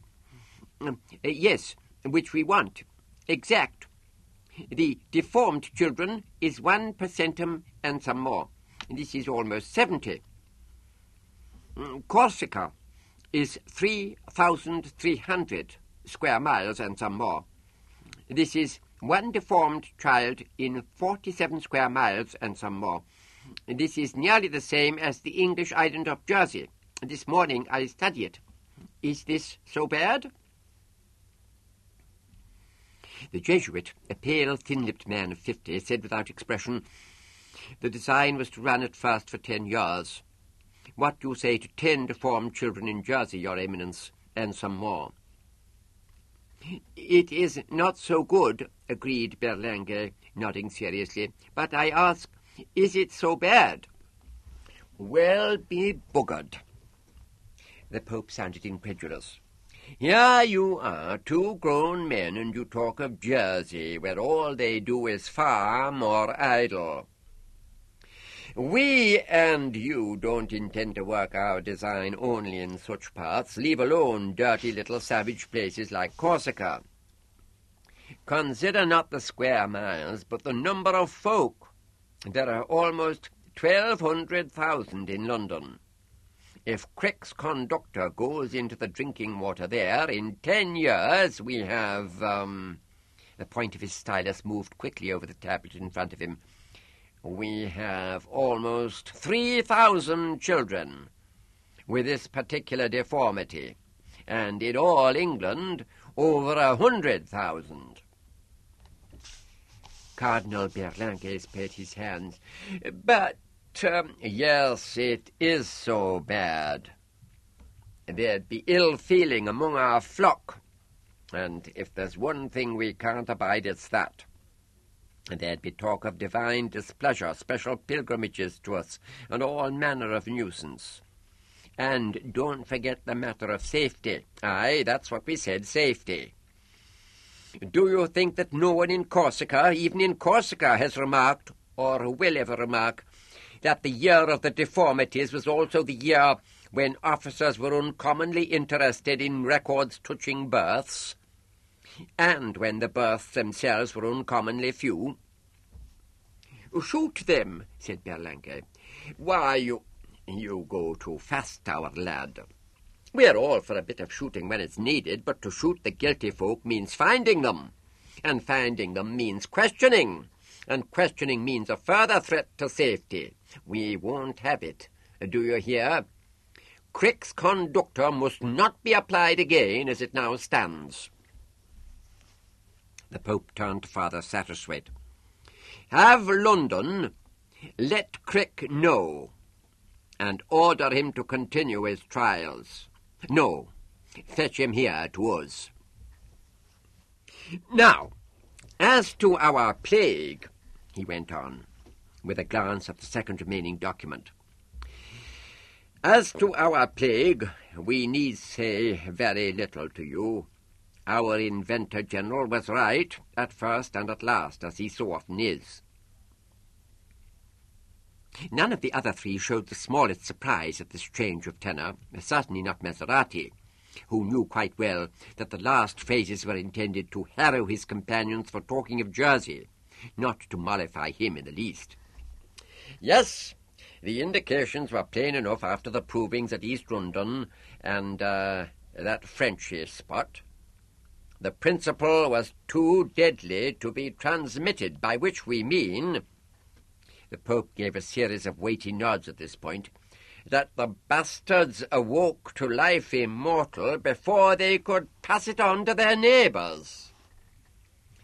"Yes, which we want. Exact. The deformed children is 1 percentum and some more. This is almost 70. Corsica is 3,300 square miles and some more. This is one deformed child in 47 square miles and some more. This is nearly the same as the English island of Jersey. This morning I studied it. Is this so bad?" The Jesuit, a pale, thin-lipped man of 50, said without expression, "The design was to run at first for 10 years. What do you say to 10 deformed children in Jersey, Your Eminence, and some more?" "It is not so good," agreed Berlinghe, nodding seriously. "But I ask, is it so bad?" "Well, be buggered." The Pope sounded incredulous. "Here you are, 2 grown men, and you talk of Jersey, where all they do is farm or idle. We and you don't intend to work our design only in such parts, leave alone dirty little savage places like Corsica. Consider not the square miles, but the number of folk. There are almost 1,200,000 in London. If Crick's conductor goes into the drinking water there, in 10 years we have—" The point of his stylus moved quickly over the tablet in front of him. "We have almost 3,000 children with this particular deformity, and in all England over 100,000. Cardinal Berlinghe spread his hands. "But, yes, it is so bad. There'd be ill feeling among our flock, and if there's one thing we can't abide, it's that. There'd be talk of divine displeasure, special pilgrimages to us, and all manner of nuisance. And don't forget the matter of safety. Aye, that's what we said, safety. Do you think that no one in Corsica, even in Corsica, has remarked, or will ever remark, that the year of the deformities was also the year when officers were uncommonly interested in records touching births, and when the births themselves were uncommonly few?" "Shoot them," said Berlinghe. "Why, you go too fast, our lad. We're all for a bit of shooting when it's needed, but to shoot the guilty folk means finding them, and finding them means questioning, and questioning means a further threat to safety. We won't have it. Do you hear? Crick's conductor must not be applied again as it now stands." The Pope turned to Father Satterswade. "Have London let Crick know, and order him to continue his trials. No, fetch him here to us. Now, as to our plague," he went on, with a glance at the second remaining document. "As to our plague, we need say very little to you. Our inventor general was right, at first and at last, as he so often is." None of the other 3 showed the smallest surprise at this change of tenor, certainly not Maserati, who knew quite well that the last phrases were intended to harrow his companions for talking of Jersey, not to mollify him in the least. "Yes, the indications were plain enough after the provings at East London and that Frenchy spot. The principle was too deadly to be transmitted, by which we mean—" The Pope gave a series of weighty nods at this point, "that the bastards awoke to life immortal before they could pass it on to their neighbours.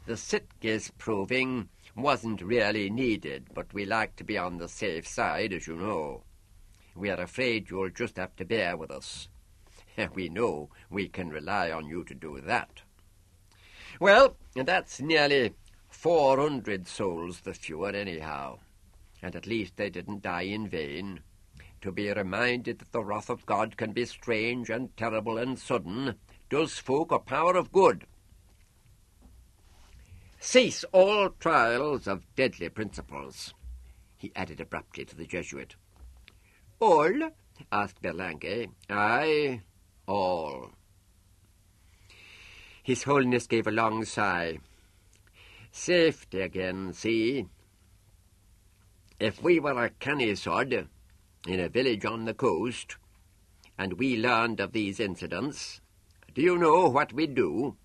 The Sitges proving wasn't really needed, but we like to be on the safe side, as you know. We are afraid you'll just have to bear with us. We know we can rely on you to do that. Well, that's nearly 400 souls the fewer anyhow, and at least they didn't die in vain. To be reminded that the wrath of God can be strange and terrible and sudden does folk a power of good. Cease all trials of deadly principles," he added abruptly to the Jesuit. "All?" asked Berlinghe. "Aye, all." His Holiness gave a long sigh. "Safety again, see? If we were a canny-sod in a village on the coast, and we learned of these incidents, do you know what we'd do?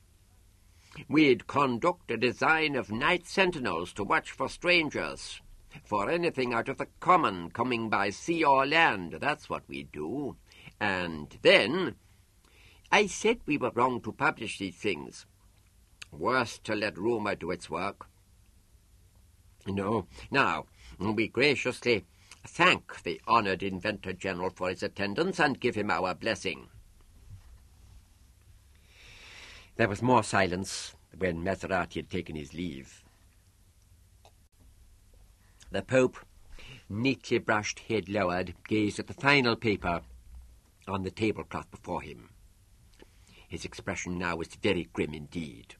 We'd conduct a design of night sentinels to watch for strangers, for anything out of the common coming by sea or land. That's what we'd do. And then I said we were wrong to publish these things. Worse to let rumour do its work. No. Now, we graciously thank the honoured Inventor General for his attendance and give him our blessing. There was more silence when Maserati had taken his leave. The Pope, neatly brushed, head lowered, gazed at the final paper on the tablecloth before him. His expression now was very grim indeed.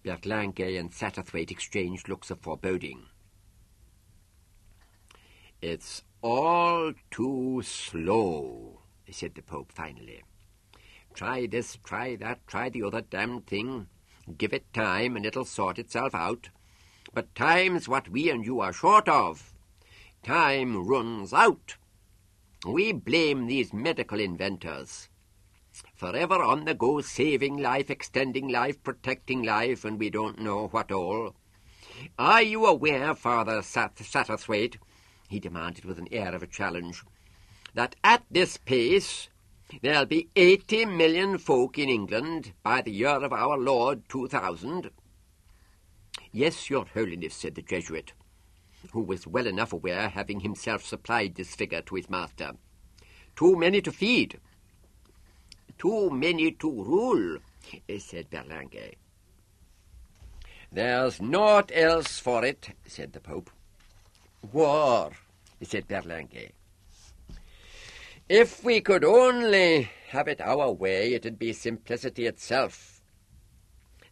Berlinghe and Satterthwaite exchanged looks of foreboding. "It's all too slow," said the Pope finally. "Try this, try that, try the other damned thing. Give it time and it'll sort itself out. But time's what we and you are short of. Time runs out. We blame these medical inventors. Forever on the go, saving life, extending life, protecting life, and we don't know what all. Are you aware, Father Satterthwaite," he demanded with an air of a challenge, "that at this pace there'll be 80 million folk in England by the year of our Lord 2000? "Yes, Your Holiness," said the Jesuit, who was well enough aware, having himself supplied this figure to his master. "Too many to feed." "Too many to rule," said Berlinghe. "There's naught else for it," said the Pope. "War," said Berlinghe. "If we could only have it our way, it'd be simplicity itself.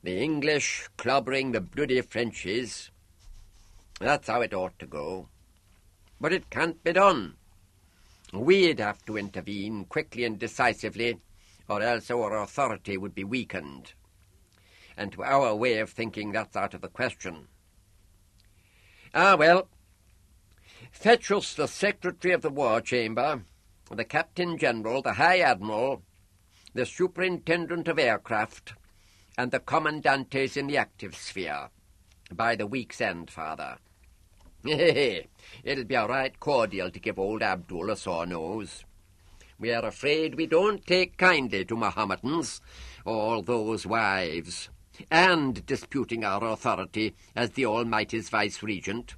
The English clobbering the bloody Frenchies. That's how it ought to go. But it can't be done. We'd have to intervene quickly and decisively, or else our authority would be weakened. And to our way of thinking, that's out of the question. Ah, well, fetch us the Secretary of the War Chamber, the Captain General, the High Admiral, the Superintendent of Aircraft, and the Commandantes in the active sphere, by the week's end, Father. It'll be a right cordial to give old Abdul a sore nose. We are afraid we don't take kindly to Mohammedans, all those wives, and disputing our authority as the Almighty's vice-regent.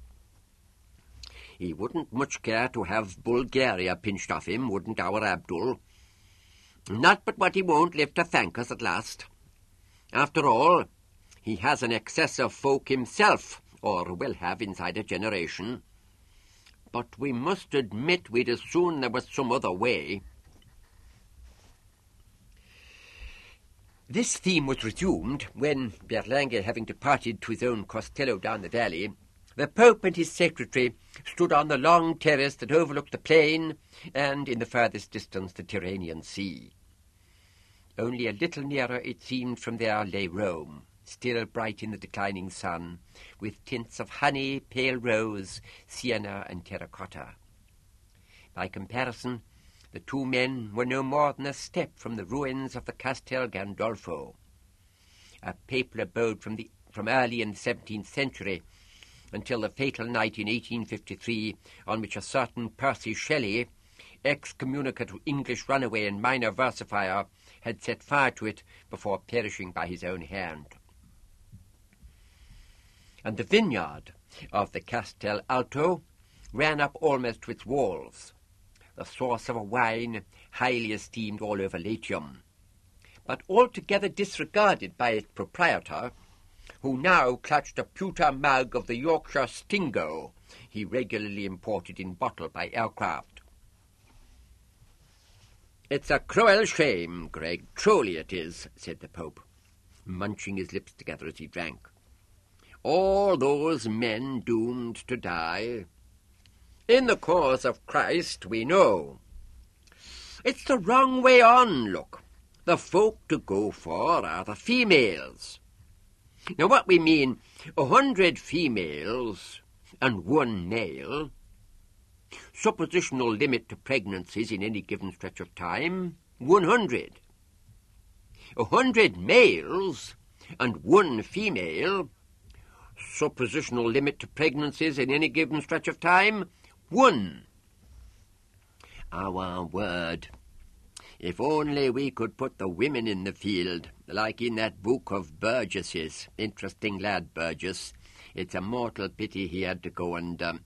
He wouldn't much care to have Bulgaria pinched off him, wouldn't our Abdul? Not but what he won't live to thank us at last. After all, he has an excess of folk himself, or will have inside a generation. But we must admit we'd as soon there was some other way." This theme was resumed when, Berlinghe having departed to his own Costello down the valley, the Pope and his secretary stood on the long terrace that overlooked the plain and, in the furthest distance, the Tyrrhenian Sea. Only a little nearer, it seemed, from there lay Rome, still bright in the declining sun, with tints of honey, pale rose, sienna, and terracotta. By comparison, the two men were no more than a step from the ruins of the Castel Gandolfo, a papal abode from early in the 17th century until the fatal night in 1853 on which a certain Percy Shelley, excommunicate English runaway and minor versifier, had set fire to it before perishing by his own hand. And the vineyard of the Castel Alto ran up almost to its walls, the source of a wine highly esteemed all over Latium, but altogether disregarded by its proprietor, who now clutched a pewter mug of the Yorkshire Stingo he regularly imported in bottle by aircraft. "It's a cruel shame, Gregg, truly it is," said the Pope, munching his lips together as he drank. "All those men doomed to die. In the cause of Christ, we know. It's the wrong way on, look. The folk to go for are the females. Now what we mean, 100 females and 1 male. Suppositional limit to pregnancies in any given stretch of time, 100. 100 males and 1 female. Suppositional limit to pregnancies in any given stretch of time, 1. Our word. If only we could put the women in the field, like in that book of Burgess's. Interesting lad, Burgess. It's a mortal pity he had to go and...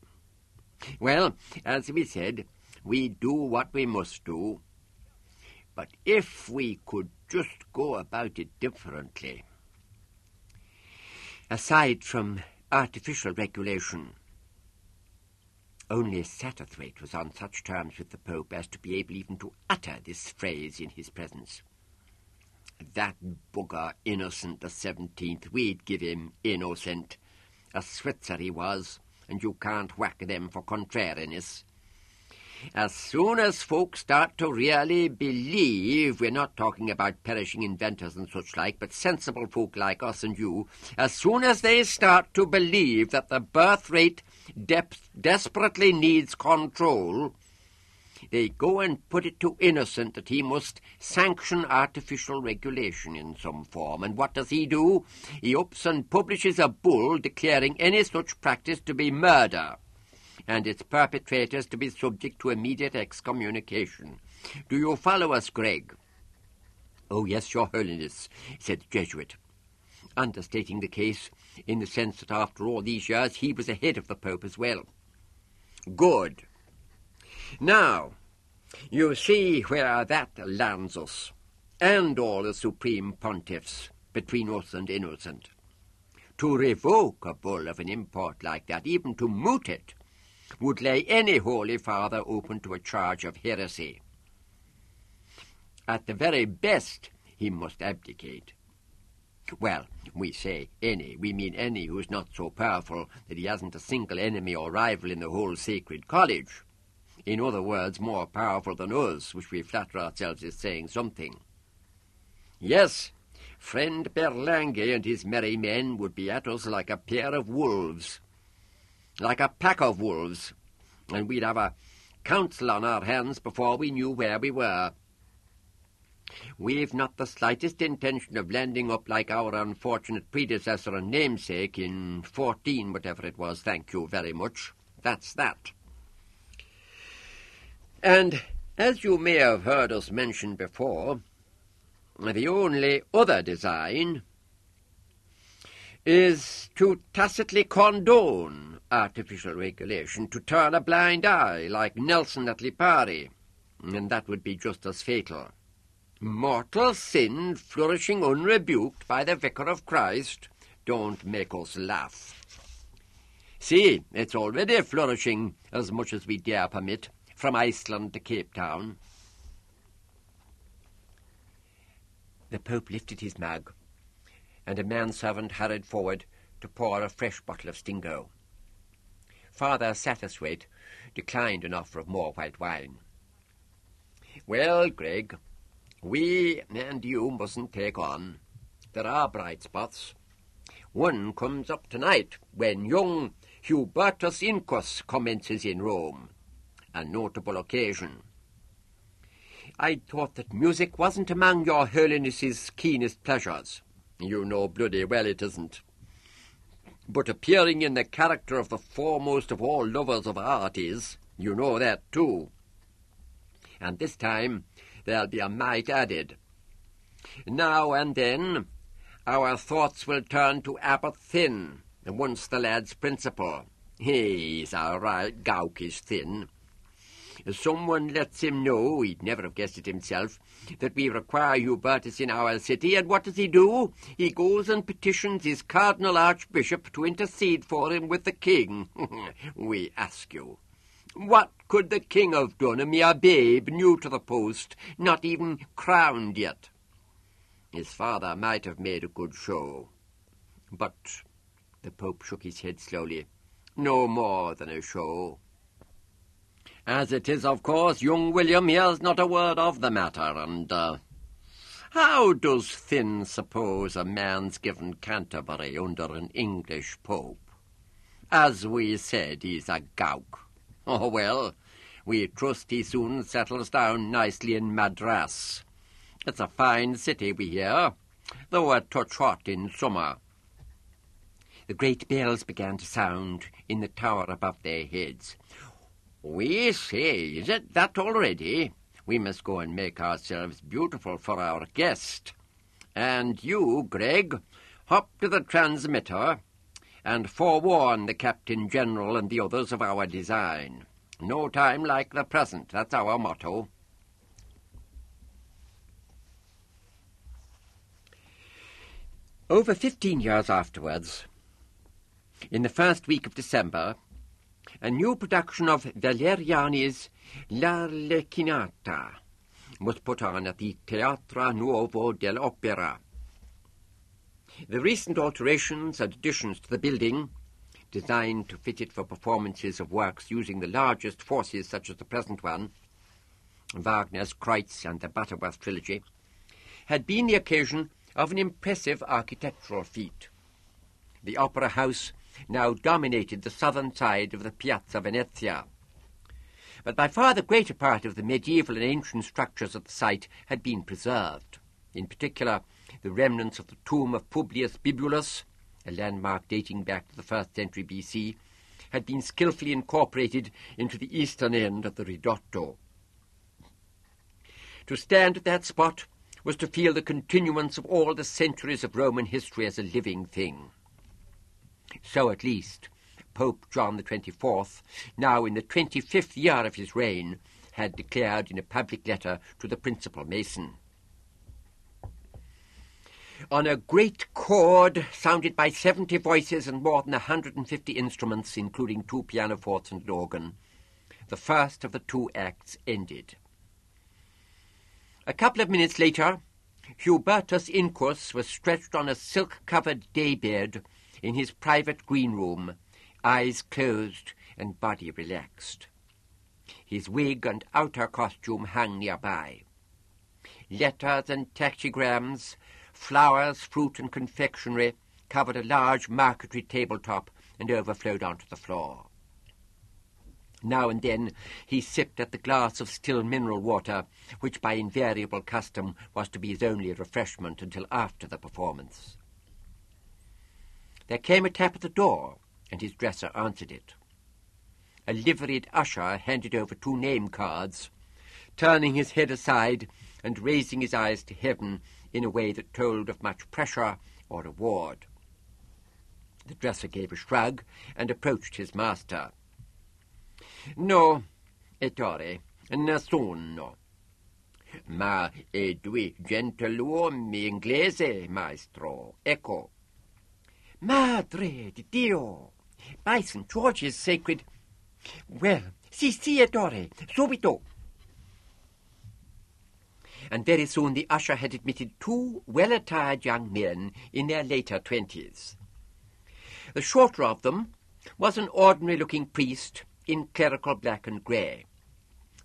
Well, as we said, we do what we must do. But if we could just go about it differently, aside from artificial regulation, only Satterthwaite was on such terms with the Pope as to be able even to utter this phrase in his presence. That bugger Innocent the 17th, we'd give him Innocent. A Switzer he was, and you can't whack them for contrariness. As soon as folks start to really believe, we're not talking about perishing inventors and such like, but sensible folk like us and you, as soon as they start to believe that the birth rate desperately needs control, they go and put it to Innocent that he must sanction artificial regulation in some form. And what does he do? He ups and publishes a bull declaring any such practice to be murder, and its perpetrators to be subject to immediate excommunication. Do you follow us, Greg? Oh, yes, Your Holiness, said the Jesuit, understating the case in the sense that after all these years he was ahead of the Pope as well. Good. Now, you see where that lands us, and all the supreme pontiffs between us and Innocent. To revoke a bull of an import like that, even to moot it, would lay any Holy Father open to a charge of heresy. At the very best, he must abdicate. Well, we say any, we mean any who's not so powerful that he hasn't a single enemy or rival in the whole sacred college. In other words, more powerful than us, which we flatter ourselves is saying something. Yes, friend Berlange and his merry men would be at us like a pair of wolves, like a pack of wolves, and we'd have a council on our hands before we knew where we were. We've not the slightest intention of landing up like our unfortunate predecessor and namesake in 14, whatever it was, thank you very much. That's that. And, as you may have heard us mention before, the only other design is to tacitly condone artificial regulation, to turn a blind eye, like Nelson at Lipari, and that would be just as fatal. Mortal sin flourishing unrebuked by the Vicar of Christ, don't make us laugh. See, it's already flourishing as much as we dare permit, from Iceland to Cape Town. The Pope lifted his mug, and a manservant hurried forward to pour a fresh bottle of Stingo. Father Satterthwaite declined an offer of more white wine. Well, Greg, we and you mustn't take on. There are bright spots. One comes up tonight when young Hubertus Incus commences in Rome. A notable occasion. I thought that music wasn't among your Holiness's keenest pleasures. You know bloody well it isn't. But appearing in the character of the foremost of all lovers of art is, you know that too. And this time there'll be a mite added. Now and then our thoughts will turn to Abbot Thin, once the lad's principal. He's a right gawkish Thin. Someone lets him know, he'd never have guessed it himself, that we require Hubertus in our city, and what does he do? He goes and petitions his Cardinal Archbishop to intercede for him with the king. We ask you, what could the king have done, a mere babe, new to the post, not even crowned yet? His father might have made a good show, but the Pope shook his head slowly. No more than a show. As it is, of course, young William hears not a word of the matter, and how does Thin suppose a man's given Canterbury under an English pope? As we said, he's a gawk. Oh, well, we trust he soon settles down nicely in Madras. It's a fine city, we hear, though a touch hot in summer. The great bells began to sound in the tower above their heads. We say, is it that already? We must go and make ourselves beautiful for our guest. And you, Greg, hop to the transmitter and forewarn the Captain General and the others of our design. No time like the present, that's our motto. Over 15 years afterwards, in the first week of December, a new production of Valeriani's L'Arlechinata was put on at the Teatro Nuovo dell'Opera. The recent alterations and additions to the building, designed to fit it for performances of works using the largest forces such as the present one, Wagner's Kreutz and the Butterworth trilogy, had been the occasion of an impressive architectural feat. The opera house now dominated the southern side of the Piazza Venezia. But by far the greater part of the medieval and ancient structures of the site had been preserved. In particular, the remnants of the tomb of Publius Bibulus, a landmark dating back to the 1st century BC, had been skillfully incorporated into the eastern end of the ridotto. To stand at that spot was to feel the continuance of all the centuries of Roman history as a living thing. So at least Pope John the 24th, now in the 25th year of his reign, had declared in a public letter to the principal mason. On a great chord sounded by 70 voices and more than 150 instruments, including 2 pianofortes and an organ, the first of the 2 acts ended. A couple of minutes later, Hubertus Incus was stretched on a silk-covered daybed in his private green room, eyes closed and body relaxed. His wig and outer costume hung nearby. Letters and taxigrams, flowers, fruit and confectionery covered a large marquetry tabletop and overflowed onto the floor. Now and then he sipped at the glass of still mineral water, which by invariable custom was to be his only refreshment until after the performance. There came a tap at the door, and his dresser answered it. A liveried usher handed over 2 name cards, turning his head aside and raising his eyes to heaven in a way that told of much pressure or reward. The dresser gave a shrug and approached his master. No, Ettore, nessuno. Ma 2 gentiluomini inglese, maestro. Ecco. Madre di Dio! By St. George's sacred... Well, sì, Ettore, subito! And very soon the usher had admitted 2 well-attired young men in their later 20s. The shorter of them was an ordinary-looking priest in clerical black and grey.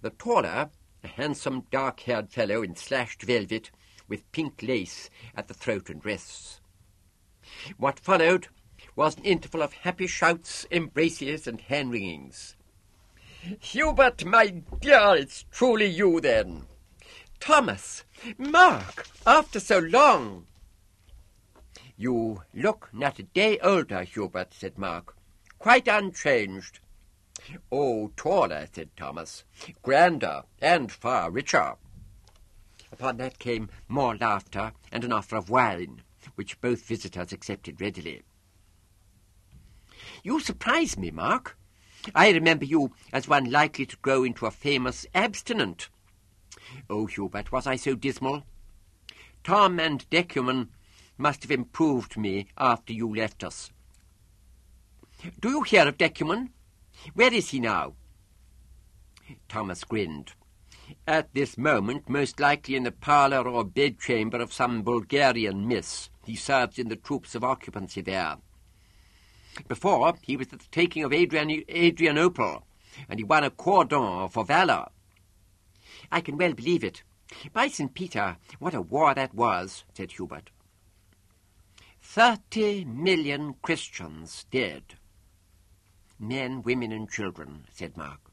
The taller, a handsome dark-haired fellow in slashed velvet with pink lace at the throat and wrists. What followed was an interval of happy shouts, embraces, and hand-wringings. "Hubert, my dear, it's truly you, then!" "Thomas! Mark! After so long!" "You look not a day older, Hubert," said Mark. "Quite unchanged." "Oh, taller," said Thomas. "Grander and far richer." Upon that came more laughter and an offer of wine, which both visitors accepted readily. "You surprise me, Mark. I remember you as one likely to grow into a famous abstinent." "Oh, Hubert, was I so dismal? Tom and Decuman must have improved me after you left us." "Do you hear of Decuman? Where is he now?" Thomas grinned. "At this moment, most likely in the parlour or bedchamber of some Bulgarian miss. He serves in the troops of occupancy there. Before, he was at the taking of Adrianople, and he won a cordon for valour." "I can well believe it. By St. Peter, what a war that was," said Hubert. 30 million Christians dead. "Men, women, and children," said Mark.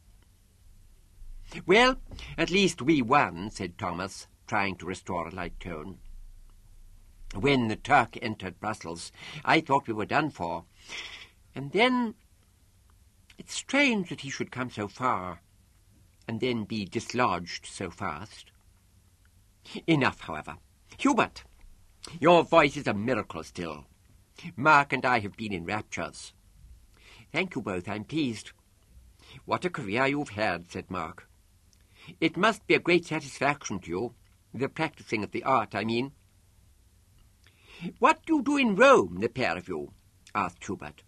"Well, at least we won," said Thomas, trying to restore a light tone. When the Turk entered Brussels, I thought we were done for. And then it's strange that he should come so far and then be dislodged so fast. Enough, however. Hubert, your voice is a miracle still. Mark and I have been in raptures. Thank you both, I'm pleased. What a career you've had, said Mark. It must be a great satisfaction to you, the practicing of the art, I mean. What do you do in Rome, the pair of you? Asked Hubert.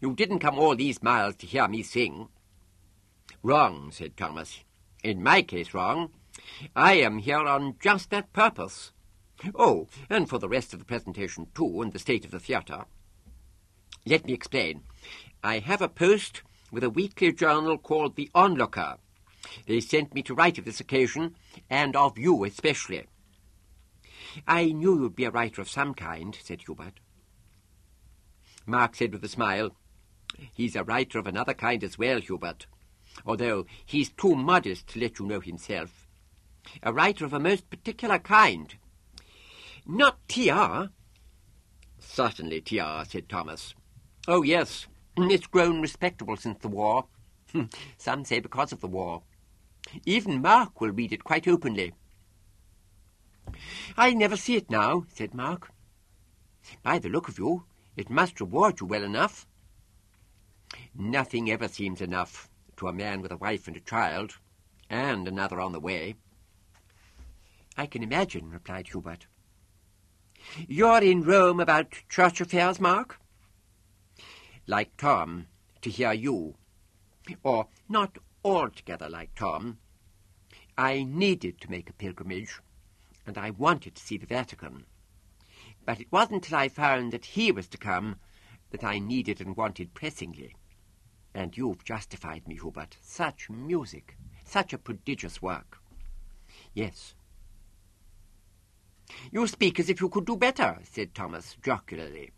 You didn't come all these miles to hear me sing. Wrong, said Thomas. In my case, wrong. I am here on just that purpose. Oh, and for the rest of the presentation, too, and the state of the theatre. Let me explain. I have a post with a weekly journal called The Onlooker. They sent me to write of this occasion, and of you especially. I knew you'd be a writer of some kind, said Hubert. Mark said with a smile, He's a writer of another kind as well, Hubert, although he's too modest to let you know himself. A writer of a most particular kind. Not T.R.? Certainly T.R., said Thomas. Oh, yes, it's grown respectable since the war. Some say because of the war. Even Mark will read it quite openly. I never see it now, said Mark. By the look of you, it must reward you well enough. Nothing ever seems enough to a man with a wife and a child, and another on the way. I can imagine, replied Hubert. You're in Rome about church affairs, Mark? Like Tom, to hear you. Or not altogether like Tom. I needed to make a pilgrimage, and I wanted to see the Vatican. But it wasn't till I found that he was to come that I needed and wanted pressingly. And you've justified me, Hubert. Such music, such a prodigious work. Yes. You speak as if you could do better, said Thomas jocularly.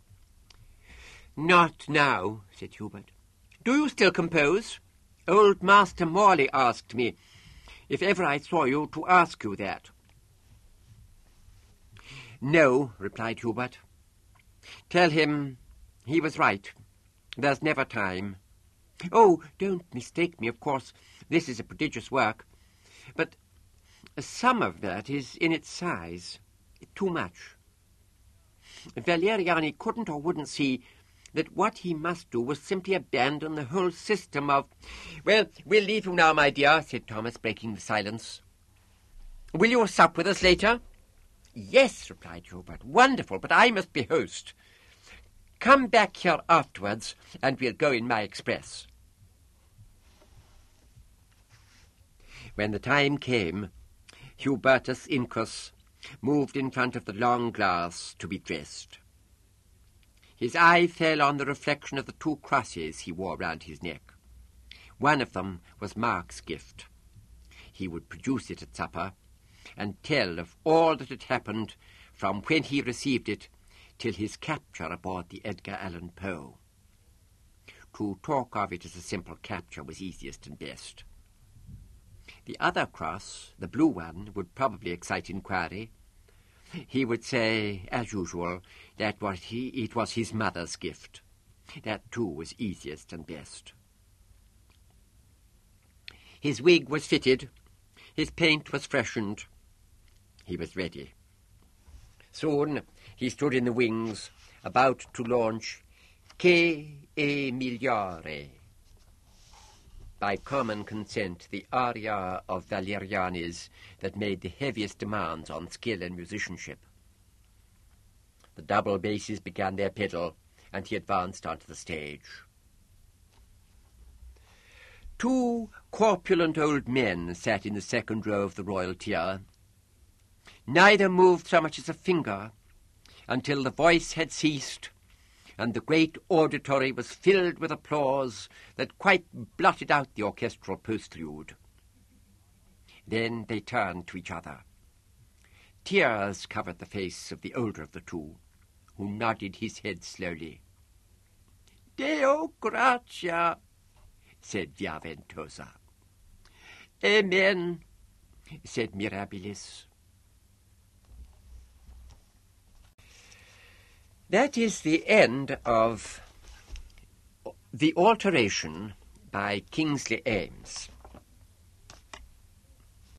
Not now, said Hubert. Do you still compose? Old Master Morley asked me, if ever I saw you, to ask you that. No, replied Hubert. Tell him he was right. There's never time. Oh, don't mistake me, of course. This is a prodigious work. But some of that is in its size. Too much. Valeriani couldn't or wouldn't see that what he must do was simply abandon the whole system of... Well, we'll leave you now, my dear, said Thomas, breaking the silence. Will you sup with us later? Yes, replied Hubert. Wonderful, but I must be host. Come back here afterwards, and we'll go in my express. When the time came, Hubertus Incus moved in front of the long glass to be dressed. His eye fell on the reflection of the 2 crosses he wore round his neck. One of them was Mark's gift. He would produce it at supper, and tell of all that had happened from when he received it till his capture aboard the Edgar Allan Poe. To talk of it as a simple capture was easiest and best. The other cross, the blue one, would probably excite inquiry. He would say, as usual, that it was his mother's gift. That, too, was easiest and best. His wig was fitted, his paint was freshened. He was ready. Soon he stood in the wings, about to launch Che e Migliore. By common consent, the aria of Valeriani's that made the heaviest demands on skill and musicianship. The double basses began their pedal, and he advanced onto the stage. 2 corpulent old men sat in the second row of the royal tier. Neither moved so much as a finger until the voice had ceased, and the great auditory was filled with applause that quite blotted out the orchestral postlude. Then they turned to each other. Tears covered the face of the older of the 2, who nodded his head slowly. Deo gratia, said Via Ventosa. Amen, said Mirabilis. That is the end of The Alteration by Kingsley Ames.